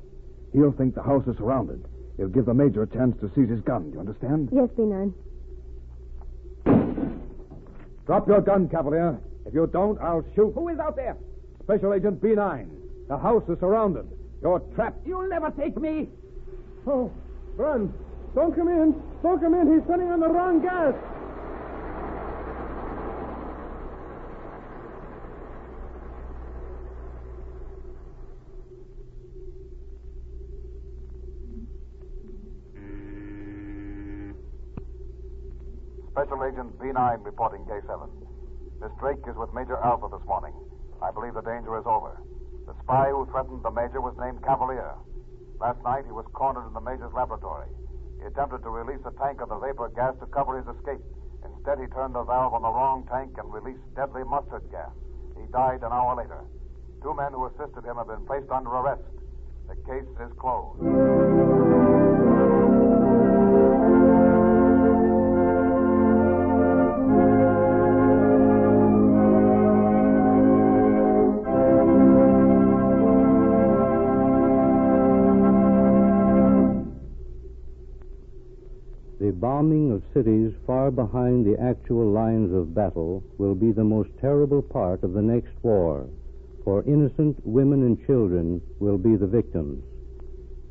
He'll think the house is surrounded. It'll give the Major a chance to seize his gun. Do you understand? Yes, B9. Drop your gun, Cavalier. If you don't, I'll shoot. Who is out there? Special Agent B9. The house is surrounded. You're trapped. You'll never take me. Oh, run. Don't come in. Don't come in. He's sending on the wrong gas. Special Agent B9 reporting K7. Miss Drake is with Major Alpha this morning. I believe the danger is over. The spy who threatened the Major was named Cavalier. Last night, he was cornered in the Major's laboratory. He attempted to release a tank of the vapor gas to cover his escape. Instead, he turned the valve on the wrong tank and released deadly mustard gas. He died an hour later. 2 men who assisted him have been placed under arrest. The case is closed. The bombing of cities far behind the actual lines of battle will be the most terrible part of the next war, for innocent women and children will be the victims.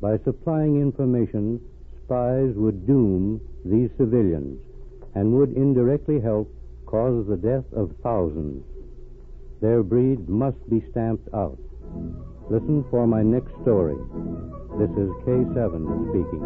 By supplying information, spies would doom these civilians and would indirectly help cause the death of thousands. Their breed must be stamped out. Listen for my next story. This is K7 speaking.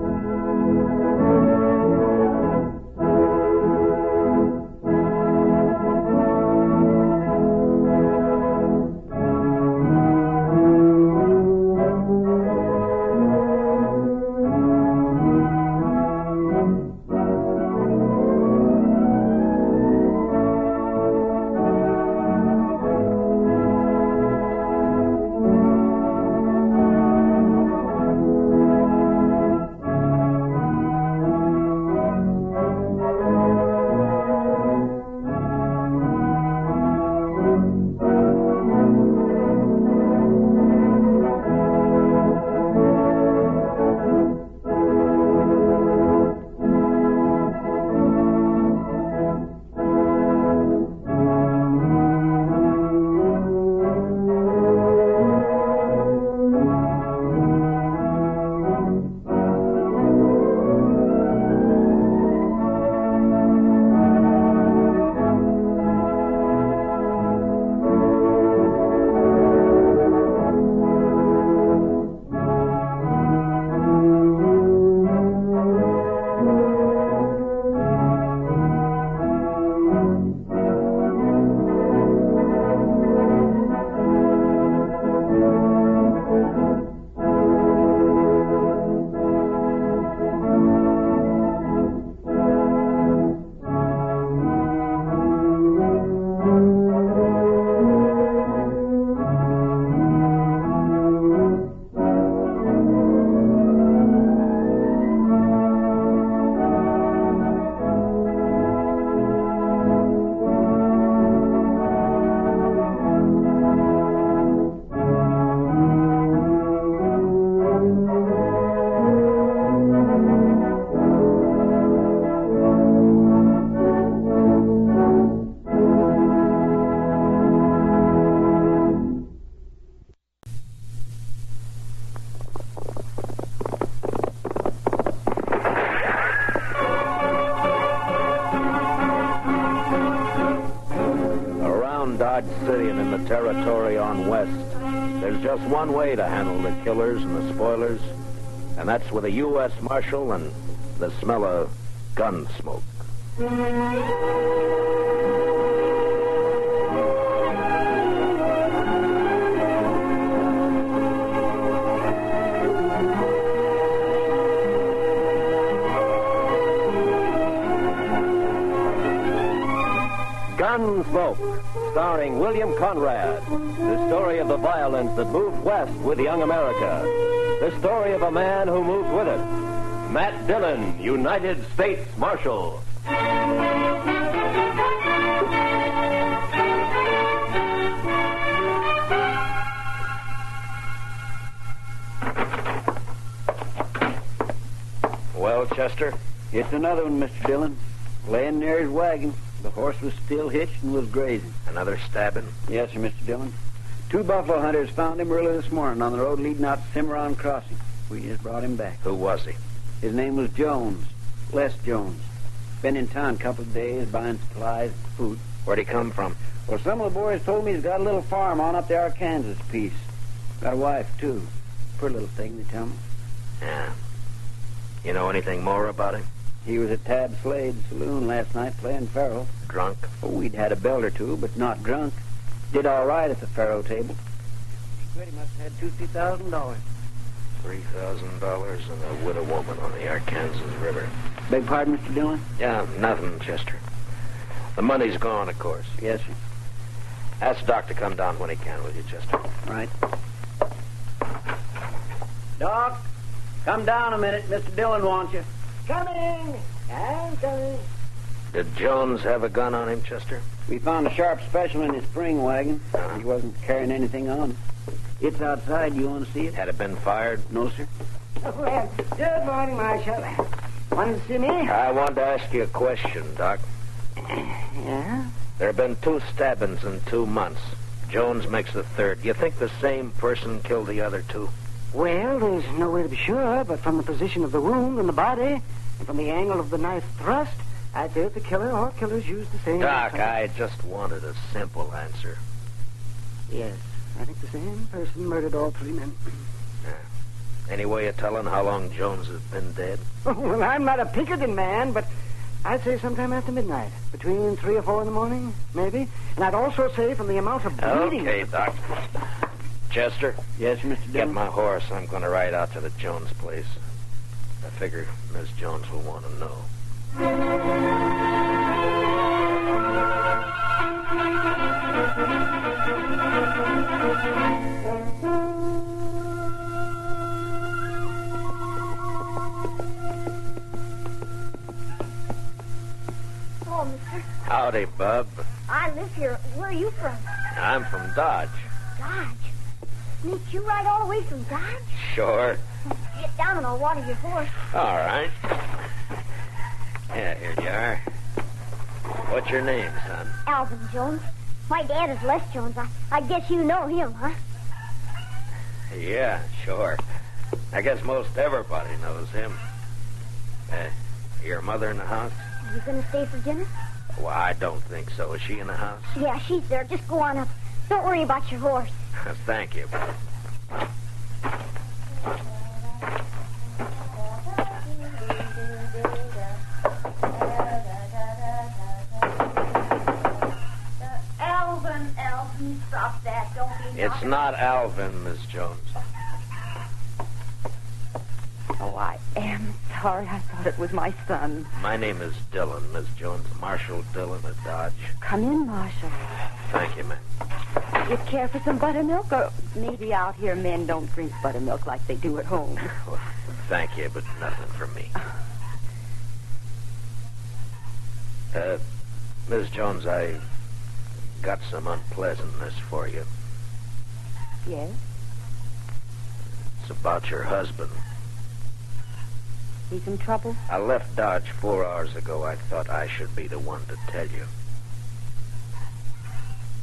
City and in the territory on west, there's just one way to handle the killers and the spoilers, and that's with a U.S. Marshal and the smell of gun smoke. Gunsmoke, starring William Conrad. The story of the violence that moved west with young America. The story of a man who moved with it. Matt Dillon, United States Marshal. Well, Chester? It's another one, Mr. Dillon. Laying near his wagon. The horse was still hitched and was grazing. Another stabbing? Yes, sir, Mr. Dillon. 2 buffalo hunters found him early this morning on the road leading out to Cimarron Crossing. We just brought him back. Who was he? His name was Jones. Les Jones. Been in town a couple of days buying supplies and food. Where'd he come from? Well, some of the boys told me he's got a little farm on up the Arkansas piece. Got a wife, too. Pretty little thing, they tell me. Yeah. You know anything more about him? He was at Tab Slade's saloon last night playing faro. Drunk? Oh, we'd had a belt or two, but not drunk. Did all right at the faro table. He must have had $2,000. $3,000 and a widow woman on the Arkansas River. Beg pardon, Mr. Dillon? Yeah, nothing, Chester. The money's gone, of course. Yes, sir. Ask Doc to come down when he can, will you, Chester? Right. Doc, come down a minute. Mr. Dillon wants you. Coming! I'm coming. Did Jones have a gun on him, Chester? We found a sharp special in his spring wagon. He wasn't carrying anything on him. It's outside. You want to see it? Had it been fired? No, sir. Well, good morning, Marshal. Wanted to see me? I wanted to ask you a question, Doc. Yeah? There have been 2 stabbings in 2 months. Jones makes the 3rd. Do you think the same person killed the other 2? Well, there's no way to be sure, but from the position of the wound and the body, and from the angle of the knife thrust, I'd say that the killer or killers used the same... Doc, I just wanted a simple answer. Yes. I think the same person murdered all three men. Any way of telling how long Jones has been dead? Well, I'm not a Pinkerton man, but I'd say sometime after midnight. Between 3 or 4 in the morning, maybe. And I'd also say from the amount of bleeding... Okay, Doc. Chester? Yes, Mr. Dillon? Get my horse. I'm going to ride out to the Jones place. I figure Miss Jones will want to know. Hello, mister. Howdy, Bub. I live here. Where are you from? I'm from Dodge. Dodge. Sneak, you ride all the way from Dodge? Sure. Get down and I'll water your horse. All right. Yeah, here you are. What's your name, son? Alvin Jones. My dad is Les Jones. I guess you know him, huh? Yeah, sure. I guess most everybody knows him. Your mother in the house? Are you going to stay for dinner? Well, I don't think so. Is she in the house? Yeah, she's there. Just go on up. Don't worry about your horse. Thank you. Alvin, stop that. Don't be It's not Alvin, Miss Jones. Oh, I am sorry. I thought it was my son. My name is Dillon, Miss Jones. Marshall Dillon at Dodge. Come in, Marshall. Thank you, ma'am. You care for some buttermilk? Or maybe out here men don't drink buttermilk like they do at home. Well, thank you, but nothing for me. Miss Jones, I got some unpleasantness for you. Yes? It's about your husband. He's in trouble? I left Dodge 4 hours ago. I thought I should be the one to tell you.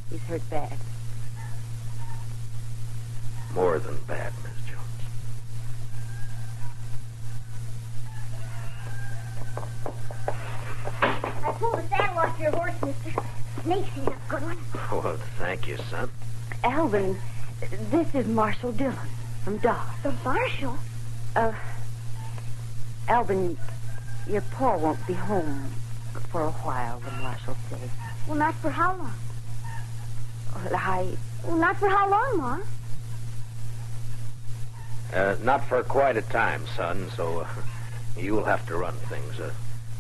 He's hurt bad. More than bad, Miss Jones. I pulled the saddle off your horse, mister. Snake's a good one. Well, thank you, son. Alvin, this is Marshall Dillon from Dodge. The Marshal? Alvin, your pa won't be home for a while, the Marshal says. Well, not for how long? Well, Well, not for how long, Ma? Not for quite a time, son, so you'll have to run things a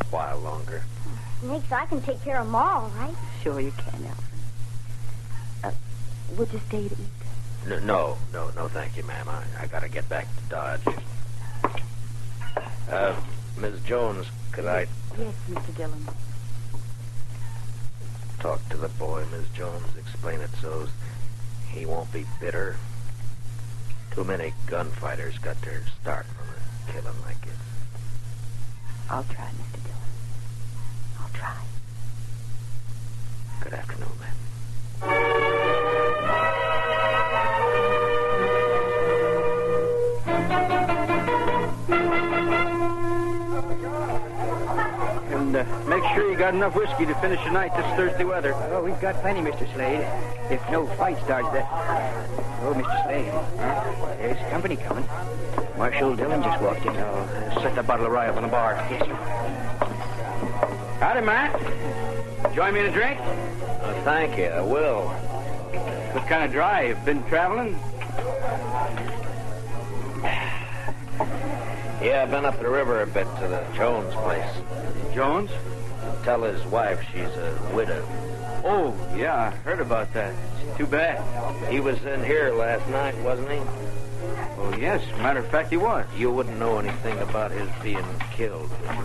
while longer. Snakes, I can take care of Ma, all right? Sure you can, Alvin. Would you stay to eat? No, thank you, ma'am. I gotta get back to Dodge. Miss Jones, could I Yes, Mr. Dillon. talk to the boy, Miss Jones? Explain it so he won't be bitter. Too many gunfighters got their start from a killing like this. I'll try, Mr. Dillon. I'll try. Good afternoon, ma'am. And make sure you got enough whiskey to finish the night this Thursday weather. Oh, we've got plenty, Mr. Slade. If no fight starts that... Oh, Mr. Slade. Huh? There's company coming. Marshall Dillon just walked in. Oh, set that bottle of rye up on the bar. Yes, sir. Howdy, Matt. Join me in a drink? Thank you, I will. What kind of drive? Been traveling? Yeah, I've been up the river a bit to the Jones place. Jones? Tell his wife she's a widow. Oh, yeah, I heard about that. It's too bad. He was in here last night, wasn't he? Oh, yes. Matter of fact, he was. You wouldn't know anything about his being killed, would you?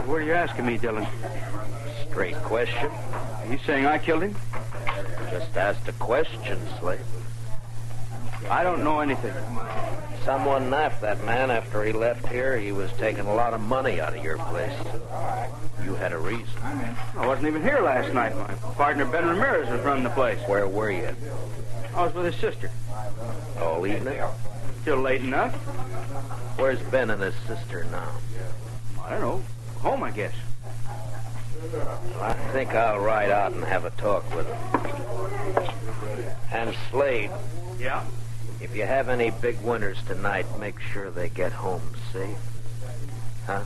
What are you asking me, Dillon? Straight question. Are you saying I killed him? Just asked a question, Slade. I don't know anything. Someone knifed that man after he left here. He was taking a lot of money out of your place. You had a reason. I wasn't even here last night. My partner, Ben Ramirez, was running the place. Where were you? I was with his sister. All evening? Still late enough. Where's Ben and his sister now? I don't know. Home, I guess. I think I'll ride out and have a talk with him. And Slade, Yeah? if you have any big winners tonight, make sure they get home safe. Huh?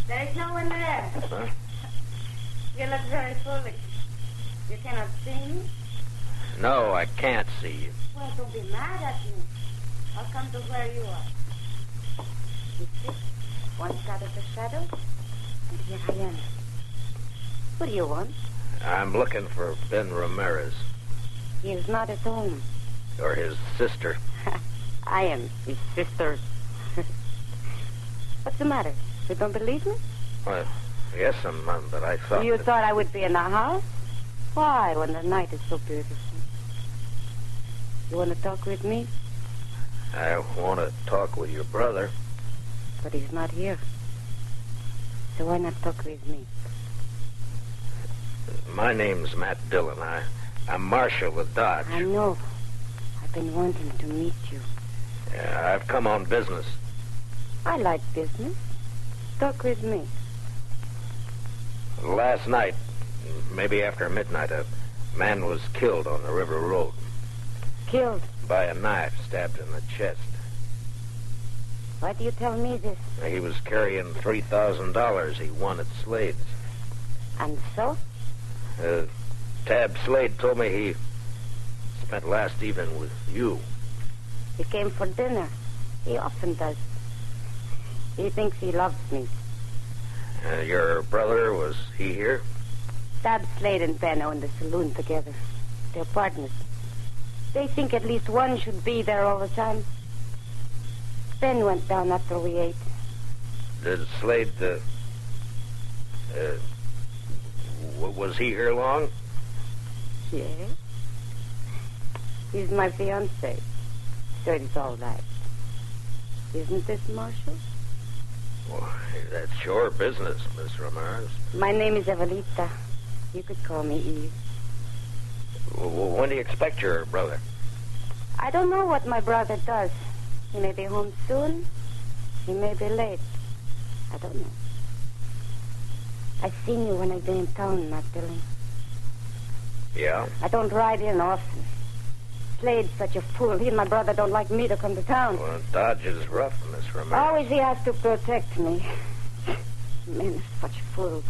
There is no one there. Huh? You look very foolish. You cannot see me? No, I can't see you. Well, don't be mad at me. I'll come to where you are. You see? Once out of the shadow, and here I am. What do you want? I'm looking for Ben Ramirez. He is not at home. Or his sister. I am his sister. What's the matter? You don't believe me? Well, yes, but I thought... You thought I would be in the house? Why, when the night is so beautiful? You want to talk with me? I want to talk with your brother. But he's not here. So why not talk with me? My name's Matt Dillon. I'm Marshal of Dodge. I know. I've been wanting to meet you. Yeah, I've come on business. I like business. Talk with me. Last night, maybe after midnight, a man was killed on the river road. Killed? By a knife, stabbed in the chest. Why do you tell me this? He was carrying $3,000 he won at Slade's. And so? Tab Slade told me he spent last evening with you. He came for dinner. He often does. He thinks he loves me. Your brother, was he here? Tab Slade and Ben are in the saloon together. They're partners. They think at least one should be there all the time. Ben went down after we ate. Did Slade, was he here long? Yes. He's my fiancé. So it's all right. Isn't it, Marshal? Well, that's your business, Miss Ramirez. My name is Evelita. You could call me Eve. When do you expect your brother? I don't know what my brother does. He may be home soon. He may be late. I don't know. I've seen you when I've been in town, Matt Dillon. Yeah? I don't ride in often. Slade's such a fool. He and my brother don't like me to come to town. Well, Dodge is rough, Miss Ramirez. Always he has to protect me. Men are such fools.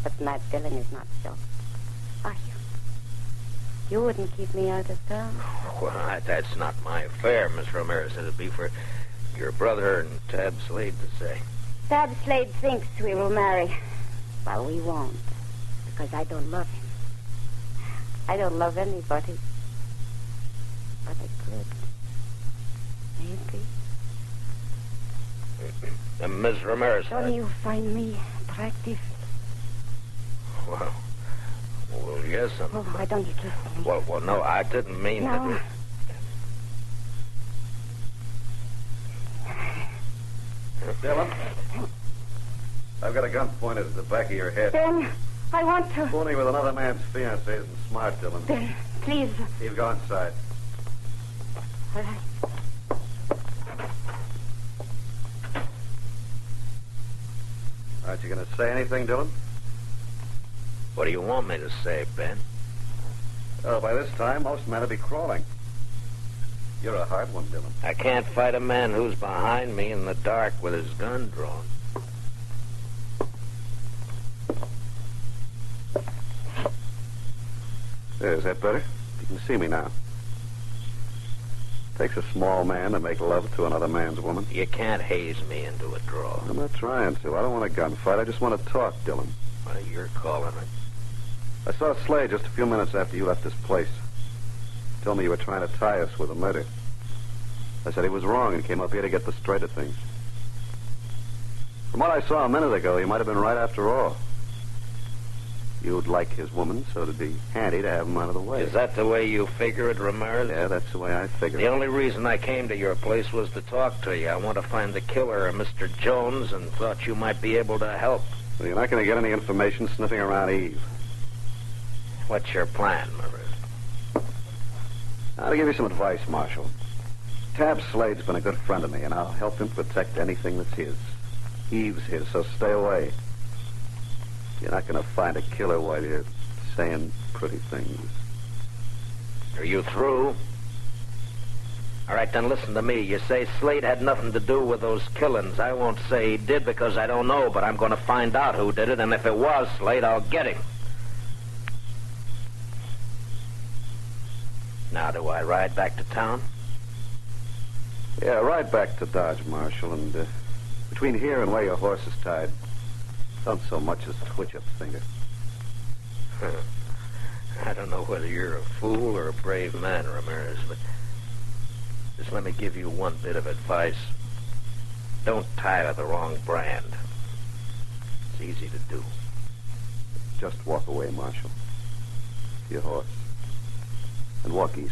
But Matt Dillon is not so. Are you? You wouldn't keep me out of town? Well, that's not my affair, Miss Ramirez. It'd be for your brother and Tab Slade to say. Tab Slade thinks we will marry. Well, we won't. Because I don't love him. I don't love anybody. But I could. Maybe. Miss Ramirez... Don't you find me attractive? Well, yes, Oh, why don't you kiss me? Well, no, I didn't mean No. Dillon, I've got a gun pointed at the back of your head. Ben, I want to... Fooling with another man's fiancée isn't smart, Dillon. Ben, please. You go inside. All right. Aren't you going to say anything, Dillon? What do you want me to say, Ben? Oh, by this time, most men will be crawling. You're a hard one, Dillon. I can't fight a man who's behind me in the dark with his gun drawn. There, is that better? You can see me now. Takes a small man to make love to another man's woman. You can't haze me into a draw. I'm not trying to. I don't want a gunfight. I just want to talk, Dillon. Well, you're calling it. I saw Slade just a few minutes after you left this place. He told me you were trying to tie us with a murder. I said he was wrong and came up here to get the straight of things. From what I saw a minute ago, he might have been right after all. You'd like his woman, so it'd be handy to have him out of the way. Is that the way you figure it, Ramirez? Yeah, that's the way I figure The it. only reason I came to your place was to talk to you. I want to find the killer of Mr. Jones and thought you might be able to help. Well, you're not going to get any information sniffing around Eve. What's your plan, Ramirez? I'll give you some advice, Marshal. Tab Slade's been a good friend of me, and I'll help him protect anything that's his. Eve's his, so stay away. You're not going to find a killer while you're saying pretty things. Are you through? All right, then listen to me. You say Slade had nothing to do with those killings. I won't say he did because I don't know, but I'm going to find out who did it, and if it was Slade, I'll get him. Now, do I ride back to town? Yeah, ride back to Dodge, Marshal, and between here and where your horse is tied, don't so much as twitch a finger. I don't know whether you're a fool or a brave man, Ramirez, but just let me give you one bit of advice. Don't tie to the wrong brand. It's easy to do. Just walk away, Marshal. To your horse. And walk easy.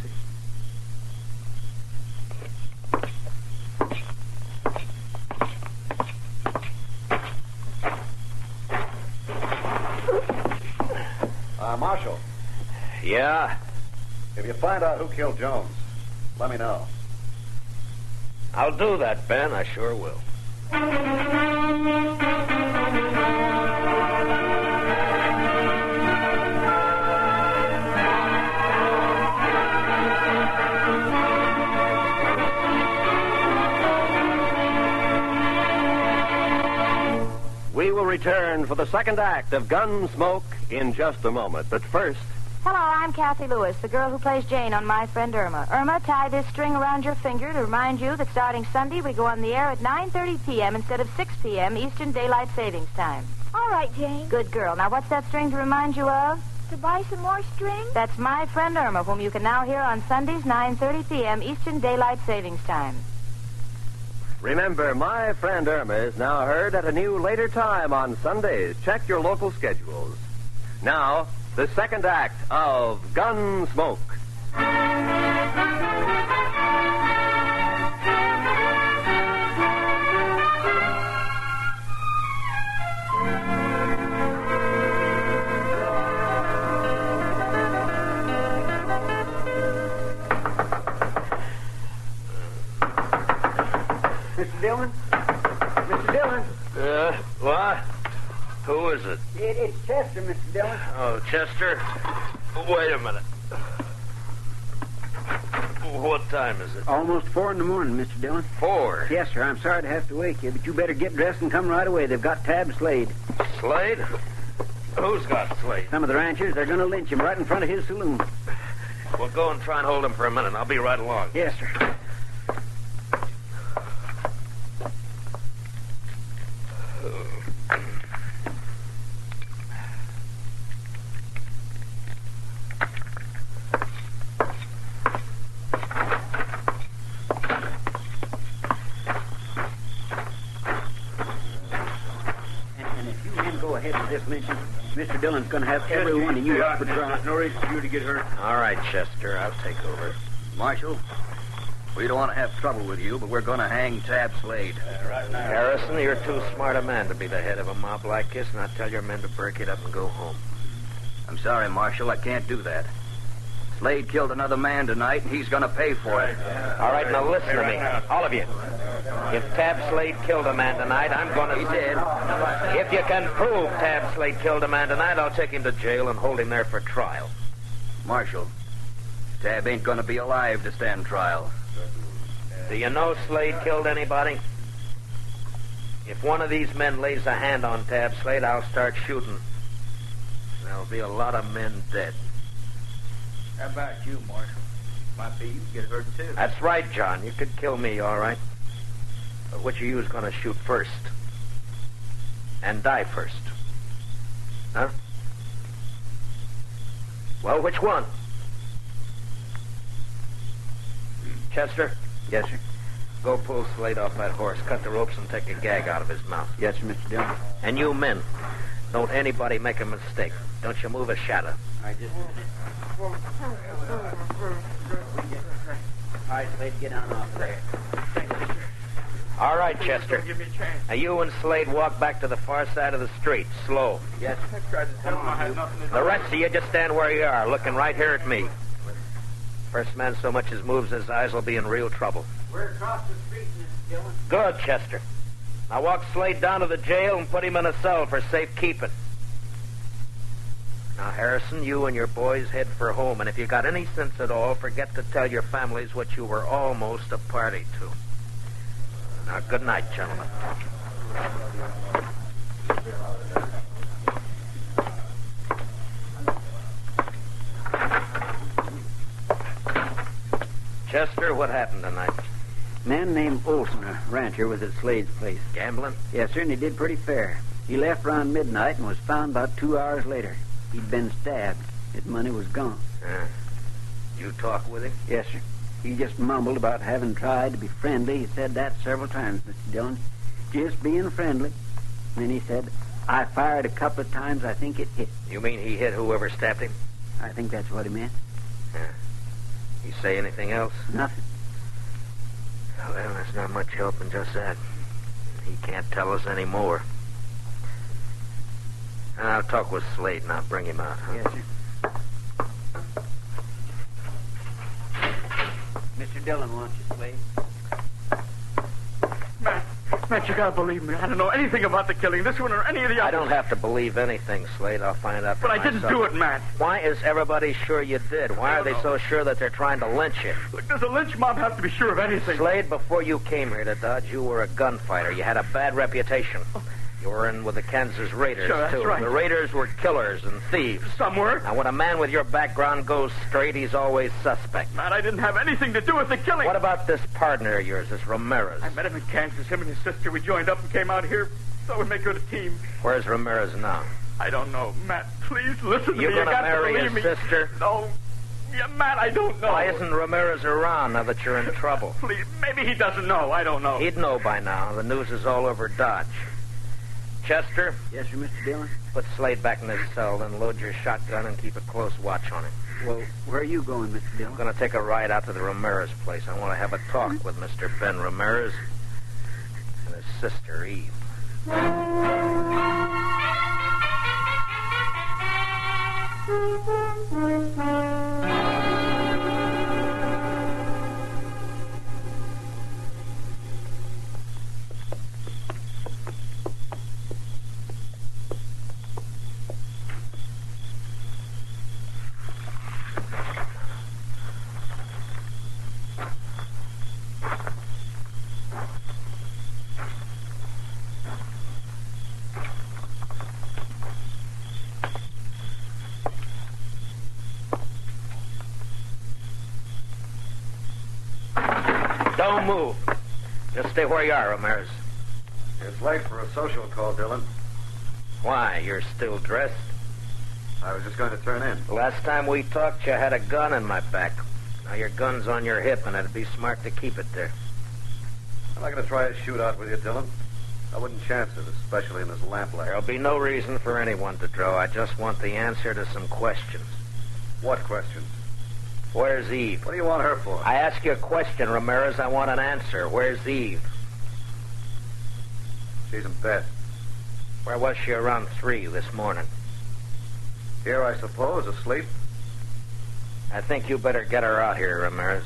Marshal. Yeah? If you find out who killed Jones, let me know. I'll do that, Ben. I sure will. We will return for the second act of Gunsmoke in just a moment. But first... Hello, I'm Kathy Lewis, the girl who plays Jane on My Friend Irma. Irma, tie this string around your finger to remind you that starting Sunday we go on the air at 9:30 p.m. instead of 6 p.m. Eastern Daylight Savings Time. All right, Jane. Good girl. Now, what's that string to remind you of? To buy some more string? That's My Friend Irma, whom you can now hear on Sundays, 9:30 p.m. Eastern Daylight Savings Time. Remember, My Friend Irma is now heard at a new later time on Sundays. Check your local schedules. Now, the second act of Gunsmoke. Mr. Dillon? Mr. Dillon? What? Who is it? It's Chester, Mr. Dillon. Oh, Chester? Wait a minute. What time is it? Almost 4 in the morning, Mr. Dillon. 4? Yes, sir. I'm sorry to have to wake you, but you better get dressed and come right away. They've got Tab Slade. Slade? Who's got Slade? Some of the ranchers, they're going to lynch him right in front of his saloon. Well, go and try and hold him for a minute. I'll be right along. Yes, sir. Mr. Dillon's going to have every one of you up for trial. No reason for you to get hurt. All right, Chester. I'll take over. Marshal, we don't want to have trouble with you, but we're going to hang Tab Slade. Right now. Harrison, you're too smart a man to be the head of a mob like this, and I'll tell your men to break it up and go home. I'm sorry, Marshal, I can't do that. Slade killed another man tonight, and he's going to pay for it. All right, now listen to me, all of you. If Tab Slade killed a man tonight, I'm going to... He did. If you can prove Tab Slade killed a man tonight, I'll take him to jail and hold him there for trial. Marshal, Tab ain't going to be alive to stand trial. Do you know Slade killed anybody? If one of these men lays a hand on Tab Slade, I'll start shooting. There'll be a lot of men dead. How about you, Marshal? Might be you can get hurt, too. That's right, John. You could kill me, all right. But which of you is going to shoot first? And die first? Huh? Well, which one? Chester? Yes, sir. Go pull Slade off that horse, cut the ropes, and take a gag out of his mouth. Yes, sir, Mr. Dillon. And you men, don't anybody make a mistake. Don't you move a shadow. I just... All right, Slade, get on off there. All right, Chester. Give me a chance. Now, you and Slade walk back to the far side of the street, slow. Yes, I tried to tell him I had nothing to do. The rest of you just stand where you are, looking right here at me. First man so much as moves his eyes will be in real trouble. We're across the street, Mr. Dillon. Good, Chester. Now walk Slade down to the jail and put him in a cell for safekeeping. Now, Harrison, you and your boys head for home, and if you got any sense at all, forget to tell your families what you were almost a party to. Now, good night, gentlemen. Chester, what happened tonight? A man named Olson, a rancher, was at Slade's place. Gambling? Yes, sir, and he did pretty fair. He left around midnight and was found about 2 hours later. He'd been stabbed. His money was gone. You talk with him? Yes, sir. He just mumbled about having tried to be friendly. He said that several times, Mr. Dillon. Just being friendly. And then he said, I fired a couple of times. I think it hit. You mean he hit whoever stabbed him? I think that's what he meant. He say anything else? Nothing. Well, there's not much help in just that. He can't tell us any more. I'll talk with Slade and I'll bring him out. Huh? Yes, sir. Mr. Dillon wants you, Slade. Matt, you gotta believe me. I don't know anything about the killing. This one or any of the others. I don't have to believe anything, Slade. I'll find out for But I myself. didn't do it, Matt. Why is everybody sure you did? Why are they so sure that they're trying to lynch you? Look, does a lynch mob have to be sure of anything? Slade, before you came here to Dodge, you were a gunfighter. You had a bad reputation. You were in with the Kansas Raiders, Sure, that's too. right. The Raiders were killers and thieves. Some were. Now, when a man with your background goes straight, he's always suspect. Matt, I didn't have anything to do with the killing. What about this partner of yours, this Ramirez? I met him in Kansas. Him and his sister. We joined up and came out here. Thought we'd make good a team. Where's Ramirez now? I don't know. Matt, please listen to You me. You gonna got marry to believe his me. sister? No. Yeah, Matt, I don't know. Why isn't Ramirez around now that you're in trouble? Please, maybe he doesn't know. I don't know. He'd know by now. The news is all over Dodge. Chester? Yes, sir, Mr. Dillon? Put Slade back in his cell, then load your shotgun and keep a close watch on him. Well, where are you going, Mr. Dillon? I'm going to take a ride out to the Ramirez place. I want to have a talk with Mr. Ben Ramirez and his sister, Eve. Don't move. Just stay where you are, Ramirez. It's late for a social call, Dillon. Why? You're still dressed? I was just going to turn in. The last time we talked, you had a gun in my back. Now your gun's on your hip, and it'd be smart to keep it there. I'm not going to try a shootout with you, Dillon. I wouldn't chance it, especially in this lamplight. There'll be no reason for anyone to draw. I just want the answer to some questions. What questions? Where's Eve? What do you want her for? I ask you a question, Ramirez. I want an answer. Where's Eve? She's in bed. Where was she around 3 this morning? Here, I suppose, asleep. I think you better get her out here, Ramirez.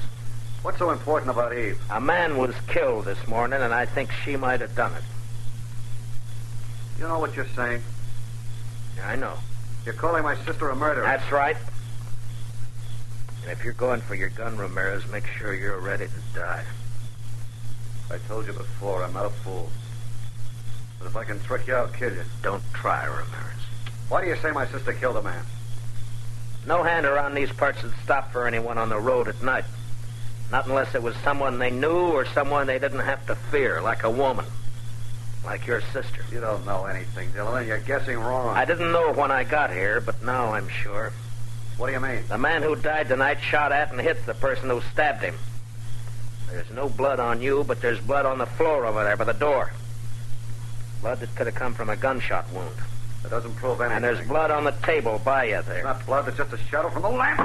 What's so important about Eve? A man was killed this morning, and I think she might have done it. You know what you're saying? Yeah, I know. You're calling my sister a murderer. That's right. And if you're going for your gun, Ramirez, make sure you're ready to die. I told you before, I'm not a fool. But if I can trick you, I'll kill you. Don't try, Ramirez. Why do you say my sister killed a man? No hand around these parts would stop for anyone on the road at night. Not unless it was someone they knew or someone they didn't have to fear, like a woman. Like your sister. You don't know anything, Dillon, and you're guessing wrong. I didn't know when I got here, but now I'm sure. What do you mean? The man who died tonight shot at and hit the person who stabbed him. There's no blood on you, but there's blood on the floor over there by the door. Blood that could have come from a gunshot wound. That doesn't prove anything. And there's blood on the table by you there. It's not blood, it's just a shadow from the lamp.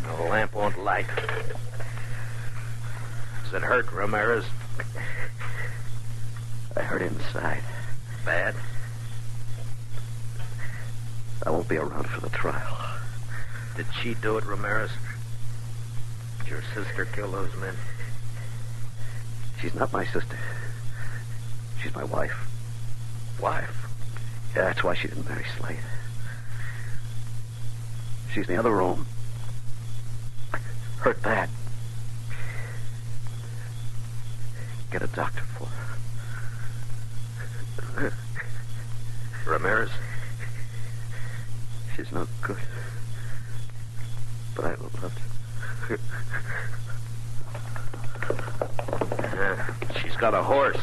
The lamp won't light. Does it hurt, Ramirez? I hurt inside. Bad? I won't be around for the trial. Did she do it, Ramirez? Did your sister kill those men? She's not my sister. She's my wife. Wife? Yeah, that's why she didn't marry Slade. She's in the other room. Hurt bad. Get a doctor for her. Ramirez? She's no good. But I loved her. She's got a horse.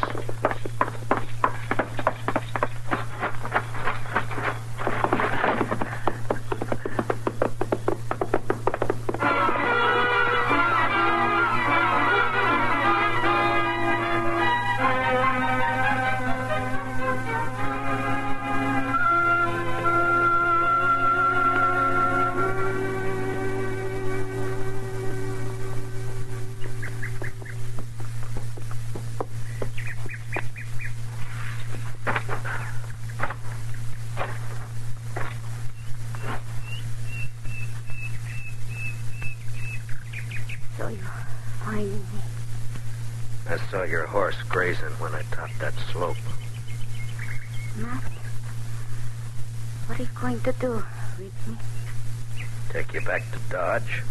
I saw your horse grazing when I topped that slope. Matt, what are you going to do with me? Take you back to Dodge.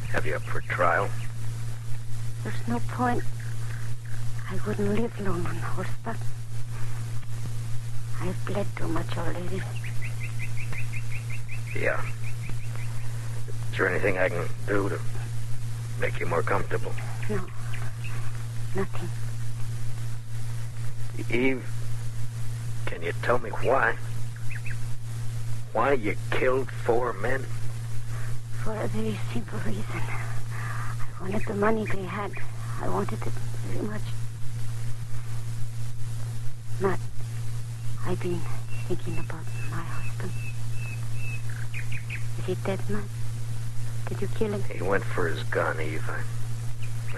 Have you up for trial? There's no point. I wouldn't live long on horseback. I've bled too much already. Yeah. Is there anything I can do to make you more comfortable? No. Nothing. Eve, can you tell me why? Why you killed 4 men? For a very simple reason. I wanted the money they had. I wanted it very much. Matt, I've been thinking about my husband. Is he dead, Matt? Did you kill him? He went for his gun, Eve.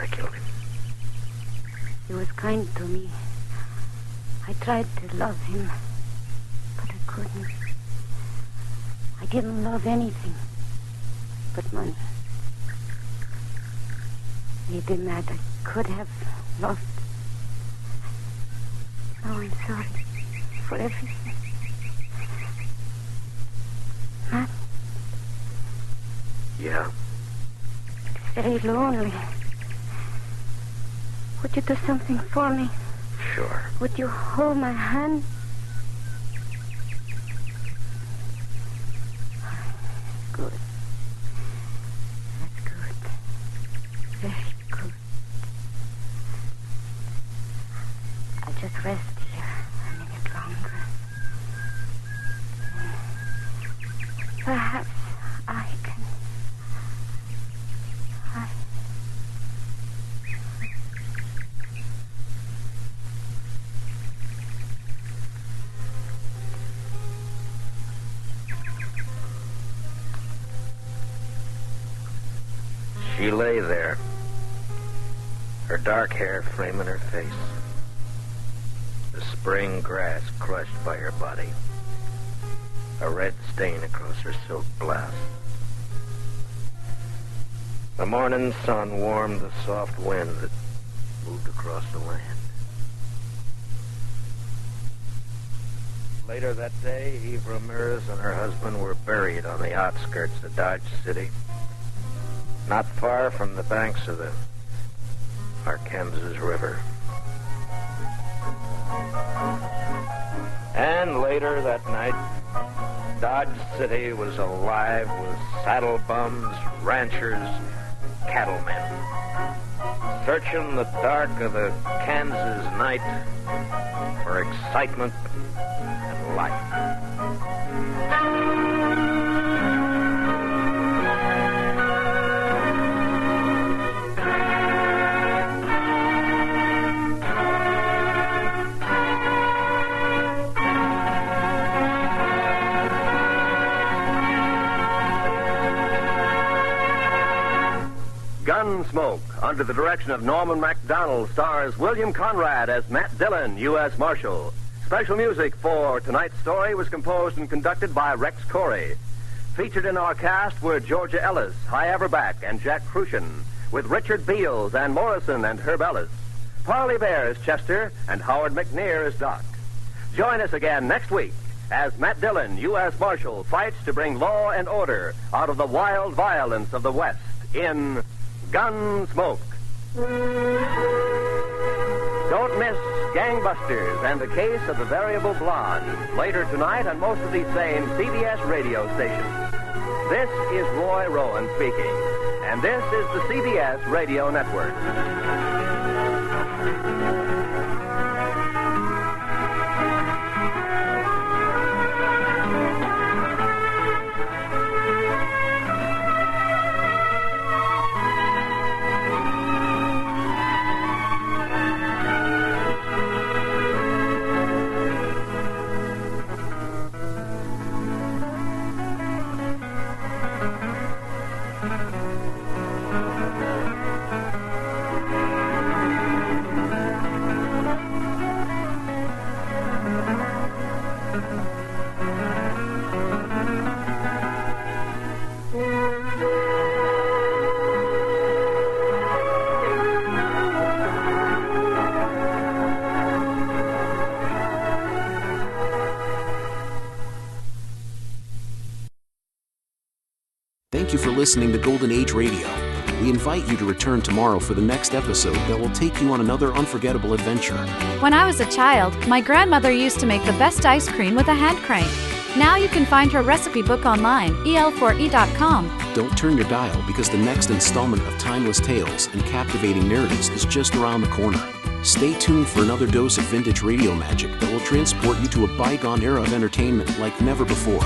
I killed him. He was kind to me. I tried to love him, but I couldn't. I didn't love anything but money. Maybe, Matt, I could have loved. Now I'm sorry for everything. Matt? Yeah? It's very lonely. Would you do something for me? Sure. Would you hold my hand? Good. That's good. Very good. I'll just rest here a minute longer. Perhaps I can... She lay there, her dark hair framing her face, the spring grass crushed by her body, a red stain across her silk blouse. The morning sun warmed the soft wind that moved across the land. Later that day, Eve Ramirez and her husband were buried on the outskirts of Dodge City, not far from the banks of the Arkansas River. And later that night, Dodge City was alive with saddle bums, ranchers, cattlemen. Searching the dark of the Kansas night for excitement and life. Gunsmoke, under the direction of Norman MacDonald, stars William Conrad as Matt Dillon, U.S. Marshal. Special music for tonight's story was composed and conducted by Rex Corey. Featured in our cast were Georgia Ellis, Hy Averback, and Jack Crucian, with Richard Beals, Ann Morrison, and Herb Ellis. Parley Bear as Chester, and Howard McNear as Doc. Join us again next week as Matt Dillon, U.S. Marshal, fights to bring law and order out of the wild violence of the West in Gunsmoke. Don't miss Gangbusters and the Case of the Variable Blonde, later tonight on most of these same CBS radio stations. This is Roy Rowan speaking, and this is the CBS Radio Network. Thank you for listening to Golden Age Radio. We invite you to return tomorrow for the next episode that will take you on another unforgettable adventure. When I was a child, my grandmother used to make the best ice cream with a hand crank. Now you can find her recipe book online, el4e.com. Don't turn your dial because the next installment of timeless tales and captivating narratives is just around the corner. Stay tuned for another dose of vintage radio magic that will transport you to a bygone era of entertainment like never before.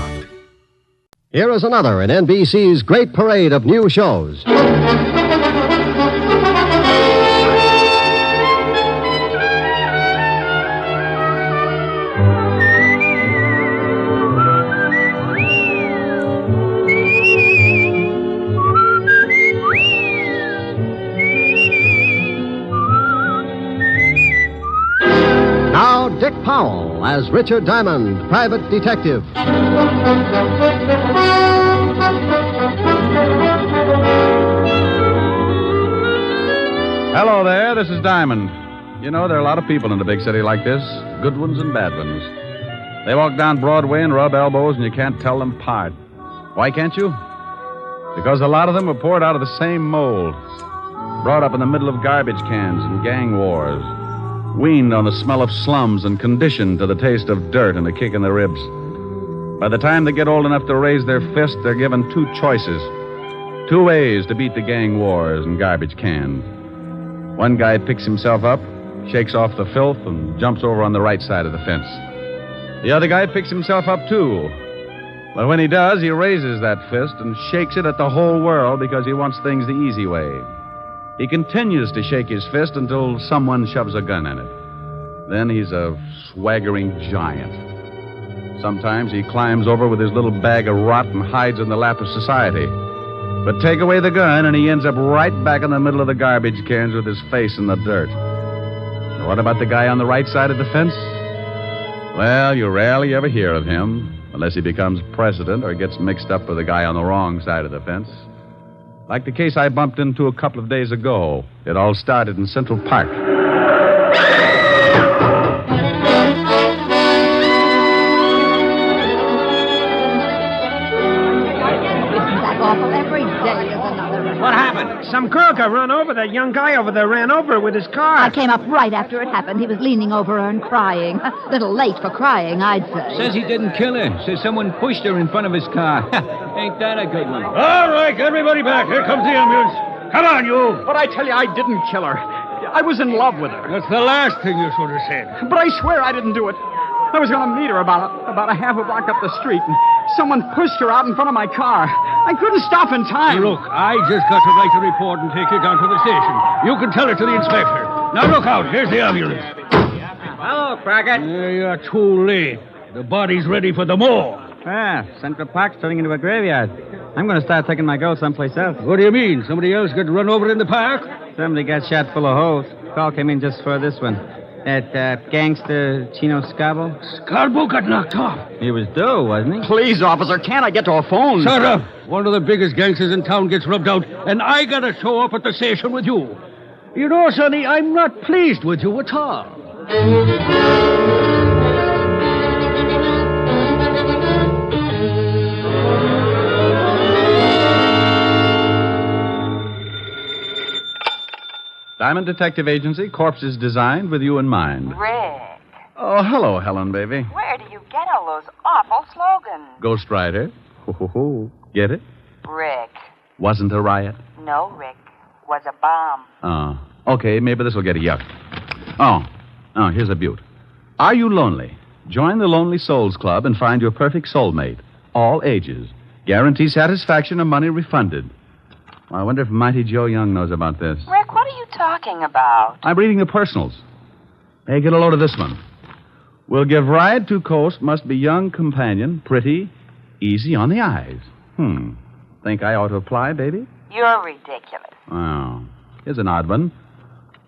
Here is another in NBC's great parade of new shows. Now, Dick Powell as Richard Diamond, private detective. Hello there, this is Diamond. You know, there are a lot of people in a big city like this, good ones and bad ones. They walk down Broadway and rub elbows, and you can't tell them apart. Why can't you? Because a lot of them were poured out of the same mold, brought up in the middle of garbage cans and gang wars, weaned on the smell of slums and conditioned to the taste of dirt and a kick in the ribs. By the time they get old enough to raise their fist, they're given two choices, two ways to beat the gang wars and garbage cans. One guy picks himself up, shakes off the filth, and jumps over on the right side of the fence. The other guy picks himself up, too. But when he does, he raises that fist and shakes it at the whole world because he wants things the easy way. He continues to shake his fist until someone shoves a gun in it. Then he's a swaggering giant. Sometimes he climbs over with his little bag of rot and hides in the lap of society. But take away the gun, and he ends up right back in the middle of the garbage cans with his face in the dirt. Now, what about the guy on the right side of the fence? Well, you rarely ever hear of him, unless he becomes president or gets mixed up with the guy on the wrong side of the fence. Like the case I bumped into a couple of days ago. It all started in Central Park. What happened? Some crook run over that young guy over there, ran over with his car. I came up right after it happened. He was leaning over her and crying. A little late for crying, I'd say. Says he didn't kill her. Says someone pushed her in front of his car. Ain't that a good one? All right, everybody back. Here comes the ambulance. Come on, you. But I tell you, I didn't kill her. I was in love with her. That's the last thing you should have said. But I swear I didn't do it. I was going to meet her about a half a block up the street, and someone pushed her out in front of my car. I couldn't stop in time. Look, I just got to write the report and take you down to the station. You can tell it to the inspector. Now look out. Here's the ambulance. Hello, Crockett. You're too late. The body's ready for the morgue. Ah, Central Park's turning into a graveyard. I'm going to start taking my girl someplace else. What do you mean? Somebody else got run over in the park? Somebody got shot full of holes. Call came in just for this one. That gangster Chino Scabo. Scabo got knocked off. He was due, wasn't he? Please, officer, can't I get to a phone? Shut up. One of the biggest gangsters in town gets rubbed out, and I got to show up at the station with you. You know, Sonny, I'm not pleased with you at all. Diamond Detective Agency, corpses designed with you in mind. Rick, Oh, hello, Helen, baby. where do you get all those awful slogans? Ghost Rider. Ho, ho, ho. Get it? Rick, Wasn't a riot. no, Rick, was a bomb. Okay, maybe this will get a yuck. Oh, here's a beaut. Are you lonely? Join the Lonely Souls Club and find your perfect soulmate. All ages. Guarantee satisfaction and money refunded. Well, I wonder if Mighty Joe Young knows about this. Rick, what are you talking about? I'm reading the personals. Hey, get a load of this one. Will give ride to coast, must be young companion, pretty, easy on the eyes. Think I ought to apply, baby? You're ridiculous. Oh, here's an odd one.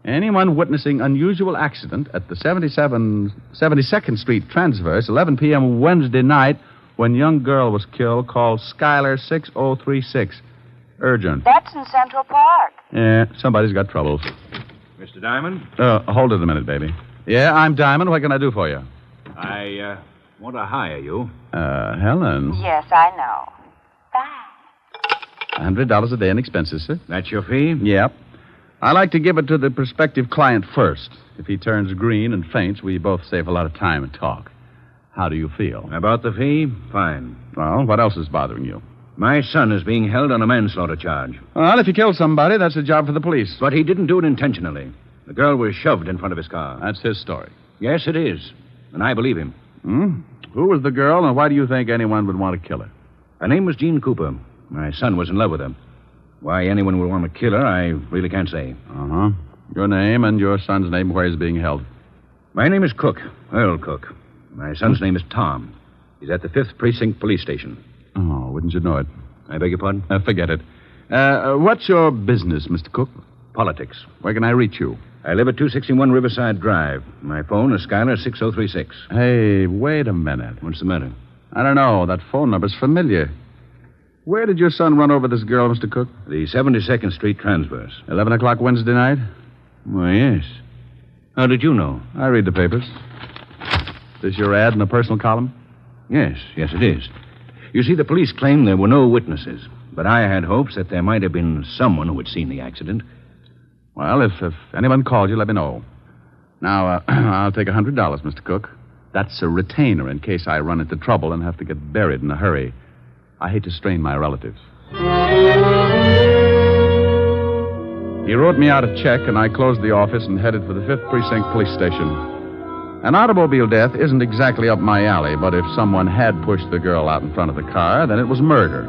Anyone witnessing unusual accident at the 72nd Street Transverse, 11 p.m. Wednesday night, when young girl was killed, call Skylar 6036. Urgent. That's in Central Park. Yeah, somebody's got troubles. Mr. Diamond? Hold it a minute, baby. Yeah, I'm Diamond. What can I do for you? I want to hire you. Helen. Yes, I know. $100 a day in expenses, sir. That's your fee? Yep. I like to give it to the prospective client first. If he turns green and faints, we both save a lot of time and talk. How do you feel? About the fee? Fine. Well, what else is bothering you? My son is being held on a manslaughter charge. Well, if you killed somebody, that's a job for the police. But he didn't do it intentionally. The girl was shoved in front of his car. That's his story. Yes, it is. And I believe him. Who was the girl, and why do you think anyone would want to kill her? Her name was Jean Cooper. My son was in love with her. Why anyone would want to kill her, I really can't say. Uh-huh. Your name and your son's name, where he's being held? My name is Cook, Earl Cook. My son's name is Tom. He's at the 5th Precinct Police Station. Oh, wouldn't you know it? I beg your pardon? Forget it. What's your business, Mr. Cook? Politics. Where can I reach you? I live at 261 Riverside Drive. My phone is Skylar 6036. Hey, wait a minute. What's the matter? I don't know. That phone number's familiar. Where did your son run over this girl, Mr. Cook? The 72nd Street Transverse. 11 o'clock Wednesday night? Why, yes. How did you know? I read the papers. Is this your ad in the personal column? Yes, it is. You see, the police claim there were no witnesses, but I had hopes that there might have been someone who had seen the accident. Well, if anyone called you, let me know. Now, I'll take $100, Mr. Cook. That's a retainer in case I run into trouble and have to get buried in a hurry. I hate to strain my relatives. He wrote me out a check, and I closed the office and headed for the 5th Precinct Police Station. An automobile death isn't exactly up my alley, but if someone had pushed the girl out in front of the car, then it was murder.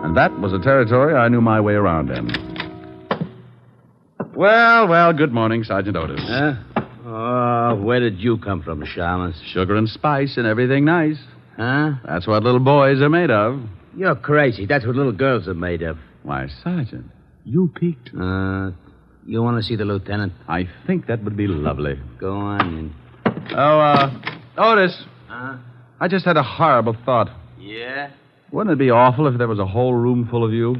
And that was a territory I knew my way around in. Well, good morning, Sergeant Otis. Where did you come from, Shamus? Sugar and spice and everything nice. Huh? That's what little boys are made of. You're crazy. That's what little girls are made of. Why, Sergeant, you peeked. You want to see the lieutenant? I think that would be lovely. Go on in. Otis. Huh? I just had a horrible thought. Yeah? Wouldn't it be awful if there was a whole room full of you?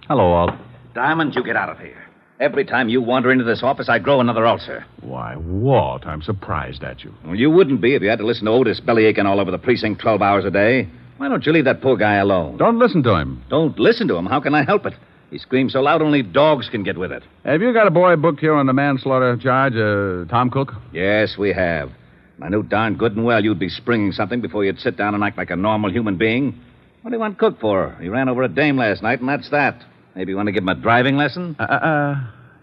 Hello, Walt. Diamond, you get out of here. Every time you wander into this office, I grow another ulcer. Why, Walt, I'm surprised at you. Well, you wouldn't be if you had to listen to Otis bellyaching all over the precinct 12 hours a day. Why don't you leave that poor guy alone? Don't listen to him. Don't listen to him? How can I help it? He screams so loud only dogs can get with it. Have you got a boy booked here on the manslaughter charge, Tom Cook? Yes, we have. I knew darn good and well you'd be springing something before you'd sit down and act like a normal human being. What do you want Cook for? He ran over a dame last night, and that's that. Maybe you want to give him a driving lesson?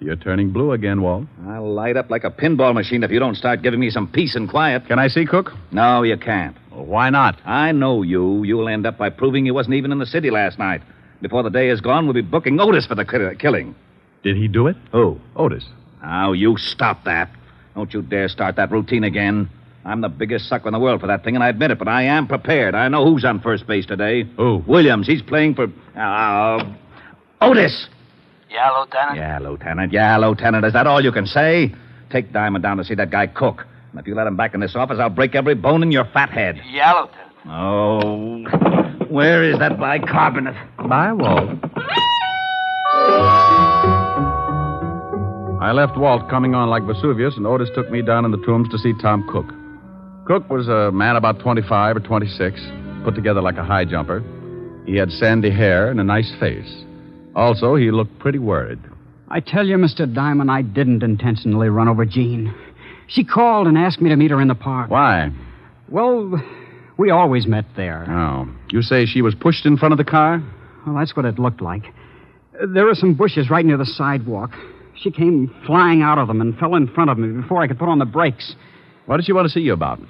You're turning blue again, Walt. I'll light up like a pinball machine if you don't start giving me some peace and quiet. Can I see Cook? No, you can't. Well, why not? I know you. You'll end up by proving you wasn't even in the city last night. Before the day is gone, we'll be booking Otis for the killing. Did he do it? Who? Otis. Now, you stop that. Don't you dare start that routine again. I'm the biggest sucker in the world for that thing, and I admit it, but I am prepared. I know who's on first base today. Who? Williams. He's playing for... Otis! Yeah, Lieutenant? Yeah, Lieutenant. Is that all you can say? Take Diamond down to see that guy Cook. And if you let him back in this office, I'll break every bone in your fat head. Yeah, Lieutenant. Oh, where is that bicarbonate? Bye, Walt. I left Walt coming on like Vesuvius, and Otis took me down in the tombs to see Tom Cook. Cook was a man about 25 or 26, put together like a high jumper. He had sandy hair and a nice face. Also, he looked pretty worried. I tell you, Mr. Diamond, I didn't intentionally run over Jean. She called and asked me to meet her in the park. Why? Well, we always met there. Oh. You say she was pushed in front of the car? Well, that's what it looked like. There were some bushes right near the sidewalk. She came flying out of them and fell in front of me before I could put on the brakes. What did she want to see you about?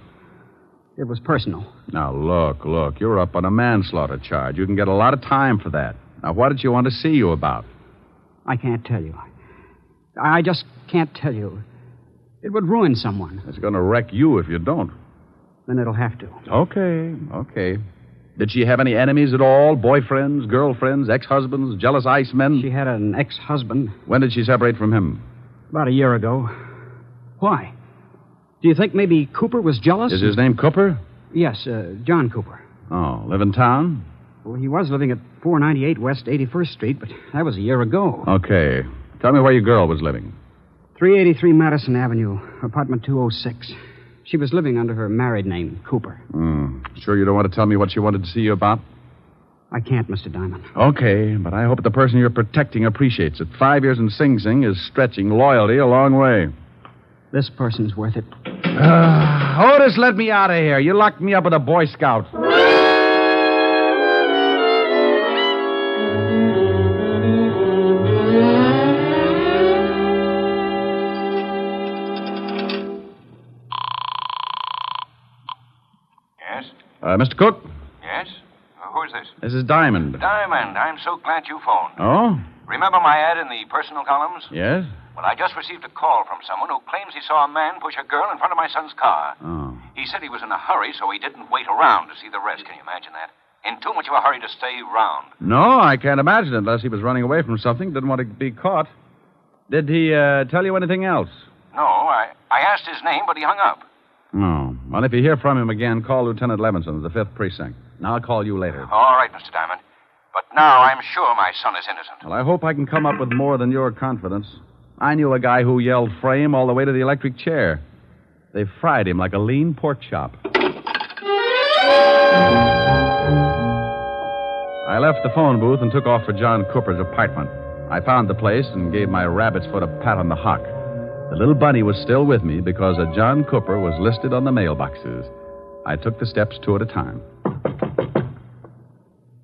It was personal. Now, look. You're up on a manslaughter charge. You can get a lot of time for that. Now, what did she want to see you about? I can't tell you. I just can't tell you. It would ruin someone. It's going to wreck you if you don't. Then it'll have to. Okay. Did she have any enemies at all? Boyfriends, girlfriends, ex-husbands, jealous icemen? She had an ex-husband. When did she separate from him? About a year ago. Why? Do you think maybe Cooper was jealous? Is his name Cooper? Yes, John Cooper. Oh, live in town? Well, he was living at 498 West 81st Street, but that was a year ago. Okay. Tell me where your girl was living. 383 Madison Avenue, apartment 206. She was living under her married name, Cooper. Sure you don't want to tell me what she wanted to see you about? I can't, Mr. Diamond. Okay, but I hope the person you're protecting appreciates it. 5 years in Sing Sing is stretching loyalty a long way. This person's worth it. Otis, let me out of here. You locked me up with a Boy Scout. Mr. Cook? Yes? Who is this? This is Diamond. Diamond, I'm so glad you phoned. Oh? Remember my ad in the personal columns? Yes? Well, I just received a call from someone who claims he saw a man push a girl in front of my son's car. Oh. He said he was in a hurry, so he didn't wait around to see the rest. Can you imagine that? In too much of a hurry to stay round. No, I can't imagine it unless he was running away from something, didn't want to be caught. Did he tell you anything else? No, I asked his name, but he hung up. Oh. Well, if you hear from him again, call Lieutenant Levinson of the 5th Precinct. And I'll call you later. All right, Mr. Diamond. But now I'm sure my son is innocent. Well, I hope I can come up with more than your confidence. I knew a guy who yelled frame all the way to the electric chair. They fried him like a lean pork chop. I left the phone booth and took off for John Cooper's apartment. I found the place and gave my rabbit's foot a pat on the hock. The little bunny was still with me because a John Cooper was listed on the mailboxes. I took the steps two at a time.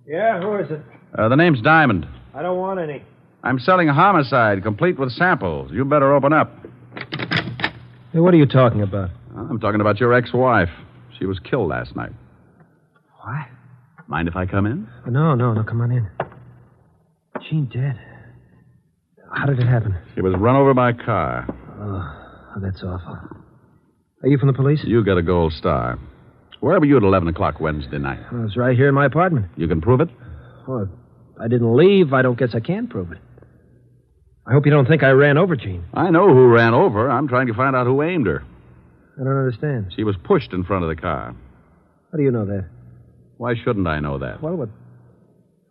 Yeah, who is it? The name's Diamond. I don't want any. I'm selling a homicide, complete with samples. You better open up. Hey, what are you talking about? I'm talking about your ex-wife. She was killed last night. What? Mind if I come in? No, come on in. Jean dead. How did it happen? She was run over by a car. Oh, that's awful. Are you from the police? You got a gold star. Where were you at 11 o'clock Wednesday night? I was right here in my apartment. You can prove it? Well, I didn't leave. I don't guess I can prove it. I hope you don't think I ran over Jean. I know who ran over her. I'm trying to find out who aimed her. I don't understand. She was pushed in front of the car. How do you know that? Why shouldn't I know that? Well, what?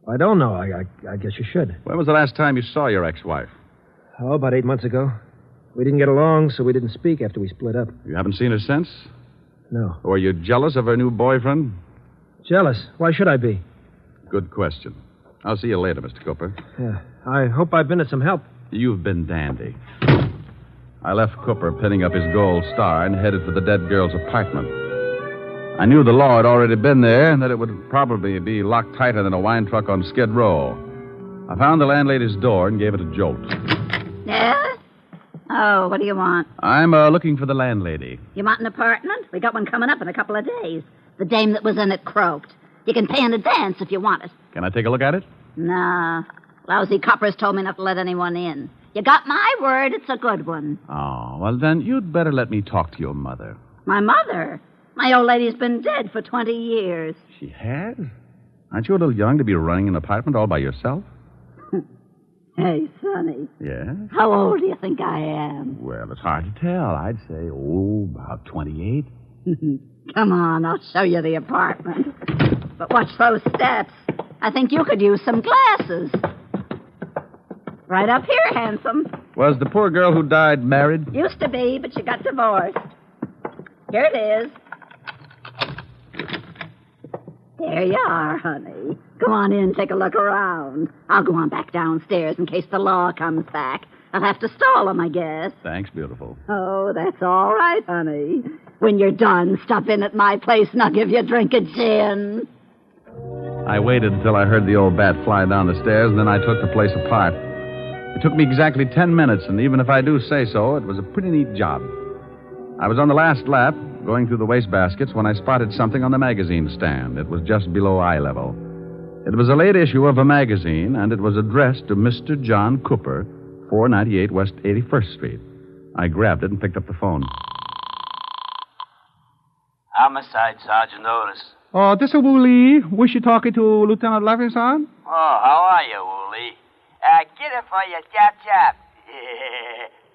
I don't know. I guess you should. When was the last time you saw your ex-wife? Oh, about 8 months ago. We didn't get along, so we didn't speak after we split up. You haven't seen her since? No. Were you jealous of her new boyfriend? Jealous? Why should I be? Good question. I'll see you later, Mr. Cooper. Yeah. I hope I've been of some help. You've been dandy. I left Cooper pinning up his gold star and headed for the dead girl's apartment. I knew the law had already been there and that it would probably be locked tighter than a wine truck on Skid Row. I found the landlady's door and gave it a jolt. Yeah? Oh, what do you want? I'm looking for the landlady. You want an apartment? We got one coming up in a couple of days. The dame that was in it croaked. You can pay in advance if you want it. Can I take a look at it? Nah. Lousy coppers told me not to let anyone in. You got my word, it's a good one. Oh, well, then you'd better let me talk to your mother. My mother? My old lady's been dead for 20 years. She has? Aren't you a little young to be running an apartment all by yourself? Hey, Sonny. Yeah? How old do you think I am? Well, it's hard to tell. I'd say, about 28. Come on, I'll show you the apartment. But watch those steps. I think you could use some glasses. Right up here, handsome. Was the poor girl who died married? Used to be, but she got divorced. Here it is. There you are, honey. Go on in, take a look around. I'll go on back downstairs in case the law comes back. I'll have to stall him, I guess. Thanks, beautiful. Oh, that's all right, honey. When you're done, stop in at my place and I'll give you a drink of gin. I waited until I heard the old bat fly down the stairs, and then I took the place apart. It took me exactly 10 minutes, and even if I do say so, it was a pretty neat job. I was on the last lap, going through the wastebaskets, when I spotted something on the magazine stand. It was just below eye level. It was a late issue of a magazine, and it was addressed to Mr. John Cooper, 498 West 81st Street. I grabbed it and picked up the phone. Homicide, Sergeant Otis. Oh, this is Woolley. Was you talking to Lieutenant Levinson? Oh, how are you, Woolley? Get it for you, chap chap.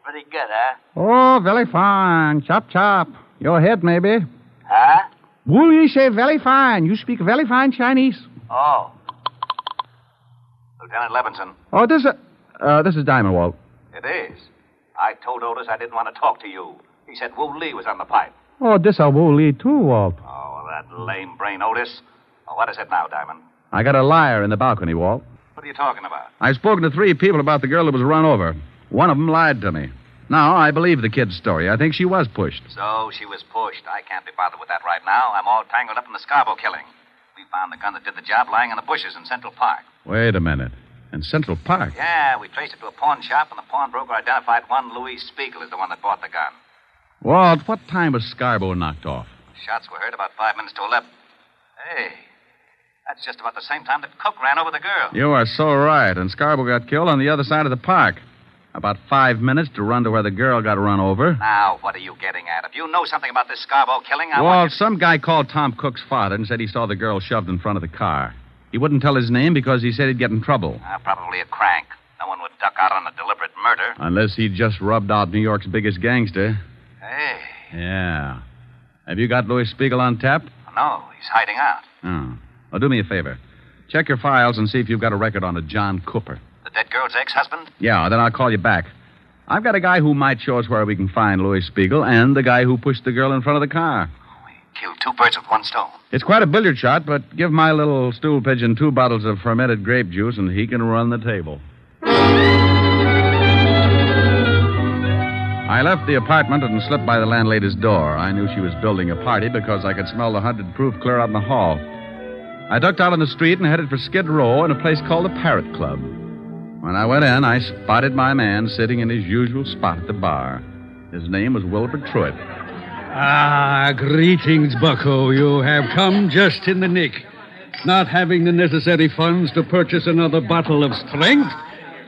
Pretty good, huh? Oh, very fine. Chop, chop. Your head, maybe. Huh? Woolley say very fine. You speak very fine Chinese. Oh. Lieutenant Levinson. Oh, this is Diamond, Walt. It is. I told Otis I didn't want to talk to you. He said Wu Lee was on the pipe. Oh, this is Woolley, too, Walt. Oh, that lame brain Otis. Oh, what is it now, Diamond? I got a liar in the balcony, Walt. What are you talking about? I've spoken to 3 people about the girl that was run over. One of them lied to me. Now, I believe the kid's story. I think she was pushed. So she was pushed. I can't be bothered with that right now. I'm all tangled up in the Scarborough killing. We found the gun that did the job lying in the bushes in Central Park. Wait a minute. In Central Park? Yeah, we traced it to a pawn shop, and the pawnbroker identified one Louis Spiegel as the one that bought the gun. Walt, what time was Scarborough knocked off? Shots were heard about 5 minutes to 11. Hey, that's just about the same time that Cook ran over the girl. You are so right. And Scarborough got killed on the other side of the park. About 5 minutes to run to where the girl got run over. Now, what are you getting at? If you know something about this Scarborough killing, I Walt, want you... some guy called Tom Cook's father and said he saw the girl shoved in front of the car. He wouldn't tell his name because he said he'd get in trouble. Probably a crank. No one would duck out on a deliberate murder. Unless he just rubbed out New York's biggest gangster. Hey. Yeah. Have you got Louis Spiegel on tap? No, he's hiding out. Oh. Well, do me a favor. Check your files and see if you've got a record on a John Cooper. The dead girl's ex-husband? Yeah, then I'll call you back. I've got a guy who might show us where we can find Louis Spiegel and the guy who pushed the girl in front of the car. Killed 2 birds with 1 stone. It's quite a billiard shot, but give my little stool pigeon 2 bottles of fermented grape juice and he can run the table. I left the apartment and slipped by the landlady's door. I knew she was building a party because I could smell the 100 proof clear out in the hall. I ducked out on the street and headed for Skid Row in a place called the Parrot Club. When I went in, I spotted my man sitting in his usual spot at the bar. His name was Wilbur Truitt. Ah, greetings, Bucko. You have come just in the nick. Not having the necessary funds to purchase another bottle of strength,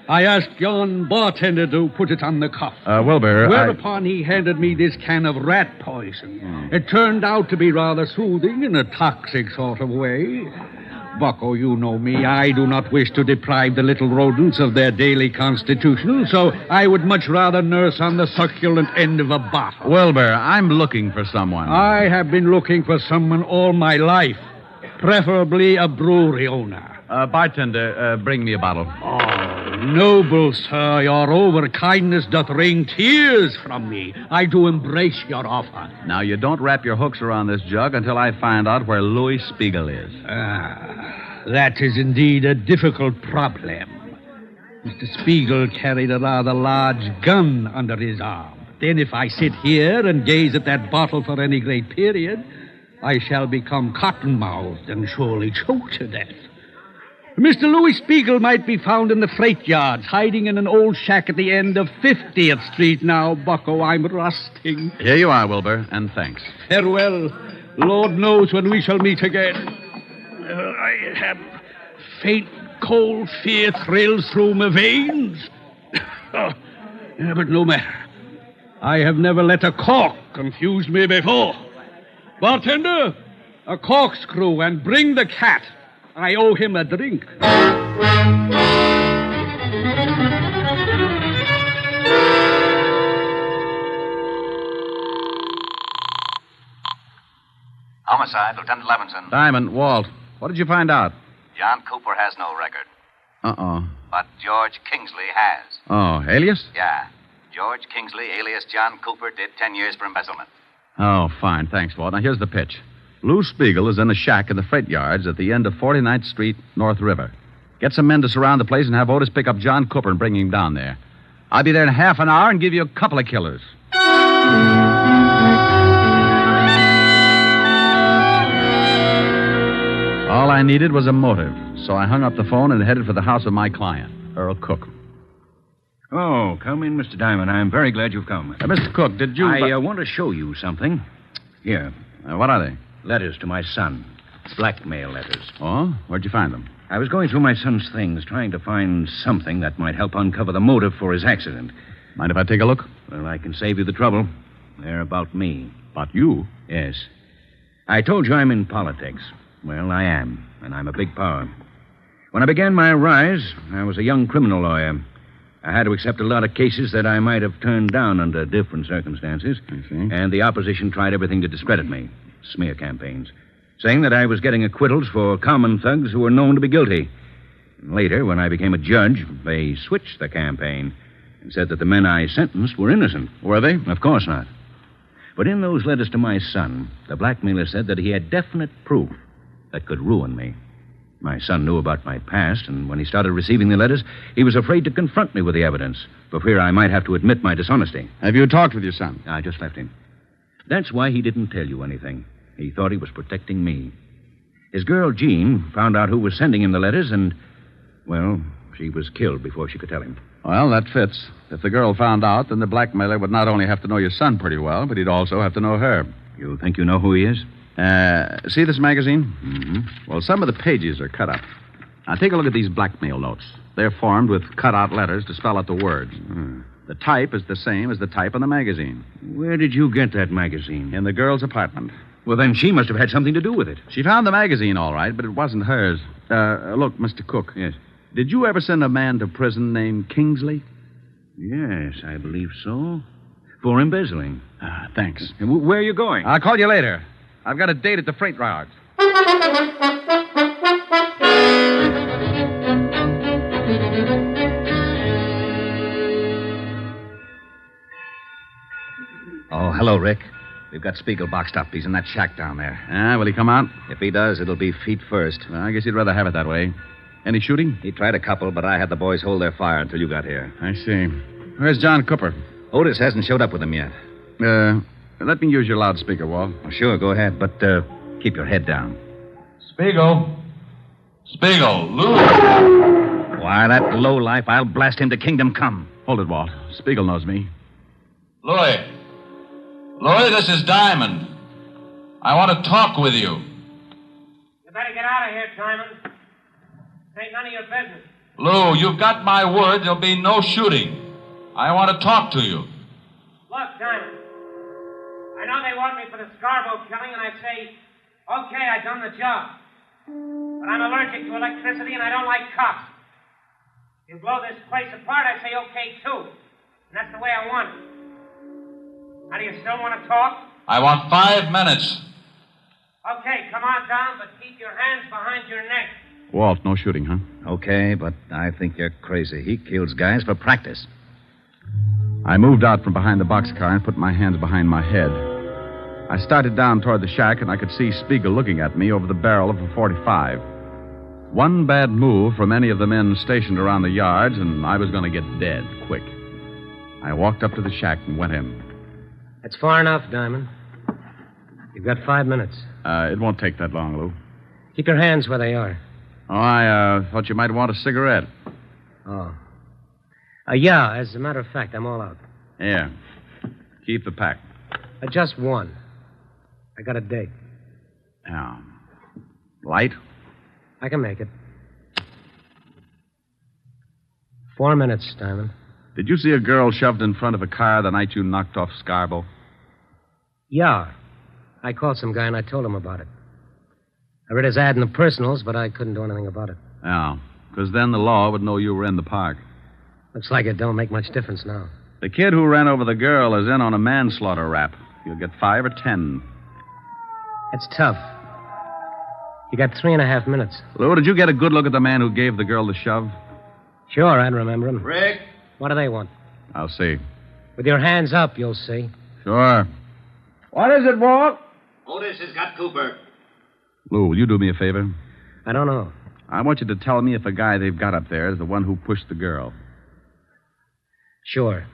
I asked yon bartender to put it on the cuff. Wilbur, Whereupon he handed me this can of rat poison. It turned out to be rather soothing in a toxic sort of way. Bucko, you know me. I do not wish to deprive the little rodents of their daily constitution, so I would much rather nurse on the succulent end of a bottle. Wilbur, I'm looking for someone. I have been looking for someone all my life, preferably a brewery owner. Bartender, bring me a bottle. Oh, noble sir, your over-kindness doth wring tears from me. I do embrace your offer. Now, you don't wrap your hooks around this jug until I find out where Louis Spiegel is. That is indeed a difficult problem. Mr. Spiegel carried a rather large gun under his arm. Then if I sit here and gaze at that bottle for any great period, I shall become cotton-mouthed and surely choke to death. Mr. Louis Spiegel might be found in the freight yards, hiding in an old shack at the end of 50th Street now, Bucko. I'm rusting. Here you are, Wilbur, and thanks. Farewell. Lord knows when we shall meet again. I have faint, cold fear thrills through my veins. But no matter. I have never let a cork confuse me before. Bartender, a corkscrew, and bring the cat. I owe him a drink. Homicide, Lieutenant Levinson. Diamond, Walt, what did you find out? John Cooper has no record, Uh-oh. but George Kingsley has. Oh, alias? Yeah. George Kingsley, alias John Cooper, did 10 years for embezzlement. Oh, fine. Thanks, Walt. Now, here's the pitch. Lou Spiegel is in a shack in the freight yards at the end of 49th Street, North River. Get some men to surround the place and have Otis pick up John Cooper and bring him down there. I'll be there in half an hour and give you a couple of killers. All I needed was a motive, so I hung up the phone and headed for the house of my client, Earl Cook. Oh, come in, Mr. Diamond. I'm very glad you've come. Mr. Cook, did you... I want to show you something. Here. What are they? Letters to my son. Blackmail letters. Oh? Where'd you find them? I was going through my son's things, trying to find something that might help uncover the motive for his accident. Mind if I take a look? Well, I can save you the trouble. They're about me. About you? Yes. I told you I'm in politics. Well, I am, and I'm a big power. When I began my rise, I was a young criminal lawyer. I had to accept a lot of cases that I might have turned down under different circumstances. I see. And the opposition tried everything to discredit me. Smear campaigns. Saying that I was getting acquittals for common thugs who were known to be guilty. And later, when I became a judge, they switched the campaign and said that the men I sentenced were innocent. Were they? Of course not. But in those letters to my son, the blackmailer said that he had definite proof that could ruin me. My son knew about my past, and when he started receiving the letters, he was afraid to confront me with the evidence, for fear I might have to admit my dishonesty. Have you talked with your son? I just left him. That's why he didn't tell you anything. He thought he was protecting me. His girl, Jean, found out who was sending him the letters, and, well, she was killed before she could tell him. Well, that fits. If the girl found out, then the blackmailer would not only have to know your son pretty well, but he'd also have to know her. You think you know who he is? See this magazine? Mm-hmm. Well, some of the pages are cut up. Now, take a look at these blackmail notes. They're formed with cut-out letters to spell out the words. The type is the same as the type on the magazine. Where did you get that magazine? In the girl's apartment. Well, then she must have had something to do with it. She found the magazine, all right, but it wasn't hers. Look, Mr. Cook. Yes. Did you ever send a man to prison named Kingsley? Yes, I believe so. For embezzling. Thanks. Where are you going? I'll call you later. I've got a date at the freight yards. Oh, hello, Rick. We've got Spiegel boxed up. He's in that shack down there. Will he come out? If he does, it'll be feet first. Well, I guess he'd rather have it that way. Any shooting? He tried a couple, but I had the boys hold their fire until you got here. I see. Where's John Cooper? Otis hasn't showed up with him yet. Let me use your loudspeaker, Walt. Oh, sure, go ahead, but keep your head down. Spiegel, Lou. Why, that lowlife, I'll blast him to kingdom come. Hold it, Walt. Spiegel knows me. Louis, this is Diamond. I want to talk with you. You better get out of here, Diamond. This ain't none of your business. Lou, you've got my word there'll be no shooting. I want to talk to you. Look, Diamond. I know they want me for the Scarborough killing, and I say, okay, I done the job. But I'm allergic to electricity, and I don't like cops. You blow this place apart, I say okay, too. And that's the way I want it. Now, do you still want to talk? I want 5 minutes. Okay, come on down, but keep your hands behind your neck. Walt, no shooting, huh? Okay, but I think you're crazy. He kills guys for practice. I moved out from behind the boxcar and put my hands behind my head. I started down toward the shack, and I could see Spiegel looking at me over the barrel of a .45. One bad move from any of the men stationed around the yards, and I was going to get dead quick. I walked up to the shack and went in. That's far enough, Diamond. You've got 5 minutes. It won't take that long, Lou. Keep your hands where they are. Oh, I thought you might want a cigarette. Oh. Yeah, as a matter of fact, I'm all out. Yeah. Keep the pack. Just one. I got a date. Yeah. Light? I can make it. 4 minutes, Diamond. Did you see a girl shoved in front of a car the night you knocked off Scarborough? Yeah. I called some guy and I told him about it. I read his ad in the personals, but I couldn't do anything about it. Yeah, because then the law would know you were in the park. Looks like it don't make much difference now. The kid who ran over the girl is in on a manslaughter rap. You'll get 5 or 10. That's tough. You got 3.5 minutes. Lou, did you get a good look at the man who gave the girl the shove? Sure, I'd remember him. Rick? What do they want? I'll see. With your hands up, you'll see. Sure. What is it, Walt? Otis has got Cooper. Lou, will you do me a favor? I don't know. I want you to tell me if the guy they've got up there is the one who pushed the girl. Sure.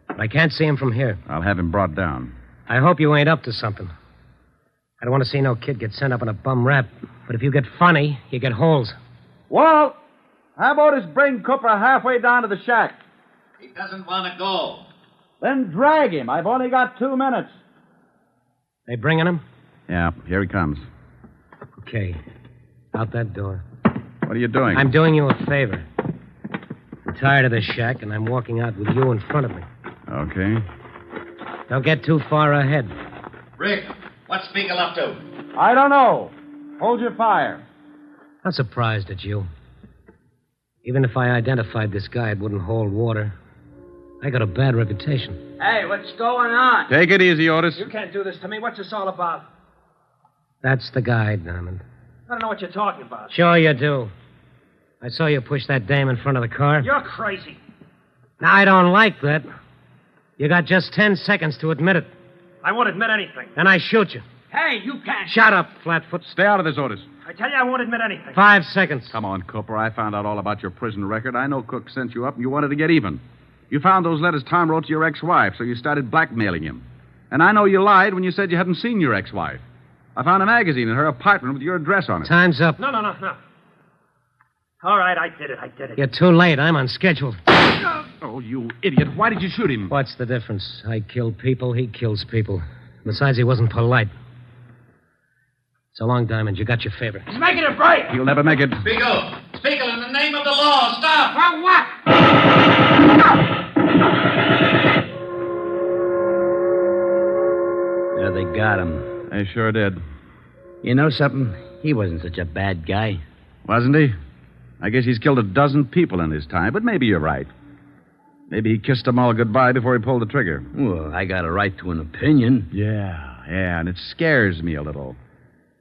But I can't see him from here. I'll have him brought down. I hope you ain't up to something. I don't want to see no kid get sent up on a bum rap. But if you get funny, you get holes. Walt, how about us bring Cooper halfway down to the shack? He doesn't want to go. Then drag him. I've only got 2 minutes. They bringing him? Yeah, here he comes. Okay. Out that door. What are you doing? I'm doing you a favor. I'm tired of this shack, and I'm walking out with you in front of me. Okay. Don't get too far ahead. Rick, what's Spiegel up to? I don't know. Hold your fire. I'm surprised at you. Even if I identified this guy, it wouldn't hold water. I got a bad reputation. Hey, what's going on? Take it easy, Otis. You can't do this to me. What's this all about? That's the guy, Diamond. I don't know what you're talking about. Sure you do. I saw you push that dame in front of the car. You're crazy. Now, I don't like that. You got just 10 seconds to admit it. I won't admit anything. Then I shoot you. Hey, you can't. Shut up, Flatfoot. Stay out of this, Otis. I tell you, I won't admit anything. 5 seconds. Come on, Cooper. I found out all about your prison record. I know Cook sent you up and you wanted to get even. You found those letters Tom wrote to your ex-wife, so you started blackmailing him. And I know you lied when you said you hadn't seen your ex-wife. I found a magazine in her apartment with your address on it. Time's up. No. All right, I did it. You're too late. I'm on schedule. Oh, you idiot. Why did you shoot him? What's the difference? I kill people, he kills people. Besides, he wasn't polite. So long, Diamond. You got your favor. He's making a break. You'll never make it. Spiegel, in the name of the law, stop. For what? Yeah, they got him. They sure did. You know something? He wasn't such a bad guy. Wasn't he? I guess he's killed a dozen people in his time, but maybe you're right. Maybe he kissed them all goodbye before he pulled the trigger. Well, I got a right to an opinion. Yeah, and it scares me a little.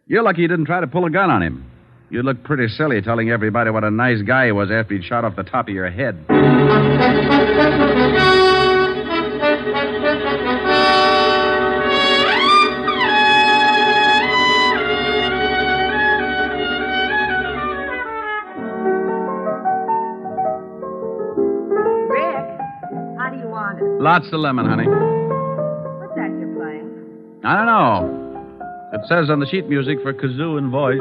You're lucky you didn't try to pull a gun on him. You'd look pretty silly telling everybody what a nice guy he was after he'd shot off the top of your head. Lots of lemon, honey. What's that you're playing? I don't know. It says on the sheet music for kazoo and voice.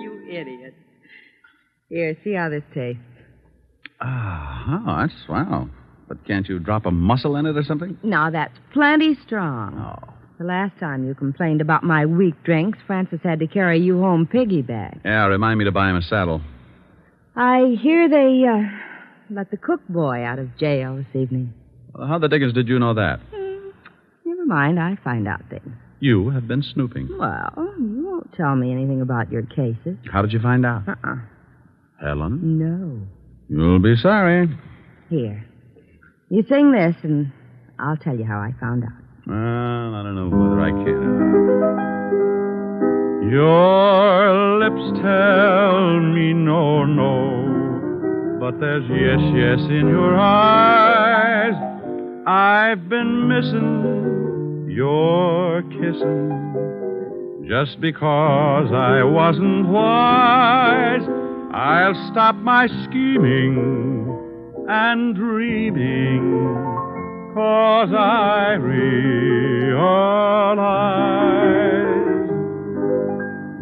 You idiot. Here, see how this tastes. Oh, that's swell. But can't you drop a mussel in it or something? No, that's plenty strong. Oh. The last time you complained about my weak drinks, Francis had to carry you home piggyback. Yeah, remind me to buy him a saddle. I hear they let the cook boy out of jail this evening. Well, how the dickens did you know that? Never mind, I find out things. You have been snooping. Well, you won't tell me anything about your cases. How did you find out? Helen? No. You'll be sorry. Here. You sing this, and I'll tell you how I found out. Well, I don't know whether I can. Your lips tell me no. But there's yes in your eyes. I've been missing your kissing. Just because I wasn't wise, I'll stop my scheming and dreaming, 'cause I realize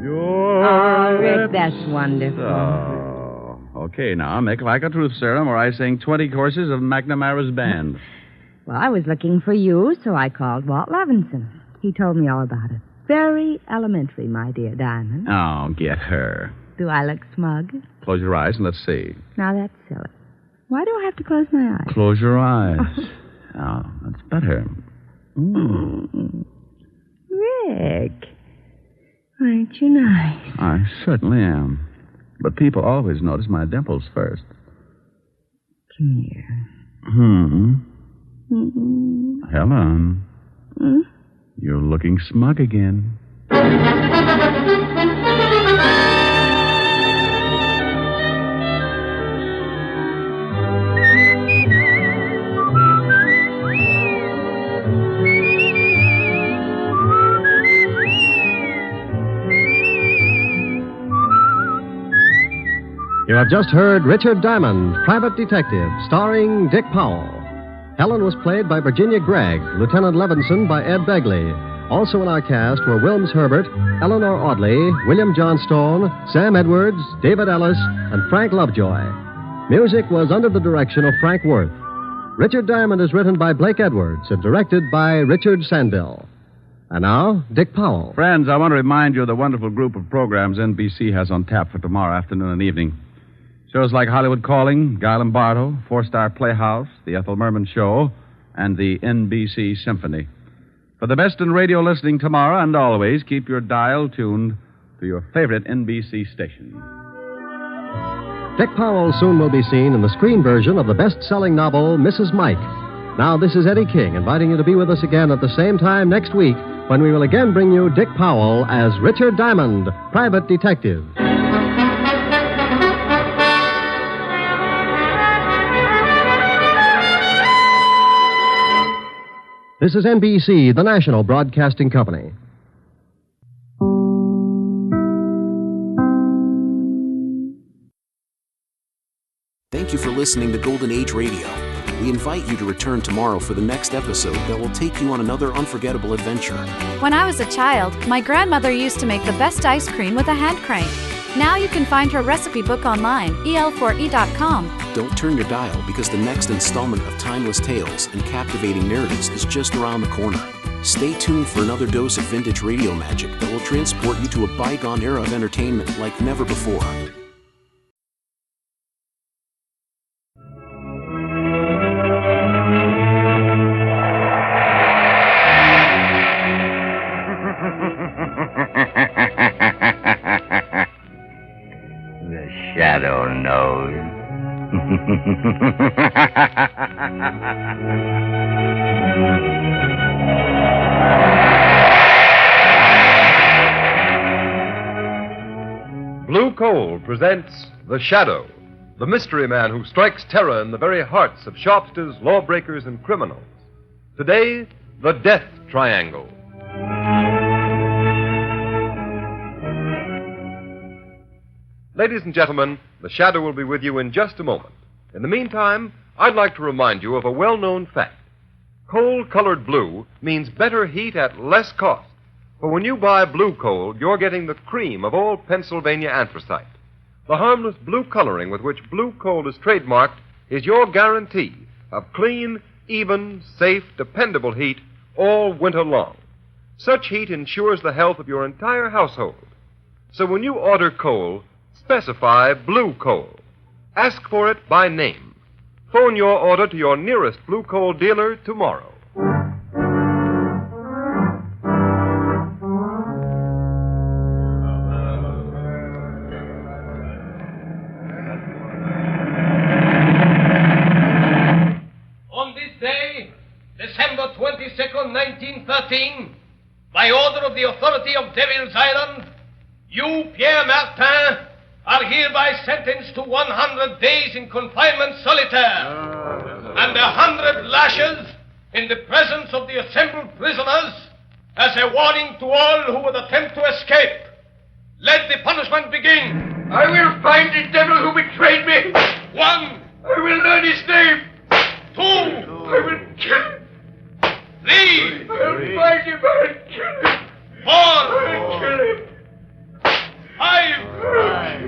your Rick, That's wonderful. Oh, okay, now make like a truth serum, or I sing 20 courses of McNamara's band. Well, I was looking for you, so I called Walt Levinson. He told me all about it. Very elementary, my dear Diamond. Oh, get her. Do I look smug? Close your eyes and let's see. Now, that's silly. Why do I have to close my eyes? Close your eyes. Oh, that's better. Rick, aren't you nice? I certainly am. But people always notice my dimples first. Come here. Helen. You're looking smug again. You have just heard Richard Diamond, Private Detective, starring Dick Powell. Helen was played by Virginia Gregg, Lieutenant Levinson by Ed Begley. Also in our cast were Wilms Herbert, Eleanor Audley, William Johnstone, Sam Edwards, David Ellis, and Frank Lovejoy. Music was under the direction of Frank Worth. Richard Diamond is written by Blake Edwards and directed by Richard Sandell. And now, Dick Powell. Friends, I want to remind you of the wonderful group of programs NBC has on tap for tomorrow afternoon and evening. Shows like Hollywood Calling, Guy Lombardo, Four-Star Playhouse, The Ethel Merman Show, and the NBC Symphony. For the best in radio listening tomorrow and always, keep your dial tuned to your favorite NBC station. Dick Powell soon will be seen in the screen version of the best-selling novel, Mrs. Mike. Now, this is Eddie King inviting you to be with us again at the same time next week when we will again bring you Dick Powell as Richard Diamond, Private Detective. This is NBC, the national broadcasting company. Thank you for listening to Golden Age Radio. We invite you to return tomorrow for the next episode that will take you on another unforgettable adventure. When I was a child, my grandmother used to make the best ice cream with a hand crank. Now you can find her recipe book online, el4e.com. Don't turn your dial because the next installment of timeless tales and captivating narratives is just around the corner. Stay tuned for another dose of vintage radio magic that will transport you to a bygone era of entertainment like never before. Shadow knows. Blue Coal presents The Shadow, the mystery man who strikes terror in the very hearts of shopsters, lawbreakers, and criminals. Today, the Death Triangle. Ladies and gentlemen, The Shadow will be with you in just a moment. In the meantime, I'd like to remind you of a well-known fact. Coal-colored blue means better heat at less cost. For when you buy blue coal, you're getting the cream of old Pennsylvania anthracite. The harmless blue coloring with which blue coal is trademarked is your guarantee of clean, even, safe, dependable heat all winter long. Such heat ensures the health of your entire household. So when you order coal, specify blue coal. Ask for it by name. Phone your order to your nearest blue coal dealer tomorrow. On this day, December 22nd, 1913, by order of the authority of Devil's Island, you, Pierre Martin, are hereby sentenced to 100 days in confinement solitaire and 100 lashes in the presence of the assembled prisoners as a warning to all who would attempt to escape. Let the punishment begin. I will find the devil who betrayed me. 1. I will learn his name. 2. I will kill him. 3. I'll find him. I'll kill him. 4. I'll kill him. 5.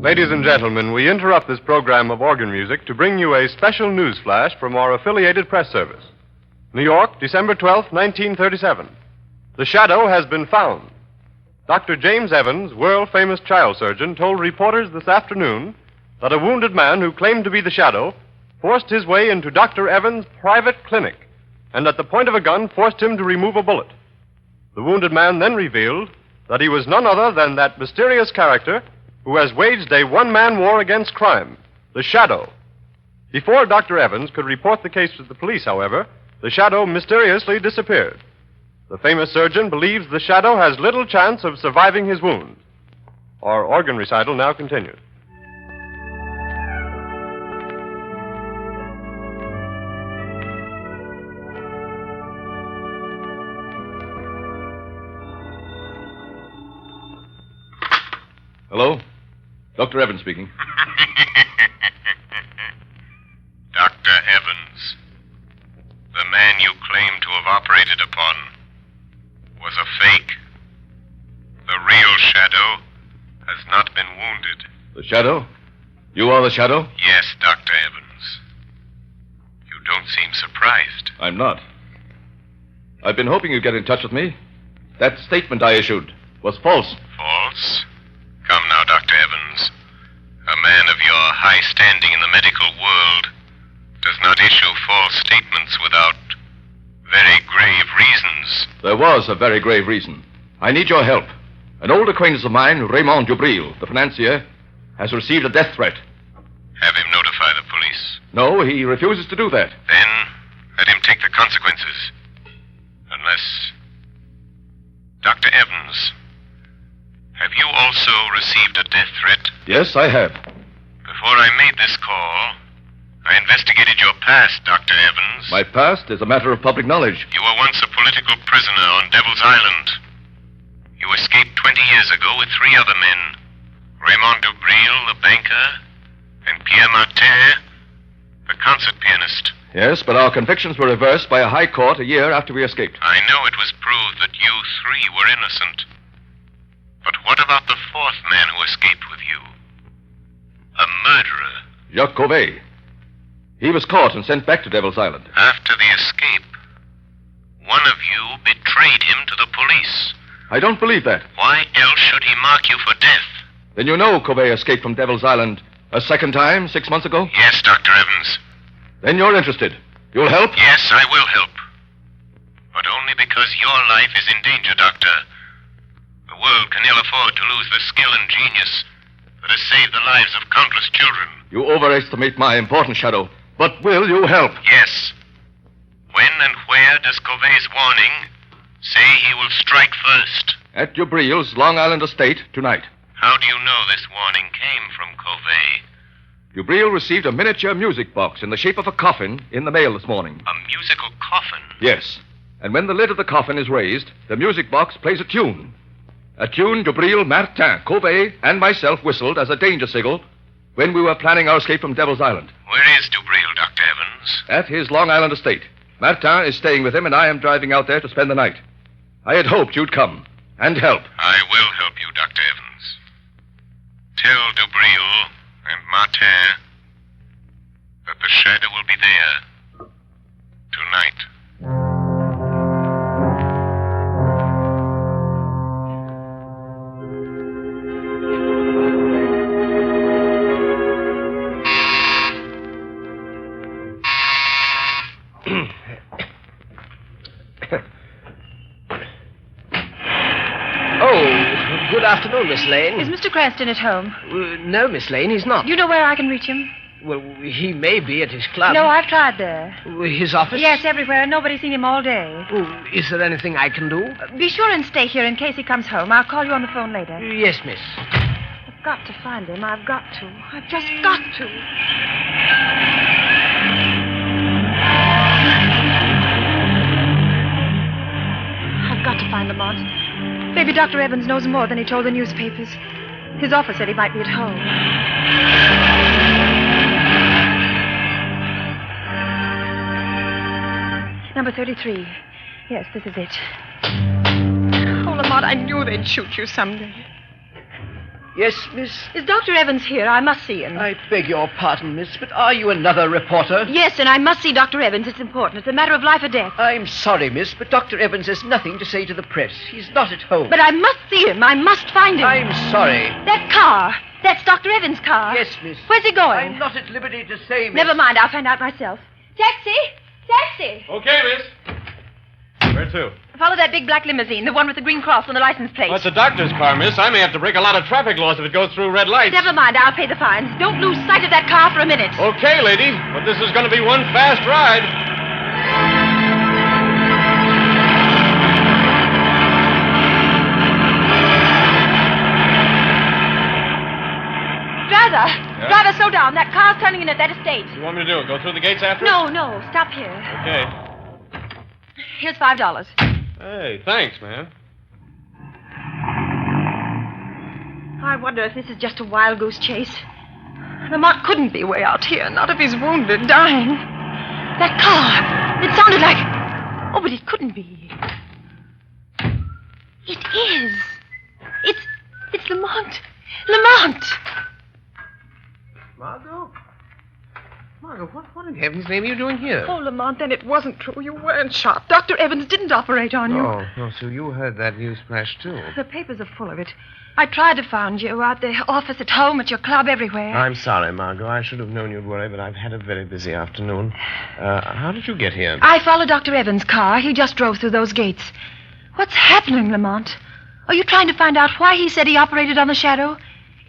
Ladies and gentlemen, we interrupt this program of organ music to bring you a special news flash from our affiliated press service. New York, December 12th, 1937. The Shadow has been found. Dr. James Evans, world-famous child surgeon, told reporters this afternoon that a wounded man who claimed to be the Shadow forced his way into Dr. Evans' private clinic and at the point of a gun forced him to remove a bullet. The wounded man then revealed that he was none other than that mysterious character who has waged a one-man war against crime, the Shadow. Before Dr. Evans could report the case to the police, however, the Shadow mysteriously disappeared. The famous surgeon believes the Shadow has little chance of surviving his wounds. Our organ recital now continues. Hello? Dr. Evans speaking. Dr. Evans, the man you claim to have operated upon was a fake. The real Shadow has not been wounded. The Shadow? You are the Shadow? Yes, Dr. Evans. You don't seem surprised. I'm not. I've been hoping you'd get in touch with me. That statement I issued was false. False? Come now, Dr. Evans. A man of your high standing in the medical world does not issue false statements without very grave reasons. There was a very grave reason. I need your help. An old acquaintance of mine, Raymond Dubril, the financier, has received a death threat. Have him notify the police. No, he refuses to do that. Then let him take the consequences. Unless... Dr. Evans, have you also received a death threat? Yes, I have. Before I made this call, I investigated your past, Dr. Evans. My past is a matter of public knowledge. You were once a political prisoner on Devil's Island. You escaped 20 years ago with 3 other men. Raymond Dubril, the banker, and Pierre Martin, the concert pianist. Yes, but our convictions were reversed by a high court a year after we escaped. I know it was proved that you 3 were innocent. But what about the 4th man who escaped with you? A murderer. Jacques Cauvet. He was caught and sent back to Devil's Island. After the escape, one of you betrayed him to the police. I don't believe that. Why else should he mark you for death? Then you know Cauvet escaped from Devil's Island a second time 6 months ago? Yes, Dr. Evans. Then you're interested. You'll help? Yes, I will help. But only because your life is in danger, Doctor. The world can ill afford to lose the skill and genius that has saved the lives of countless children. You overestimate my importance, Shadow. But will you help? Yes. When and where does Cauvet's warning say he will strike first? At Dubril's Long Island estate tonight. How do you know this warning came from Cauvet? Dubril received a miniature music box in the shape of a coffin in the mail this morning. A musical coffin? Yes. And when the lid of the coffin is raised, the music box plays a tune. A tune Dubril, Martin, Cauvet, and myself whistled as a danger signal when we were planning our escape from Devil's Island. Where is Dubril, Dr. Evans? At his Long Island estate. Martin is staying with him, and I am driving out there to spend the night. I had hoped you'd come and help. I will help you, Dr. Evans. Tell Dubril and Martin that the Shadow will be there tonight. Good afternoon, Miss Lane. Is Mr. Cranston at home? No, Miss Lane, he's not. Do you know where I can reach him? Well, he may be at his club. No, I've tried there. His office? Yes, everywhere. Nobody's seen him all day. Is there anything I can do? Be sure and stay here in case he comes home. I'll call you on the phone later. Yes, miss. I've got to find him. I've got to. I've just got to. Lamont. Maybe Dr. Evans knows more than he told the newspapers. His office said he might be at home. Number 33. Yes, this is it. Oh, Lamont, I knew they'd shoot you someday. Yes, miss? Is Dr. Evans here? I must see him. I beg your pardon, miss, but are you another reporter? Yes, and I must see Dr. Evans. It's important. It's a matter of life or death. I'm sorry, miss, but Dr. Evans has nothing to say to the press. He's not at home. But I must see him. I must find him. I'm sorry. That car. That's Dr. Evans' car. Yes, miss. Where's he going? I'm not at liberty to say, miss. Never mind. I'll find out myself. Taxi! Taxi! Okay, miss. Where to? Follow that big black limousine, the one with the green cross on the license plate. Well, it's a doctor's car, miss. I may have to break a lot of traffic laws if it goes through red lights. Never mind. I'll pay the fines. Don't lose sight of that car for a minute. Okay, lady. But this is going to be one fast ride. Driver! Yeah? Driver, slow down. That car's turning in at that estate. What do you want me to do? Go through the gates after it? No. Stop here. Okay. Here's $5. Hey, thanks, man. I wonder if this is just a wild goose chase. Lamont couldn't be way out here, not if he's wounded, dying. That car, it sounded like... Oh, but it couldn't be. It is. It's Lamont. Lamont! Margot? Margot, what in heaven's name are you doing here? Oh, Lamont, then it wasn't true. You weren't shot. Dr. Evans didn't operate on you. Oh, so you heard that news flash, too. The papers are full of it. I tried to find you out the office, at home, at your club, everywhere. I'm sorry, Margot. I should have known you'd worry, but I've had a very busy afternoon. How did you get here? I followed Dr. Evans' car. He just drove through those gates. What's happening, Lamont? Are you trying to find out why he said he operated on the shadow?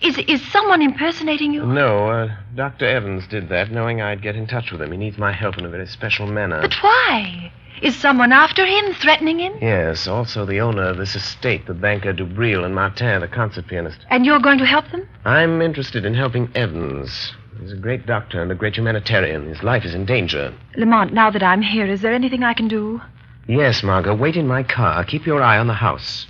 Is someone impersonating you? No, Dr. Evans did that, knowing I'd get in touch with him. He needs my help in a very special manner. But why? Is someone after him, threatening him? Yes, also the owner of this estate, the banker Dubril and Martin, the concert pianist. And you're going to help them? I'm interested in helping Evans. He's a great doctor and a great humanitarian. His life is in danger. Lamont, now that I'm here, is there anything I can do? Yes, Margot. Wait in my car. Keep your eye on the house.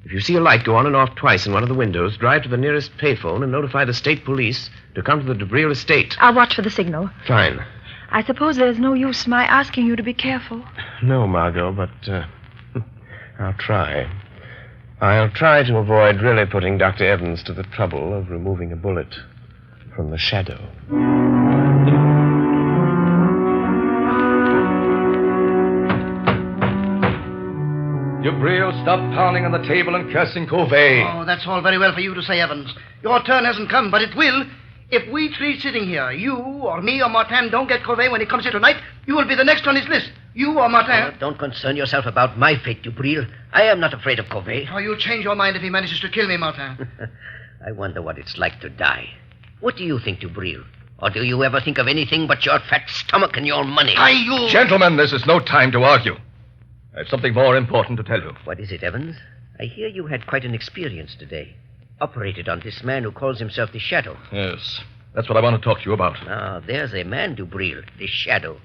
If you see a light go on and off twice in one of the windows, drive to the nearest payphone and notify the state police to come to the Dubril estate. I'll watch for the signal. Fine. I suppose there's no use my asking you to be careful. No, Margot, but I'll try. I'll try to avoid really putting Dr. Evans to the trouble of removing a bullet from the shadow. Dubril, stop pounding on the table and cursing Covey. Oh, that's all very well for you to say, Evans. Your turn hasn't come, but it will. If we three sitting here, you or me or Martin, don't get Covey when he comes here tonight, you will be the next on his list. You or Martin. Don't concern yourself about my fate, Dubril. I am not afraid of Covey. Oh, you'll change your mind if he manages to kill me, Martin. I wonder what it's like to die. What do you think, Dubril? Or do you ever think of anything but your fat stomach and your money? Gentlemen, this is no time to argue. I have something more important to tell you. What is it, Evans? I hear you had quite an experience today. Operated on this man who calls himself the Shadow. Yes, that's what I want to talk to you about. Ah, there's a man, Dubril, the Shadow.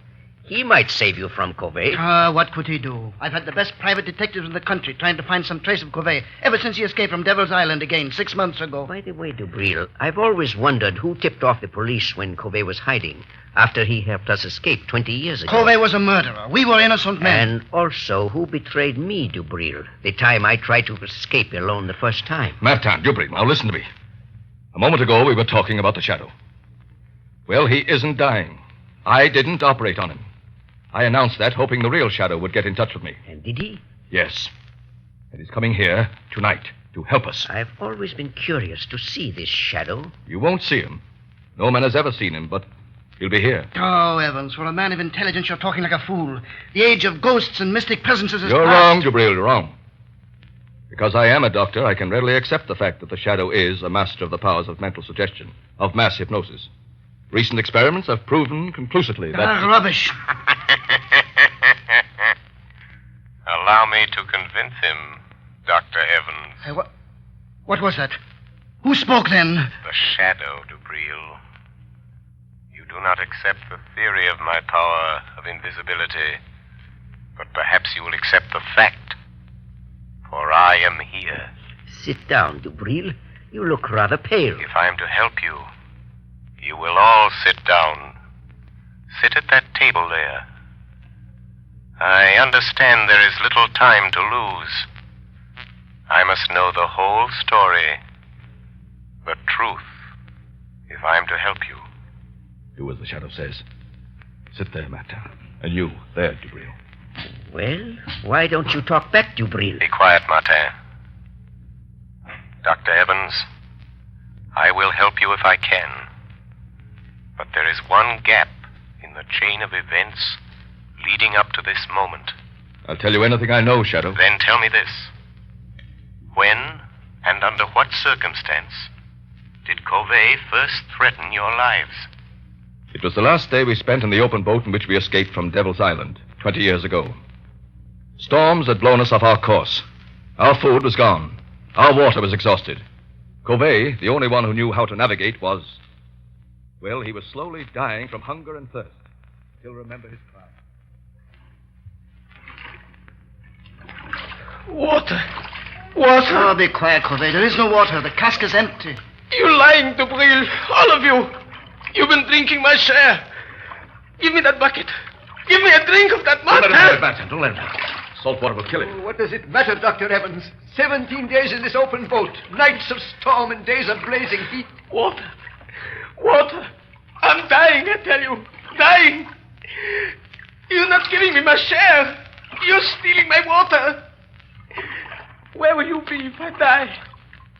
He might save you from Covey. What could he do? I've had the best private detectives in the country trying to find some trace of Covey ever since he escaped from Devil's Island again 6 months ago. By the way, Dubril, I've always wondered who tipped off the police when Covey was hiding after he helped us escape 20 years ago. Covey was a murderer. We were innocent men. And also, who betrayed me, Dubril, the time I tried to escape alone the first time? Martin, Dubril, now listen to me. A moment ago, we were talking about the Shadow. Well, he isn't dying. I didn't operate on him. I announced that, hoping the real Shadow would get in touch with me. And did he? Yes. And he's coming here tonight to help us. I've always been curious to see this Shadow. You won't see him. No man has ever seen him, but he'll be here. Oh, Evans, for a man of intelligence, you're talking like a fool. The age of ghosts and mystic presences is You're past. wrong, Dubril, you're wrong. Because I am a doctor, I can readily accept the fact that the Shadow is a master of the powers of mental suggestion, of mass hypnosis. Recent experiments have proven conclusively that... Rubbish. Allow me to convince him, Dr. Evans. Hey, what was that? Who spoke then? The Shadow, Dubril. You do not accept the theory of my power of invisibility, but perhaps you will accept the fact. I am here. Sit down, Dubril. You look rather pale. If I am to help you, you will all sit down. Sit at that table there. I understand there is little time to lose. I must know the whole story. The truth, if I am to help you. Do as the shadow says. Sit there, Martin. And you, there, Dubril. Well, why don't you talk back, Dubril? Be quiet, Martin. Dr. Evans, I will help you if I can. But there is one gap in the chain of events leading up to this moment. I'll tell you anything I know, Shadow. Then tell me this. When and under what circumstance did Covey first threaten your lives? It was the last day we spent in the open boat in which we escaped from Devil's Island 20 years ago. Storms had blown us off our course. Our food was gone. Our water was exhausted. Covey, the only one who knew how to navigate, was... Well, he was slowly dying from hunger and thirst. He'll remember his cry. Water. Water. Oh, be quiet, Covey. There is no water. The cask is empty. You're lying, Dubril. All of you. You've been drinking my share. Give me that bucket. Give me a drink of that Martin. Don't let him have it, Martin. Don't let him have it. Salt water will kill him. What does it matter, Dr. Evans? 17 days in this open boat. Nights of storm and days of blazing heat. Water. Water. I'm dying, I tell you. Dying. You're not giving me my share. You're stealing my water. Where will you be if I die?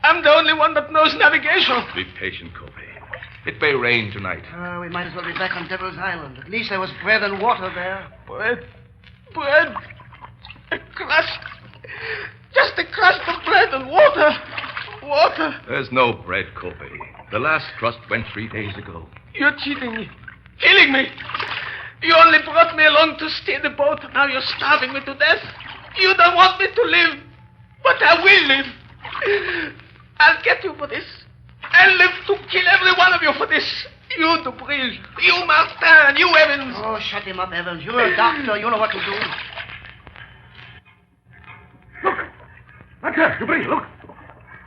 I'm the only one that knows navigation. Be patient, Covey. It may rain tonight. We might as well be back on Devil's Island. At least there was bread and water there. Bread. Bread. A crust. Just a crust of bread and water. Water. There's no bread, Covey. The last crust went 3 days ago. You're cheating me. Killing me. You only brought me along to steer the boat. Now you're starving me to death. You don't want me to live. But I will live. I'll get you for this. I'll live to kill every one of you for this. You, Dubril. You, Martin. You, Evans. Oh, shut him up, Evans. You're a doctor. You know what to do. Look. Martin, Dubril, look.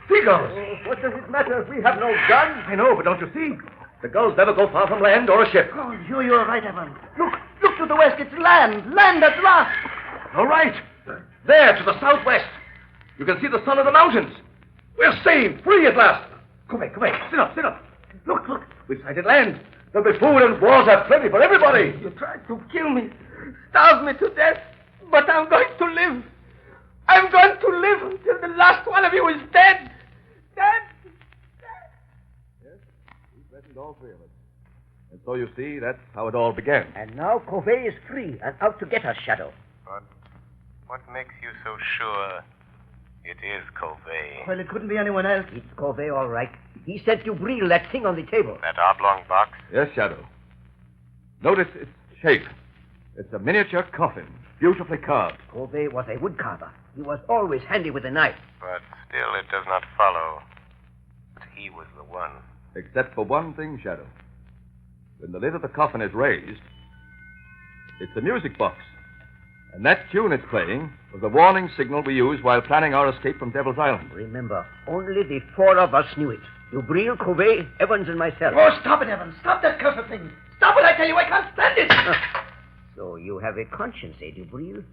Seagulls. Oh, what does it matter if we have no gun? I know, but don't you see? The gulls never go far from land or a ship. Oh, you're right, Evans. Look to the west. It's land. Land at last. All right. There, to the southwest. You can see the sun of the mountains. We're saved, free at last. Come here. Sit up. Look. We've sighted land. There'll be food and water plenty for everybody. You tried to kill me, starve me to death, but I'm going to live. I'm going to live until the last one of you is dead. Dead. Yes, we threatened all three of us. And so you see, that's how it all began. And now Covey is free and out to get us, Shadow. But what makes you so sure it is Covey? Well, it couldn't be anyone else. It's Covey, all right. He sent Dubril that thing on the table. That oblong box? Yes, Shadow. Notice its shape. It's a miniature coffin, beautifully carved. Covey was a woodcarver. He was always handy with a knife. But still, it does not follow that he was the one. Except for one thing, Shadow. When the lid of the coffin is raised, it's a music box. And that tune it's playing was the warning signal we used while planning our escape from Devil's Island. Remember, only the four of us knew it. Dubril, Covey, Evans, and myself. Oh, stop it, Evans. Stop that cursed thing. Stop it, I tell you. I can't stand it. So you have a conscience, eh, Dubril?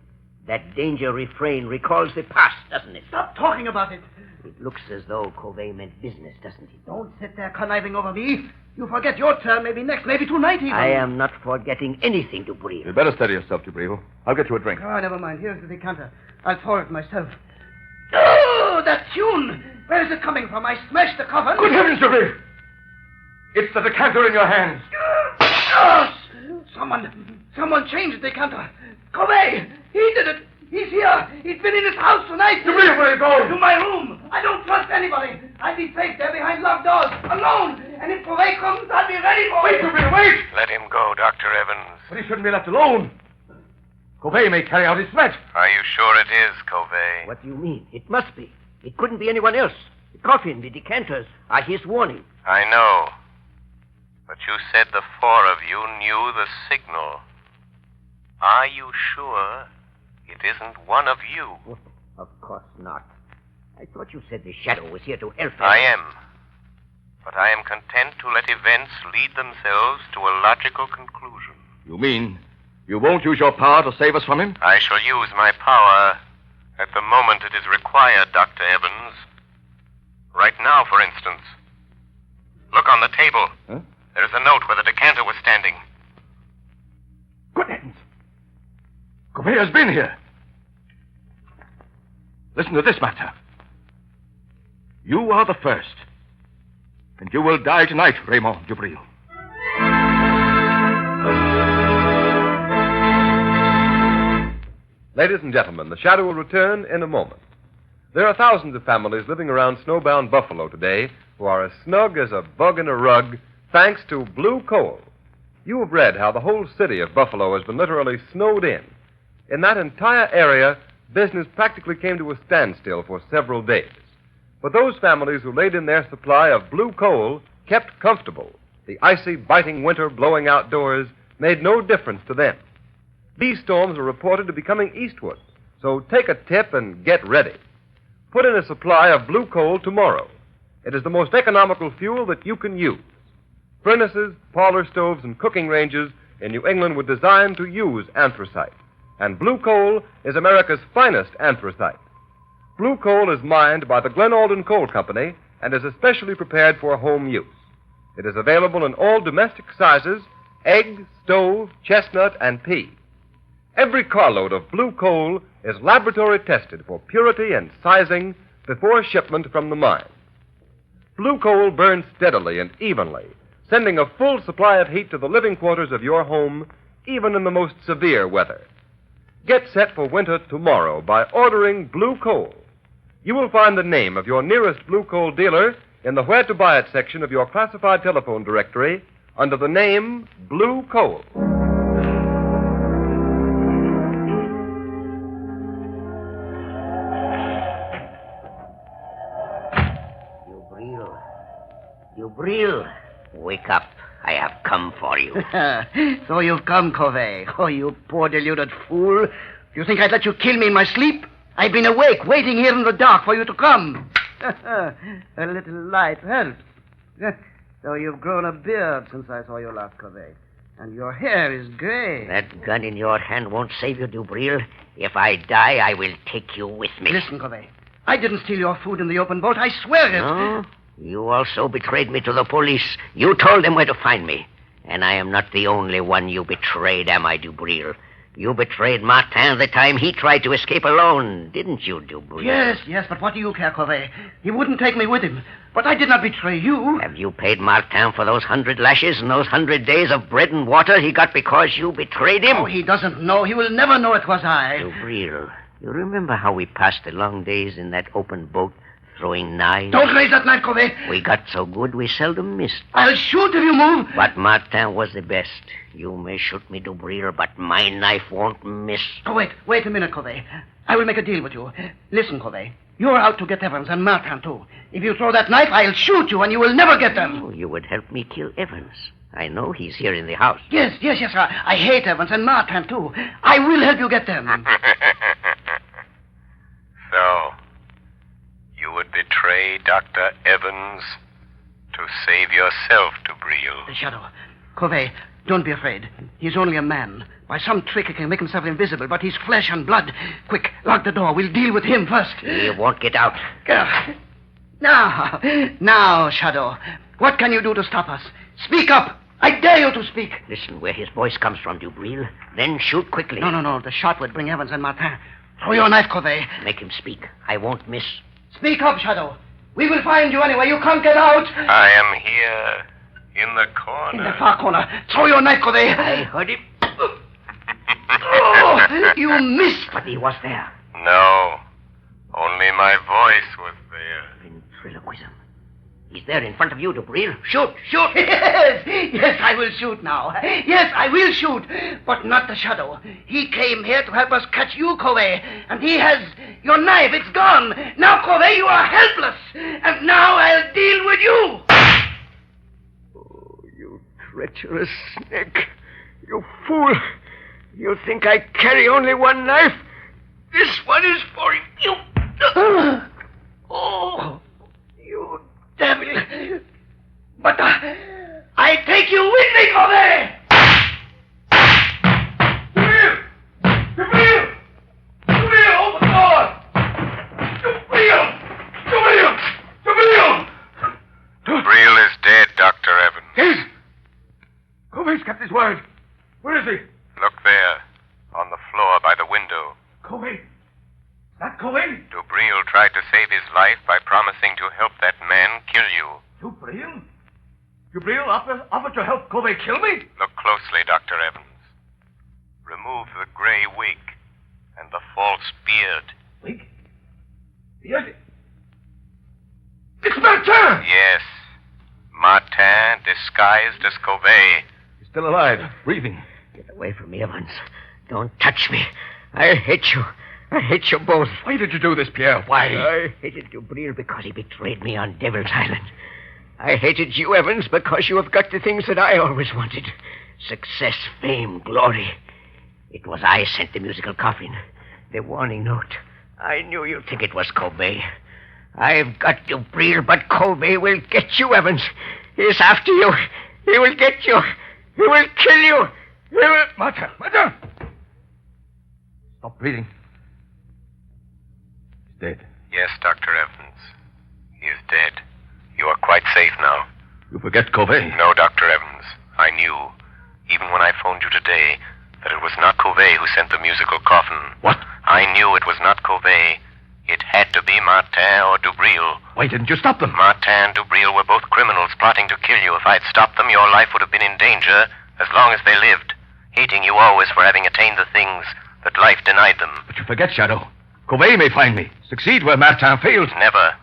That danger refrain recalls the past, doesn't it? Stop talking about it. It looks as though Covey meant business, doesn't it? Don't sit there conniving over me. You forget your turn, maybe next, maybe tonight even. I am not forgetting anything, Dubril. You'd better steady yourself, Dubril. I'll get you a drink. Oh, never mind. Here's the decanter. I'll pour it myself. Oh, that tune! Where is it coming from? I smashed the coffin. Good heavens, Dubril! It's the decanter in your hands. Oh, someone changed the decanter. Covey! He did it! He's here! He's been in his house tonight! Dubril, where are you going? To my room! I don't trust anybody! I'll be safe there behind locked doors, alone! And if Covey comes, I'll be ready for Wait, Dubril, wait! Let him go, Dr. Evans. But he shouldn't be left alone. Covey may carry out his threat. Are you sure it is, Covey? What do you mean? It must be. It couldn't be anyone else. The coffin, the decanters are his warning. I know. But you said the four of you knew the signal. Are you sure it isn't one of you? Of course not. I thought you said the shadow was here to help us. I am. But I am content to let events lead themselves to a logical conclusion. You mean you won't use your power to save us from him? I shall use my power at the moment it is required, Dr. Evans. Right now, for instance. Look on the table. Huh? There is a note where the decanter was standing. Good heavens. Gouvet has been here. Listen to this matter. You are the first. And you will die tonight, Raymond Dubril. Ladies and gentlemen, the Shadow will return in a moment. There are thousands of families living around snowbound Buffalo today who are as snug as a bug in a rug thanks to blue coal. You have read how the whole city of Buffalo has been literally snowed in. In that entire area, business practically came to a standstill for several days. But those families who laid in their supply of blue coal kept comfortable. The icy, biting winter blowing outdoors made no difference to them. These storms are reported to be coming eastward, so take a tip and get ready. Put in a supply of blue coal tomorrow. It is the most economical fuel that you can use. Furnaces, parlor stoves, and cooking ranges in New England were designed to use anthracite, and blue coal is America's finest anthracite. Blue coal is mined by the Glen Alden Coal Company and is especially prepared for home use. It is available in all domestic sizes: egg, stove, chestnut, and pea. Every carload of blue coal is laboratory tested for purity and sizing before shipment from the mine. Blue coal burns steadily and evenly, sending a full supply of heat to the living quarters of your home, even in the most severe weather. Get set for winter tomorrow by ordering blue coal. You will find the name of your nearest blue coal dealer in the Where to Buy It section of your classified telephone directory under the name Blue Coal. Dubril, wake up. I have come for you. So you've come, Covey. Oh, you poor deluded fool. Do you think I'd let you kill me in my sleep? I've been awake, waiting here in the dark for you to come. A little light helps. So you've grown a beard since I saw you last, Covey. And your hair is gray. That gun in your hand won't save you, Dubril. If I die, I will take you with me. Listen, Covey. I didn't steal your food in the open boat. I swear it. No? You also betrayed me to the police. You told them where to find me. And I am not the only one you betrayed, am I, Dubril? You betrayed Martin the time he tried to escape alone, didn't you, Dubril? Yes, but what do you care, Covey? He wouldn't take me with him. But I did not betray you. Have you paid Martin for those 100 lashes and those 100 days of bread and water he got because you betrayed him? Oh, he doesn't know. He will never know it was I. Dubril, you remember how we passed the long days in that open boat, throwing knives? Don't raise that knife, Covey. We got so good we seldom missed. I'll shoot if you move. But Martin was the best. You may shoot me, Dubril, but my knife won't miss. Oh, wait a minute, Covey. I will make a deal with you. Listen, Covey. You're out to get Evans and Martin, too. If you throw that knife, I'll shoot you and you will never get them. Oh, you would help me kill Evans. I know he's here in the house. Yes. I hate Evans and Martin, too. I will help you get them. So, you would betray Dr. Evans to save yourself, Dubril. The Shadow. Covey, don't be afraid. He's only a man. By some trick, he can make himself invisible, but he's flesh and blood. Quick, lock the door. We'll deal with him first. He won't get out. Now, Shadow. What can you do to stop us? Speak up. I dare you to speak. Listen where his voice comes from, Dubril. Then shoot quickly. No. The shot would bring Evans and Martin. Throw your knife, Covey. Make him speak. I won't miss. Speak up, Shadow. We will find you anyway. You can't get out. I am here, in the corner. In the far corner. Throw your knife, Covey. I heard him. Oh, you missed. But he was there. No. Only my voice was there. Ventriloquism. He's there in front of you, Dubril. Shoot! Yes, I will shoot now. Yes, I will shoot. But not the Shadow. He came here to help us catch you, Covey. And he has your knife. It's gone. Now, Covey, you are helpless. And now I'll deal with you. Oh, you treacherous snake. You fool. You think I carry only one knife? This one is for you. Oh, you devil. But I take you with me, Covey! Emil, open the door! Emil! Breel is dead, Dr. Evans. Yes. Covey's kept his word. Where is he? Look there, on the floor by the window. Covey? That Covey? Dubril tried to save his life by promising to help that man kill you. Dubril? Dubril offered to help Covey kill me? Look closely, Dr. Evans. Remove the gray wig and the false beard. Wig? Beard? It's Martin! Yes. Martin disguised as Covey. He's still alive, breathing. Get away from me, Evans. Don't touch me. I hate you. I hate you both. Why did you do this, Pierre? Why? I hated Dubril because he betrayed me on Devil's Island. I hated you, Evans, because you have got the things that I always wanted. Success, fame, glory. It was I sent the musical coffin, the warning note. I knew you'd think it was Covey. I've got Dubril, but Covey will get you, Evans. He's after you. He will get you. He will kill you. He will... Martin! Stop breathing. He's dead. Yes, Dr. Evans. He is dead. You are quite safe now. You forget Covey. No, Dr. Evans. I knew, even when I phoned you today, that it was not Covey who sent the musical coffin. What? I knew it was not Covey. It had to be Martin or Dubril. Why didn't you stop them? Martin and Dubril were both criminals plotting to kill you. If I'd stopped them, your life would have been in danger as long as they lived, hating you always for having attained the things that life denied them. But you forget, Shadow. Covey may find me, succeed where Martin failed. Never.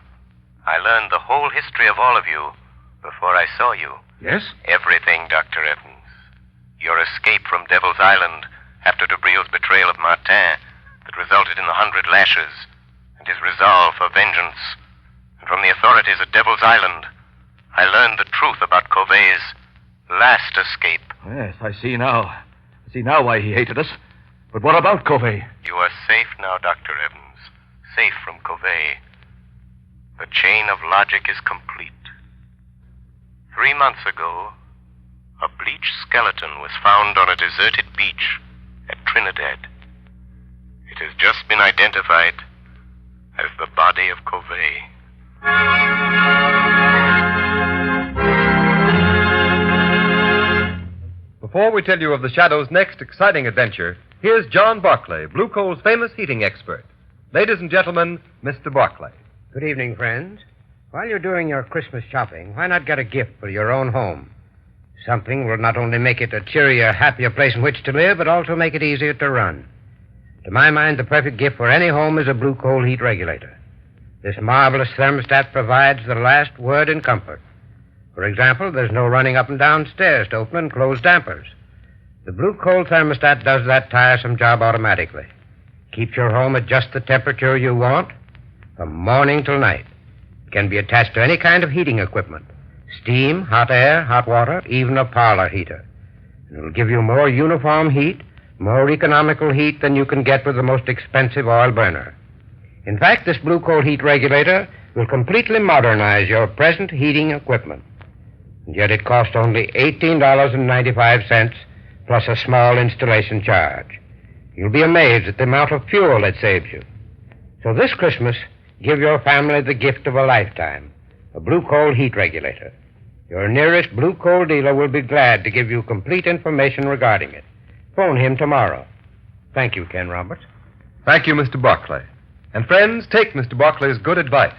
I learned the whole history of all of you before I saw you. Yes? Everything, Dr. Evans. Your escape from Devil's Island after Dubril's betrayal of Martin that resulted in the 100 lashes, and his resolve for vengeance. And from the authorities at Devil's Island, I learned the truth about Covey's last escape. Yes, I see now. I see now why he hated us. But what about Covey? You are safe now, Dr. Evans. Safe from Covey. The chain of logic is complete. 3 months ago, a bleached skeleton was found on a deserted beach at Trinidad. It has just been identified as the body of Covey. Before we tell you of the Shadow's next exciting adventure, here's John Barclay, Blue Coal's famous heating expert. Ladies and gentlemen, Mr. Barclay. Good evening, friends. While you're doing your Christmas shopping, why not get a gift for your own home? Something will not only make it a cheerier, happier place in which to live, but also make it easier to run. To my mind, the perfect gift for any home is a Blue Coal heat regulator. This marvelous thermostat provides the last word in comfort. For example, there's no running up and down stairs to open and close dampers. The Blue Coal thermostat does that tiresome job automatically. Keeps your home at just the temperature you want from morning till night. It can be attached to any kind of heating equipment. Steam, hot air, hot water, even a parlor heater. And it'll give you more uniform heat, more economical heat than you can get with the most expensive oil burner. In fact, this Blue Coal heat regulator will completely modernize your present heating equipment. And yet it costs only $18.95 plus a small installation charge. You'll be amazed at the amount of fuel it saves you. So this Christmas, give your family the gift of a lifetime, a Blue Coal heat regulator. Your nearest Blue Coal dealer will be glad to give you complete information regarding it. Phone him tomorrow. Thank you, Ken Roberts. Thank you, Mr. Barclay. And friends, take Mr. Barclay's good advice.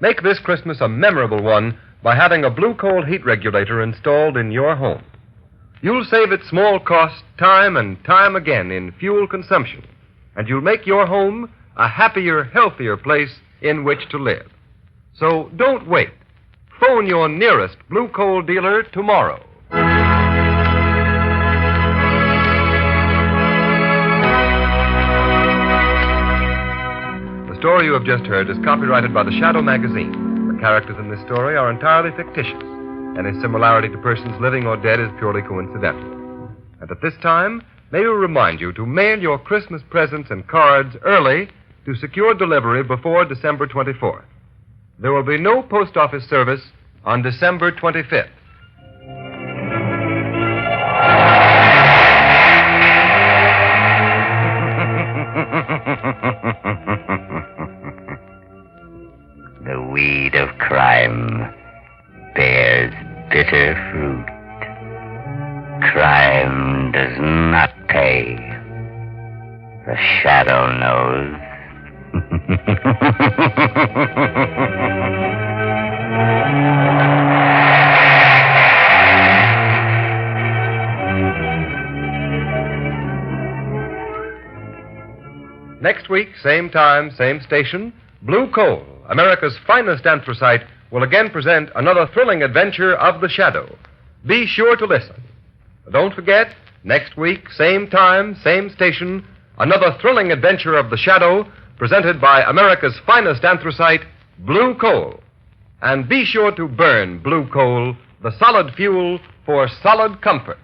Make this Christmas a memorable one by having a Blue Coal heat regulator installed in your home. You'll save at small cost time and time again in fuel consumption, and you'll make your home a happier, healthier place in which to live. So don't wait. Phone your nearest Blue Coal dealer tomorrow. The story you have just heard is copyrighted by the Shadow magazine. The characters in this story are entirely fictitious. Any similarity to persons living or dead is purely coincidental. And at this time, may we remind you to mail your Christmas presents and cards early to secure delivery before December 24th. There will be no post office service on December 25th. The weed of crime bears bitter fruit. Crime does not pay. The shadow knows. Next week, same time, same station, Blue Coal, America's finest anthracite, will again present another thrilling adventure of the shadow. Be sure to listen. Don't forget, next week, same time, same station, another thrilling adventure of the shadow, presented by America's finest anthracite, Blue Coal. And be sure to burn Blue Coal, the solid fuel for solid comfort.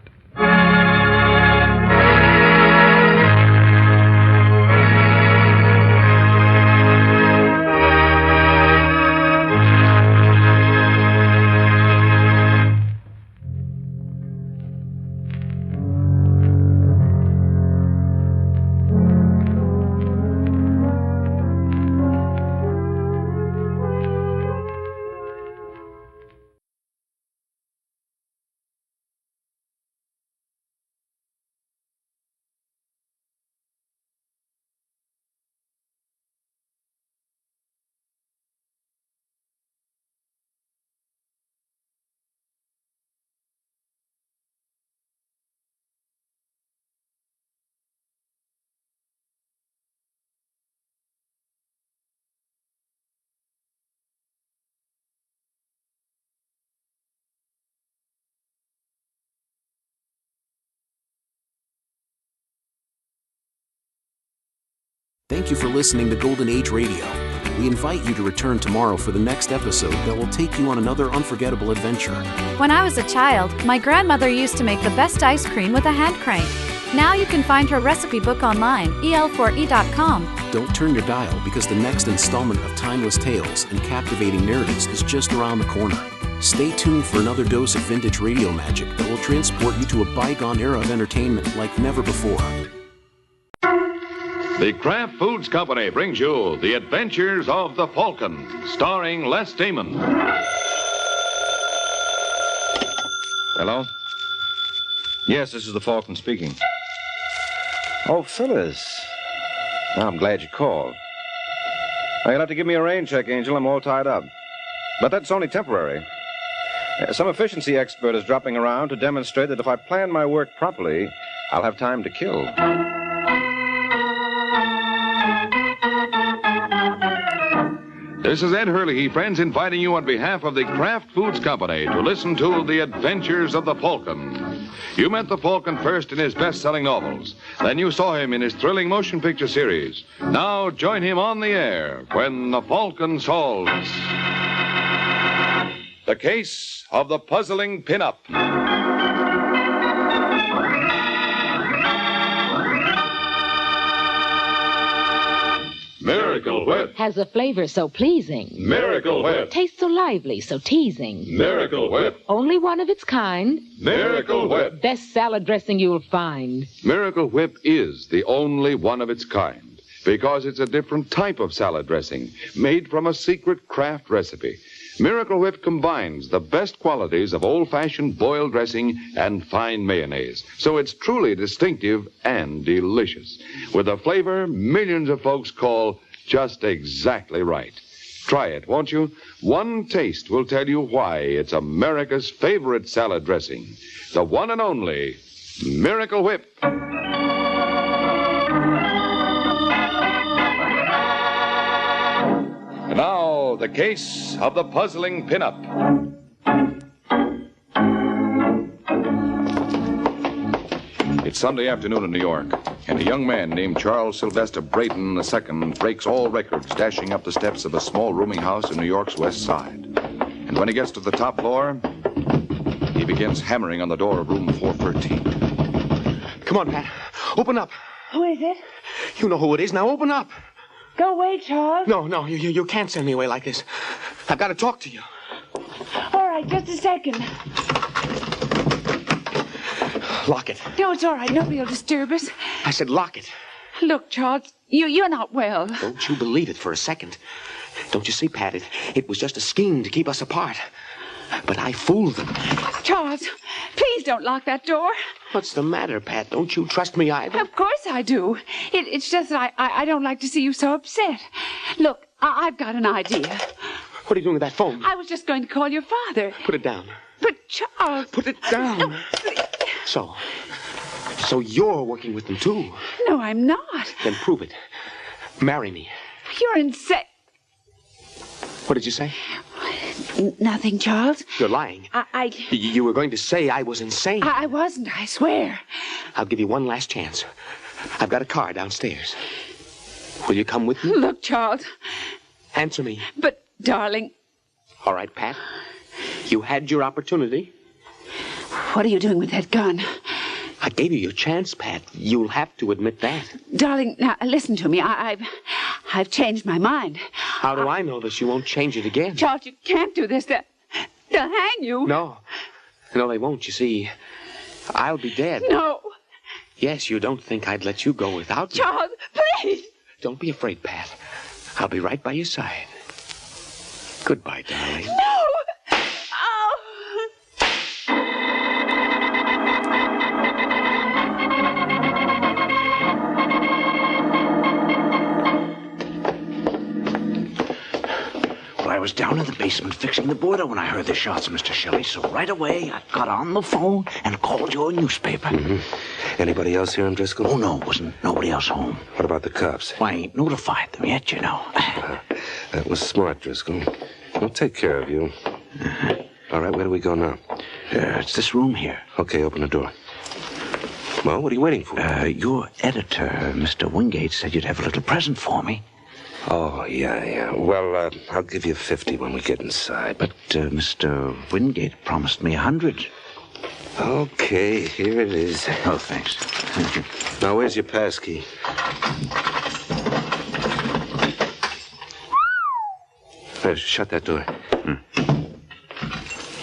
Thank you for listening to Golden Age Radio. We invite you to return tomorrow for the next episode that will take you on another unforgettable adventure. When I was a child, my grandmother used to make the best ice cream with a hand crank. Now you can find her recipe book online, el4e.com. Don't turn your dial because the next installment of timeless tales and captivating narratives is just around the corner. Stay tuned for another dose of vintage radio magic that will transport you to a bygone era of entertainment like never before. The Kraft Foods Company brings you The Adventures of the Falcon, starring Les Damon. Hello? Yes, this is the Falcon speaking. Oh, Phyllis. I'm glad you called. Now, you'll have to give me a rain check, Angel. I'm all tied up. But that's only temporary. Some efficiency expert is dropping around to demonstrate that if I plan my work properly, I'll have time to kill. This is Ed Hurley, friends, inviting you on behalf of the Kraft Foods Company to listen to The Adventures of the Falcon. You met the Falcon first in his best-selling novels. Then you saw him in his thrilling motion picture series. Now join him on the air when the Falcon solves the case of the puzzling pinup. Miracle Whip. Has a flavor so pleasing. Miracle Whip. Tastes so lively, so teasing. Miracle Whip. Only one of its kind. Miracle Whip. Best salad dressing you'll find. Miracle Whip is the only one of its kind because it's a different type of salad dressing made from a secret Kraft recipe. Miracle Whip combines the best qualities of old-fashioned boiled dressing and fine mayonnaise, so it's truly distinctive and delicious, with a flavor millions of folks call just exactly right. Try it, won't you? One taste will tell you why it's America's favorite salad dressing, the one and only Miracle Whip. And now, the case of the puzzling pinup. It's Sunday afternoon in New York, and a young man named Charles Sylvester Brayton II breaks all records dashing up the steps of a small rooming house in New York's West Side. And when he gets to the top floor, he begins hammering on the door of room 413. Come on, Pat. Open up. Who is it? You know who it is. Now open up. Go away, Charles. No, you can't send me away like this. I've got to talk to you. All right, just a second. Lock it. No, it's all right. Nobody will disturb us. I said lock it. Look, Charles, you're not well. Don't you believe it for a second. Don't you see, Pat? It was just a scheme to keep us apart. But I fooled them. Charles, please don't lock that door. What's the matter, Pat? Don't you trust me either? Of course I do. It's just that I don't like to see you so upset. Look, I've got an idea. What are you doing with that phone? I was just going to call your father. Put it down. But, Charles... Put it down. So you're working with them, too? No, I'm not. Then prove it. Marry me. You're insane. What did you say? Nothing, Charles. You're lying. You were going to say I was insane. I wasn't, I swear. I'll give you one last chance. I've got a car downstairs. Will you come with me? Look, Charles. Answer me. But, darling... All right, Pat. You had your opportunity. What are you doing with that gun? I gave you your chance, Pat. You'll have to admit that. Darling, now, listen to me. I've changed my mind. How do I know that you won't change it again? Charles, you can't do this. They'll hang you. No, they won't. You see, I'll be dead. No. Yes, you don't think I'd let you go without me. Charles, please. Don't be afraid, Pat. I'll be right by your side. Goodbye, darling. No. Oh. I was down in the basement fixing the boiler when I heard the shots, Mr. Shelley. So right away, I got on the phone and called your newspaper. Anybody else here in Driscoll? Oh, no, wasn't nobody else home. What about the cops? Well, I ain't notified them yet, you know. That was smart, Driscoll. We'll take care of you. All right, where do we go now? It's this room here. Okay, open the door. Well, what are you waiting for? Your editor, Mr. Wingate, said you'd have a little present for me. Oh, yeah. Well, I'll give you 50 when we get inside. But Mr. Wingate promised me 100. Okay, here it is. Oh, thanks. Now, where's your pass key? There, shut that door.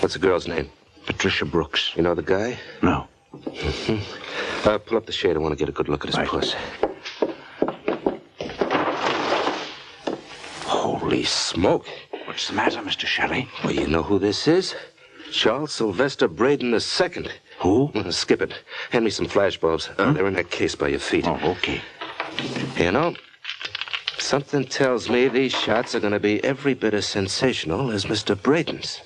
What's the girl's name? Patricia Brooks. You know the guy? No. Pull up the shade. I want to get a good look at his puss. Holy smoke. What's the matter, Mr. Shelley? Well, you know who this is? Charles Sylvester Braden II. Who? Skip it. Hand me some flashbulbs. They're in that case by your feet. Oh, okay. You know, something tells me these shots are going to be every bit as sensational as Mr. Braden's.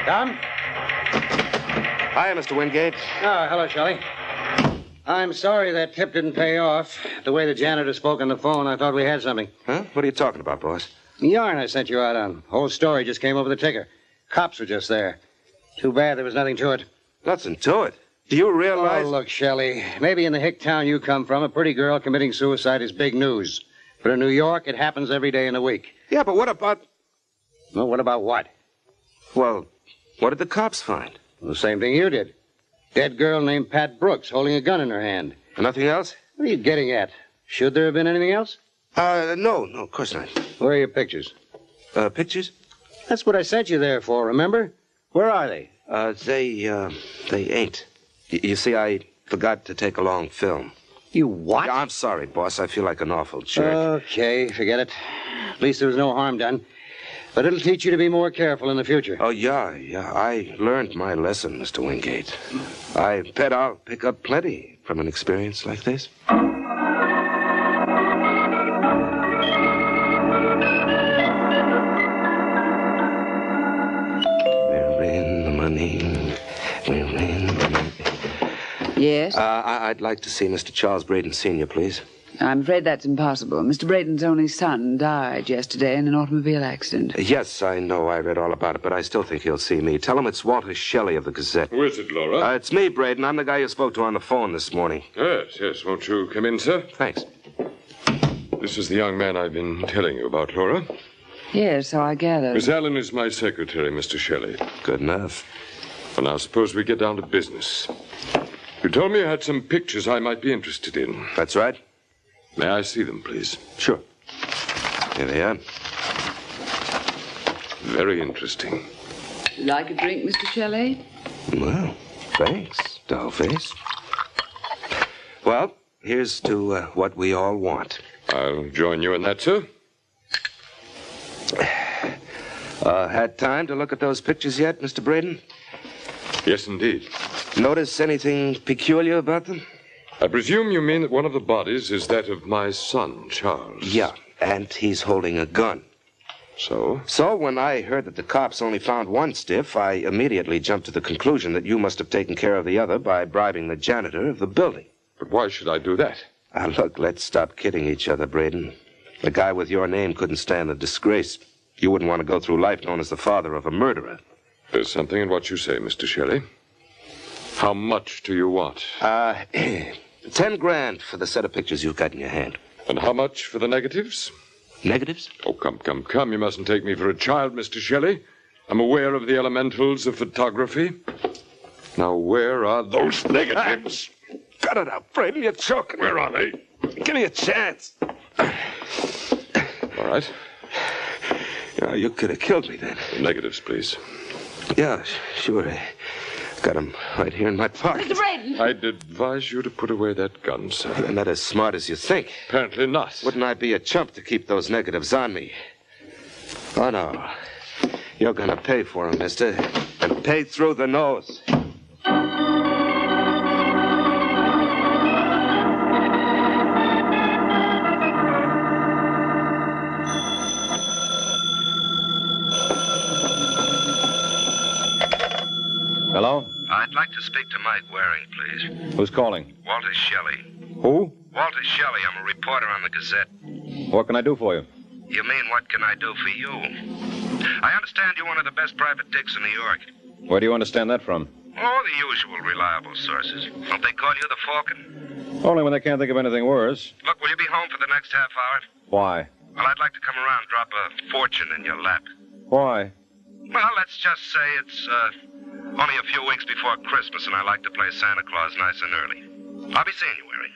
Tom? Hi, Mr. Wingate. Oh, hello, Shelley. I'm sorry that tip didn't pay off. The way the janitor spoke on the phone, I thought we had something. Huh? What are you talking about, boss? The yarn I sent you out on. Whole story just came over the ticker. Cops were just there. Too bad there was nothing to it. Nothing to it? Do you realize... Oh, look, Shelley. Maybe in the hick town you come from, a pretty girl committing suicide is big news. But in New York, it happens every day in the week. Yeah, but what about... Well, what about what? Well, what did the cops find? Well, the same thing you did. Dead girl named Pat Brooks holding a gun in her hand. Nothing else? What are you getting at? Should there have been anything else? No, of course not. Where are your pictures? Pictures? That's what I sent you there for, remember? Where are they? They ain't. You see, I forgot to take along film. You what? I'm sorry, boss. I feel like an awful jerk. Okay, forget it. At least there was no harm done. But it'll teach you to be more careful in the future. Oh, yeah. I learned my lesson, Mr. Wingate. I bet I'll pick up plenty from an experience like this. We're in the money. We're in the money. Yes? I'd like to see Mr. Charles Braden Sr., please. I'm afraid that's impossible. Mr. Braden's only son died yesterday in an automobile accident. Yes, I know. I read all about it, but I still think he'll see me. Tell him it's Walter Shelley of the Gazette. Who is it, Laura? It's me, Braden. I'm the guy you spoke to on the phone this morning. Yes. Won't you come in, sir? Thanks. This is the young man I've been telling you about, Laura. Yes, so I gather. Miss Allen is my secretary, Mr. Shelley. Good enough. Well, now, suppose we get down to business. You told me you had some pictures I might be interested in. That's right. May I see them, please? Sure. Here they are. Very interesting. Like a drink, Mr. Shelley? Well, thanks, dollface. Well, here's to what we all want. I'll join you in that, sir. Had time to look at those pictures yet, Mr. Braden? Yes, indeed. Notice anything peculiar about them? I presume you mean that one of the bodies is that of my son, Charles. Yeah, and he's holding a gun. So? So, when I heard that the cops only found one stiff, I immediately jumped to the conclusion that you must have taken care of the other by bribing the janitor of the building. But why should I do that? Look, let's stop kidding each other, Braden. The guy with your name couldn't stand the disgrace. You wouldn't want to go through life known as the father of a murderer. There's something in what you say, Mr. Shelley. How much do you want? 10 grand for the set of pictures you've got in your hand. And how much for the negatives? Negatives? Oh, come. You mustn't take me for a child, Mr. Shelley. I'm aware of the elementals of photography. Now, where are those negatives? Cut it out, Braden. You're choking. Where are they? Give me a chance. All right. Yeah, you could have killed me then. The negatives, please. Yeah, sure. Got them right here in my pocket. Mr. Braden! I'd advise you to put away that gun, sir. You're not as smart as you think. Apparently not. Wouldn't I be a chump to keep those negatives on me? Oh, no. You're gonna pay for them, mister. And pay through the nose. Hello? I'd like to speak to Mike Waring, please. Who's calling? Walter Shelley. Who? Walter Shelley. I'm a reporter on the Gazette. What can I do for you? You mean, what can I do for you? I understand you're one of the best private dicks in New York. Where do you understand that from? Oh, the usual reliable sources. Don't they call you the Falcon? Only when they can't think of anything worse. Look, will you be home for the next half hour? Why? Well, I'd like to come around and drop a fortune in your lap. Why? Well, let's just say it's only a few weeks before Christmas, and I like to play Santa Claus nice and early. I'll be seeing you, Waring.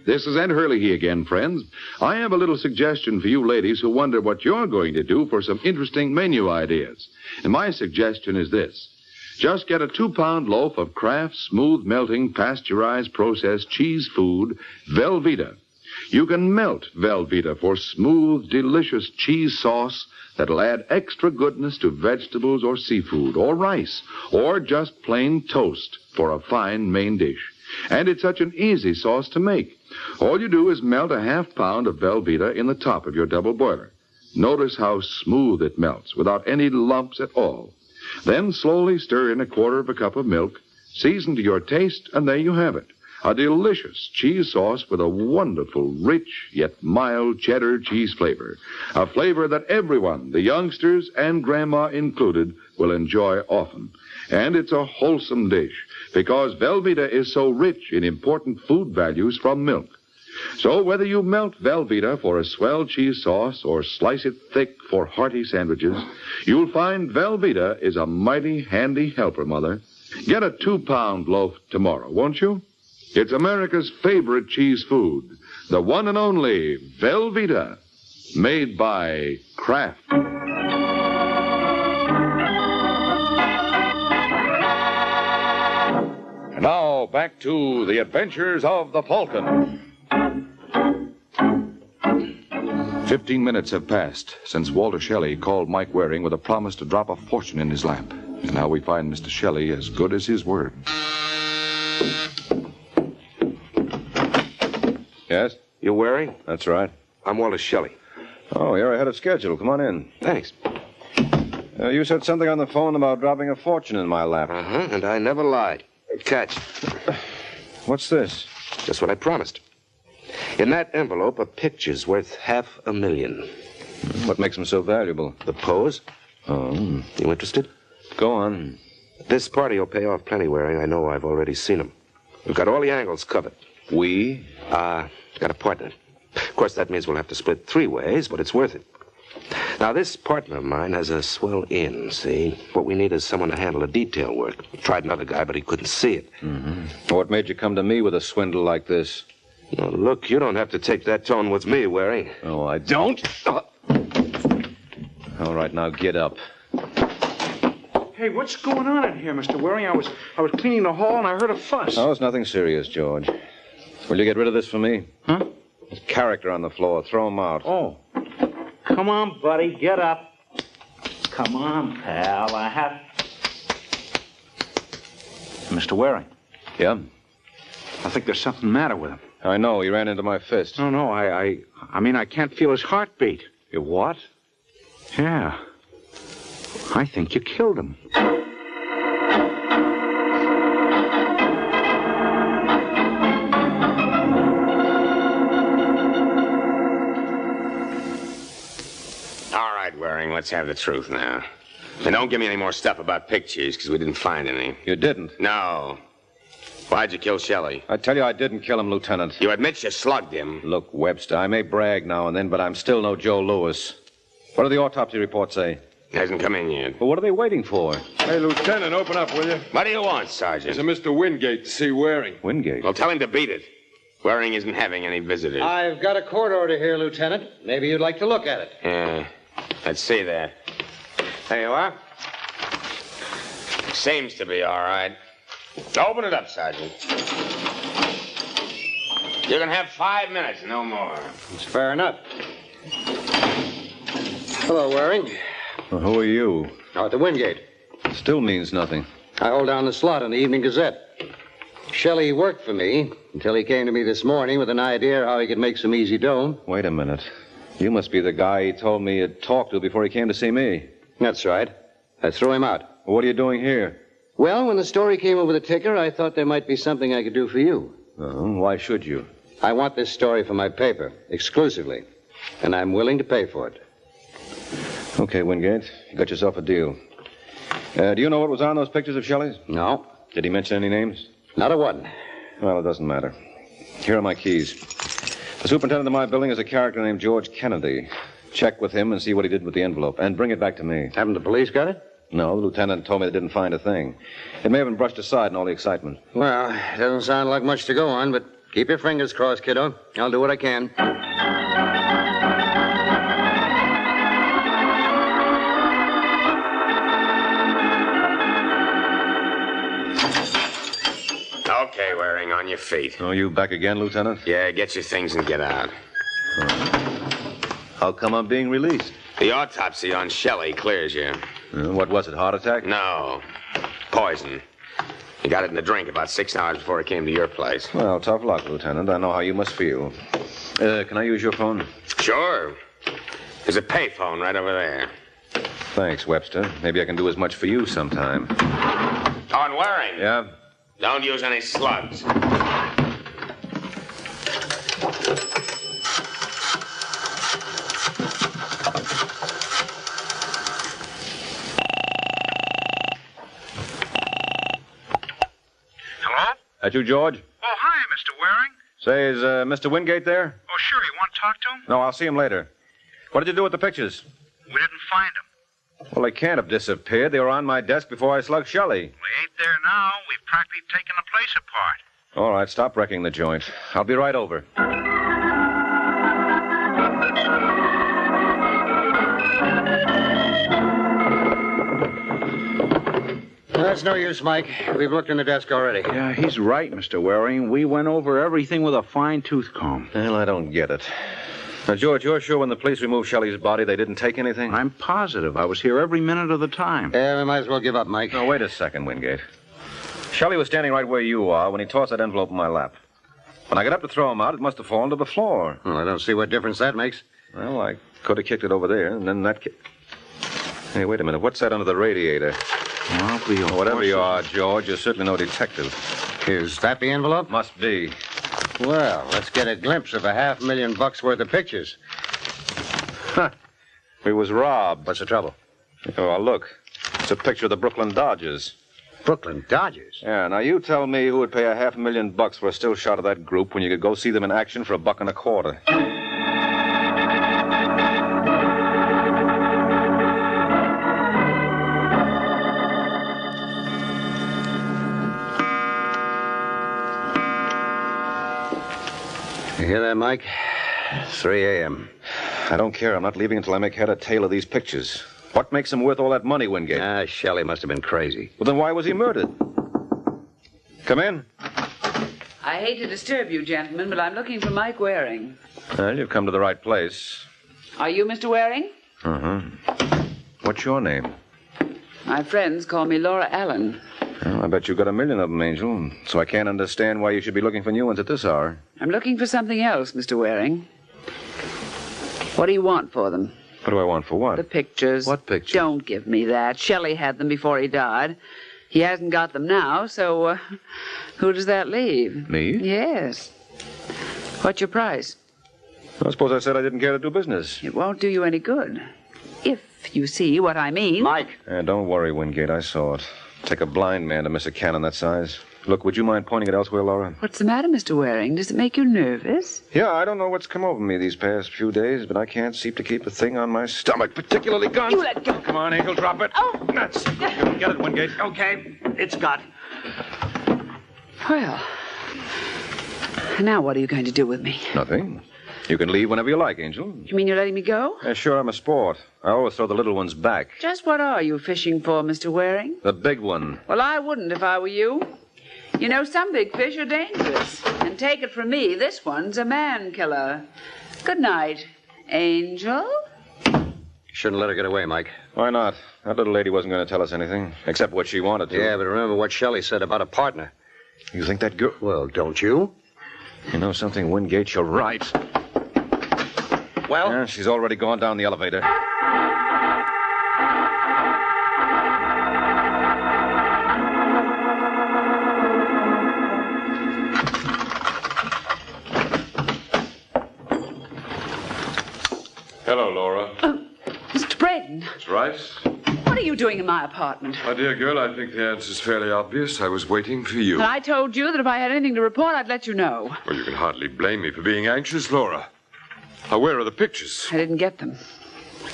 This is Ed Hurley again, friends. I have a little suggestion for you ladies who wonder what you're going to do for some interesting menu ideas. And my suggestion is this. Just get a 2-pound loaf of Kraft smooth melting pasteurized processed cheese food, Velveeta. You can melt Velveeta for smooth, delicious cheese sauce that'll add extra goodness to vegetables or seafood or rice or just plain toast for a fine main dish. And it's such an easy sauce to make. All you do is melt a half-pound of Velveeta in the top of your double boiler. Notice how smooth it melts without any lumps at all. Then slowly stir in a quarter of a cup of milk, season to your taste, and there you have it. A delicious cheese sauce with a wonderful, rich, yet mild cheddar cheese flavor. A flavor that everyone, the youngsters and Grandma included, will enjoy often. And it's a wholesome dish, because Velveeta is so rich in important food values from milk. So whether you melt Velveeta for a swell cheese sauce or slice it thick for hearty sandwiches, you'll find Velveeta is a mighty handy helper, Mother. Get a 2-pound loaf tomorrow, won't you? It's America's favorite cheese food, the one and only Velveeta, made by Kraft. And now, back to the adventures of the Falcon. 15 minutes have passed since Walter Shelley called Mike Waring with a promise to drop a fortune in his lap. And now we find Mr. Shelley as good as his word. Yes? You Waring? That's right. I'm Walter Shelley. Oh, you're ahead of schedule. Come on in. Thanks. You said something on the phone about dropping a fortune in my lap. Uh-huh, and I never lied. Catch. What's this? Just what I promised. In that envelope are pictures worth $500,000. What makes them so valuable? The pose. Oh. You interested? Go on. This party will pay off plenty, Waring. I know. I've already seen him. We've got all the angles covered. We? Got a partner. Of course, that means we'll have to split 3 ways, but it's worth it. Now, this partner of mine has a swell in, see? What we need is someone to handle the detail work. Tried another guy, but he couldn't see it. Mm-hmm. What made you come to me with a swindle like this? Well, look, you don't have to take that tone with me, Waring. Oh, I don't? All right, now get up. Hey, what's going on in here, Mr. Waring? I was cleaning the hall and I heard a fuss. Oh, it's nothing serious, George. Will you get rid of this for me? Huh? There's character on the floor. Throw him out. Oh. Come on, buddy. Get up. Come on, pal. I have... Mr. Waring. Yeah? I think there's something the matter with him. I know. He ran into my fist. No. I mean, I can't feel his heartbeat. You what? Yeah. I think you killed him. All right, Waring, let's have the truth now. And don't give me any more stuff about pictures, because we didn't find any. You didn't? No. Why'd you kill Shelley? I tell you, I didn't kill him, Lieutenant. You admit you slugged him. Look, Webster, I may brag now and then, but I'm still no Joe Louis. What do the autopsy reports say? Hasn't come in yet. Well, what are they waiting for? Hey, Lieutenant, open up, will you? What do you want, Sergeant? It's a Mr. Wingate to see Waring. Wingate? Well, tell him to beat it. Waring isn't having any visitors. I've got a court order here, Lieutenant. Maybe you'd like to look at it. Yeah. Let's see that. There you are. Seems to be all right. Open it up, Sergeant. You can have 5 minutes, no more. It's fair enough. Hello, Waring. Well, who are you? Out at the Wingate. Still means nothing. I hold down the slot in the Evening Gazette. Shelley worked for me until he came to me this morning with an idea how he could make some easy dough. Wait a minute. You must be the guy he told me he'd talk to before he came to see me. That's right. I threw him out. What are you doing here? Well, when the story came over the ticker, I thought there might be something I could do for you. Oh, why should you? I want this story for my paper, exclusively. And I'm willing to pay for it. Okay, Wingate. You got yourself a deal. Do you know what was on those pictures of Shelley's? No. Did he mention any names? Not a one. Well, it doesn't matter. Here are my keys. The superintendent of my building is a character named George Kennedy. Check with him and see what he did with the envelope. And bring it back to me. Haven't the police got it? No, the lieutenant told me they didn't find a thing. It may have been brushed aside in all the excitement. Well, it doesn't sound like much to go on, but keep your fingers crossed, kiddo. I'll do what I can. Okay, Waring, on your feet. Oh, you back again, Lieutenant? Yeah, get your things and get out. How come I'm being released? The autopsy on Shelley clears you. What was it, heart attack? No. Poison. You got it in the drink about 6 hours before it came to your place. Well, tough luck, Lieutenant. I know how you must feel. Can I use your phone? Sure. There's a payphone right over there. Thanks, Webster. Maybe I can do as much for you sometime. On Waring. Yeah? Don't use any slugs. Hello? That you, George? Oh, hi, Mr. Waring. Say, is Mr. Wingate there? Oh, sure. You want to talk to him? No, I'll see him later. What did you do with the pictures? We didn't find him. Well, they can't have disappeared. They were on my desk before I slugged Shelley. We ain't there now. We've practically taken the place apart. All right, stop wrecking the joint. I'll be right over. That's no use, Mike. We've looked in the desk already. Yeah, he's right, Mr. Waring. We went over everything with a fine-tooth comb. Well, I don't get it. Now, George, you're sure when the police removed Shelley's body, they didn't take anything? I'm positive. I was here every minute of the time. Yeah, we might as well give up, Mike. No, wait a second, Wingate. Shelley was standing right where you are when he tossed that envelope in my lap. When I got up to throw him out, it must have fallen to the floor. Well, I don't see what difference that makes. Well, I could have kicked it over there, and then that... Hey, wait a minute. What's that under the radiator? Well, whatever you are, George, you're certainly no detective. Is that the envelope? Must be. Well, let's get a glimpse of $500,000 worth of pictures. Huh. We was robbed. What's the trouble? Oh, look. It's a picture of the Brooklyn Dodgers. Brooklyn Dodgers? Yeah, now you tell me who would pay $500,000 for a still shot of that group when you could go see them in action for $1.25. You hear that, Mike? 3 a.m. I don't care. I'm not leaving until I make head or tail of these pictures. What makes them worth all that money, Wingate? Shelley must have been crazy. Well, then why was he murdered? Come in. I hate to disturb you, gentlemen, but I'm looking for Mike Waring. Well, you've come to the right place. Are you Mr. Waring? What's your name? My friends call me Laura Allen. Well, I bet you've got a million of them, Angel. So I can't understand why you should be looking for new ones at this hour. I'm looking for something else, Mr. Waring. What do you want for them? What do I want for what? The pictures. What pictures? Don't give me that. Shelley had them before he died. He hasn't got them now, so who does that leave? Me? Yes. What's your price? I suppose I said I didn't care to do business. It won't do you any good. If you see what I mean. Mike! Don't worry, Wingate. I saw it. Take a blind man to miss a cannon that size. Look, would you mind pointing it elsewhere, Laura? What's the matter, Mr. Waring? Does it make you nervous? Yeah, I don't know what's come over me these past few days, but I can't seem to keep a thing on my stomach, particularly guns. You let go. Come on, Angel, drop it. Oh. That's it. Get it, Wingate. Okay, it's got. Well, now what are you going to do with me? Nothing. You can leave whenever you like, Angel. You mean you're letting me go? Sure, I'm a sport. I always throw the little ones back. Just what are you fishing for, Mr. Waring? The big one. Well, I wouldn't if I were you. You know, some big fish are dangerous. And take it from me, this one's a man killer. Good night, Angel. You shouldn't let her get away, Mike. Why not? That little lady wasn't going to tell us anything, except what she wanted to. Yeah, but remember what Shelley said about a partner. You think that girl... Well, don't you? You know something, Wingate? You're right. Well? Yeah, she's already gone down the elevator. Hello, Laura. Mr. Braden, That's right. what are you doing in my apartment? My dear girl, I think the answer's fairly obvious. I was waiting for you. And I told you that if I had anything to report, I'd let you know. Well, you can hardly blame me for being anxious, Laura. Now, where are the pictures? I didn't get them.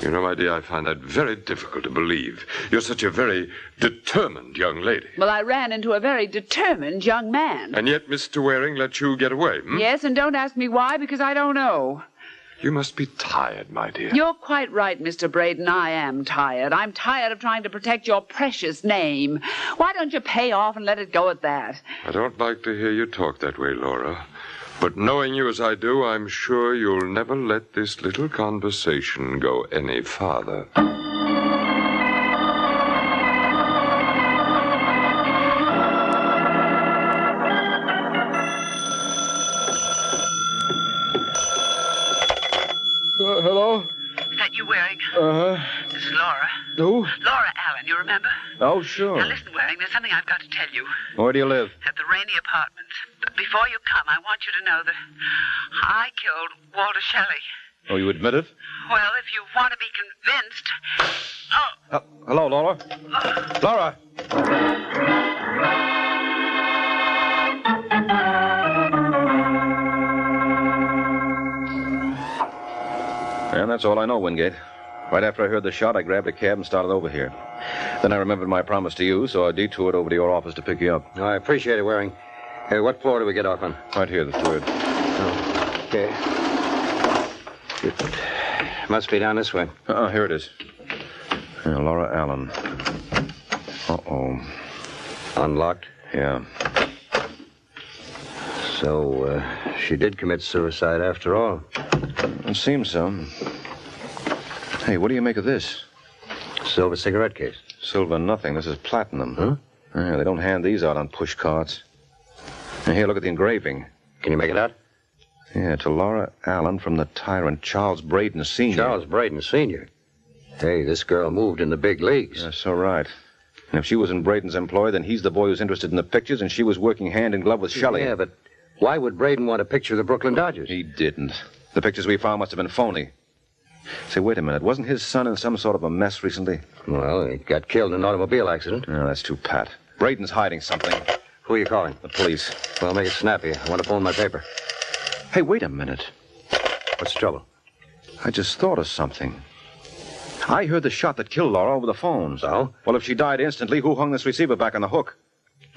You know, my dear, I find that very difficult to believe. You're such a very determined young lady. Well, I ran into a very determined young man. And yet Mr. Waring let you get away, Yes, and don't ask me why, because I don't know. You must be tired, my dear. You're quite right, Mr. Braden. I am tired. I'm tired of trying to protect your precious name. Why don't you pay off and let it go at that? I don't like to hear you talk that way, Laura. But knowing you as I do, I'm sure you'll never let this little conversation go any farther. Hello? Is that you, Waring? Uh-huh. This is Laura. Who? Laura Allen, you remember? Oh, sure. Now listen, Waring, there's something I've got to tell you. Where do you live? At the Rainey apartments. But before you come, I want you to know that I killed Walter Shelley. Oh, you admit it? Well, if you want to be convinced... Oh! Hello, Laura. Laura! And that's all I know, Wingate. Right after I heard the shot, I grabbed a cab and started over here. Then I remembered my promise to you, so I detoured over to your office to pick you up. I appreciate it, Waring. Hey, what floor do we get off on? Right here, the third. Oh, okay. It must be down this way. Here it is. Yeah, Laura Allen. Uh-oh. Unlocked? Yeah. So, she did commit suicide after all. It seems so. Hey, what do you make of this? Silver cigarette case. Silver nothing. This is platinum. Huh? Yeah, they don't hand these out on push carts. And here, look at the engraving. Can you make it out? Yeah, to Laura Allen from the tyrant Charles Braden Sr. Charles Braden Sr.? Hey, this girl moved in the big leagues. That's so right. And if she was in Braden's employ, then he's the boy who's interested in the pictures, and she was working hand in glove with Shelley. Yeah, but why would Braden want a picture of the Brooklyn Dodgers? He didn't. The pictures we found must have been phony. Say, wait a minute. Wasn't his son in some sort of a mess recently? Well, he got killed in an automobile accident. No, that's too pat. Braden's hiding something. Who are you calling? The police. Well, make it snappy. I want to phone my paper. Hey, wait a minute. What's the trouble? I just thought of something. I heard the shot that killed Laura over the phone. So? Well, if she died instantly, who hung this receiver back on the hook?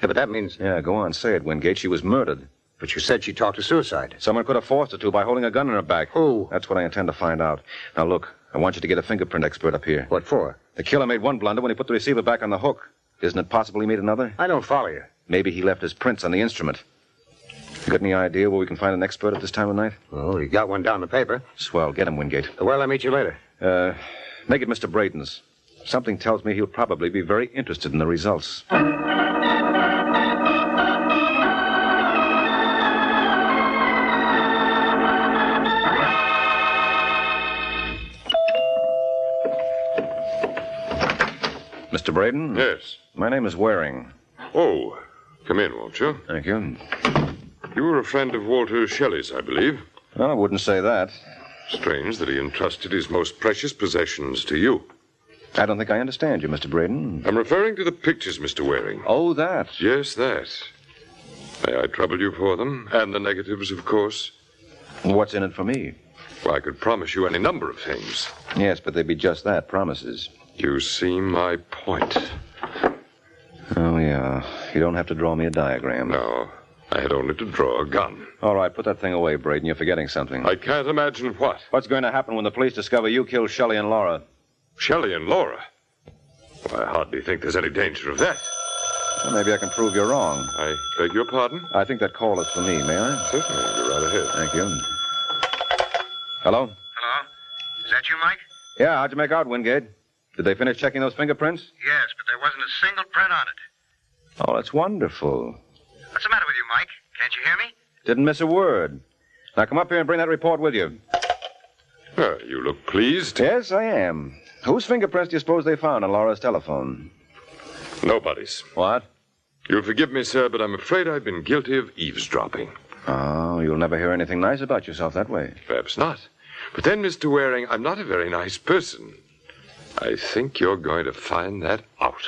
Yeah, but that means... Yeah, go on, say it, Wingate. She was murdered. But you said she talked to suicide. Someone could have forced her to by holding a gun in her back. Who? That's what I intend to find out. Now, look, I want you to get a fingerprint expert up here. What for? The killer made one blunder when he put the receiver back on the hook. Isn't it possible he made another? I don't follow you. Maybe he left his prints on the instrument. You got any idea where we can find an expert at this time of night? Oh, you got one down the paper. Swell. Get him, Wingate. Where'll I meet you later? Make it Mr. Braden's. Something tells me he'll probably be very interested in the results. Mr. Braden? Yes. My name is Waring. Oh, come in, won't you? Thank you. You were a friend of Walter Shelley's, I believe. Well, I wouldn't say that. Strange that he entrusted his most precious possessions to you. I don't think I understand you, Mr. Braden. I'm referring to the pictures, Mr. Waring. Oh, that? Yes, that. May I trouble you for them? And the negatives, of course. What's in it for me? Well, I could promise you any number of things. Yes, but they'd be just that, promises. You see my point. Oh, yeah. You don't have to draw me a diagram. No, I had only to draw a gun. All right, put that thing away, Braden. You're forgetting something. I can't imagine what. What's going to happen when the police discover you killed Shelley and Laura? Shelley and Laura? Well, I hardly think there's any danger of that. Well, maybe I can prove you're wrong. I beg your pardon? I think that call is for me, may I? Certainly. Go right ahead. Thank you. Hello? Hello? Is that you, Mike? Yeah, how'd you make out, Wingate? Did they finish checking those fingerprints? Yes, but there wasn't a single print on it. Oh, that's wonderful. What's the matter with you, Mike? Can't you hear me? Didn't miss a word. Now come up here and bring that report with you. You look pleased. Yes, I am. Whose fingerprints do you suppose they found on Laura's telephone? Nobody's. What? You'll forgive me, sir, but I'm afraid I've been guilty of eavesdropping. Oh, you'll never hear anything nice about yourself that way. Perhaps not. But then, Mr. Waring, I'm not a very nice person. I think you're going to find that out.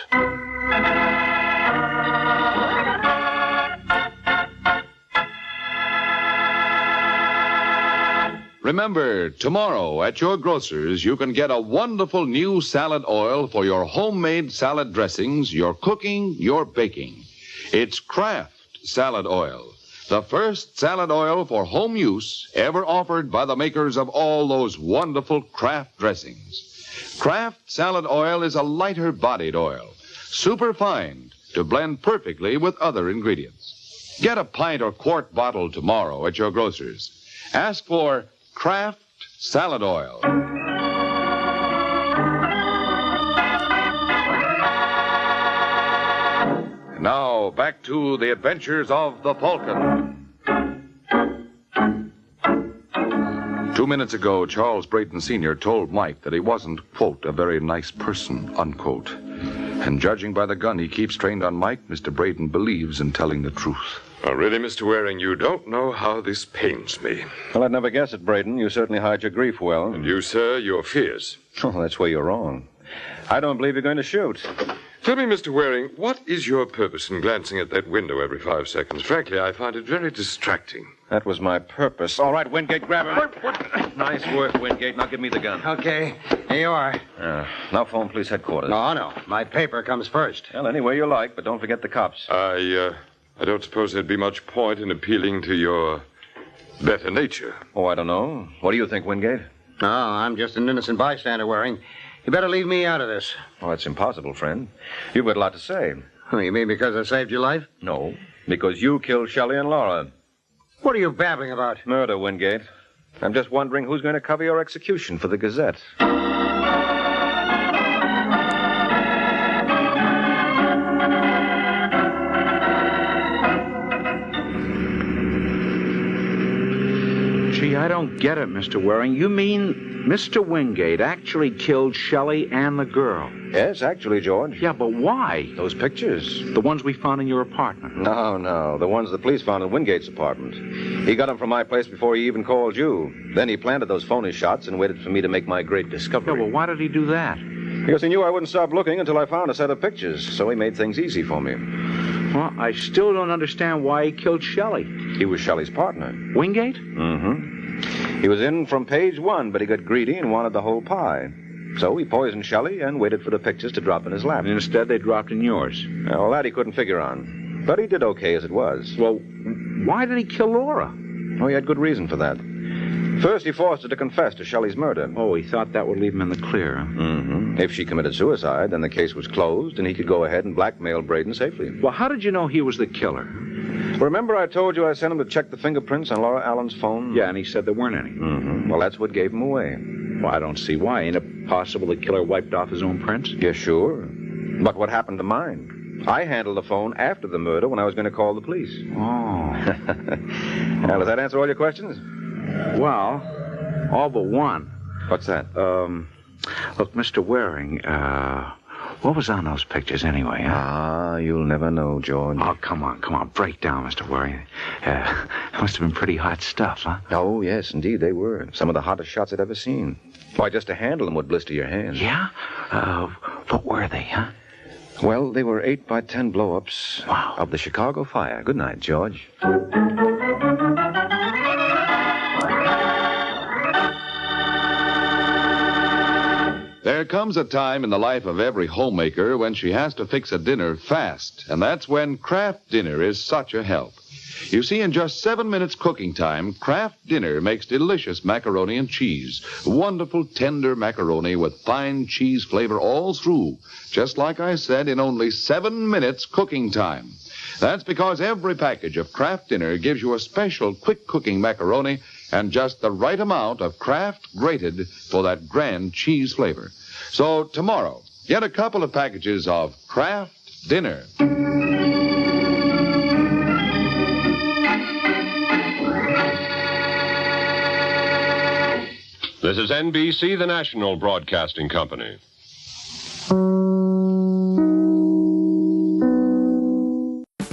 Remember, tomorrow at your grocer's, you can get a wonderful new salad oil for your homemade salad dressings, your cooking, your baking. It's Kraft Salad Oil, the first salad oil for home use ever offered by the makers of all those wonderful Kraft dressings. Kraft Salad Oil is a lighter-bodied oil, superfine to blend perfectly with other ingredients. Get a pint or quart bottle tomorrow at your grocer's. Ask for Kraft Salad Oil. Now, back to the adventures of the Falcon. 2 minutes ago, Charles Brayton Sr. told Mike that he wasn't, quote, a very nice person, unquote. And judging by the gun he keeps trained on Mike, Mr. Brayton believes in telling the truth. Oh, really, Mr. Waring, you don't know how this pains me. Well, I'd never guess it, Brayton. You certainly hide your grief well. And you, sir, your fears. Oh, that's where you're wrong. I don't believe you're going to shoot. Tell me, Mr. Waring, what is your purpose in glancing at that window every 5 seconds? Frankly, I find it very distracting. That was my purpose. All right, Wingate, grab him. Nice work, Wingate. Now give me the gun. Okay, here you are. Now phone police headquarters. No. My paper comes first. Well, any way you like, but don't forget the cops. I don't suppose there'd be much point in appealing to your better nature. Oh, I don't know. What do you think, Wingate? No, I'm just an innocent bystander, Waring. You better leave me out of this. Oh, that's impossible, friend. You've got a lot to say. Oh, you mean because I saved your life? No, because you killed Shelley and Laura. What are you babbling about? Murder, Wingate. I'm just wondering who's going to cover your execution for the Gazette. Gee, I don't get it, Mr. Waring. You mean Mr. Wingate actually killed Shelley and the girl? Yes, actually, George. Yeah, but why? Those pictures. The ones we found in your apartment. No. The ones the police found in Wingate's apartment. He got them from my place before he even called you. Then he planted those phony shots and waited for me to make my great discovery. Yeah, well, why did he do that? Because he knew I wouldn't stop looking until I found a set of pictures, so he made things easy for me. Well, I still don't understand why he killed Shelley. He was Shelley's partner. Wingate? Mm-hmm. He was in from page one, but he got greedy and wanted the whole pie. So he poisoned Shelley and waited for the pictures to drop in his lap. And instead, they dropped in yours. Well, that he couldn't figure on. But he did okay as it was. Well, why did he kill Laura? Oh, he had good reason for that. First, he forced her to confess to Shelley's murder. Oh, he thought that would leave him in the clear. Mm-hmm. If she committed suicide, then the case was closed, and he could go ahead and blackmail Braden safely. Well, how did you know he was the killer? Remember I told you I sent him to check the fingerprints on Laura Allen's phone? Yeah, and he said there weren't any. Mm-hmm. Well, that's what gave him away. Well, I don't see why. Ain't it possible the killer wiped off his own prints? Yeah, sure. But what happened to mine? I handled the phone after the murder when I was going to call the police. Oh. Now, does that answer all your questions? Well, all but one. What's that? Look, Mr. Waring, what was on those pictures anyway, huh? Ah, you'll never know, George. Oh, come on. Break down, Mr. Waring. Must have been pretty hot stuff, huh? Oh, yes, indeed, they were. Some of the hottest shots I'd ever seen. Why, just to handle them would blister your hands. Yeah? What were they, huh? Well, they were 8x10 blow-ups of the Chicago fire. Good night, George. There comes a time in the life of every homemaker when she has to fix a dinner fast, and that's when Kraft Dinner is such a help. You see, in just 7 minutes cooking time, Kraft Dinner makes delicious macaroni and cheese. Wonderful, tender macaroni with fine cheese flavor all through. Just like I said, in only 7 minutes cooking time. That's because every package of Kraft Dinner gives you a special quick cooking macaroni and just the right amount of Kraft grated for that grand cheese flavor. So tomorrow, get a couple of packages of Kraft Dinner. This is NBC, the national broadcasting company.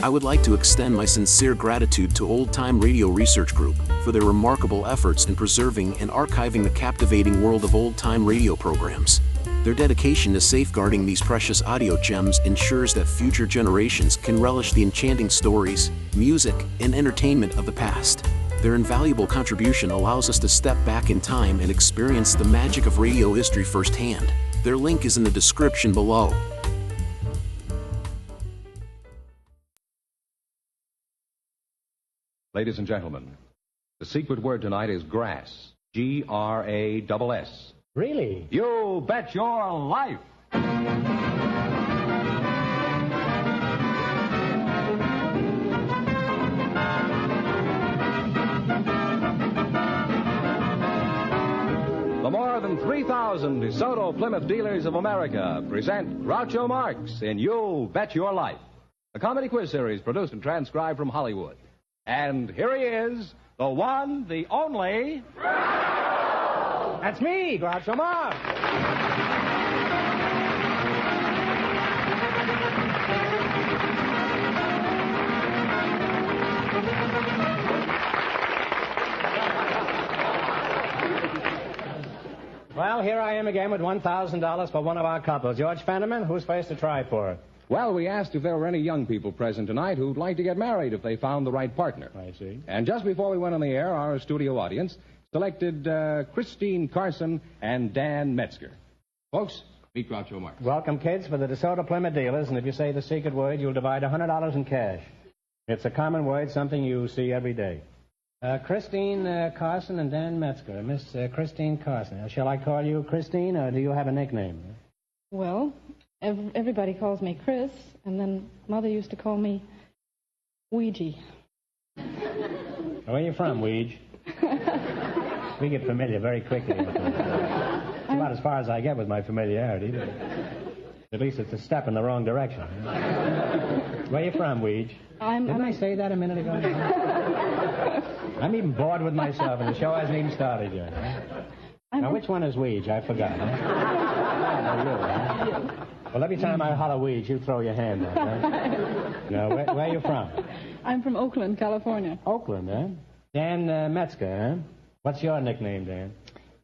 I would like to extend my sincere gratitude to Old Time Radio Research Group for their remarkable efforts in preserving and archiving the captivating world of old time radio programs. Their dedication to safeguarding these precious audio gems ensures that future generations can relish the enchanting stories, music, and entertainment of the past. Their invaluable contribution allows us to step back in time and experience the magic of radio history firsthand. Their link is in the description below. Ladies and gentlemen, the secret word tonight is grass. Grass. Really? You bet your life. The more than 3,000 DeSoto Plymouth dealers of America present Groucho Marx in You Bet Your Life, a comedy quiz series produced and transcribed from Hollywood. And here he is, the one, the only... That's me, Groucho Marx. Well, here I am again with $1,000 for one of our couples. George Fenneman, who's first to try for it? Well, we asked if there were any young people present tonight who'd like to get married if they found the right partner. I see. And just before we went on the air, our studio audience selected Christine Carson and Dan Metzger. Folks, meet Groucho Marx. Welcome, kids, for the DeSoto Plymouth dealers, and if you say the secret word, you'll divide $100 in cash. It's a common word, something you see every day. Christine Carson and Dan Metzger. Miss Christine Carson. Shall I call you Christine, or do you have a nickname? Well, everybody calls me Chris, and then Mother used to call me Ouija. Where are you from, Ouija? We get familiar very quickly. It's about as far as I get with my familiarity. But at least it's a step in the wrong direction. Where are you from, Ouija? Didn't I say that a minute ago? I'm even bored with myself, and the show hasn't even started yet. Now, which one is Ouija? I forgot. Well, every time I holler Ouija, you throw your hand up. Huh? Now, where are you from? I'm from Oakland, California. Oakland, huh? Dan Metzger, huh? What's your nickname, Dan?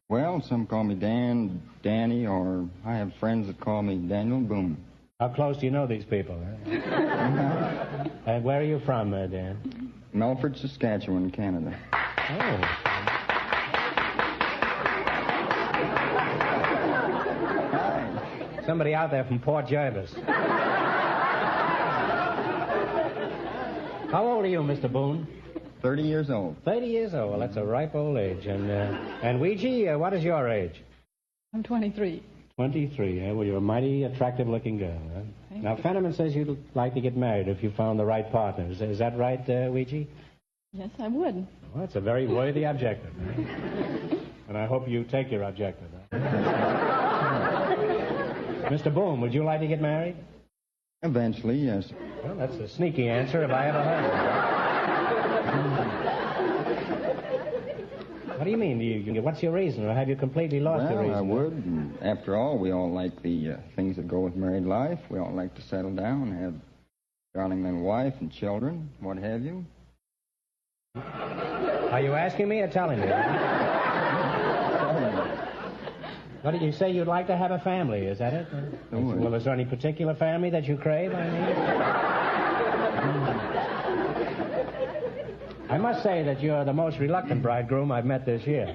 Well, some call me Dan, Danny, or I have friends that call me Daniel Boone. How close do you know these people? And where are you from, Dan? Melfort, Saskatchewan, Canada. Oh. Somebody out there from Port Jervis. How old are you, Mr. Boone? 30 years old. 30 years old. Well, that's a ripe old age. And Ouija, what is your age? I'm 23. 23. Well, you're a mighty attractive-looking girl. Huh? Now, Fenneman says you'd like to get married if you found the right partner. Is that right, Ouija? Yes, I would. Well, that's a very worthy objective. And I hope you take your objective. Mr. Boone, would you like to get married? Eventually, yes. Well, that's a sneaky answer if I ever heard it. What do you mean? What's your reason? Or have you completely lost your reason? Well, I would. And after all, we all like the things that go with married life. We all like to settle down, have a darling little wife and children, what have you. Are you asking me or telling me? What did you say? You'd like to have a family, is that it? Well, is there any particular family that you crave, I mean? I must say that you're the most reluctant bridegroom I've met this year.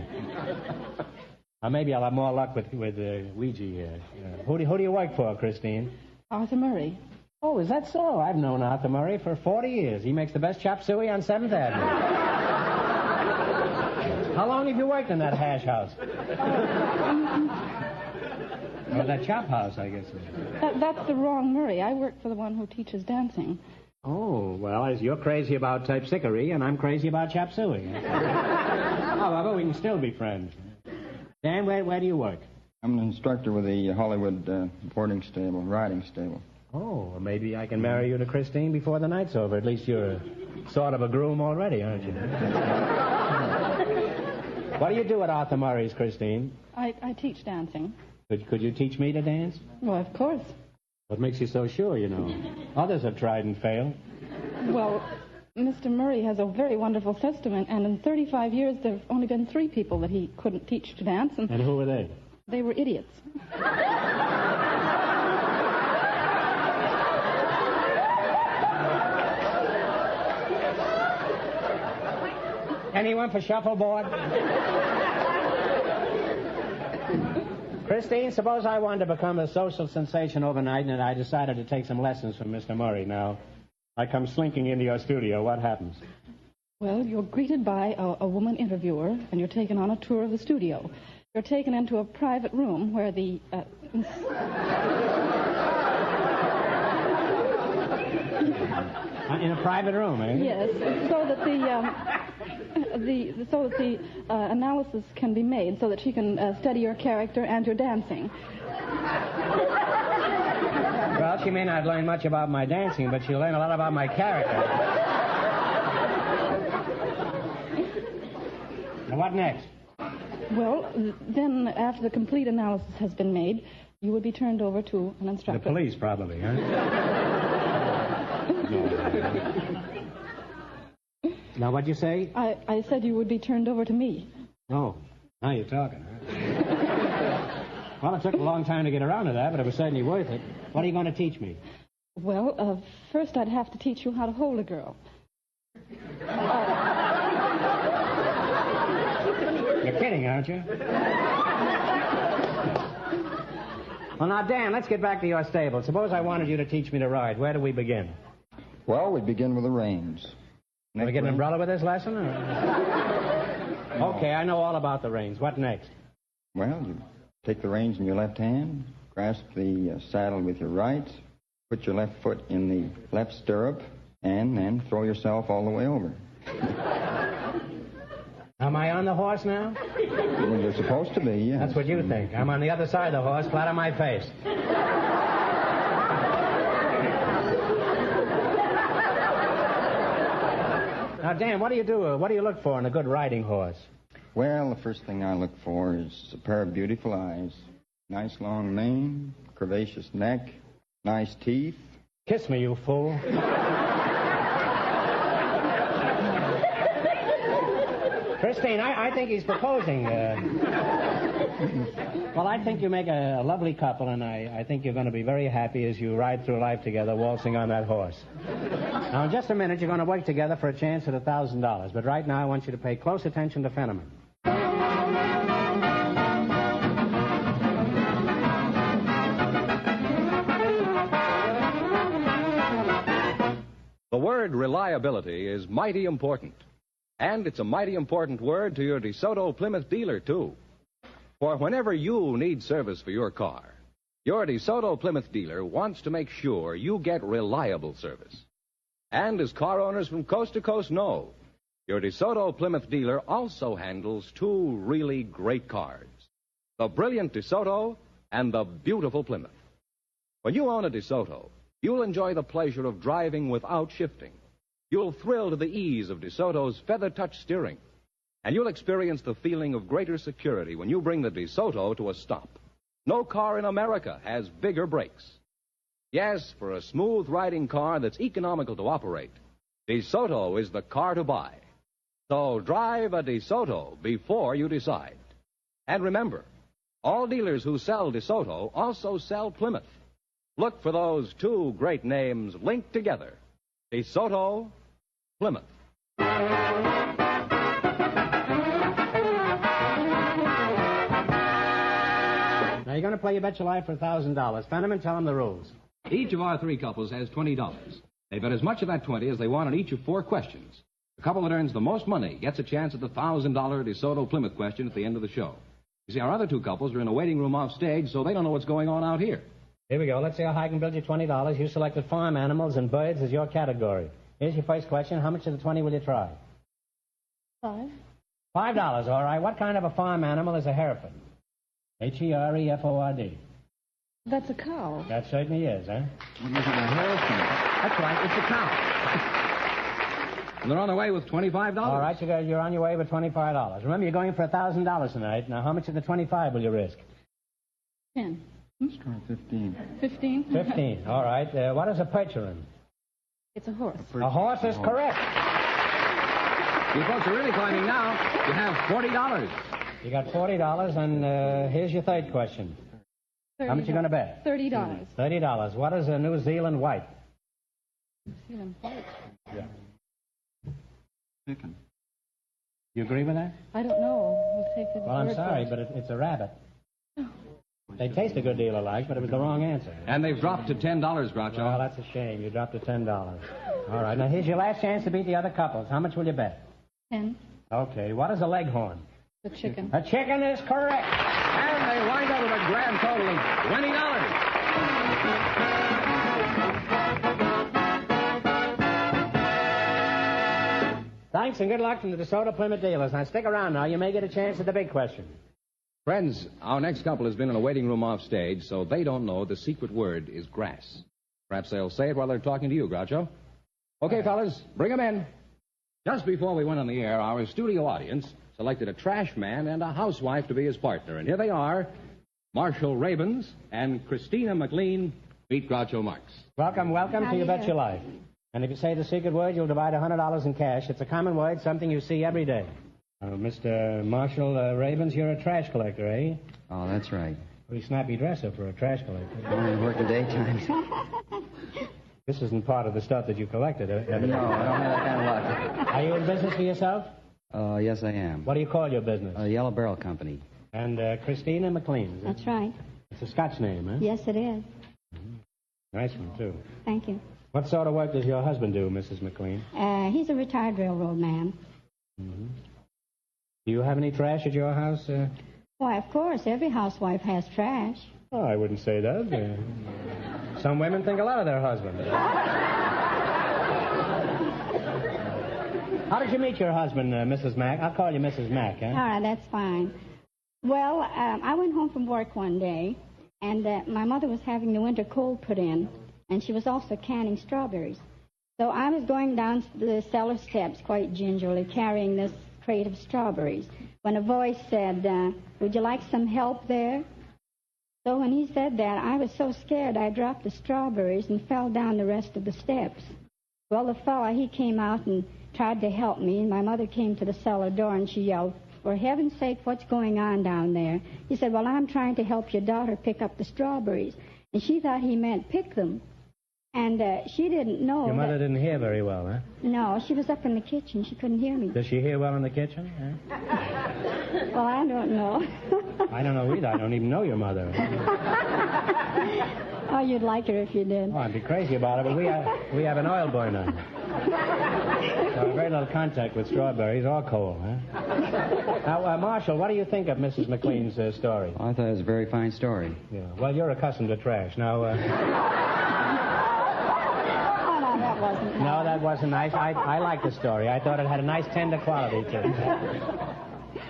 Maybe I'll have more luck with Ouija here. Who do you work for, Christine? Arthur Murray. Oh, is that so? I've known Arthur Murray for 40 years. He makes the best chop suey on 7th Avenue. How long have you worked in that hash house? Or that chop house, I guess. That's the wrong Murray. I work for the one who teaches dancing. Oh, well, you're crazy about typesickery, and I'm crazy about chop suey. However, we can still be friends. Dan, where do you work? I'm an instructor with the Hollywood riding stable. Oh, well, maybe I can marry you to Christine before the night's over. At least you're sort of a groom already, aren't you? What do you do at Arthur Murray's, Christine? I teach dancing. Could you teach me to dance? Well, of course. What makes you so sure, you know? Others have tried and failed. Well, Mr. Murray has a very wonderful testament, and in 35 years there have only been 3 people that he couldn't teach to dance. And who were they? They were idiots. Anyone for shuffleboard? Christine, suppose I wanted to become a social sensation overnight and I decided to take some lessons from Mr. Murray. Now, I come slinking into your studio. What happens? Well, you're greeted by a woman interviewer, and you're taken on a tour of the studio. You're taken into a private room where the... In a private room, eh? Yes, so that the analysis can be made, so that she can study your character and your dancing. Well, she may not learn much about my dancing, but she'll learn a lot about my character. Now, what next? Well, then, after the complete analysis has been made, you would be turned over to an instructor. The police, probably, huh? Now, what'd you say? I said you would be turned over to me. Oh, now you're talking, huh? Well, it took a long time to get around to that, but it was certainly worth it. What are you going to teach me? Well, first I'd have to teach you how to hold a girl. You're kidding, aren't you? Well, now, Dan, let's get back to your stable. Suppose I wanted you to teach me to ride. Where do we begin? Well, we begin with the reins. Can we get an umbrella with this lesson? Or... Okay, I know all about the reins. What next? Well, you take the reins in your left hand, grasp the saddle with your right, put your left foot in the left stirrup, and then throw yourself all the way over. Am I on the horse now? Well, you're supposed to be, yes. That's what you think. I'm on the other side of the horse, flat on my face. Now, Dan, what do you do? What do you look for in a good riding horse? Well, the first thing I look for is a pair of beautiful eyes. Nice long mane, curvaceous neck, nice teeth. Kiss me, you fool. Christine, I think he's proposing. Well, I think you make a lovely couple, and I think you're going to be very happy as you ride through life together, waltzing on that horse. Now, in just a minute, you're going to work together for a chance at $1,000. But right now, I want you to pay close attention to Fenneman. The word reliability is mighty important. And it's a mighty important word to your DeSoto Plymouth dealer, too. For whenever you need service for your car, your DeSoto Plymouth dealer wants to make sure you get reliable service. And as car owners from coast to coast know, your DeSoto Plymouth dealer also handles two really great cars, the brilliant DeSoto and the beautiful Plymouth. When you own a DeSoto, you'll enjoy the pleasure of driving without shifting. You'll thrill to the ease of DeSoto's feather-touch steering. And you'll experience the feeling of greater security when you bring the DeSoto to a stop. No car in America has bigger brakes. Yes, for a smooth-riding car that's economical to operate, DeSoto is the car to buy. So drive a DeSoto before you decide. And remember, all dealers who sell DeSoto also sell Plymouth. Look for those two great names linked together. DeSoto, Plymouth. Now, you're going to play You Bet Your Life for $1,000. Fenneman, tell him the rules. Each of our three couples has $20. They bet as much of that 20 as they want on each of 4 questions. The couple that earns the most money gets a chance at the $1,000 DeSoto Plymouth question at the end of the show. You see, our other two couples are in a waiting room off stage, so they don't know what's going on out here. Here we go. Let's see how high I can build you $20. You selected farm animals and birds as your category. Here's your first question. How much of the 20 will you try? $5. $5, all right. What kind of a farm animal is a Hereford? Hereford. That's a cow. That certainly is, huh? That's right, it's a cow. And they're on their way with $25. All right, you're on your way with $25. Remember, you're going for $1,000 tonight. Now, how much of the 25 will you risk? 10. Let's try 15. 15? 15. All right. What is a percheron? It's a horse. A horse is correct. You folks are really climbing now. You have $40. You got $40, and here's your third question. $30. How much you going to bet? $30. $30. What is a New Zealand white? New Zealand white? Yeah. Chicken. You agree with that? I don't know. We'll take the Well, I'm word sorry, for it. but it's a rabbit. They taste a good deal alike, but it was the wrong answer. And they've dropped to $10, Groucho. Well, that's a shame. You dropped to $10. All right. Now, here's your last chance to beat the other couples. How much will you bet? 10. Okay. What is a leghorn? The chicken. A chicken is correct. And they wind up with a grand total of $20. Thanks and good luck from the DeSoto Plymouth dealers. Now, stick around now. You may get a chance at the big question. Friends, our next couple has been in a waiting room off stage, so they don't know the secret word is grass. Perhaps they'll say it while they're talking to you, Groucho. Okay, fellas, bring them in. Just before we went on the air, our studio audience selected a trash man and a housewife to be his partner. And here they are, Marshall Rabens and Christina McLean. Meet Groucho Marx. Welcome to You Bet Your Life. And if you say the secret word, you'll divide $100 in cash. It's a common word, something you see every day. Mr. Marshall Rabens, you're a trash collector, eh? Oh, that's right. Pretty snappy dresser for a trash collector. I only work in daytime. This isn't part of the stuff that you collected, No, I don't have that kind of luck. Are you in business for yourself? Yes, I am. What do you call your business? Yellow Barrel Company. And Christina McLean, is it? That's right. It's a Scotch name, huh? Yes, it is. Nice one, too. Thank you. What sort of work does your husband do, Mrs. McLean? He's a retired railroad man. Mm-hmm. Do you have any trash at your house? Why, of course, every housewife has trash. Oh, I wouldn't say that. Some women think a lot of their husbands. How did you meet your husband, Mrs. Mack? I'll call you Mrs. Mack, huh? All right, that's fine. Well, I went home from work one day, and my mother was having the winter cold put in, and she was also canning strawberries. So I was going down the cellar steps quite gingerly, carrying this crate of strawberries, when a voice said, would you like some help there? So when he said that, I was so scared I dropped the strawberries and fell down the rest of the steps. Well, the fellow, he came out and tried to help me, and my mother came to the cellar door, and she yelled, "For heaven's sake, what's going on down there?" He said, "Well, I'm trying to help your daughter pick up the strawberries." And she thought he meant pick them. And she didn't know. Your mother didn't hear very well, huh? No, she was up in the kitchen. She couldn't hear me. Does she hear well in the kitchen? Huh? Well, I don't know. I don't know either. I don't even know your mother. Oh, you'd like her if you did. Oh, I'd be crazy about it, but we have an oil burner. So very little contact with strawberries or coal, huh? Now, Marshal, what do you think of Mrs. McLean's story? I thought it was a very fine story. Yeah. Well, you're accustomed to trash. Now, No, that wasn't nice. I liked the story. I thought it had a nice tender quality to it.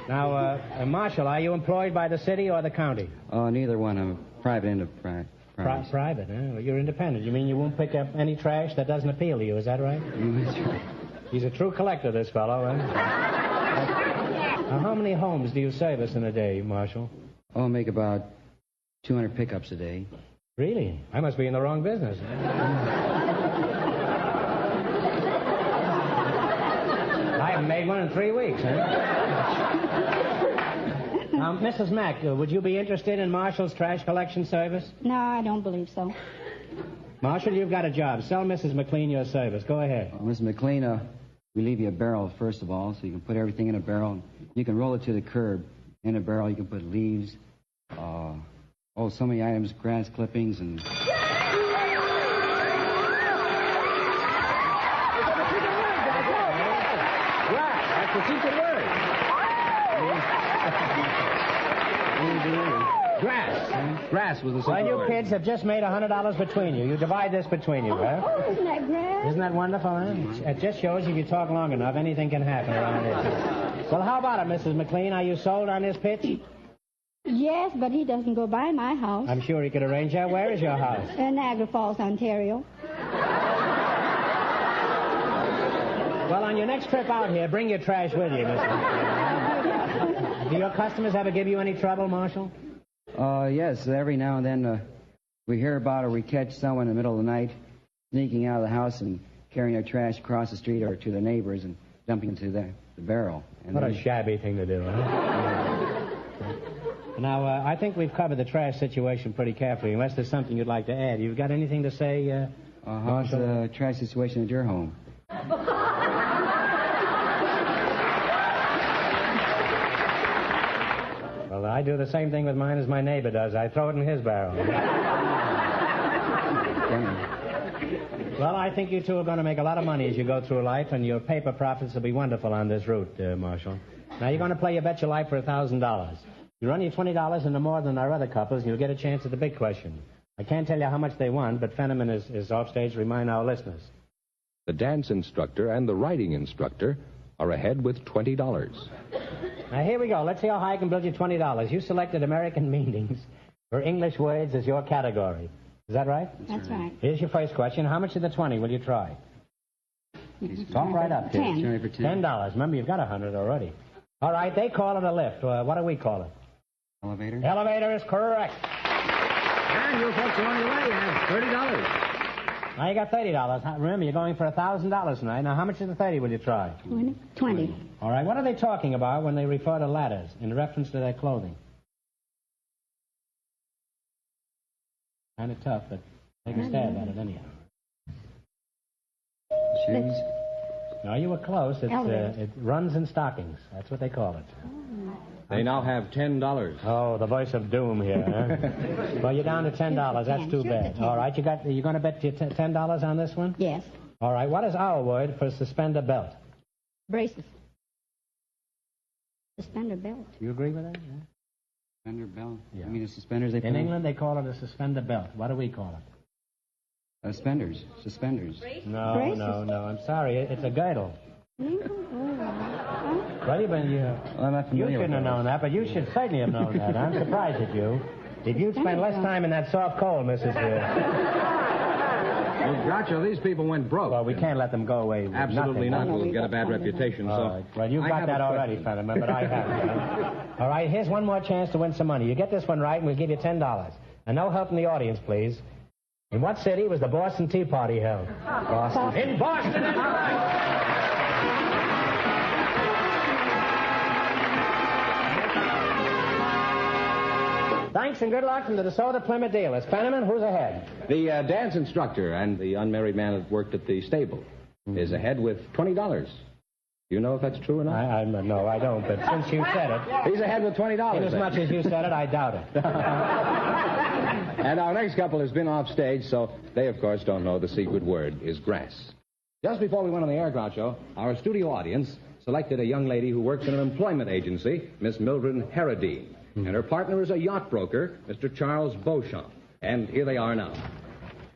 Now, Marshal, are you employed by the city or the county? Oh, neither one. I'm a private enterprise. Private, huh? Well, you're independent. You mean you won't pick up any trash that doesn't appeal to you, is that right? He's a true collector, this fellow, huh? Now, how many homes do you service in a day, Marshal? Oh, I make about 200 pickups a day. Really? I must be in the wrong business. I haven't made one in 3 weeks, huh? Now, Mrs. Mack, would you be interested in Marshall's trash collection service? No, I don't believe so. Marshall, you've got a job. Sell Mrs. McLean your service. Go ahead. Mrs. McLean, we leave you a barrel, first of all, so you can put everything in a barrel. You can roll it to the curb. In a barrel, you can put leaves, so many items, grass clippings, and... That's the secret word. Grass was the secret word. Well, you word. kids have just made $100 between you. You divide this between you, huh? Oh, isn't that great? Isn't that wonderful, huh? It just shows if you talk long enough, anything can happen around here. Well, how about it, Mrs. McLean? Are you sold on this pitch? Yes, but he doesn't go by my house. I'm sure he could arrange that. Where is your house? In Niagara Falls, Ontario. Well, on your next trip out here, bring your trash with you, Mrs. McLean. Do your customers ever give you any trouble, Marshal? Yes, every now and then we hear about or we catch someone in the middle of the night sneaking out of the house and carrying their trash across the street or to their neighbors and dumping into the barrel. And what a shabby thing to do, huh? Now, I think we've covered the trash situation pretty carefully, unless there's something you'd like to add. You've got anything to say, how's the trash situation at your home? Well, I do the same thing with mine as my neighbor does. I throw it in his barrel. Well, I think you two are going to make a lot of money as you go through life, and your paper profits will be wonderful on this route, Marshal. Now, you're going to play your bet your life for $1,000. You run your $20 into more than our other couples, and you'll get a chance at the big question. I can't tell you how much they won, but Fenneman is off stage to remind our listeners. The dance instructor and the writing instructor are ahead with $20. Now, here we go. Let's see how high I can build you $20. You selected American meanings for English words as your category. Is that right? That's right. Here's your first question. How much of the 20 will you try? Talk right up, kid. $10. Remember, you've got 100 already. All right, they call it a lift. What do we call it? Elevator. Elevator is correct. And you folks are on your way. You have $30. Now, you got $30. Remember, you're going for $1,000 tonight. Now, how much of the 30 will you try? 20. All right, what are they talking about when they refer to ladders in reference to their clothing? Kind of tough, but take a stab at it anyhow. Shoes? No, you were close. It runs in stockings. That's what they call it. They now have $10. Oh, the voice of doom here, huh? Well, you're down to $10. That's too bad. All right, you're going to bet your $10 on this one? Yes. All right, what is our word for suspender belt? Braces. Suspender belt. You agree with that? Yeah. Suspender belt? Yeah. I mean, the suspenders they put in England, they call it a suspender belt. What do we call it? Suspenders. No, Braces? no. I'm sorry. It's a girdle. Well, I'm not familiar you shouldn't have known that, but you should certainly have known that. I'm surprised at you. If you'd spend less time in that soft coal, Mrs. Well, Groucho, these people went broke. Well, we can't let them go away with Absolutely nothing. not. We'll get a bad reputation. All right. Well, you've got that already, Fenneman, but I haven't. All right, here's one more chance to win some money. You get this one right, and we'll give you $10. And no help from the audience, please. In what city was the Boston Tea Party held? Boston. In Boston, that's right. Thanks and good luck from the DeSoto Plymouth dealers. Penniman, who's ahead? The dance instructor and the unmarried man that worked at the stable is ahead with $20. Do you know if that's true or not? No, I don't, but since you said it... He's ahead with $20. In as much as you said it, I doubt it. And our next couple has been off stage, so they, of course, don't know the secret word is grass. Just before we went on the air, Groucho, our studio audience selected a young lady who works in an employment agency, Miss Mildred Harradine. And her partner is a yacht broker, Mr. Charles Beauchamp. And here they are now.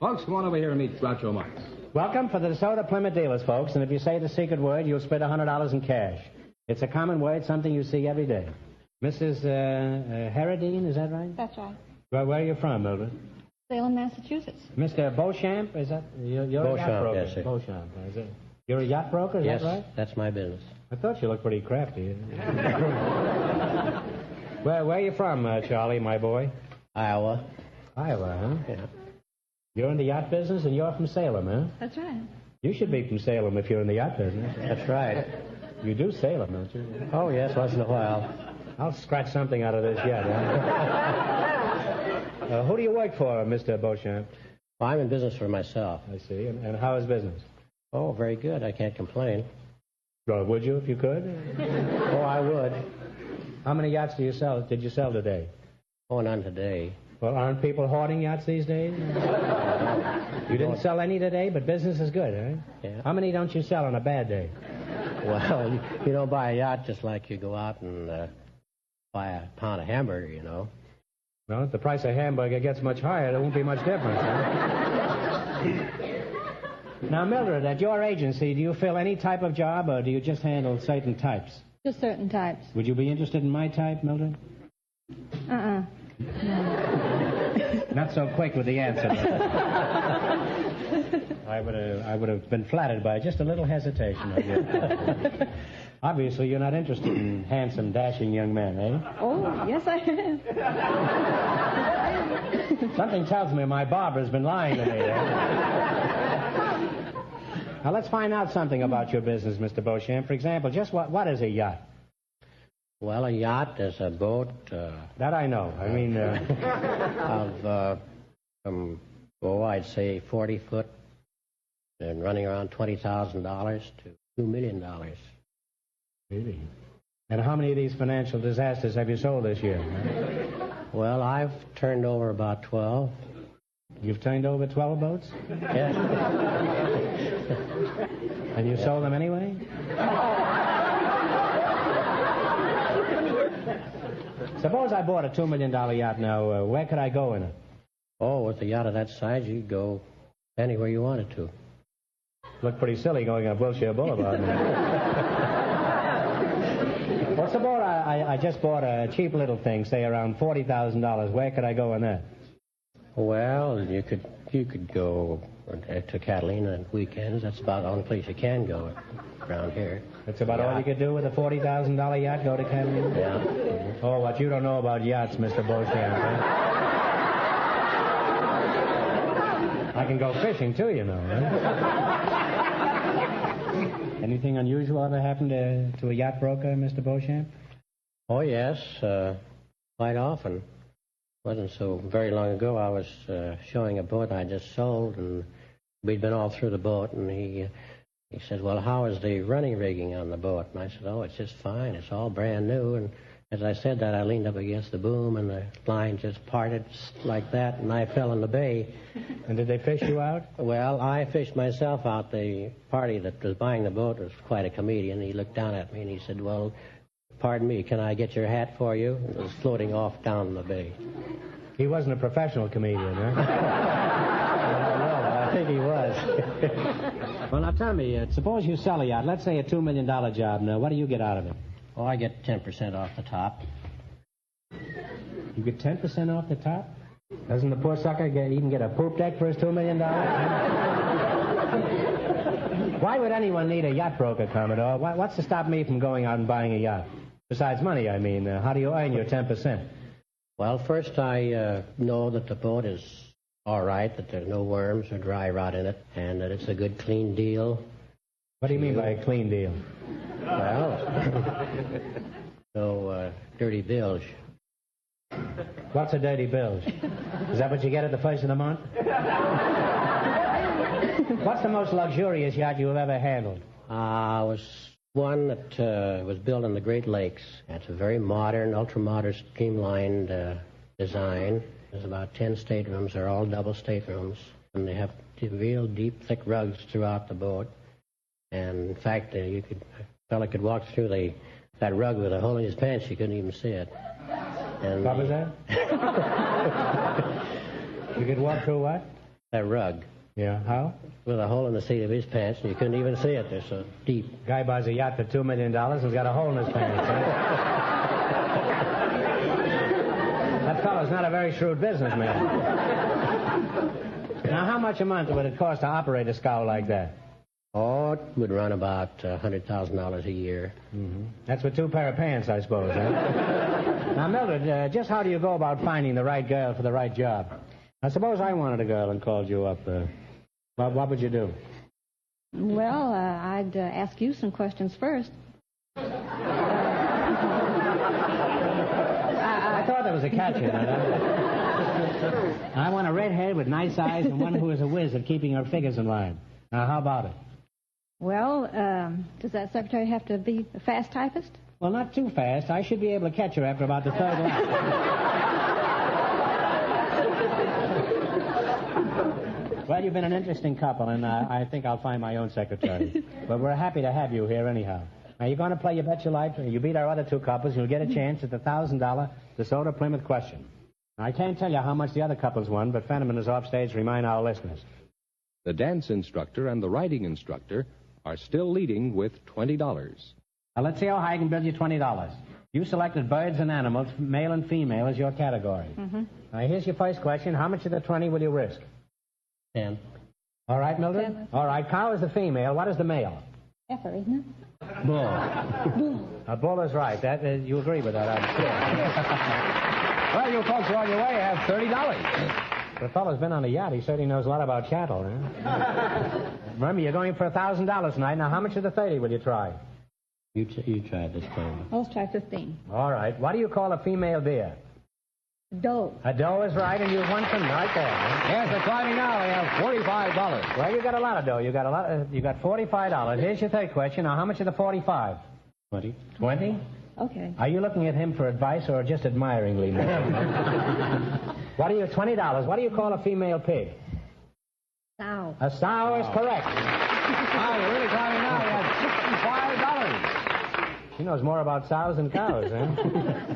Folks, come on over here and meet Groucho Marx. Welcome for the DeSoto Plymouth dealers, folks, and if you say the secret word, you'll split $100 in cash. It's a common word, something you see every day. Mrs. Harradine, is that right? That's right. Where are you from, Mildred? Salem, Massachusetts. Mr. Beauchamp, is that... You're a yacht broker. Yes, sir. Beauchamp, is it? You're a yacht broker, is yes, that right? That's my business. I thought you looked pretty crafty. Where are you from, Charlie, my boy? Iowa. Iowa, huh? Yeah. You're in the yacht business, and you're from Salem, huh? That's right. You should be from Salem if you're in the yacht business. That's right. You do Salem, don't you? Oh, yes, once in a while. I'll scratch something out of this yet, huh? Who do you work for, Mr. Beauchamp? Well, I'm in business for myself. I see. And how is business? Oh, very good. I can't complain. Well, would you if you could? Oh, I would. How many yachts did you sell today? Oh, none today. Well, aren't people hoarding yachts these days? You didn't sell any today, but business is good, eh? Yeah. How many don't you sell on a bad day? Well, you don't buy a yacht just like you go out and buy a pound of hamburger, you know. Well, if the price of hamburger gets much higher, there won't be much difference, huh? Now, Mildred, at your agency, do you fill any type of job, or do you just handle certain types? Just certain types. Would you be interested in my type, Mildred? No. Not so quick with the answer. I would have been flattered by just a little hesitation, I guess. Obviously, you're not interested in handsome, dashing young men, eh? Oh, yes, I am. Something tells me my barber's been lying to me. Now, let's find out something about your business, Mr. Beauchamp. For example, just what is a yacht? Well, a yacht is a boat... that I know. I mean... from, I'd say 40 foot and running around $20,000 to $2 million. Really? And how many of these financial disasters have you sold this year? Well, I've turned over about 12. You've turned over 12 boats? Yes. And you sold them anyway? Suppose I bought a $2 million yacht now. Where could I go in it? Oh, with a yacht of that size, you'd go anywhere you wanted to. Look pretty silly going on Wilshire Boulevard. Well, suppose I just bought a cheap little thing, say around $40,000. Where could I go in that? Well, you could go to Catalina on weekends. That's about the only place you can go around here. That's about all you could do with a $40,000 yacht, go to Catalina? Yeah. Oh, what you don't know about yachts, Mr. Beauchamp, huh? I can go fishing, too, you know. Huh? Anything unusual ever happened to a yacht broker, Mr. Beauchamp? Oh, yes, quite often. Wasn't so very long ago. I was showing a boat I just sold, and we'd been all through the boat, and he said, well, how is the running rigging on the boat? And I said, oh, it's just fine. It's all brand new. And as I said that, I leaned up against the boom, and the line just parted like that, and I fell in the bay. And did they fish you out? Well, I fished myself out. The party that was buying the boat was quite a comedian. He looked down at me, and he said, well, pardon me, can I get your hat for you? It was floating off down the bay. He wasn't a professional comedian, huh? I think he was. Well, now tell me, suppose you sell a yacht, let's say a $2 million job. Now, what do you get out of it? Oh, I get 10% off the top. You get 10% off the top? Doesn't the poor sucker even get a poop deck for his $2 million? Why would anyone need a yacht broker, Commodore? What's to stop me from going out and buying a yacht? Besides money, I mean. How do you earn your 10%? Well, first I know that the boat is all right, that there's no worms or dry rot in it, and that it's a good, clean deal. What do you mean by a clean deal? Well, no dirty bilge. What's a dirty bilge? Is that what you get at the first of the month? What's the most luxurious yacht you have ever handled? It was one that was built in the Great Lakes. It's a very modern, ultra-modern, streamlined design. There's about 10 staterooms. They're all double staterooms. And they have real deep, thick rugs throughout the boat. And, in fact, a fella could walk through that rug with a hole in his pants. You couldn't even see it. And what was that? You could walk through what? That rug. Yeah, how? With a hole in the seat of his pants, and you couldn't even see it. They're so deep. Guy buys a yacht for $2 million and's got a hole in his pants. That fellow's not a very shrewd businessman. Now, how much a month would it cost to operate a scow like that? Oh, it would run about $100,000 a year. Mm-hmm. That's for 2 pair of pants, I suppose, huh? Now, Mildred, just how do you go about finding the right girl for the right job? Now, suppose I wanted a girl and called you up. What would you do? Well, I'd ask you some questions first. I thought there was a catch in it. I want a redhead with nice eyes and one who is a whiz at keeping her figures in line. Now, how about it? Well, does that secretary have to be a fast typist? Well, not too fast. I should be able to catch her after about the third lap. Well, you've been an interesting couple, and I think I'll find my own secretary. But we're happy to have you here anyhow. Now, you're going to play You Bet Your Life. You beat our other 2 couples, you'll get a chance at the $1,000 DeSoto Plymouth question. Now, I can't tell you how much the other couples won, but Fenneman is off stage to remind our listeners. The dance instructor and the writing instructor are still leading with $20. Now, let's see how high I can build you $20. You selected birds and animals, male and female, as your category. Mm-hmm. Now, here's your first question. How much of the 20 will you risk? 10. All right, Mildred? 10. All right, cow is the female. What is the male? Heifer, isn't it? Bull. A bull is right. That you agree with that, I'm sure. Well, you folks are on your way. You have $30. The fellow's been on a yacht. He said he knows a lot about cattle, huh? Remember, you're going for $1,000 tonight. Now, how much of the 30 will you try? You try this time. Let's try 15. All right. What do you call a female deer? Doe. A doe is right, and you've won some right there. Huh? Yes, they're climbing now. They have $45. Well, you got a lot of doe. You got $45. Here's your third question. Now, how much of the 45? 20. 20? Okay. Are you looking at him for advice or just admiringly? What are you, $20? What do you call a female pig? Sow. A sow is correct. Wow, you're really climbing now. You have $65. She knows more about sows than cows, huh?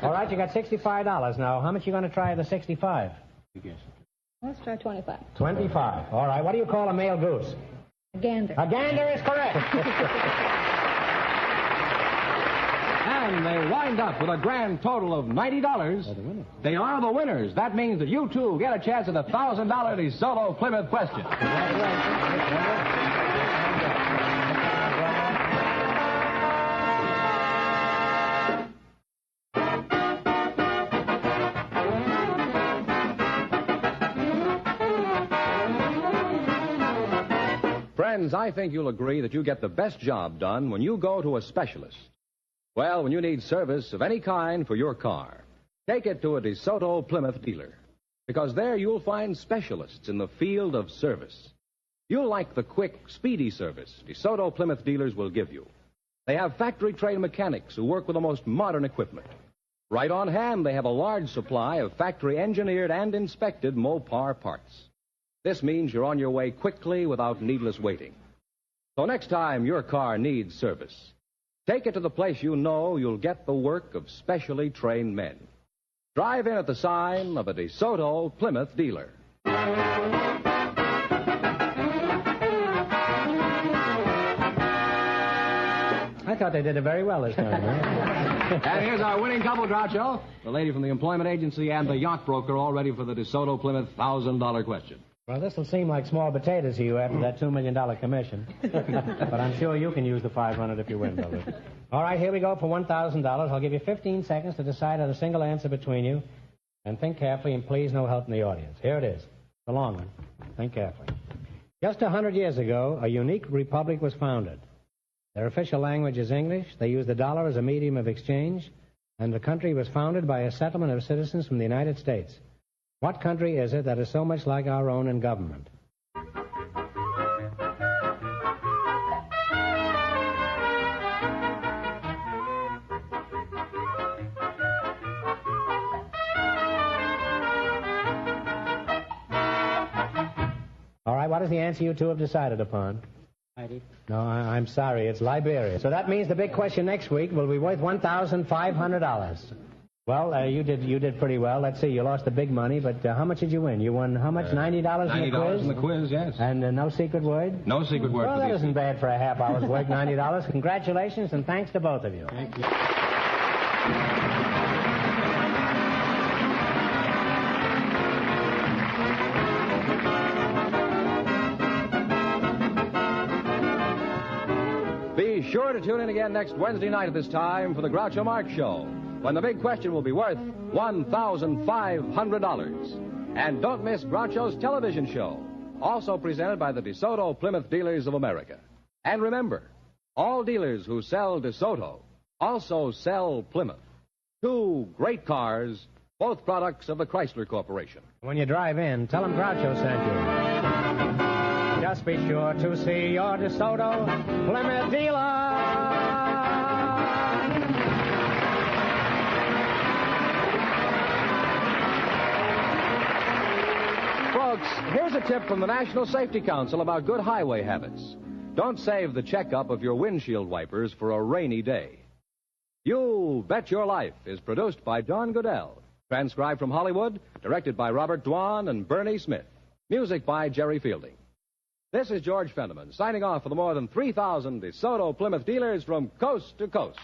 All right, you got $65 now. How much you going to try of the 65? You guess. Let's try 25. 25. All right, what do you call a male goose? A gander. A gander is correct. And they wind up with a grand total of $90. They are the winners. That means that you, too, get a chance at the $1,000 DeSoto Plymouth question. Friends, I think you'll agree that you get the best job done when you go to a specialist. Well, when you need service of any kind for your car, take it to a DeSoto Plymouth dealer. Because there you'll find specialists in the field of service. You'll like the quick, speedy service DeSoto Plymouth dealers will give you. They have factory-trained mechanics who work with the most modern equipment. Right on hand, they have a large supply of factory-engineered and inspected Mopar parts. This means you're on your way quickly without needless waiting. So next time your car needs service, take it to the place you know you'll get the work of specially trained men. Drive in at the sign of a DeSoto Plymouth dealer. I thought they did it very well this time, huh? And here's our winning couple, Groucho. The lady from the employment agency and the yacht broker all ready for the DeSoto Plymouth $1,000 question. Well, this will seem like small potatoes to you after that $2 million commission. But I'm sure you can use the $500 if you win, brother. All right, here we go for $1,000. I'll give you 15 seconds to decide on a single answer between you. And think carefully, and please no help in the audience. Here it is. The long one. Think carefully. Just 100 years ago, a unique republic was founded. Their official language is English. They use the dollar as a medium of exchange. and the country was founded by a settlement of citizens from the United States. What country is it that is so much like our own in government? All right, what is the answer you two have decided upon? No, I'm sorry. It's Liberia. So that means the big question next week will be worth $1,500. Well, you did pretty well. Let's see. You lost the big money, but how much did you win? You won how much? $90 in the quiz? $90 in the quiz, yes. And no secret word? No secret word. Well, for that these isn't bad for a half hour's work, $90. Congratulations, and thanks to both of you. Thank you. Be sure to tune in again next Wednesday night at this time for the Groucho Marx Show, when the big question will be worth $1,500. And don't miss Groucho's television show, also presented by the DeSoto Plymouth Dealers of America. And remember, all dealers who sell DeSoto also sell Plymouth. Two great cars, both products of the Chrysler Corporation. When you drive in, tell them Groucho sent you. Just be sure to see your DeSoto Plymouth dealer. Folks, here's a tip from the National Safety Council about good highway habits. Don't save the checkup of your windshield wipers for a rainy day. You Bet Your Life is produced by Don Goodell. Transcribed from Hollywood, directed by Robert Dwan and Bernie Smith. Music by Jerry Fielding. This is George Fenneman, signing off for the more than 3,000 DeSoto Plymouth dealers from coast to coast.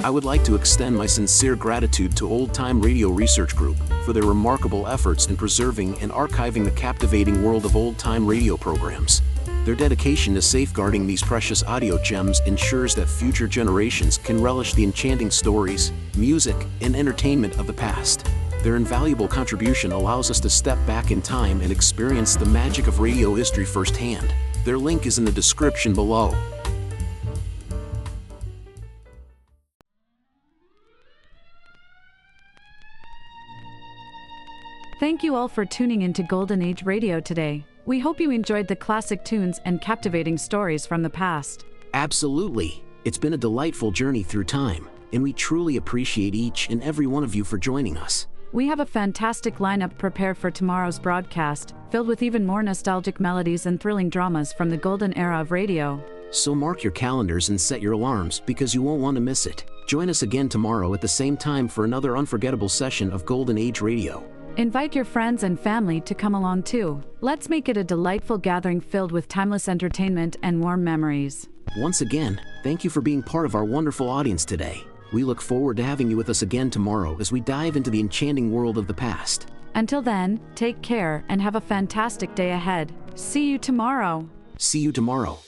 I would like to extend my sincere gratitude to Old Time Radio Research Group for their remarkable efforts in preserving and archiving the captivating world of old time radio programs. Their dedication to safeguarding these precious audio gems ensures that future generations can relish the enchanting stories, music, and entertainment of the past. Their invaluable contribution allows us to step back in time and experience the magic of radio history firsthand. Their link is in the description below. Thank you all for tuning into Golden Age Radio today. We hope you enjoyed the classic tunes and captivating stories from the past. Absolutely. It's been a delightful journey through time, and we truly appreciate each and every one of you for joining us. We have a fantastic lineup prepared for tomorrow's broadcast, filled with even more nostalgic melodies and thrilling dramas from the golden era of radio. So mark your calendars and set your alarms because you won't want to miss it. Join us again tomorrow at the same time for another unforgettable session of Golden Age Radio. Invite your friends and family to come along too. Let's make it a delightful gathering filled with timeless entertainment and warm memories. Once again, thank you for being part of our wonderful audience today. We look forward to having you with us again tomorrow as we dive into the enchanting world of the past. Until then, take care and have a fantastic day ahead. See you tomorrow. See you tomorrow.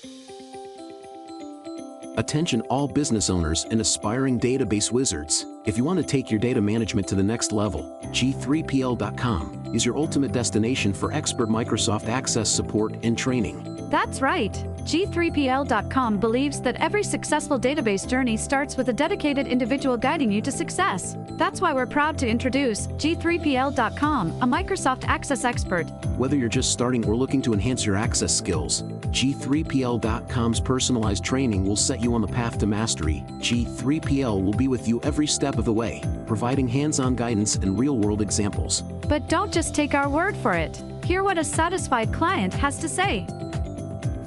Attention all business owners and aspiring database wizards. If you want to take your data management to the next level, G3PL.com is your ultimate destination for expert Microsoft Access support and training. That's right. G3PL.com believes that every successful database journey starts with a dedicated individual guiding you to success. That's why we're proud to introduce G3PL.com, a Microsoft Access expert. Whether you're just starting or looking to enhance your access skills, G3PL.com's personalized training will set you on the path to mastery. G3PL will be with you every step of the way, providing hands-on guidance and real-world examples. But don't just take our word for it. Hear what a satisfied client has to say.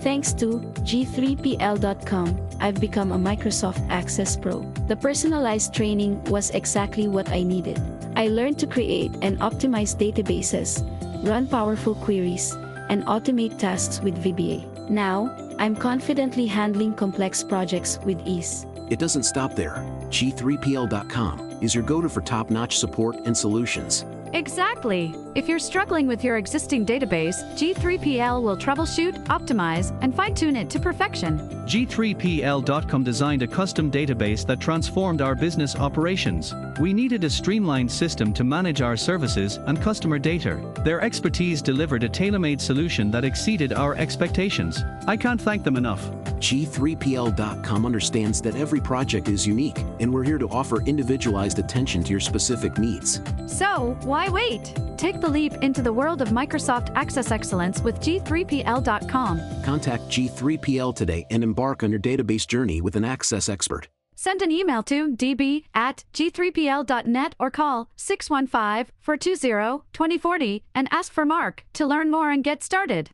Thanks to G3PL.com, I've become a Microsoft Access Pro. The personalized training was exactly what I needed. I learned to create and optimize databases, run powerful queries, and automate tasks with VBA. Now, I'm confidently handling complex projects with ease. It doesn't stop there. G3PL.com is your go-to for top-notch support and solutions. Exactly. If you're struggling with your existing database, G3PL will troubleshoot, optimize, and fine-tune it to perfection. G3PL.com designed a custom database that transformed our business operations. We needed a streamlined system to manage our services and customer data. Their expertise delivered a tailor-made solution that exceeded our expectations. I can't thank them enough. G3PL.com understands that every project is unique, and we're here to offer individualized attention to your specific needs. So, why wait? Take the leap into the world of Microsoft Access Excellence with G3PL.com. Contact G3PL today and embark on your database journey with an Access expert. Send an email to db@g3pl.net or call 615-420-2040 and ask for Mark to learn more and get started.